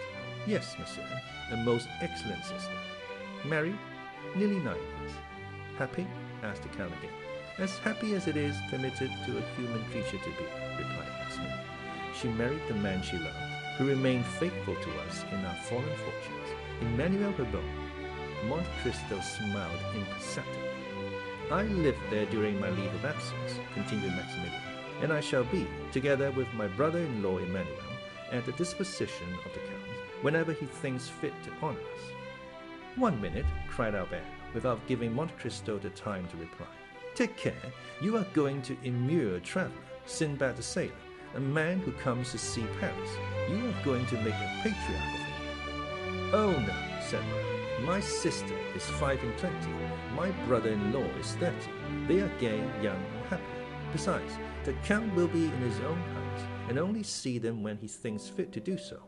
S1: "Yes, monsieur, a most excellent sister." "Married?" "Nearly 9 years." "Happy?" asked the Count again. "As happy as it is permitted to a human creature to be," replied Maximilian. "She married the man she loved, who remained faithful to us in our fallen fortunes, Emmanuel Rebon." Monte Cristo smiled imperceptibly. "I lived there during my leave of absence," continued Maximilian, "and I shall be, together with my brother-in-law Emmanuel, at the disposition of the Count, whenever he thinks fit to honor us." "1 minute," cried Albert, without giving Monte Cristo the time to reply. "Take care, you are going to immure a traveller, Sinbad the sailor, a man who comes to see Paris. You are going to make a patriarch of him." "Oh, no," said Morrel. "My sister is 25, my brother-in-law is 30. They are gay, young, and happy. Besides, the Count will be in his own house, and only see them when he thinks fit to do so."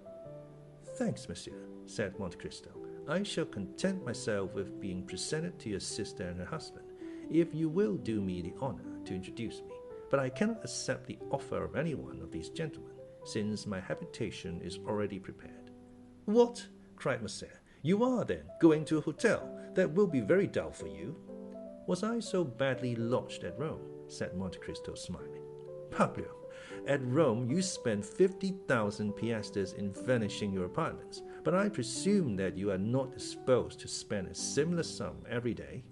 S1: "Thanks, monsieur," said Monte Cristo. "I shall content myself with being presented to your sister and her husband, if you will do me the honor to introduce me. But I cannot accept the offer of any one of these gentlemen, since my habitation is already prepared." "What?" cried Morcerf. "You are, then, going to a hotel? That will be very dull for you." "Was I so badly lodged at Rome?" said Monte Cristo, smiling. "Parbleu! At Rome you spend 50,000 piastres in furnishing your apartments, but I presume that you are not disposed to spend a similar sum every day."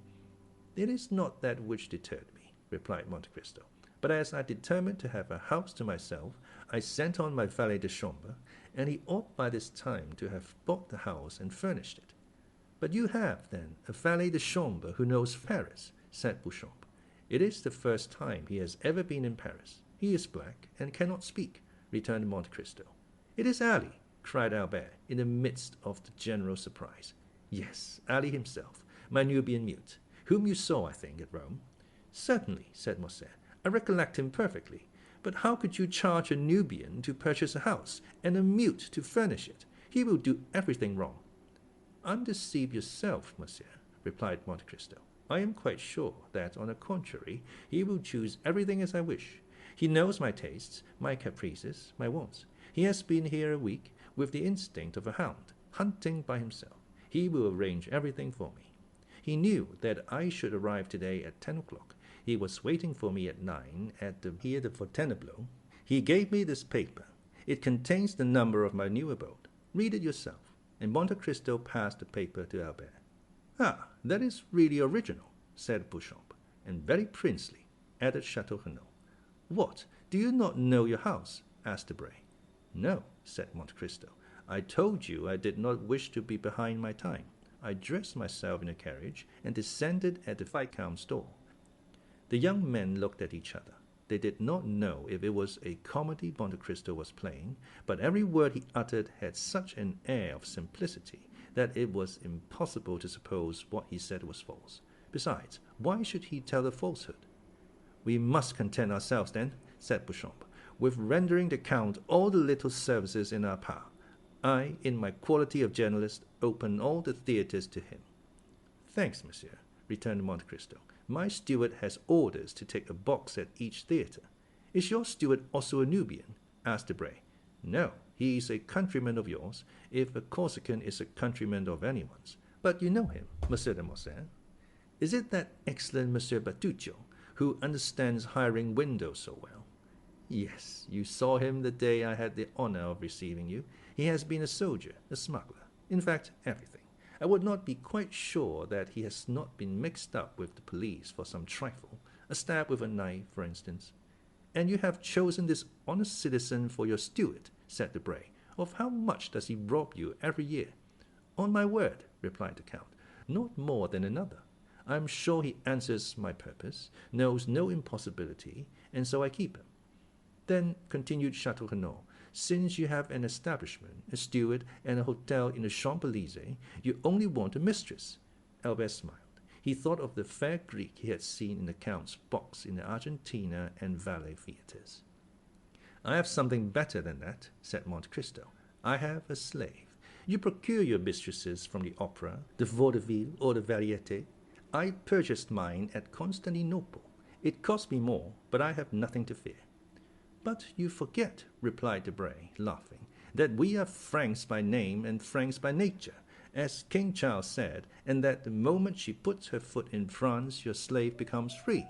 S1: "It is not that which deterred me," replied Monte Cristo. "But as I determined to have a house to myself, I sent on my valet de chambre, and he ought by this time to have bought the house and furnished it." "But you have, then, a valet de chambre who knows Paris," said Beauchamp. "It is the first time he has ever been in Paris. He is black, and cannot speak," returned Monte Cristo. "It is Ali," cried Albert, in the midst of the general surprise. "Yes, Ali himself, my Nubian mute, whom you saw, I think, at Rome." "Certainly," said Morcerf. "I recollect him perfectly. But how could you charge a Nubian to purchase a house, and a mute to furnish it? He will do everything wrong." "Undeceive yourself, monsieur," replied Monte Cristo. "I am quite sure that, on the contrary, he will choose everything as I wish. He knows my tastes, my caprices, my wants. He has been here a week, with the instinct of a hound, hunting by himself. He will arrange everything for me. He knew that I should arrive today at 10 o'clock. He was waiting for me at 9 at the Pied de Fontainebleau. He gave me this paper. It contains the number of my new abode. Read it yourself." And Monte Cristo passed the paper to Albert. "Ah, that is really original," said Beauchamp, "and very princely," added Château-Renaud. "What, do you not know your house?" asked Debray. "No," said Monte Cristo. "I told you I did not wish to be behind my time. I dressed myself in a carriage and descended at the Viscount's door." The young men looked at each other. They did not know if it was a comedy Monte Cristo was playing, but every word he uttered had such an air of simplicity that it was impossible to suppose what he said was false. Besides, why should he tell a falsehood? "We must content ourselves, then," said Beauchamp, "with rendering the Count all the little services in our power. I, in my quality of journalist, open all the theatres to him." "Thanks, monsieur," returned Monte Cristo. "My steward has orders to take a box at each theatre." "Is your steward also a Nubian?" asked Debray. "No, he is a countryman of yours, if a Corsican is a countryman of anyone's. But you know him, Monsieur de Morcerf. Is it that excellent Monsieur Bertuccio, who understands hiring windows so well?" "Yes, you saw him the day I had the honor of receiving you. He has been a soldier, a smuggler, in fact, everything. I would not be quite sure that he has not been mixed up with the police for some trifle, a stab with a knife, for instance." "And you have chosen this honest citizen for your steward," said Debray. "Of how much does he rob you every year?" "On my word," replied the Count, "not more than another. I am sure he answers my purpose, knows no impossibility, and so I keep him." "Then," continued Château-Renaud, "since you have an establishment, a steward, and a hotel in the Champs-Élysées, you only want a mistress." Albert smiled. He thought of the fair Greek he had seen in the Count's box in the Argentina and Valle theatres. "I have something better than that," said Monte Cristo. "I have a slave. You procure your mistresses from the opera, the vaudeville, or the variété. I purchased mine at Constantinople. It cost me more, but I have nothing to fear." "But you forget," replied Debray, laughing, "that we are Franks by name and Franks by nature, as King Charles said, and that the moment she puts her foot in France, your slave becomes free."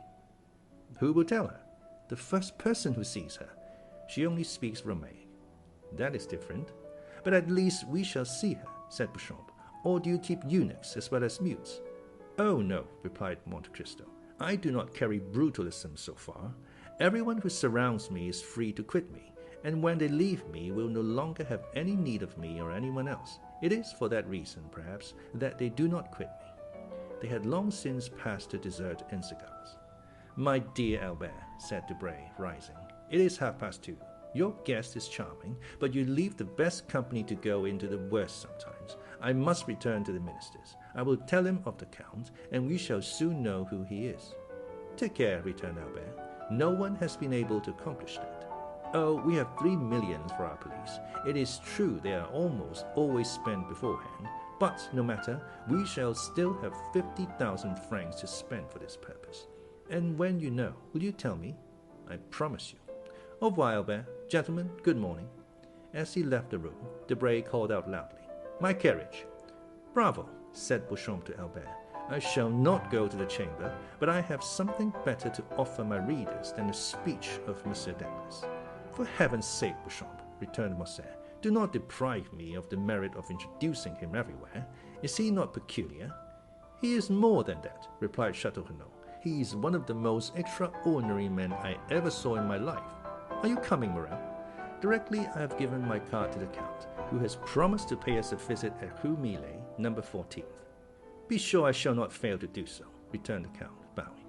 S1: "Who will tell her?" "The first person who sees her. She only speaks Romaic." "That is different. But at least we shall see her," said Beauchamp. "Or do you keep eunuchs as well as mutes?" "Oh, no," replied Monte Cristo. "I do not carry brutalism so far. Everyone who surrounds me is free to quit me, and when they leave me will no longer have any need of me or anyone else. It is for that reason, perhaps, that they do not quit me." They had long since passed to dessert and cigars. "My dear Albert," said Debray, rising, "it is 2:30. Your guest is charming, but you leave the best company to go into the worst sometimes. I must return to the ministers. I will tell him of the Count, and we shall soon know who he is." "Take care," returned Albert. "No one has been able to accomplish that. Oh, we have 3 millions for our police. It is true they are almost always spent beforehand, but no matter, we shall still have 50,000 francs to spend for this purpose. And when you know, will you tell me?" "I promise you." "Au revoir, Albert. Gentlemen, good morning." As he left the room, Debray called out loudly, "My carriage." "Bravo," said Beauchamp to Albert. "I shall not go to the chamber, but I have something better to offer my readers than a speech of Monsieur Danglars." "For heaven's sake, Beauchamp," returned Morcerf, "do not deprive me of the merit of introducing him everywhere. Is he not peculiar?" "He is more than that," replied Château-Renaud. "He is one of the most extraordinary men I ever saw in my life. Are you coming, Morrel?" "Directly I have given my card to the Count, who has promised to pay us a visit at Rue Millet, number 14. "Be sure I shall not fail to do so," returned the Count, bowing.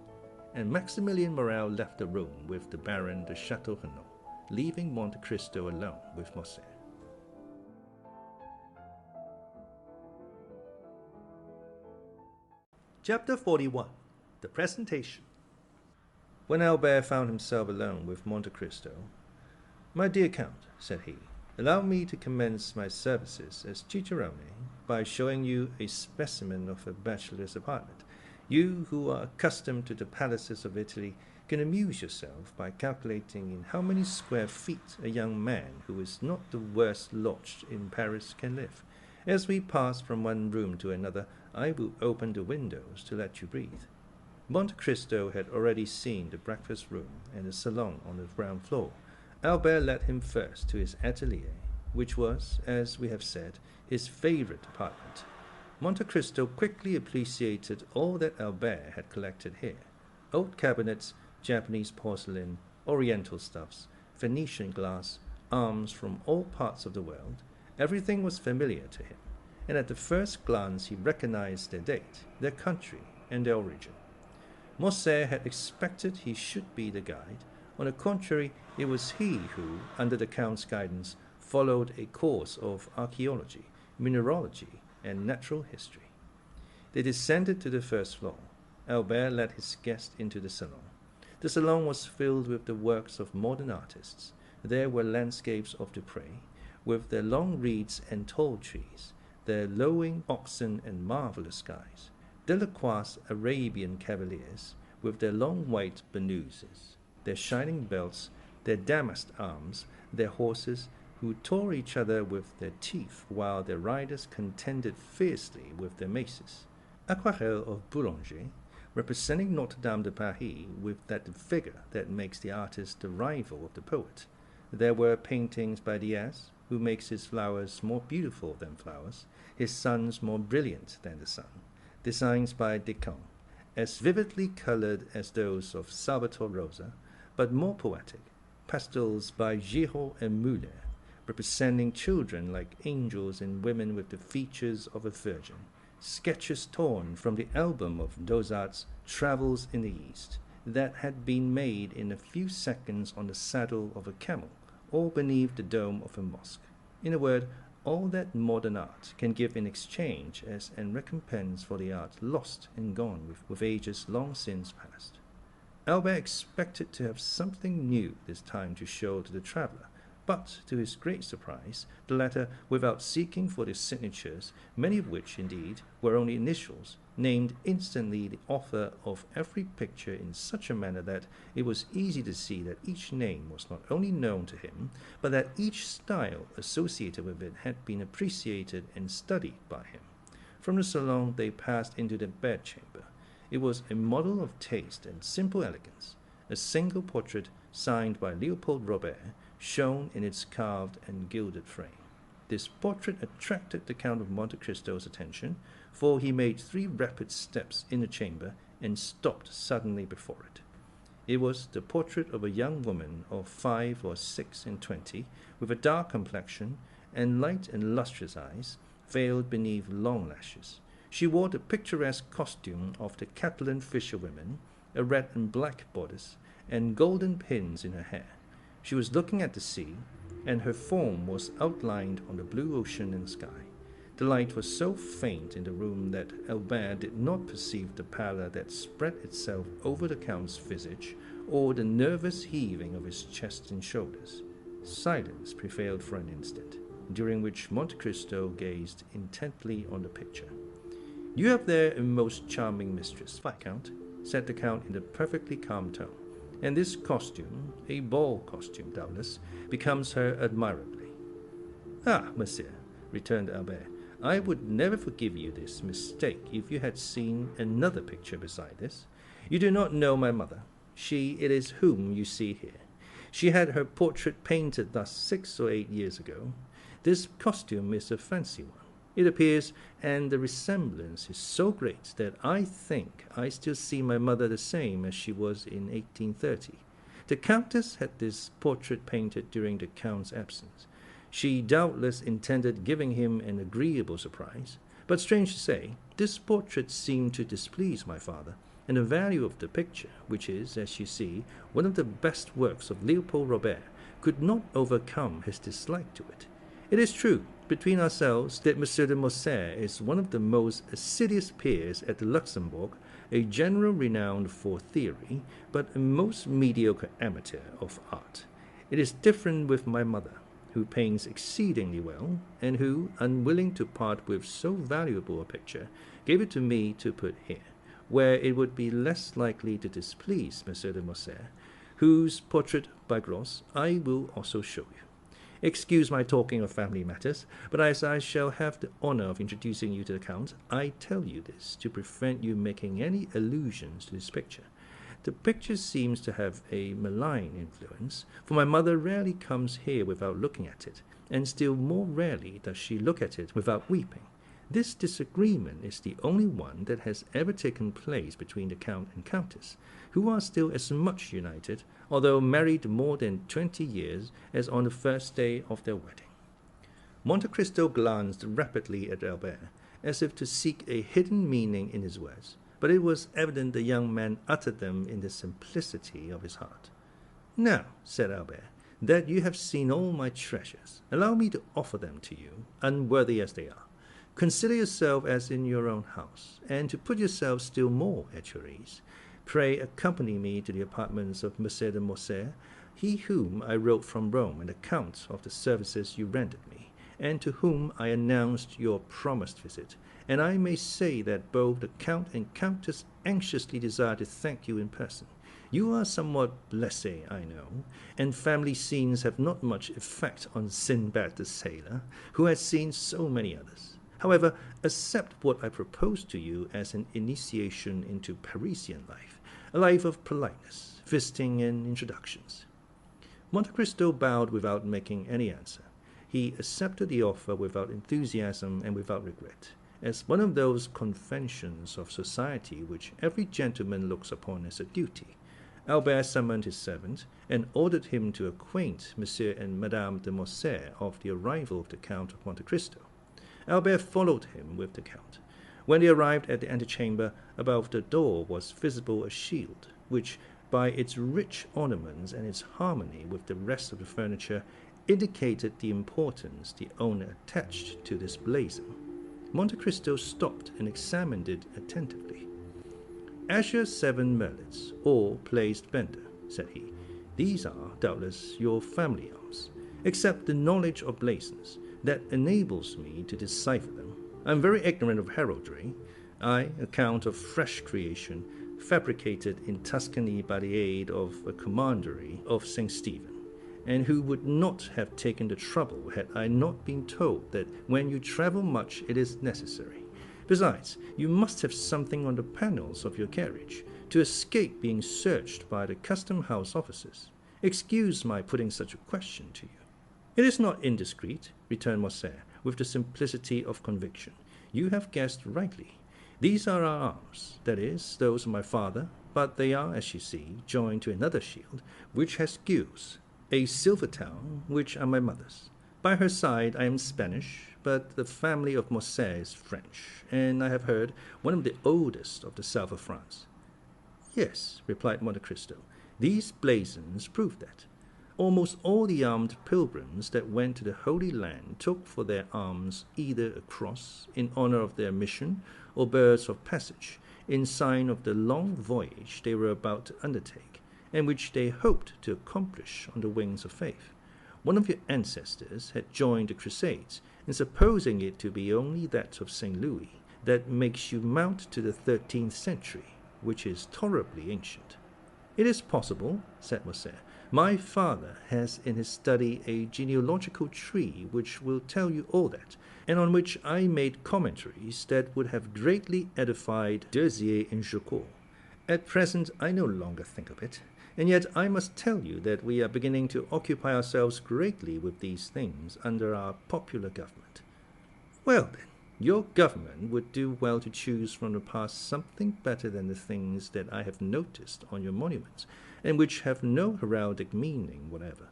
S1: And Maximilian Morrel left the room with the Baron de Château-Renaud, leaving Monte Cristo alone with Morcerf. Chapter 41. The Presentation. When Albert found himself alone with Monte Cristo, "My dear Count," said he, "allow me to commence my services as cicerone by showing you a specimen of a bachelor's apartment. You, who are accustomed to the palaces of Italy, can amuse yourself by calculating in how many square feet a young man who is not the worst lodged in Paris can live. As we pass from one room to another, I will open the windows to let you breathe." Monte Cristo had already seen the breakfast room and the salon on the ground floor. Albert led him first to his atelier, which was, as we have said, his favorite apartment. Monte Cristo quickly appreciated all that Albert had collected here. Old cabinets, Japanese porcelain, Oriental stuffs, Venetian glass, arms from all parts of the world. Everything was familiar to him, and at the first glance he recognized their date, their country, and their origin. Morcerf had expected he should be the guide. On the contrary, it was he who, under the Count's guidance, followed a course of archaeology, mineralogy, and natural history. They descended to the first floor. Albert led his guest into the salon. The salon was filled with the works of modern artists. There were landscapes of Debray, with their long reeds and tall trees, their lowing oxen and marvelous skies, Delacroix's Arabian cavaliers, with their long white burnouses, their shining belts, their damasked arms, their horses, who tore each other with their teeth while their riders contended fiercely with their maces. Aquarelle of Boulanger, representing Notre-Dame de Paris with that figure that makes the artist the rival of the poet. There were paintings by Diaz, who makes his flowers more beautiful than flowers, his suns more brilliant than the sun. Designs by Descamps, as vividly colored as those of Salvator Rosa, but more poetic. Pastels by Giraud and Muller, representing children like angels and women with the features of a virgin. Sketches torn from the album of Dozart's Travels in the East, that had been made in a few seconds on the saddle of a camel, or beneath the dome of a mosque. In a word, all that modern art can give in exchange as an recompense for the art lost and gone with ages long since past. Albert expected to have something new this time to show to the traveller, but, to his great surprise, the latter, without seeking for the signatures, many of which, indeed, were only initials, named instantly the author of every picture in such a manner that it was easy to see that each name was not only known to him, but that each style associated with it had been appreciated and studied by him. From the salon they passed into the bedchamber. It was a model of taste and simple elegance. A single portrait, signed by Leopold Robert, shone in its carved and gilded frame. This portrait attracted the Count of Monte Cristo's attention, for he made 3 rapid steps in the chamber and stopped suddenly before it. It was the portrait of a young woman of 5 or 6 and 20, with a dark complexion and light and lustrous eyes, veiled beneath long lashes. She wore the picturesque costume of the Catalan fisherwomen, a red and black bodice, and golden pins in her hair. She was looking at the sea, and her form was outlined on the blue ocean and sky. The light was so faint in the room that Albert did not perceive the pallor that spread itself over the Count's visage, or the nervous heaving of his chest and shoulders. Silence prevailed for an instant, during which Monte Cristo gazed intently on the picture. "You have there a most charming mistress, Viscount," said the Count in a perfectly calm tone, "and this costume, a ball costume doubtless, becomes her admirably." "Ah, monsieur," returned Albert, "I would never forgive you this mistake if you had seen another picture beside this. You do not know my mother. She it is whom you see here. She had her portrait painted thus 6 or 8 years ago. This costume is a fancy one, it appears, and the resemblance is so great that I think I still see my mother the same as she was in 1830. The Countess had this portrait painted during the Count's absence. She doubtless intended giving him an agreeable surprise, but strange to say, this portrait seemed to displease my father, and the value of the picture, which is, as you see, one of the best works of Leopold Robert, could not overcome his dislike to it. It is true, between ourselves, that M. de Morcerf is one of the most assiduous peers at the Luxembourg, a general renowned for theory, but a most mediocre amateur of art. It is different with my mother, who paints exceedingly well, and who, unwilling to part with so valuable a picture, gave it to me to put here, where it would be less likely to displease M. de Morcerf, whose portrait, by Gros, I will also show you. Excuse my talking of family matters, but as I shall have the honor of introducing you to the Count, I tell you this to prevent you making any allusions to this picture. The picture seems to have a malign influence, for my mother rarely comes here without looking at it, and still more rarely does she look at it without weeping. This disagreement is the only one that has ever taken place between the Count and Countess, who are still as much united, although married more than 20 years, as on the first day of their wedding. Monte Cristo glanced rapidly at Albert, as if to seek a hidden meaning in his words, but it was evident the young man uttered them in the simplicity of his heart. "Now," said Albert, "that you have seen all my treasures, allow me to offer them to you, unworthy as they are. Consider yourself as in your own house, and to put yourself still more at your ease, pray accompany me to the apartments of Monsieur de Morcerf, he whom I wrote from Rome an account of the services you rendered me, and to whom I announced your promised visit, and I may say that both the Count and Countess anxiously desire to thank you in person. You are somewhat blasé, I know, and family scenes have not much effect on Sinbad the sailor, who has seen so many others. However, accept what I propose to you as an initiation into Parisian life, a life of politeness, visiting and introductions." Monte Cristo bowed without making any answer. He accepted the offer without enthusiasm and without regret, as one of those conventions of society which every gentleman looks upon as a duty. Albert summoned his servant, and ordered him to acquaint Monsieur and Madame de Morcerf of the arrival of the Count of Monte Cristo. Albert followed him with the Count. When they arrived at the antechamber, above the door was visible a shield, which, by its rich ornaments and its harmony with the rest of the furniture, indicated the importance the owner attached to this blazon. Monte Cristo stopped and examined it attentively. "Azure 7 merlets, all placed bender," said he. "These are, doubtless, your family arms. Except the knowledge of blazons, that enables me to decipher them. I am very ignorant of heraldry. I, a count of fresh creation, fabricated in Tuscany by the aid of a commandery of St. Stephen, and who would not have taken the trouble had I not been told that when you travel much it is necessary. Besides, you must have something on the panels of your carriage, to escape being searched by the custom-house officers. Excuse my putting such a question to you." "It is not indiscreet," returned Morcerf, with the simplicity of conviction. "You have guessed rightly. These are our arms, that is, those of my father, but they are, as you see, joined to another shield, which has gules, a silver town, which are my mother's. By her side I am Spanish, but the family of Morcerf is French, and I have heard one of the oldest of the south of France." "Yes," replied Monte Cristo, "these blazons prove that. Almost all the armed pilgrims that went to the Holy Land took for their arms either a cross, in honor of their mission, or birds of passage, in sign of the long voyage they were about to undertake, and which they hoped to accomplish on the wings of faith. One of your ancestors had joined the Crusades, and supposing it to be only that of St. Louis, that makes you mount to the 13th century, which is tolerably ancient." "It is possible," said Morcerf. "My father has in his study a genealogical tree which will tell you all that, and on which I made commentaries that would have greatly edified Derzier and Jaucourt. At present I no longer think of it, and yet I must tell you that we are beginning to occupy ourselves greatly with these things under our popular government." "Well, then, your government would do well to choose from the past something better than the things that I have noticed on your monuments, and which have no heraldic meaning whatever.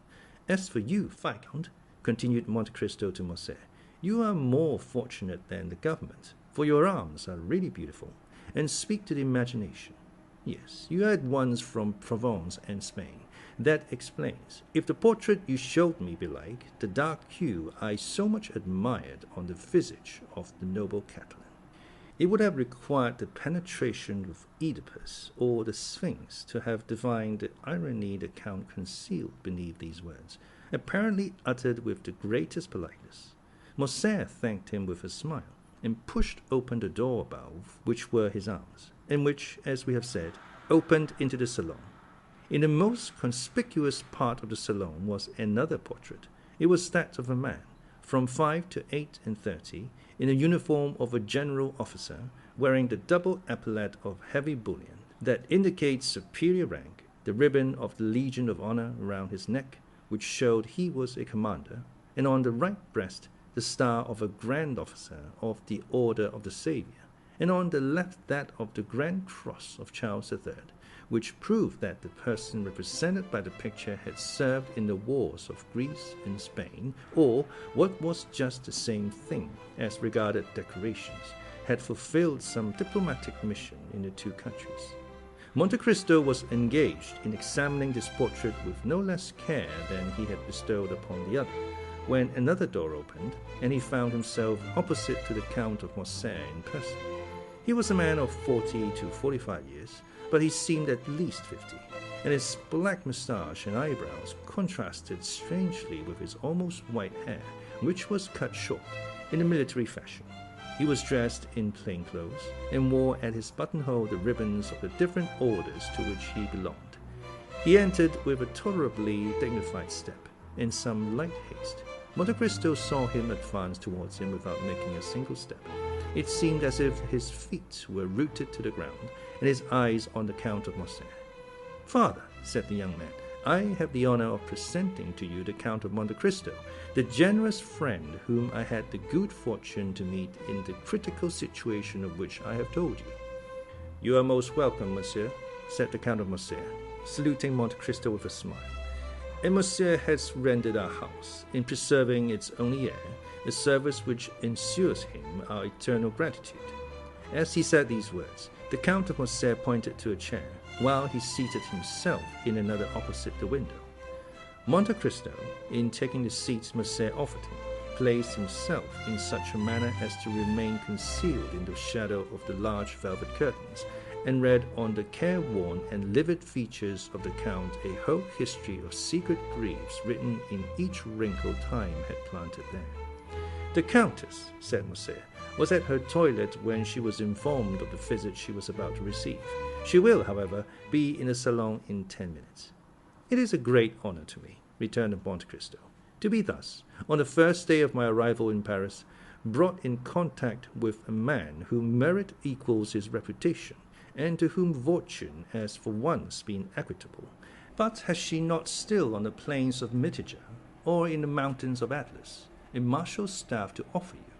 S1: As for you, Viscount," continued Monte Cristo to Morcerf, "you are more fortunate than the government, for your arms are really beautiful, and speak to the imagination. Yes, you are at once from Provence and Spain. That explains. If the portrait you showed me be like the dark hue I so much admired on the visage of the noble Catalan, it would have required the penetration of Oedipus or the Sphinx to have divined the irony the Count concealed beneath these words, apparently uttered with the greatest politeness. Morcerf thanked him with a smile, and pushed open the door above, which were his arms, and which, as we have said, opened into the salon. In the most conspicuous part of the salon was another portrait. It was that of a man, from 5 to 38, in the uniform of a general officer, wearing the double epaulet of heavy bullion that indicates superior rank, the ribbon of the Legion of Honor around his neck, which showed he was a commander, and on the right breast the star of a grand officer of the Order of the Saviour, and on the left that of the Grand Cross of Charles III, which proved that the person represented by the picture had served in the wars of Greece and Spain, or, what was just the same thing as regarded decorations, had fulfilled some diplomatic mission in the two countries. Monte Cristo was engaged in examining this portrait with no less care than he had bestowed upon the other, when another door opened, and he found himself opposite to the Count of Morcerf in person. He was a man of 40 to 45 years, but he seemed at least 50, and his black moustache and eyebrows contrasted strangely with his almost white hair, which was cut short in a military fashion. He was dressed in plain clothes, and wore at his buttonhole the ribbons of the different orders to which he belonged. He entered with a tolerably dignified step, in some light haste. Monte Cristo saw him advance towards him without making a single step. It seemed as if his feet were rooted to the ground, and his eyes on the Count of Morcerf. "Father," said the young man, "I have the honor of presenting to you the Count of Monte Cristo, the generous friend whom I had the good fortune to meet in the critical situation of which I have told you." "You are most welcome, monsieur," said the Count of Morcerf, saluting Monte Cristo with a smile. "And monsieur has rendered our house, in preserving its only heir, a service which ensures him our eternal gratitude." As he said these words, the Count of Morcerf pointed to a chair, while he seated himself in another opposite the window. Monte Cristo, in taking the seat Morcerf offered him, placed himself in such a manner as to remain concealed in the shadow of the large velvet curtains, and read on the careworn and livid features of the Count a whole history of secret griefs written in each wrinkle time had planted there. "The Countess," said Morcerf, "was at her toilet when she was informed of the visit she was about to receive. She will, however, be in the salon in 10 minutes." "It is a great honor to me," returned Monte Cristo, "to be thus, on the first day of my arrival in Paris, brought in contact with a man whose merit equals his reputation, and to whom fortune has for once been equitable. But has she not still on the plains of Mitiga, or in the mountains of Atlas, a marshal's staff to offer you?"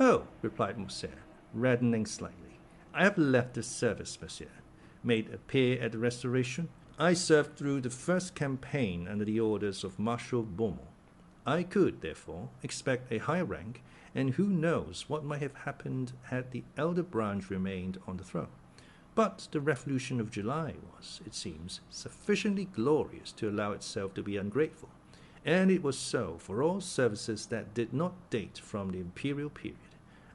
S1: "Oh," replied Morcerf, reddening slightly, "I have left the service, monsieur. Made a peer at the Restoration, I served through the first campaign under the orders of Marshal Beaumont. I could, therefore, expect a high rank, and who knows what might have happened had the elder branch remained on the throne. But the Revolution of July was, it seems, sufficiently glorious to allow itself to be ungrateful, and it was so for all services that did not date from the imperial period.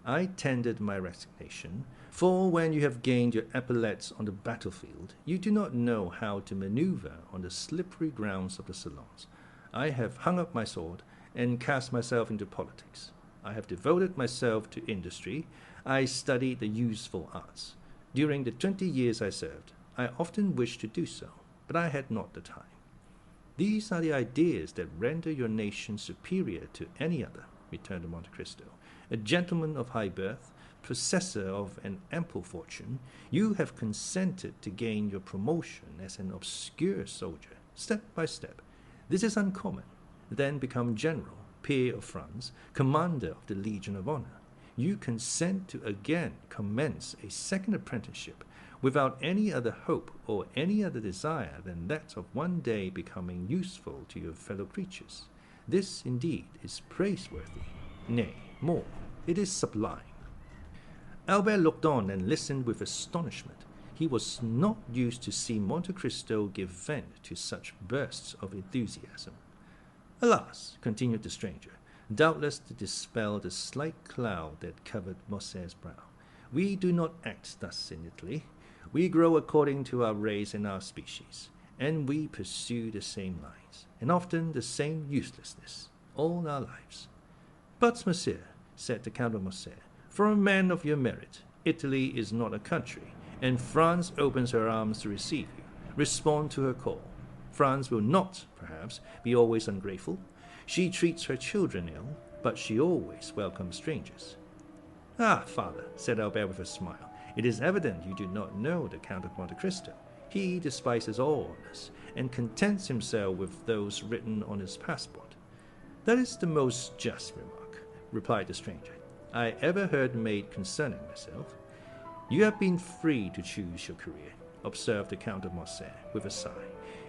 S1: I tendered my resignation, for when you have gained your epaulettes on the battlefield, you do not know how to maneuver on the slippery grounds of the salons. I have hung up my sword and cast myself into politics. I have devoted myself to industry. I studied the useful arts. During the 20 years I served, I often wished to do so, but I had not the time." "These are the ideas that render your nation superior to any other," returned Monte Cristo. "A gentleman of high birth, possessor of an ample fortune, you have consented to gain your promotion as an obscure soldier, step by step. This is uncommon. Then become general, peer of France, commander of the Legion of Honor. You consent to again commence a second apprenticeship, without any other hope or any other desire than that of one day becoming useful to your fellow creatures. This, indeed, is praiseworthy. Nay, more, it is sublime." Albert looked on and listened with astonishment. He was not used to see Monte Cristo give vent to such bursts of enthusiasm. "Alas," continued the stranger, doubtless to dispel the slight cloud that covered Morcerf's brow, "we do not act thus in Italy. We grow according to our race and our species, and we pursue the same lines, and often the same uselessness, all our lives." "But, monsieur," said the Count of Morcerf, "for a man of your merit, Italy is not a country, and France opens her arms to receive you. Respond to her call. France will not, perhaps, be always ungrateful. She treats her children ill, but she always welcomes strangers." "Ah, father," said Albert with a smile, "it is evident you do not know the Count of Monte Cristo. He despises all honors, and contents himself with those written on his passport." "That is the most just remark. replied the stranger, I ever heard made concerning myself. You have been free to choose your career, observed the Count of Morcerf with a sigh,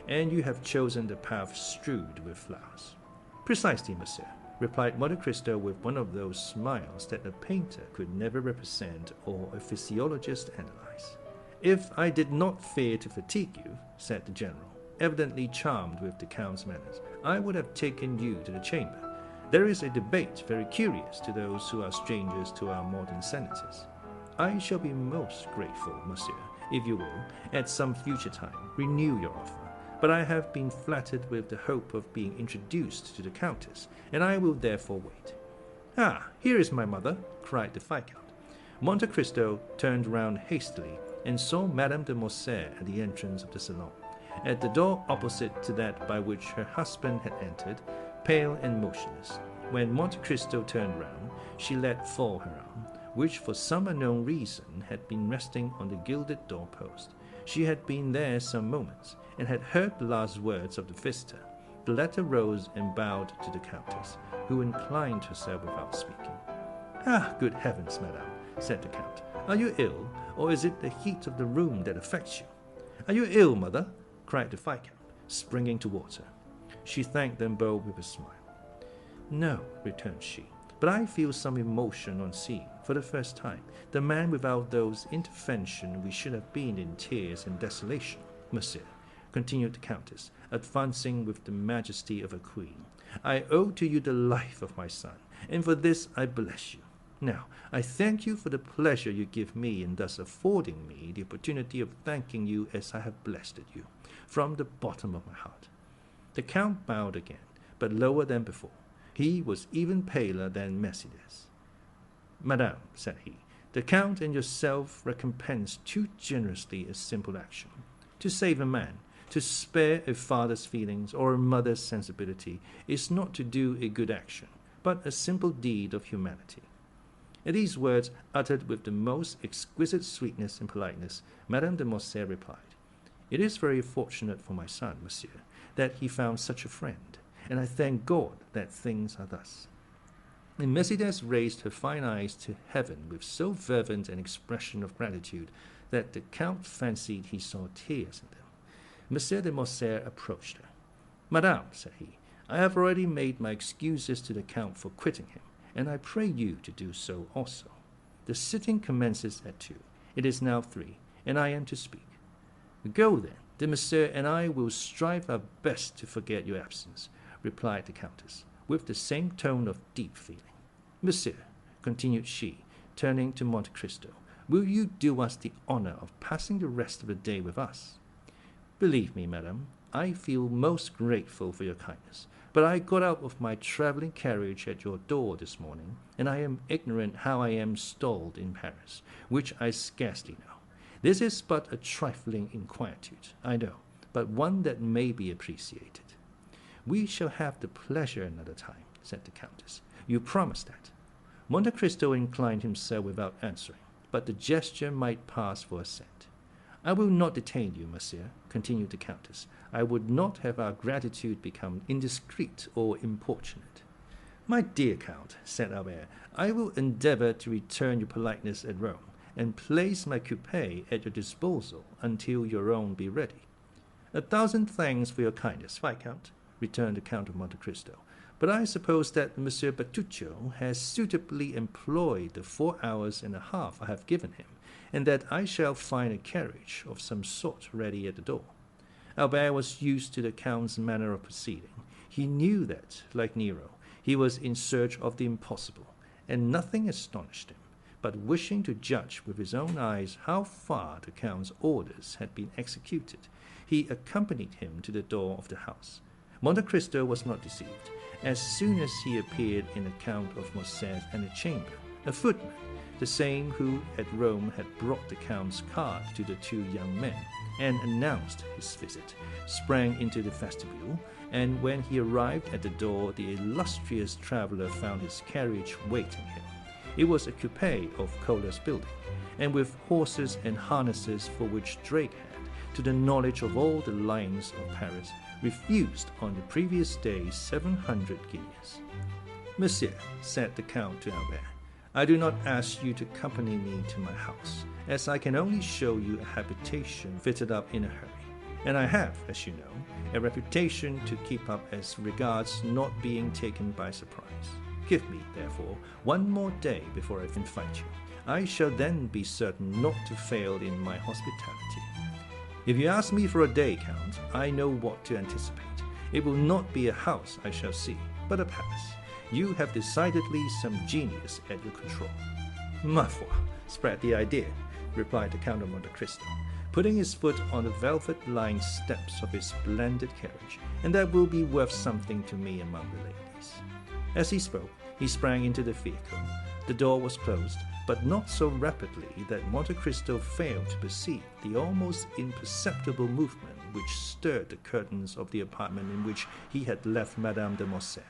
S1: and you have chosen the path strewed with flowers. Precisely, monsieur, replied Monte Cristo with one of those smiles that a painter could never represent or a physiologist analyze. If I did not fear to fatigue you, said the general, evidently charmed with the Count's manners, I would have taken you to the chamber. There is a debate very curious to those who are strangers to our modern senators. I shall be most grateful, monsieur, if you will, at some future time, renew your offer. But I have been flattered with the hope of being introduced to the Countess, and I will therefore wait. Ah, here is my mother, cried the Viscount. Monte Cristo turned round hastily and saw Madame de Morcerf at the entrance of the salon, at the door opposite to that by which her husband had entered, pale and motionless. When Monte Cristo turned round, she let fall her arm, which for some unknown reason had been resting on the gilded door-post. She had been there some moments, and had heard the last words of the visitor. The latter rose and bowed to the Countess, who inclined herself without speaking. Ah, good heavens, madame, said the Count. Are you ill, or is it the heat of the room that affects you? Are you ill, mother? Cried the Viscount, springing towards her. She thanked them both with a smile. No, returned she, but I feel some emotion on seeing, for the first time, the man without those intervention we should have been in tears and desolation, monsieur, continued the Countess, advancing with the majesty of a queen. I owe to you the life of my son, and for this I bless you. Now, I thank you for the pleasure you give me in thus affording me the opportunity of thanking you as I have blessed you, from the bottom of my heart. The Count bowed again, but lower than before. He was even paler than Mercédès. Madame, said he, the Count and yourself recompense too generously a simple action. To save a man, to spare a father's feelings or a mother's sensibility, is not to do a good action, but a simple deed of humanity. At these words, uttered with the most exquisite sweetness and politeness, Madame de Morcerf replied, It is very fortunate for my son, monsieur, that he found such a friend, and I thank God that things are thus. And Mercédès raised her fine eyes to heaven with so fervent an expression of gratitude that the Count fancied he saw tears in them. Monsieur de Morcerf approached her. Madame, said he, I have already made my excuses to the Count for quitting him, and I pray you to do so also. The sitting commences at 2. It is now 3, and I am to speak. Go then, the Monsieur and I will strive our best to forget your absence, replied the Countess, with the same tone of deep feeling. Monsieur, continued she, turning to Monte Cristo, will you do us the honor of passing the rest of the day with us? Believe me, madam, I feel most grateful for your kindness, but I got out of my travelling carriage at your door this morning, and I am ignorant how I am stalled in Paris, which I scarcely know. This is but a trifling inquietude, I know, but one that may be appreciated. We shall have the pleasure another time, said the Countess. You promise that. Monte Cristo inclined himself without answering, but the gesture might pass for assent. I will not detain you, monsieur, continued the Countess. I would not have our gratitude become indiscreet or importunate. My dear Count, said Albert, I will endeavour to return your politeness at Rome, and place my coupé at your disposal until your own be ready. 1,000 thanks for your kindness, Viscount, returned the Count of Monte Cristo, but I suppose that Monsieur Bertuccio has suitably employed the 4 hours and a half I have given him, and that I shall find a carriage of some sort ready at the door. Albert was used to the Count's manner of proceeding. He knew that, like Nero, he was in search of the impossible, and nothing astonished him. But wishing to judge with his own eyes how far the Count's orders had been executed, he accompanied him to the door of the house. Monte Cristo was not deceived. As soon as he appeared in the Count of Morcerf's antechamber, a footman, the same who at Rome had brought the Count's card to the 2 young men, and announced his visit, sprang into the vestibule, and when he arrived at the door, the illustrious traveller found his carriage waiting him. It was a coupé of Kohler's building, and with horses and harnesses for which Drake had, to the knowledge of all the lions of Paris, refused on the previous day 700 guineas. Monsieur, said the Count to Albert, I do not ask you to accompany me to my house, as I can only show you a habitation fitted up in a hurry, and I have, as you know, a reputation to keep up as regards not being taken by surprise. Give me, therefore, one more day before I invite you. I shall then be certain not to fail in my hospitality. If you ask me for a day, Count, I know what to anticipate. It will not be a house I shall see, but a palace. You have decidedly some genius at your control. Ma foi, spread the idea, replied the Count of Monte Cristo, putting his foot on the velvet-lined steps of his splendid carriage, and that will be worth something to me among the ladies. As he spoke, he sprang into the vehicle. The door was closed, but not so rapidly that Monte Cristo failed to perceive the almost imperceptible movement which stirred the curtains of the apartment in which he had left Madame de Morcerf.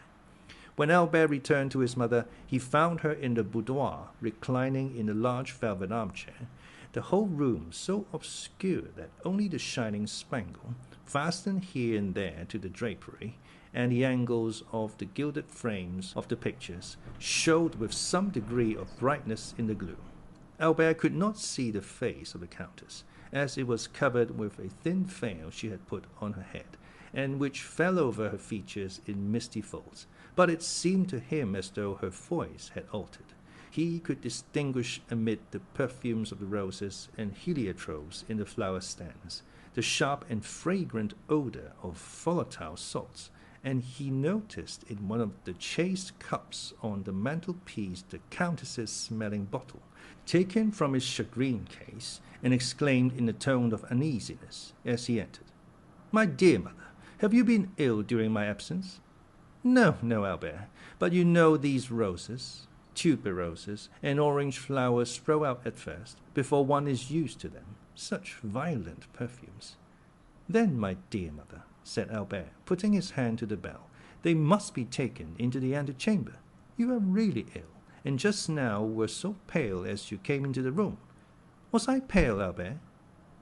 S1: When Albert returned to his mother, he found her in the boudoir, reclining in a large velvet armchair, the whole room so obscure that only the shining spangle, fastened here and there to the drapery, and the angles of the gilded frames of the pictures, showed with some degree of brightness in the gloom. Albert could not see the face of the Countess, as it was covered with a thin veil she had put on her head, and which fell over her features in misty folds, but it seemed to him as though her voice had altered. He could distinguish amid the perfumes of the roses and heliotropes in the flower stands the sharp and fragrant odor of volatile salts, and he noticed in one of the chased cups on the mantelpiece the Countess's smelling bottle, taken from its shagreen case, and exclaimed in a tone of uneasiness as he entered, "My dear mother, have you been ill during my absence?" "No, no, Albert, but you know these roses, tuberoses, and orange flowers throw out at first, before one is used to them, such violent perfumes." "Then, my dear mother," said Albert, putting his hand to the bell, "they must be taken into the antechamber. You are really ill, and just now were so pale as you came into the room." "Was I pale, Albert?"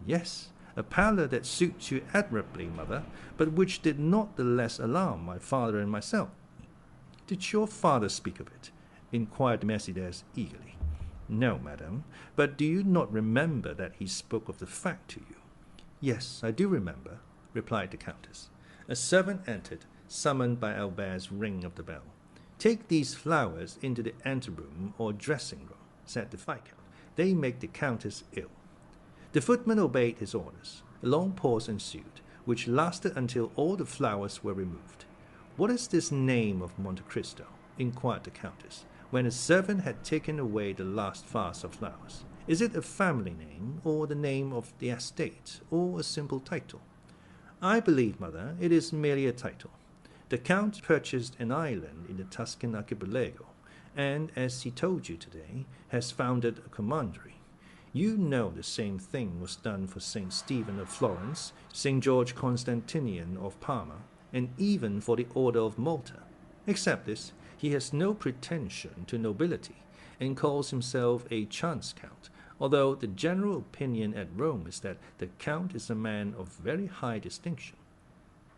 S1: "Yes, a pallor that suits you admirably, mother, but which did not the less alarm my father and myself." "Did your father speak of it?" inquired Mercédès eagerly. "No, madam, but do you not remember that he spoke of the fact to you?" "Yes, I do remember," replied the Countess. A servant entered, summoned by Albert's ring of the bell. "Take these flowers into the anteroom or dressing-room," said the Viscount. "They make the Countess ill." The footman obeyed his orders. A long pause ensued, which lasted until all the flowers were removed. "What is this name of Monte Cristo?" inquired the Countess, when a servant had taken away the last vase of flowers. "Is it a family name, or the name of the estate, or a simple title?" "I believe, mother, it is merely a title. The Count purchased an island in the Tuscan archipelago, and, as he told you today, has founded a commandery. You know the same thing was done for St. Stephen of Florence, St. George Constantinian of Parma, and even for the Order of Malta. Except this, he has no pretension to nobility, and calls himself a chance count, although the general opinion at Rome is that the Count is a man of very high distinction."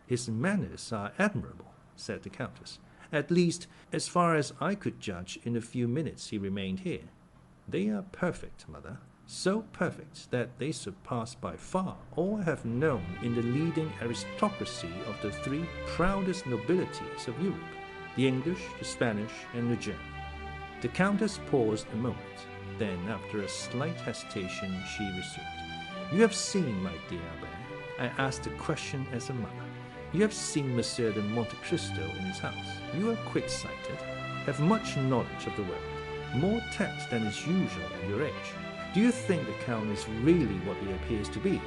S1: "His manners are admirable," said the Countess, "at least, as far as I could judge in the few minutes he remained here." "They are perfect, mother, so perfect that they surpass by far all I have known in the leading aristocracy of the three proudest nobilities of Europe, the English, the Spanish, and the German." The Countess paused a moment. Then, after a slight hesitation, she resumed, "You have seen, my dear Albert, I asked the question as a mother. You have seen Monsieur de Monte Cristo in his house. You are quick-sighted, have much knowledge of the world, more tact than is usual at your age. Do you think the Count is really what he appears to be?"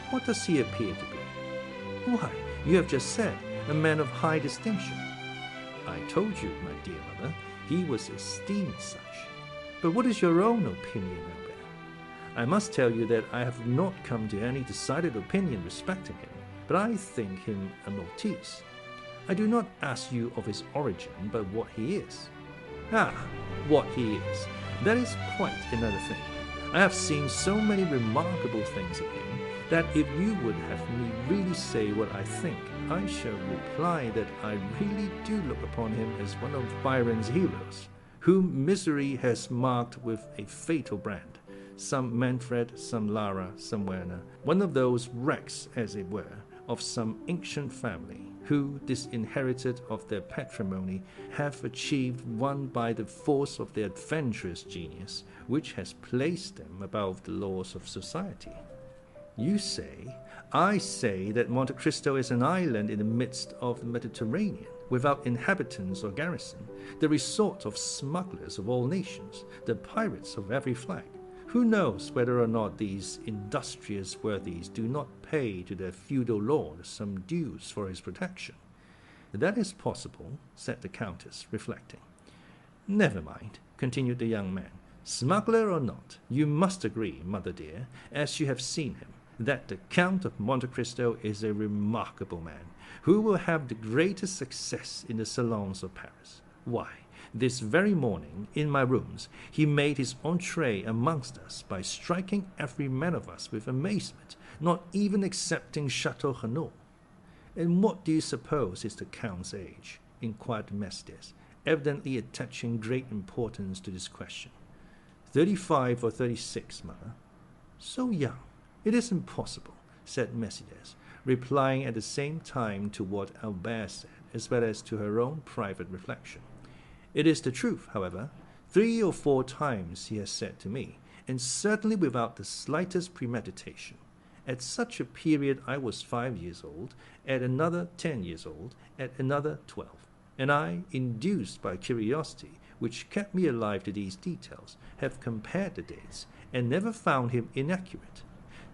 S1: "What does he appear to be?" "Why, you have just said, a man of high distinction." "I told you, my dear mother, he was esteemed such. But what is your own opinion, Albert?" "I must tell you that I have not come to any decided opinion respecting him, but I think him a Maltese. I do not ask you of his origin, but what he is." "Ah, what he is. That is quite another thing. I have seen so many remarkable things of him. that if you would have me really say what I think, I shall reply that I really do look upon him as one of Byron's heroes, whom misery has marked with a fatal brand, some Manfred, some Lara, some Werner, one of those wrecks, as it were, of some ancient family, who, disinherited of their patrimony, have achieved one by the force of their adventurous genius, which has placed them above the laws of society. You say, I say that Monte Cristo is an island in the midst of the Mediterranean, without inhabitants or garrison, the resort of smugglers of all nations, the pirates of every flag. Who knows whether or not these industrious worthies do not pay to their feudal lord some dues for his protection? That is possible, said the Countess, reflecting. Never mind, continued the young man. Smuggler or not, you must agree, mother dear, as you have seen him, that the Count of Monte Cristo is a remarkable man, who will have the greatest success in the salons of Paris. Why, this very morning, in my rooms, he made his entree amongst us by striking every man of us with amazement, not even excepting Château-Renaud. And what do you suppose is the Count's age? Inquired Mestiers, evidently attaching great importance to this question. 35 or 36, mother. So young. It is impossible, said Messides, replying at the same time to what Albert said, as well as to her own private reflection. It is the truth, however. 3 or 4 times he has said to me, and certainly without the slightest premeditation. At such a period I was 5 years old, at another 10 years old, at another 12. And I, induced by curiosity, which kept me alive to these details, have compared the dates, and never found him inaccurate.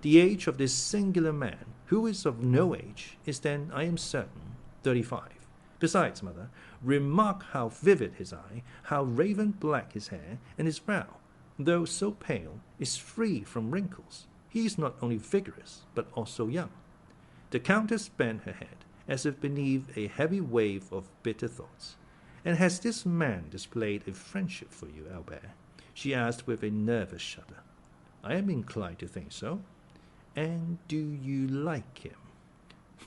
S1: The age of this singular man, who is of no age, is then, I am certain, 35. Besides, mother, remark how vivid his eye, how raven-black his hair, and his brow, though so pale, is free from wrinkles. He is not only vigorous, but also young. The Countess bent her head, as if beneath a heavy wave of bitter thoughts. And has this man displayed a friendship for you, Albert? She asked with a nervous shudder. I am inclined to think so. And do you like him?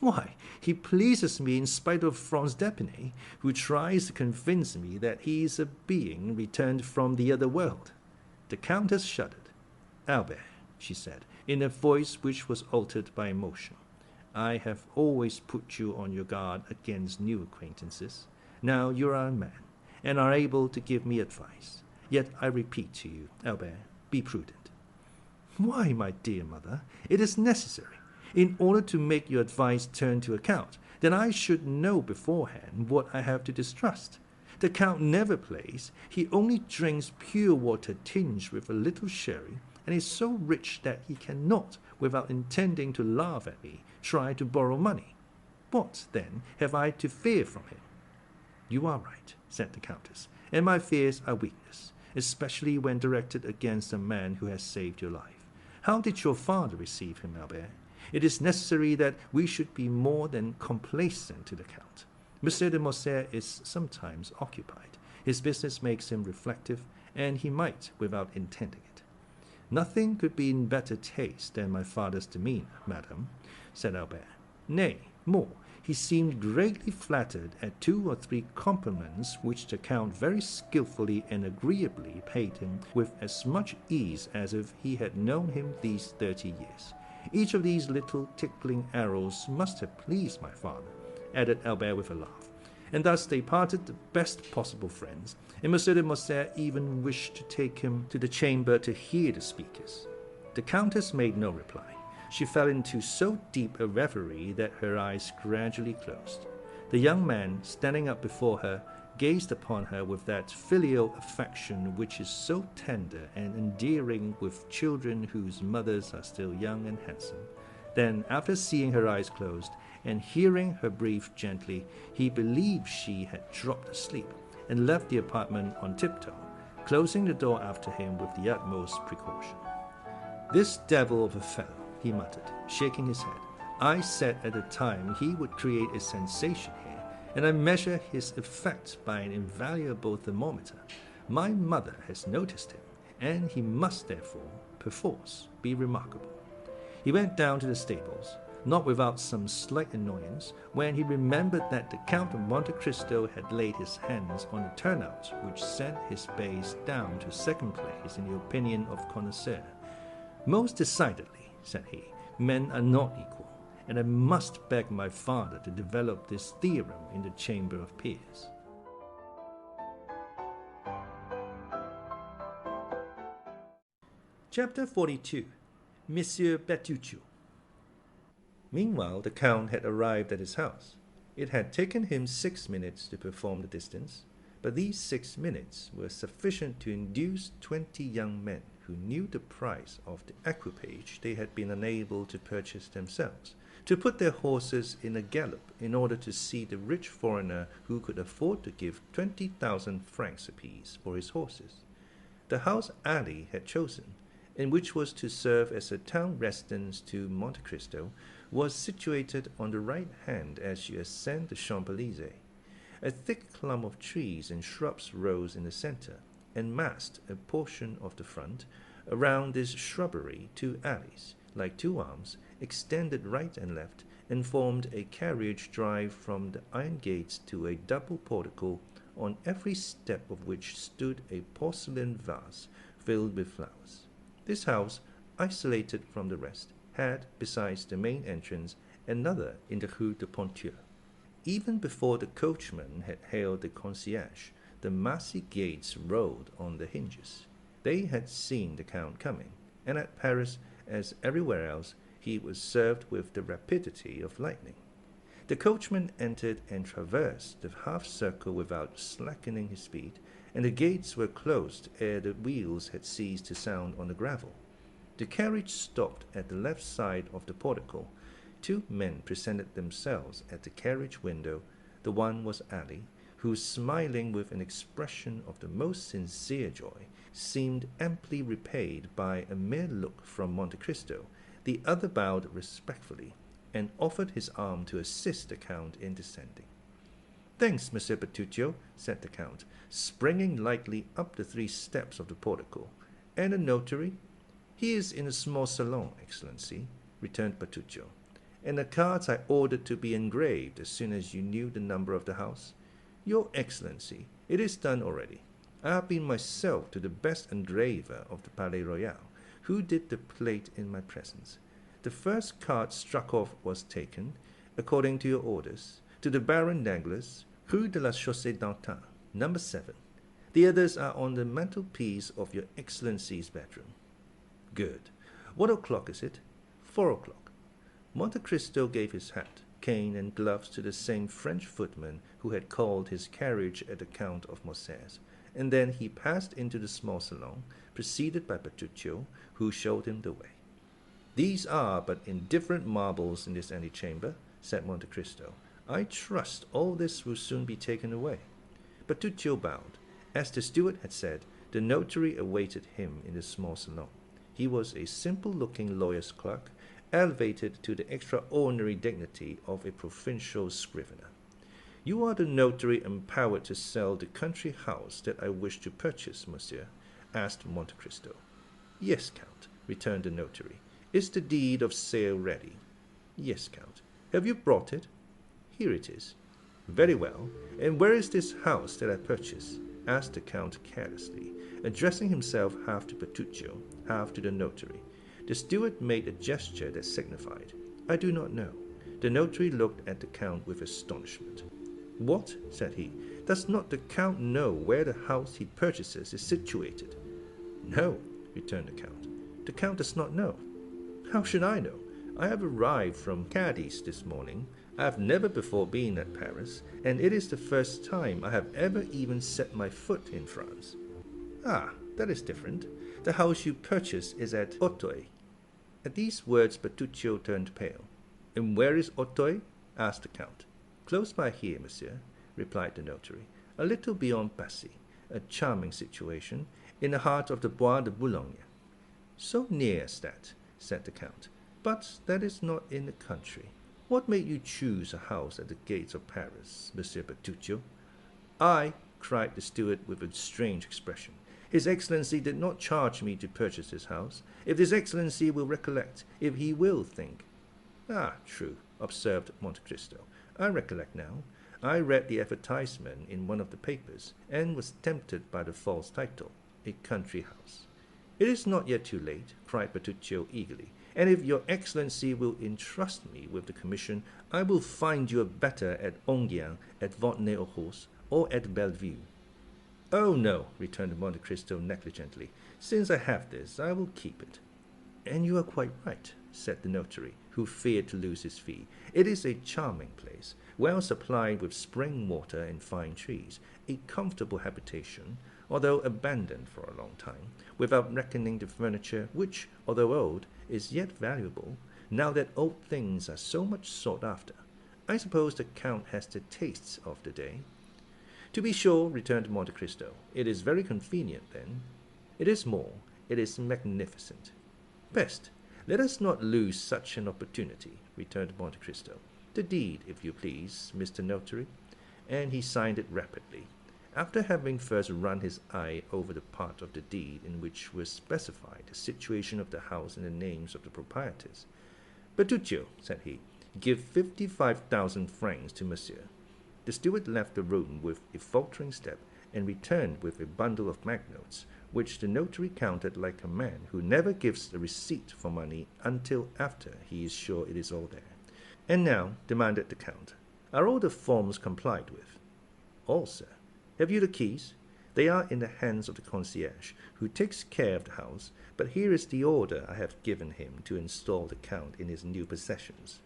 S1: Why, he pleases me in spite of Franz d'Épinay, who tries to convince me that he is a being returned from the other world. The Countess shuddered. Albert, she said, in a voice which was altered by emotion, I have always put you on your guard against new acquaintances. Now you are a man, and are able to give me advice. Yet I repeat to you, Albert, be prudent. Why, my dear mother, it is necessary. In order to make your advice turn to account, then I should know beforehand what I have to distrust. The Count never plays. He only drinks pure water tinged with a little sherry, and is so rich that he cannot, without intending to laugh at me, try to borrow money. What, then, have I to fear from him? You are right, said the Countess, and my fears are weakness, especially when directed against a man who has saved your life. How did your father receive him, Albert? It is necessary that we should be more than complacent to the Count. Monsieur de Morcerf is sometimes occupied. His business makes him reflective, and he might, without intending it. Nothing could be in better taste than my father's demeanour, madam, said Albert. Nay, more, he seemed greatly flattered at 2 or 3 compliments which the Count very skilfully and agreeably paid him with as much ease as if he had known him these 30 years. Each of these little tickling arrows must have pleased my father, added Albert with a laugh, and thus they parted the best possible friends, and Monsieur de Morcerf even wished to take him to the chamber to hear the speakers. The Countess made no reply. She fell into so deep a reverie that her eyes gradually closed. The young man, standing up before her, gazed upon her with that filial affection which is so tender and endearing with children whose mothers are still young and handsome. Then, after seeing her eyes closed, and hearing her breathe gently, he believed she had dropped asleep, and left the apartment on tiptoe, closing the door after him with the utmost precaution. This devil of a fellow, he muttered, shaking his head. I said at the time he would create a sensation here, and I measure his effect by an invaluable thermometer. My mother has noticed him, and he must therefore, perforce, be remarkable. He went down to the stables, not without some slight annoyance, when he remembered that the Count of Monte Cristo had laid his hands on a turnout which sent his bays down to second place in the opinion of connoisseurs. "Most decidedly," said he, "men are not equal, and I must beg my father to develop this theorem in the Chamber of Peers." Chapter 42. Monsieur Bertuccio. Meanwhile, the Count had arrived at his house. It had taken him 6 minutes to perform the distance, but these 6 minutes were sufficient to induce 20 young men who knew the price of the equipage they had been unable to purchase themselves, to put their horses in a gallop in order to see the rich foreigner who could afford to give 20,000 francs apiece for his horses. The house Ali had chosen, and which was to serve as a town residence to Monte Cristo, was situated on the right hand as you ascend the Champs-Élysées. A thick clump of trees and shrubs rose in the centre, and masked a portion of the front. Around this shrubbery 2 alleys, like 2 arms, extended right and left, and formed a carriage drive from the iron gates to a double portico, on every step of which stood a porcelain vase filled with flowers. This house, isolated from the rest, had, besides the main entrance, another in the Rue de Ponthieu. Even before the coachman had hailed the concierge, the massy gates rolled on the hinges. They had seen the Count coming, and at Paris, as everywhere else, he was served with the rapidity of lightning. The coachman entered and traversed the half-circle without slackening his speed, and the gates were closed ere the wheels had ceased to sound on the gravel. The carriage stopped at the left side of the portico. 2 men presented themselves at the carriage window. The one was Ali, who, smiling with an expression of the most sincere joy, seemed amply repaid by a mere look from Monte Cristo. The other bowed respectfully, and offered his arm to assist the Count in descending. "Thanks, Monsieur Bertuccio," said the Count, springing lightly up the 3 steps of the portico. "And the notary?" "He is in a small salon, Excellency," returned Bertuccio. "And the cards I ordered to be engraved as soon as you knew the number of the house." "Your Excellency, it is done already. I have been myself to the best engraver of the Palais Royal, who did the plate in my presence. The first card struck off was taken, according to your orders, to the Baron Danglars, Rue de la Chaussée-d'Antin, number 7. The others are on the mantelpiece of your Excellency's bedroom." "Good. What o'clock is it?" 4 o'clock. Monte Cristo gave his hat, cane, and gloves to the same French footman who had called his carriage at the Count of Morcerf's, and then he passed into the small salon, preceded by Bertuccio, who showed him the way. "These are but indifferent marbles in this antechamber," said Monte Cristo. "I trust all this will soon be taken away." Bertuccio bowed. As the steward had said, the notary awaited him in the small salon. He was a simple-looking lawyer's clerk, elevated to the extraordinary dignity of a provincial scrivener. "You are the notary empowered to sell the country house that I wish to purchase, monsieur?" asked Monte Cristo. "Yes, Count," returned the notary. "Is the deed of sale ready?" "Yes, Count." "Have you brought it?" "Here it is." "Very well. And where is this house that I purchase?" asked the Count carelessly, addressing himself half to Bertuccio, half to the notary. The steward made a gesture that signified, "I do not know." The notary looked at the Count with astonishment. "What?" said he. "Does not the Count know where the house he purchases is situated?" "No," returned the Count. "The Count does not know." "How should I know? I have arrived from Cadiz this morning. I have never before been at Paris, and it is the first time I have ever even set my foot in France." "Ah, that is different. The house you purchase is at Auteuil." At these words Bertuccio turned pale. "And where is Auteuil?" asked the Count. "Close by here, monsieur," replied the notary. "A little beyond Passy, a charming situation, in the heart of the Bois de Boulogne." "So near as that," said the Count. "But that is not in the country. What made you choose a house at the gates of Paris, Monsieur Bertuccio?" "I," cried the steward with a strange expression, His Excellency did not charge me to purchase his house. If His Excellency will recollect, if he will think." "Ah, true," observed Monte Cristo. "I recollect now. I read the advertisement in one of the papers, and was tempted by the false title, a country house." "It is not yet too late," cried Bertuccio eagerly, "and if your Excellency will entrust me with the commission, I will find you a better at Enghien, at Vautenay-aux-Roses, or at Bellevue." "Oh, no," returned Monte Cristo negligently. "Since I have this, I will keep it." "And you are quite right," said the notary, who feared to lose his fee. "It is a charming place, well supplied with spring water and fine trees, a comfortable habitation, although abandoned for a long time, without reckoning the furniture, which, although old, is yet valuable, now that old things are so much sought after. I suppose the Count has the tastes of the day." "To be sure," returned Monte Cristo. "It is very convenient, then." "It is more. It is magnificent." "Best. Let us not lose such an opportunity," returned Monte Cristo. "The deed, if you please, Mr. Notary." And he signed it rapidly, after having first run his eye over the part of the deed in which was specified the situation of the house and the names of the proprietors. "Bertuccio," said he, "give 55,000 francs to monsieur." The steward left the room with a faltering step, and returned with a bundle of banknotes, which the notary counted like a man who never gives a receipt for money until after he is sure it is all there. "And now," demanded the Count, "are all the forms complied with?" "All, sir." "Have you the keys?" "They are in the hands of the concierge, who takes care of the house, but here is the order I have given him to install the Count in his new possessions."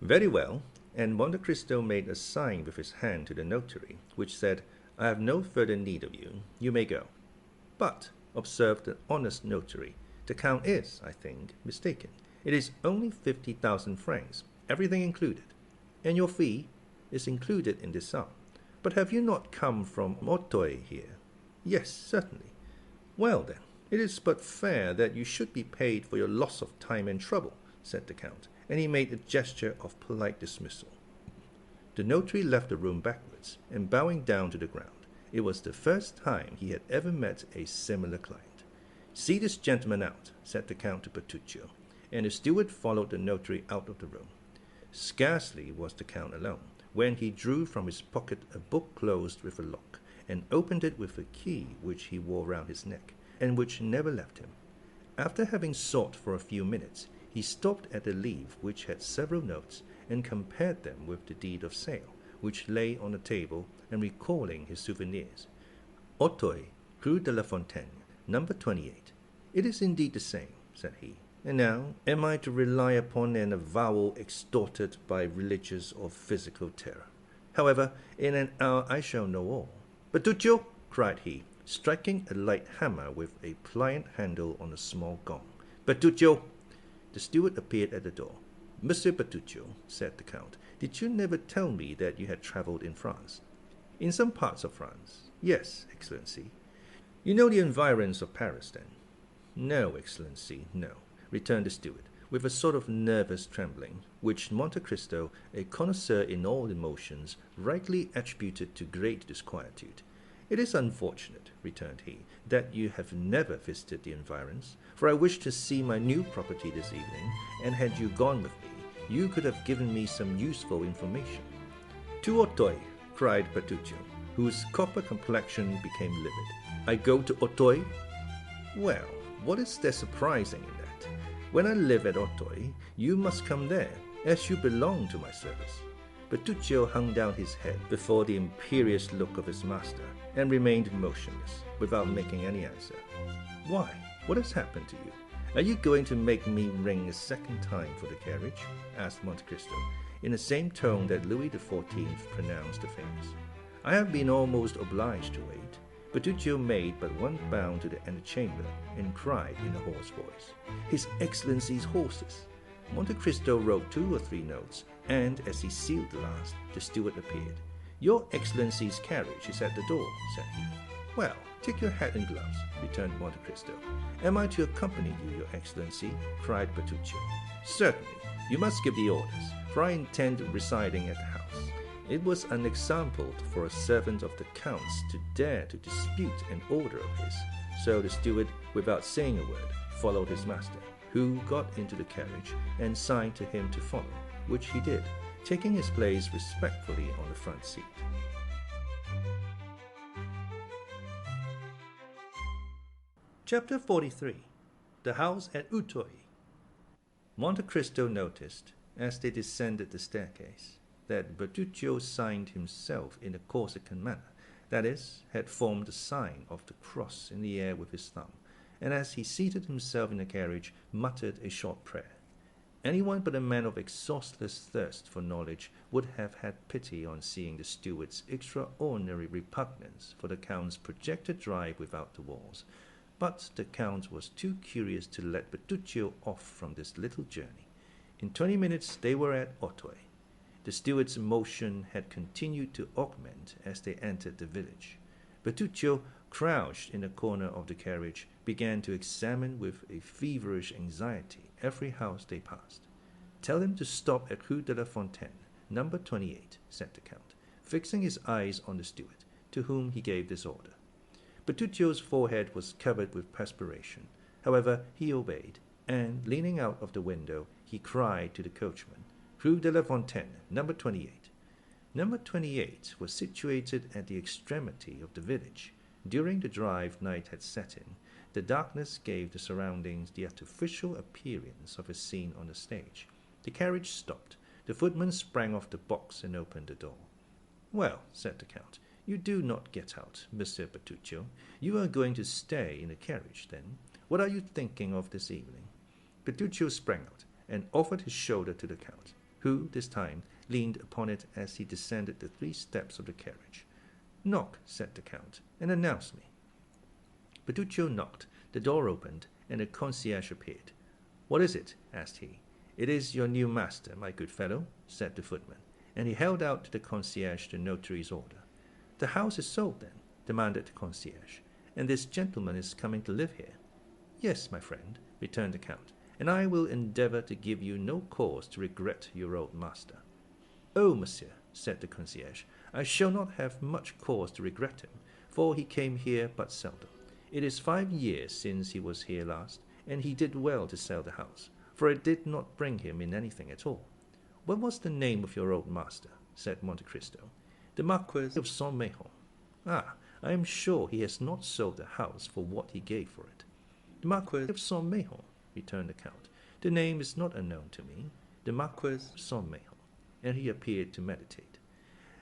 S1: "Very well," and Monte Cristo made a sign with his hand to the notary, which said, "I have no further need of you. You may go." "But," observed the honest notary, "the Count is, I think, mistaken. It is only 50,000 francs, everything included." "And your fee?" "Is included in this sum." "But have you not come from Auteuil here?" "Yes, certainly." "Well, then, it is but fair that you should be paid for your loss of time and trouble," said the Count, and he made a gesture of polite dismissal. The notary left the room backwards, and bowing down to the ground. It was the first time he had ever met a similar client. "See this gentleman out," said the Count to Bertuccio, and the steward followed the notary out of the room. Scarcely was the Count alone, when he drew from his pocket a book closed with a lock, and opened it with a key which he wore round his neck, and which never left him. After having sought for a few minutes, he stopped at the leaf which had several notes, and compared them with the deed of sale, which lay on the table, and recalling his souvenirs. "Auteuil, Rue de la Fontaine, number 28. It is indeed the same," said he. "And now, am I to rely upon an avowal extorted by religious or physical terror? However, in an hour I shall know all." "Bertuccio!" cried he, striking a light hammer with a pliant handle on a small gong. "Bertuccio!" The steward appeared at the door. "Monsieur Bertuccio," said the Count, "did you never tell me that you had travelled in France?" "In some parts of France. Yes, Excellency." "You know the environs of Paris, then?" "No, Excellency, no," returned the steward, with a sort of nervous trembling, which Monte Cristo, a connoisseur in all emotions, rightly attributed to great disquietude. "It is unfortunate," returned he, "that you have never visited the environs, for I wish to see my new property this evening, and had you gone with me, you could have given me some useful information." "To Auteuil!" cried Bertuccio, whose copper complexion became livid. "I go to Auteuil? Well, what is there surprising in that? When I live at Auteuil, you must come there, as you belong to my service." Bertuccio hung down his head before the imperious look of his master, and remained motionless, without making any answer. "Why, what has happened to you? Are you going to make me ring a second time for the carriage?" asked Monte Cristo, in the same tone that Louis XIV pronounced affairs. "I have been almost obliged to wait." Bertuccio made but one bound to the antechamber, and cried in a hoarse voice, "His Excellency's horses!" Monte Cristo wrote 2 or 3 notes, and as he sealed the last, the steward appeared. "Your Excellency's carriage is at the door," said he. "Well, take your hat and gloves," returned Monte Cristo. "Am I to accompany you, Your Excellency?" cried Bertuccio. "Certainly. You must give the orders, for I intend residing at the house." It was unexampled for a servant of the Count's to dare to dispute an order of his, So the steward, without saying a word, followed his master, who got into the carriage and signed to him to follow, which he did, taking his place respectfully on the front seat. Chapter 43. The House at Auteuil. Monte Cristo noticed, as they descended the staircase, that Bertuccio signed himself in a Corsican manner, that is, had formed the sign of the cross in the air with his thumb, and as he seated himself in the carriage, muttered a short prayer. Anyone but a man of exhaustless thirst for knowledge would have had pity on seeing the steward's extraordinary repugnance for the Count's projected drive without the walls, but the Count was too curious to let Bertuccio off from this little journey. In 20 minutes they were at Auteuil. The steward's emotion had continued to augment as they entered the village. Bertuccio, crouched in a corner of the carriage, began to examine with a feverish anxiety every house they passed. "Tell them to stop at Rue de la Fontaine, number 28, said the Count, fixing his eyes on the steward, to whom he gave this order. Bertuccio's forehead was covered with perspiration. However, he obeyed, and, leaning out of the window, he cried to the coachman, "Rue de la Fontaine, number 28. Number 28 was situated at the extremity of the village. During the drive night had set in. The darkness gave the surroundings the artificial appearance of a scene on the stage. The carriage stopped. The footman sprang off the box and opened the door. "Well," said the Count, "you do not get out, Monsieur Bertuccio. You are going to stay in the carriage, then. What are you thinking of this evening?" Bertuccio sprang out and offered his shoulder to the Count, who, this time, leaned upon it as he descended the 3 steps of the carriage. "Knock," said the Count, "and announce me." Bertuccio knocked. The door opened, and the concierge appeared. "What is it?" asked he. "It is your new master, my good fellow," said the footman, and he held out to the concierge the notary's order. "The house is sold, then?" demanded the concierge, "and this gentleman is coming to live here?" "Yes, my friend," returned the Count, "and I will endeavor to give you no cause to regret your old master." "Oh, monsieur," said the concierge, "I shall not have much cause to regret him, for he came here but seldom. It is 5 years since he was here last, and he did well to sell the house, for it did not bring him in anything at all." "What was the name of your old master?" said Monte Cristo. "The Marquis of Saint-Méran." "Ah, I am sure he has not sold the house for what he gave for it." "The Marquis of Saint-Méran," returned the Count. "The name is not unknown to me. The Marquis of Saint-Méran." And he appeared to meditate.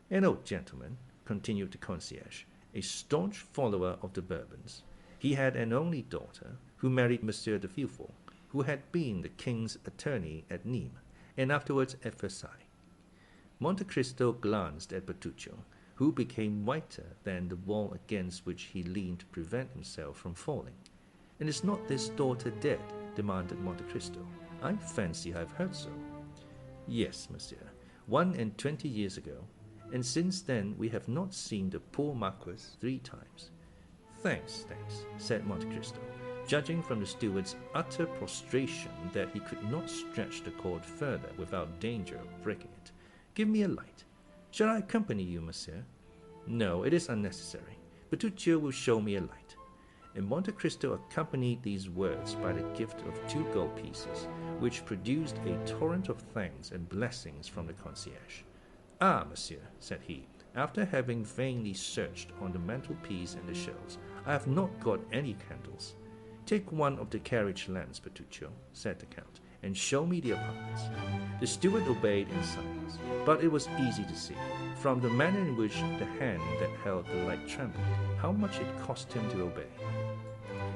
S1: "An old gentleman," continued the concierge, "a staunch follower of the Bourbons. He had an only daughter, who married Monsieur de Villefort, who had been the king's attorney at Nîmes, and afterwards at Versailles." Monte Cristo glanced at Bertuccio, who became whiter than the wall against which he leaned to prevent himself from falling. "And is not this daughter dead?" demanded Monte Cristo. "I fancy I have heard so." "Yes, monsieur, 21 years ago, and since then we have not seen the poor Marquis 3 times. Thanks, said Monte Cristo, judging from the steward's utter prostration that he could not stretch the cord further without danger of breaking it. "Give me a light." "Shall I accompany you, monsieur?" "No, it is unnecessary. Bertuccio will show me a light." And Monte Cristo accompanied these words by the gift of 2 gold pieces, which produced a torrent of thanks and blessings from the concierge. "Ah, monsieur," said he, after having vainly searched on the mantelpiece and the shelves, "I have not got any candles." "Take one of the carriage lamps, Bertuccio," said the Count, "and show me the apartments." The steward obeyed in silence, but it was easy to see, from the manner in which the hand that held the light trembled, how much it cost him to obey.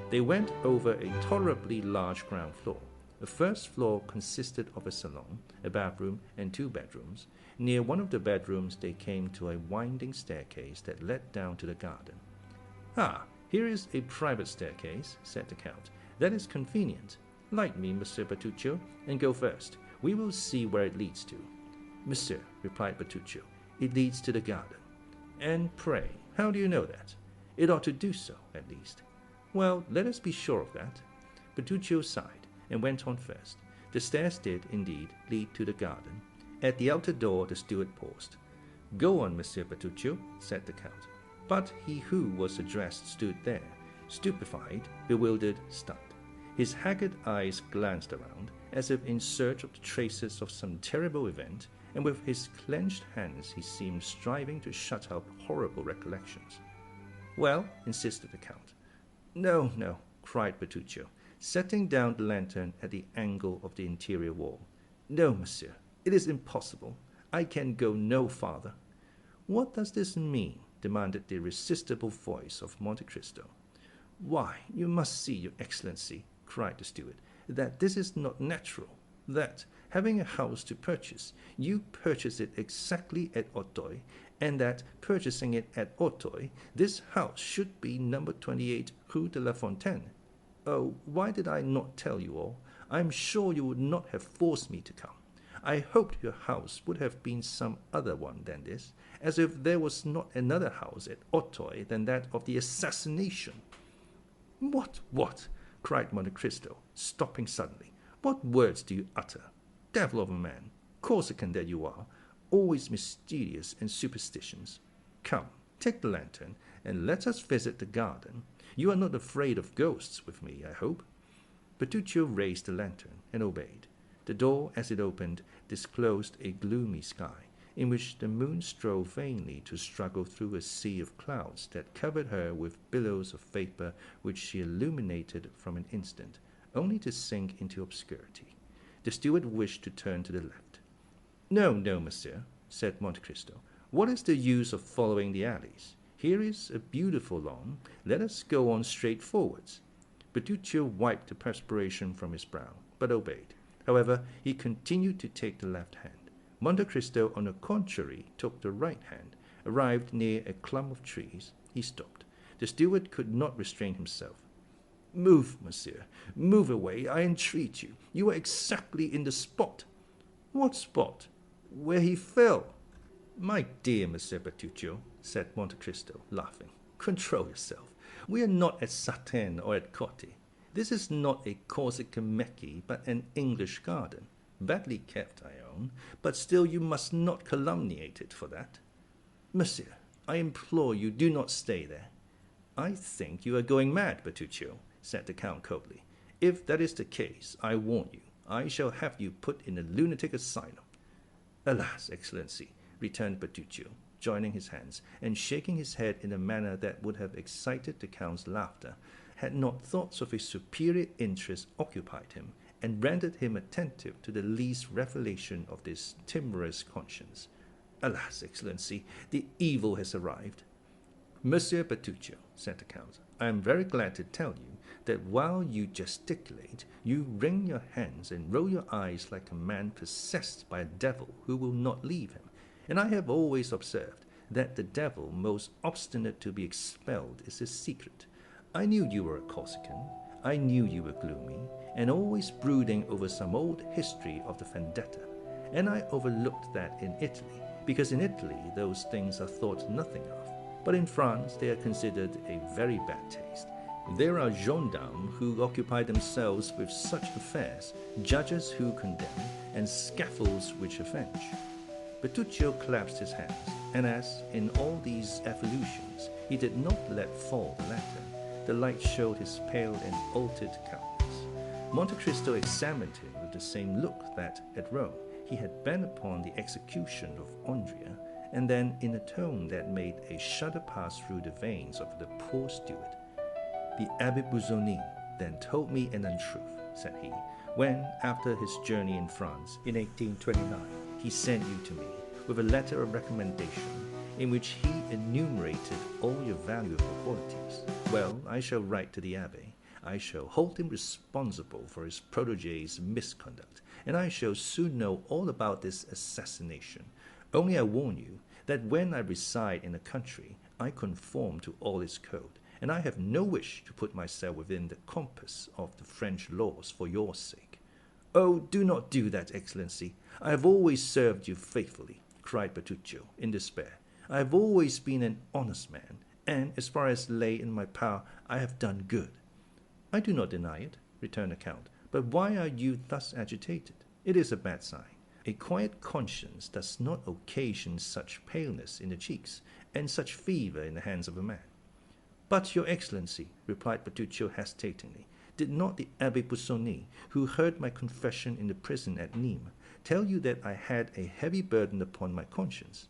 S1: They went over a tolerably large ground floor. The first floor consisted of a salon, a bathroom, and 2 bedrooms. Near one of the bedrooms they came to a winding staircase that led down to the garden. "Ah, here is a private staircase," said the Count. "That is convenient. Light me, Monsieur Bertuccio, and go first. We will see where it leads to." "Monsieur," replied Bertuccio, "it leads to the garden." "And pray, how do you know that?" "It ought to do so, at least." "Well, let us be sure of that." Bertuccio sighed, and went on first. The stairs did, indeed, lead to the garden. At the outer door the steward paused. "Go on, Monsieur Bertuccio," said the Count. But he who was addressed stood there, stupefied, bewildered, stunned. His haggard eyes glanced around, as if in search of the traces of some terrible event, and with his clenched hands he seemed striving to shut out horrible recollections. "Well?" insisted the Count. "No, no," cried Bertuccio, setting down the lantern at the angle of the interior wall. "No, monsieur, it is impossible. I can go no farther." "What does this mean?" demanded the irresistible voice of Monte Cristo. "Why, you must see, your Excellency," cried the steward, "that this is not natural, that, having a house to purchase, you purchase it exactly at Auteuil, and that, purchasing it at Auteuil, this house should be number 28 Rue de la Fontaine. Oh, why did I not tell you all? I am sure you would not have forced me to come. I hoped your house would have been some other one than this, as if there was not another house at Auteuil than that of the assassination." What? cried Monte Cristo, stopping suddenly. "What words do you utter? Devil of a man, Corsican that you are, always mysterious and superstitious. Come, take the lantern, and let us visit the garden. You are not afraid of ghosts with me, I hope." Bertuccio raised the lantern and obeyed. The door, as it opened, disclosed a gloomy sky, in which the moon strove vainly to struggle through a sea of clouds that covered her with billows of vapor which she illuminated from an instant, only to sink into obscurity. The steward wished to turn to the left. "No, no, monsieur," said Monte Cristo. "What is the use of following the alleys? Here is a beautiful lawn. Let us go on straight forwards." Bertuccio wiped the perspiration from his brow, but obeyed. However, he continued to take the left hand. Monte Cristo, on the contrary, took the right hand. Arrived near a clump of trees, he stopped. The steward could not restrain himself. "Move, monsieur, move away, I entreat you. You are exactly in the spot." "What spot?" "Where he fell." "My dear Monsieur Bertuccio," said Monte Cristo, laughing, "control yourself. We are not at Satin or at Cotti. This is not a Corsican Mecca, but an English garden. Badly kept, I own, but still you must not calumniate it for that." "Monsieur, I implore you, do not stay there." "I think you are going mad, Bertuccio," said the Count coldly. "If that is the case, I warn you, I shall have you put in a lunatic asylum." "Alas, Excellency," returned Bertuccio, joining his hands, and shaking his head in a manner that would have excited the Count's laughter, had not thoughts of his superior interest occupied him, and rendered him attentive to the least revelation of this timorous conscience. "Alas, Excellency, the evil has arrived." "Monsieur Bertuccio," said the Count, "I am very glad to tell you that while you gesticulate, you wring your hands and roll your eyes like a man possessed by a devil who will not leave him, and I have always observed that the devil most obstinate to be expelled is his secret. I knew you were a Corsican. I knew you were gloomy, and always brooding over some old history of the vendetta, and I overlooked that in Italy, because in Italy those things are thought nothing of, but in France they are considered a very bad taste. There are gendarmes who occupy themselves with such affairs, judges who condemn, and scaffolds which avenge." Bertuccio clasped his hands, and as, in all these evolutions, he did not let fall the lantern, the light showed his pale and altered countenance. Monte Cristo examined him with the same look that, at Rome, he had bent upon the execution of Andrea, and then, in a tone that made a shudder pass through the veins of the poor steward, "The Abbé Busoni then told me an untruth," said he, "when, after his journey in France in 1829, he sent you to me with a letter of recommendation in which he enumerated all your valuable qualities. Well, I shall write to the Abbé. I shall hold him responsible for his protégé's misconduct, and I shall soon know all about this assassination. Only I warn you that when I reside in a country, I conform to all its code, and I have no wish to put myself within the compass of the French laws for your sake." "Oh, do not do that, Excellency. I have always served you faithfully," cried Bertuccio, in despair. "I have always been an honest man, and, as far as lay in my power, I have done good." "I do not deny it," returned the Count, "but why are you thus agitated? It is a bad sign. A quiet conscience does not occasion such paleness in the cheeks, and such fever in the hands of a man." But, Your Excellency, replied Bertuccio hesitatingly, did not the Abbé Busoni, who heard my confession in the prison at Nîmes, tell you that I had a heavy burden upon my conscience?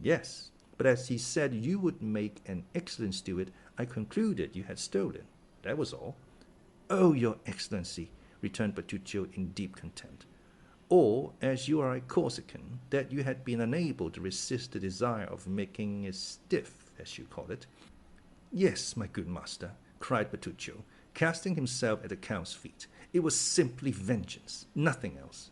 S1: Yes, but as he said you would make an excellent steward, I concluded you had stolen. That was all. Oh, Your Excellency, returned Bertuccio in deep contempt. Or, as you are a Corsican, that you had been unable to resist the desire of making a stiff, as you call it. Yes, my good master, cried Bertuccio, casting himself at the Count's feet. It was simply vengeance, nothing else.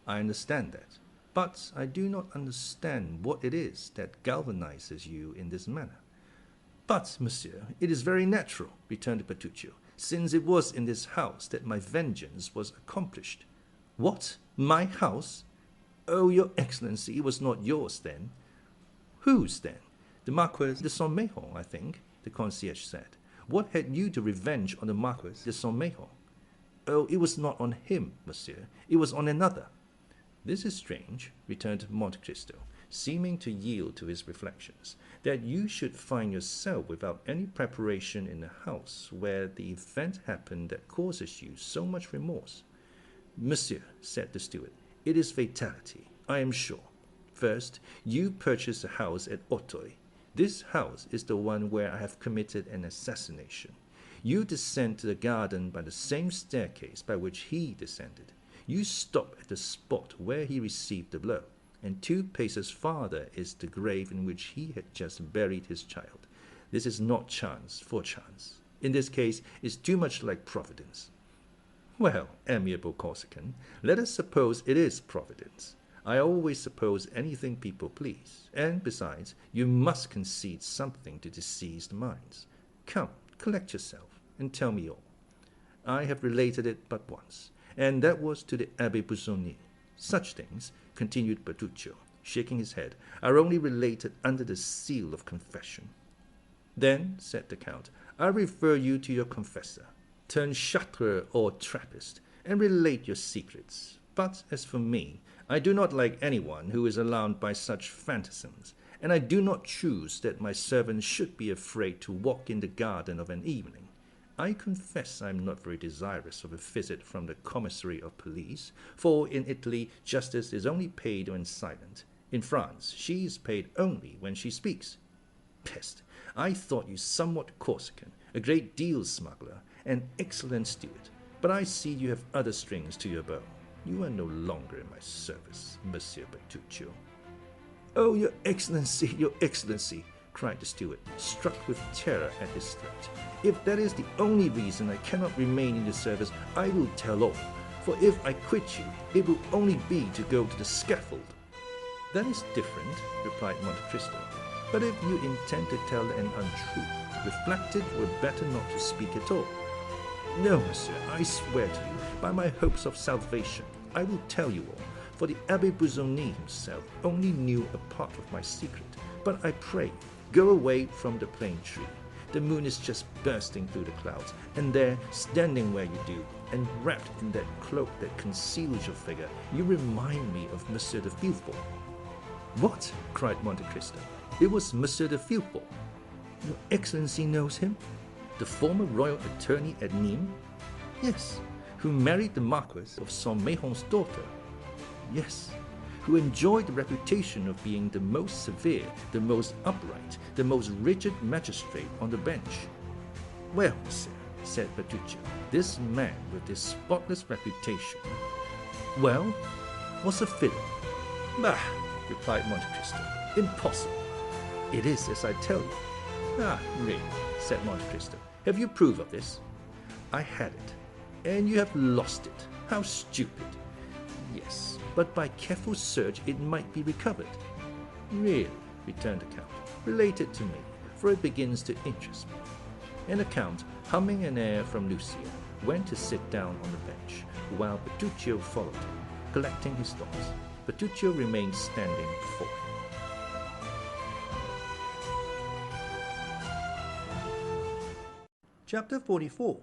S1: I understand that, but I do not understand what it is that galvanizes you in this manner. But, monsieur, it is very natural, returned Bertuccio, since it was in this house that my vengeance was accomplished. What? My house? Oh, Your Excellency, it was not yours then. Whose then? The Marquis de Saint-Méran, I think, the concierge said. What had you to revenge on the Marquis de Saint-Méran? Oh, it was not on him, monsieur. It was on another. This is strange, returned Monte Cristo, seeming to yield to his reflections, that you should find yourself without any preparation in a house where the event happened that causes you so much remorse. Monsieur, said the steward, it is fatality, I am sure. First, you purchased a house at Auteuil. This house is the one where I have committed an assassination. You descend to the garden by the same staircase by which he descended. You stop at the spot where he received the blow, and 2 paces farther is the grave in which he had just buried his child. This is not chance for chance. In this case, it's too much like Providence. Well, amiable Corsican, let us suppose it is Providence. I always suppose anything people please, and besides, you must concede something to deceased minds. Come, collect yourself, and tell me all. I have related it but once, and that was to the Abbé Busoni. Such things, continued Bertuccio, shaking his head, are only related under the seal of confession. Then, said the Count, I refer you to your confessor. Turn châtreur or Trappist, and relate your secrets. But as for me, I do not like anyone who is alarmed by such phantasms, and I do not choose that my servants should be afraid to walk in the garden of an evening. I confess I am not very desirous of a visit from the commissary of police, for in Italy justice is only paid when silent. In France she is paid only when she speaks. Peste! I thought you somewhat Corsican, a great deal smuggler, an excellent steward, but I see you have other strings to your bow. You are no longer in my service, Monsieur Bertuccio. Oh, Your Excellency, cried the steward, struck with terror at his threat. If that is the only reason I cannot remain in the service, I will tell all, for if I quit you, it will only be to go to the scaffold. That is different, replied Monte Cristo. But if you intend to tell an untruth, reflect it were better not to speak at all. No, monsieur, I swear to you, by my hopes of salvation, I will tell you all, for the Abbé Busoni himself only knew a part of my secret. But I pray, go away from the plane tree. The moon is just bursting through the clouds, and there, standing where you do, and wrapped in that cloak that conceals your figure, you remind me of Monsieur de Villefort. What? Cried Monte Cristo. It was Monsieur de Villefort. Your Excellency knows him? The former royal attorney at Nîmes? Yes. Who married the Marquis of Saint-Méran's daughter? Yes. Who enjoyed the reputation of being the most severe, the most upright, the most rigid magistrate on the bench? Well, monsieur, said Bertuccio, this man with this spotless reputation. Well, what's a fiddle? Bah, replied Monte Cristo. Impossible. It is as I tell you. Ah, really, said Monte Cristo. Have you proof of this? I had it. And you have lost it. How stupid. Yes, but by careful search it might be recovered. Really, returned the Count. Relate it to me, for it begins to interest me. And the Count, humming an air from Lucia, went to sit down on the bench, while Bertuccio followed him, collecting his thoughts. Bertuccio remained standing before him. Chapter 44.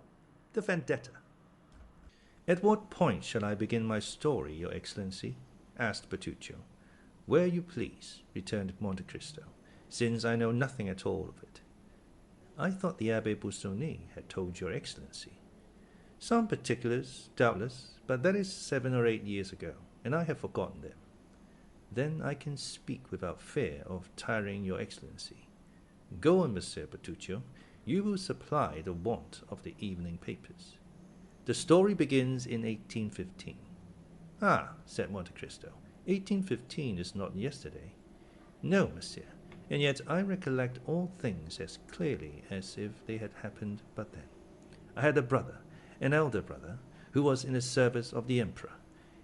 S1: The Vendetta. At what point shall I begin my story, Your Excellency? Asked Bertuccio. Where you please, returned Monte Cristo, since I know nothing at all of it. I thought the Abbé Busoni had told your Excellency. Some particulars, doubtless, but that is 7 or 8 years ago, and I have forgotten them. Then I can speak without fear of tiring your Excellency. Go on, Monsieur Bertuccio. You will supply the want of the evening papers. The story begins in 1815. Ah, said Monte Cristo, 1815 is not yesterday. No, monsieur, and yet I recollect all things as clearly as if they had happened but then. I had a brother, an elder brother, who was in the service of the Emperor.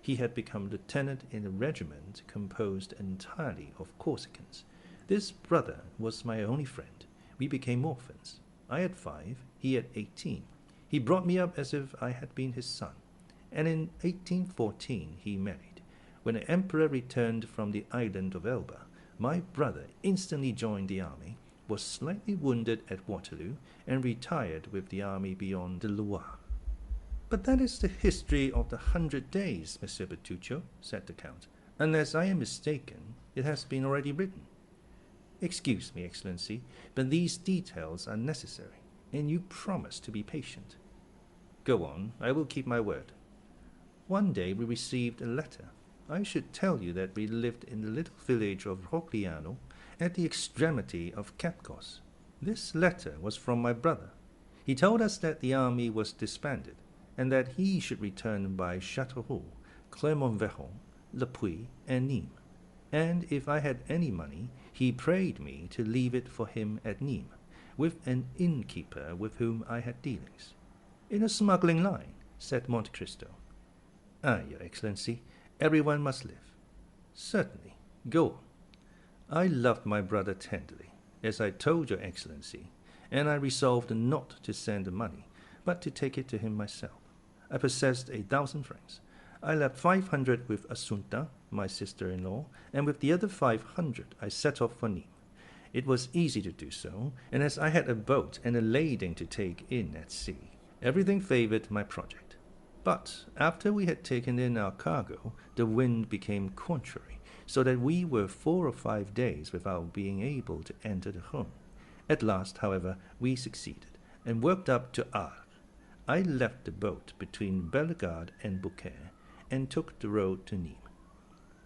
S1: He had become lieutenant in a regiment composed entirely of Corsicans. This brother was my only friend. We became orphans. I had 5, he had 18. He brought me up as if I had been his son, and in 1814 he married. When the Emperor returned from the island of Elba, my brother instantly joined the army, was slightly wounded at Waterloo, and retired with the army beyond the Loire. But that is the history of the 100 days, Monsieur Bertuccio, said the Count. Unless I am mistaken, it has been already written. Excuse me, Excellency, but these details are necessary, and you promise to be patient. Go on, I will keep my word. One day we received a letter. I should tell you that we lived in the little village of Rogliano, at the extremity of Capcos. This letter was from my brother. He told us that the army was disbanded, and that he should return by Château-Renaud, Clermont-Ferrand, Le Puy, and Nîmes. And if I had any money, he prayed me to leave it for him at Nîmes, with an innkeeper with whom I had dealings. In a smuggling line, said Monte Cristo. Ah, your Excellency, everyone must live. Certainly. Go on. I loved my brother tenderly, as I told your Excellency, and I resolved not to send the money, but to take it to him myself. I possessed 1,000 francs. I left 500 with Assunta, my sister-in-law, and with the other 500 I set off for Nîmes. It was easy to do so, and as I had a boat and a lading to take in at sea, everything favored my project. But after we had taken in our cargo, the wind became contrary, so that we were 4 or 5 days without being able to enter the Rhone. At last, however, we succeeded, and worked up to Arles. I left the boat between Bellegarde and Beaucaire, and took the road to Nîmes.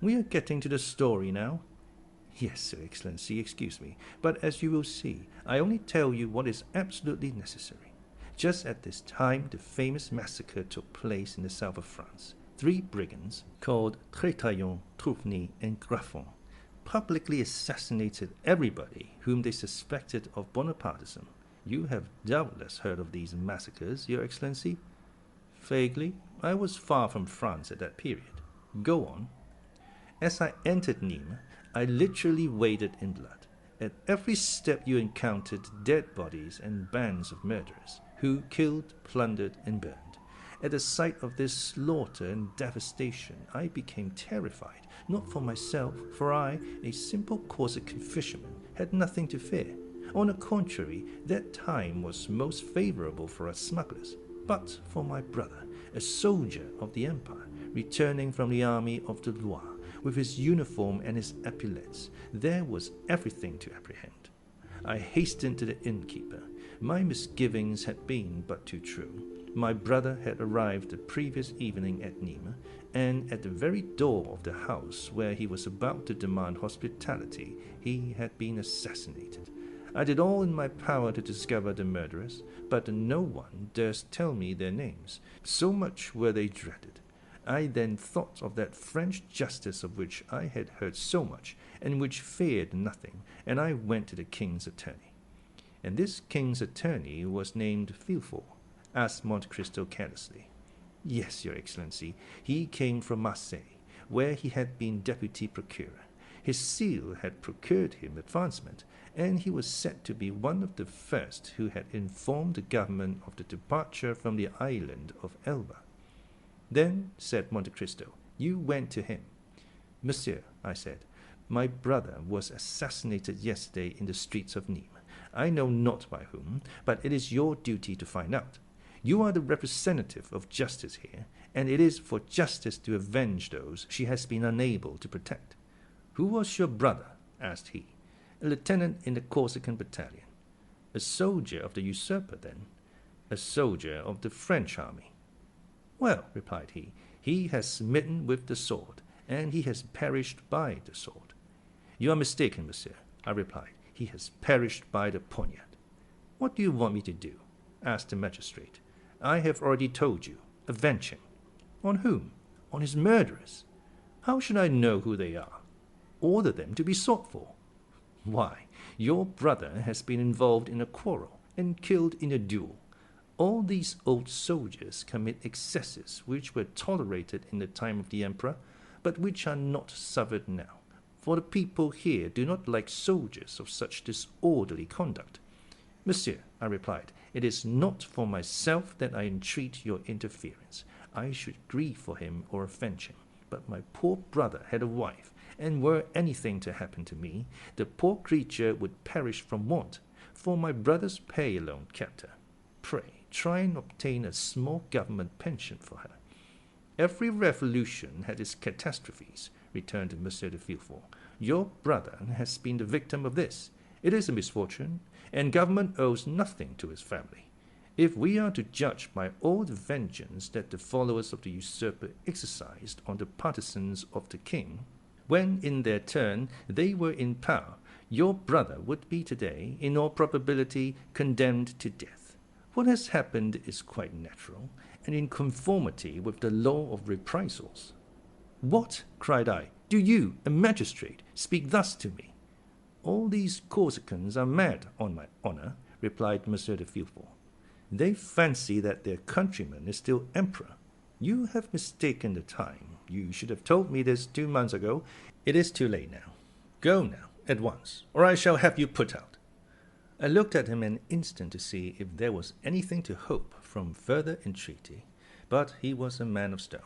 S1: We are getting to the story now. Yes, Your Excellency, excuse me, but as you will see, I only tell you what is absolutely necessary. Just at this time, the famous massacre took place in the south of France. 3 brigands, called Trétaillon, Trouvny, and Graffon, publicly assassinated everybody whom they suspected of Bonapartism. You have doubtless heard of these massacres, Your Excellency? Vaguely. I was far from France at that period. Go on. As I entered Nîmes, I literally waded in blood. At every step you encountered dead bodies and bands of murderers, who killed, plundered, and burned. At the sight of this slaughter and devastation, I became terrified, not for myself, for I, a simple Corsican fisherman, had nothing to fear. On the contrary, that time was most favorable for us smugglers, but for my brother, a soldier of the Empire, returning from the army of the Loire, with his uniform and his epaulets, there was everything to apprehend. I hastened to the innkeeper. My misgivings had been but too true. My brother had arrived the previous evening at Nîmes, and at the very door of the house where he was about to demand hospitality, he had been assassinated. I did all in my power to discover the murderers, but no one durst tell me their names, so much were they dreaded. I then thought of that French justice of which I had heard so much, and which feared nothing, and I went to the king's attorney. And this king's attorney was named Villefort, asked Monte Cristo carelessly. Yes, Your Excellency, he came from Marseilles, where he had been deputy procurer. His zeal had procured him advancement, and he was said to be one of the first who had informed the government of the departure from the island of Elba. Then, said Monte Cristo, you went to him. Monsieur, I said, my brother was assassinated yesterday in the streets of Nîmes. I know not by whom, but it is your duty to find out. You are the representative of justice here, and it is for justice to avenge those she has been unable to protect. Who was your brother? Asked he. A lieutenant in the Corsican battalion. A soldier of the usurper, then? A soldier of the French army. Well, replied he has smitten with the sword, and he has perished by the sword. You are mistaken, monsieur, I replied. He has perished by the poniard. What do you want me to do? Asked the magistrate. I have already told you. Avenge him. On whom? On his murderers. How should I know who they are? Order them to be sought for. Why, your brother has been involved in a quarrel and killed in a duel. All these old soldiers commit excesses which were tolerated in the time of the emperor, but which are not suffered now. For the people here do not like soldiers of such disorderly conduct. Monsieur, I replied, it is not for myself that I entreat your interference. I should grieve for him or avenge him. But my poor brother had a wife, and were anything to happen to me, the poor creature would perish from want. For my brother's pay alone kept her. Pray, try and obtain a small government pension for her. Every revolution had its catastrophes, returned Monsieur de Villefort. Your brother has been the victim of this. It is a misfortune, and government owes nothing to his family. If we are to judge by all the vengeance that the followers of the usurper exercised on the partisans of the king, when in their turn they were in power, your brother would be today, in all probability, condemned to death. What has happened is quite natural, and in conformity with the law of reprisals. What, cried I, do you, a magistrate, speak thus to me? All these Corsicans are mad, on my honour, replied Monsieur de Villefort. They fancy that their countryman is still emperor. You have mistaken the time. You should have told me this 2 months ago. It is too late now. Go now, at once, or I shall have you put out. I looked at him an instant to see if there was anything to hope from further entreaty, but he was a man of stone.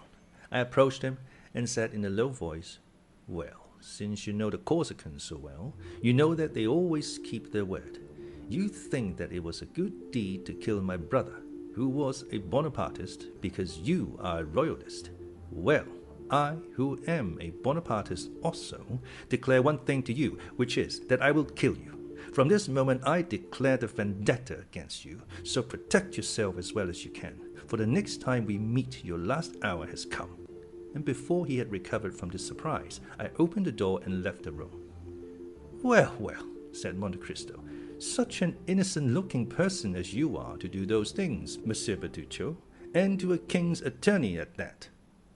S1: I approached him and said in a low voice, Well, since you know the Corsicans so well, you know that they always keep their word. You think that it was a good deed to kill my brother, who was a Bonapartist, because you are a royalist. Well, I, who am a Bonapartist also, declare one thing to you, which is that I will kill you. From this moment I declare the vendetta against you, so protect yourself as well as you can, for the next time we meet your last hour has come. And before he had recovered from this surprise, I opened the door and left the room. Well, well, said Monte Cristo, such an innocent-looking person as you are to do those things, Monsieur Bertuccio, and to a king's attorney at that.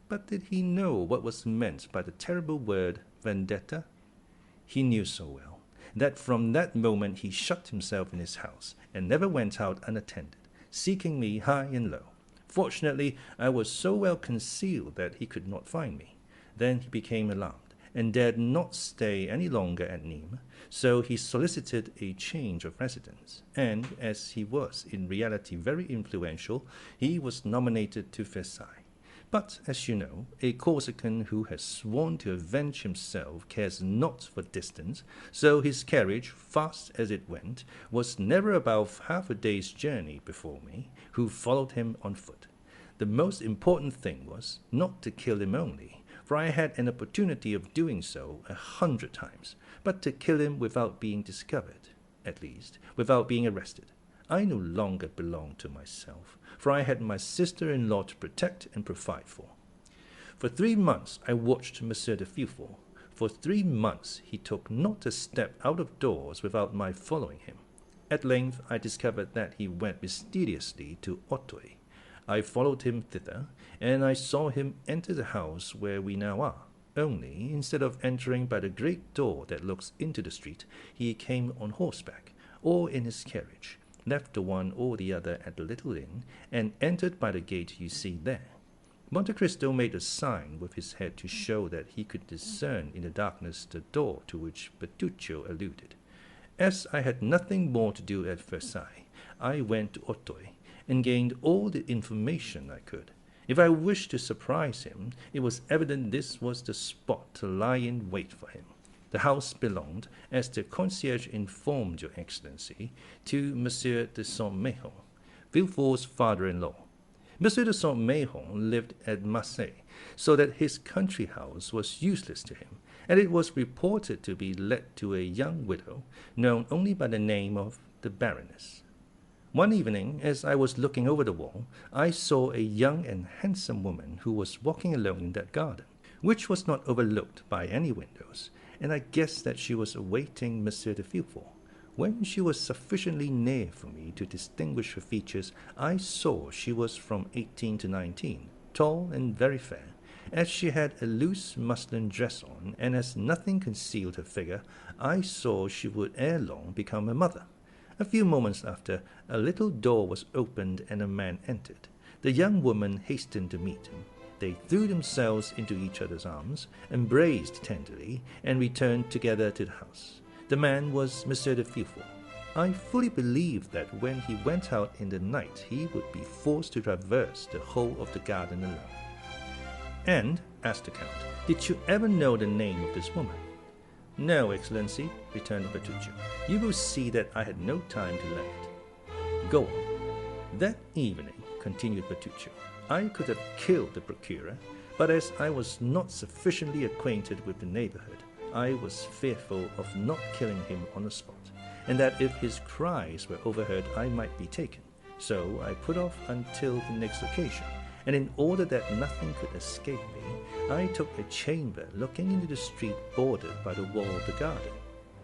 S1: But did he know what was meant by the terrible word vendetta? He knew so well that from that moment he shut himself in his house and never went out unattended, seeking me high and low. Fortunately, I was so well concealed that he could not find me. Then he became alarmed, and dared not stay any longer at Nîmes, so he solicited a change of residence, and, as he was in reality very influential, he was nominated to Versailles. But, as you know, a Corsican who has sworn to avenge himself cares not for distance, so his carriage, fast as it went, was never above half a day's journey before me, who followed him on foot. The most important thing was not to kill him only, for I had an opportunity of doing so 100 times, but to kill him without being discovered, at least, without being arrested. I no longer belonged to myself, for I had my sister-in-law to protect and provide for. For 3 months I watched Monsieur de Villefort. For 3 months he took not a step out of doors without my following him. At length I discovered that he went mysteriously to Auteuil. I followed him thither, and I saw him enter the house where we now are. Only, instead of entering by the great door that looks into the street, he came on horseback, or in his carriage, left the one or the other at the little inn, and entered by the gate you see there. Monte Cristo made a sign with his head to show that he could discern in the darkness the door to which Bertuccio alluded. As I had nothing more to do at Versailles, I went to Auteuil, and gained all the information I could. If I wished to surprise him, it was evident this was the spot to lie in wait for him. The house belonged, as the concierge informed your Excellency, to Monsieur de Saint-Méhon, Villefort's father-in-law. Monsieur de Saint-Méhon lived at Marseilles, so that his country house was useless to him, and it was reported to be let to a young widow, known only by the name of the Baroness. One evening, as I was looking over the wall, I saw a young and handsome woman who was walking alone in that garden, which was not overlooked by any windows, and I guessed that she was awaiting Monsieur de Villefort. When she was sufficiently near for me to distinguish her features, I saw she was from 18 to 19, tall and very fair. As she had a loose muslin dress on, and as nothing concealed her figure, I saw she would ere long become a mother. A few moments after, a little door was opened and a man entered. The young woman hastened to meet him. They threw themselves into each other's arms, embraced tenderly, and returned together to the house. The man was Monsieur de Villefort. I fully believed that when he went out in the night he would be forced to traverse the whole of the garden alone. "And," asked the Count, "did you ever know the name of this woman?" "No, Excellency," returned Bertuccio. "You will see that I had no time to learn it." "Go on." "That evening," continued Bertuccio, "I could have killed the procurer, but as I was not sufficiently acquainted with the neighborhood, I was fearful of not killing him on the spot, and that if his cries were overheard I might be taken. So I put off until the next occasion, and in order that nothing could escape me, I took a chamber looking into the street bordered by the wall of the garden.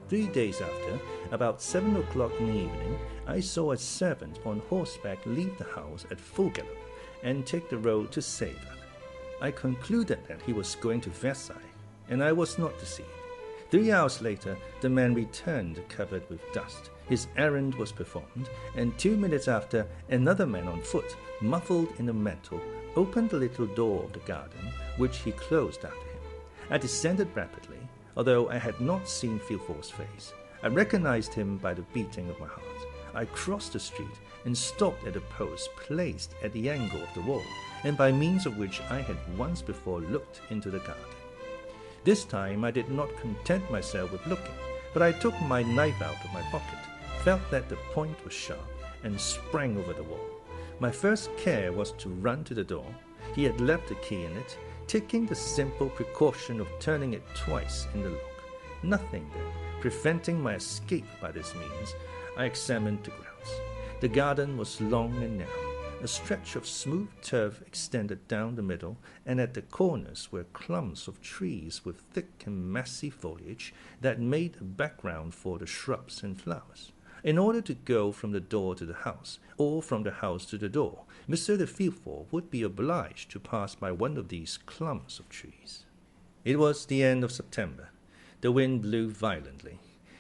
S1: 3 days after, about 7 o'clock in the evening, I saw a servant on horseback leave the house at full gallop and take the road to Sèvres. I concluded that he was going to Versailles, and I was not deceived. 3 hours later, the man returned covered with dust. His errand was performed, and 2 minutes after, another man on foot, muffled in a mantle, opened the little door of the garden, which he closed after him. I descended rapidly, although I had not seen Villefort's face. I recognized him by the beating of my heart. I crossed the street and stopped at a post placed at the angle of the wall, and by means of which I had once before looked into the garden. This time I did not content myself with looking, but I took my knife out of my pocket, felt that the point was sharp, and sprang over the wall. My first care was to run to the door. He had left the key in it, taking the simple precaution of turning it twice in the lock. Nothing, then, preventing my escape by this means, I examined the grounds. The garden was long and narrow. A stretch of smooth turf extended down the middle, and at the corners were clumps of trees with thick and massy foliage that made a background for the shrubs and flowers. In order to go from the door to the house, or from the house to the door, Monsieur de Villefort would be obliged to pass by one of these clumps of trees. It was the end of September. The wind blew violently.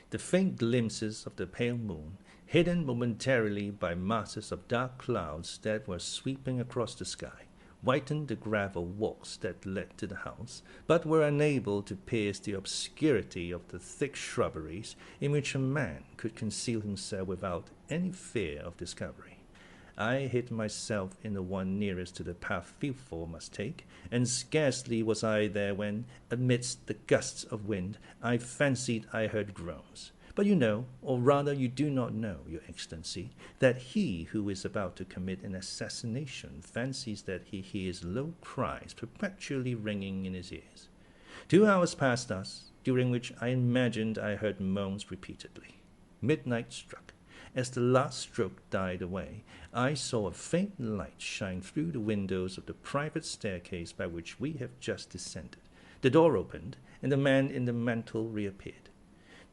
S1: The faint glimpses of the pale moon, hidden momentarily by masses of dark clouds that were sweeping across the sky, whitened the gravel walks that led to the house, but were unable to pierce the obscurity of the thick shrubberies in which a man could conceal himself without any fear of discovery. I hid myself in the one nearest to the path Villefort must take, and scarcely was I there when, amidst the gusts of wind, I fancied I heard groans. But you know, or rather you do not know, Your Excellency, that he who is about to commit an assassination fancies that he hears low cries perpetually ringing in his ears. 2 hours passed thus, during which I imagined I heard moans repeatedly. Midnight struck. As the last stroke died away, I saw a faint light shine through the windows of the private staircase by which we have just descended. The door opened, and the man in the mantle reappeared.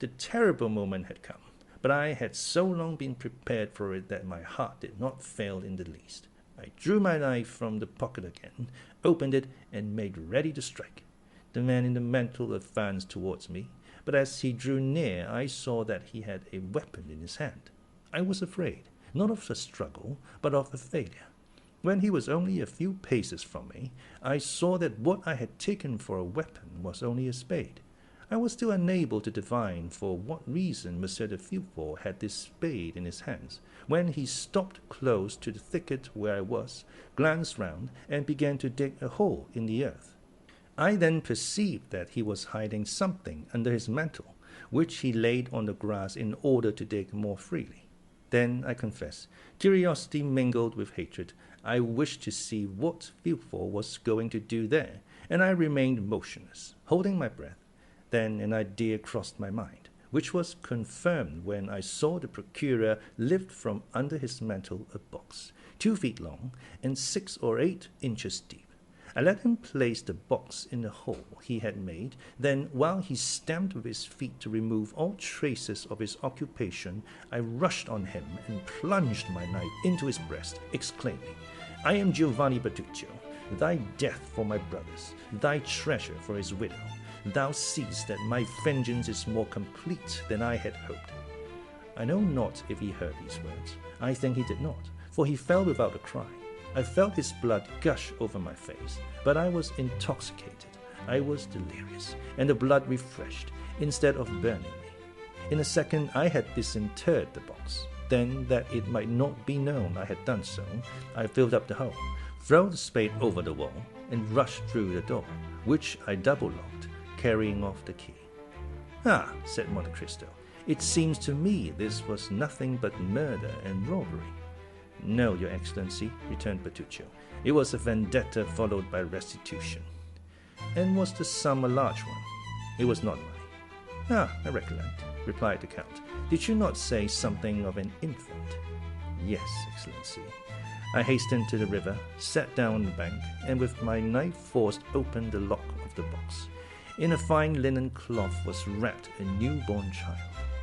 S1: The terrible moment had come, but I had so long been prepared for it that my heart did not fail in the least. I drew my knife from the pocket again, opened it, and made ready to strike. The man in the mantle advanced towards me, but as he drew near I saw that he had a weapon in his hand. I was afraid, not of a struggle, but of a failure. When he was only a few paces from me, I saw that what I had taken for a weapon was only a spade. I was still unable to divine for what reason Monsieur de Villefort had this spade in his hands, when he stopped close to the thicket where I was, glanced round, and began to dig a hole in the earth. I then perceived that he was hiding something under his mantle, which he laid on the grass in order to dig more freely. Then, I confess, curiosity mingled with hatred. I wished to see what Villefort was going to do there, and I remained motionless, holding my breath. Then an idea crossed my mind. which was confirmed when I saw the procureur lift from under his mantle a box, 2 feet long and 6 or 8 inches deep. I let him place the box in the hole he had made. Then, while he stamped with his feet to remove all traces of his occupation, I rushed on him and plunged my knife into his breast, exclaiming, "I am Giovanni Bertuccio, thy death for my brothers, thy treasure for his widow. Thou seest that my vengeance is more complete than I had hoped." I know not if he heard these words. I think he did not, for he fell without a cry. I felt his blood gush over my face, but I was intoxicated. I was delirious, and the blood refreshed, instead of burning me. In a second I had disinterred the box. Then, that it might not be known I had done so, I filled up the hole, threw the spade over the wall, and rushed through the door, which I double-locked, carrying off the key. "Ah," said Monte Cristo, "it seems to me this was nothing but murder and robbery." "No, Your Excellency," returned Bertuccio. "It was a vendetta followed by restitution." "And was the sum a large one?" "It was not money." "Ah, I recollect," replied the Count. "Did you not say something of an infant?" "Yes, Excellency." I hastened to the river, sat down on the bank, and with my knife forced open the lock of the box. In a fine linen cloth was wrapped a newborn child.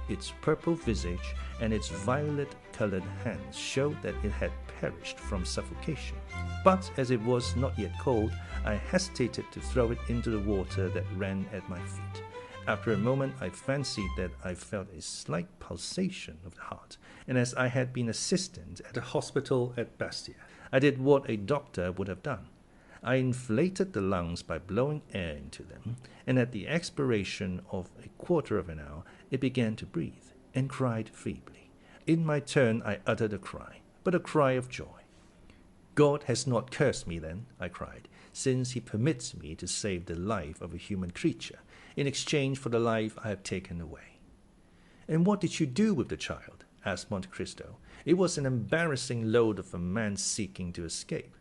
S1: Its purple visage and its violet-colored hands showed that it had perished from suffocation. But as it was not yet cold, I hesitated to throw it into the water that ran at my feet. After a moment I fancied that I felt a slight pulsation of the heart, and as I had been assistant at the hospital at Bastia, I did what a doctor would have done. I inflated the lungs by blowing air into them, and at the expiration of a quarter of an hour it began to breathe, and cried feebly. In my turn I uttered a cry, but a cry of joy. "God has not cursed me then," I cried, "since he permits me to save the life of a human creature, in exchange for the life I have taken away." "And what did you do with the child?" asked Monte Cristo. "It was an embarrassing load of a man seeking to escape."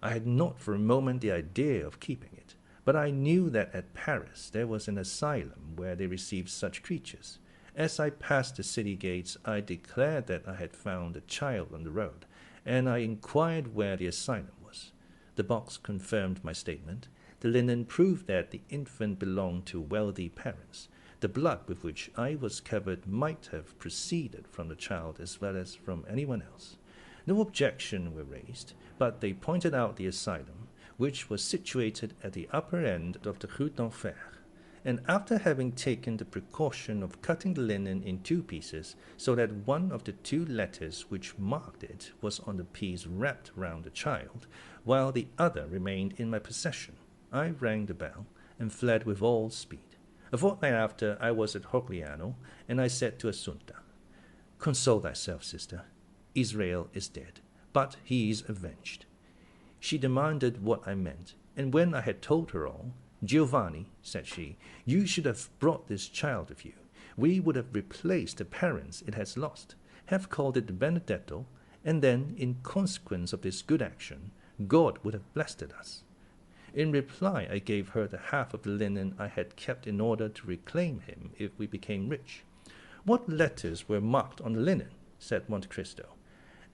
S1: I had not for a moment the idea of keeping it, but I knew that at Paris there was an asylum where they received such creatures. As I passed the city gates, I declared that I had found a child on the road, and I inquired where the asylum was. The box confirmed my statement. The linen proved that the infant belonged to wealthy parents. The blood with which I was covered might have proceeded from the child as well as from anyone else. No objection were raised, but they pointed out the asylum, which was situated at the upper end of the Rue d'Enfer, and after having taken the precaution of cutting the linen in 2 pieces, so that one of the 2 letters which marked it was on the piece wrapped round the child, while the other remained in my possession, I rang the bell, and fled with all speed. A fortnight after, I was at Rogliano, and I said to Assunta, "Console thyself, sister. Israel is dead, but he is avenged." She demanded what I meant, and when I had told her all, "Giovanni," said she, "you should have brought this child with you. We would have replaced the parents it has lost, have called it the Benedetto, and then, in consequence of this good action, God would have blessed us." In reply, I gave her the half of the linen I had kept in order to reclaim him if we became rich. "What letters were marked on the linen?" said Monte Cristo.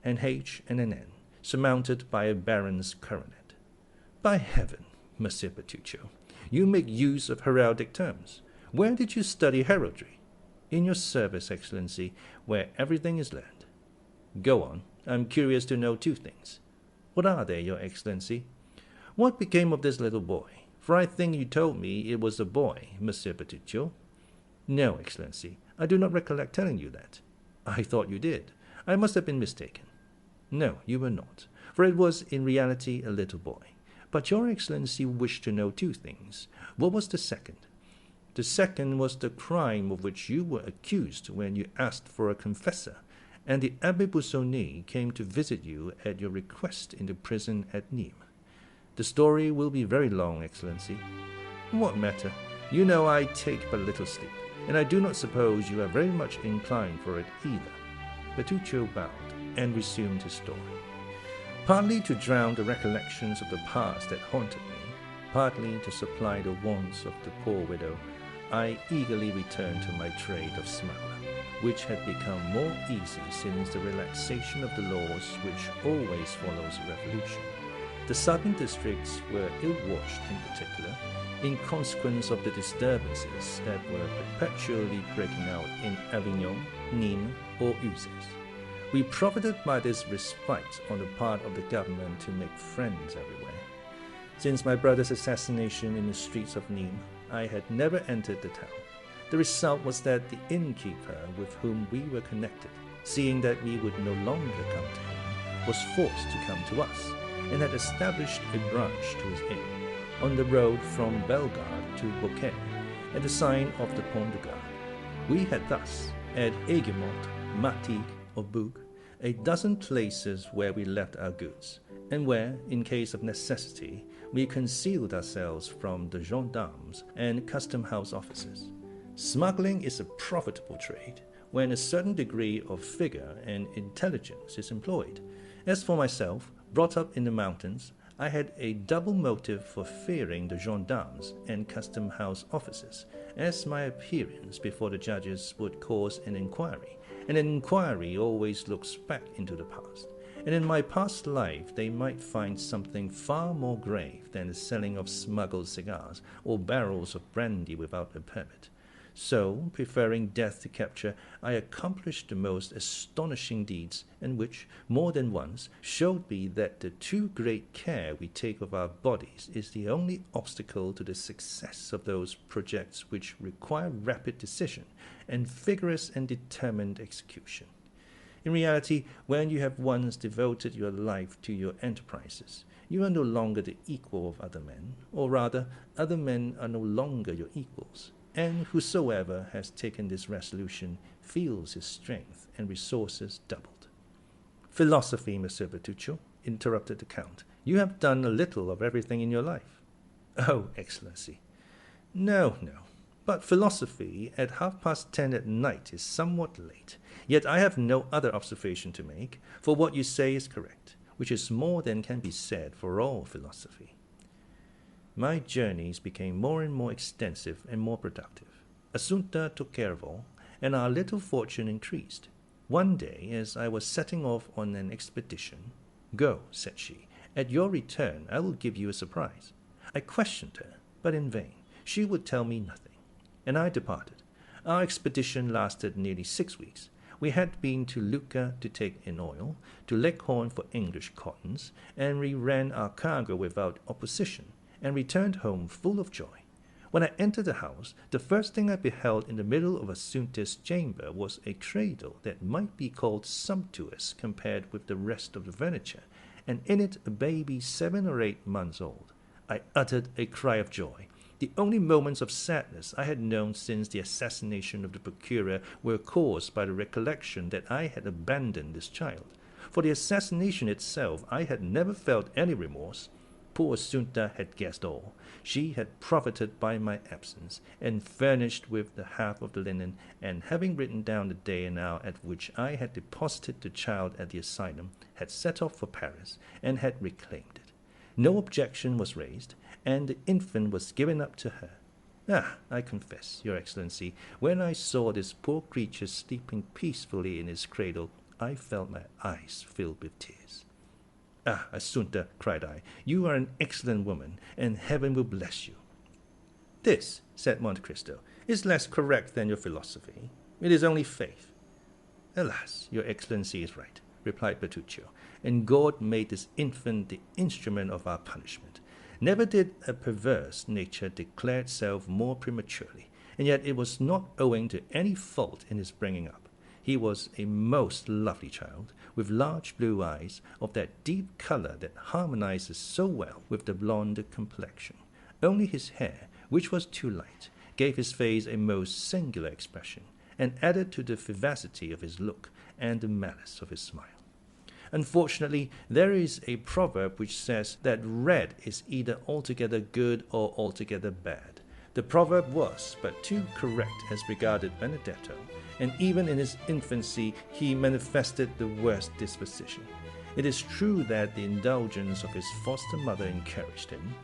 S1: "An H and an N, surmounted by a baron's coronet." "By heaven, Monsieur Bertuccio, you make use of heraldic terms. Where did you study heraldry?" "In your service, Excellency, where everything is learned." "Go on. I am curious to know 2 things." "What are they, Your Excellency?" "What became of this little boy? For I think you told me it was a boy, Monsieur Bertuccio." "No, Excellency, I do not recollect telling you that." "I thought you did. I must have been mistaken." "No, you were not, for it was in reality a little boy. But your Excellency wished to know 2 things. What was the second?" "The second was the crime of which you were accused when you asked for a confessor, and the Abbé Busoni came to visit you at your request in the prison at Nîmes. The story will be very long, Excellency." "What matter? You know I take but little sleep, and I do not suppose you are very much inclined for it either." Bertuccio bowed and resumed his story. "Partly to drown the recollections of the past that haunted me, partly to supply the wants of the poor widow, I eagerly returned to my trade of smuggler, which had become more easy since the relaxation of the laws which always follows a revolution. The southern districts were ill-watched in particular, in consequence of the disturbances that were perpetually breaking out in Avignon, Nîmes, or Uzès. We profited by this respite on the part of the government to make friends everywhere. Since my brother's assassination in the streets of Nîmes, I had never entered the town. The result was that the innkeeper with whom we were connected, seeing that we would no longer come to him, was forced to come to us, and had established a branch to his inn, on the road from Bellegarde to Beaucaire, at the sign of the Pont de Garde. We had thus, at Aiguemont, Martigues, or Bourg, a dozen places where we left our goods, and where, in case of necessity, we concealed ourselves from the gendarmes and custom-house officers. Smuggling is a profitable trade when a certain degree of vigor and intelligence is employed. As for myself, brought up in the mountains, I had a double motive for fearing the gendarmes and custom-house officers, as my appearance before the judges would cause an inquiry, and an inquiry always looks back into the past. And in my past life they might find something far more grave than the selling of smuggled cigars or barrels of brandy without a permit. So, preferring death to capture, I accomplished the most astonishing deeds, and which, more than once, showed me that the too great care we take of our bodies is the only obstacle to the success of those projects which require rapid decision and vigorous and determined execution. In reality, when you have once devoted your life to your enterprises, you are no longer the equal of other men, or rather, other men are no longer your equals. And whosoever has taken this resolution feels his strength and resources doubled. Philosophy, Monsieur Bertuccio, interrupted the Count. You have done a little of everything in your life. Oh, Excellency. No. But philosophy at 10:30 at night is somewhat late. Yet I have no other observation to make, for what you say is correct, which is more than can be said for all philosophy. My journeys became more and more extensive and more productive. Assunta took care of all, and our little fortune increased. One day, as I was setting off on an expedition, "Go," said she. "At your return I will give you a surprise." I questioned her, but in vain. She would tell me nothing, and I departed. Our expedition lasted nearly 6 weeks. We had been to Lucca to take in oil, to Leghorn for English cottons, and we ran our cargo without opposition, and returned home full of joy. When I entered the house, the first thing I beheld in the middle of Assunta's chamber was a cradle that might be called sumptuous compared with the rest of the furniture, and in it a baby 7 or 8 months old. I uttered a cry of joy. The only moments of sadness I had known since the assassination of the procureur were caused by the recollection that I had abandoned this child. For the assassination itself I had never felt any remorse. Poor Assunta had guessed all. She had profited by my absence, and furnished with the half of the linen, and having written down the day and hour at which I had deposited the child at the asylum, had set off for Paris, and had reclaimed it. No objection was raised, and the infant was given up to her. I confess, Your Excellency, when I saw this poor creature sleeping peacefully in his cradle, I felt my eyes filled with tears. Assunta, cried I, you are an excellent woman, and heaven will bless you. This, said Monte Cristo, is less correct than your philosophy. It is only faith. Alas, Your Excellency is right, replied Bertuccio, and God made this infant the instrument of our punishment. Never did a perverse nature declare itself more prematurely, and yet it was not owing to any fault in his bringing up. He was a most lovely child, with large blue eyes, of that deep color that harmonizes so well with the blonde complexion. Only his hair, which was too light, gave his face a most singular expression, and added to the vivacity of his look and the malice of his smile. Unfortunately, there is a proverb which says that red is either altogether good or altogether bad. The proverb was but too correct as regarded Benedetto, and even in his infancy he manifested the worst disposition. It is true that the indulgence of his foster mother encouraged him.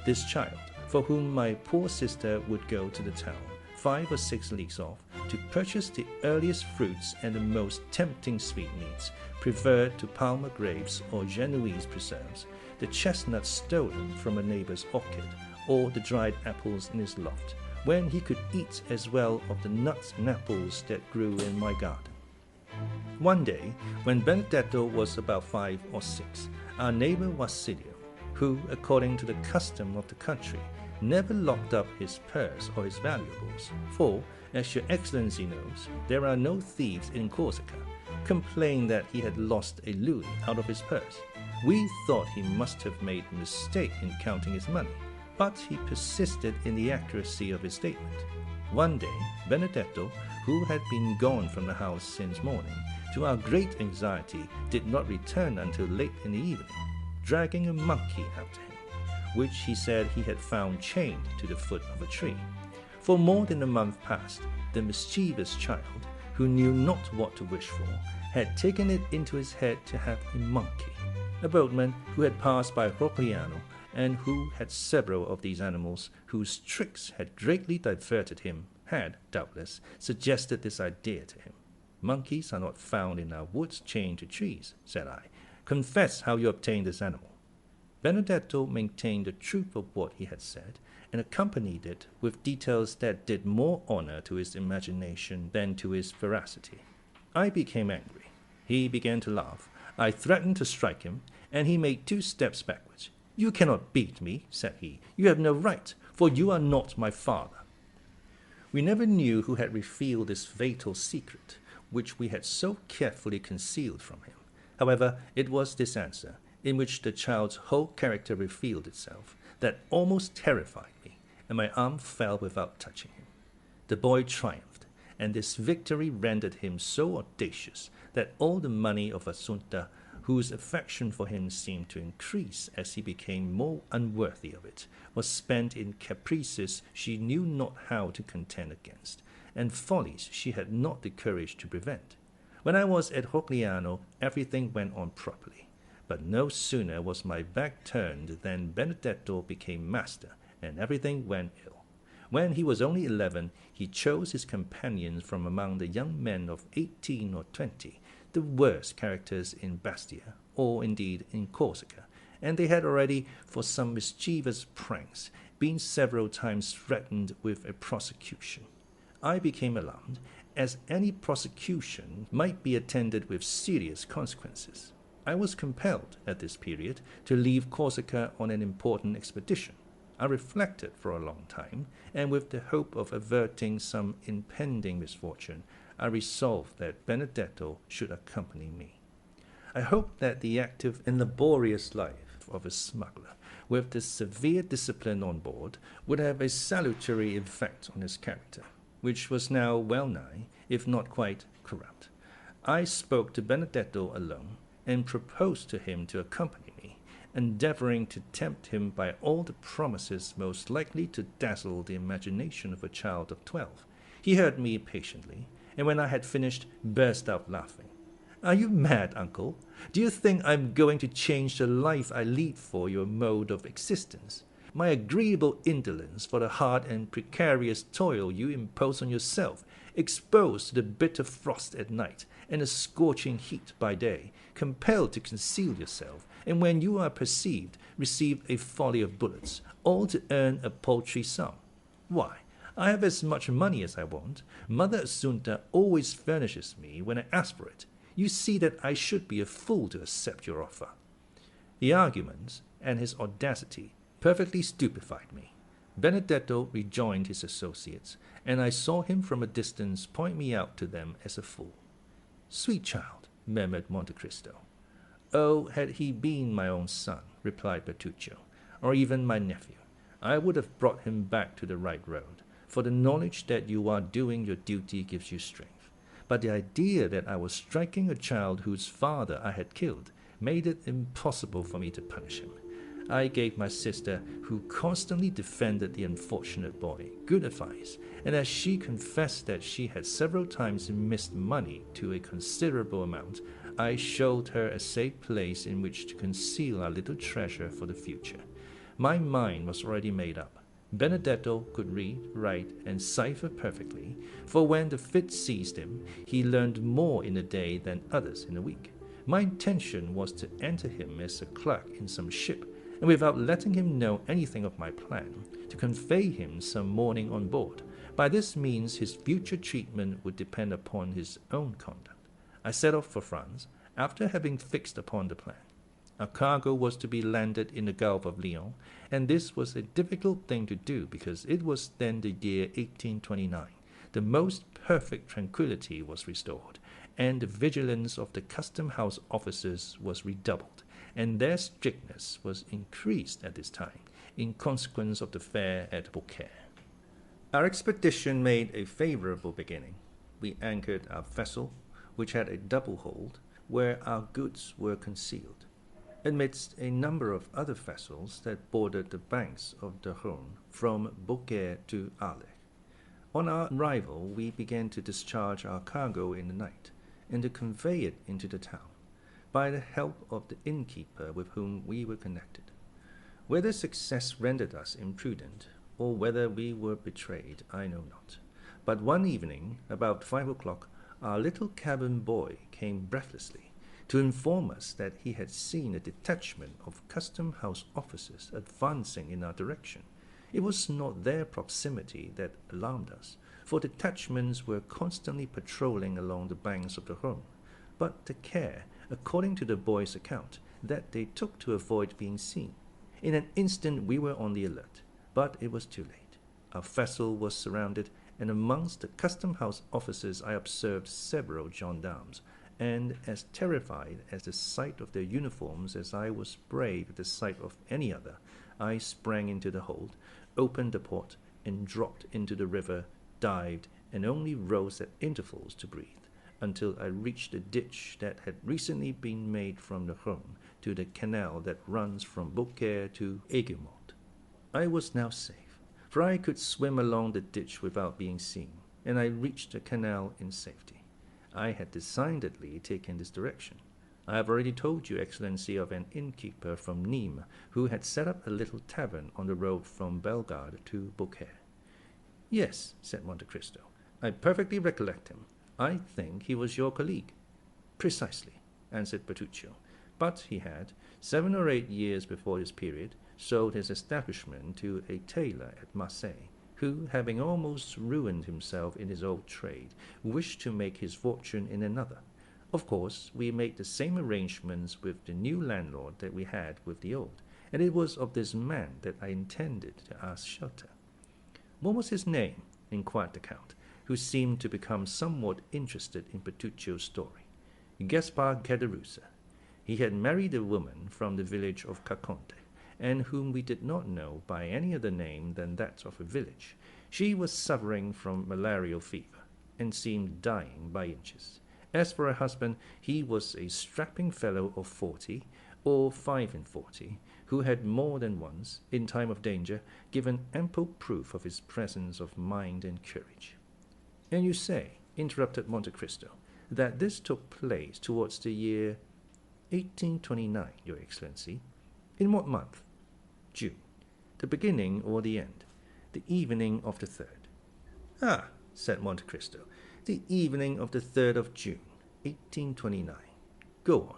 S1: This child, for whom my poor sister would go to the town, 5 or 6 leagues off, to purchase the earliest fruits and the most tempting sweetmeats, preferred to Palmer grapes or Genoese preserves, the chestnuts stolen from a neighbor's orchard, or the dried apples in his loft, when he could eat as well of the nuts and apples that grew in my garden. One day, when Benedetto was about 5 or 6, our neighbor Wasilio, who, according to the custom of the country, never locked up his purse or his valuables, for, as your excellency knows, there are no thieves in Corsica, complained that he had lost a louis out of his purse. We thought he must have made a mistake in counting his money, but he persisted in the accuracy of his statement. One day, Benedetto, who had been gone from the house since morning, to our great anxiety did not return until late in the evening, dragging a monkey after him, which he said he had found chained to the foot of a tree. For more than a month past, the mischievous child, who knew not what to wish for, had taken it into his head to have a monkey. A boatman who had passed by Rogliano, and who had several of these animals, whose tricks had greatly diverted him, had, doubtless, suggested this idea to him. Monkeys are not found in our woods chained to trees, said I. Confess how you obtained this animal. Benedetto maintained the truth of what he had said, and accompanied it with details that did more honor to his imagination than to his veracity. I became angry. He began to laugh. I threatened to strike him, and he made 2 steps backwards. You cannot beat me, said he. You have no right, for you are not my father. We never knew who had revealed this fatal secret, which we had so carefully concealed from him. However, it was this answer, in which the child's whole character revealed itself, that almost terrified me, and my arm fell without touching him. The boy triumphed, and this victory rendered him so audacious that all the money of Assunta, whose affection for him seemed to increase as he became more unworthy of it, was spent in caprices she knew not how to contend against, and follies she had not the courage to prevent. When I was at Rogliano, everything went on properly, but no sooner was my back turned than Benedetto became master, and everything went ill. When he was only 11, he chose his companions from among the young men of 18 or 20, the worst characters in Bastia, or indeed in Corsica, and they had already, for some mischievous pranks, been several times threatened with a prosecution. I became alarmed, as any prosecution might be attended with serious consequences. I was compelled, at this period, to leave Corsica on an important expedition. I reflected for a long time, and with the hope of averting some impending misfortune, I resolved that Benedetto should accompany me. I hoped that the active and laborious life of a smuggler, with the severe discipline on board, would have a salutary effect on his character, which was now well nigh, if not quite, corrupt. I spoke to Benedetto alone, and proposed to him to accompany me, endeavoring to tempt him by all the promises most likely to dazzle the imagination of a child of 12. He heard me patiently, and when I had finished, burst out laughing. Are you mad, uncle? Do you think I am going to change the life I lead for your mode of existence? My agreeable indolence for the hard and precarious toil you impose on yourself, exposed to the bitter frost at night and the scorching heat by day, compelled to conceal yourself, and when you are perceived, receive a volley of bullets, all to earn a paltry sum. Why, I have as much money as I want. Mother Assunta always furnishes me when I ask for it. You see that I should be a fool to accept your offer. The arguments and his audacity perfectly stupefied me. Benedetto rejoined his associates, and I saw him from a distance point me out to them as a fool. Sweet child, murmured Monte Cristo. Oh, had he been my own son, replied Bertuccio, or even my nephew, I would have brought him back to the right road, for the knowledge that you are doing your duty gives you strength. But the idea that I was striking a child whose father I had killed made it impossible for me to punish him. I gave my sister, who constantly defended the unfortunate boy, good advice, and as she confessed that she had several times missed money to a considerable amount, I showed her a safe place in which to conceal our little treasure for the future. My mind was already made up. Benedetto could read, write, and cipher perfectly, for when the fit seized him, he learned more in a day than others in a week. My intention was to enter him as a clerk in some ship, and without letting him know anything of my plan, to convey him some morning on board. By this means his future treatment would depend upon his own conduct. I set off for France, after having fixed upon the plan. Our cargo was to be landed in the Gulf of Lyons, and this was a difficult thing to do because it was then the year 1829. The most perfect tranquillity was restored, and the vigilance of the custom-house officers was redoubled, and their strictness was increased at this time, in consequence of the fair at Beaucaire. Our expedition made a favorable beginning. We anchored our vessel, which had a double hold, where our goods were concealed, amidst a number of other vessels that bordered the banks of the Rhône from Beaucaire to Arles. On our arrival, we began to discharge our cargo in the night, and to convey it into the town, by the help of the innkeeper with whom we were connected. Whether success rendered us imprudent, or whether we were betrayed, I know not. But one evening, about 5 o'clock, our little cabin boy came breathlessly to inform us that he had seen a detachment of custom-house officers advancing in our direction. It was not their proximity that alarmed us, for detachments were constantly patrolling along the banks of the Rhône, but the care, according to the boy's account, that they took to avoid being seen. In an instant we were on the alert, but it was too late. Our vessel was surrounded, and amongst the custom-house officers I observed several gendarmes, and as terrified at the sight of their uniforms as I was brave at the sight of any other, I sprang into the hold, opened the port, and dropped into the river, dived, and only rose at intervals to breathe, until I reached the ditch that had recently been made from the Rhône to the canal that runs from Beaucaire to Aiguemont. I was now safe, for I could swim along the ditch without being seen, and I reached the canal in safety. I had decidedly taken this direction. I have already told you, Excellency, of an innkeeper from Nîmes who had set up a little tavern on the road from Bellegarde to Beaucaire. Yes, said Monte Cristo, I perfectly recollect him. I think he was your colleague. Precisely, answered Bertuccio. But he had, 7 or 8 years before this period, sold his establishment to a tailor at Marseilles, who, having almost ruined himself in his old trade, wished to make his fortune in another. Of course, we made the same arrangements with the new landlord that we had with the old, and it was of this man that I intended to ask shelter. What was his name? Inquired the Count, who seemed to become somewhat interested in Bertuccio's story. Gaspard Caderousse. He had married a woman from the village of Caconte, and whom we did not know by any other name than that of a village. She was suffering from malarial fever, and seemed dying by inches. As for her husband, he was a strapping fellow of 40, or 45, who had more than once, in time of danger, given ample proof of his presence of mind and courage. And you say, interrupted Monte Cristo, that this took place towards the year 1829, Your Excellency. In what month? June. The beginning or the end? The evening of the 3rd. Ah, said Monte Cristo, the evening of the 3rd of June, 1829. Go on.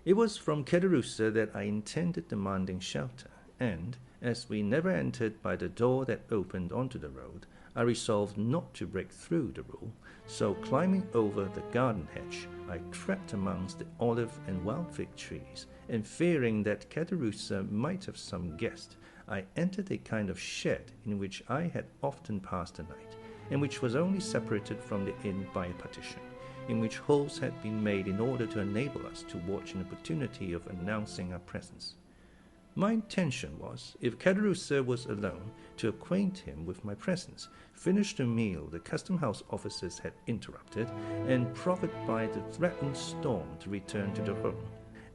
S1: It was from Caderousse that I intended demanding shelter, and, as we never entered by the door that opened onto the road, I resolved not to break through the rule, so climbing over the garden hedge, I crept amongst the olive and wild fig trees, and fearing that Caderousse might have some guest, I entered a kind of shed in which I had often passed the night, and which was only separated from the inn by a partition, in which holes had been made in order to enable us to watch an opportunity of announcing our presence. My intention was, if Caderousse was alone, to acquaint him with my presence, finish the meal the custom-house officers had interrupted, and profit by the threatened storm to return to the Rhône,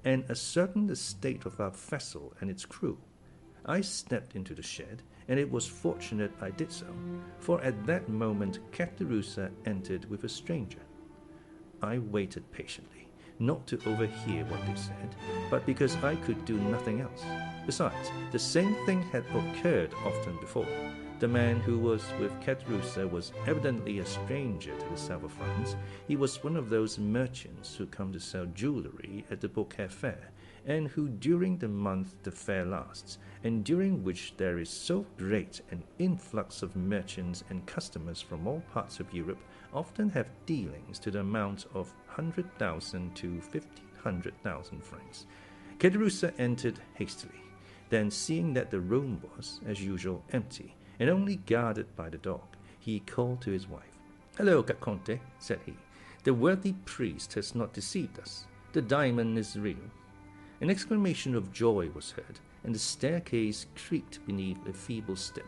S1: and ascertain the state of our vessel and its crew. I stepped into the shed, and it was fortunate I did so, for at that moment Caderousse entered with a stranger. I waited patiently, not to overhear what they said, but because I could do nothing else. Besides, the same thing had occurred often before. The man who was with Caderousse was evidently a stranger to the south of France. He was one of those merchants who come to sell jewellery at the Beaucaire fair, and who during the month the fair lasts, and during which there is so great an influx of merchants and customers from all parts of Europe, often have dealings to the amount of 100,000 to 1,500,000 francs. Caderousse entered hastily. Then, seeing that the room was, as usual, empty, and only guarded by the dog, he called to his wife. "Hello, Caconte," said he. "The worthy priest has not deceived us. The diamond is real." An exclamation of joy was heard, and the staircase creaked beneath a feeble step.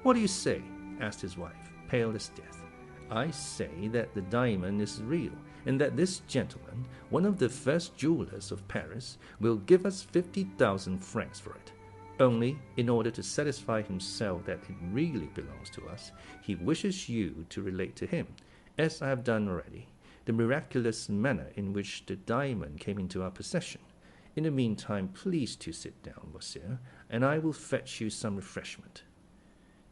S1: "What do you say?" asked his wife, pale as death. "I say that the diamond is real, and that this gentleman, one of the first jewelers of Paris, will give us 50,000 francs for it. Only, in order to satisfy himself that it really belongs to us, he wishes you to relate to him, as I have done already, the miraculous manner in which the diamond came into our possession. In the meantime, please to sit down, monsieur, and I will fetch you some refreshment."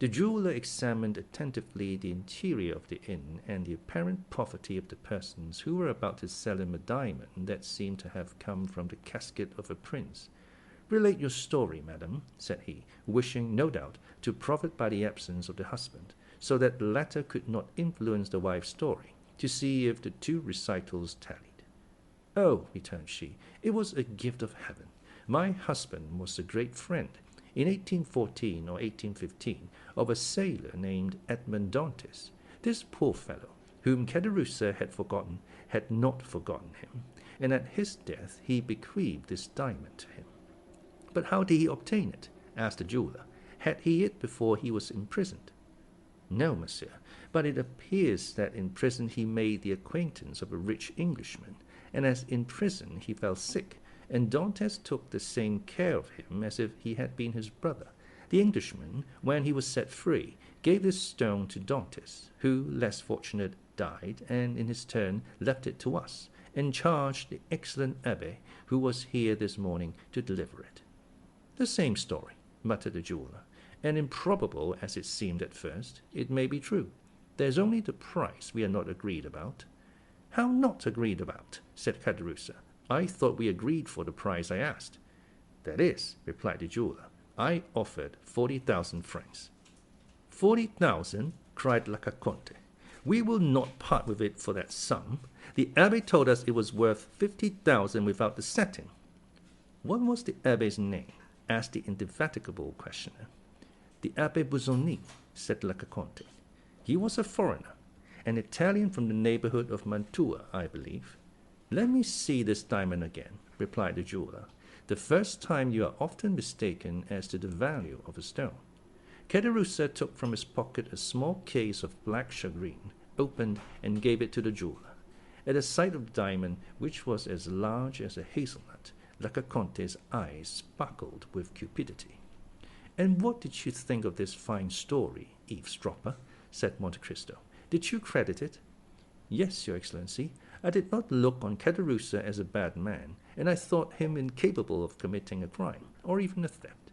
S1: The jeweller examined attentively the interior of the inn and the apparent poverty of the persons who were about to sell him a diamond that seemed to have come from the casket of a prince. "Relate your story, madam," said he, wishing, no doubt, to profit by the absence of the husband, so that the latter could not influence the wife's story, to see if the two recitals tallied. "Oh," returned she, "it was a gift of heaven. My husband was a great friend, in 1814 or 1815, of a sailor named Edmond Dantès. This poor fellow, whom Caderousse had not forgotten him, and at his death he bequeathed this diamond to him." "But how did he obtain it?" asked the jeweller. "Had he it before he was imprisoned?" "No, monsieur, but it appears that in prison he made the acquaintance of a rich Englishman, and as in prison he fell sick, and Dantès took the same care of him as if he had been his brother. The Englishman, when he was set free, gave this stone to Dantès, who, less fortunate, died, and in his turn left it to us, and charged the excellent abbé, who was here this morning, to deliver it." "The same story," muttered the jeweller, "and improbable as it seemed at first, it may be true. There's only the price we are not agreed about." "How not agreed about?" said Caderousse. "I thought we agreed for the price I asked." "That is," replied the jeweller, "I offered 40,000 francs." 40,000? cried La Caconte. "We will not part with it for that sum. The abbé told us it was worth 50,000 without the setting." "What was the abbé's name?" asked the indefatigable questioner. "The Abbé Busoni," said La Caconte. "He was a foreigner, an Italian from the neighborhood of Mantua, I believe." "Let me see this diamond again," replied the jeweller. "The first time you are often mistaken as to the value of a stone." Caderousse took from his pocket a small case of black shagreen, opened, and gave it to the jeweller. At the sight of the diamond, which was as large as a hazelnut, La Caconte's eyes sparkled with cupidity. "And what did you think of this fine story, eavesdropper?" said Monte Cristo. "Did you credit it?" "Yes, your Excellency. I did not look on Caderousse as a bad man, and I thought him incapable of committing a crime, or even a theft."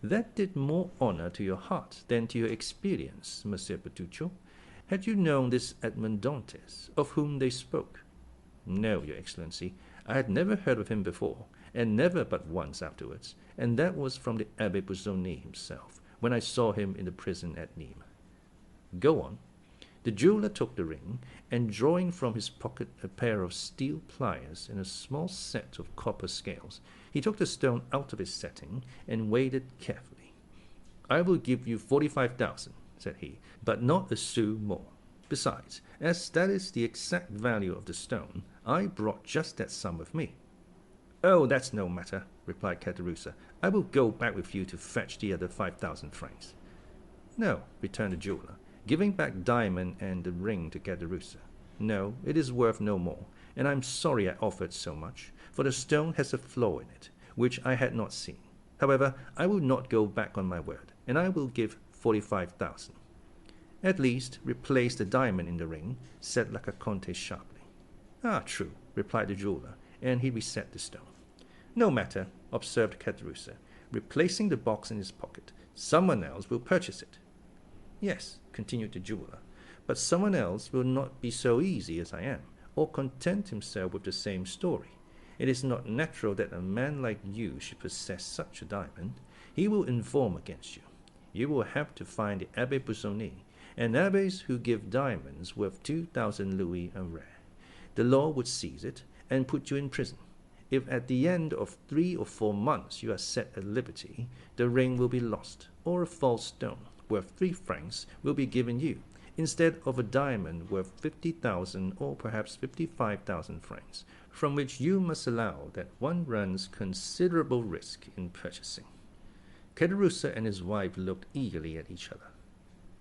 S1: "That did more honor to your heart than to your experience, Monsieur Bertuccio. Had you known this Edmond Dantès, of whom they spoke?" "No, your Excellency. I had never heard of him before, and never but once afterwards, and that was from the Abbé Busoni himself, when I saw him in the prison at Nîmes." "Go on." The jeweller took the ring, and drawing from his pocket a pair of steel pliers and a small set of copper scales, he took the stone out of its setting and weighed it carefully. "I will give you 45,000, said he, "but not a sou more. Besides, as that is the exact value of the stone, I brought just that sum with me." "Oh, that's no matter," replied Caderousse. "I will go back with you to fetch the other 5,000 francs." "No," returned the jeweller, giving back diamond and the ring to Caderousse. "No, it is worth no more, and I am sorry I offered so much, for the stone has a flaw in it, which I had not seen. However, I will not go back on my word, and I will give 45,000. "At least, replace the diamond in the ring," said La Caconte sharply. "Ah, true," replied the jeweller, and he reset the stone. "No matter," observed Caderousse, replacing the box in his pocket. "Someone else will purchase it." "Yes," continued the jeweller, "but someone else will not be so easy as I am, or content himself with the same story. It is not natural that a man like you should possess such a diamond. He will inform against you. You will have to find the Abbé Busoni, and abbés who give diamonds worth 2,000 louis are rare. The law would seize it and put you in prison. If at the end of 3 or 4 months you are set at liberty, the ring will be lost, or a false stone worth 3 francs will be given you, instead of a diamond worth 50,000 or perhaps 55,000 francs, from which you must allow that one runs considerable risk in purchasing." Caderousse and his wife looked eagerly at each other.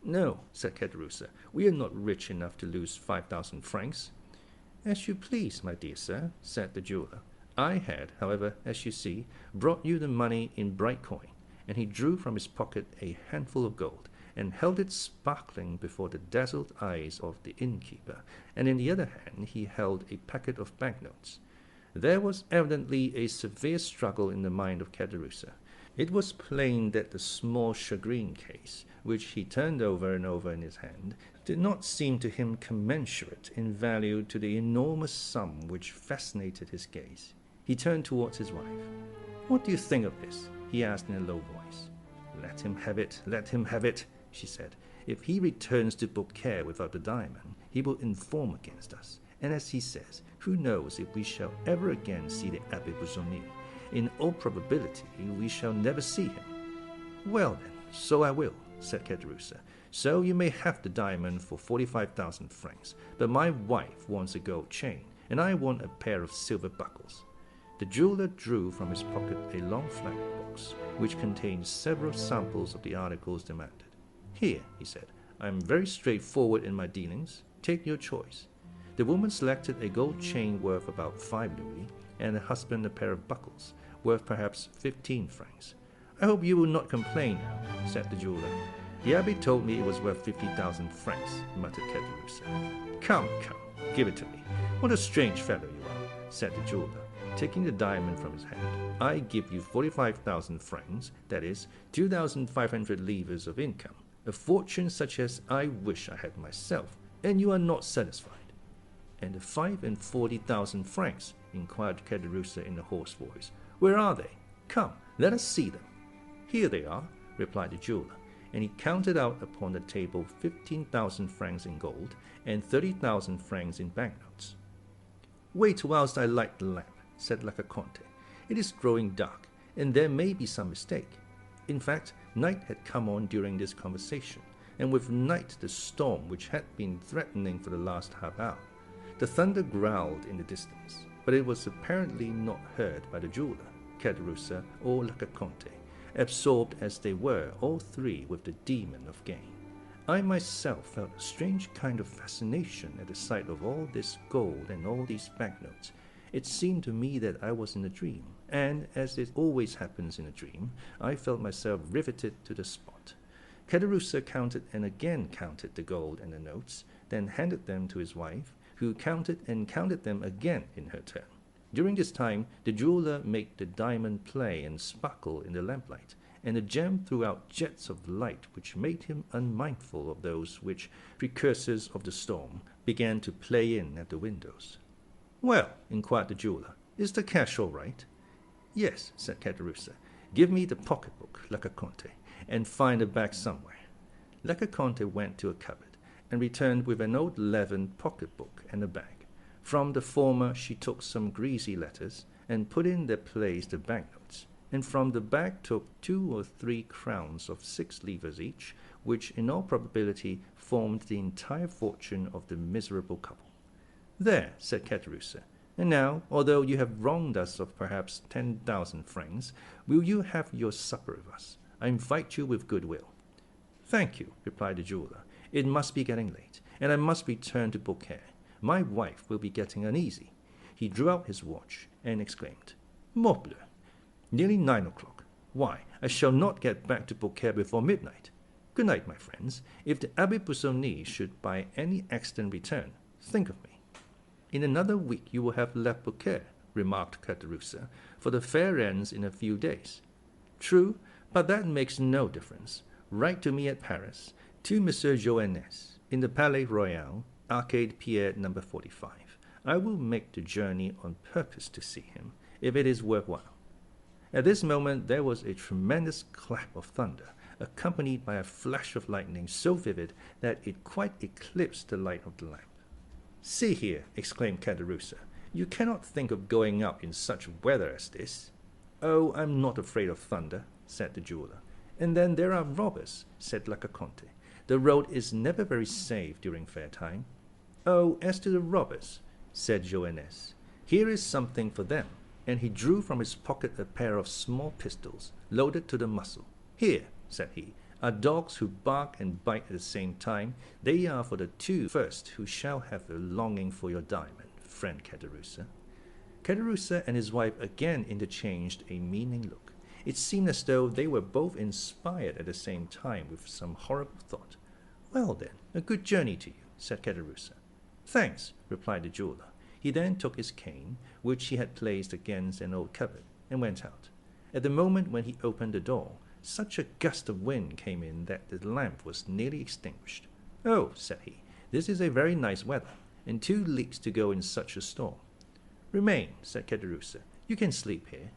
S1: "No," said Caderousse, "we are not rich enough to lose 5,000 francs. "As you please, my dear sir," said the jeweller. "I had, however, as you see, brought you the money in bright coin," and he drew from his pocket a handful of gold, and held it sparkling before the dazzled eyes of the innkeeper, and in the other hand he held a packet of banknotes. There was evidently a severe struggle in the mind of Caderousse. It was plain that the small shagreen case, which he turned over and over in his hand, did not seem to him commensurate in value to the enormous sum which fascinated his gaze. He turned towards his wife. "What do you think of this?" he asked in a low voice. "Let him have it, let him have it," she said. "If he returns to Beaucaire without the diamond, he will inform against us, and as he says, who knows if we shall ever again see the Abbé Busoni? In all probability, we shall never see him." "Well then, so I will," said Caderousse. "So you may have the diamond for 45,000 francs, but my wife wants a gold chain, and I want a pair of silver buckles." The jeweller drew from his pocket a long flat box, which contained several samples of the articles demanded. "Here," he said, "I am very straightforward in my dealings. Take your choice." The woman selected a gold chain worth about 5 louis, and the husband a pair of buckles, worth perhaps 15 francs. "I hope you will not complain now," said the jeweller. "The abbé told me it was worth 50,000 francs, muttered Caderousse. Come, give it to me. What a strange fellow you are," said the jeweller, taking the diamond from his hand. "I give you 45,000 francs, that is, 2,500 livres of income, a fortune such as I wish I had myself, and you are not satisfied." "And the 45,000 francs?" inquired Caderousse in a hoarse voice. "Where are they? Come, let us see them." "Here they are," replied the jeweller, and he counted out upon the table 15,000 francs in gold and 30,000 francs in banknotes. "Wait whilst I light the lamp," said Lacaconte. "It is growing dark, and there may be some mistake." In fact, night had come on during this conversation, and with night the storm which had been threatening for the last half hour. The thunder growled in the distance, but it was apparently not heard by the jeweller, Caderousse, or Lacaconte, absorbed as they were, all three, with the demon of gain. I myself felt a strange kind of fascination at the sight of all this gold and all these banknotes. It seemed to me that I was in a dream, and, as it always happens in a dream, I felt myself riveted to the spot. Caderousse counted and again counted the gold and the notes, then handed them to his wife, who counted and counted them again in her turn. During this time, the jeweller made the diamond play and sparkle in the lamplight, and the gem threw out jets of light which made him unmindful of those which, precursors of the storm, began to play in at the windows. "Well," inquired the jeweller, "is the cash all right?" "Yes," said Caderousse. "Give me the pocketbook, Lacaconte, and find the bag somewhere." Lacaconte went to a cupboard, and returned with an old leathern pocketbook and a bag. From the former she took some greasy letters, and put in their place the banknotes, and from the bag took 2 or 3 crowns of 6 livres each, which in all probability formed the entire fortune of the miserable couple. "There," said Caderousse, "and now, although you have wronged us of perhaps 10,000 francs, will you have your supper with us? I invite you with good will." "Thank you," replied the jeweller. "It must be getting late, and I must return to Beaucaire. My wife will be getting uneasy." He drew out his watch and exclaimed, "Morbleu! Nearly 9 o'clock. Why, I shall not get back to Beaucaire before midnight. Good night, my friends. If the Abbé Busoni should by any accident return, think of me." "In another week you will have left Beaucaire," remarked Caderousse, for the fair ends in a few days. True, but that makes no difference. Write to me at Paris, to Monsieur Joannes, in the Palais Royal, Arcade Pierre No. 45. I will make the journey on purpose to see him, if it is worthwhile. At this moment there was a tremendous clap of thunder, accompanied by a flash of lightning so vivid that it quite eclipsed the light of the lamp. "See here," exclaimed Caderousse, "you cannot think of going up in such weather as this." "Oh, I'm not afraid of thunder," said the jeweller. "And then there are robbers," said Lacaconte. "The road is never very safe during fair time." "Oh, as to the robbers," said Joannes, "here is something for them." And he drew from his pocket a pair of small pistols, loaded to the muzzle. "Here," said he, "are dogs who bark and bite at the same time. They are for the two first who shall have a longing for your diamond, friend Caderousse." Caderousse and his wife again interchanged a meaning look. It seemed as though they were both inspired at the same time with some horrible thought. "Well then, a good journey to you," said Caderousse. "Thanks," replied the jeweller. He then took his cane, which he had placed against an old cupboard, and went out. At the moment when he opened the door, such a gust of wind came in that the lamp was nearly extinguished. "Oh," said he, "this is a very nice weather, and 2 leagues to go in such a storm." "Remain," said Caderousse. "You can sleep here."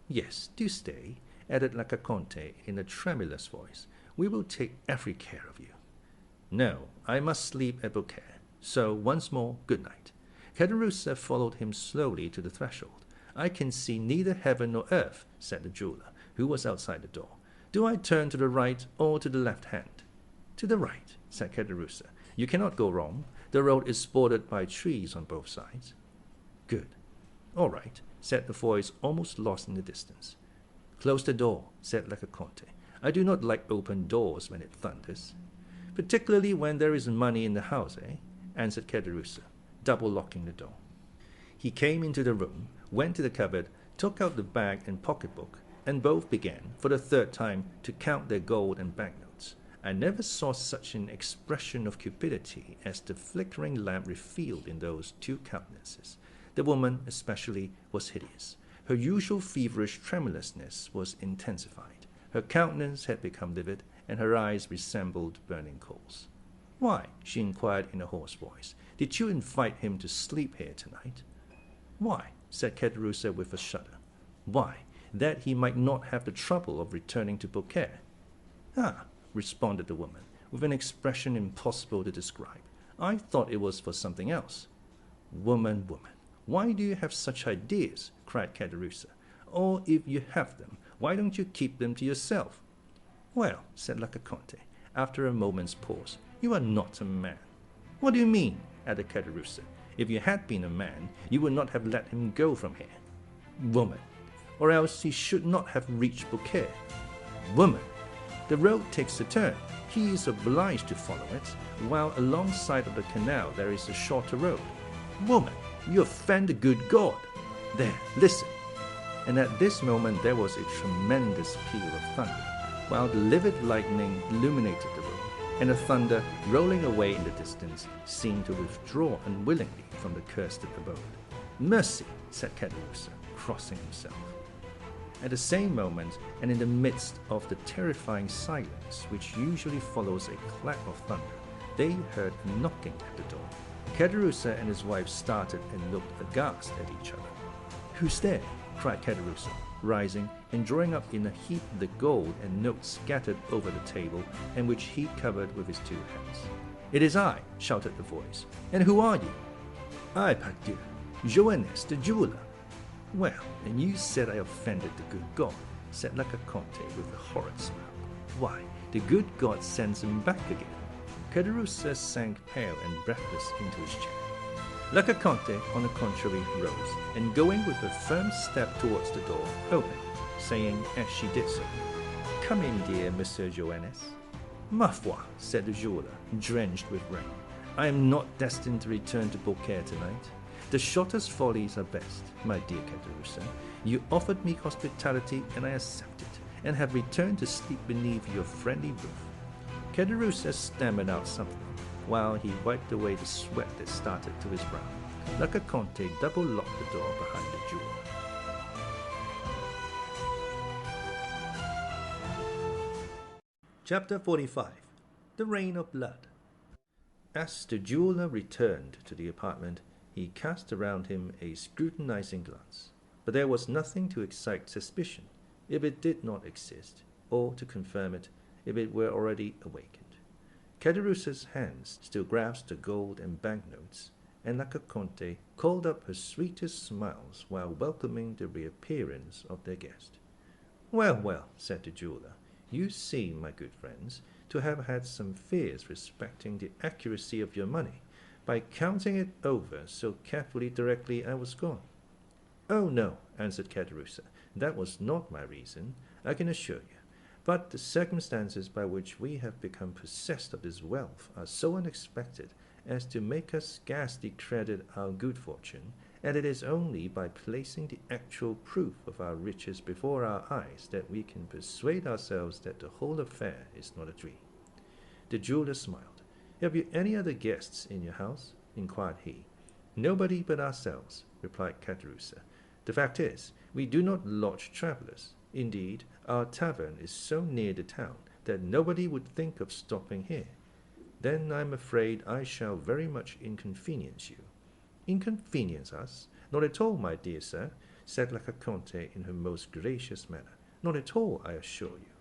S1: "Yes, do stay," added Lacaconte in a tremulous voice. "We will take every care of you." "No, I must sleep at Beaucaire. So, once more, good night." Caderousse followed him slowly to the threshold. "I can see neither heaven nor earth," said the jeweller, who was outside the door. "Do I turn to the right or to the left hand?" "To the right," said Caderousse. "You cannot go wrong. The road is bordered by trees on both sides." "Good. All right," said the voice, almost lost in the distance. "Close the door," said Lacaconte. "I do not like open doors when it thunders." "Particularly when there is money in the house, eh?" answered Caderousse, double-locking the door. He came into the room, went to the cupboard, took out the bag and pocketbook, and both began, for the 3rd time, to count their gold and banknotes. I never saw such an expression of cupidity as the flickering lamp revealed in those 2 countenances. The woman, especially, was hideous. Her usual feverish tremulousness was intensified. Her countenance had become livid, and her eyes resembled burning coals. "Why," she inquired in a hoarse voice, "did you invite him to sleep here tonight?" "Why," said Caderousse with a shudder. "Why, that he might not have the trouble of returning to Beaucaire." "Ah," responded the woman, with an expression impossible to describe. "I thought it was for something else." "Woman, woman, why do you have such ideas?" cried Caderousse. "Or if you have them, why don't you keep them to yourself?" "Well," said Lacaconte, after a moment's pause, "you are not a man." "What do you mean?" added Caderousse. "If you had been a man, you would not have let him go from here." "Woman, or else he should not have reached Beaucaire." "Woman, the road takes a turn. He is obliged to follow it, while alongside of the canal there is a shorter road." "Woman, you offend the good God. There, listen." And at this moment there was a tremendous peal of thunder, while the livid lightning illuminated the room, and the thunder, rolling away in the distance, seemed to withdraw unwillingly from the cursed abode. "Mercy," said Caderousse, crossing himself. At the same moment, and in the midst of the terrifying silence which usually follows a clap of thunder, they heard a knocking at the door. Caderousse and his wife started and looked aghast at each other. "Who's there?" cried Caderousse, rising and drawing up in a heap the gold and notes scattered over the table, and which he covered with his 2 hands. "It is I," shouted the voice. "And who are you?" "I, pardieu, Joannes the jeweller." "Well, and you said I offended the good God," said Lacaconte with a horrid smile. "Why, the good God sends him back again." Caderousse sank pale and breathless into his chair. Lacaconte, on the contrary, rose, and going with a firm step towards the door, opened, saying as she did so, "Come in, dear Monsieur Joannes." "Ma foi," said the jeweller, drenched with rain, "I am not destined to return to Beaucaire tonight. The shortest follies are best, my dear Caderousse. You offered me hospitality, and I accepted, and have returned to sleep beneath your friendly roof." Caderousse stammered out something. while he wiped away the sweat that started to his brow. Lacaconte double-locked the door behind the jeweler. Chapter 45. The Rain of Blood. As the jeweler returned to the apartment, he cast around him a scrutinizing glance. But there was nothing to excite suspicion, if it did not exist, or to confirm it, if it were already awakened. Caderousse's hands still grasped the gold and banknotes, and Lacaconte called up her sweetest smiles while welcoming the reappearance of their guest. "Well, well," said the jeweler, "you seem, my good friends, to have had some fears respecting the accuracy of your money, by counting it over so carefully directly I was gone." "Oh, no," answered Caderousse, "that was not my reason, I can assure you. But the circumstances by which we have become possessed of this wealth are so unexpected as to make us scarcely credit our good fortune, and it is only by placing the actual proof of our riches before our eyes that we can persuade ourselves that the whole affair is not a dream." The jeweler smiled. "Have you any other guests in your house?" inquired he. "Nobody but ourselves," replied Caderousse. "The fact is, we do not lodge travellers. Indeed, our tavern is so near the town that nobody would think of stopping here." "Then I am afraid I shall very much inconvenience you." "Inconvenience us? Not at all, my dear sir," said Lacaconte in her most gracious manner. "Not at all, I assure you."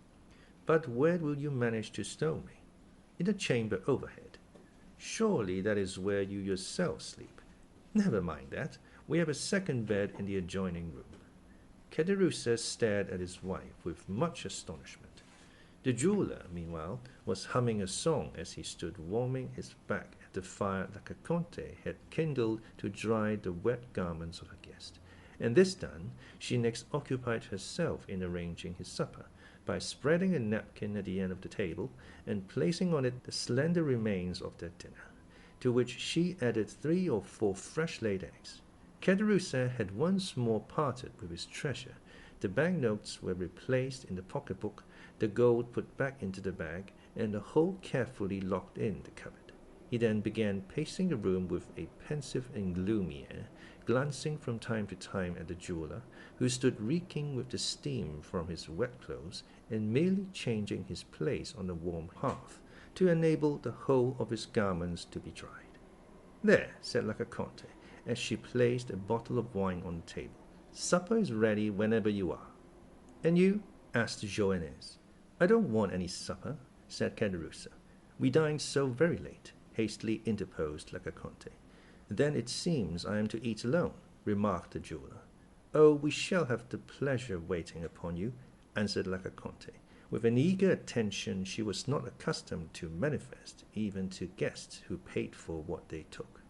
S1: "But where will you manage to stow me?" "In the chamber overhead." "Surely that is where you yourself sleep." "Never mind that. We have a second bed in the adjoining room." Caderousse stared at his wife with much astonishment. The jeweler, meanwhile, was humming a song as he stood warming his back at the fire Lacaconte had kindled to dry the wet garments of her guest. And this done, she next occupied herself in arranging his supper, by spreading a napkin at the end of the table, and placing on it the slender remains of their dinner, to which she added 3 or 4 fresh-laid eggs. Caderousse had once more parted with his treasure. The banknotes were replaced in the pocketbook, the gold put back into the bag, and the whole carefully locked in the cupboard. He then began pacing the room with a pensive and gloomy air, glancing from time to time at the jeweler, who stood reeking with the steam from his wet clothes, and merely changing his place on the warm hearth, to enable the whole of his garments to be dried. "There," said Lacaconte, as she placed a bottle of wine on the table. "Supper is ready whenever you are." "And you?" asked the Jouannaise. "I don't want any supper," said Caderousse. "We dined so very late," hastily interposed Lacaconte. "Then it seems I am to eat alone," remarked the jeweler. "Oh, we shall have the pleasure of waiting upon you," answered Lacaconte, with an eager attention she was not accustomed to manifest even to guests who paid for what they took.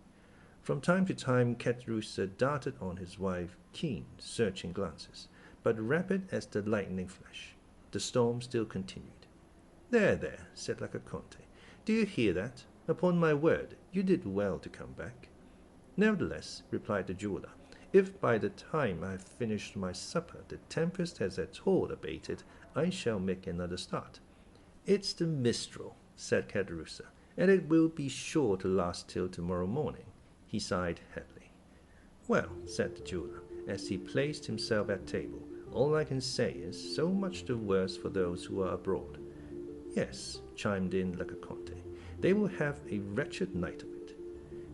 S1: From time to time Caderousse darted on his wife keen, searching glances, but rapid as the lightning flash. The storm still continued. "There, there," said Lacaconte. "Do you hear that? Upon my word, you did well to come back." "Nevertheless," replied the jeweler, "if by the time I have finished my supper the tempest has at all abated, I shall make another start." "It's the mistral," said Caderousse, "and it will be sure to last till tomorrow morning." He sighed heavily. "Well," said the jeweler, as he placed himself at table, "all I can say is, so much the worse for those who are abroad." "Yes," chimed in Lacaconte, "they will have a wretched night of it."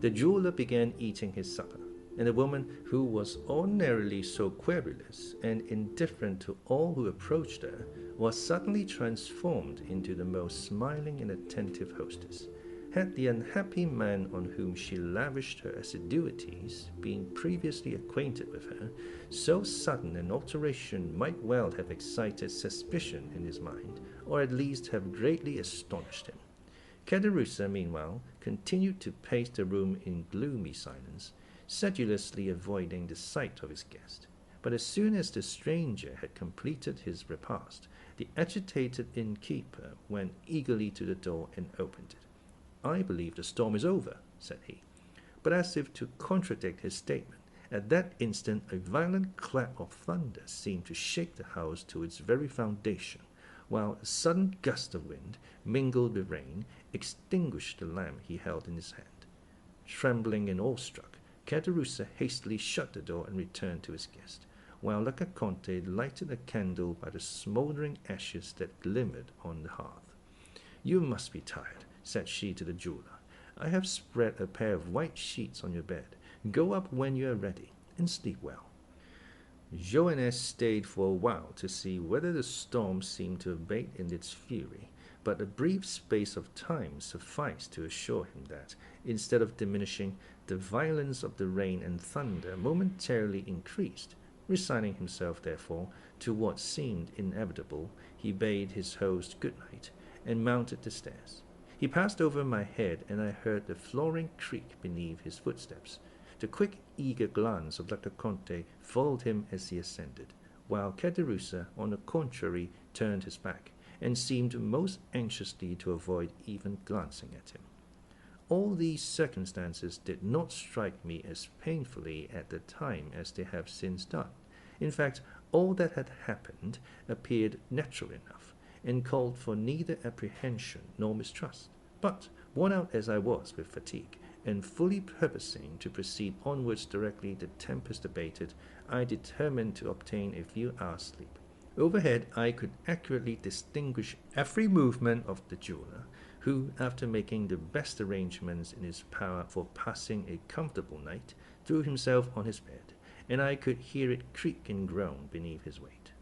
S1: The jeweler began eating his supper, and the woman, who was ordinarily so querulous and indifferent to all who approached her, was suddenly transformed into the most smiling and attentive hostess. Had the unhappy man on whom she lavished her assiduities been previously acquainted with her, so sudden an alteration might well have excited suspicion in his mind, or at least have greatly astonished him. Caderousse, meanwhile, continued to pace the room in gloomy silence, sedulously avoiding the sight of his guest. But as soon as the stranger had completed his repast, the agitated innkeeper went eagerly to the door and opened it. "I believe the storm is over," said he. But as if to contradict his statement, at that instant a violent clap of thunder seemed to shake the house to its very foundation, while a sudden gust of wind, mingled with rain, extinguished the lamp he held in his hand. Trembling and awestruck, Caderousse hastily shut the door and returned to his guest, while Le Conte lighted a candle by the smouldering ashes that glimmered on the hearth. "You must be tired," said she to the jeweller. "I have spread a pair of white sheets on your bed. Go up when you are ready, and sleep well." Joannes stayed for a while to see whether the storm seemed to abate in its fury, but a brief space of time sufficed to assure him that, instead of diminishing, the violence of the rain and thunder momentarily increased. Resigning himself, therefore, to what seemed inevitable, he bade his host good night, and mounted the stairs. He passed over my head, and I heard the flooring creak beneath his footsteps. The quick, eager glance of Le Conte followed him as he ascended, while Caderousse, on the contrary, turned his back, and seemed most anxiously to avoid even glancing at him. All these circumstances did not strike me as painfully at the time as they have since done. In fact, all that had happened appeared natural enough, and called for neither apprehension nor mistrust. But, worn out as I was with fatigue, and fully purposing to proceed onwards directly the tempest abated, I determined to obtain a few hours' sleep. Overhead I could accurately distinguish every movement of the jeweller, who, after making the best arrangements in his power for passing a comfortable night, threw himself on his bed, and I could hear it creak and groan beneath his weight.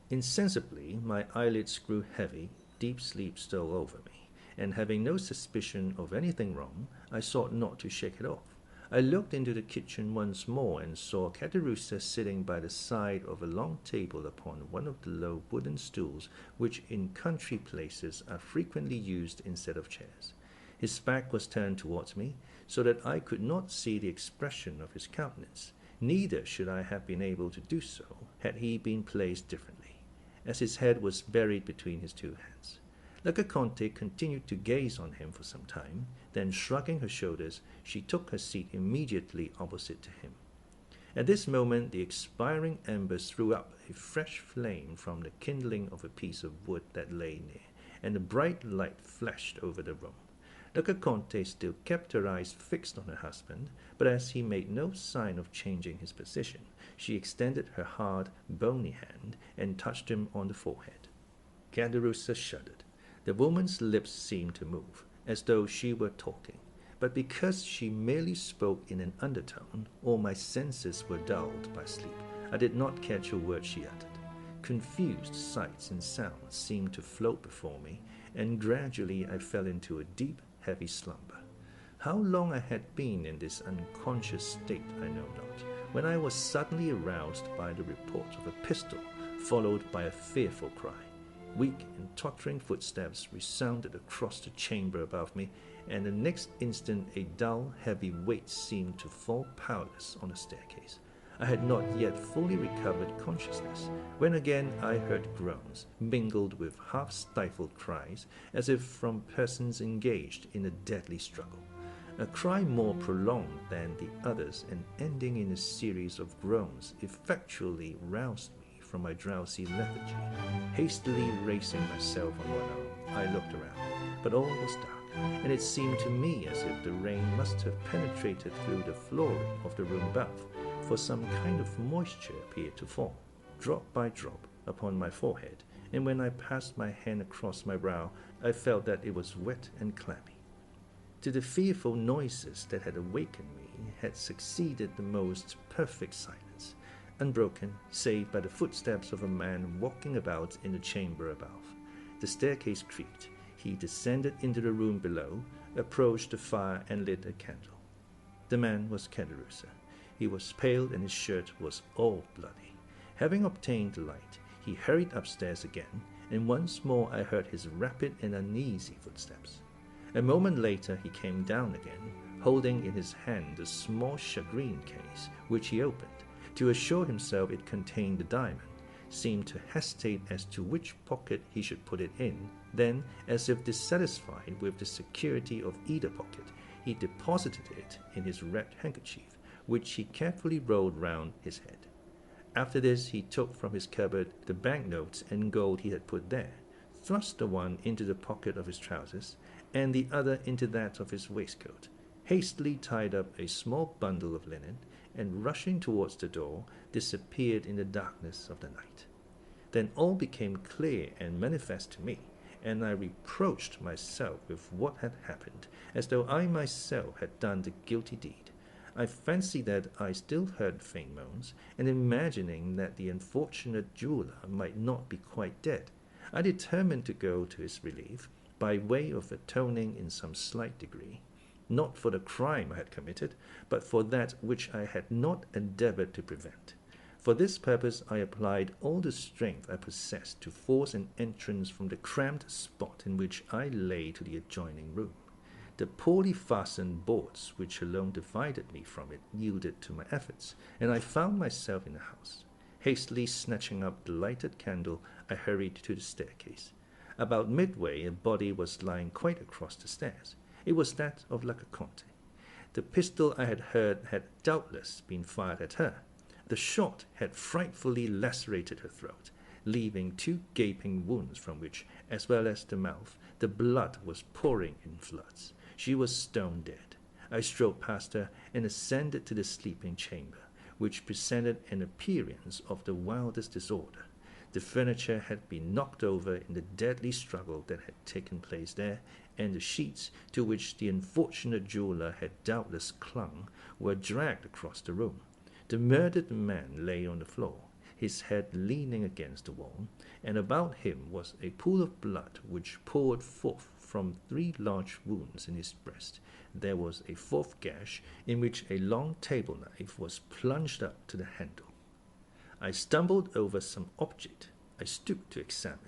S1: Insensibly my eyelids grew heavy, deep sleep stole over me, and having no suspicion of anything wrong, I sought not to shake it off. I looked into the kitchen once more and saw Caderousse sitting by the side of a long table upon one of the low wooden stools which in country places are frequently used instead of chairs. His back was turned towards me, so that I could not see the expression of his countenance. Neither should I have been able to do so had he been placed differently, as his head was buried between his two hands. Le Conte continued to gaze on him for some time, then shrugging her shoulders, she took her seat immediately opposite to him. At this moment the expiring embers threw up a fresh flame from the kindling of a piece of wood that lay near, and a bright light flashed over the room. Le Conte still kept her eyes fixed on her husband, but as he made no sign of changing his position, she extended her hard, bony hand and touched him on the forehead. Caderousse shuddered. The woman's lips seemed to move, as though she were talking, but because she merely spoke in an undertone, or my senses were dulled by sleep, I did not catch a word she uttered. Confused sights and sounds seemed to float before me, and gradually I fell into a deep, heavy slumber. How long I had been in this unconscious state I know not, when I was suddenly aroused by the report of a pistol, followed by a fearful cry. Weak and tottering footsteps resounded across the chamber above me, and the next instant a dull, heavy weight seemed to fall powerless on the staircase. I had not yet fully recovered consciousness, when again I heard groans, mingled with half-stifled cries, as if from persons engaged in a deadly struggle. A cry more prolonged than the others, and ending in a series of groans, effectually roused me from my drowsy lethargy. Hastily raising myself on one arm, I looked around, but all was dark, and it seemed to me as if the rain must have penetrated through the flooring of the room above, for some kind of moisture appeared to fall, drop by drop, upon my forehead, and when I passed my hand across my brow, I felt that it was wet and clammy. To the fearful noises that had awakened me had succeeded the most perfect silence, unbroken save by the footsteps of a man walking about in the chamber above. The staircase creaked. He descended into the room below, approached the fire, and lit a candle. The man was Caderousse. He was pale, and his shirt was all bloody. Having obtained the light, he hurried upstairs again, and once more I heard his rapid and uneasy footsteps. A moment later he came down again, holding in his hand a small shagreen case, which he opened. To assure himself it contained the diamond, seemed to hesitate as to which pocket he should put it in. Then, as if dissatisfied with the security of either pocket, he deposited it in his red handkerchief, which he carefully rolled round his head. After this he took from his cupboard the banknotes and gold he had put there, thrust the one into the pocket of his trousers, and the other into that of his waistcoat, hastily tied up a small bundle of linen, and rushing towards the door, disappeared in the darkness of the night. Then all became clear and manifest to me, and I reproached myself with what had happened, as though I myself had done the guilty deed. I fancied that I still heard faint moans, and imagining that the unfortunate jeweller might not be quite dead, I determined to go to his relief, by way of atoning in some slight degree, not for the crime I had committed, but for that which I had not endeavored to prevent. For this purpose I applied all the strength I possessed to force an entrance from the cramped spot in which I lay to the adjoining room. The poorly fastened boards which alone divided me from it yielded to my efforts, and I found myself in the house. Hastily snatching up the lighted candle, I hurried to the staircase. About midway, a body was lying quite across the stairs. It was that of Lacaconte. The pistol I had heard had doubtless been fired at her. The shot had frightfully lacerated her throat, leaving 2 gaping wounds from which, as well as the mouth, the blood was pouring in floods. She was stone dead. I strode past her and ascended to the sleeping chamber, which presented an appearance of the wildest disorder. The furniture had been knocked over in the deadly struggle that had taken place there, and the sheets to which the unfortunate jeweller had doubtless clung were dragged across the room. The murdered man lay on the floor, his head leaning against the wall, and about him was a pool of blood which poured forth from 3 large wounds in his breast. There was a 4th gash in which a long table knife was plunged up to the handle. I stumbled over some object. I stooped to examine.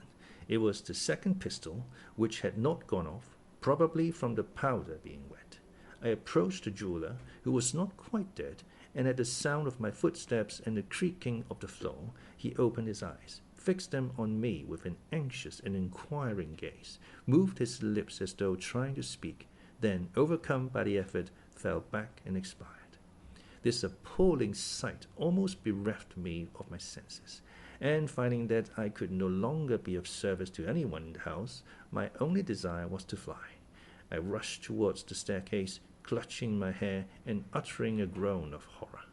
S1: It was the 2nd pistol, which had not gone off, probably from the powder being wet. I approached the jeweller, who was not quite dead, and at the sound of my footsteps and the creaking of the floor, he opened his eyes, fixed them on me with an anxious and inquiring gaze, moved his lips as though trying to speak, then, overcome by the effort, fell back and expired. This appalling sight almost bereft me of my senses, and finding that I could no longer be of service to anyone in the house, my only desire was to fly. I rushed towards the staircase, clutching my hair and uttering a groan of horror.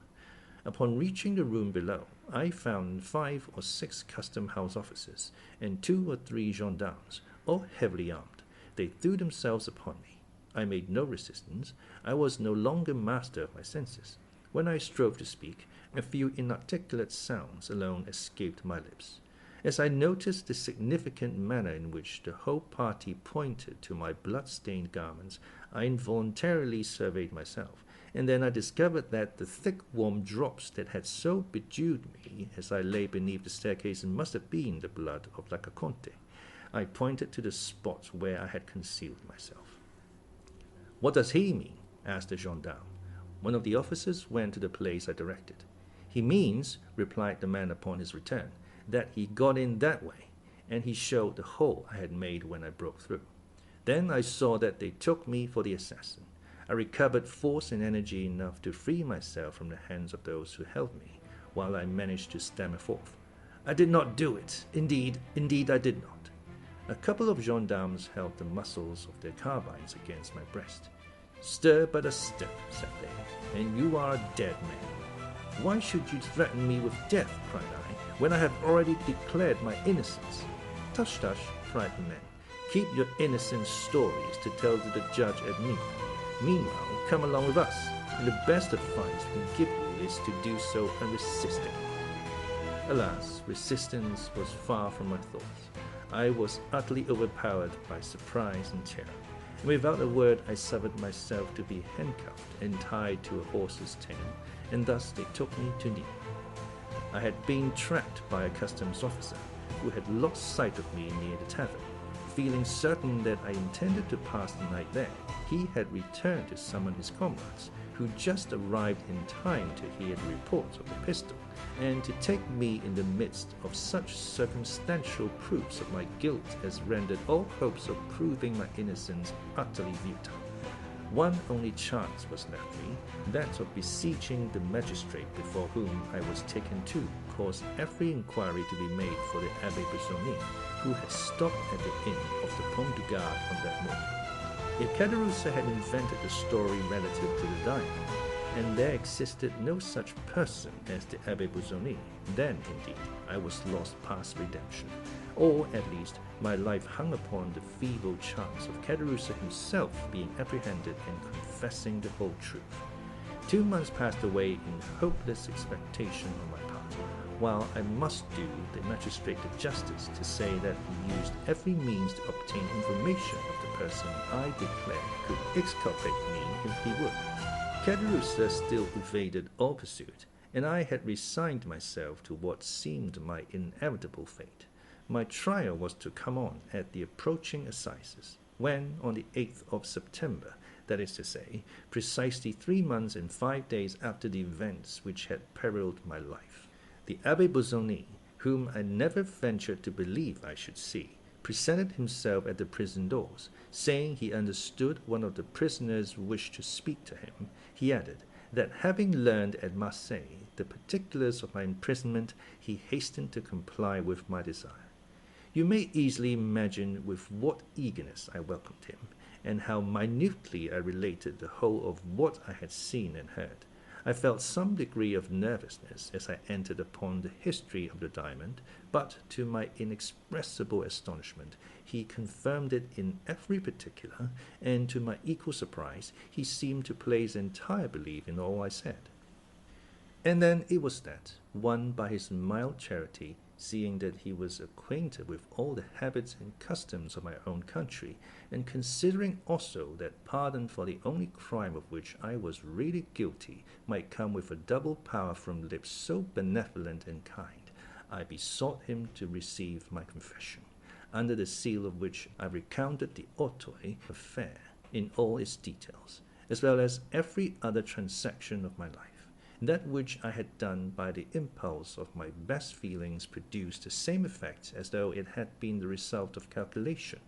S1: Upon reaching the room below, I found 5 or 6 custom-house officers and 2 or 3 gendarmes, all heavily armed. They threw themselves upon me. I made no resistance. I was no longer master of my senses. When I strove to speak, a few inarticulate sounds alone escaped my lips. As I noticed the significant manner in which the whole party pointed to my blood-stained garments, I involuntarily surveyed myself, and then I discovered that the thick warm drops that had so bedewed me as I lay beneath the staircase must have been the blood of Lacaconte. I pointed to the spot where I had concealed myself. "What does he mean?" asked the gendarme. One of the officers went to the place I directed. "He means," replied the man upon his return, "that he got in that way," and he showed the hole I had made when I broke through. Then I saw that they took me for the assassin. I recovered force and energy enough to free myself from the hands of those who held me, while I managed to stammer forth, "I did not do it. Indeed, I did not." A couple of gendarmes held the muzzles of their carbines against my breast. "Stir but a step," said they, "and you are a dead man." "Why should you threaten me with death," cried I, "when I have already declared my innocence?" "Tush, tush," cried the men, "keep your innocent stories to tell to the judge at me. Meanwhile, come along with us, and the best advice we can give you is to do so unresisting." Alas, resistance was far from my thoughts. I was utterly overpowered by surprise and terror, and without a word I suffered myself to be handcuffed and tied to a horse's tail, and thus they took me to Nîmes. I had been tracked by a customs officer, who had lost sight of me near the tavern. Feeling certain that I intended to pass the night there, he had returned to summon his comrades, who just arrived in time to hear the reports of the pistol, and to take me in the midst of such circumstantial proofs of my guilt as rendered all hopes of proving my innocence utterly futile. One only chance was left me, that of beseeching the magistrate before whom I was taken to cause every inquiry to be made for the Abbé Busoni, who had stopped at the inn of the Pont du Gard on that morning. If Caderousse had invented a story relative to the diamond, and there existed no such person as the Abbé Busoni, then, indeed, I was lost past redemption, or, at least, my life hung upon the feeble chance of Caderousse himself being apprehended and confessing the whole truth. 2 months passed away in hopeless expectation on my part, while I must do the magistrate the justice to say that he used every means to obtain information of the person I declared could exculpate me if he would. Caderousse still evaded all pursuit, and I had resigned myself to what seemed my inevitable fate. My trial was to come on at the approaching assizes, when, on the 8th of September, that is to say, precisely 3 months and 5 days after the events which had periled my life, the Abbé Busoni, whom I never ventured to believe I should see, presented himself at the prison doors, saying he understood one of the prisoners wished to speak to him. He added that having learned at Marseilles the particulars of my imprisonment, he hastened to comply with my desire. You may easily imagine with what eagerness I welcomed him, and how minutely I related the whole of what I had seen and heard. I felt some degree of nervousness as I entered upon the history of the diamond, but to my inexpressible astonishment, he confirmed it in every particular, and to my equal surprise, he seemed to place entire belief in all I said. And then it was that, won by his mild charity, seeing that he was acquainted with all the habits and customs of my own country, and considering also that pardon for the only crime of which I was really guilty might come with a double power from lips so benevolent and kind, I besought him to receive my confession, under the seal of which I recounted the Auteuil affair in all its details, as well as every other transaction of my life. That which I had done by the impulse of my best feelings produced the same effect as though it had been the result of calculation.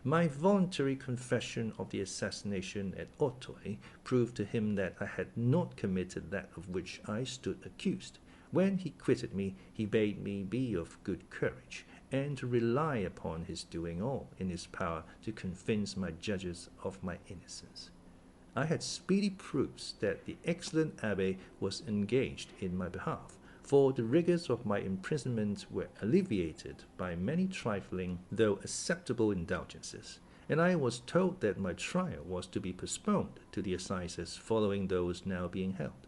S1: My voluntary confession of the assassination at Auteuil proved to him that I had not committed that of which I stood accused. When he quitted me, he bade me be of good courage, and to rely upon his doing all in his power to convince my judges of my innocence. I had speedy proofs that the excellent Abbé was engaged in my behalf, for the rigors of my imprisonment were alleviated by many trifling, though acceptable indulgences, and I was told that my trial was to be postponed to the assizes following those now being held.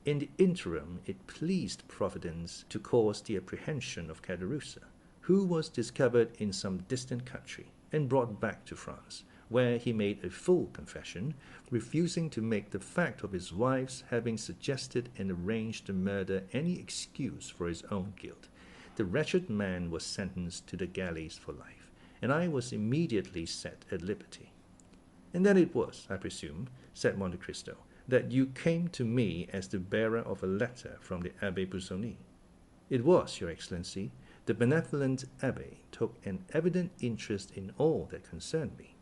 S1: In the interim, it pleased Providence to cause the apprehension of Caderousse, who was discovered in some distant country, and brought back to France, where he made a full confession, refusing to make the fact of his wife's having suggested and arranged the murder any excuse for his own guilt. The wretched man was sentenced to the galleys for life, and I was immediately set at liberty. And then it was, I presume, said Monte Cristo, that you came to me as the bearer of a letter from the Abbé Busoni. It was, Your Excellency. The benevolent Abbé took an evident interest in all that concerned me.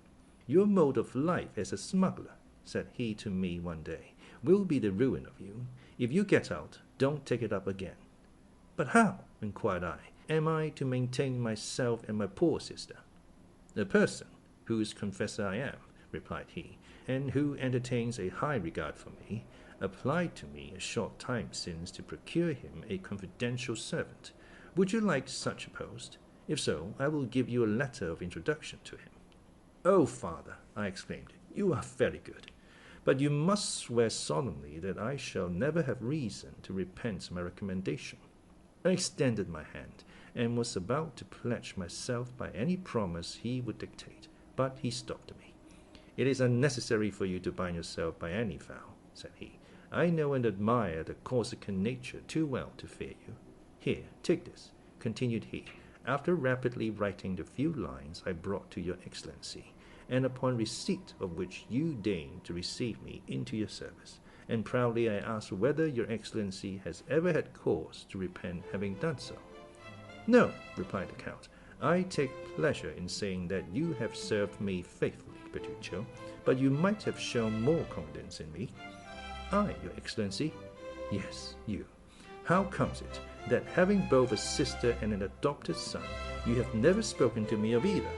S1: Your mode of life as a smuggler, said he to me one day, will be the ruin of you. If you get out, don't take it up again. But how, inquired I, am I to maintain myself and my poor sister? A person, whose confessor I am, replied he, and who entertains a high regard for me, applied to me a short time since to procure him a confidential servant. Would you like such a post? If so, I will give you a letter of introduction to him. Oh, father, I exclaimed, you are very good. But you must swear solemnly that I shall never have reason to repent my recommendation. I extended my hand, and was about to pledge myself by any promise he would dictate, but he stopped me. It is unnecessary for you to bind yourself by any vow, said he. I know and admire the Corsican nature too well to fear you. Here, take this, continued he, after rapidly writing the few lines I brought to your Excellency, and upon receipt of which you deign to receive me into your service, and proudly I ask whether your Excellency has ever had cause to repent having done so. No, replied the Count, I take pleasure in saying that you have served me faithfully, Bertuccio, but you might have shown more confidence in me. I, your Excellency? Yes, you. How comes it that, having both a sister and an adopted son, you have never spoken to me of either?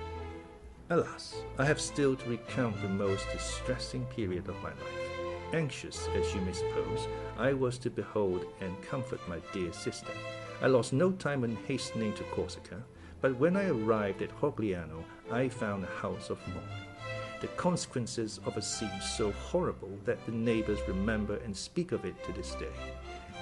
S1: Alas, I have still to recount the most distressing period of my life. Anxious, as you may suppose, I was to behold and comfort my dear sister. I lost no time in hastening to Corsica, but when I arrived at Rogliano, I found a house of mourning. The consequences of it seemed so horrible that the neighbors remember and speak of it to this day.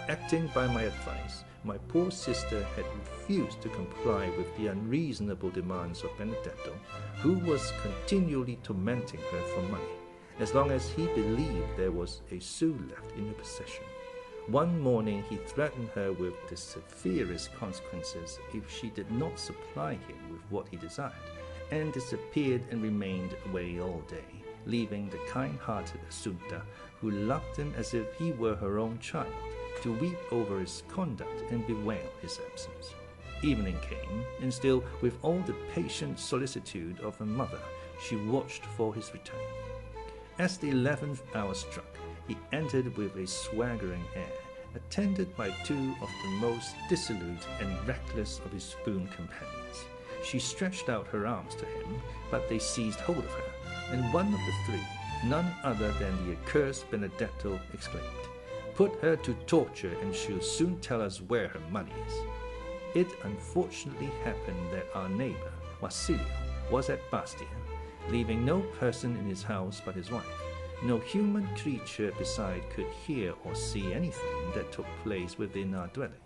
S1: Acting by my advice, my poor sister had refused to comply with the unreasonable demands of Benedetto, who was continually tormenting her for money, as long as he believed there was a sou left in her possession. One morning he threatened her with the severest consequences if she did not supply him with what he desired, and disappeared and remained away all day, leaving the kind-hearted Assunta, who loved him as if he were her own child, to weep over his conduct and bewail his absence. Evening came, and still, with all the patient solicitude of a mother, she watched for his return. As the 11th hour struck, he entered with a swaggering air, attended by two of the most dissolute and reckless of his boon companions. She stretched out her arms to him, but they seized hold of her, and one of the three, none other than the accursed Benedetto, exclaimed, "Put her to torture, and she'll soon tell us where her money is." It unfortunately happened that our neighbor, Wasilio, was at Bastia, leaving no person in his house but his wife. No human creature beside could hear or see anything that took place within our dwelling.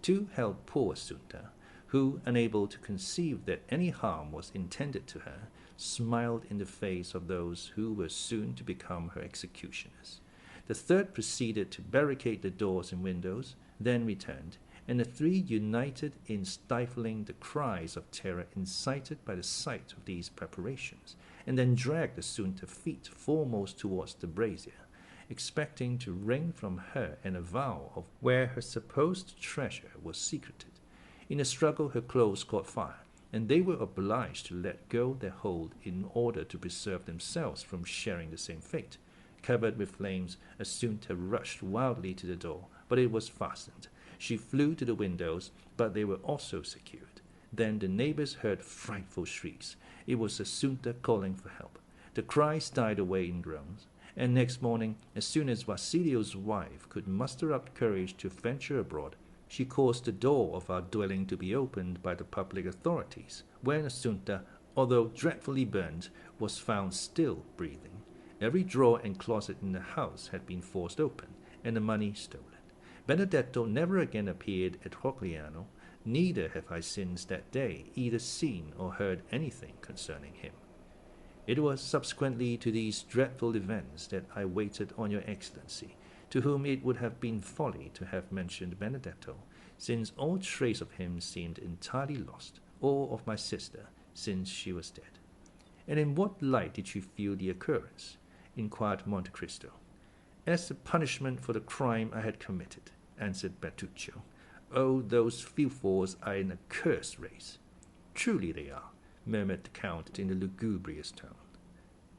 S1: Two held poor Assunta, who, unable to conceive that any harm was intended to her, smiled in the face of those who were soon to become her executioners. The third proceeded to barricade the doors and windows, then returned, and the three united in stifling the cries of terror incited by the sight of these preparations, and then dragged Assunta feet foremost towards the brazier, expecting to wring from her an avowal of where her supposed treasure was secreted. In the struggle her clothes caught fire, and they were obliged to let go their hold in order to preserve themselves from sharing the same fate. Covered with flames, Assunta rushed wildly to the door, but it was fastened. She flew to the windows, but they were also secured. Then the neighbors heard frightful shrieks. It was Assunta calling for help. The cries died away in groans, and next morning, as soon as Wasilio's wife could muster up courage to venture abroad, she caused the door of our dwelling to be opened by the public authorities, when Assunta, although dreadfully burned, was found still breathing. Every drawer and closet in the house had been forced open, and the money stolen. Benedetto never again appeared at Rogliano, neither have I since that day either seen or heard anything concerning him. It was subsequently to these dreadful events that I waited on your Excellency, to whom it would have been folly to have mentioned Benedetto, since all trace of him seemed entirely lost, or of my sister, since she was dead. And in what light did you feel the occurrence? Inquired Monte Cristo. As a punishment for the crime I had committed, answered Bertuccio. Oh, those Villeforts are an accursed race. Truly they are, murmured the Count in a lugubrious tone.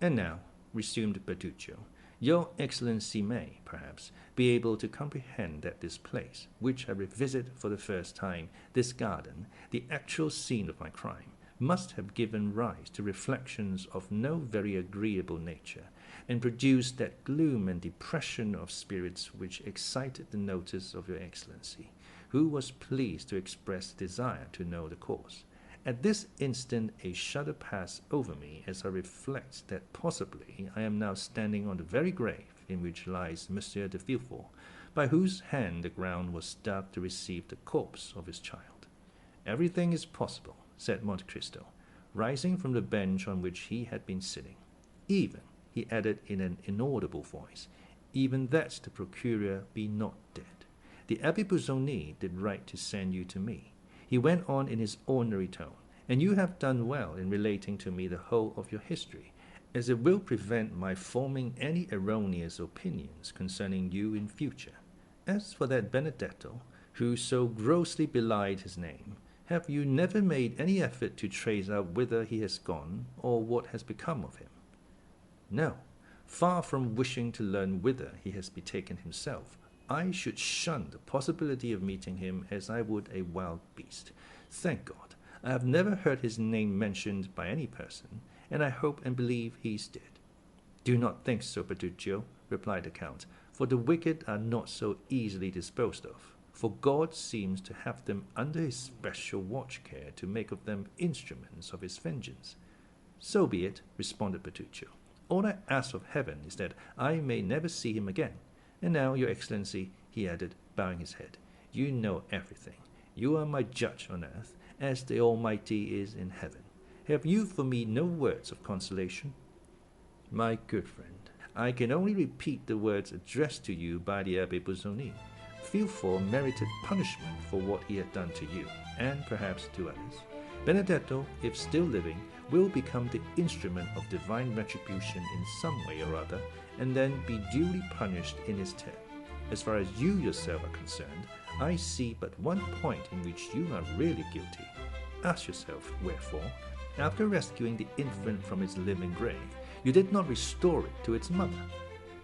S1: And now, resumed Bertuccio, your Excellency may, perhaps, be able to comprehend that this place, which I revisit for the first time, this garden, the actual scene of my crime, must have given rise to reflections of no very agreeable nature, and produced that gloom and depression of spirits which excited the notice of your Excellency, who was pleased to express desire to know the cause. At this instant a shudder passed over me as I reflect that possibly I am now standing on the very grave in which lies Monsieur de Villefort, by whose hand the ground was dug to receive the corpse of his child. Everything is possible, said Monte Cristo, rising from the bench on which he had been sitting. Even, he added in an inaudible voice, even that the procureur be not dead. The Abbé Busoni did right to send you to me. He went on in his ordinary tone, and you have done well in relating to me the whole of your history, as it will prevent my forming any erroneous opinions concerning you in future. As for that Benedetto, who so grossly belied his name, have you never made any effort to trace out whither he has gone, or what has become of him? No, far from wishing to learn whither he has betaken himself, I should shun the possibility of meeting him as I would a wild beast. Thank God, I have never heard his name mentioned by any person, and I hope and believe he is dead. Do not think so, Petruchio, replied the Count, for the wicked are not so easily disposed of, for God seems to have them under his special watch care to make of them instruments of his vengeance. So be it, responded Petruchio. All I ask of heaven is that I may never see him again. And now, your Excellency, he added, bowing his head, you know everything. You are my judge on earth, as the Almighty is in heaven. Have you for me no words of consolation? My good friend, I can only repeat the words addressed to you by the Abbé Busoni. Villefort merited punishment for what he had done to you, and perhaps to others. Benedetto, if still living, will become the instrument of divine retribution in some way or other, and then be duly punished in his turn. As far as you yourself are concerned, I see but one point in which you are really guilty. Ask yourself, wherefore, after rescuing the infant from its living grave, you did not restore it to its mother.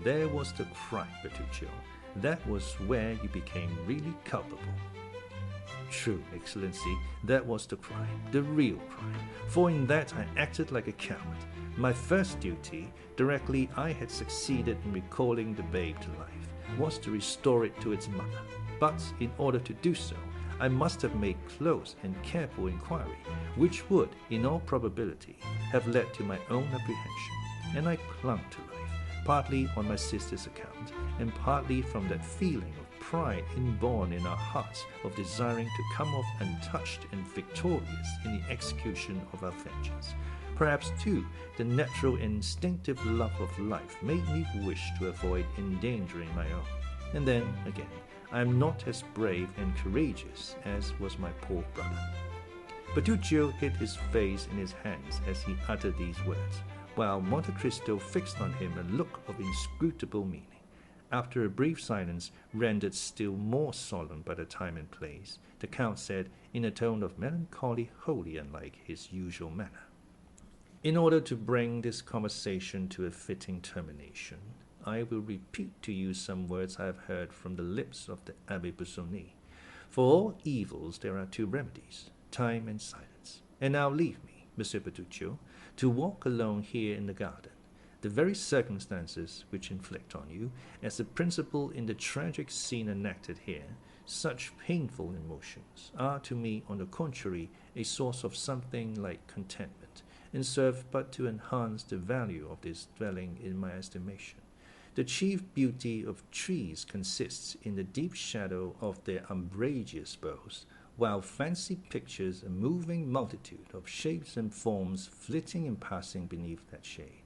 S1: There was the crime, Petruchio. That was where you became really culpable. True, Excellency, that was the crime, the real crime, for in that I acted like a coward. My first duty, directly I had succeeded in recalling the babe to life, was to restore it to its mother. But in order to do so, I must have made close and careful inquiry, which would, in all probability, have led to my own apprehension, and I clung to life, partly on my sister's account, and partly from that feeling of pride inborn in our hearts of desiring to come off untouched and victorious in the execution of our vengeance. Perhaps, too, the natural instinctive love of life made me wish to avoid endangering my own. And then, again, I am not as brave and courageous as was my poor brother. Petruchio hid his face in his hands as he uttered these words, while Monte Cristo fixed on him a look of inscrutable meaning. After a brief silence, rendered still more solemn by the time and place, the Count said, in a tone of melancholy wholly unlike his usual manner, in order to bring this conversation to a fitting termination, I will repeat to you some words I have heard from the lips of the Abbé Busoni. For all evils there are two remedies, time and silence. And now leave me, Monsieur Petruchio, to walk alone here in the garden. The very circumstances which inflict on you, as the principal in the tragic scene enacted here, such painful emotions, are to me, on the contrary, a source of something like contentment, and serve but to enhance the value of this dwelling in my estimation. The chief beauty of trees consists in the deep shadow of their umbrageous boughs, while fancy pictures a moving multitude of shapes and forms flitting and passing beneath that shade.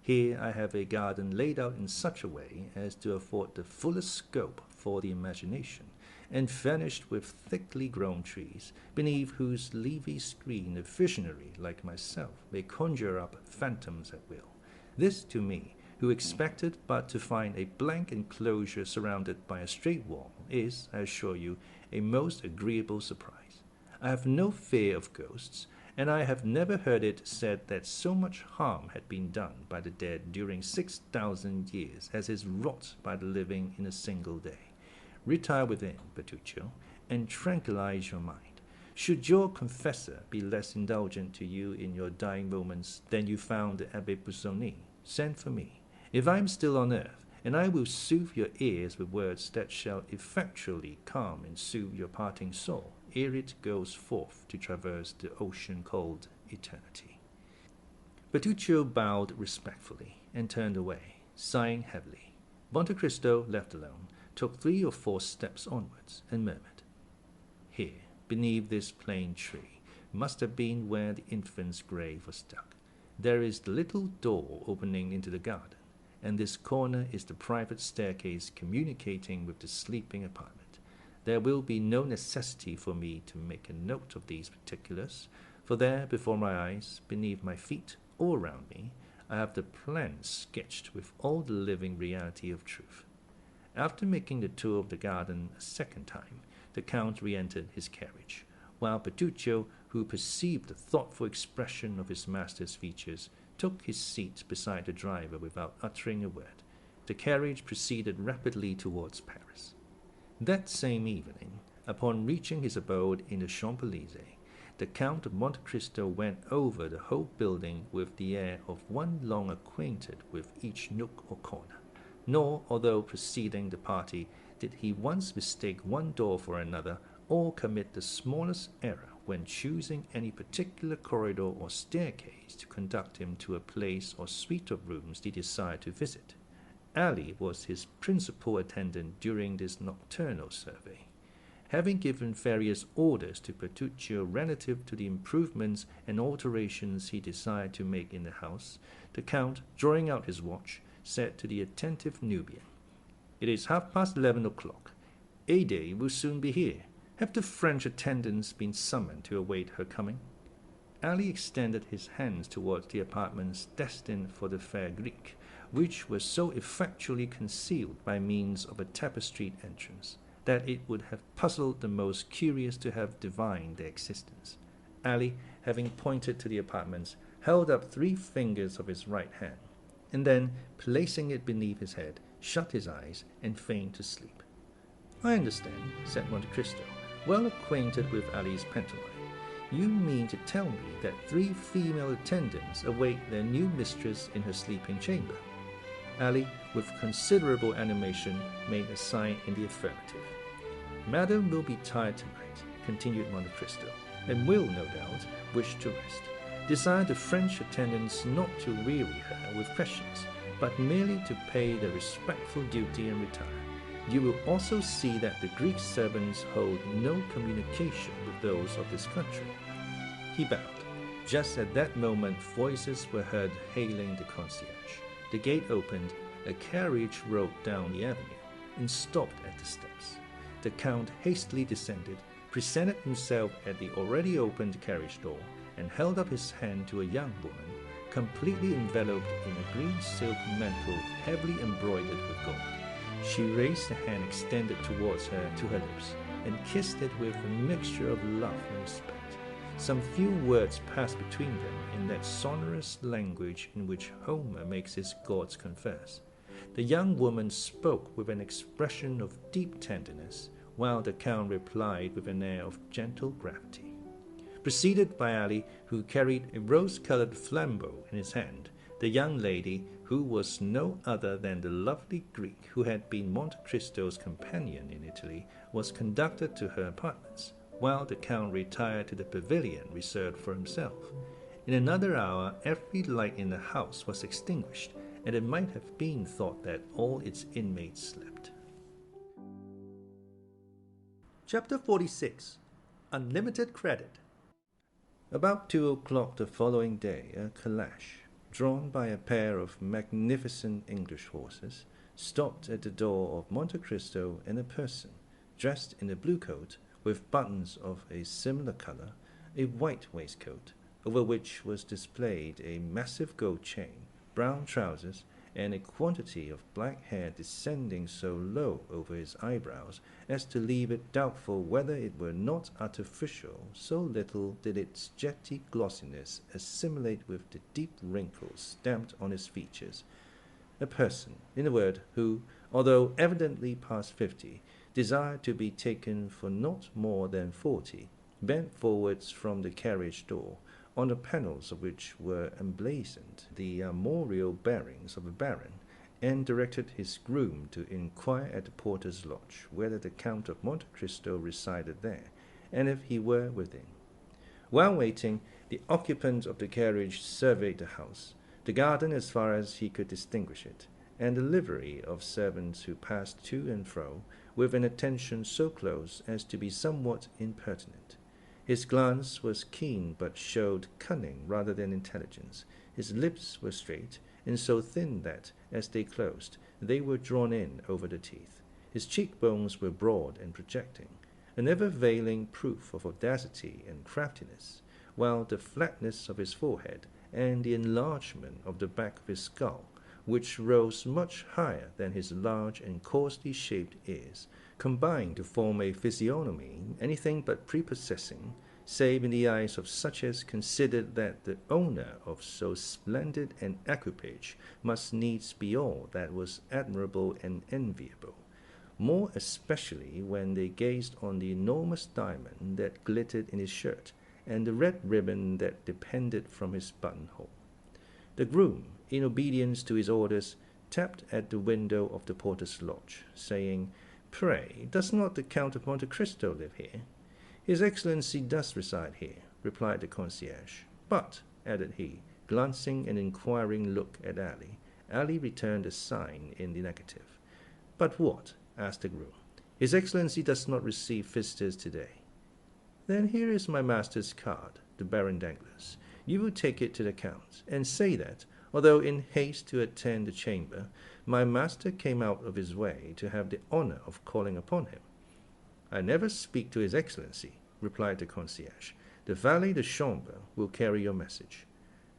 S1: Here I have a garden laid out in such a way as to afford the fullest scope for the imagination, and furnished with thickly grown trees, beneath whose leafy screen a visionary like myself may conjure up phantoms at will. This to me, who expected but to find a blank enclosure surrounded by a straight wall, is, I assure you, a most agreeable surprise. I have no fear of ghosts, and I have never heard it said that so much harm had been done by the dead during 6,000 years as is wrought by the living in a single day. Retire within, Petruchio, and tranquilize your mind. Should your confessor be less indulgent to you in your dying moments than you found the Abbé Busoni, send for me, if I am still on earth, and I will soothe your ears with words that shall effectually calm and soothe your parting soul, ere it goes forth to traverse the ocean called eternity. Petruchio bowed respectfully and turned away, sighing heavily. Monte Cristo, left alone, took 3 or 4 steps onwards and murmured, "Here, beneath this plane tree, must have been where the infant's grave was dug. There is the little door opening into the garden, and this corner is the private staircase communicating with the sleeping apartment. There will be no necessity for me to make a note of these particulars, for there, before my eyes, beneath my feet, all around me, I have the plan sketched with all the living reality of truth." After making the tour of the garden a second time, the Count re-entered his carriage, while Petruchio, who perceived the thoughtful expression of his master's features, took his seat beside the driver without uttering a word. The carriage proceeded rapidly towards Paris. That same evening, upon reaching his abode in the Champs-Élysées, the Count of Monte Cristo went over the whole building with the air of one long acquainted with each nook or corner. Nor, although preceding the party, did he once mistake one door for another, or commit the smallest error when choosing any particular corridor or staircase to conduct him to a place or suite of rooms he desired to visit. Ali was his principal attendant during this nocturnal survey. Having given various orders to Petruchio relative to the improvements and alterations he desired to make in the house, the Count, drawing out his watch, said to the attentive Nubian, "It is 11:30. Ada will soon be here. Have the French attendants been summoned to await her coming?" Ali extended his hands towards the apartments destined for the fair Greek, which were so effectually concealed by means of a tapestried entrance, that it would have puzzled the most curious to have divined their existence. Ali, having pointed to the apartments, held up 3 fingers of his right hand, and then, placing it beneath his head, shut his eyes and feigned to sleep. "I understand," said Monte Cristo, well acquainted with Ali's pantomime. "You mean to tell me that 3 female attendants await their new mistress in her sleeping chamber?" Ali, with considerable animation, made a sign in the affirmative. "Madame will be tired tonight," continued Monte Cristo, "and will, no doubt, wish to rest. Desire the French attendants not to weary her with questions, but merely to pay their respectful duty and retire. You will also see that the Greek servants hold no communication with those of this country." He bowed. Just at that moment voices were heard hailing the concierge. The gate opened, a carriage rolled down the avenue, and stopped at the steps. The Count hastily descended, presented himself at the already opened carriage door, and held up his hand to a young woman, completely enveloped in a green silk mantle heavily embroidered with gold. She raised the hand extended towards her to her lips, and kissed it with a mixture of love and respect. Some few words passed between them in that sonorous language in which Homer makes his gods converse. The young woman spoke with an expression of deep tenderness, while the Count replied with an air of gentle gravity. Preceded by Ali, who carried a rose-colored flambeau in his hand, the young lady, who was no other than the lovely Greek who had been Monte Cristo's companion in Italy, was conducted to her apartments, while the Count retired to the pavilion reserved for himself. In another hour every light in the house was extinguished, and it might have been thought that all its inmates slept. Chapter 46. Unlimited Credit. About 2 o'clock the following day, a calash, drawn by a pair of magnificent English horses, stopped at the door of Monte Cristo, and a person, dressed in a blue coat, with buttons of a similar color, a white waistcoat, over which was displayed a massive gold chain, brown trousers, and a quantity of black hair descending so low over his eyebrows as to leave it doubtful whether it were not artificial, so little did its jetty glossiness assimilate with the deep wrinkles stamped on his features. A person, in a word, who, although evidently past 50, desired to be taken for not more than 40, bent forwards from the carriage door, on the panels of which were emblazoned the armorial bearings of a baron, and directed his groom to inquire at the porter's lodge whether the Count of Monte Cristo resided there, and if he were within. While waiting, the occupant of the carriage surveyed the house, the garden as far as he could distinguish it, and the livery of servants who passed to and fro, with an attention so close as to be somewhat impertinent. His glance was keen, but showed cunning rather than intelligence. His lips were straight, and so thin that, as they closed, they were drawn in over the teeth. His cheekbones were broad and projecting, an ever-veiling proof of audacity and craftiness, while the flatness of his forehead and the enlargement of the back of his skull, which rose much higher than his large and coarsely shaped ears, combined to form a physiognomy anything but prepossessing, save in the eyes of such as considered that the owner of so splendid an equipage must needs be all that was admirable and enviable, more especially when they gazed on the enormous diamond that glittered in his shirt, and the red ribbon that depended from his buttonhole. The groom, in obedience to his orders, tapped at the window of the porter's lodge, saying, "Pray, does not the Count of Monte Cristo live here?" "His Excellency does reside here," replied the concierge. "But," added he, glancing an inquiring look at Ali. Ali returned a sign in the negative. "But what?" asked the groom. "His Excellency does not receive visitors today." "Then here is my master's card, the Baron Danglars. You will take it to the Count, and say that, although in haste to attend the chamber, my master came out of his way to have the honor of calling upon him." "I never speak to His Excellency," replied the concierge. "The valet de chambre will carry your message."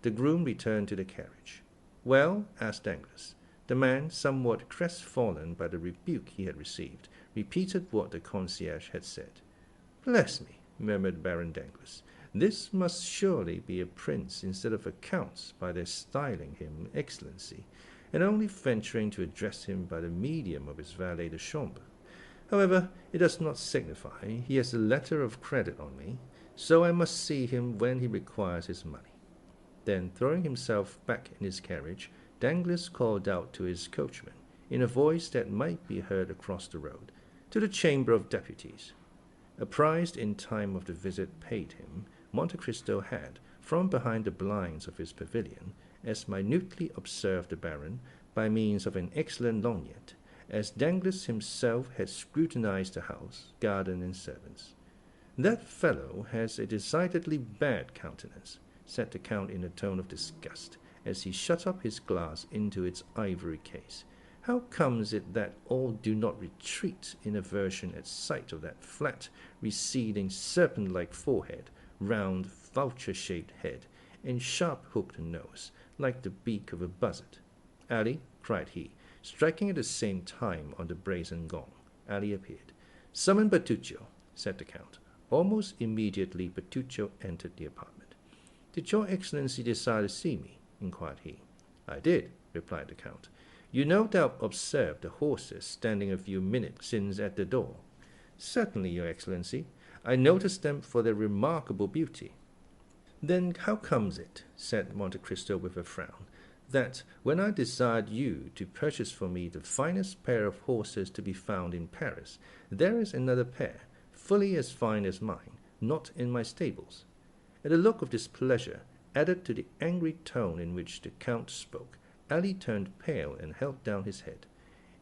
S1: The groom returned to the carriage. "Well?" asked Danglars. The man, somewhat crestfallen by the rebuke he had received, repeated what the concierge had said. "Bless me," murmured Baron Danglars, "this must surely be a prince instead of a count by their styling him Excellency, and only venturing to address him by the medium of his valet de chambre. However, it does not signify. He has a letter of credit on me, so I must see him when he requires his money." Then, throwing himself back in his carriage, Danglars called out to his coachman, in a voice that might be heard across the road, "To the Chamber of Deputies." Apprised in time of the visit paid him, Monte Cristo had, from behind the blinds of his pavilion, as minutely observed the Baron, by means of an excellent lorgnette, as Danglars himself had scrutinized the house, garden, and servants. "That fellow has a decidedly bad countenance," said the Count in a tone of disgust, as he shut up his glass into its ivory case. "How comes it that all do not retreat in aversion at sight of that flat, receding, serpent-like forehead, round, vulture-shaped head, and sharp-hooked nose, like the beak of a buzzard? Ali," cried he, striking at the same time on the brazen gong. Ali appeared. "Summon Bertuccio," said the Count. Almost immediately Bertuccio entered the apartment. "Did your Excellency desire to see me?" inquired he. "I did," replied the Count. "You no doubt observed the horses standing a few minutes since at the door." "Certainly, your Excellency. I noticed them for their remarkable beauty." "Then how comes it," said Monte Cristo with a frown, "that when I desired you to purchase for me the finest pair of horses to be found in Paris, there is another pair, fully as fine as mine, not in my stables?" At a look of displeasure, added to the angry tone in which the Count spoke, Ali turned pale and held down his head.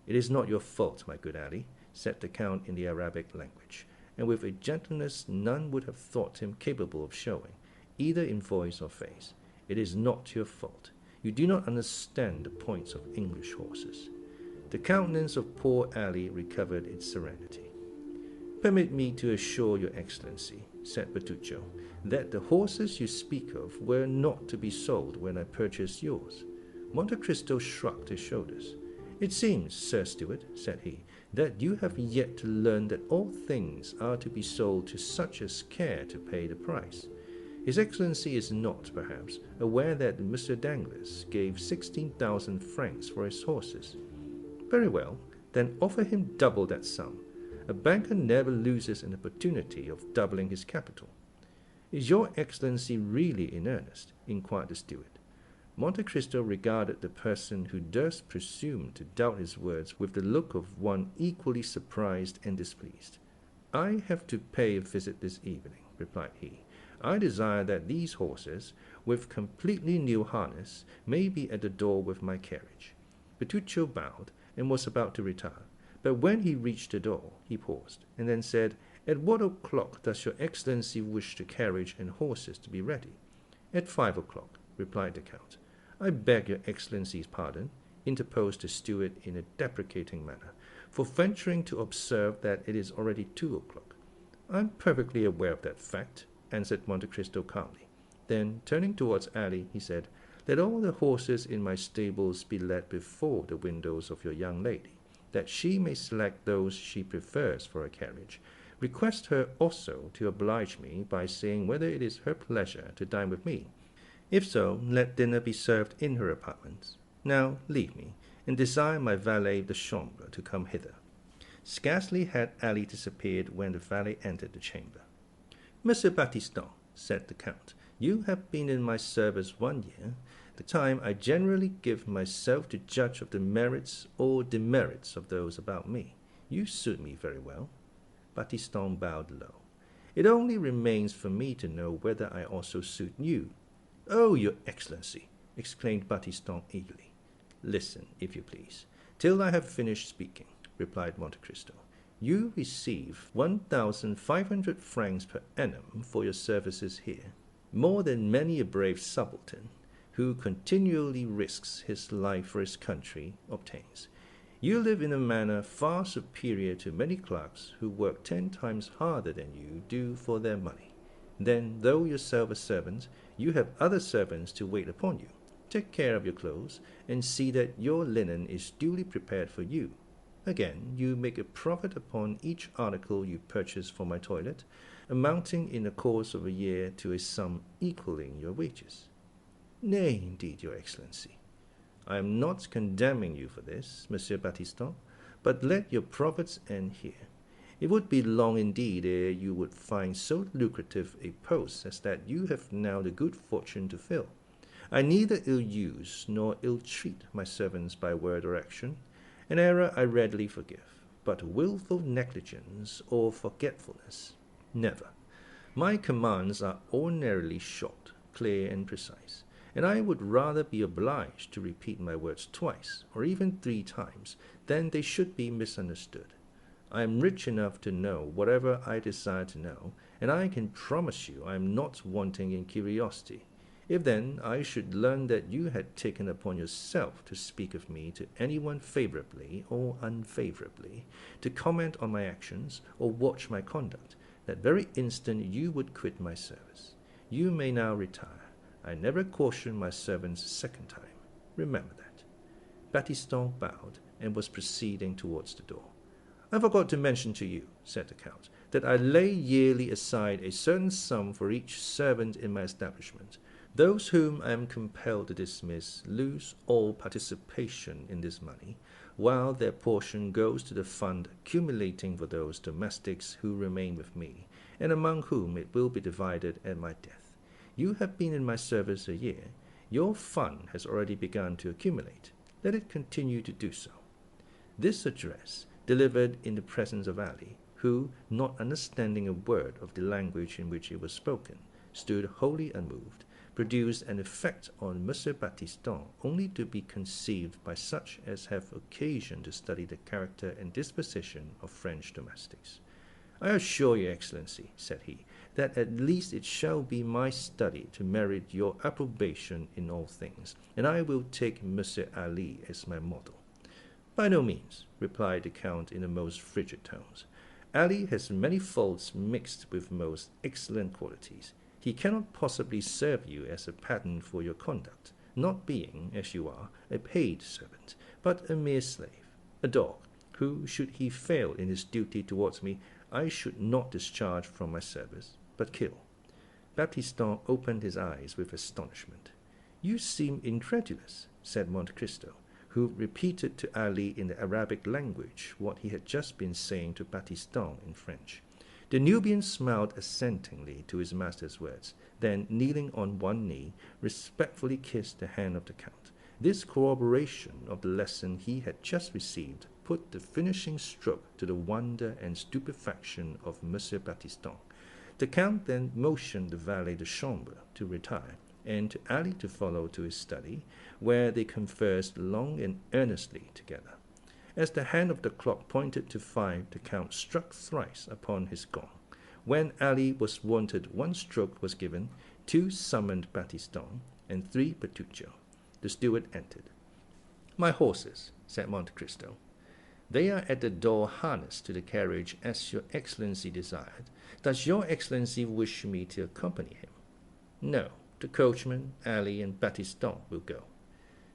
S1: "It is not your fault, my good Ali," said the Count in the Arabic language, and with a gentleness none would have thought him capable of showing, either in voice or face. "It is not your fault. You do not understand the points of English horses." The countenance of poor Ali recovered its serenity. "Permit me to assure your Excellency," said Bertuccio, "that the horses you speak of were not to be sold when I purchased yours." Monte Cristo shrugged his shoulders. "It seems, Sir Steward," said he, "that you have yet to learn that all things are to be sold to such as care to pay the price. His Excellency is not, perhaps, aware that Mr. Danglars gave 16,000 francs for his horses. Very well, then offer him double that sum. A banker never loses an opportunity of doubling his capital." "Is your Excellency really in earnest?" inquired the steward. Monte Cristo regarded the person who durst presume to doubt his words with the look of one equally surprised and displeased. "I have to pay a visit this evening," replied he. "I desire that these horses, with completely new harness, may be at the door with my carriage." Bertuccio bowed and was about to retire, but when he reached the door, he paused, and then said, "At what o'clock does your Excellency wish the carriage and horses to be ready?" "At 5 o'clock," replied the Count. "I beg your Excellency's pardon," interposed the steward in a deprecating manner, "for venturing to observe that it is already 2 o'clock." "I am perfectly aware of that fact," answered Monte Cristo calmly. Then, turning towards Ali, he said, "Let all the horses in my stables be led before the windows of your young lady, that she may select those she prefers for a carriage. Request her also to oblige me by saying whether it is her pleasure to dine with me. If so, let dinner be served in her apartments. Now leave me, and desire my valet de chambre to come hither." Scarcely had Ali disappeared when the valet entered the chamber. "Monsieur Baptistin," said the Count. "You have been in my service 1 year, the time I generally give myself to judge of the merits or demerits of those about me. You suit me very well." Baptistin bowed low. "It only remains for me to know whether I also suit you." "Oh, your Excellency!" exclaimed Baptistin eagerly. "Listen, if you please, till I have finished speaking," replied Monte Cristo. "You receive 1,500 francs per annum for your services here, more than many a brave subaltern, who continually risks his life for his country, obtains. You live in a manner far superior to many clerks who work 10 times harder than you do for their money. Then, though yourself a servant, you have other servants to wait upon you. Take care of your clothes, and see that your linen is duly prepared for you. Again, you make a profit upon each article you purchase for my toilet, amounting in the course of a year to a sum equaling your wages." "Nay, indeed, your Excellency, I am not condemning you for this, Monsieur Baptistin, but let your profits end here. It would be long indeed ere you would find so lucrative a post as that you have now the good fortune to fill. I neither ill-use nor ill-treat my servants by word or action. An error I readily forgive, but wilful negligence or forgetfulness, never. My commands are ordinarily short, clear, and precise, and I would rather be obliged to repeat my words twice, or even 3 times, than they should be misunderstood. I am rich enough to know whatever I desire to know, and I can promise you I am not wanting in curiosity. If then I should learn that you had taken upon yourself to speak of me to anyone favorably or unfavorably, to comment on my actions or watch my conduct, that very instant you would quit my service. You may now retire. I never caution my servants a second time. Remember that." Baptistin bowed and was proceeding towards the door. "I forgot to mention to you," said the Count, "that I lay yearly aside a certain sum for each servant in my establishment. Those whom I am compelled to dismiss lose all participation in this money, while their portion goes to the fund accumulating for those domestics who remain with me, and among whom it will be divided at my death. You have been in my service a year. Your fund has already begun to accumulate. Let it continue to do so." This address, delivered in the presence of Ali, who, not understanding a word of the language in which it was spoken, stood wholly unmoved, produced an effect on Monsieur Baptistin only to be conceived by such as have occasion to study the character and disposition of French domestics. "I assure your Excellency," said he, "that at least it shall be my study to merit your approbation in all things, and I will take Monsieur Ali as my model." "By no means," replied the Count in the most frigid tones. "Ali has many faults mixed with most excellent qualities. He cannot possibly serve you as a pattern for your conduct, not being, as you are, a paid servant, but a mere slave, a dog, who, should he fail in his duty towards me, I should not discharge from my service, but kill." Baptistin opened his eyes with astonishment. "You seem incredulous," said Monte Cristo, who repeated to Ali in the Arabic language what he had just been saying to Baptistin in French. The Nubian smiled assentingly to his master's words, then, kneeling on one knee, respectfully kissed the hand of the Count. This corroboration of the lesson he had just received put the finishing stroke to the wonder and stupefaction of Monsieur Baptistin. The Count then motioned the valet de chambre to retire, and to Ali to follow to his study, where they conversed long and earnestly together. As the hand of the clock pointed to 5, the Count struck thrice upon his gong. When Ali was wanted, 1 stroke was given, 2 summoned Baptistin, and 3 Bertuccio. The steward entered. "My horses," said Monte Cristo. "They are at the door harnessed to the carriage as your Excellency desired. Does your Excellency wish me to accompany him?" "No, the coachman, Ali, and Baptistin will go."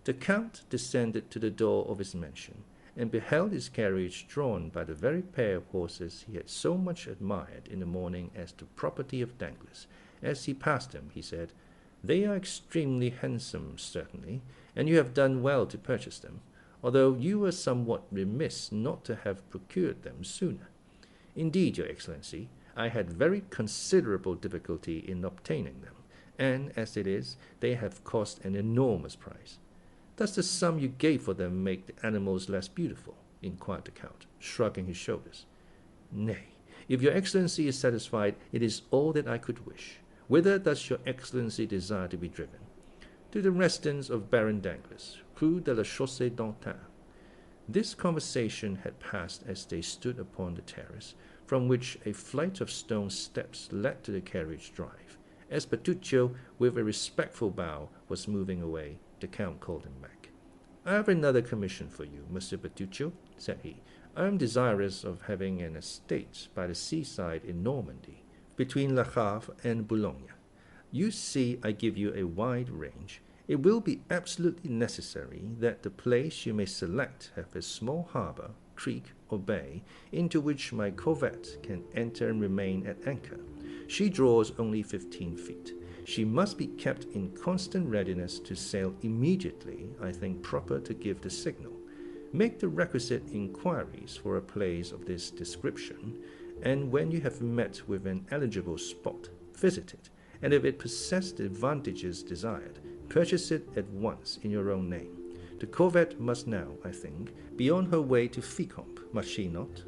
S1: The Count descended to the door of his mansion, and beheld his carriage drawn by the very pair of horses he had so much admired in the morning as the property of Danglars. As he passed them, he said, "They are extremely handsome, certainly, and you have done well to purchase them, although you were somewhat remiss not to have procured them sooner. Indeed, your Excellency, I had very considerable difficulty in obtaining them, and as it is, they have cost an enormous price. Does the sum you gave for them make the animals less beautiful? Inquired the Count, shrugging his shoulders. Nay, if your Excellency is satisfied, it is all that I could wish. Whither does your Excellency desire to be driven? To the residence of Baron Danglars, Rue de la Chaussée-d'Antin. This conversation had passed as they stood upon the terrace, from which a flight of stone steps led to the carriage drive. As Bertuccio, with a respectful bow, was moving away, the Count called him back. I have another commission for you, Monsieur Bertuccio, said he. I am desirous of having an estate by the seaside in Normandy, between Le Havre and Boulogne. You see, I give you a wide range. It will be absolutely necessary that the place you may select have a small harbor, creek, or bay, into which my corvette can enter and remain at anchor. She draws only 15 feet. She must be kept in constant readiness to sail immediately I think proper to give the signal. Make the requisite inquiries for a place of this description, and when you have met with an eligible spot, visit it, and if it possess the advantages desired, purchase it at once in your own name. The corvette must now, I think, be on her way to Fécamp, must she not?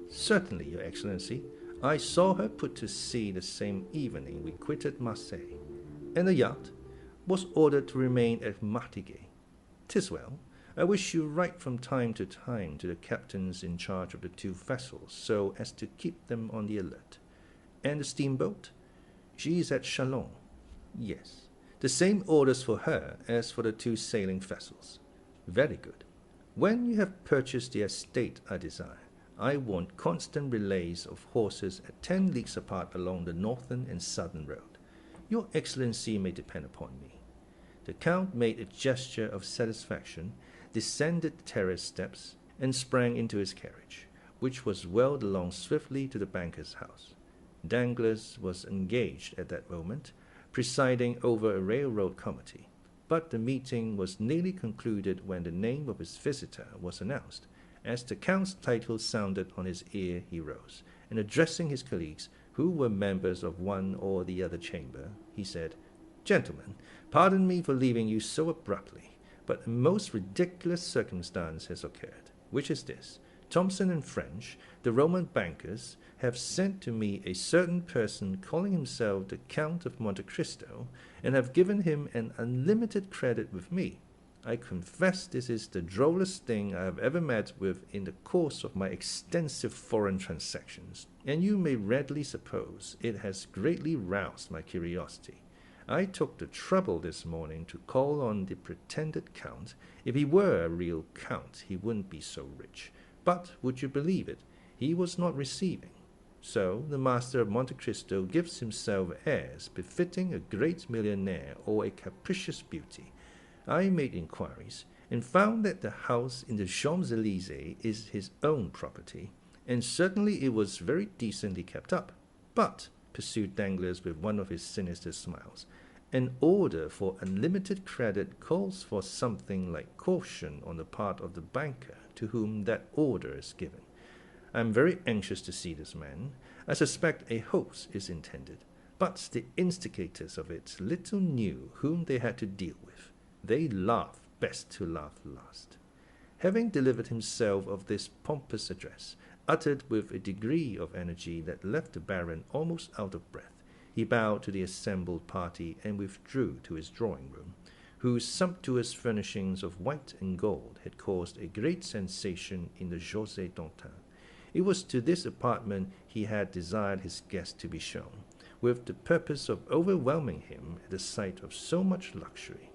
S1: Certainly, Your Excellency. I saw her put to sea the same evening we quitted Marseilles, and the yacht was ordered to remain at Martigues. 'Tis well. I wish you write from time to time to the captains in charge of the two vessels, so as to keep them on the alert. And the steamboat? She is at Chalons. Yes. The same orders for her as for the two sailing vessels. Very good. When you have purchased the estate I desire, I want constant relays of horses at 10 leagues apart along the northern and southern road. Your Excellency may depend upon me. The Count made a gesture of satisfaction, descended the terrace steps, and sprang into his carriage, which was whirled along swiftly to the banker's house. Danglars was engaged at that moment, presiding over a railroad committee, but the meeting was nearly concluded when the name of his visitor was announced. As the Count's title sounded on his ear, he rose, and addressing his colleagues, who were members of one or the other chamber, he said, Gentlemen, pardon me for leaving you so abruptly, but a most ridiculous circumstance has occurred, which is this. Thomson French, the Roman bankers, have sent to me a certain person calling himself the Count of Monte Cristo, and have given him an unlimited credit with me. I confess this is the drollest thing I have ever met with in the course of my extensive foreign transactions, and you may readily suppose it has greatly roused my curiosity. I took the trouble this morning to call on the pretended Count. If he were a real Count, he wouldn't be so rich. But, would you believe it, he was not receiving. So the master of Monte Cristo gives himself airs befitting a great millionaire or a capricious beauty. I made inquiries, and found that the house in the Champs-Élysées is his own property, and certainly it was very decently kept up. But, pursued Danglars with one of his sinister smiles, an order for unlimited credit calls for something like caution on the part of the banker to whom that order is given. I am very anxious to see this man. I suspect a hoax is intended, but the instigators of it little knew whom they had to deal with. They laugh best to laugh last. Having delivered himself of this pompous address, uttered with a degree of energy that left the Baron almost out of breath, he bowed to the assembled party and withdrew to his drawing-room, whose sumptuous furnishings of white and gold had caused a great sensation in the Chaussée-d'Antin. It was to this apartment he had desired his guest to be shown, with the purpose of overwhelming him at the sight of so much luxury.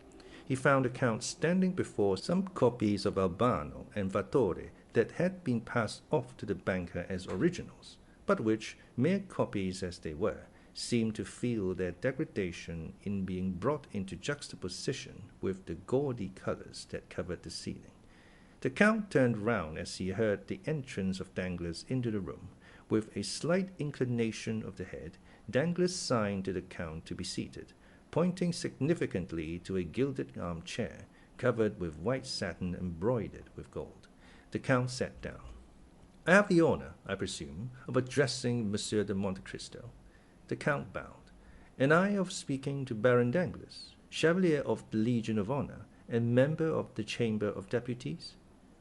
S1: He found the Count standing before some copies of Albano and Vattore that had been passed off to the banker as originals, but which, mere copies as they were, seemed to feel their degradation in being brought into juxtaposition with the gaudy colors that covered the ceiling. The Count turned round as he heard the entrance of Danglars into the room. With a slight inclination of the head, Danglars signed to the Count to be seated, pointing significantly to a gilded armchair, covered with white satin embroidered with gold. The Count sat down. I have the honour, I presume, of addressing Monsieur de Monte Cristo. The Count bowed. And I of speaking to Baron Danglars, Chevalier of the Legion of Honour, and member of the Chamber of Deputies?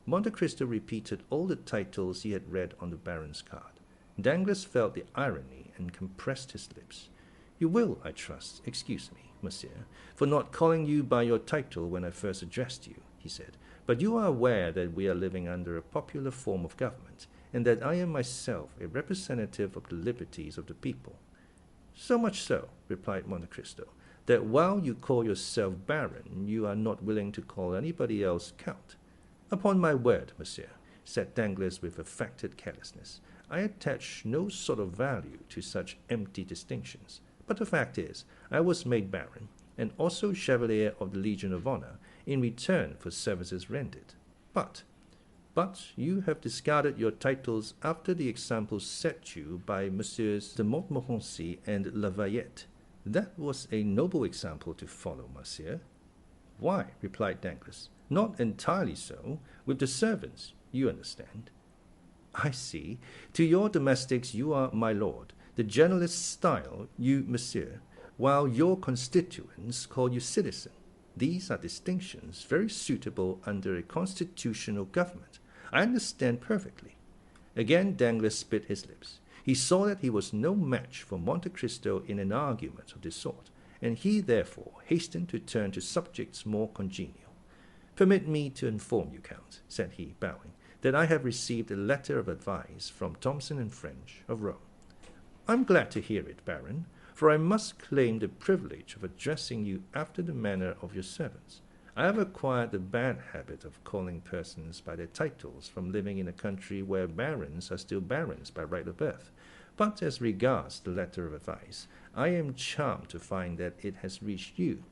S1: Monte Cristo repeated all the titles he had read on the Baron's card. Danglars felt the irony and compressed his lips. You will, I trust, excuse me, monsieur, for not calling you by your title when I first addressed you, he said, but you are aware that we are living under a popular form of government, and that I am myself a representative of the liberties of the people. So much so, replied Monte Cristo, that while you call yourself Baron, you are not willing to call anybody else Count. Upon my word, monsieur, said Danglars with affected carelessness, I attach no sort of value to such empty distinctions. But the fact is, I was made Baron, and also Chevalier of the Legion of Honour, in return for services rendered. But you have discarded your titles after the example set you by Messieurs de Montmorency and Lafayette. That was a noble example to follow, monsieur. Why, replied Danglars, not entirely so, with the servants, you understand. I see. To your domestics you are my lord, the journalist's style you monsieur, while your constituents call you citizen. These are distinctions very suitable under a constitutional government. I understand perfectly. Again Danglars bit his lips. He saw that he was no match for Monte Cristo in an argument of this sort, and he therefore hastened to turn to subjects more congenial. Permit me to inform you, Count, said he, bowing, that I have received a letter of advice from Thomson French of Rome. I am glad to hear it, Baron, for I must claim the privilege of addressing you after the manner of your servants. I have acquired the bad habit of calling persons by their titles from living in a country where barons are still barons by right of birth. But as regards the letter of advice, I am charmed to find that it has reached you.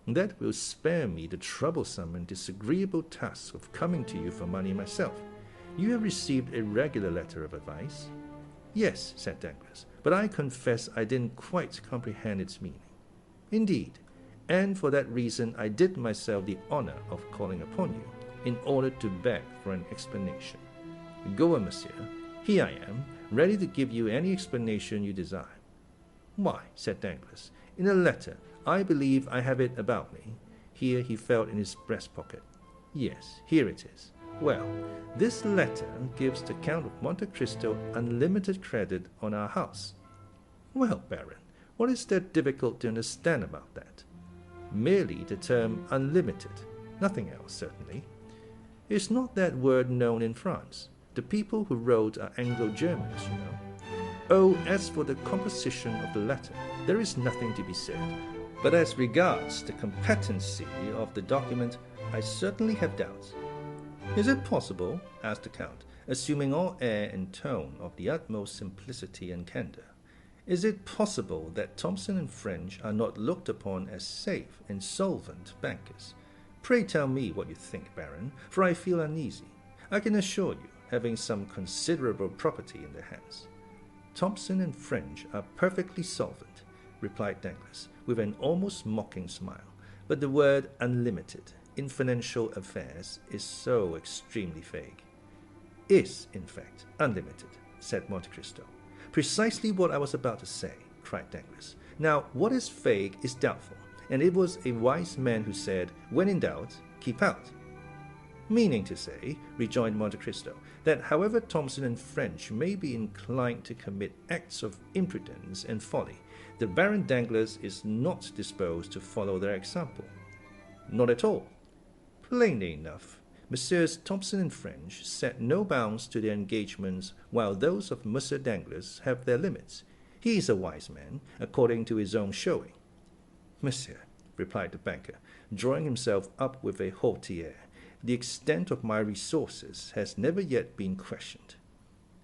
S1: That will spare me the troublesome and disagreeable task of coming to you for money myself. You have received a regular letter of advice? Yes, said Danglars, but I confess I didn't quite comprehend its meaning. Indeed, and for that reason I did myself the honour of calling upon you, in order to beg for an explanation. Go on, monsieur. Here I am, ready to give you any explanation you desire. Why, said Danglars, in a letter, I believe I have it about me. Here he felt in his breast pocket. Yes, here it is. Well, this letter gives the Count of Monte Cristo unlimited credit on our house. Well, Baron, what is there difficult to understand about that? Merely the term unlimited, nothing else, certainly. Is not that word known in France? The people who wrote are Anglo-Germans, you know. Oh, as for the composition of the letter, there is nothing to be said. But as regards the competency of the document, I certainly have doubts. Is it possible, asked the Count, assuming all air and tone of the utmost simplicity and candour, is it possible that Thomson French are not looked upon as safe and solvent bankers? Pray tell me what you think, Baron, for I feel uneasy. I can assure you, having some considerable property in their hands. Thomson French are perfectly solvent, replied Danglars, with an almost mocking smile, but the word unlimited in financial affairs is so extremely vague. Is, in fact, unlimited, said Monte Cristo. Precisely what I was about to say, cried Danglars. Now, what is vague is doubtful, and it was a wise man who said, when in doubt, keep out. Meaning to say, rejoined Monte Cristo, that however Thomson French may be inclined to commit acts of imprudence and folly, the Baron Danglars is not disposed to follow their example. Not at all. Plainly enough, Messieurs Thomson French set no bounds to their engagements, while those of Monsieur Danglars have their limits. He is a wise man, according to his own showing. Monsieur, replied the banker, drawing himself up with a haughty air, the extent of my resources has never yet been questioned.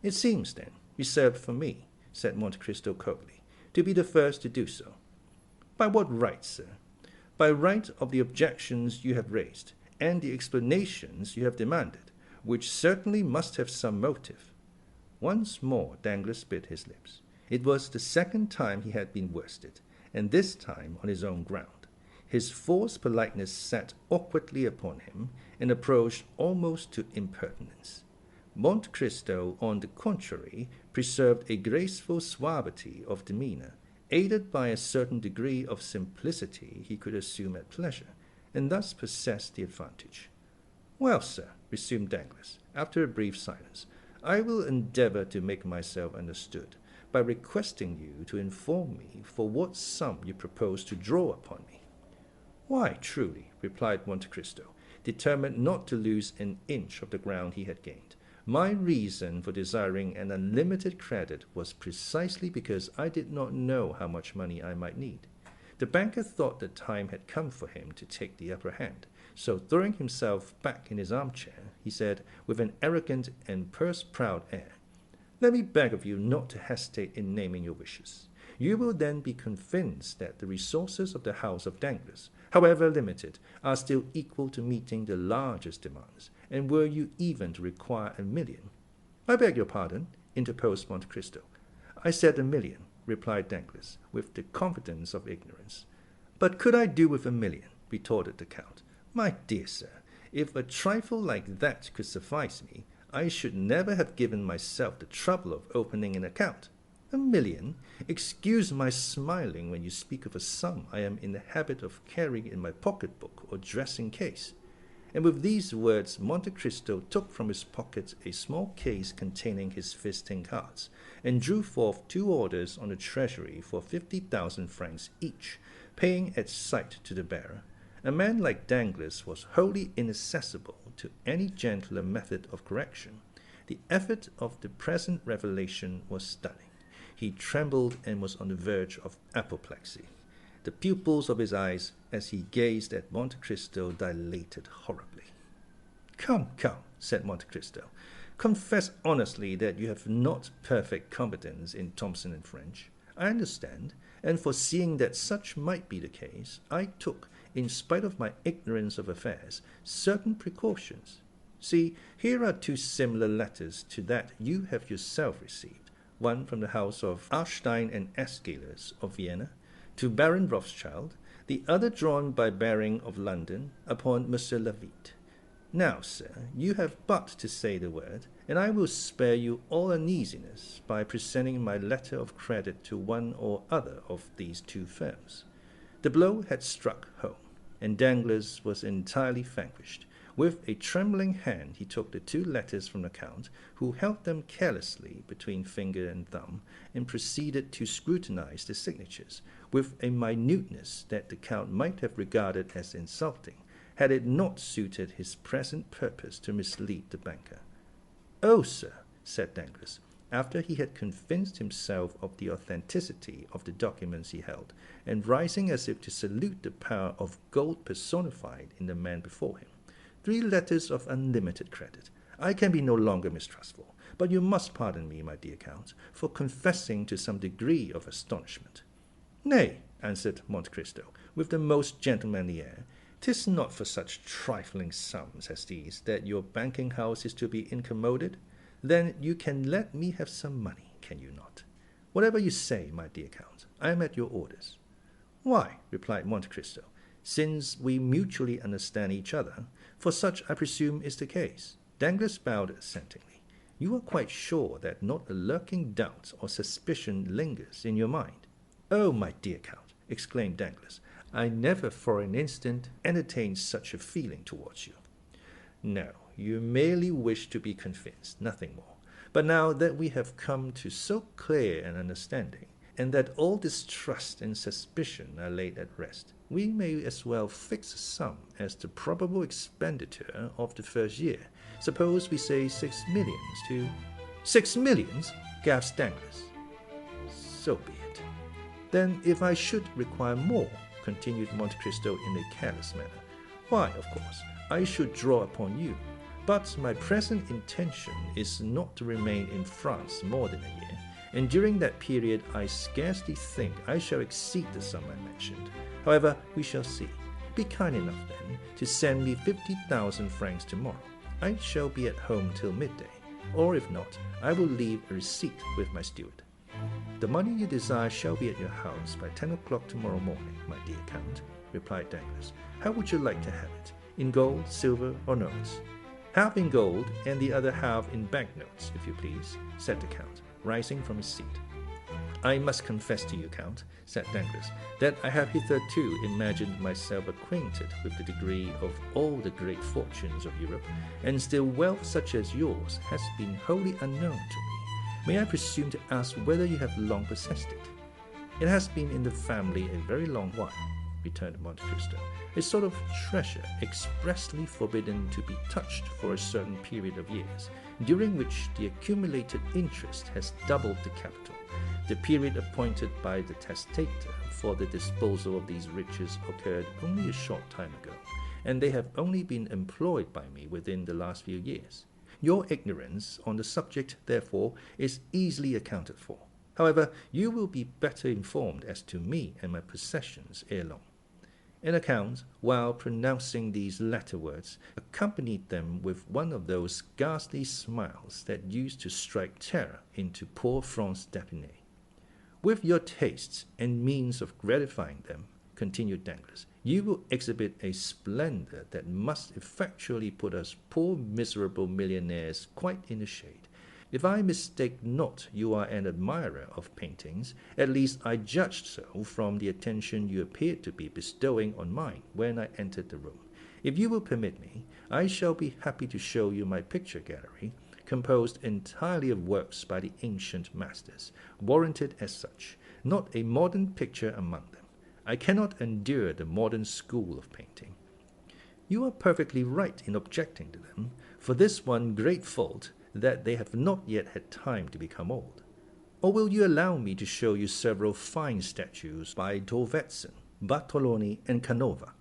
S1: It seems, then, reserved for me, said Monte Cristo coldly, to be the first to do so. By what right, sir? By right of the objections you have raised, and the explanations you have demanded, which certainly must have some motive. Once more Danglars bit his lips. It was the second time he had been worsted, and this time on his own ground. His forced politeness sat awkwardly upon him, and approached almost to impertinence. Monte Cristo, on the contrary, preserved a graceful suavity of demeanour, aided by a certain degree of simplicity he could assume at pleasure, and thus possessed the advantage. "Well, sir," resumed Danglars, after a brief silence, "I will endeavour to make myself understood by requesting you to inform me for what sum you propose to draw upon me." "Why, truly," replied Monte Cristo, determined not to lose an inch of the ground he had gained, "my reason for desiring an unlimited credit was precisely because I did not know how much money I might need." The banker thought the time had come for him to take the upper hand, so throwing himself back in his armchair, he said, with an arrogant and purse-proud air, "Let me beg of you not to hesitate in naming your wishes. You will then be convinced that the resources of the house of Danglars, however limited, are still equal to meeting the largest demands, and were you even to require 1,000,000— "I beg your pardon," interposed Monte Cristo. "I said 1,000,000, replied Danglars, with the confidence of ignorance. "But could I do with 1,000,000? Retorted the Count. "My dear sir, if a trifle like that could suffice me, I should never have given myself the trouble of opening an account. 1,000,000? Excuse my smiling when you speak of a sum I am in the habit of carrying in my pocket-book or dressing-case." And with these words Monte Cristo took from his pocket a small case containing his visiting cards, and drew forth 2 orders on the treasury for 50,000 francs each, paying at sight to the bearer. A man like Danglars was wholly inaccessible to any gentler method of correction. The effect of the present revelation was stunning. He trembled and was on the verge of apoplexy. The pupils of his eyes, as he gazed at Monte Cristo, dilated horribly. "Come, come," said Monte Cristo, "confess honestly that you have not perfect competence in Thomson French. I understand, and foreseeing that such might be the case, I took, in spite of my ignorance of affairs, certain precautions. See, here are 2 similar letters to that you have yourself received, one from the house of Aarstein and Eschylus of Vienna, to Baron Rothschild, the other drawn by Baring of London upon Monsieur Lafitte. Now, sir, you have but to say the word, and I will spare you all uneasiness by presenting my letter of credit to one or other of these 2 firms." The blow had struck home, and Danglars was entirely vanquished. With a trembling hand he took the 2 letters from the Count, who held them carelessly between finger and thumb, and proceeded to scrutinize the signatures, with a minuteness that the Count might have regarded as insulting, had it not suited his present purpose to mislead the banker. "Oh, sir," said Danglars, after he had convinced himself of the authenticity of the documents he held, and rising as if to salute the power of gold personified in the man before him, "3 letters of unlimited credit. I can be no longer mistrustful, but you must pardon me, my dear Count, for confessing to some degree of astonishment." "Nay," answered Monte Cristo, with the most gentlemanly air, "'tis not for such trifling sums as these that your banking house is to be incommoded. Then you can let me have some money, can you not? Whatever you say, my dear Count, I am at your orders." "Why," replied Monte Cristo, "since we mutually understand each other, for such I presume is the case." Danglars bowed assentingly. "You are quite sure that not a lurking doubt or suspicion lingers in your mind?" "Oh, my dear Count," exclaimed Danglars, "I never for an instant entertained such a feeling towards you." "No, you merely wish to be convinced, nothing more. But now that we have come to so clear an understanding, and that all distrust and suspicion are laid at rest, we may as well fix a sum as the probable expenditure of the first year. Suppose we say 6 millions to—" "6 millions?" gasped Danglars. "So be it." "Then if I should require more," continued Monte Cristo in a careless manner, "why, of course, I should draw upon you. But my present intention is not to remain in France more than a year, and during that period I scarcely think I shall exceed the sum I mentioned. However, we shall see. Be kind enough, then, to send me 50,000 francs tomorrow. I shall be at home till midday, or if not, I will leave a receipt with my steward." "The money you desire shall be at your house by 10 o'clock tomorrow morning, my dear Count," replied Danglars. "How would you like to have it? In gold, silver, or notes?" "Half in gold, and the other half in banknotes, if you please," said the Count, rising from his seat. "I must confess to you, Count," said Danglars, "that I have hitherto imagined myself acquainted with the degree of all the great fortunes of Europe, and still wealth such as yours has been wholly unknown to me. May I presume to ask whether you have long possessed it?" "It has been in the family a very long while," returned Monte Cristo, "a sort of treasure expressly forbidden to be touched for a certain period of years, during which the accumulated interest has doubled the capital. The period appointed by the testator for the disposal of these riches occurred only a short time ago, and they have only been employed by me within the last few years. Your ignorance on the subject, therefore, is easily accounted for. However, you will be better informed as to me and my possessions ere long." And the Count, while pronouncing these latter words, accompanied them with one of those ghastly smiles that used to strike terror into poor Franz d'Épinay. "With your tastes and means of gratifying them," continued Danglars, "you will exhibit a splendor that must effectually put us poor miserable millionaires quite in the shade. If I mistake not, you are an admirer of paintings. At least I judged so from the attention you appeared to be bestowing on mine when I entered the room. If you will permit me, I shall be happy to show you my picture gallery, composed entirely of works by the ancient masters, warranted as such, not a modern picture among them. I cannot endure the modern school of painting." "You are perfectly right in objecting to them, for this one great fault, that they have not yet had time to become old. Or will you allow me to show you several fine statues by Thorwaldsen, Bartoloni, and Canova,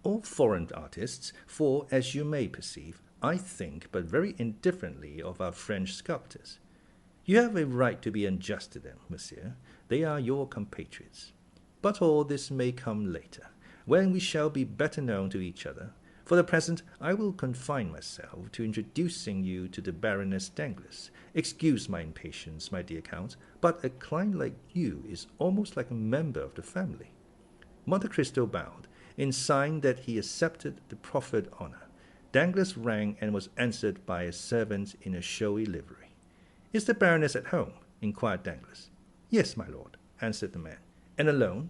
S1: all foreign artists, for, as you may perceive, I think but very indifferently of our French sculptors. You have a right to be unjust to them, monsieur. They are your compatriots. But all this may come later, when we shall be better known to each other. For the present, I will confine myself to introducing you to the Baroness Danglars. Excuse my impatience, my dear Count, but a client like you is almost like a member of the family." Monte Cristo bowed, in sign that he accepted the proffered honor. Danglars rang and was answered by a servant in a showy livery. "Is the Baroness at home?" inquired Danglars. "Yes, my lord," answered the man. "And alone?"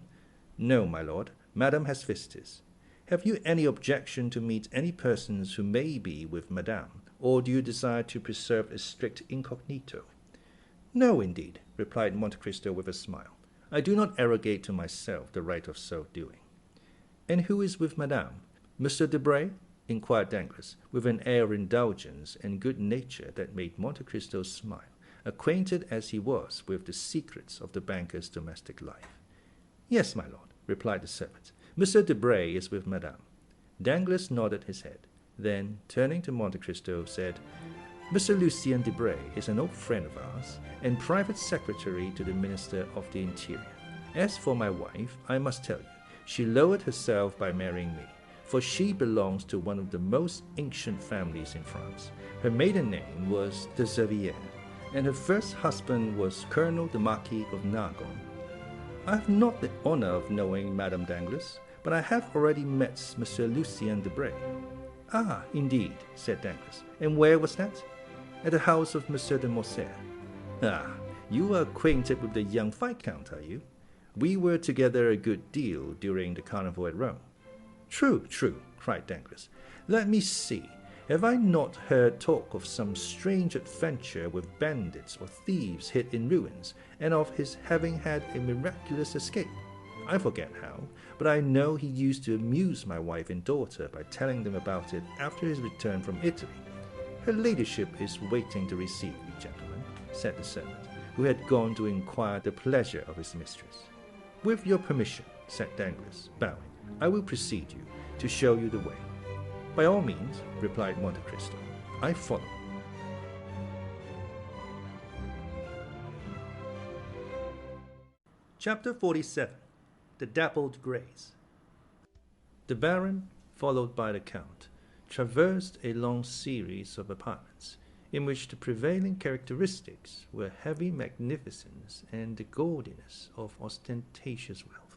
S1: "No, my lord. Madame has visitors." "Have you any objection to meet any persons who may be with Madame, or do you desire to preserve a strict incognito?" "No, indeed," replied Monte Cristo with a smile. "I do not arrogate to myself the right of so doing." "And who is with Madame? Monsieur Debray?" inquired Danglars, with an air of indulgence and good nature that made Monte Cristo smile, acquainted as he was with the secrets of the banker's domestic life. "Yes, my lord," replied the servant. "Monsieur Debray is with Madame." Danglars nodded his head. Then, turning to Monte Cristo, said, "Monsieur Lucien Debray is an old friend of ours, and private secretary to the Minister of the Interior. As for my wife, I must tell you, she lowered herself by marrying me, for she belongs to one of the most ancient families in France. Her maiden name was de Servières, and her first husband was Colonel the Marquis of Nargon. I have not the honor of knowing Madame Danglars, but I have already met Monsieur Lucien Debray." "Ah, indeed," said Danglars. "And where was that?" "At the house of Monsieur de Morcerf." "Ah, you are acquainted with the young Viscount, are you? We were together a good deal during the carnival at Rome." "True, true," cried Danglars. "Let me see. Have I not heard talk of some strange adventure with bandits or thieves hid in ruins, and of his having had a miraculous escape? I forget how, but I know he used to amuse my wife and daughter by telling them about it after his return from Italy. Her ladyship is waiting to receive you, gentlemen," said the servant, who had gone to inquire the pleasure of his mistress. "With your permission," said Danglars, bowing, "I will precede you, to show you the way." "By all means," replied Monte Cristo. "I follow." Chapter 47. The Dappled Greys. The Baron, followed by the Count, traversed a long series of apartments, in which the prevailing characteristics were heavy magnificence and the gaudiness of ostentatious wealth,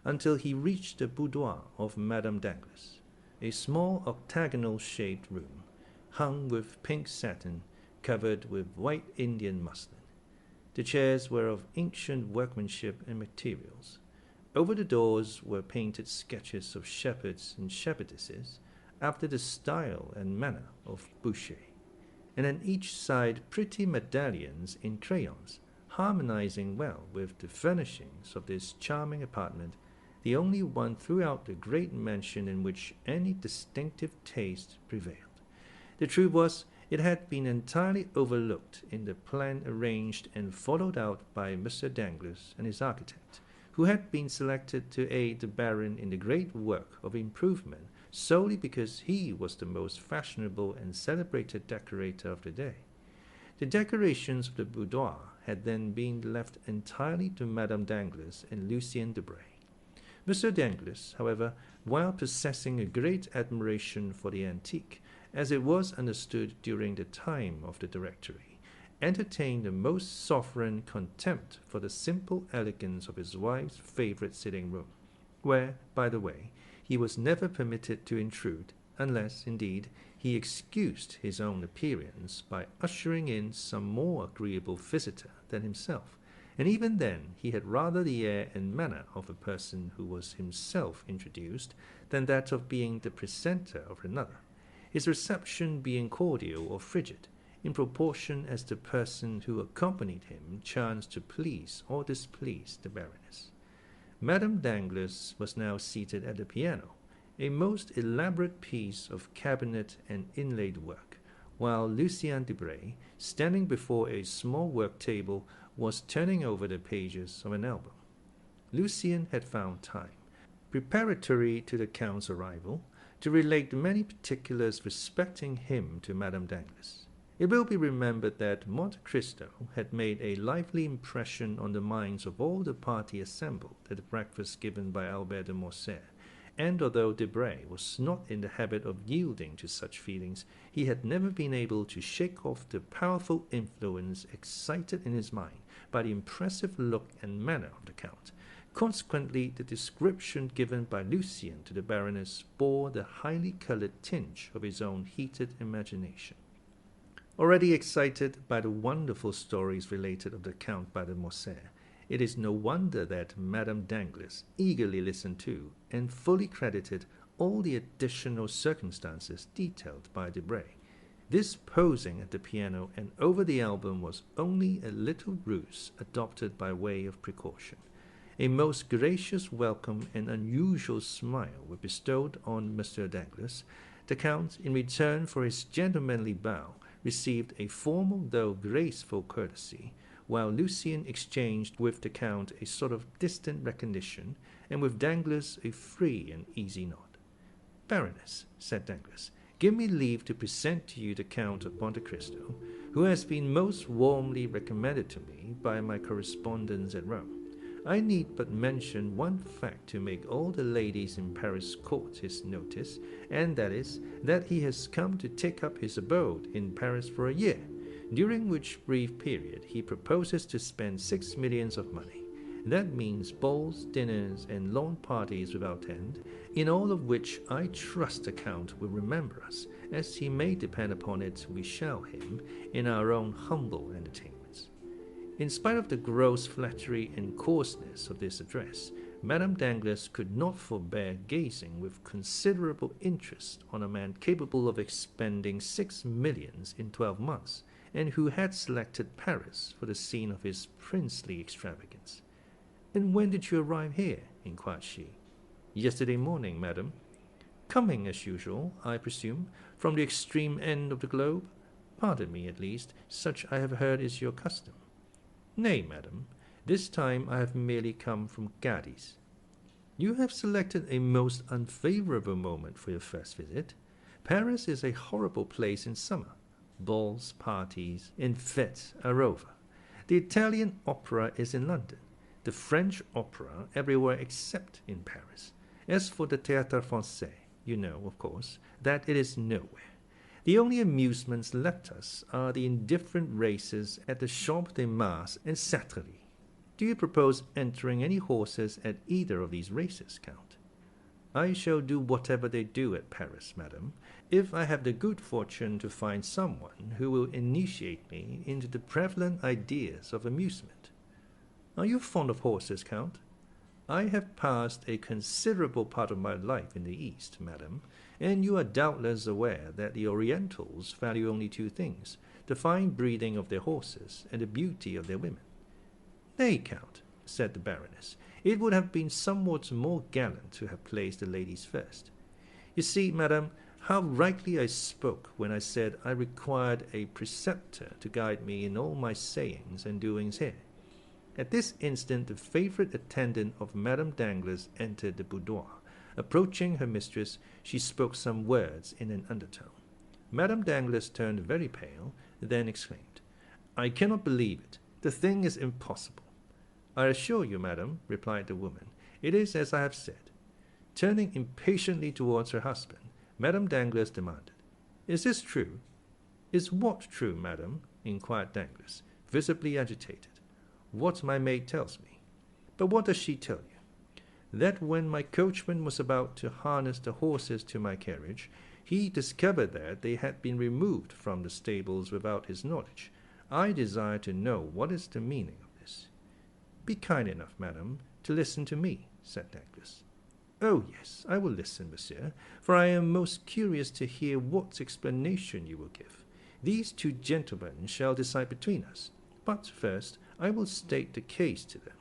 S1: until he reached the boudoir of Madame Danglars, a small octagonal-shaped room, hung with pink satin, covered with white Indian muslin. The chairs were of ancient workmanship and materials. Over the doors were painted sketches of shepherds and shepherdesses, after the style and manner of Boucher, and on each side pretty medallions in crayons, harmonizing well with the furnishings of this charming apartment, the only one throughout the great mansion in which any distinctive taste prevailed. The truth was, it had been entirely overlooked in the plan arranged and followed out by Mr. Danglars and his architect, who had been selected to aid the Baron in the great work of improvement solely because he was the most fashionable and celebrated decorator of the day. The decorations of the boudoir had then been left entirely to Madame Danglars and Lucien Debray. Mr. Danglars, however, while possessing a great admiration for the antique, as it was understood during the time of the Directory, entertained the most sovereign contempt for the simple elegance of his wife's favorite sitting-room, where, by the way, he was never permitted to intrude, unless, indeed, he excused his own appearance by ushering in some more agreeable visitor than himself, and even then he had rather the air and manner of a person who was himself introduced than that of being the presenter of another, his reception being cordial or frigid, in proportion as the person who accompanied him chanced to please or displease the Baroness. Madame Danglars was now seated at the piano, a most elaborate piece of cabinet and inlaid work, while Lucien Debray, standing before a small work table, was turning over the pages of an album. Lucien had found time, preparatory to the Count's arrival, to relate many particulars respecting him to Madame Danglars. It will be remembered that Monte Cristo had made a lively impression on the minds of all the party assembled at the breakfast given by Albert de Morcerf, and although Debray was not in the habit of yielding to such feelings, he had never been able to shake off the powerful influence excited in his mind by the impressive look and manner of the Count. Consequently, the description given by Lucien to the Baroness bore the highly colored tinge of his own heated imagination. Already excited by the wonderful stories related of the Count by de Morcerf, it is no wonder that Madame Danglars eagerly listened to and fully credited all the additional circumstances detailed by Debray. This posing at the piano and over the album was only a little ruse adopted by way of precaution. A most gracious welcome and unusual smile were bestowed on Mr. Danglars. The Count, in return for his gentlemanly bow, received a formal though graceful courtesy, while Lucien exchanged with the Count a sort of distant recognition, and with Danglars a free and easy nod. "Baroness," said Danglars, "give me leave to present to you the Count of Monte Cristo, who has been most warmly recommended to me by my correspondents at Rome. I need but mention one fact to make all the ladies in Paris court his notice, and that is, that he has come to take up his abode in Paris for a year, during which brief period he proposes to spend 6 millions of money. That means balls, dinners, and lawn parties without end, in all of which I trust the Count will remember us, as he may depend upon it we shall him in our own humble entertainments." In spite of the gross flattery and coarseness of this address, Madame Danglars could not forbear gazing with considerable interest on a man capable of expending 6 millions in 12 months, and who had selected Paris for the scene of his princely extravagance. "And when did you arrive here?" inquired she. "Yesterday morning, madam." "Coming, as usual, I presume, from the extreme end of the globe? Pardon me, at least, such I have heard is your custom." "Nay, madam, this time I have merely come from Cadiz." "You have selected a most unfavorable moment for your first visit. Paris is a horrible place in summer. Balls, parties, and fêtes are over. The Italian opera is in London, the French opera everywhere except in Paris. As for the Théâtre Français, you know, of course, that it is nowhere. The only amusements left us are the indifferent races at the Champ de Mars and Sacrerie. Do you propose entering any horses at either of these races, Count?" I shall do whatever they do at Paris, madam, if I have the good fortune to find someone who will initiate me into the prevalent ideas of amusement. Are you fond of horses, Count? I have passed a considerable part of my life in the East, madam, and you are doubtless aware that the Orientals value only two things, the fine breeding of their horses and the beauty of their women. Nay, Count, said the Baroness, it would have been somewhat more gallant to have placed the ladies first. You see, madam, how rightly I spoke when I said I required a preceptor to guide me in all my sayings and doings here. At this instant the favourite attendant of Madame Danglars entered the boudoir. Approaching her mistress, she spoke some words in an undertone. Madame Danglars turned very pale, then exclaimed, "I cannot believe it. The thing is impossible." "I assure you, madam," replied the woman, "it is as I have said." Turning impatiently towards her husband, Madame Danglars demanded, "Is this true?" "Is what true, madam?" inquired Danglars, visibly agitated. "What my maid tells me." "But what does she tell you?" "That when my coachman was about to harness the horses to my carriage, he discovered that they had been removed from the stables without his knowledge. I desire to know what is the meaning of this." "Be kind enough, madam, to listen to me," said Danglars. "Oh, yes, I will listen, monsieur, for I am most curious to hear what explanation you will give. These two gentlemen shall decide between us. But first I will state the case to them.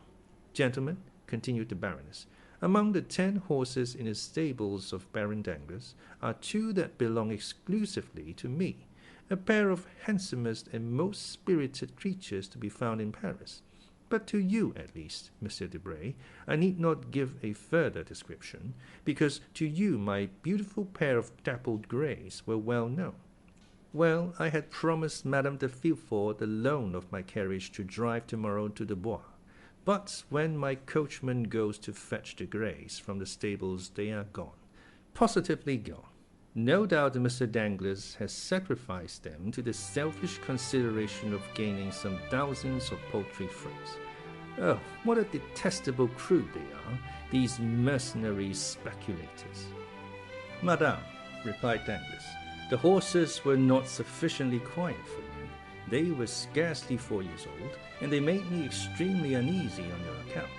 S1: Gentlemen," continued the Baroness, "among the 10 horses in the stables of Baron Danglars are 2 that belong exclusively to me, a pair of handsomest and most spirited creatures to be found in Paris. But to you, at least, Monsieur Debray, I need not give a further description, because to you my beautiful pair of dappled greys were well known. Well, I had promised Madame de Villefort the loan of my carriage to drive tomorrow to the Bois, but when my coachman goes to fetch the greys from the stables they are gone, positively gone. No doubt Mr. Danglars has sacrificed them to the selfish consideration of gaining some thousands of paltry francs. Oh, what a detestable crew they are, these mercenary speculators." "Madame," replied Danglars, "the horses were not sufficiently quiet for you. They were scarcely 4 years old, and they made me extremely uneasy on your account."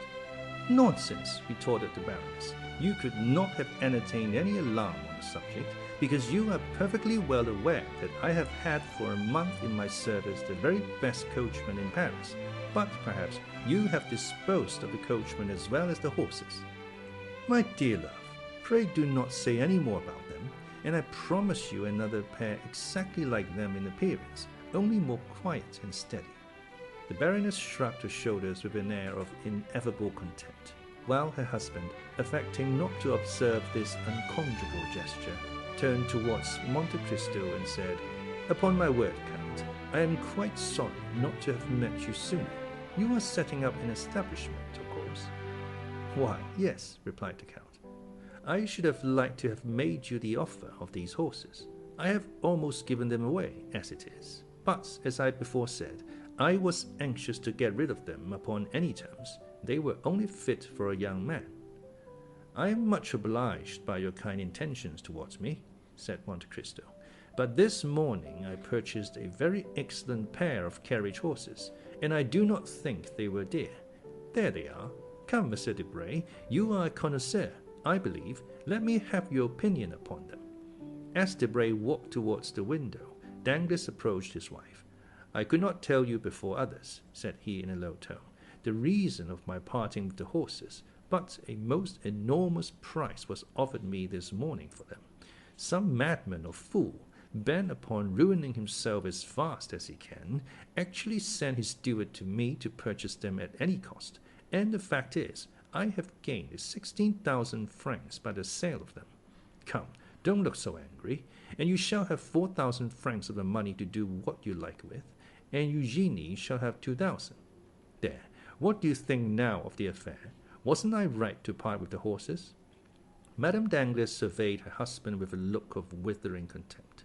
S1: "Nonsense," retorted the Baroness. "You could not have entertained any alarm on the subject, because you are perfectly well aware that I have had for a month in my service the very best coachman in Paris. But perhaps you have disposed of the coachman as well as the horses." "My dear love, pray do not say any more about them, and I promise you another pair exactly like them in appearance, only more quiet and steady." The Baroness shrugged her shoulders with an air of ineffable contempt, while her husband, affecting not to observe this unconjugal gesture, turned towards Monte Cristo and said, "Upon my word, Count, I am quite sorry not to have met you sooner. You are setting up an establishment, of course?" "Why, yes," replied the Count. "I should have liked to have made you the offer of these horses. I have almost given them away, as it is. But, as I before said, I was anxious to get rid of them upon any terms. They were only fit for a young man." "I am much obliged by your kind intentions towards me," said Monte Cristo, "but this morning I purchased a very excellent pair of carriage horses, and I do not think they were dear. There they are. Come, Monsieur Debray, you are a connoisseur, I believe. Let me have your opinion upon them." As Debray walked towards the window, Danglars approached his wife. "I could not tell you before others," said he in a low tone, "the reason of my parting with the horses, but a most enormous price was offered me this morning for them. Some madman or fool, bent upon ruining himself as fast as he can, actually sent his steward to me to purchase them at any cost, and the fact is, I have gained 16,000 francs by the sale of them. Come, don't look so angry, and you shall have 4,000 francs of the money to do what you like with, and Eugenie shall have 2,000. There, what do you think now of the affair? Wasn't I right to part with the horses?" Madame Danglars surveyed her husband with a look of withering contempt.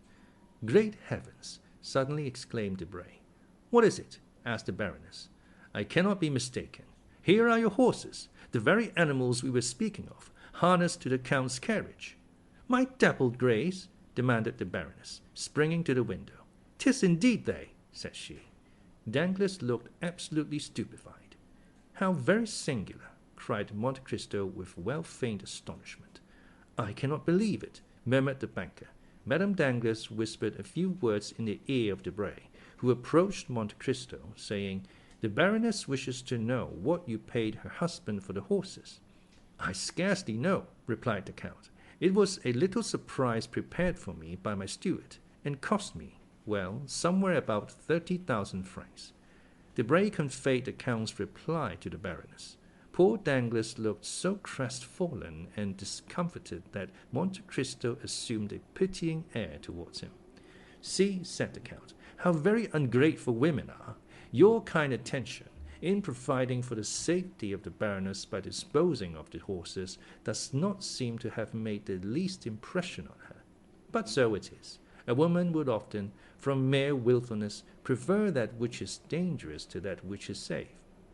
S1: "Great heavens!" suddenly exclaimed Debray. "What is it?" asked the Baroness. "I cannot be mistaken. Here are your horses, the very animals we were speaking of. harnessed to the Count's carriage. "My dappled greys?" demanded the Baroness, springing to the window. "'Tis indeed they," said she. Danglars looked absolutely stupefied. "How very singular!" cried Monte Cristo with well-feigned astonishment. "I cannot believe it," murmured the banker. Madame Danglars whispered a few words in the ear of Debray, who approached Monte Cristo, saying, "The Baroness wishes to know what you paid her husband for the horses." "I scarcely know," replied the Count. "It was a little surprise prepared for me by my steward, and cost me, well, somewhere about 30,000 francs. Debray conveyed the Count's reply to the Baroness. Poor Danglars looked so crestfallen and discomfited that Monte Cristo assumed a pitying air towards him. "See," said the Count, "how very ungrateful women are. Your kind attention, in providing for the safety of the Baroness by disposing of the horses, does not seem to have made the least impression on her. But so it is. A woman would often, from mere wilfulness, prefer that which is dangerous to that which is safe.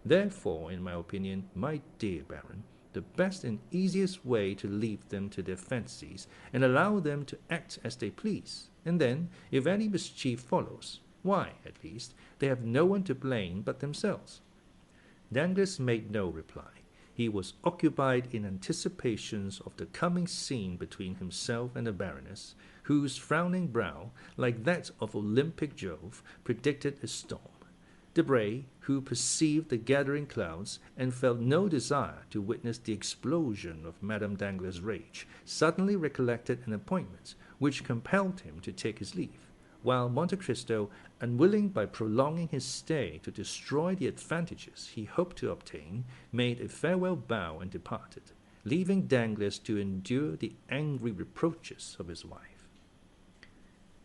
S1: Therefore, in my opinion, my dear Baron, the best and easiest way to leave them to their fancies, and allow them to act as they please, and then, if any mischief follows, why, at least, they have no one to blame but themselves." Danglars made no reply. He was occupied in anticipations of the coming scene between himself and the Baroness, whose frowning brow, like that of Olympic Jove, predicted a storm. Debray, who perceived the gathering clouds and felt no desire to witness the explosion of Madame Danglars' rage, suddenly recollected an appointment which compelled him to take his leave, while Monte Cristo, unwilling by prolonging his stay to destroy the advantages he hoped to obtain, made a farewell bow and departed, leaving Danglars to endure the angry reproaches of his wife.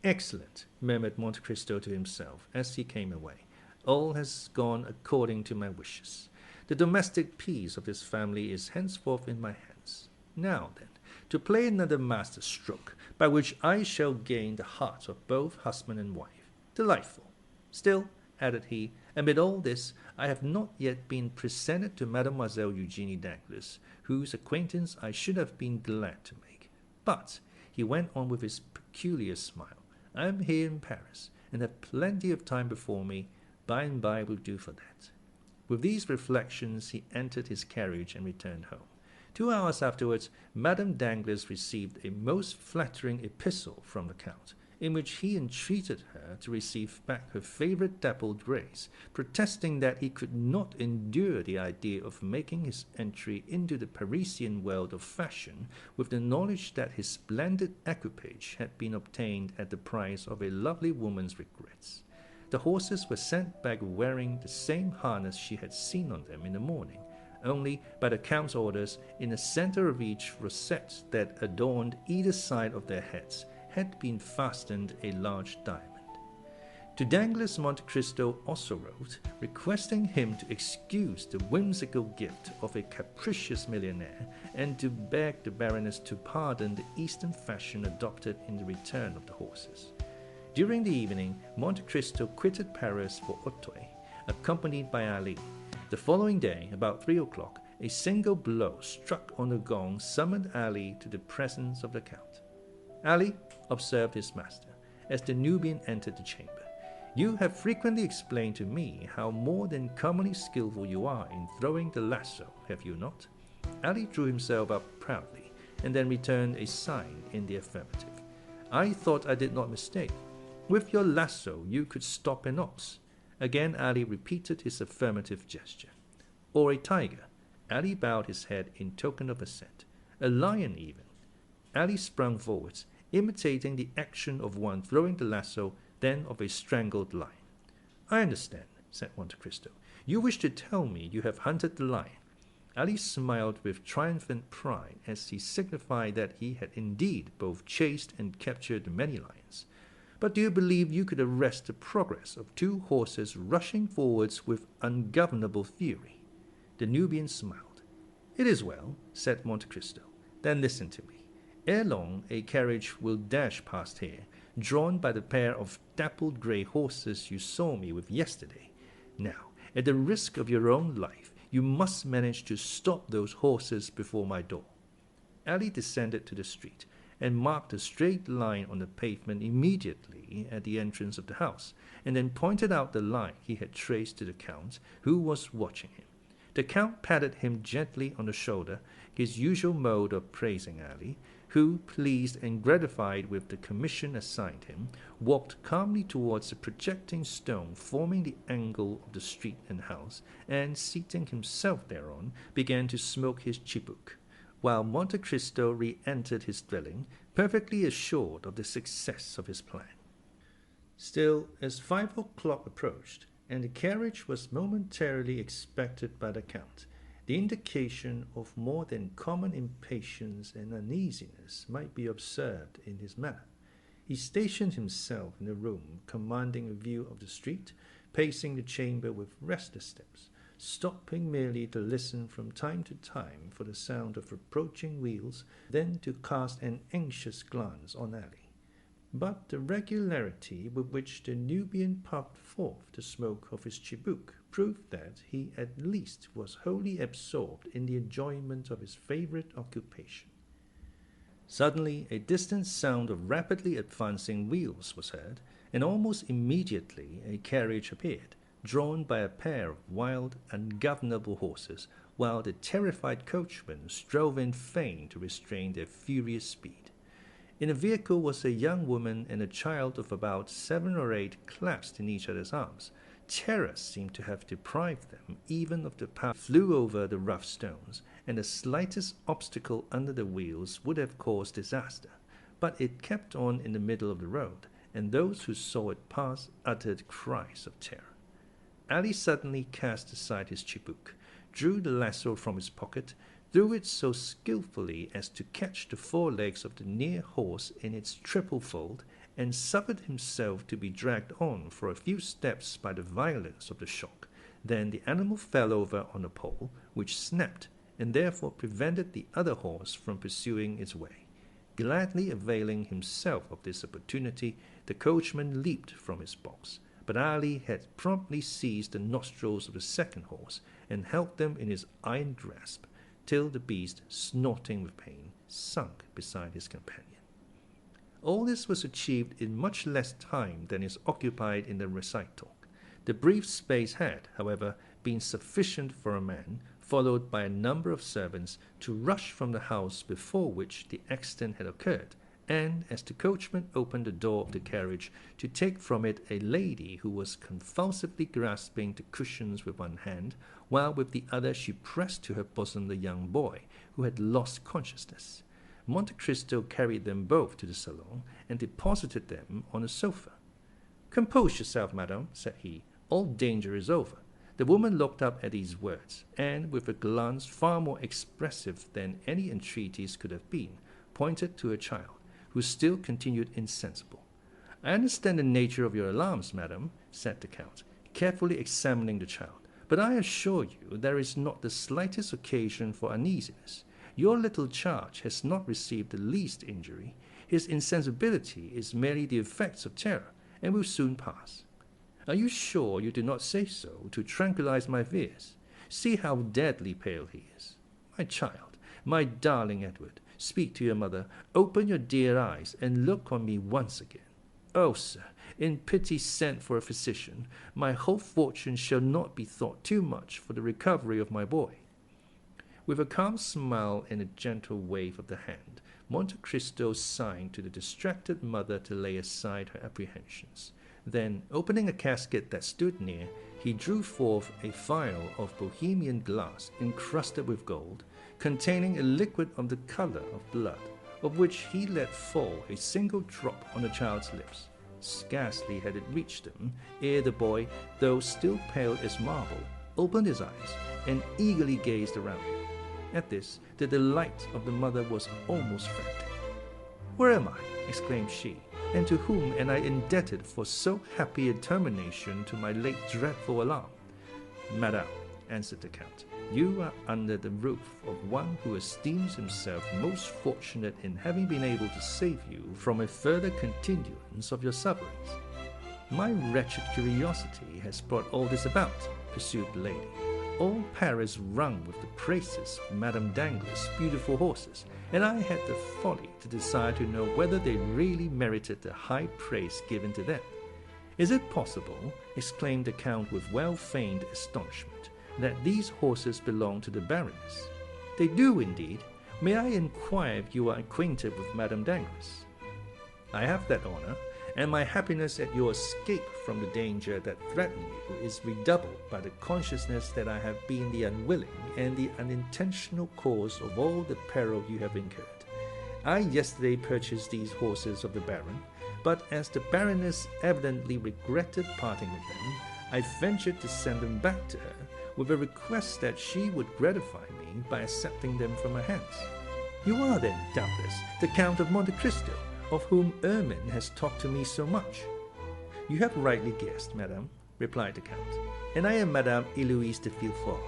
S1: "Excellent," murmured Monte Cristo to himself as he came away. "All has gone according to my wishes. The domestic peace of this family is henceforth in my hands. Now, then, to play another master stroke, by which I shall gain the hearts of both husband and wife. Delightful! Still," added he, "amid all this, I have not yet been presented to Mademoiselle Eugénie Danglars, whose acquaintance I should have been glad to make. But," he went on with his peculiar smile, "I am here in Paris, and have plenty of time before me. By and by will do for that." With these reflections he entered his carriage and returned home. 2 hours afterwards, Madame Danglars received a most flattering epistle from the Count, in which he entreated her to receive back her favorite dappled greys, protesting that he could not endure the idea of making his entry into the Parisian world of fashion with the knowledge that his splendid equipage had been obtained at the price of a lovely woman's regrets. The horses were sent back wearing the same harness she had seen on them in the morning, only, by the Count's orders, in the center of each rosette that adorned either side of their heads had been fastened a large diamond. To Danglars, Monte Cristo also wrote, requesting him to excuse the whimsical gift of a capricious millionaire, and to beg the Baroness to pardon the Eastern fashion adopted in the return of the horses. During the evening, Monte Cristo quitted Paris for Auteuil, accompanied by Ali. The following day, about 3 o'clock, a single blow struck on the gong summoned Ali to the presence of the Count. "Ali," observed his master, as the Nubian entered the chamber, "you have frequently explained to me how more than commonly skillful you are in throwing the lasso, have you not?" Ali drew himself up proudly, and then returned a sign in the affirmative. "I thought I did not mistake. With your lasso you could stop an ox." Again Ali repeated his affirmative gesture. "Or a tiger." Ali bowed his head in token of assent. "A lion even." Ali sprung forwards, imitating the action of one throwing the lasso, then of a strangled lion. "I understand," said Monte Cristo. "You wish to tell me you have hunted the lion." Ali smiled with triumphant pride as he signified that he had indeed both chased and captured many lions. "But do you believe you could arrest the progress of 2 horses rushing forwards with ungovernable fury?" The Nubian smiled. "It is well," said Monte Cristo. "Then listen to me. Ere long a carriage will dash past here, drawn by the pair of dappled grey horses you saw me with yesterday. Now, at the risk of your own life, you must manage to stop those horses before my door." Ali descended to the street and marked a straight line on the pavement immediately at the entrance of the house, and then pointed out the line he had traced to the Count, who was watching him. The Count patted him gently on the shoulder, his usual mode of praising Ali, who, pleased and gratified with the commission assigned him, walked calmly towards a projecting stone forming the angle of the street and house, and, seating himself thereon, began to smoke his chibouque, while Monte Cristo re-entered his dwelling, perfectly assured of the success of his plan. Still, as 5 o'clock approached, and the carriage was momentarily expected by the Count, the indication of more than common impatience and uneasiness might be observed in his manner. He stationed himself in a room commanding a view of the street, pacing the chamber with restless steps, stopping merely to listen from time to time for the sound of approaching wheels, then to cast an anxious glance on Ali. But the regularity with which the Nubian puffed forth the smoke of his chibouque proved that he at least was wholly absorbed in the enjoyment of his favorite occupation. Suddenly a distant sound of rapidly advancing wheels was heard, and almost immediately a carriage appeared, drawn by a pair of wild, ungovernable horses, while the terrified coachmen strove in vain to restrain their furious speed. In the vehicle was a young woman and a child of about 7 or 8 clasped in each other's arms. Terror seemed to have deprived them even of the power. Flew over the rough stones, and the slightest obstacle under the wheels would have caused disaster. But it kept on in the middle of the road, and those who saw it pass uttered cries of terror. Ali suddenly cast aside his chibouque, drew the lasso from his pocket, threw it so skilfully as to catch the forelegs of the near horse in its triple fold, and suffered himself to be dragged on for a few steps by the violence of the shock. Then the animal fell over on a pole, which snapped, and therefore prevented the other horse from pursuing its way. Gladly availing himself of this opportunity, the coachman leaped from his box, but Ali had promptly seized the nostrils of the second horse and held them in his iron grasp, till the beast, snorting with pain, sunk beside his companion. All this was achieved in much less time than is occupied in the recital. The brief space had, however, been sufficient for a man, followed by a number of servants, to rush from the house before which the accident had occurred, and, as the coachman opened the door of the carriage, to take from it a lady who was convulsively grasping the cushions with one hand, while with the other she pressed to her bosom the young boy, who had lost consciousness. Monte Cristo carried them both to the salon, and deposited them on a sofa. "Compose yourself, madam," said he. "All danger is over." The woman looked up at these words, and, with a glance far more expressive than any entreaties could have been, pointed to her child, who still continued insensible. "I understand the nature of your alarms, madam," said the Count, carefully examining the child, "but I assure you there is not the slightest occasion for uneasiness. Your little charge has not received the least injury. His insensibility is merely the effects of terror, and will soon pass." "Are you sure you do not say so to tranquilize my fears? See how deadly pale he is. My child, my darling Edward, speak to your mother, open your dear eyes, and look on me once again. Oh, sir, in pity send for a physician. My whole fortune shall not be thought too much for the recovery of my boy." With a calm smile and a gentle wave of the hand, Monte Cristo signed to the distracted mother to lay aside her apprehensions. Then, opening a casket that stood near, he drew forth a phial of Bohemian glass encrusted with gold, containing a liquid of the color of blood, of which he let fall a single drop on the child's lips. Scarcely had it reached them, ere the boy, though still pale as marble, opened his eyes and eagerly gazed around him. At this, the delight of the mother was almost frantic. "Where am I?" exclaimed she, "and to whom am I indebted for so happy a termination to my late dreadful alarm?" "Madame," answered the Count, "you are under the roof of one who esteems himself most fortunate in having been able to save you from a further continuance of your sufferings." "My wretched curiosity has brought all this about," pursued the lady. all Paris rung with the praises of Madame Danglars' beautiful horses, and I had the folly to desire to know whether they really merited the high praise given to them. Is it possible, exclaimed the Count with well-feigned astonishment, that these horses belong to the Baroness? They do, indeed. May I inquire if you are acquainted with Madame Danglars? I have that honor, and my happiness at your escape from the danger that threatened you is redoubled by the consciousness that I have been the unwilling and the unintentional cause of all the peril you have incurred. I yesterday purchased these horses of the Baron, but as the Baroness evidently regretted parting with them, I ventured to send them back to her with a request that she would gratify me by accepting them from her hands. You are then, doubtless, the Count of Monte Cristo, of whom Ermine has talked to me so much. You have rightly guessed, madame, replied the Count, and I am Madame Eloise de Villefort.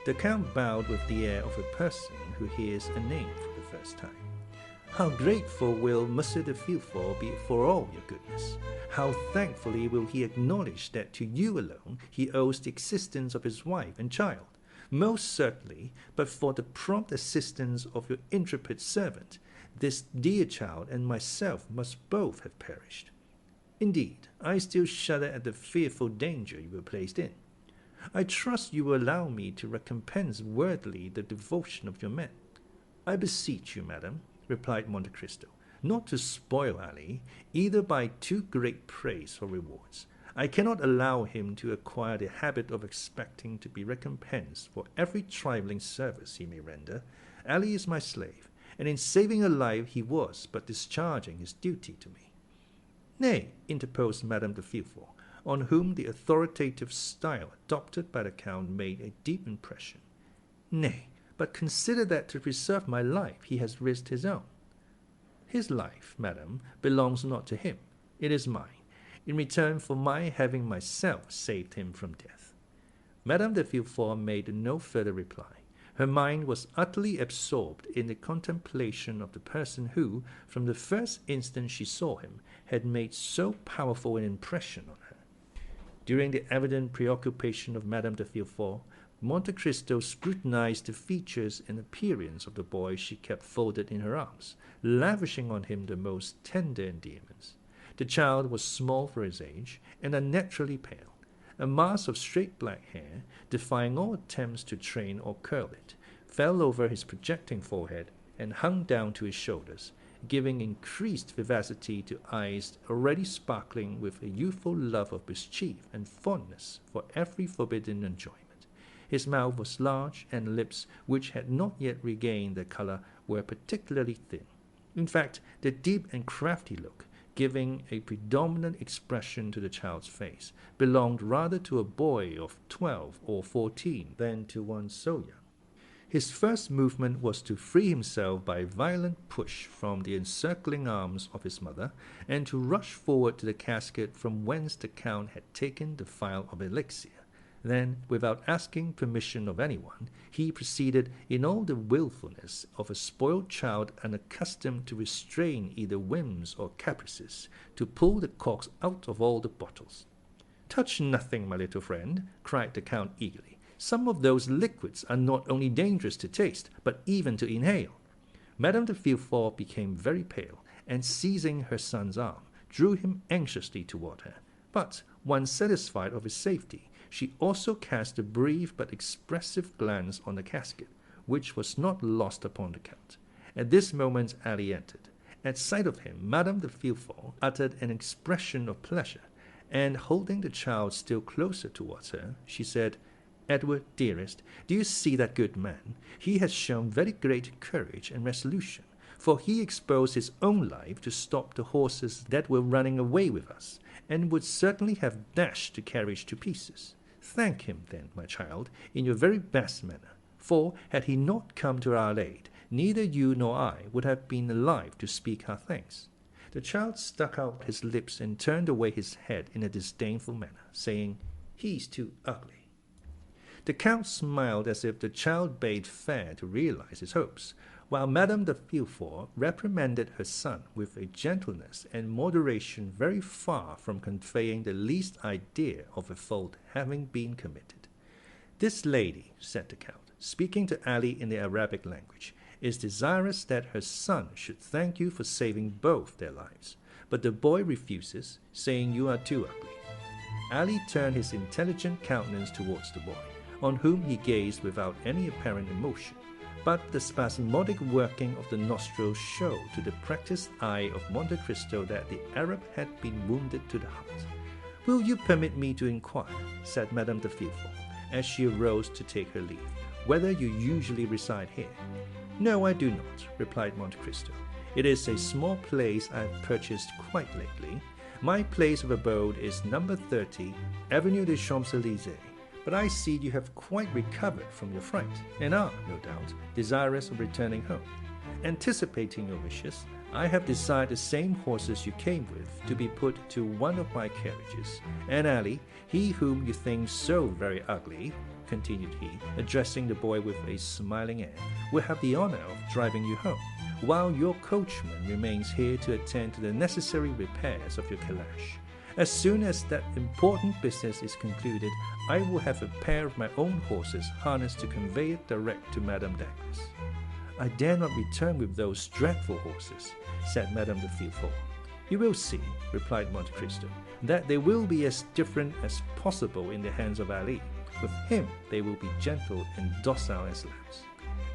S1: The Count bowed with the air of a person who hears a name for the first time. How grateful will Monsieur de Villefort be for all your goodness! How thankfully will he acknowledge that to you alone he owes the existence of his wife and child! Most certainly, but for the prompt assistance of your intrepid servant, this dear child and myself must both have perished. Indeed, I still shudder at the fearful danger you were placed in. I trust you will allow me to recompense worthily the devotion of your men. I beseech you, madam, replied Monte Cristo, not to spoil Ali, either by too great praise or rewards. I cannot allow him to acquire the habit of expecting to be recompensed for every trifling service he may render. Ali is my slave, and in saving a life he was but discharging his duty to me. Nay, interposed Madame de Villefort, on whom the authoritative style adopted by the Count made a deep impression. Nay, but consider that to preserve my life he has risked his own. His life, madam, belongs not to him, it is mine, in return for my having myself saved him from death. Madame de Villefort made no further reply. Her mind was utterly absorbed in the contemplation of the person who, from the first instant she saw him, had made so powerful an impression on her. During the evident preoccupation of Madame de Villefort, Monte Cristo scrutinized the features and appearance of the boy she kept folded in her arms, lavishing on him the most tender endearments. The child was small for his age, and unnaturally pale. A mass of straight black hair, defying all attempts to train or curl it, fell over his projecting forehead and hung down to his shoulders, giving increased vivacity to eyes already sparkling with a youthful love of mischief and fondness for every forbidden enjoyment. His mouth was large, and lips, which had not yet regained their color, were particularly thin. In fact, the deep and crafty look, giving a predominant expression to the child's face, belonged rather to a boy of 12 or 14 than to one so young. His first movement was to free himself by a violent push from the encircling arms of his mother, and to rush forward to the casket from whence the Count had taken the phial of elixir. Then, without asking permission of anyone, he proceeded, in all the wilfulness of a spoiled child unaccustomed to restrain either whims or caprices, to pull the corks out of all the bottles. "Touch nothing, my little friend," cried the Count eagerly. "Some of those liquids are not only dangerous to taste, but even to inhale." Madame de Villefort became very pale, and seizing her son's arm, drew him anxiously toward her. But, once satisfied of his safety, she also cast a brief but expressive glance on the casket, which was not lost upon the Count. At this moment Ali entered. At sight of him, Madame de Villefort uttered an expression of pleasure, and holding the child still closer towards her, she said, "Edward, dearest, do you see that good man? He has shown very great courage and resolution, for he exposed his own life to stop the horses that were running away with us, and would certainly have dashed the carriage to pieces. Thank him, then, my child, in your very best manner, for, had he not come to our aid, neither you nor I would have been alive to speak our thanks." The child stuck out his lips and turned away his head in a disdainful manner, saying, "He's too ugly." The Count smiled as if the child bade fair to realize his hopes, while Madame de Villefort reprimanded her son with a gentleness and moderation very far from conveying the least idea of a fault having been committed. "This lady," said the Count, speaking to Ali in the Arabic language, "is desirous that her son should thank you for saving both their lives. But the boy refuses, saying you are too ugly." Ali turned his intelligent countenance towards the boy, on whom he gazed without any apparent emotion, but the spasmodic working of the nostrils showed to the practised eye of Monte Cristo that the Arab had been wounded to the heart. "Will you permit me to inquire," said Madame de Villefort, as she arose to take her leave, "whether you usually reside here?" "No, I do not," replied Monte Cristo. "It is a small place I have purchased quite lately. My place of abode is number 30, Avenue des Champs-Élysées. But I see you have quite recovered from your fright, and are, no doubt, desirous of returning home. Anticipating your wishes, I have desired the same horses you came with to be put to one of my carriages, and Ali, he whom you think so very ugly," continued he, addressing the boy with a smiling air, "will have the honor of driving you home, while your coachman remains here to attend to the necessary repairs of your calash. As soon as that important business is concluded, I will have a pair of my own horses harnessed to convey it direct to Madame Danglars." "I dare not return with those dreadful horses," said Madame de Villefort. "You will see," replied Monte Cristo, "that they will be as different as possible in the hands of Ali. With him they will be gentle and docile as lambs."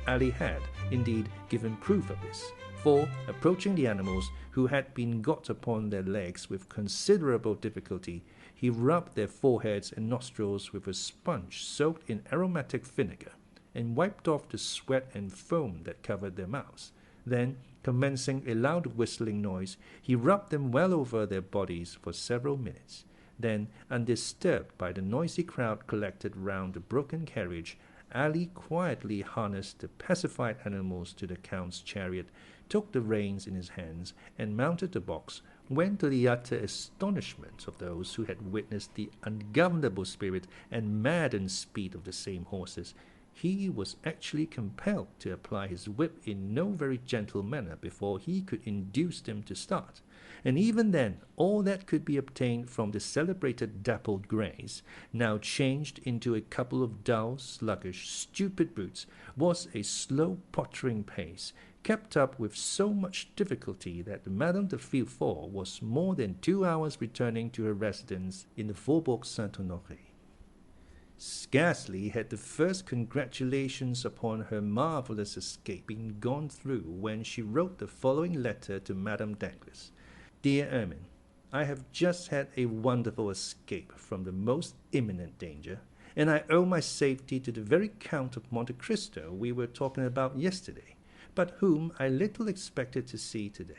S1: Ali had, indeed, given proof of this, for, approaching the animals, who had been got upon their legs with considerable difficulty, he rubbed their foreheads and nostrils with a sponge soaked in aromatic vinegar, and wiped off the sweat and foam that covered their mouths. Then, commencing a loud whistling noise, he rubbed them well over their bodies for several minutes. Then, undisturbed by the noisy crowd collected round the broken carriage, Ali quietly harnessed the pacified animals to the Count's chariot, took the reins in his hands, and mounted the box, when, to the utter astonishment of those who had witnessed the ungovernable spirit and maddened speed of the same horses, he was actually compelled to apply his whip in no very gentle manner before he could induce them to start. And even then all that could be obtained from the celebrated dappled greys, now changed into a couple of dull, sluggish, stupid brutes, was a slow pottering pace, kept up with so much difficulty that Madame de Villefort was more than 2 hours returning to her residence in the Faubourg Saint-Honoré. Scarcely had the first congratulations upon her marvellous escape been gone through when she wrote the following letter to Madame Danglars. "Dear Ermine, I have just had a wonderful escape from the most imminent danger, and I owe my safety to the very Count of Monte Cristo we were talking about yesterday, but whom I little expected to see today.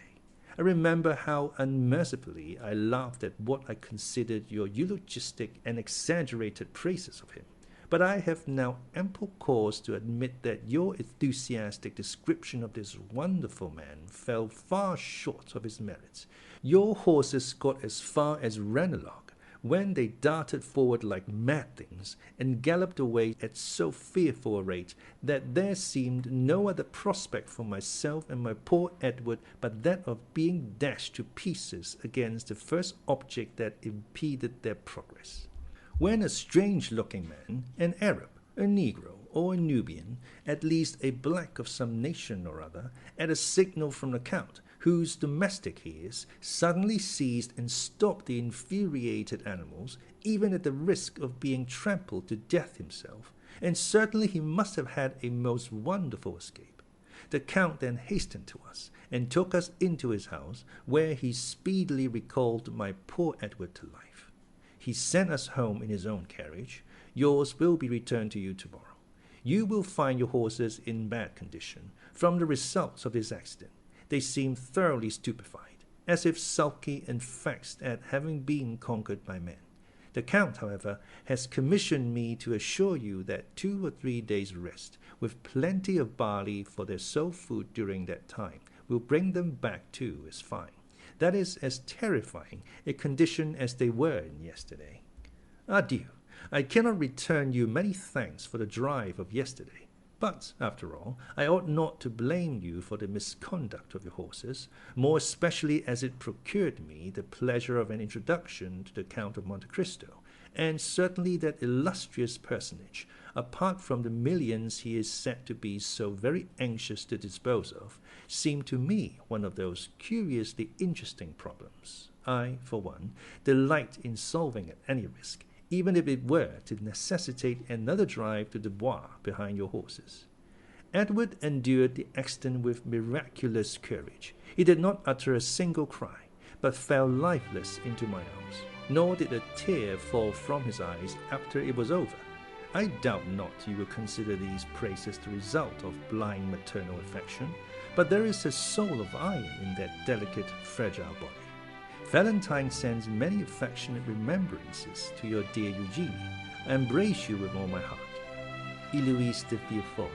S1: I remember how unmercifully I laughed at what I considered your eulogistic and exaggerated praises of him, but I have now ample cause to admit that your enthusiastic description of this wonderful man fell far short of his merits. Your horses got as far as Ranelagh, when they darted forward like mad things, and galloped away at so fearful a rate that there seemed no other prospect for myself and my poor Edward but that of being dashed to pieces against the first object that impeded their progress. When a strange-looking man, an Arab, a Negro, or a Nubian, at least a black of some nation or other, at a signal from the Count, whose domestic he is, suddenly seized and stopped the infuriated animals, even at the risk of being trampled to death himself, and certainly he must have had a most wonderful escape. The Count then hastened to us, and took us into his house, where he speedily recalled my poor Edward to life. He sent us home in his own carriage. Yours will be returned to you tomorrow. You will find your horses in bad condition, from the results of this accident. They seem thoroughly stupefied, as if sulky and vexed at having been conquered by men. The Count, however, has commissioned me to assure you that 2 or 3 days' rest, with plenty of barley for their sole food during that time, will bring them back to as fine, that is, as terrifying a condition as they were in yesterday. Adieu. I cannot return you many thanks for the drive of yesterday. But, after all, I ought not to blame you for the misconduct of your horses, more especially as it procured me the pleasure of an introduction to the Count of Monte Cristo, and certainly that illustrious personage, apart from the millions he is said to be so very anxious to dispose of, seemed to me one of those curiously interesting problems I, for one, delight in solving at any risk, even if it were to necessitate another drive to the Bois behind your horses. Edward endured the accident with miraculous courage. He did not utter a single cry, but fell lifeless into my arms, nor did a tear fall from his eyes after it was over. I doubt not you will consider these praises the result of blind maternal affection, but there is a soul of iron in that delicate, fragile body. Valentine sends many affectionate remembrances to your dear Eugenie. I embrace you with all my heart. Eloise de Villefort.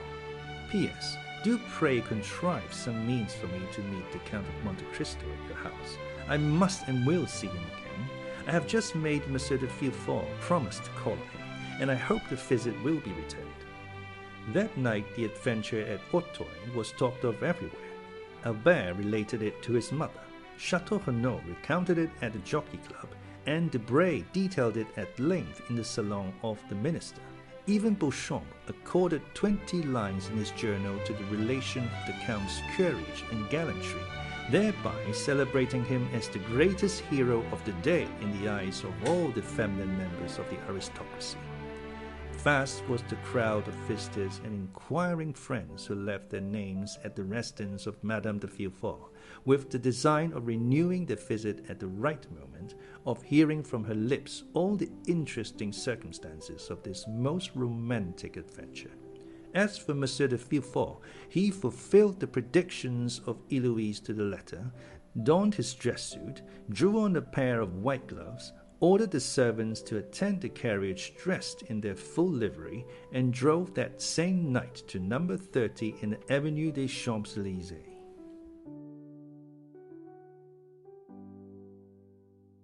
S1: P.S. Do pray contrive some means for me to meet the Count of Monte Cristo at your house. I must and will see him again. I have just made Monsieur de Villefort promise to call on him, and I hope the visit will be returned. That night the adventure at Auteuil was talked of everywhere. Albert related it to his mother. Château-Renaud recounted it at the Jockey Club, and Debray detailed it at length in the salon of the minister. Even Beauchamp accorded 20 lines in his journal to the relation of the Count's courage and gallantry, thereby celebrating him as the greatest hero of the day in the eyes of all the feminine members of the aristocracy. Vast was the crowd of visitors and inquiring friends who left their names at the residence of Madame de Villefort, with the design of renewing the visit at the right moment, of hearing from her lips all the interesting circumstances of this most romantic adventure. As for Monsieur de Villefort, he fulfilled the predictions of Eloise to the letter, donned his dress suit, drew on a pair of white gloves, ordered the servants to attend the carriage dressed in their full livery, and drove that same night to number 30 in the Avenue des Champs-Élysées.